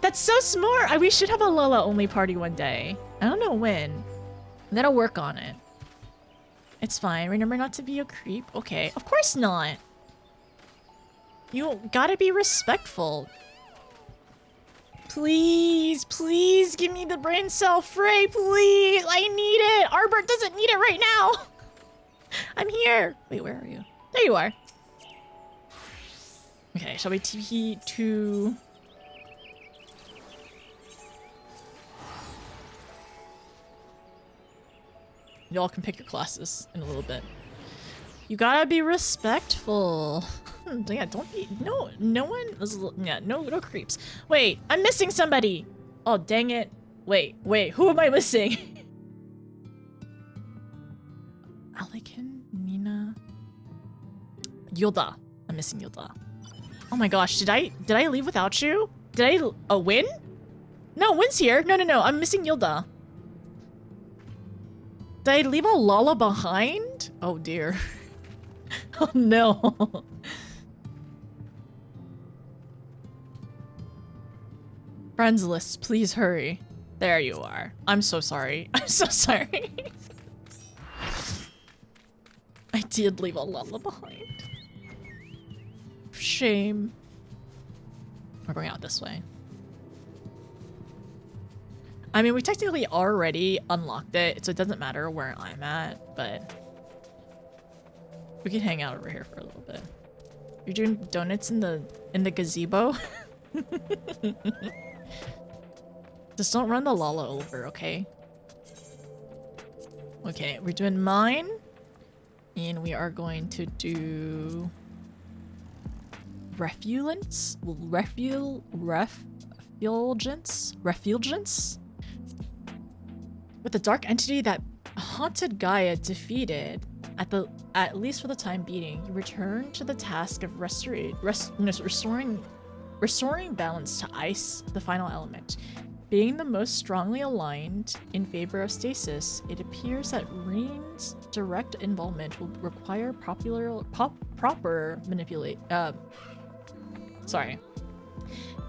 That's so smart! We should have a Lola only party one day. I don't know when. I'm gonna work on it. It's fine. Remember not to be a creep? Okay, of course not. You gotta be respectful. Please, please give me the brain cell, Frey, please. I need it. Arbert doesn't need it right now. I'm here. Wait, where are you? There you are. Okay, shall we TP to... Y'all can pick your classes in a little bit. You gotta be respectful. Yeah, don't be... No one... Yeah, no creeps. Wait, I'm missing somebody! Oh, dang it. Wait, who am I missing? Alekin, Nina... Yilda. I'm missing Yilda. Oh my gosh, did I leave without you? Did I... Win? No, Win's here. No, I'm missing Yilda. Did I leave a Lala behind? Oh dear. Oh no. Friends list, please hurry. There you are. I'm so sorry. I'm so sorry. I did leave a Lala behind. Shame. We're going out this way. I mean, we technically already unlocked it, so it doesn't matter where I'm at, but we can hang out over here for a little bit. You're doing donuts in the gazebo? Just don't run the Lala over, okay? Okay, we're doing mine, and we are going to do refulgence. Refulgence. With the dark entity that haunted Gaia defeated, at least for the time being, you return to the task of restoring balance to ice, the final element. Being the most strongly aligned in favor of stasis, it appears that Reen's direct involvement will require proper manipulate.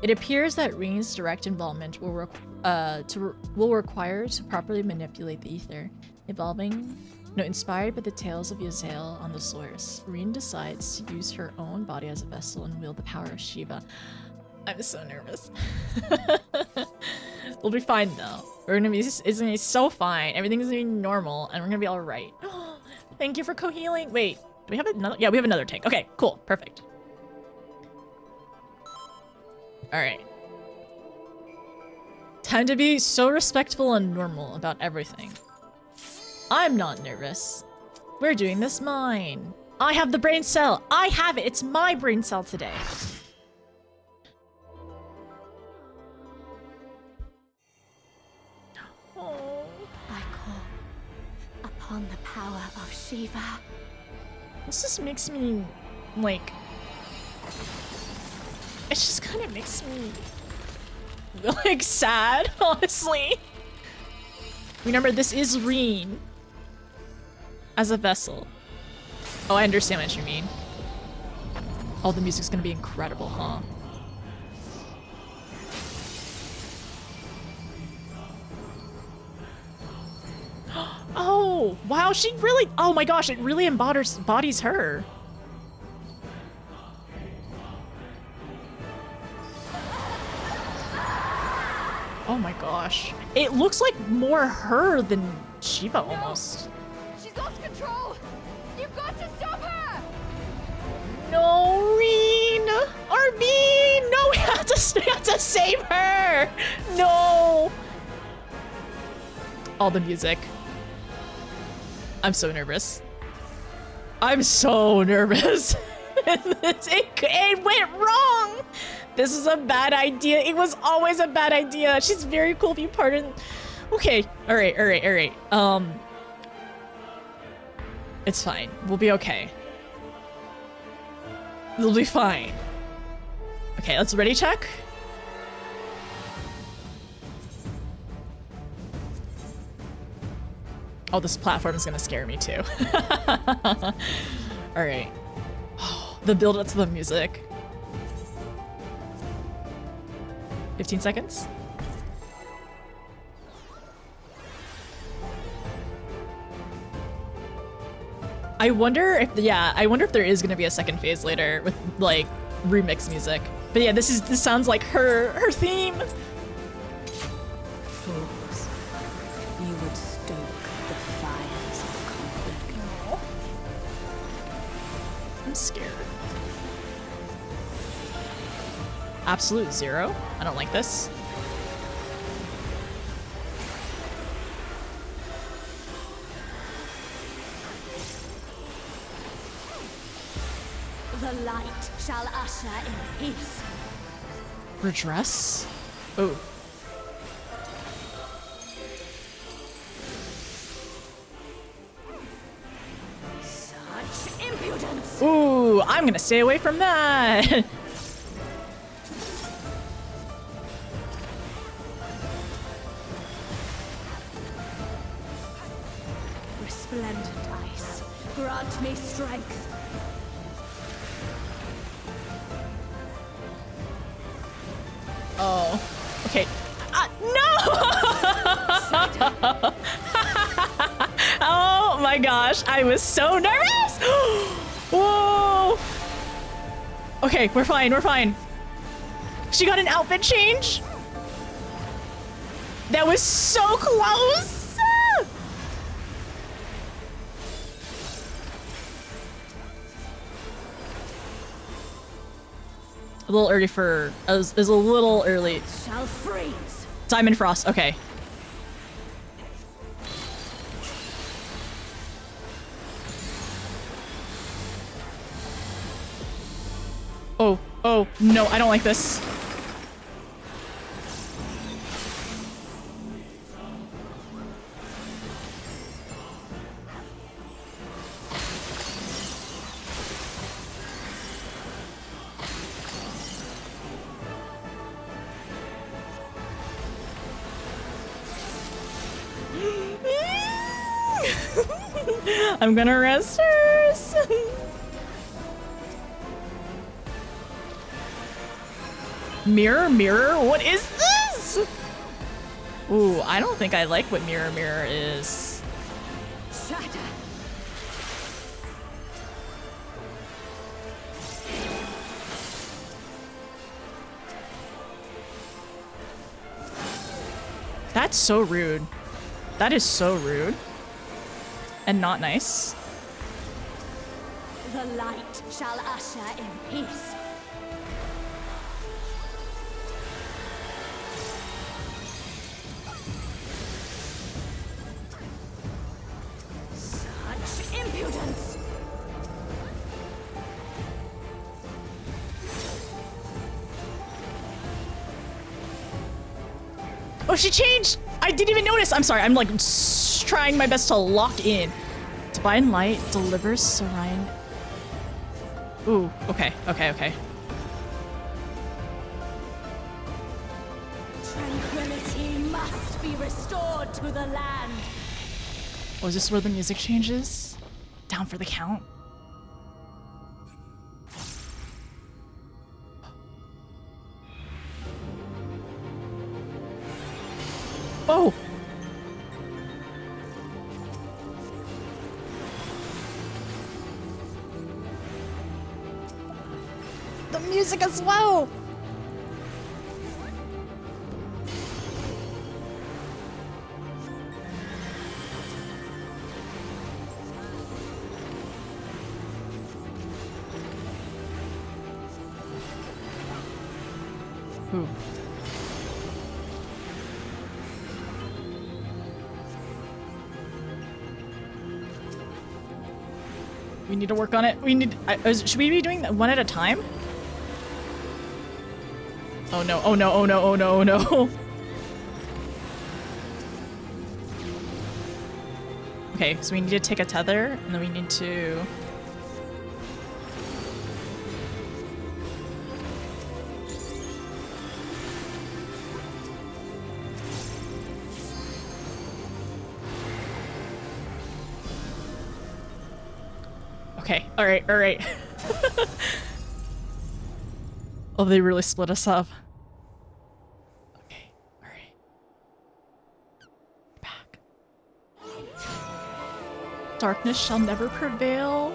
It appears that Reen's direct involvement will require to properly manipulate the ether. Inspired by the tales of Yazel on the source, Reen decides to use her own body as a vessel and wield the power of Shiva. I'm so nervous. We'll be fine though. It's gonna be so fine. Everything's gonna be normal, and we're gonna be all right. Thank you for co-healing. Wait, do we have another? Yeah, we have another tank. Okay, cool, perfect. All right. Time to be so respectful and normal about everything. I'm not nervous. We're doing this mine. I have the brain cell. I have it. It's my brain cell today. Oh. I call upon the power of Shiva. This just makes me, like... It just kind of makes me, like, sad, honestly. Remember, this is Reen as a vessel. Oh, I understand what you mean. Oh, the music's gonna be incredible, huh? Oh, wow, she really... Oh my gosh, it really embodies her. gosh. It looks like more her than Shiva almost. She's lost control! You've got to stop her! No, Reen! RB! No, we have to save her! No! All the music. I'm so nervous. I'm so nervous. It went wrong! This is a bad idea. It was always a bad idea. She's very cool if you pardon. Okay, alright. It's fine. We'll be okay. We'll be fine. Okay, let's ready check. Oh, this platform is gonna scare me too. Alright. The build up to the music. 15 seconds. I wonder if there is gonna be a second phase later with like remix music. But yeah, this sounds like her theme. Fools. You would stoke the fires of conflict. No. I'm scared. Absolute zero. I don't like this. The light shall usher in peace. Redress? Oh. Such impudence! Ooh, I'm gonna stay away from that. Resplendent ice, grant me strength. Oh, okay. No! Oh my gosh, I was so nervous! Whoa! Okay, we're fine. She got an outfit change? That was so close! A little early for... It was a little early. Shall freeze. Diamond Frost, okay. Oh, no, I don't like this. I'm gonna rest hers. Mirror, mirror, what is this? Ooh, I don't think I like what mirror, mirror is. Shatter. That's so rude. That is so rude. And not nice. The light shall usher in peace. Such impudence! Oh, she changed! I didn't even notice! I'm sorry, I'm like trying my best to lock in. Divine Light delivers Serene. Ooh, okay. Tranquility must be restored to the land. Oh, is this where the music changes? Down for the count? Oh! The music as well! Ooh. We need to work on it. We need. Should we be doing that one at a time? Oh no! Oh no! Oh no! Oh no! Oh no! Okay, so we need to take a tether, and then we need to. Okay, alright, alright. Oh, they really split us up. Okay, alright. Back. Darkness shall never prevail.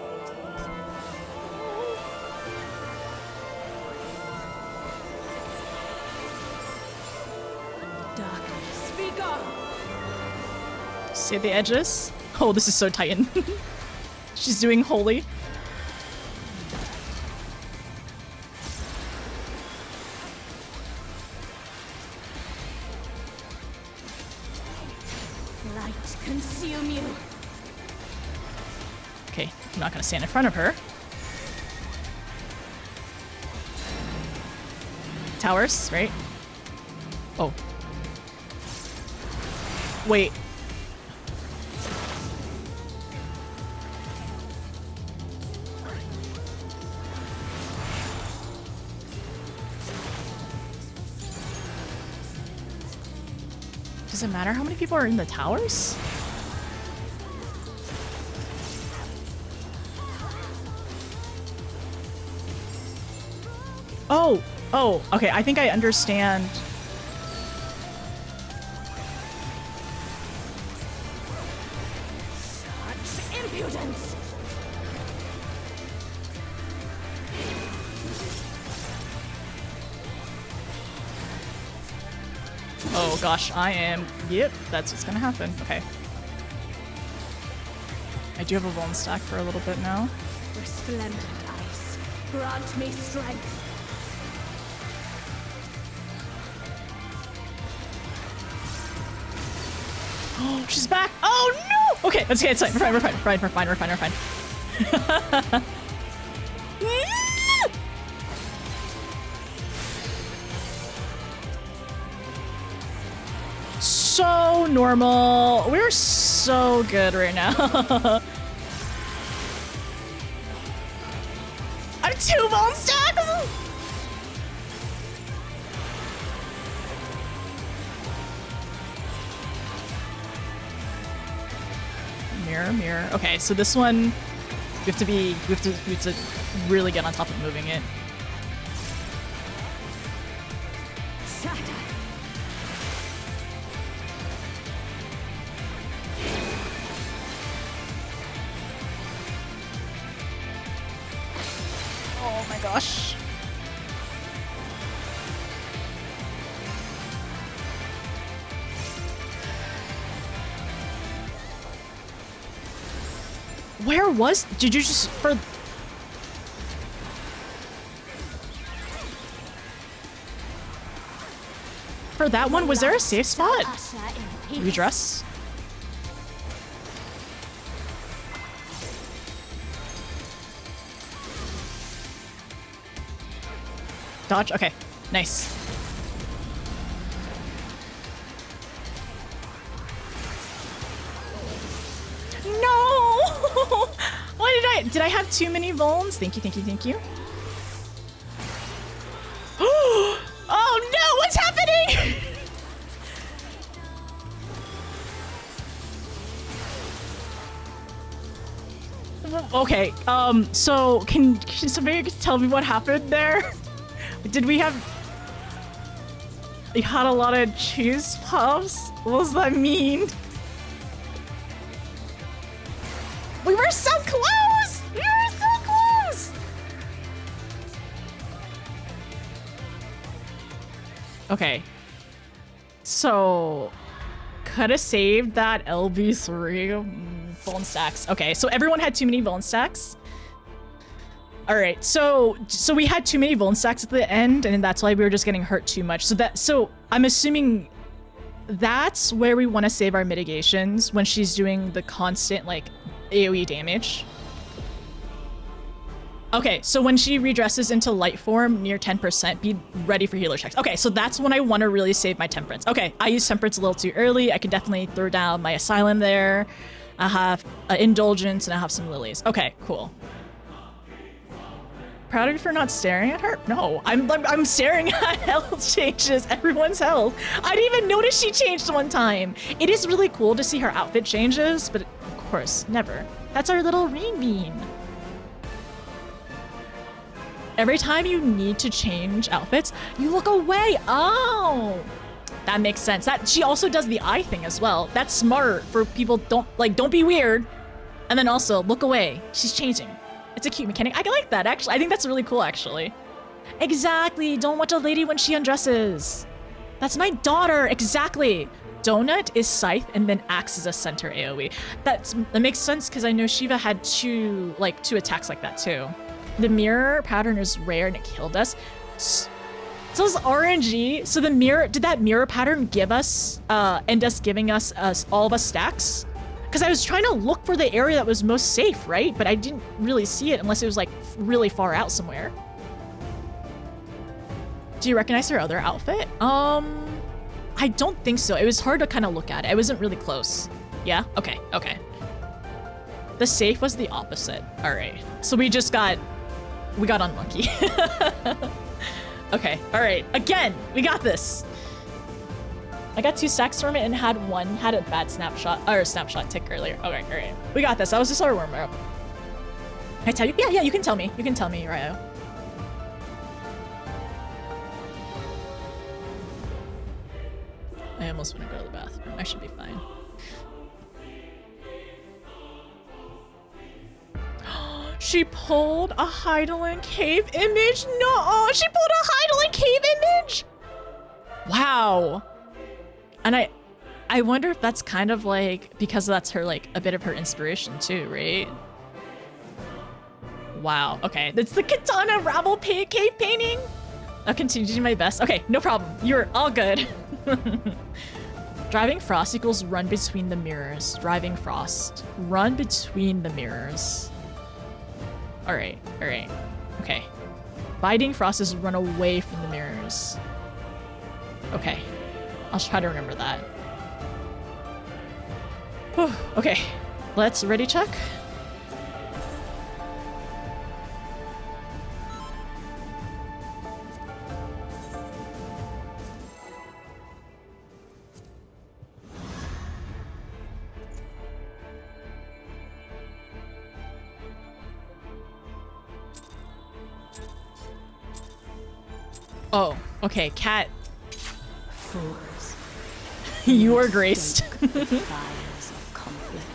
Darkness, be gone. See the edges? Oh, this is so Titan. She's doing holy. Light consume you. Okay, I'm not gonna stand in front of her. Towers, right? Oh. Wait. Does it matter how many people are in the towers? Oh, oh, okay, I think I understand. Such impudence. Oh gosh, I am. Yep, that's what's gonna happen. Okay. I do have a bone stack for a little bit now. Resplendent ice, grant me strength. Oh, she's back. Oh no! Okay, that's okay. It's fine. We're fine. We're fine. We're fine. We're fine. We're fine. So normal. We're so good right now. I have 2 bone stacks. Mirror, mirror. Okay, so this one we have to really get on top of moving it. Shatter. Oh my gosh. Where was? Did you just for that one? Was there a safe spot? Redress. Dodge. Okay, nice. No! Why did I have too many bones? Thank you, thank you, thank you. Oh no, what's happening? Okay, so can somebody tell me what happened there? Did we had a lot of cheese puffs? What does that mean? We were so close! We were so close! Okay. So, could have saved that LB3 bone stacks. Okay, so everyone had too many bone stacks. All right, so we had too many vuln stacks at the end, and that's why we were just getting hurt too much. So I'm assuming that's where we want to save our mitigations when she's doing the constant like AoE damage. Okay, so when she redresses into light form near 10%, be ready for healer checks. Okay, so that's when I want to really save my temperance. Okay, I used temperance a little too early. I could definitely throw down my asylum there. I have indulgence and I have some lilies. Okay, cool. Proud of you for not staring at her? No, I'm staring at health changes, everyone's health. I didn't even notice she changed one time. It is really cool to see her outfit changes, but of course, never. That's our little ring bean. Every time you need to change outfits, you look away. Oh, that makes sense. That she also does the eye thing as well. That's smart for people. Don't be weird. And then also look away. She's changing. It's a cute mechanic. I like that, actually. I think that's really cool, actually. Exactly. Don't watch a lady when she undresses. That's my daughter. Exactly. Donut is Scythe and then Axe is a center AoE. That makes sense because I know Shiva had two attacks like that too. The mirror pattern is rare and it killed us. So it's RNG. So did that mirror pattern give us, end us giving us all of us stacks? Because I was trying to look for the area that was most safe, right? But I didn't really see it unless it was like really far out somewhere. Do you recognize her other outfit? I don't think so. It was hard to kind of look at it. I wasn't really close. Yeah? Okay, okay. The safe was the opposite. All right. So we got unlucky. Okay, all right. Again, we got this. I got 2 stacks from it and had a bad snapshot tick earlier. Okay, all right. We got this. That was just our warm up. Can I tell you? Yeah, you can tell me. You can tell me, Ryo. I almost want to go to the bathroom. I should be fine. She pulled a Heidelin cave image? No, she pulled a Heidelin cave image? Wow. And I wonder if that's kind of like, because that's her, like, a bit of her inspiration too, right? Wow, okay. That's the Katana Rabble cave painting? I'll continue to do my best. Okay, no problem. You're all good. Driving Frost equals run between the mirrors. Driving Frost. Run between the mirrors. Alright, alright. Okay. Biting Frost is run away from the mirrors. Okay. I'll try to remember that. Whew. Okay. Let's ready check. Oh, okay, cat. Fools. You are graced. The fires of conflict.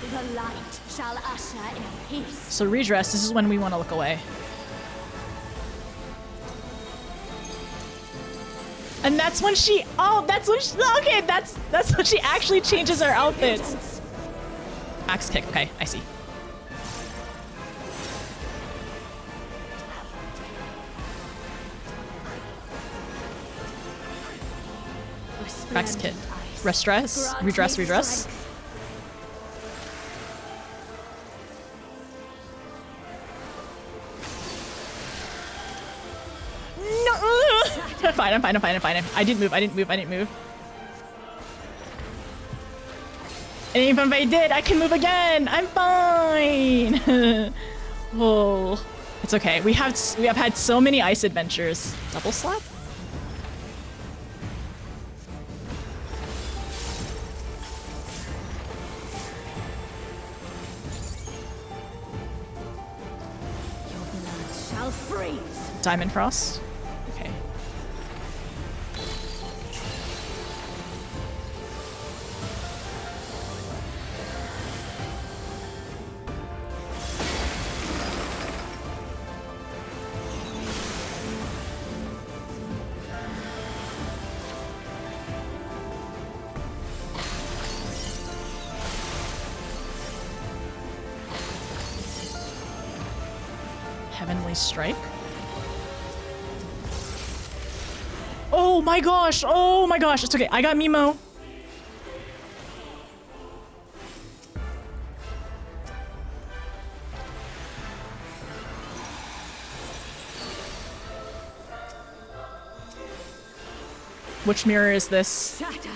The light shall usher in peace. So redress, this is when we want to look away. And that's when she, okay, that's when she actually changes her outfits. Axe kick, okay, I see. Axe kick. Redress. I'm fine. I didn't move. And even if I did, I can move again. I'm fine. Whoa. It's okay. We have had so many ice adventures. Double slap? Your blood shall freeze. Diamond Frost. Okay. Heavenly Strike. Oh my gosh! Oh my gosh! It's okay. I got Mimo. Which mirror is this? Shatter.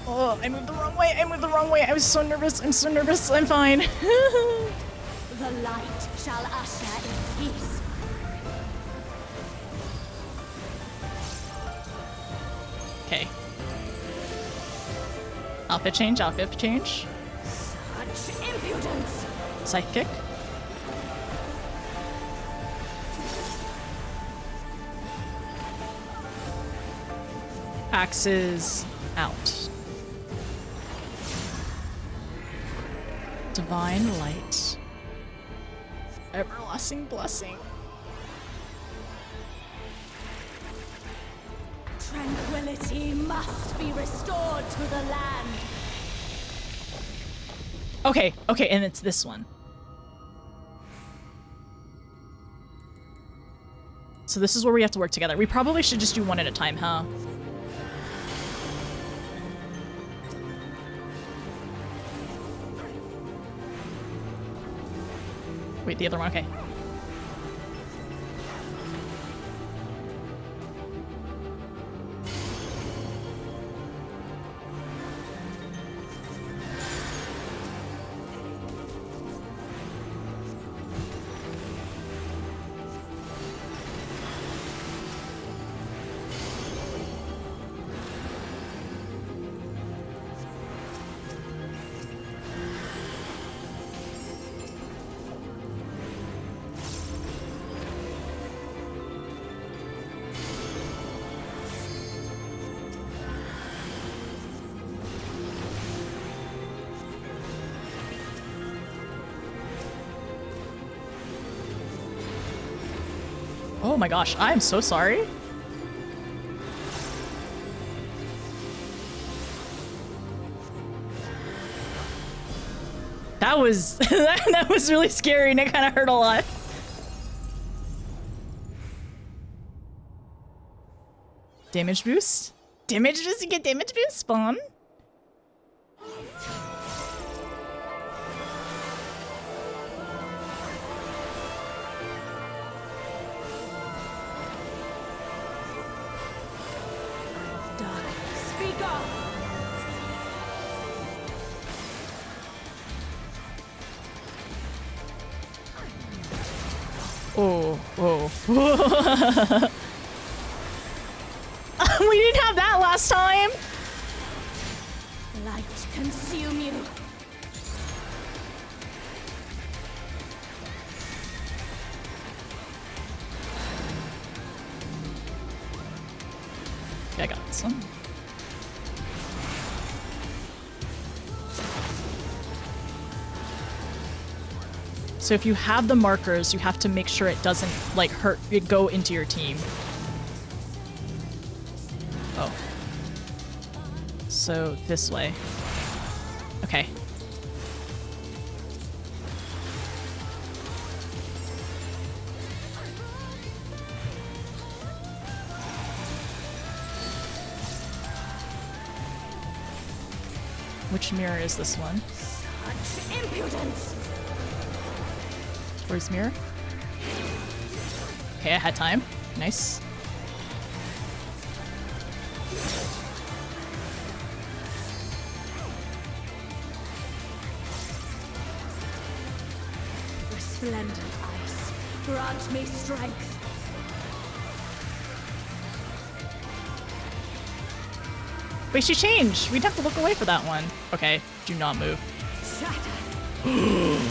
Oh, I moved the wrong way. I moved the wrong way. I was so nervous. I'm so nervous. I'm fine. The light shall usher in peace. Okay. Outfit change, outfit change. Such impudence! Psychic. Axes out. Divine light. Everlasting blessing. Tranquility must be restored to the land. Okay, okay, and it's this one. So this is where we have to work together. We probably should just do one at a time, huh? Wait, the other one, okay. Oh my gosh, I'm so sorry. That was that was really scary and it kind of hurt a lot. Damage boost? Damage boost? You get damage boost? Spawn? Speak up! Oh, oh. We didn't have that last time. Light consume you. Okay, I got this one. So if you have the markers, you have to make sure it doesn't like hurt it go into your team. Oh. So this way. Okay. Which mirror is this one? Such impudence! Where's mirror? Okay, I had time. Nice. Resplendent ice, grant me strength. Wait, she changed. We'd have to look away for that one. Okay, do not move. Shatter.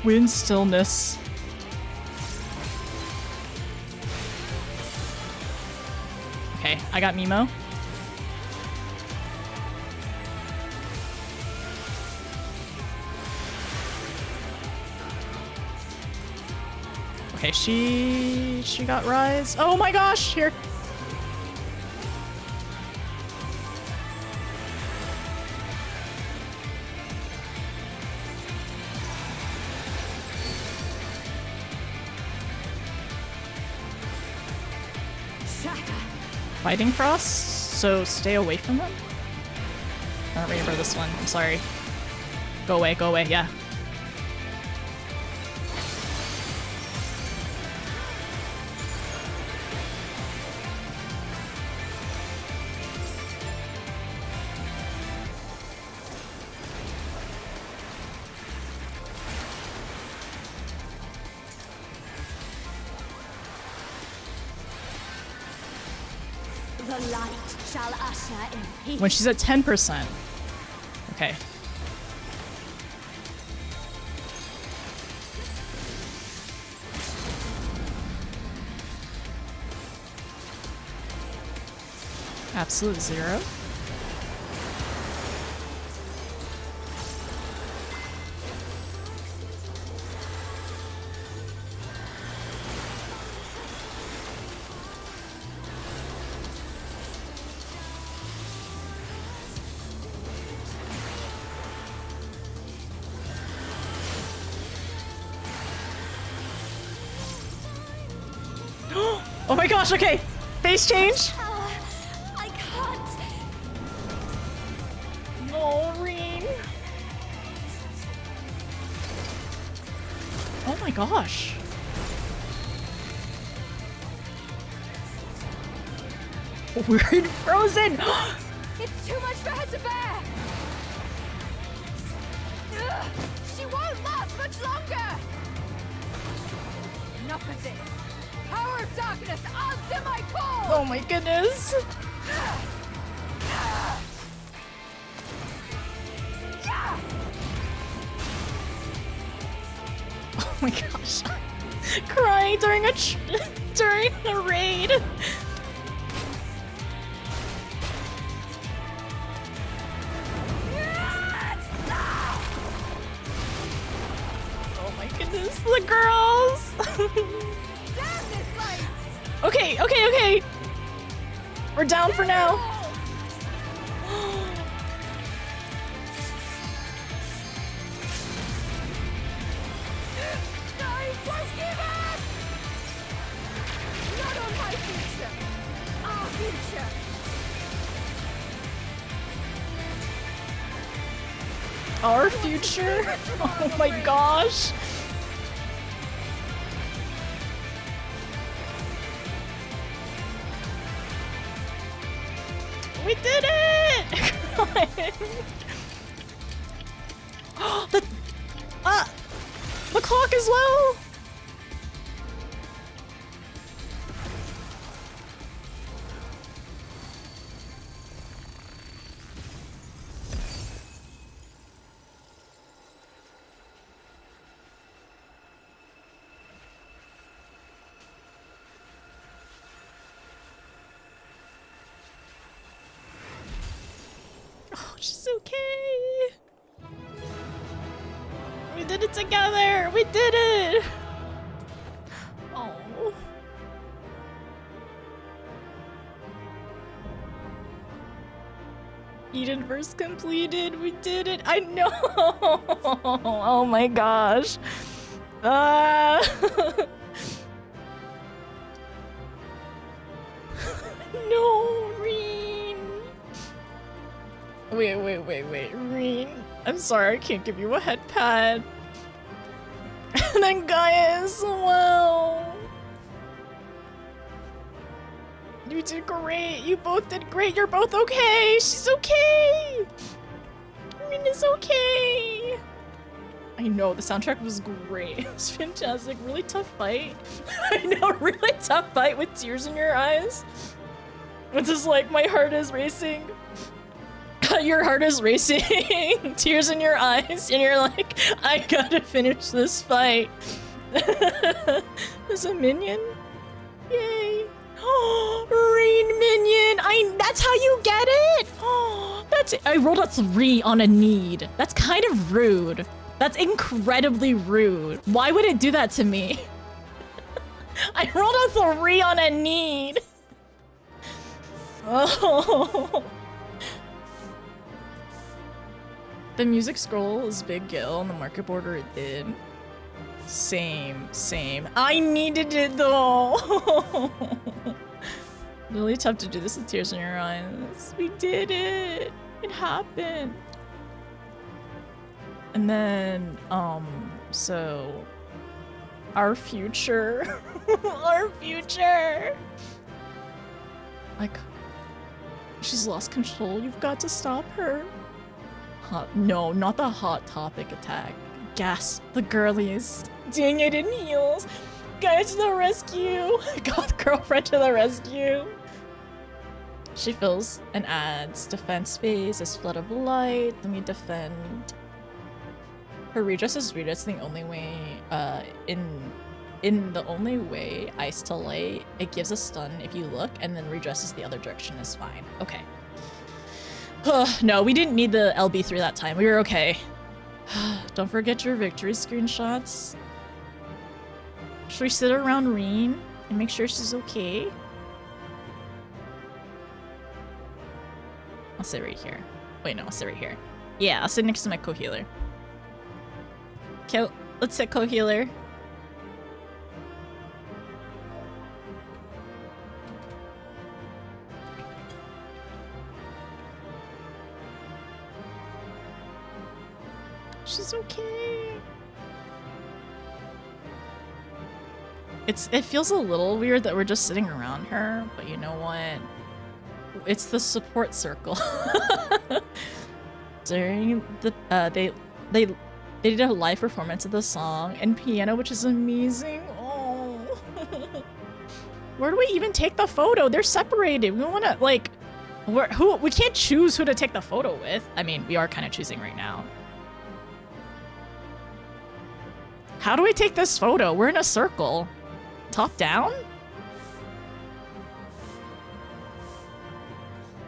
Twin stillness. Okay, I got Mimo. Okay, she got rise. Oh my gosh, here. Fighting Frost, so stay away from them. I don't remember this one. I'm sorry. Go away, yeah. The light shall usher in peace. When she's at 10%. Okay. Absolute zero. Oh my gosh, okay. Face change. I can't. No, Reen. Oh my gosh. We're frozen. It's too much for her to bear. Ugh, she won't last much longer. Enough of this. Power of darkness, answer my call. Oh my goodness. Oh my gosh. Crying during a raid. Oh my goodness, the girls. Damn this light. Okay. We're down for now. I won't give up. Not on my future. Our future. Our future? Oh my gosh. We did it! The clock is low! Oh, she's okay. We did it together. We did it. Oh. Eden verse completed. We did it. I know. Oh my gosh. No, Reen. Wait, Reen. I'm sorry, I can't give you a head pad. And then Gaia as well. You did great. You both did great. You're both okay. She's okay. Reen is okay. I know, the soundtrack was great. It was fantastic. Really tough fight. I know, really tough fight with tears in your eyes. It's just like, my heart is racing. Your heart is racing, tears in your eyes, and you're like, I gotta finish this fight. There's a minion? Yay. Oh, Rain minion! That's how you get it? Oh, I rolled a 3 on a need. That's kind of rude. That's incredibly rude. Why would it do that to me? I rolled a 3 on a need. Oh. The music scroll is Big Gil, and the market border it did. Same. I needed it though. Really tough to do this with tears in your eyes. We did it. It happened. And then, so our future, our future. Like, she's lost control. You've got to stop her. No, not the hot topic attack. Gasp, the girliest. Doing it in heels. Guys to the rescue. Goth girlfriend to the rescue. She fills and adds defense phase as flood of light. Let me defend. Her redress is redress the only way, in the only way ice to light, it gives a stun if you look, and then redresses the other direction is fine. Okay. No, we didn't need the LB3 that time. We were okay. Don't forget your victory screenshots. Should we sit around Reen and make sure she's okay? I'll sit right here. Wait, no, I'll sit right here. Yeah, I'll sit next to my co-healer. Okay, let's sit co-healer. She's okay. It feels a little weird that we're just sitting around her, but you know what? It's the support circle. During the they did a live performance of the song and piano, which is amazing. Oh. Where do we even take the photo? They're separated. We want to like we can't choose who to take the photo with. I mean, we are kind of choosing right now. How do we take this photo? We're in a circle. Top down?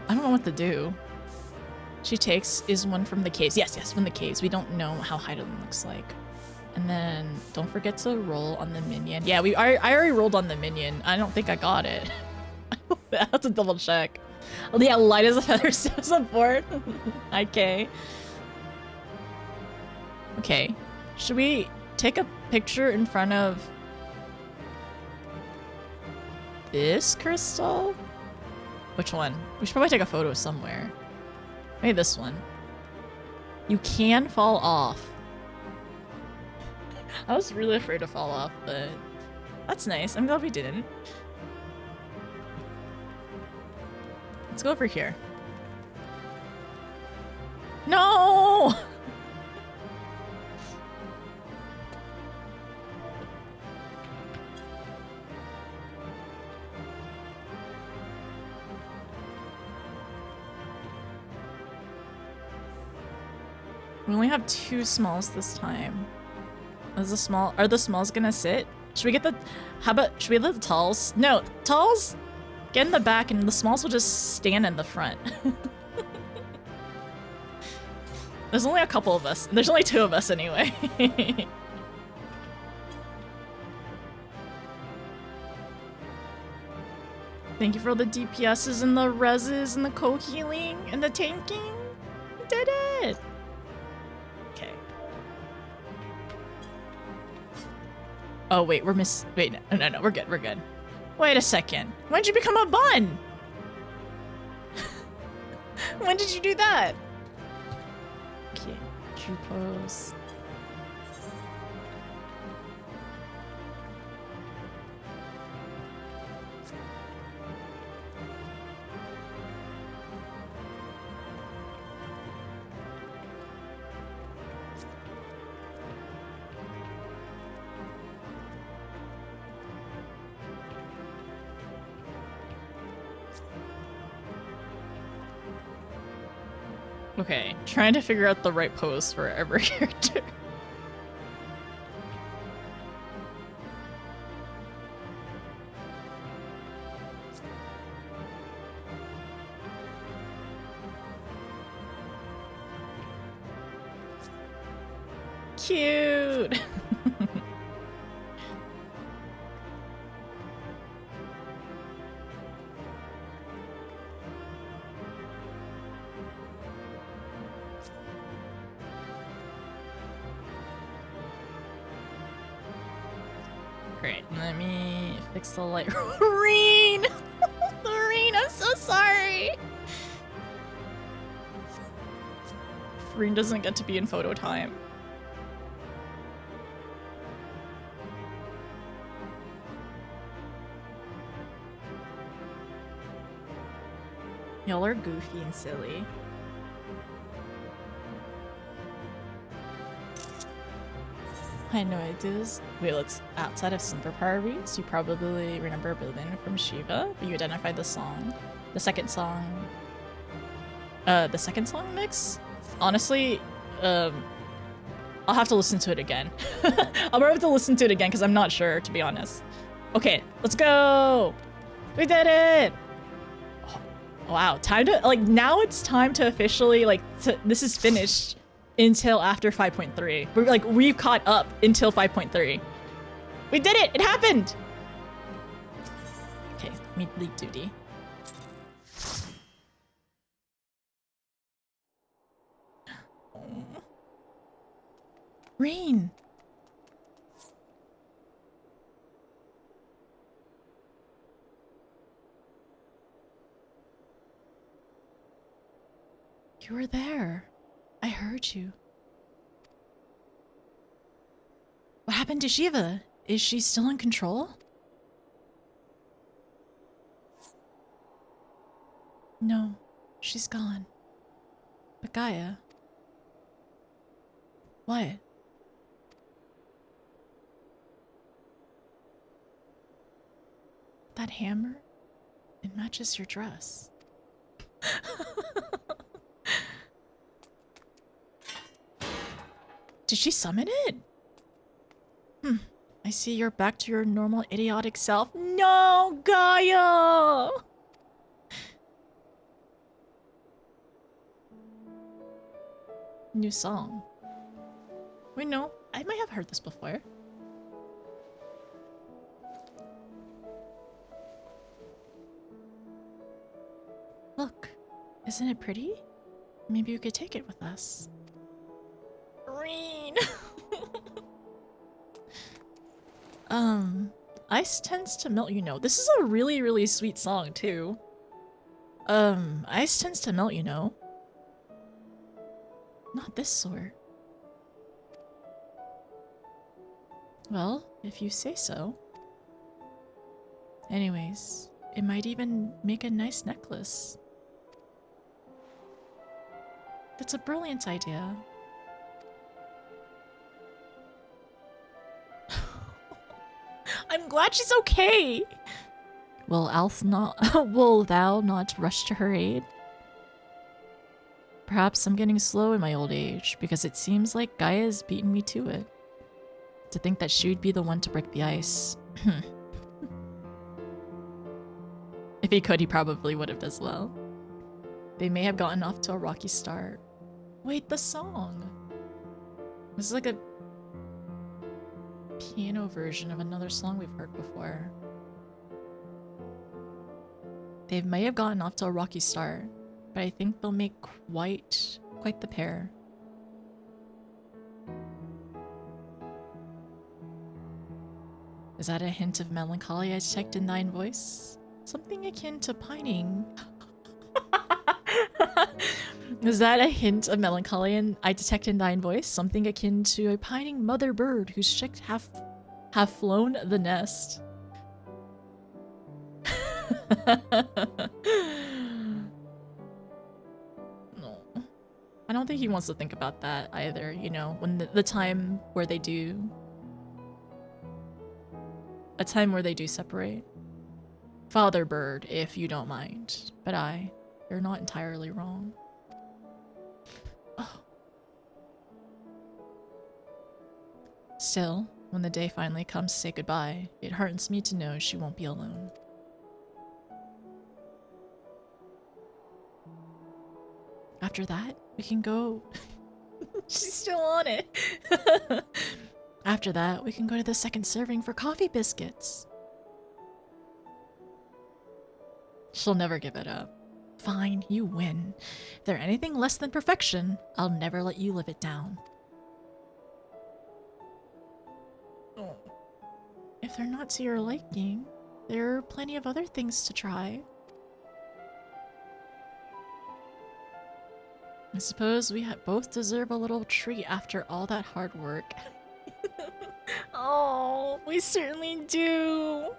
I don't know what to do. She takes is one from the caves. Yes, from the caves. We don't know how Heidelin looks like. And then don't forget to roll on the minion. Yeah, I already rolled on the minion. I don't think I got it. I have to double check. Oh, yeah, light as a feather support. Okay. Okay. Should we take a picture in front of this crystal? Which one? We should probably take a photo somewhere. Maybe this one. You can fall off. I was really afraid to fall off, but that's nice. I'm glad we didn't. Let's go over here. No! We only have 2 smalls this time. Are the smalls gonna sit? Should we get the, should we let the talls? No, talls, get in the back and the smalls will just stand in the front. There's only a couple of us. There's only 2 of us anyway. Thank you for all the DPSs and the reses and the co-healing and the tanking. We did it! Okay. Oh wait, we're wait, no, we're good, we're good. Wait a second. When did you become a bun? When did you do that? Okay, true pose. Okay, trying to figure out the right pose for every character. Cute! Great. Let me fix the light. Reen! Reen, I'm so sorry! Reen doesn't get to be in photo time. Y'all are goofy and silly. I know it is. Wait, let's outside of Simper Parties, you probably remember Berlin from Shiva, but you identified the song. The second song mix? Honestly, I'll have to listen to it again. I'll probably have to listen to it again because I'm not sure, to be honest. Okay, let's go! We did it! Oh, wow, time to, like, now it's time to officially, like, this is finished until after 5.3. We're like, we've caught up until 5.3. We did it! It happened! Okay, meet lead duty. Rain! You were there. I heard you. What happened to Shiva? Is she still in control? No, she's gone. But Gaia... What? That hammer? It matches your dress. Did she summon it? I see you're back to your normal idiotic self. No, Gaia! New song. Wait, no. I might have heard this before. Look, isn't it pretty? Maybe you could take it with us. Green. Ice tends to melt, you know. This is a really, really sweet song, too. Ice tends to melt, you know. Not this sort. Well, if you say so. Anyways, it might even make a nice necklace. That's a brilliant idea. I'm glad she's okay. Will thou not rush to her aid? Perhaps I'm getting slow in my old age, because it seems like Gaia's beaten me to it. To think that she would be the one to break the ice. If he could, he probably would have as well. They may have gotten off to a rocky start. Wait, the song! This is like a piano version of another song we've heard before. They may have gotten off to a rocky start, but I think they'll make quite the pair. Is that a hint of melancholy I detect in thine voice? Something akin to pining. Is that a hint of melancholy I detect in thine voice? Something akin to a pining mother bird whose chicks have flown the nest. No. I don't think he wants to think about that either, you know, when the time where they do... A time where they do separate. Father bird, if you don't mind. But you're not entirely wrong. Oh. Still, when the day finally comes to say goodbye, it heartens me to know she won't be alone. After that, we can go... She's still on it! After that, we can go to the second serving for coffee biscuits. She'll never give it up. Fine, you win. If they're anything less than perfection, I'll never let you live it down. Oh. if they're not to your liking, there are plenty of other things to try. I suppose we both deserve a little treat after all that hard work. Oh, we certainly do.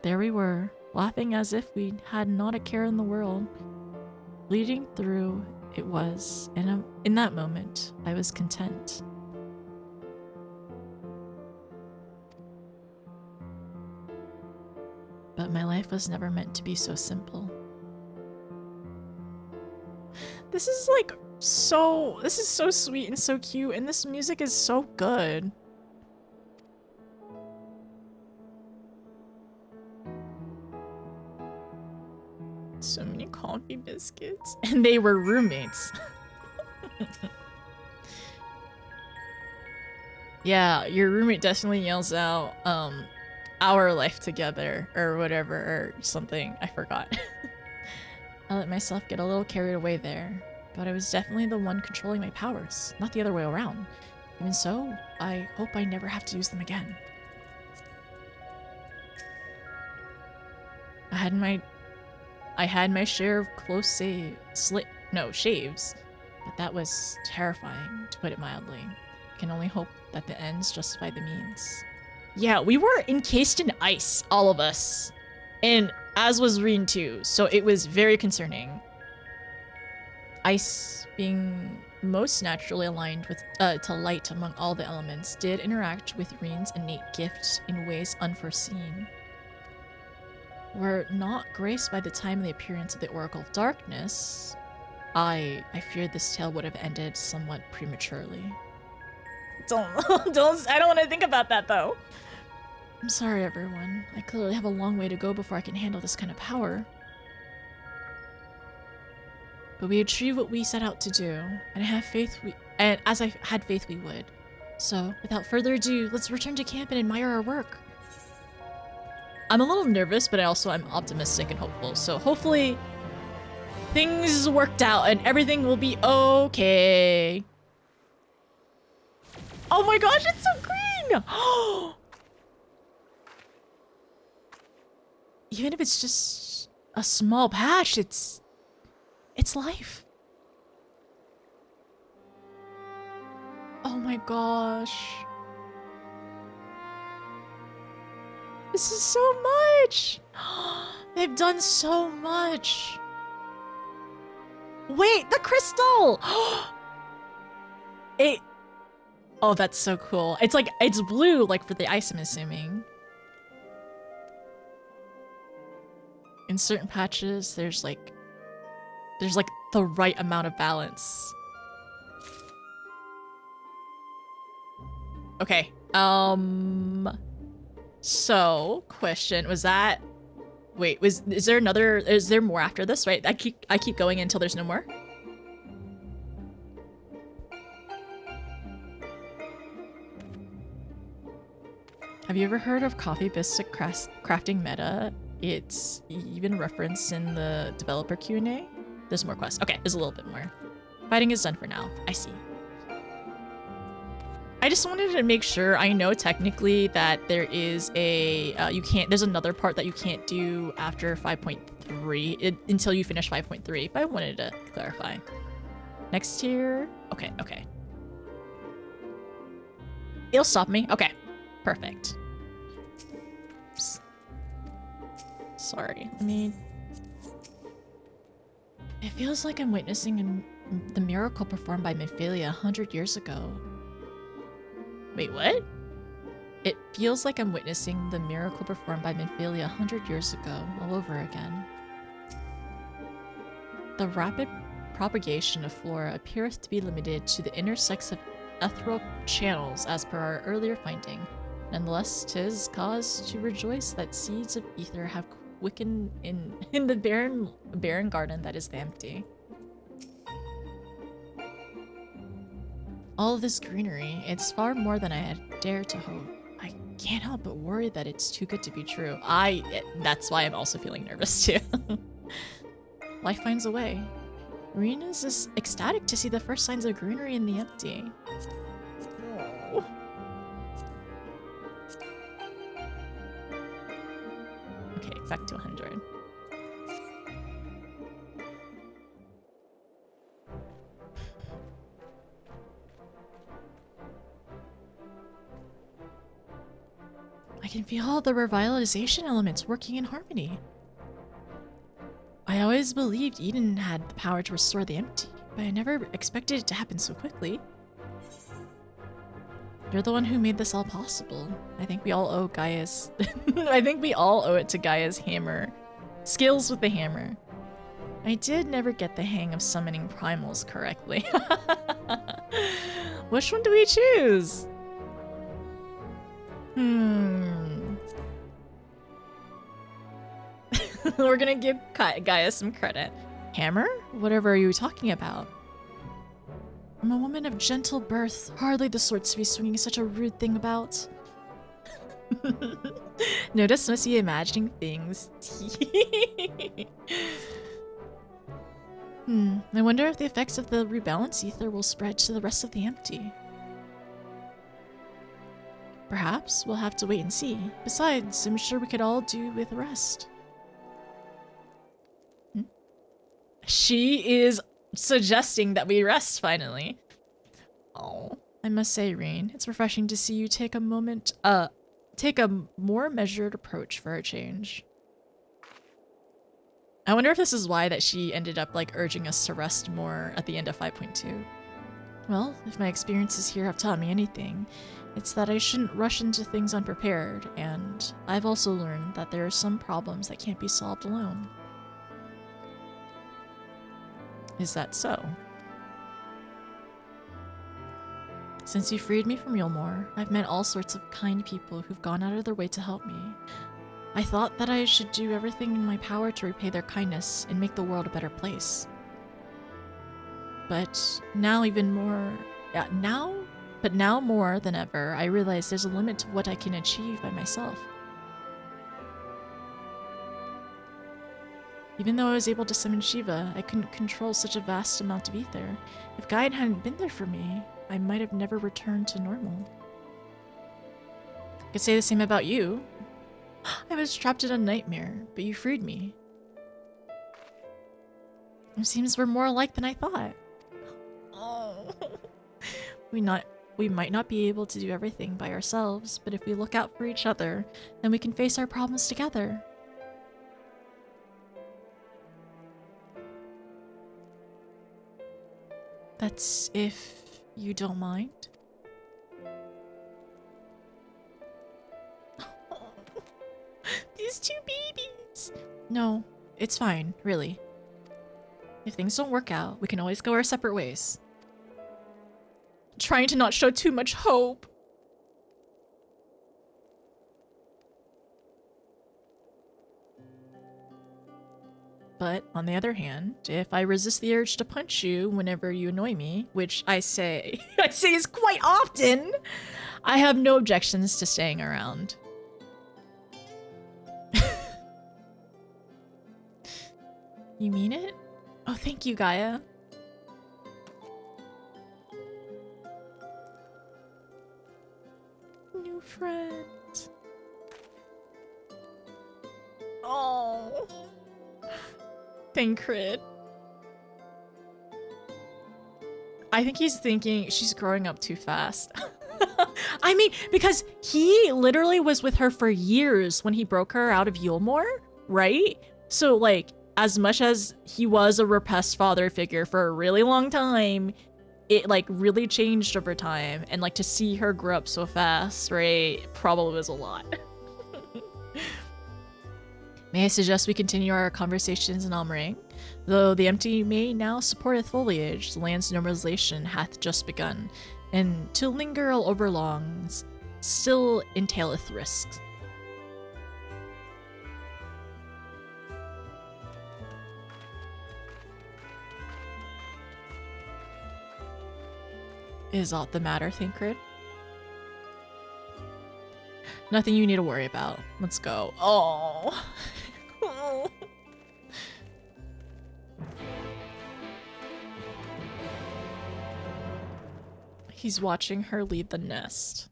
There we were, laughing as if we had not a care in the world. Bleeding through it was, and in that moment, I was content. But my life was never meant to be so simple. This is so sweet and so cute, and this music is so good. So many coffee biscuits. And they were roommates. Yeah, your roommate definitely yells out, our life together, or whatever, or something. I forgot. I let myself get a little carried away there, but I was definitely the one controlling my powers, not the other way around. Even so, I hope I never have to use them again. I had my share of close shaves, but that was terrifying, to put it mildly. I can only hope that the ends justify the means. Yeah, we were encased in ice, all of us. And as was Reen too, so it was very concerning. Ice, being most naturally aligned with to light among all the elements, did interact with Reen's innate gift in ways unforeseen. Were not graced by the timely appearance of the Oracle of Darkness, I feared this tale would have ended somewhat prematurely. I don't want to think about that though. I'm sorry, everyone. I clearly have a long way to go before I can handle this kind of power. But we achieved what we set out to do, and I have faith as I had faith we would. So, without further ado, let's return to camp and admire our work. I'm a little nervous, but I'm optimistic and hopeful. So hopefully things worked out and everything will be okay. Oh my gosh, it's so green! Even if it's just a small patch, it's life. Oh my gosh. This is so much! They've done so much. Wait, the crystal! Oh, that's so cool. It's blue, like for the ice, I'm assuming. In certain patches, there's like the right amount of balance. Okay, so, question, was that... Wait, is there more after this, right? I keep going until there's no more? Have you ever heard of coffee biscuit crafting meta? It's even referenced in the developer Q&A. There's more quests. Okay, there's a little bit more. Fighting is done for now. I see. I just wanted to make sure. I know technically that there is a there's another part that you can't do after 5.3 until you finish 5.3, but I wanted to clarify. Next tier. Okay. It'll stop me. Okay, perfect. Oops. Sorry. It feels like I'm witnessing the miracle performed by Minphalia 100 years ago. Wait, what? It feels like I'm witnessing the miracle performed by Minphalia 100 years ago, all over again. The rapid propagation of flora appears to be limited to the intersects of ethereal channels as per our earlier finding. Nonetheless, 'tis cause to rejoice that seeds of ether have quickened in the barren garden that is empty. All of this greenery, it's far more than I had dared to hope. I can't help but worry that it's too good to be true. That's why I'm also feeling nervous too. Life finds a way. Rena's is ecstatic to see the first signs of greenery in the empty. Oh. Okay, back to 100. I can feel all the revitalization elements working in harmony. I always believed Eden had the power to restore the empty, but I never expected it to happen so quickly. You're the one who made this all possible. I think we all owe Gaia's... I think we all owe it to Gaia's hammer. Skills with the hammer. I did never get the hang of summoning primals correctly. Which one do we choose? We're gonna give Gaia some credit. Hammer? Whatever are you talking about? I'm a woman of gentle birth, hardly the sort to be swinging such a rude thing about. Notice must be imagining things. I wonder if the effects of the rebalance ether will spread to the rest of the empty. Perhaps we'll have to wait and see. Besides, I'm sure we could all do with rest. She is suggesting that we rest finally. Oh, I must say, Reen, it's refreshing to see you take a more measured approach for a change. I wonder if this is why that she ended up like urging us to rest more at the end of 5.2. Well, if my experiences here have taught me anything, it's that I shouldn't rush into things unprepared, and I've also learned that there are some problems that can't be solved alone. Is that so? Since you freed me from Yulmore, I've met all sorts of kind people who've gone out of their way to help me. I thought that I should do everything in my power to repay their kindness and make the world a better place. But now even more... now more than ever, I realize there's a limit to what I can achieve by myself. Even though I was able to summon Shiva, I couldn't control such a vast amount of ether. If Gaia hadn't been there for me, I might have never returned to normal. I could say the same about you. I was trapped in a nightmare, but you freed me. It seems we're more alike than I thought. Oh. We might not be able to do everything by ourselves, but if we look out for each other, then we can face our problems together. That's if you don't mind. These two babies! No, it's fine, really. If things don't work out, we can always go our separate ways. Trying to not show too much hope. But on the other hand, if I resist the urge to punch you whenever you annoy me, which I say is quite often, I have no objections to staying around. You mean it? Oh, thank you, Gaia. New friend. Oh. Thancred. I think he's thinking she's growing up too fast. I mean, because he literally was with her for years when he broke her out of Yulmore, right? So, like, as much as he was a repressed father figure for a really long time, it, like, really changed over time. And, like, to see her grow up so fast, right, probably was a lot. May I suggest we continue our conversations in Almering? Though the empty may now supporteth foliage, the land's normalization hath just begun, and to linger overlong still entaileth risks. Is aught the matter, Thancred? Nothing you need to worry about. Let's go. Oh. He's watching her leave the nest.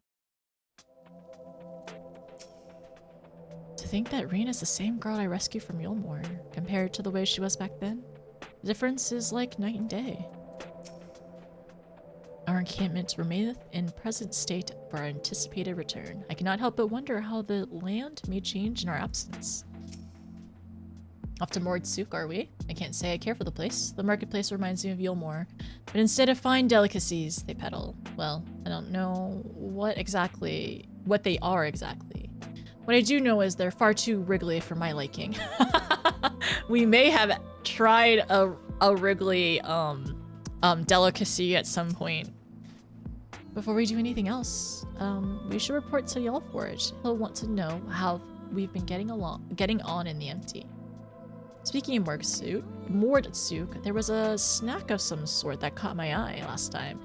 To think that Reen is the same girl I rescued from Yulmore, compared to the way she was back then. The difference is like night and day. Our encampment remaineth in present state for our anticipated return. I cannot help but wonder how the land may change in our absence. Off to Mordsuk, are we? I can't say I care for the place. The marketplace reminds me of Yulmore, but instead of fine delicacies, they peddle. Well, I don't know what they are exactly. What I do know is they're far too wriggly for my liking. We may have tried a wriggly delicacy at some point. Before we do anything else, we should report to y'all for it. He'll want to know how we've been getting on in the empty. Speaking of Mordsuk, there was a snack of some sort that caught my eye last time.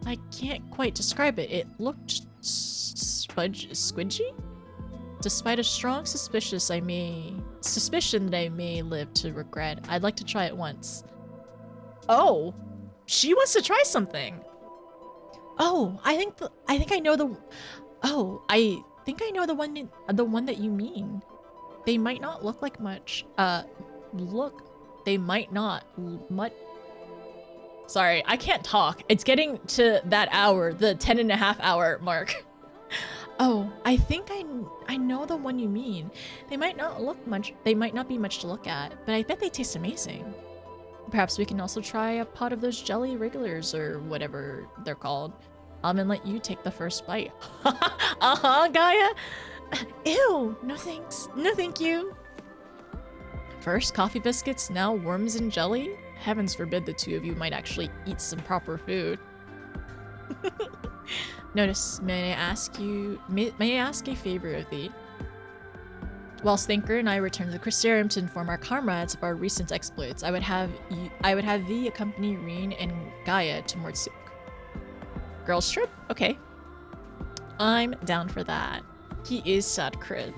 I can't quite describe it. It looked squidgy? Despite a strong suspicion that I may live to regret, I'd like to try it once. Oh, she wants to try something. Oh, I think I know the one that you mean. They might not look like much. Sorry, I can't talk. It's getting to that hour, the 10.5-hour mark. Oh, I think I know the one you mean. They might not be much to look at, but I bet they taste amazing. Perhaps we can also try a pot of those jelly wrigglers or whatever they're called. And let you take the first bite. Gaia? Ew, no thanks. No thank you. First coffee biscuits, now worms and jelly? Heavens forbid the two of you might actually eat some proper food. Notice, may I ask a favor of thee? Whilst Thinker and I return to the Crystarium to inform our comrades of our recent exploits, I would have thee accompany Reen and Gaia to Mordsuk. Girls trip? Okay. I'm down for that. He is sad crid.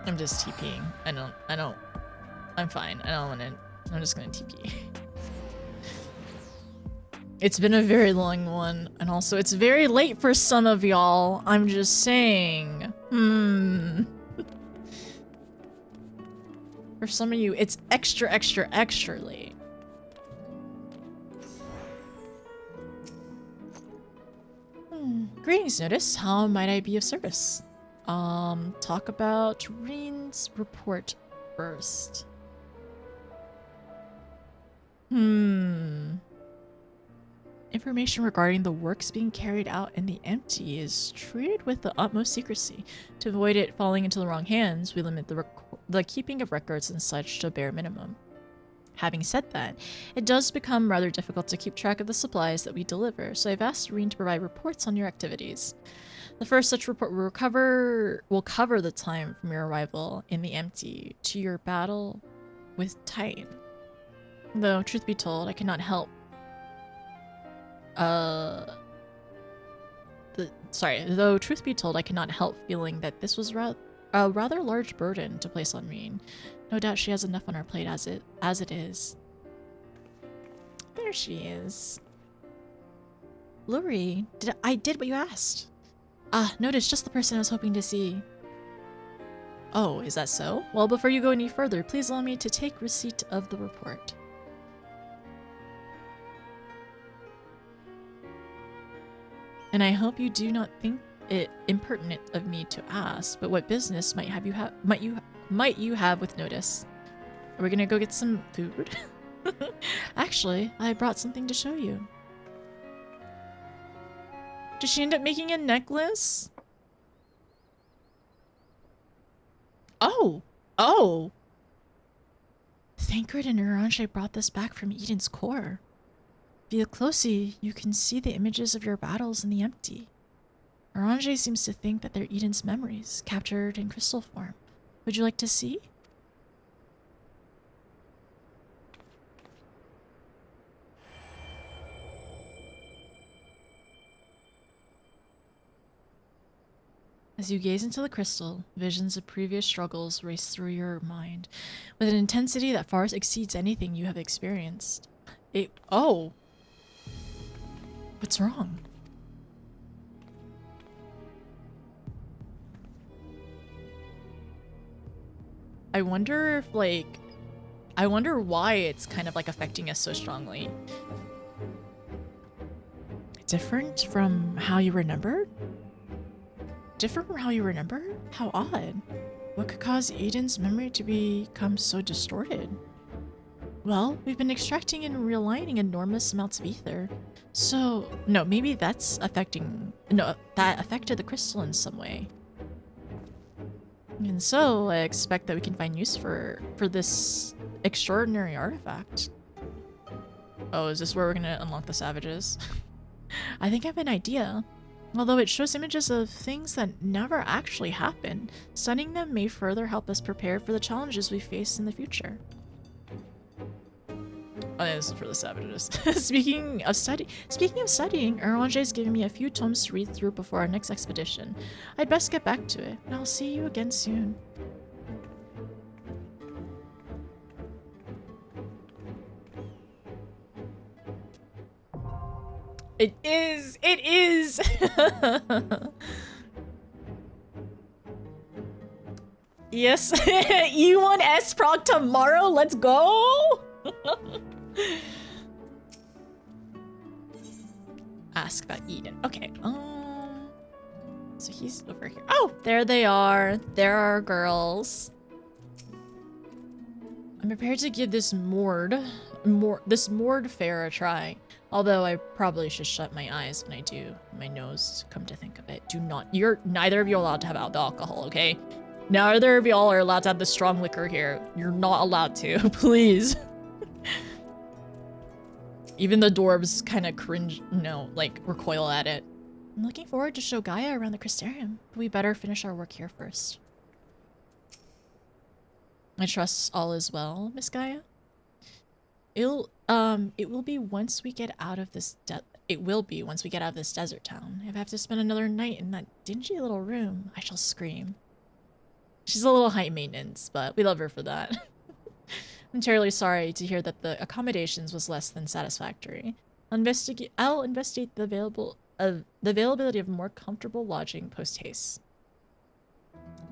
I'm just TPing. I'm fine. I'm just gonna TP. It's been a very long one, and also it's very late for some of y'all. I'm just saying. For some of you, it's extra late. Greetings, Notice. How might I be of service? Talk about Reen's report first. Information regarding the works being carried out in the empty is treated with the utmost secrecy. To avoid it falling into the wrong hands, we limit the keeping of records and such to a bare minimum. Having said that, it does become rather difficult to keep track of the supplies that we deliver, so I've asked Reen to provide reports on your activities. The first such report will cover the time from your arrival in the empty to your battle with Titan. Though, truth be told, I cannot help feeling that this was a rather large burden to place on Reen. No doubt she has enough on her plate as it is. There she is. Luri, I did what you asked. Notice just the person I was hoping to see. Oh, is that so? Well, before you go any further, please allow me to take receipt of the report. And I hope you do not think it impertinent of me to ask, but what business might you have with Notice? Are we gonna go get some food? Actually, I brought something to show you. Did she end up making a necklace? Oh! Thancred and Orange brought this back from Eden's core. If you look closely, you can see the images of your battles in the empty. Orange seems to think that they're Eden's memories, captured in crystal form. Would you like to see? As you gaze into the crystal, visions of previous struggles race through your mind with an intensity that far exceeds anything you have experienced. Oh, What's wrong? I wonder if, like... I wonder why it's kind of, like, affecting us so strongly. Different from how you remembered? Different from how you remember? How odd. What could cause Eden's memory to become so distorted? Well, we've been extracting and realigning enormous amounts of ether. So, no, maybe that's affecting... No, that affected the crystal in some way. And so, I expect that we can find use for this extraordinary artifact. Oh, is this where we're gonna unlock the savages? I think I have an idea. Although it shows images of things that never actually happened, studying them may further help us prepare for the challenges we face in the future. Oh, yeah, this is for the savages. Speaking of studying, Orange is giving me a few tomes to read through before our next expedition. I'd best get back to it, and I'll see you again soon. It is! It is! Yes, E1S prog tomorrow, let's go! Ask about Eden. Okay, so he's over here. Oh, there they are. There are girls. I'm prepared to give this moored fair a try. Although I probably should shut my eyes when I do my nose, come to think of it. Neither of you are allowed to have the alcohol, okay? Neither of y'all are allowed to have the strong liquor here. You're not allowed to, please. Even the dwarves kind of cringe, like recoil at it. I'm looking forward to show Gaia around the Crystarium, but we better finish our work here first. I trust all is well, Miss Gaia. It will be once we get out of this desert town. If I have to spend another night in that dingy little room, I shall scream. She's a little high maintenance, but we love her for that. I'm terribly sorry to hear that the accommodations was less than satisfactory. I'll investigate the availability of more comfortable lodging post-haste.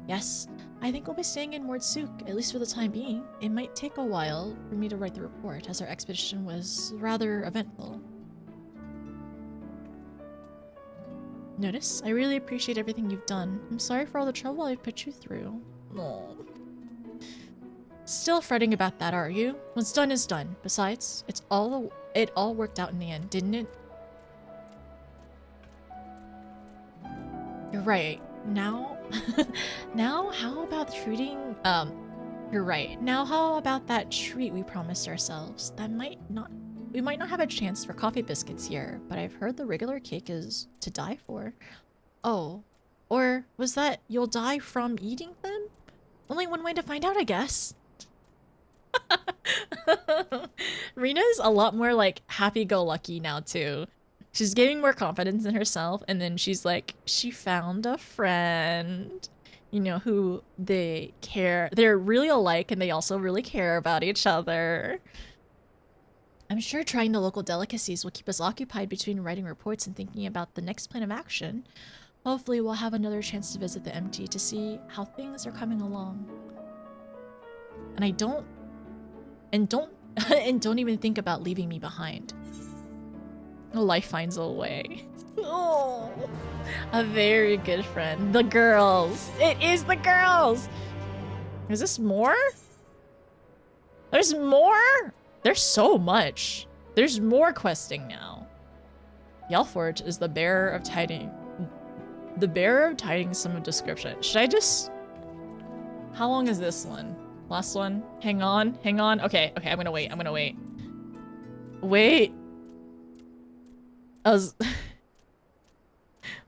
Yes, I think we'll be staying in Mordsuk, at least for the time being. It might take a while for me to write the report, as our expedition was rather eventful. Notice, I really appreciate everything you've done. I'm sorry for all the trouble I've put you through. Aww. Still fretting about that, are you? What's done is done. Besides, it all worked out in the end, didn't it? You're right. Now how about treating you're right. Now how about that treat we promised ourselves? We might not have a chance for coffee biscuits here, but I've heard the regular cake is to die for. Oh, or was that you'll die from eating them? Only one way to find out, I guess. Rena's a lot more like happy-go-lucky now too. She's gaining more confidence in herself, and then she's like, she found a friend, who they're really alike, and they also really care about each other. I'm sure trying the local delicacies will keep us occupied between writing reports and thinking about the next plan of action. Hopefully we'll have another chance to visit the MT to see how things are coming along. And don't even think about leaving me behind. Life finds a way. Oh, a very good friend. The girls. It is the girls. Is this more? There's more? There's so much. There's more questing now. Yelforge is the bearer of tidings. The bearer of tidings, some description. Should I just... How long is this one? Last one? Hang on. Okay, I'm gonna wait. Wait.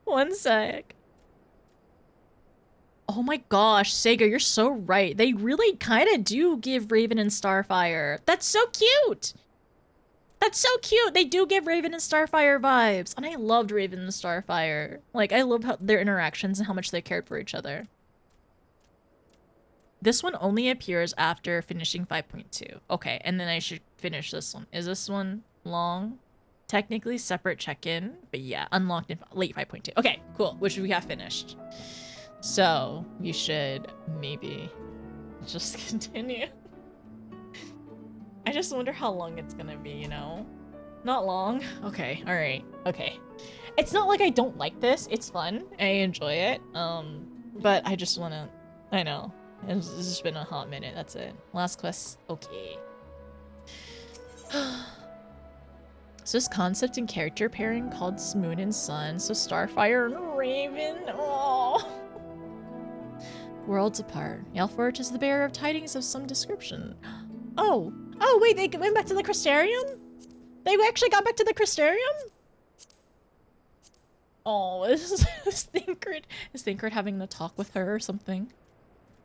One sec. Oh my gosh, Sega, you're so right. They really kind of do give Raven and Starfire. That's so cute. They do give Raven and Starfire vibes. And I loved Raven and Starfire. Like, I love their interactions and how much they cared for each other. This one only appears after finishing 5.2. Okay, and then I should finish this one. Is this one long? Technically separate check-in, but yeah, unlocked in late 5.2. Okay, cool, which we have finished. So you should maybe just continue. I just wonder how long it's gonna be, you know? Not long? Okay, alright, okay. It's not like I don't like this, it's fun, I enjoy it, but I just wanna, I know, it's just been a hot minute, that's it. Last quest, okay. So this concept and character pairing called Moon and Sun, so Starfire and Raven, oh. Worlds apart. Yelforge is the bearer of tidings of some description. Oh, wait, they went back to the Crystarium? They actually got back to the Crystarium? Oh, this is Thinkard having a talk with her or something.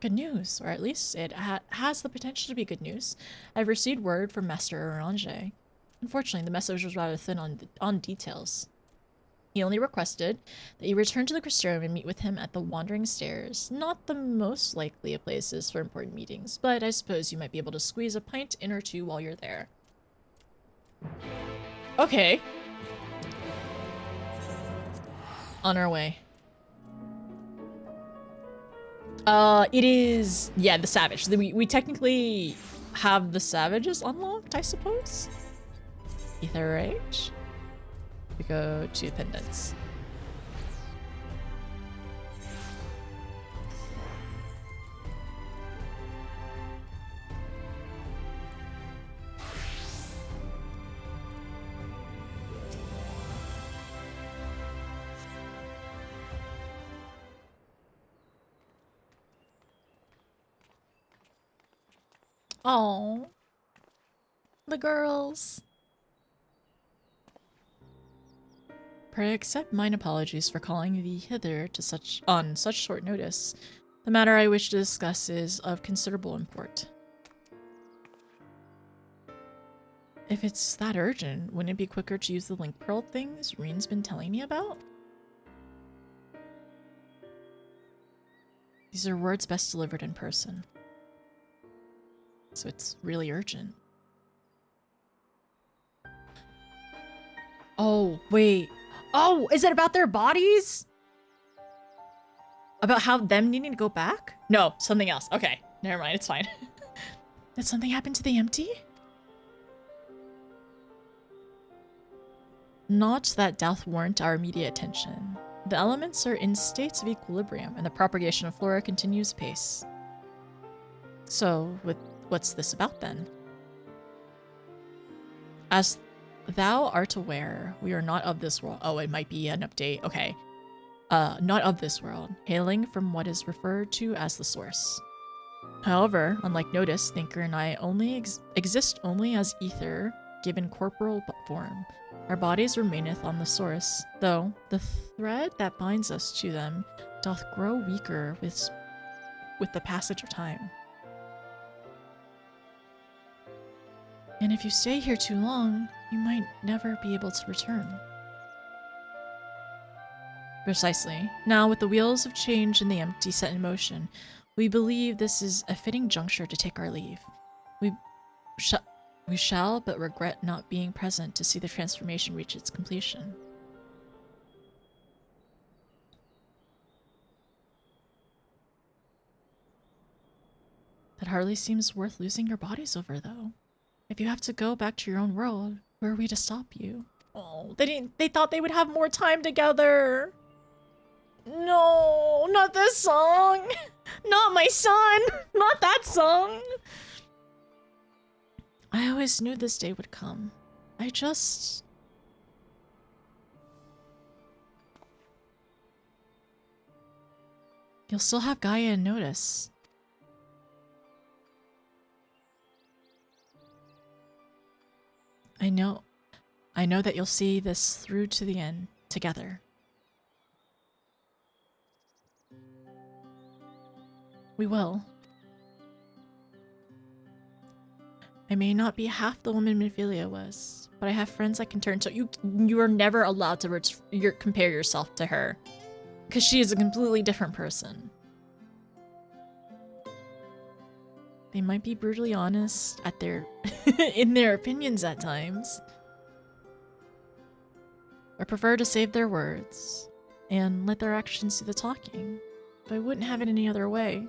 Good news, or at least it has the potential to be good news. I've received word from Master Orange. Unfortunately, the message was rather thin on details. He only requested that you return to the Crystarium and meet with him at the Wandering Stairs. Not the most likely of places for important meetings, but I suppose you might be able to squeeze a pint in or two while you're there. Okay. On our way. It is, yeah, the Savage. We technically have the Savages unlocked, I suppose? Ether Rage. We go to Pendants. Oh, the girls. Pray accept mine apologies for calling thee hither to on such short notice. The matter I wish to discuss is of considerable import. If it's that urgent, wouldn't it be quicker to use the link pearl things Reen's been telling me about? These are words best delivered in person. So it's really urgent. Oh, wait. Oh, is it about their bodies? About how them needing to go back? No, something else. Okay, never mind. It's fine. Did something happen to the empty? Not that doth warrant our immediate attention. The elements are in states of equilibrium, and the propagation of flora continues apace. So, what's this about then? As thou art aware, we are not of this world. Oh, it might be an update. Okay. Not of this world, hailing from what is referred to as the source. However, unlike Notice, Thinker and I only exist only as ether, given corporal form. Our bodies remaineth on the source, though the thread that binds us to them doth grow weaker with the passage of time. And if you stay here too long, you might never be able to return. Precisely. Now, with the wheels of change in the empty set in motion, we believe this is a fitting juncture to take our leave. We shall but regret not being present to see the transformation reach its completion. That hardly seems worth losing your bodies over, though. If you have to go back to your own world, where are we to stop you? Oh, they thought they would have more time together. No, not this song. Not my son. Not that song. I always knew this day would come. You'll still have Gaia and Notice. I know that you'll see this through to the end, together. We will. I may not be half the woman Minfilia was, but I have friends I can turn to. You are never allowed to compare yourself to her, because she is a completely different person. They might be brutally honest at in their opinions at times. or prefer to save their words and let their actions do the talking. But I wouldn't have it any other way.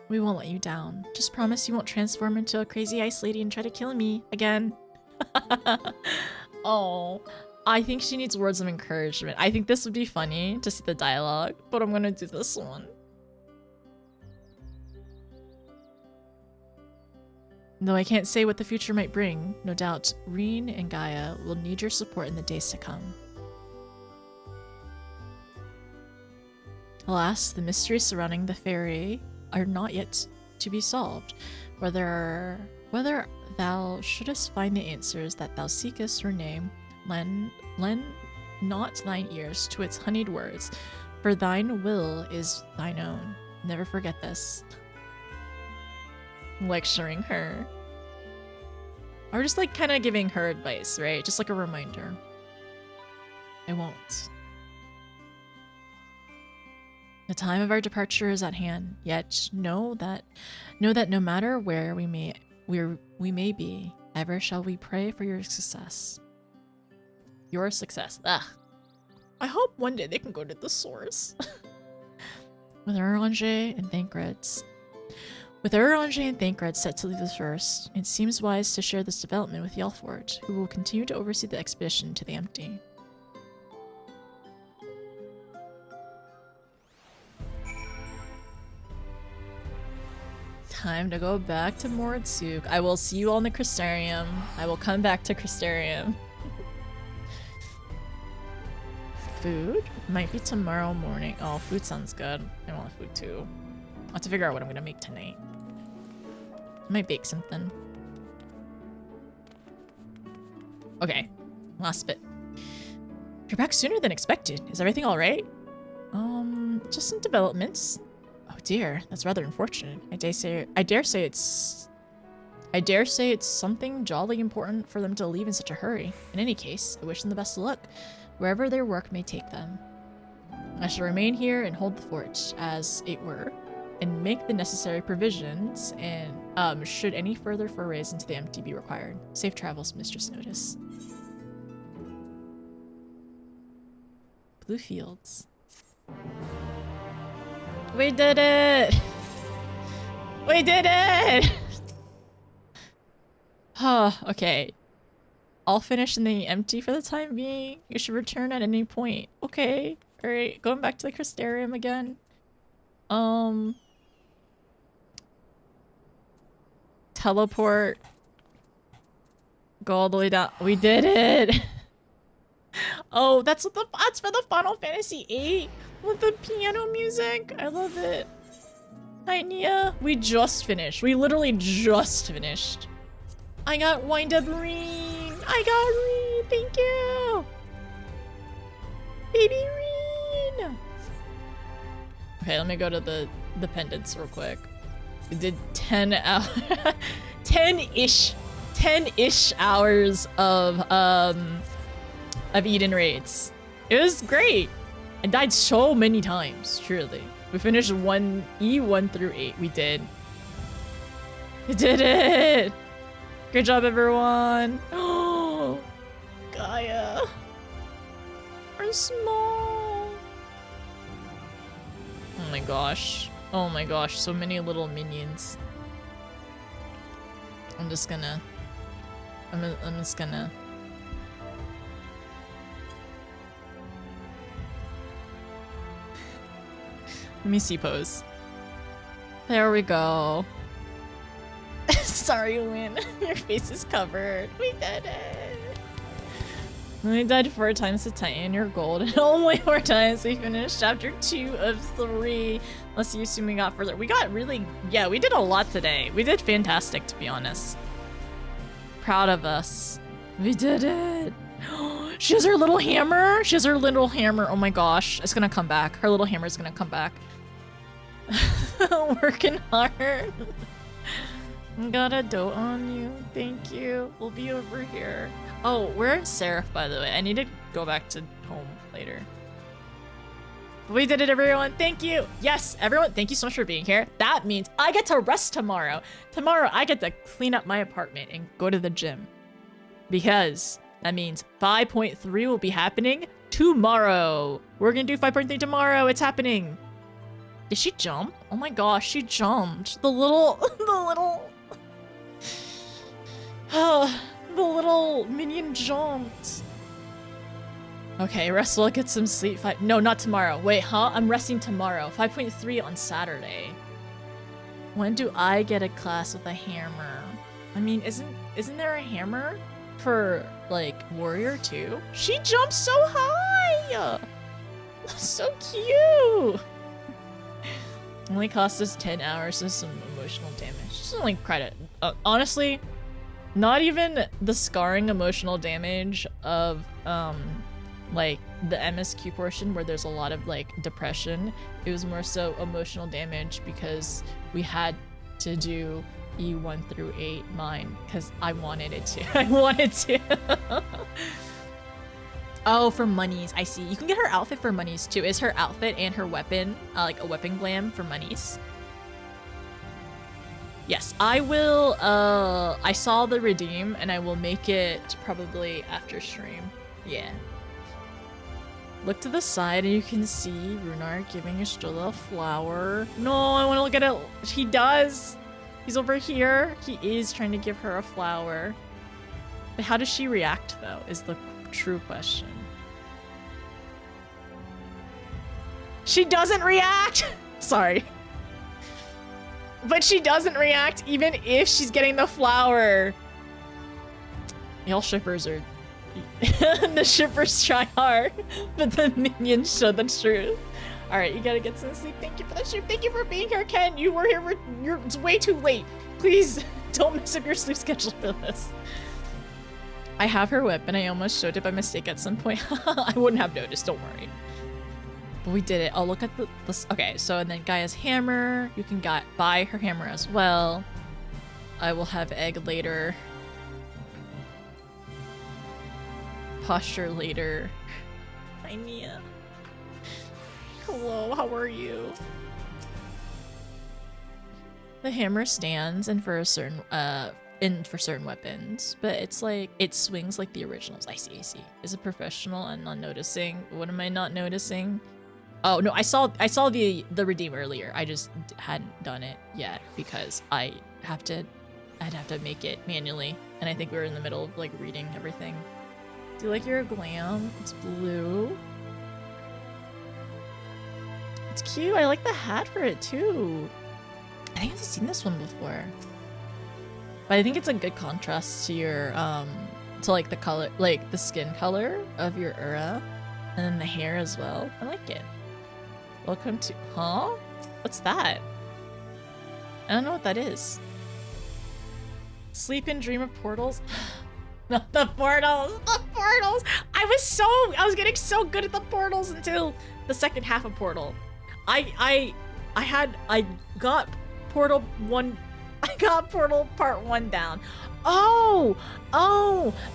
We won't let you down. Just promise you won't transform into a crazy ice lady and try to kill me again. Oh, I think she needs words of encouragement. I think this would be funny to see the dialogue, but I'm gonna do this one. Though I can't say what the future might bring, no doubt Reen and Gaia will need your support in the days to come. Alas, the mysteries surrounding the fairy are not yet to be solved. Whether thou shouldest find the answers that thou seekest, her name, lend not thine ears to its honeyed words, for thine will is thine own. Never forget this. Lecturing her. Or just like kind of giving her advice, right? Just like a reminder. I won't. The time of our departure is at hand, yet know that no matter where we may be, ever shall we pray for your success. Your success. Ugh. I hope one day they can go to the source. With Uranger and Thancred set to leave the first, it seems wise to share this development with Yelfort, who will continue to oversee the expedition to the Empty. Time to go back to Mordsuk. I will see you all in the Crystarium. I will come back to Crystarium. Food? Might be tomorrow morning. Oh, food sounds good. I want food too. I'll have to figure out what I'm gonna make tonight. I might bake something. Okay, last bit. You're back sooner than expected. Is everything alright? Just some developments. Oh dear, that's rather unfortunate. I dare say it's something jolly important for them to leave in such a hurry. In any case, I wish them the best of luck, wherever their work may take them. I shall remain here and hold the fort, as it were, and make the necessary provisions, and should any further forays into the Empty be required. Safe travels, Mistress Notice. Blue Fields. We did it! We did it! Okay. I'll finish in the Empty for the time being. You should return at any point. Okay. Alright, going back to the Crystarium again. Teleport. Go all the way down. We did it! Oh, that's for the Final Fantasy VIII with the piano music. I love it. Hi, Nia. We just finished. We literally just finished. I got wind up Reen. I got Reen. Thank you. Baby Reen. Okay, let me go to the pendants real quick. We did 10 hours. 10-ish hours of Eden raids. It was great. I died so many times, truly. We finished E1 through 8. We did. We did it! Good job, everyone. Oh, Gaia. We're small. Oh my gosh. Oh my gosh, so many little minions. I'm just gonna... Let me see pose. There we go. Sorry, Win. Your face is covered. We did it. We died 4 times to Titan, you're gold. And only 4 times we finished chapter 2 of 3. Unless you assume we got further. We got really... Yeah, we did a lot today. We did fantastic, to be honest. Proud of us. We did it. She has her little hammer. She has her little hammer. Oh my gosh. It's gonna come back. Her little hammer is gonna come back. Working hard. Got a dote on you. Thank you. We'll be over here. Oh, we're in Seraph, by the way. I need to go back to home later. We did it, everyone. Thank you. Yes, everyone, thank you so much for being here. That means I get to rest tomorrow. Tomorrow, I get to clean up my apartment and go to the gym. Because That means 5.3 will be happening tomorrow. We're gonna do 5.3 tomorrow. It's happening. Did she jump? Oh my gosh, she jumped. The little the little minion jumped. Okay, rest well, get some sleep. No, not tomorrow. Wait, huh? I'm resting tomorrow. 5.3 on Saturday. When do I get a class with a hammer? I mean, isn't there a hammer for like warrior too? She jumps so high. So cute. Only cost us 10 hours and some emotional damage. Just like credit. Honestly, not even the scarring emotional damage of like the MSQ portion where there's a lot of like depression. It was more so emotional damage because we had to do E1 through 8 mine because I wanted it to. I wanted to. Oh, for monies. I see. You can get her outfit for monies too. Is her outfit and her weapon like a weapon glam for monies? Yes, I will. I saw the redeem and I will make it probably after stream. Yeah. Look to the side and you can see Runar giving Estrella a flower. No, I want to look at it. He does. He's over here. He is trying to give her a flower. But how does she react though, is the true question. She doesn't react! Sorry. But she doesn't react even if she's getting the flower. Y'all shippers are... the shippers try hard, but the minions show the truth. Alright, you gotta get some sleep. Thank you for the ship. Thank you for being here, Ken. You were here it's way too late. Please, don't mess up your sleep schedule for this. I have her weapon. I almost showed it by mistake at some point. I wouldn't have noticed, don't worry. But we did it. I'll look at this. Okay, so and then Gaia's hammer. You can buy her hammer as well. I will have egg later. Posture later. Hi, Mia. Hello, how are you? The hammer stands and for a certain for certain weapons, but it's like it swings like the originals. I see. Is it professional? I'm not noticing. What am I not noticing? Oh no, I saw the redeem earlier. I just hadn't done it yet because I'd have to make it manually, and I think we were in the middle of like reading everything. Do you like your glam? It's blue. It's cute. I like the hat for it too. I think I've seen this one before. But I think it's a good contrast to your, to like the color, like the skin color of your Ura. And then the hair as well. I like it. Welcome to, huh? What's that? I don't know what that is. Sleep and dream of portals? Not the portals, the portals! I was getting so good at the portals until the second half of Portal. I got Portal 1, I got Portal Part 1 down. Oh,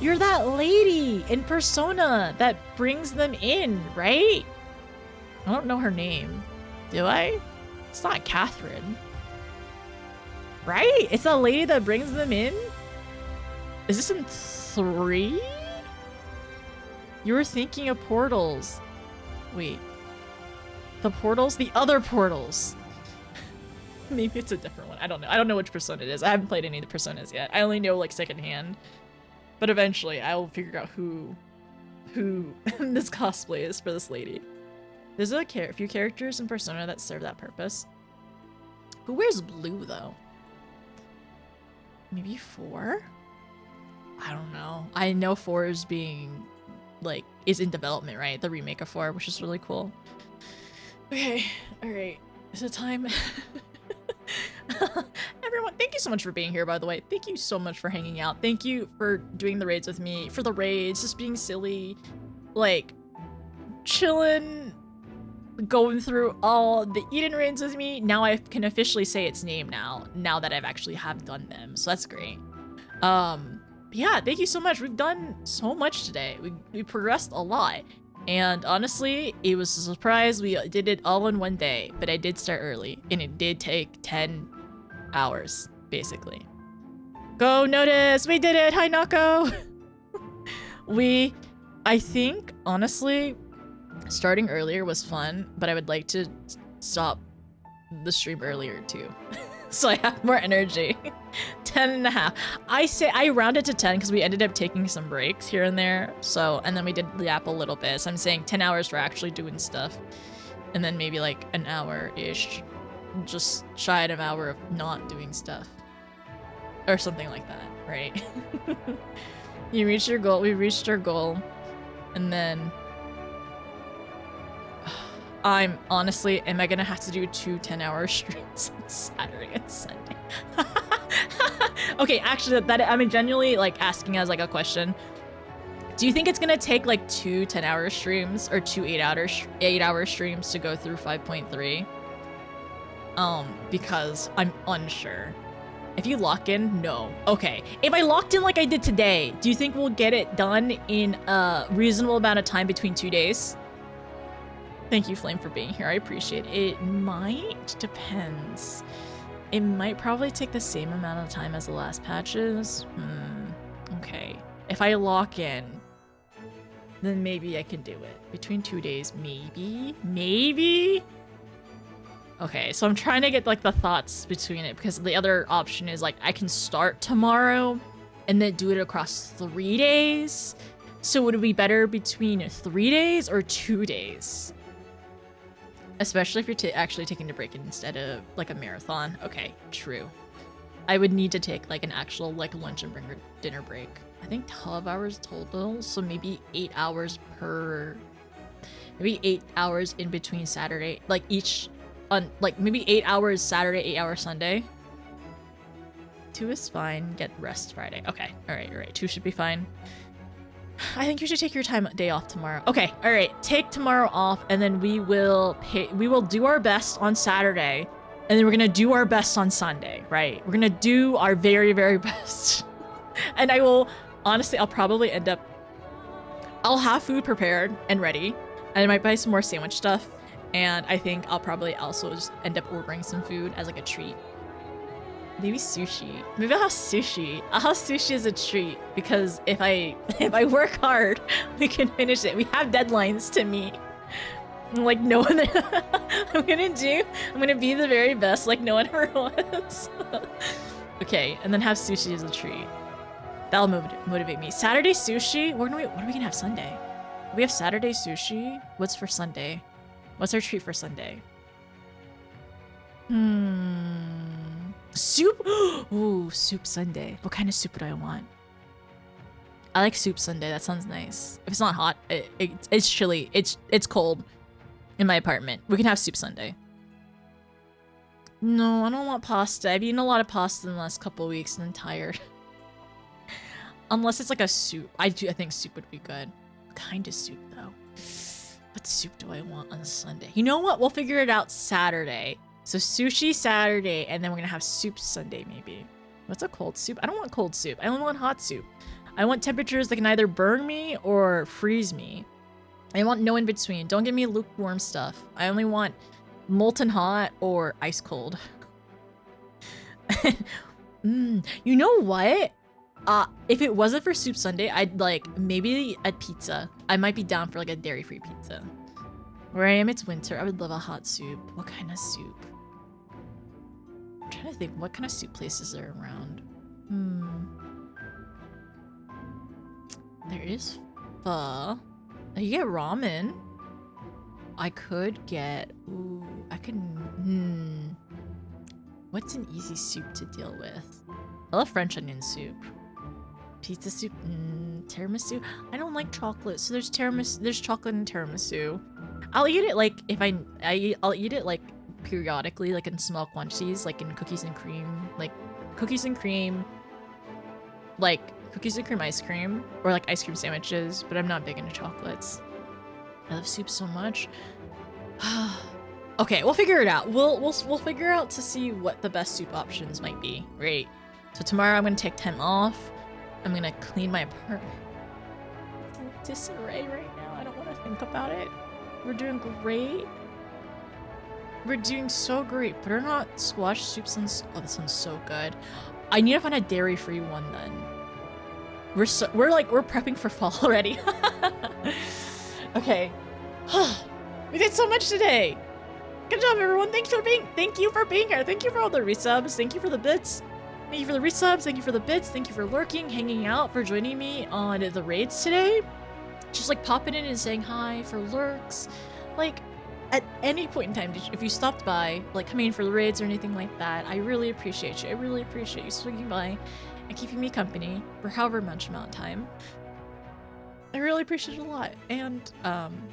you're that lady in Persona that brings them in, right? I don't know her name. Do I? It's not Catherine. Right? It's that lady that brings them in? Is this in 3? You were thinking of portals. Wait. The portals? The other portals. Maybe it's a different one. I don't know. I don't know which Persona it is. I haven't played any of the Personas yet. I only know like secondhand. But eventually I will figure out who this cosplay is for this lady. There's a few characters in Persona that serve that purpose. Who wears blue though? Maybe 4? I don't know. I know 4 is being like is in development, right? The remake of 4, which is really cool. Okay, alright. Is it time? Everyone, thank you so much for being here, by the way. Thank you so much for hanging out. Thank you for doing the raids with me. For the raids, just being silly. Like, chilling. Going through all the Eden raids with me. Now I can officially say its name now that I've actually have done them. So that's great. Yeah, thank you so much. We've done so much today. We progressed a lot. And honestly, it was a surprise. We did it all in one day, but I did start early and it did take 10 hours, basically. Go Notice, we did it. Hi, Nako. I think, honestly, starting earlier was fun, but I would like to stop the stream earlier too. So I have more energy. 10 and a half. I rounded to 10 because we ended up taking some breaks here and there. So, and then we did yap a little bit. So I'm saying 10 hours for actually doing stuff. And then maybe like an hour-ish, just shy of an hour of not doing stuff. Or something like that, right? You reached your goal, we reached our goal. And then I'm honestly, am I gonna have to do 2 10-hour streams on Saturday and Sunday? Okay, actually, that I'm genuinely like asking as like a question. Do you think it's gonna take like 2 10-hour streams or 2 8-hour streams to go through 5.3? Because I'm unsure. If you lock in, no. Okay, if I locked in like I did today, do you think we'll get it done in a reasonable amount of time between 2 days? Thank you, Flame, for being here. I appreciate it. It might. Depends. It might probably take the same amount of time as the last patches. Okay. If I lock in, then maybe I can do it. Between 2 days, maybe? Maybe? Okay, so I'm trying to get like the thoughts between it because the other option is like I can start tomorrow and then do it across 3 days. So would it be better between 3 days or 2 days? Especially if you're actually taking a break instead of like a marathon. Okay, true. I would need to take like an actual like lunch and dinner break. I think 12 hours total, so maybe 8 hours per... Maybe 8 hours in between Saturday, like each... like maybe 8 hours Saturday, 8 hours Sunday. 2 is fine, get rest Friday. Okay, alright, 2 should be fine. I think you should take your day off tomorrow. Okay, all right, take tomorrow off, and then we will do our best on Saturday, and then we're gonna do our best on Sunday, right? We're gonna do our very, very best. And I will, honestly, I'll probably end up, I'll have food prepared and ready, and I might buy some more sandwich stuff, and I think I'll probably also just end up ordering some food as like a treat. Maybe sushi. Maybe I'll have sushi. I'll have sushi as a treat because if I work hard, we can finish it. We have deadlines to meet. Like no one I'm gonna be the very best like no one ever was. Okay, and then have sushi as a treat. That'll motivate me. Saturday sushi? What are we gonna have Sunday? We have Saturday sushi. What's for Sunday? What's our treat for Sunday? Soup? Ooh, soup Sunday. What kind of soup do I want? I like soup Sunday. That sounds nice. If it's not hot, it's chilly. It's cold in my apartment. We can have soup Sunday. No, I don't want pasta. I've eaten a lot of pasta in the last couple of weeks and I'm tired. Unless it's like a soup. I think soup would be good. What kind of soup though? What soup do I want on Sunday? You know what? We'll figure it out Saturday. So sushi Saturday, and then we're gonna have soup Sunday, maybe. What's a cold soup? I don't want cold soup. I only want hot soup. I want temperatures that can either burn me or freeze me. I want no in between. Don't give me lukewarm stuff. I only want molten hot or ice cold. You know what? If it wasn't for soup Sunday, I'd like maybe a pizza. I might be down for like a dairy-free pizza. Where I am, it's winter. I would love a hot soup. What kind of soup? I'm trying to think, what kind of soup places are around? There is pho. You get ramen. I could get, ooh, I can, what's an easy soup to deal with? I love French onion soup. Pizza soup, tiramisu. I don't like chocolate, so there's chocolate and tiramisu. I'll eat it like if I'll eat it like periodically, like in small quantities, like in cookies and cream, like cookies and cream ice cream, or like ice cream sandwiches. But I'm not big into chocolates. I love soup so much. Okay, we'll figure it out. We'll figure out to see what the best soup options might be. Right. So tomorrow I'm gonna take time off. I'm gonna clean my apartment. It's in disarray right now. I don't want to think about it. We're doing great. We're doing so great. Butternut squash soup sounds... Oh, that sounds so good. I need to find a dairy-free one then. We're prepping for fall already. Okay. We did so much today. Good job, everyone. Thank you for being here. Thank you for all the resubs. Thank you for the bits. Thank you for the resubs. Thank you for the bits. Thank you for lurking, hanging out, for joining me on the raids today. Just like popping in and saying hi, for lurks. Like, at any point in time, if you stopped by, like coming in for the raids or anything like that, I really appreciate you. I really appreciate you swinging by and keeping me company for however much amount of time. I really appreciate it a lot. And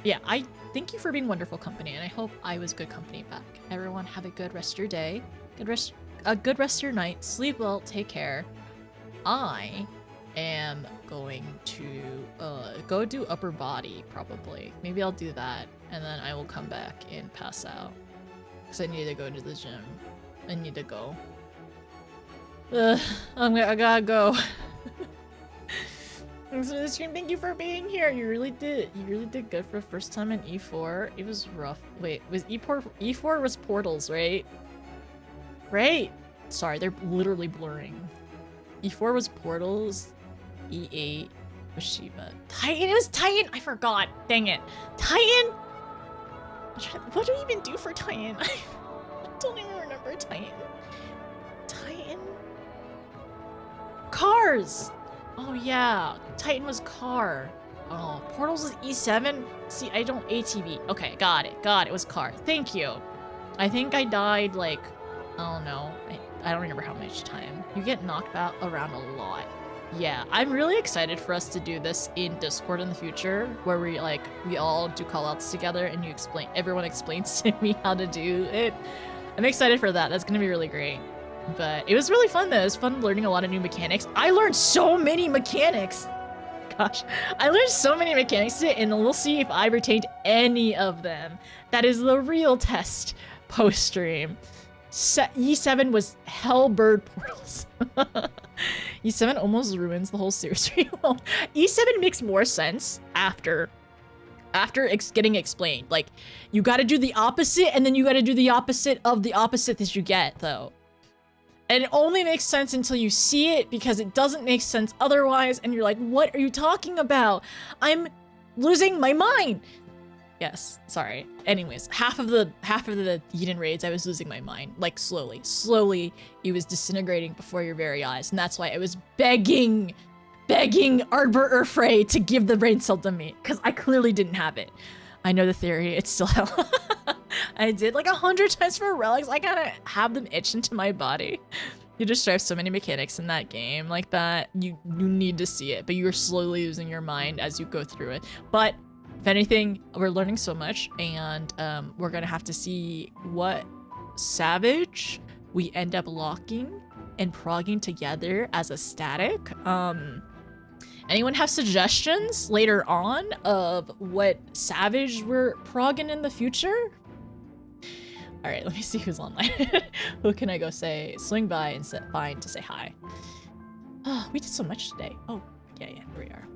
yeah, I thank you for being wonderful company, and I hope I was good company back. Everyone have a good rest of your day. A good rest of your night. Sleep well, take care. I am going to go do upper body, probably. Maybe I'll do that, and then I will come back and pass out. Because I need to go to the gym. I need to go. I gotta go. Thanks for the stream. Thank you for being here. You really did. You really did good for the first time in E4. It was rough. Wait, was E4 was portals, right? Right? Sorry, they're literally blurring. E4 was portals. E8 was Shiva. Titan? It was Titan? I forgot. Dang it. Titan? What do we even do for Titan? I don't even remember Titan. Titan? Cars! Oh yeah, Titan was car. Oh, portals is E7? See, I don't ATV. Okay, got it. It was car. Thank you. I think I died like, I don't know. I don't remember how much time. You get knocked out around a lot. Yeah, I'm really excited for us to do this in Discord in the future, where we all do callouts together and everyone explains to me how to do it. I'm excited for that. That's gonna be really great. But it was really fun though. It was fun learning a lot of new mechanics. I learned so many mechanics. Gosh, I learned so many mechanics today, and we'll see if I retained any of them. That is the real test post-stream. E7 was hellbird portals. E7 almost ruins the whole series. E7 makes more sense after getting explained. Like, you gotta do the opposite, and then you gotta do the opposite of the opposite that you get, though. And it only makes sense until you see it, because it doesn't make sense otherwise, and you're like, what are you talking about? I'm losing my mind. Yes, sorry. Anyways, half of the Eden raids, I was losing my mind. Like, slowly. Slowly, it was disintegrating before your very eyes, and that's why I was begging Arbor or Frey to give the brain cell to me, because I clearly didn't have it. I know the theory, it's still hell. I did like 100 times for relics. I gotta have them itch into my body. You just drive so many mechanics in that game like that. You need to see it, but you're slowly losing your mind as you go through it. But if anything, we're learning so much, and we're gonna have to see what Savage we end up locking and progging together as a static. Anyone have suggestions later on of what Savage we're progging in the future? All right, let me see who's online. Who can I go swing by and find to say hi? Oh, we did so much today. Oh, yeah, here we are.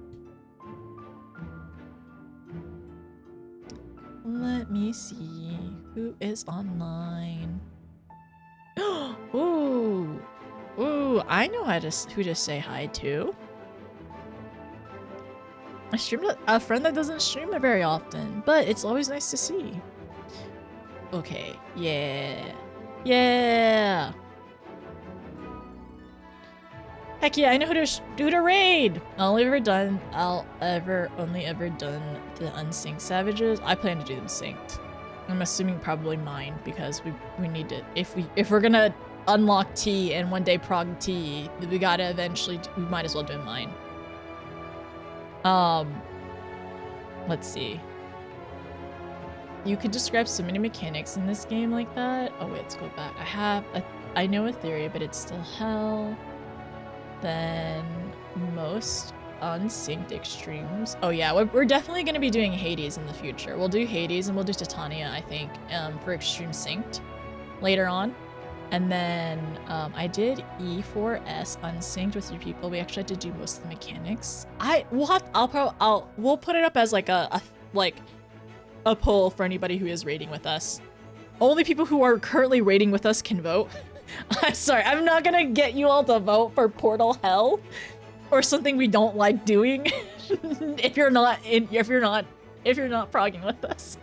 Let me see who is online. Ooh, I know who to say hi to. I streamed a friend that doesn't stream it very often, but it's always nice to see. Okay, yeah. Heck yeah, I know who to raid. Only ever done the unsynced savages. I plan to do them synced. I'm assuming probably mine, because we need to, if we're gonna unlock T and one day prog T, we gotta eventually, we might as well do mine. Let's see. You could describe so many mechanics in this game like that. Oh wait, let's go back. I know a theory, but it's still hell. Then most unsynced extremes. Oh yeah, we're definitely gonna be doing Hades in the future. We'll do Hades and we'll do Titania, I think, for extreme synced later on. And then I did E4S unsynced with 3 people. We actually had to do most of the mechanics. We'll put it up as like a poll for anybody who is raiding with us. Only people who are currently raiding with us can vote. I'm sorry, I'm not gonna get you all to vote for Portal Hell. or something we don't like doing if you're not progging with us.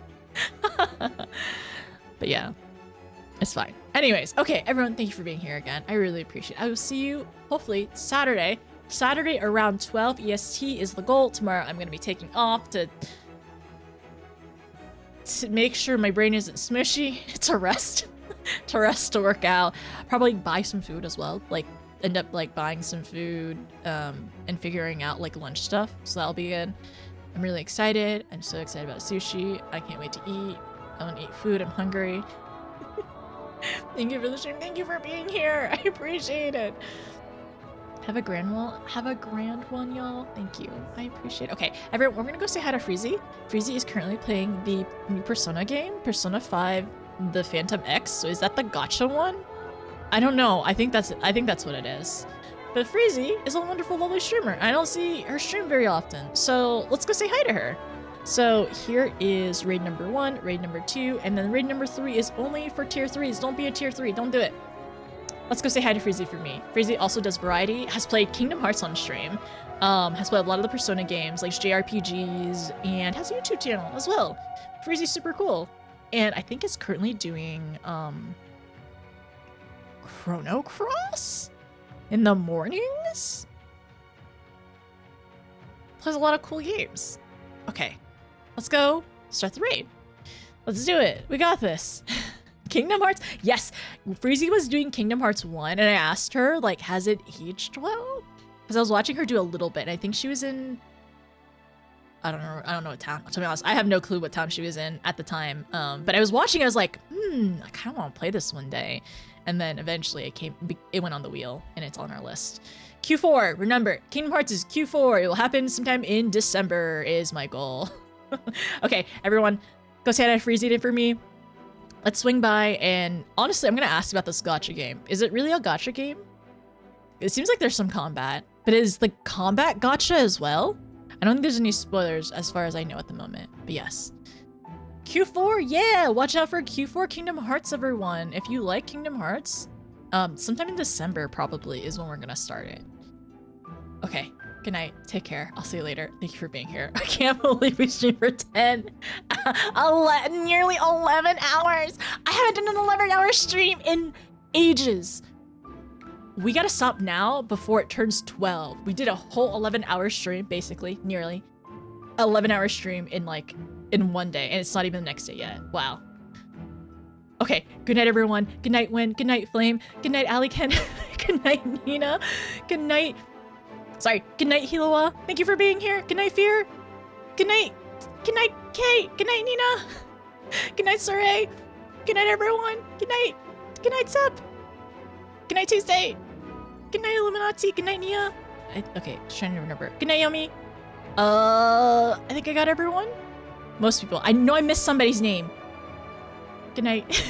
But yeah, it's fine. Anyways, okay, everyone, thank you for being here again. I really appreciate it. I will see you hopefully Saturday around 12 EST is the goal. Tomorrow I'm going to be taking off to make sure my brain isn't smushy, to rest, to work out, probably buy some food as well, like end up like buying some food and figuring out like lunch stuff, so that'll be good. I'm really excited. I'm so excited about sushi. I can't wait to eat. I want to eat food. I'm hungry. Thank you for the stream. Thank you for being here. I appreciate it. Have a grand one, y'all. Thank you. I appreciate it. Okay, everyone, we're gonna go say hi to Freezy. Freezy is currently playing the new Persona game, Persona 5, the Phantom X. So is that the gacha one? I don't know. I think that's what it is. But Freezy is a wonderful, lovely streamer. I don't see her stream very often. So let's go say hi to her. So here is raid number 1, raid number 2, and then raid number 3 is only for tier 3s. Don't be a tier 3. Don't do it. Let's go say hi to Freezy for me. Freezy also does variety, has played Kingdom Hearts on stream, has played a lot of the Persona games, like JRPGs, and has a YouTube channel as well. Freezy's super cool. And I think is currently doing Chrono Cross in the mornings? Plays a lot of cool games. Okay, let's go start the raid. Let's do it. We got this. Kingdom Hearts. Yes, Freezy was doing Kingdom Hearts 1 and I asked her, like, has it aged well? Because I was watching her do a little bit and I think she was in, I don't know what town. To be honest, I have no clue what town she was in at the time. But I was watching, I was like, I kind of want to play this one day. And then eventually it went on the wheel and it's on our list. Q4, remember, Kingdom Hearts is Q4. It will happen sometime in December is my goal. Okay, everyone, go say hi to Freezy for me. Let's swing by, and honestly, I'm gonna ask about this gacha game. Is it really a gacha game? It seems like there's some combat, but is the combat gacha as well? I don't think there's any spoilers as far as I know at the moment, but yes. Q4, yeah, watch out for Q4 Kingdom Hearts, everyone. If you like Kingdom Hearts, sometime in December probably is when we're gonna start it. Okay, good night, take care, I'll see you later. Thank you for being here. I can't believe we streamed for nearly 11 hours. I haven't done an 11-hour stream in ages. We gotta stop now before it turns 12. We did a whole 11-hour stream, basically, nearly. 11-hour stream in one day, and it's not even the next day yet. Wow. Okay, good night, everyone. Good night, Win. Good night, Flame. Good night, Aliken. Good night, Nina. Good night. Sorry, good night, Hiloa. Thank you for being here. Good night, Fear. Good night. Good night, Kate. Good night, Nina. Good night, Saray. Good night, everyone. Good night. Good night, Sep. Good night, Tuesday. Good night, Illuminati. Good night, Nia. Okay, just trying to remember. Good night, Yummy. I think I got everyone. Most people. I know I missed somebody's name. Good night.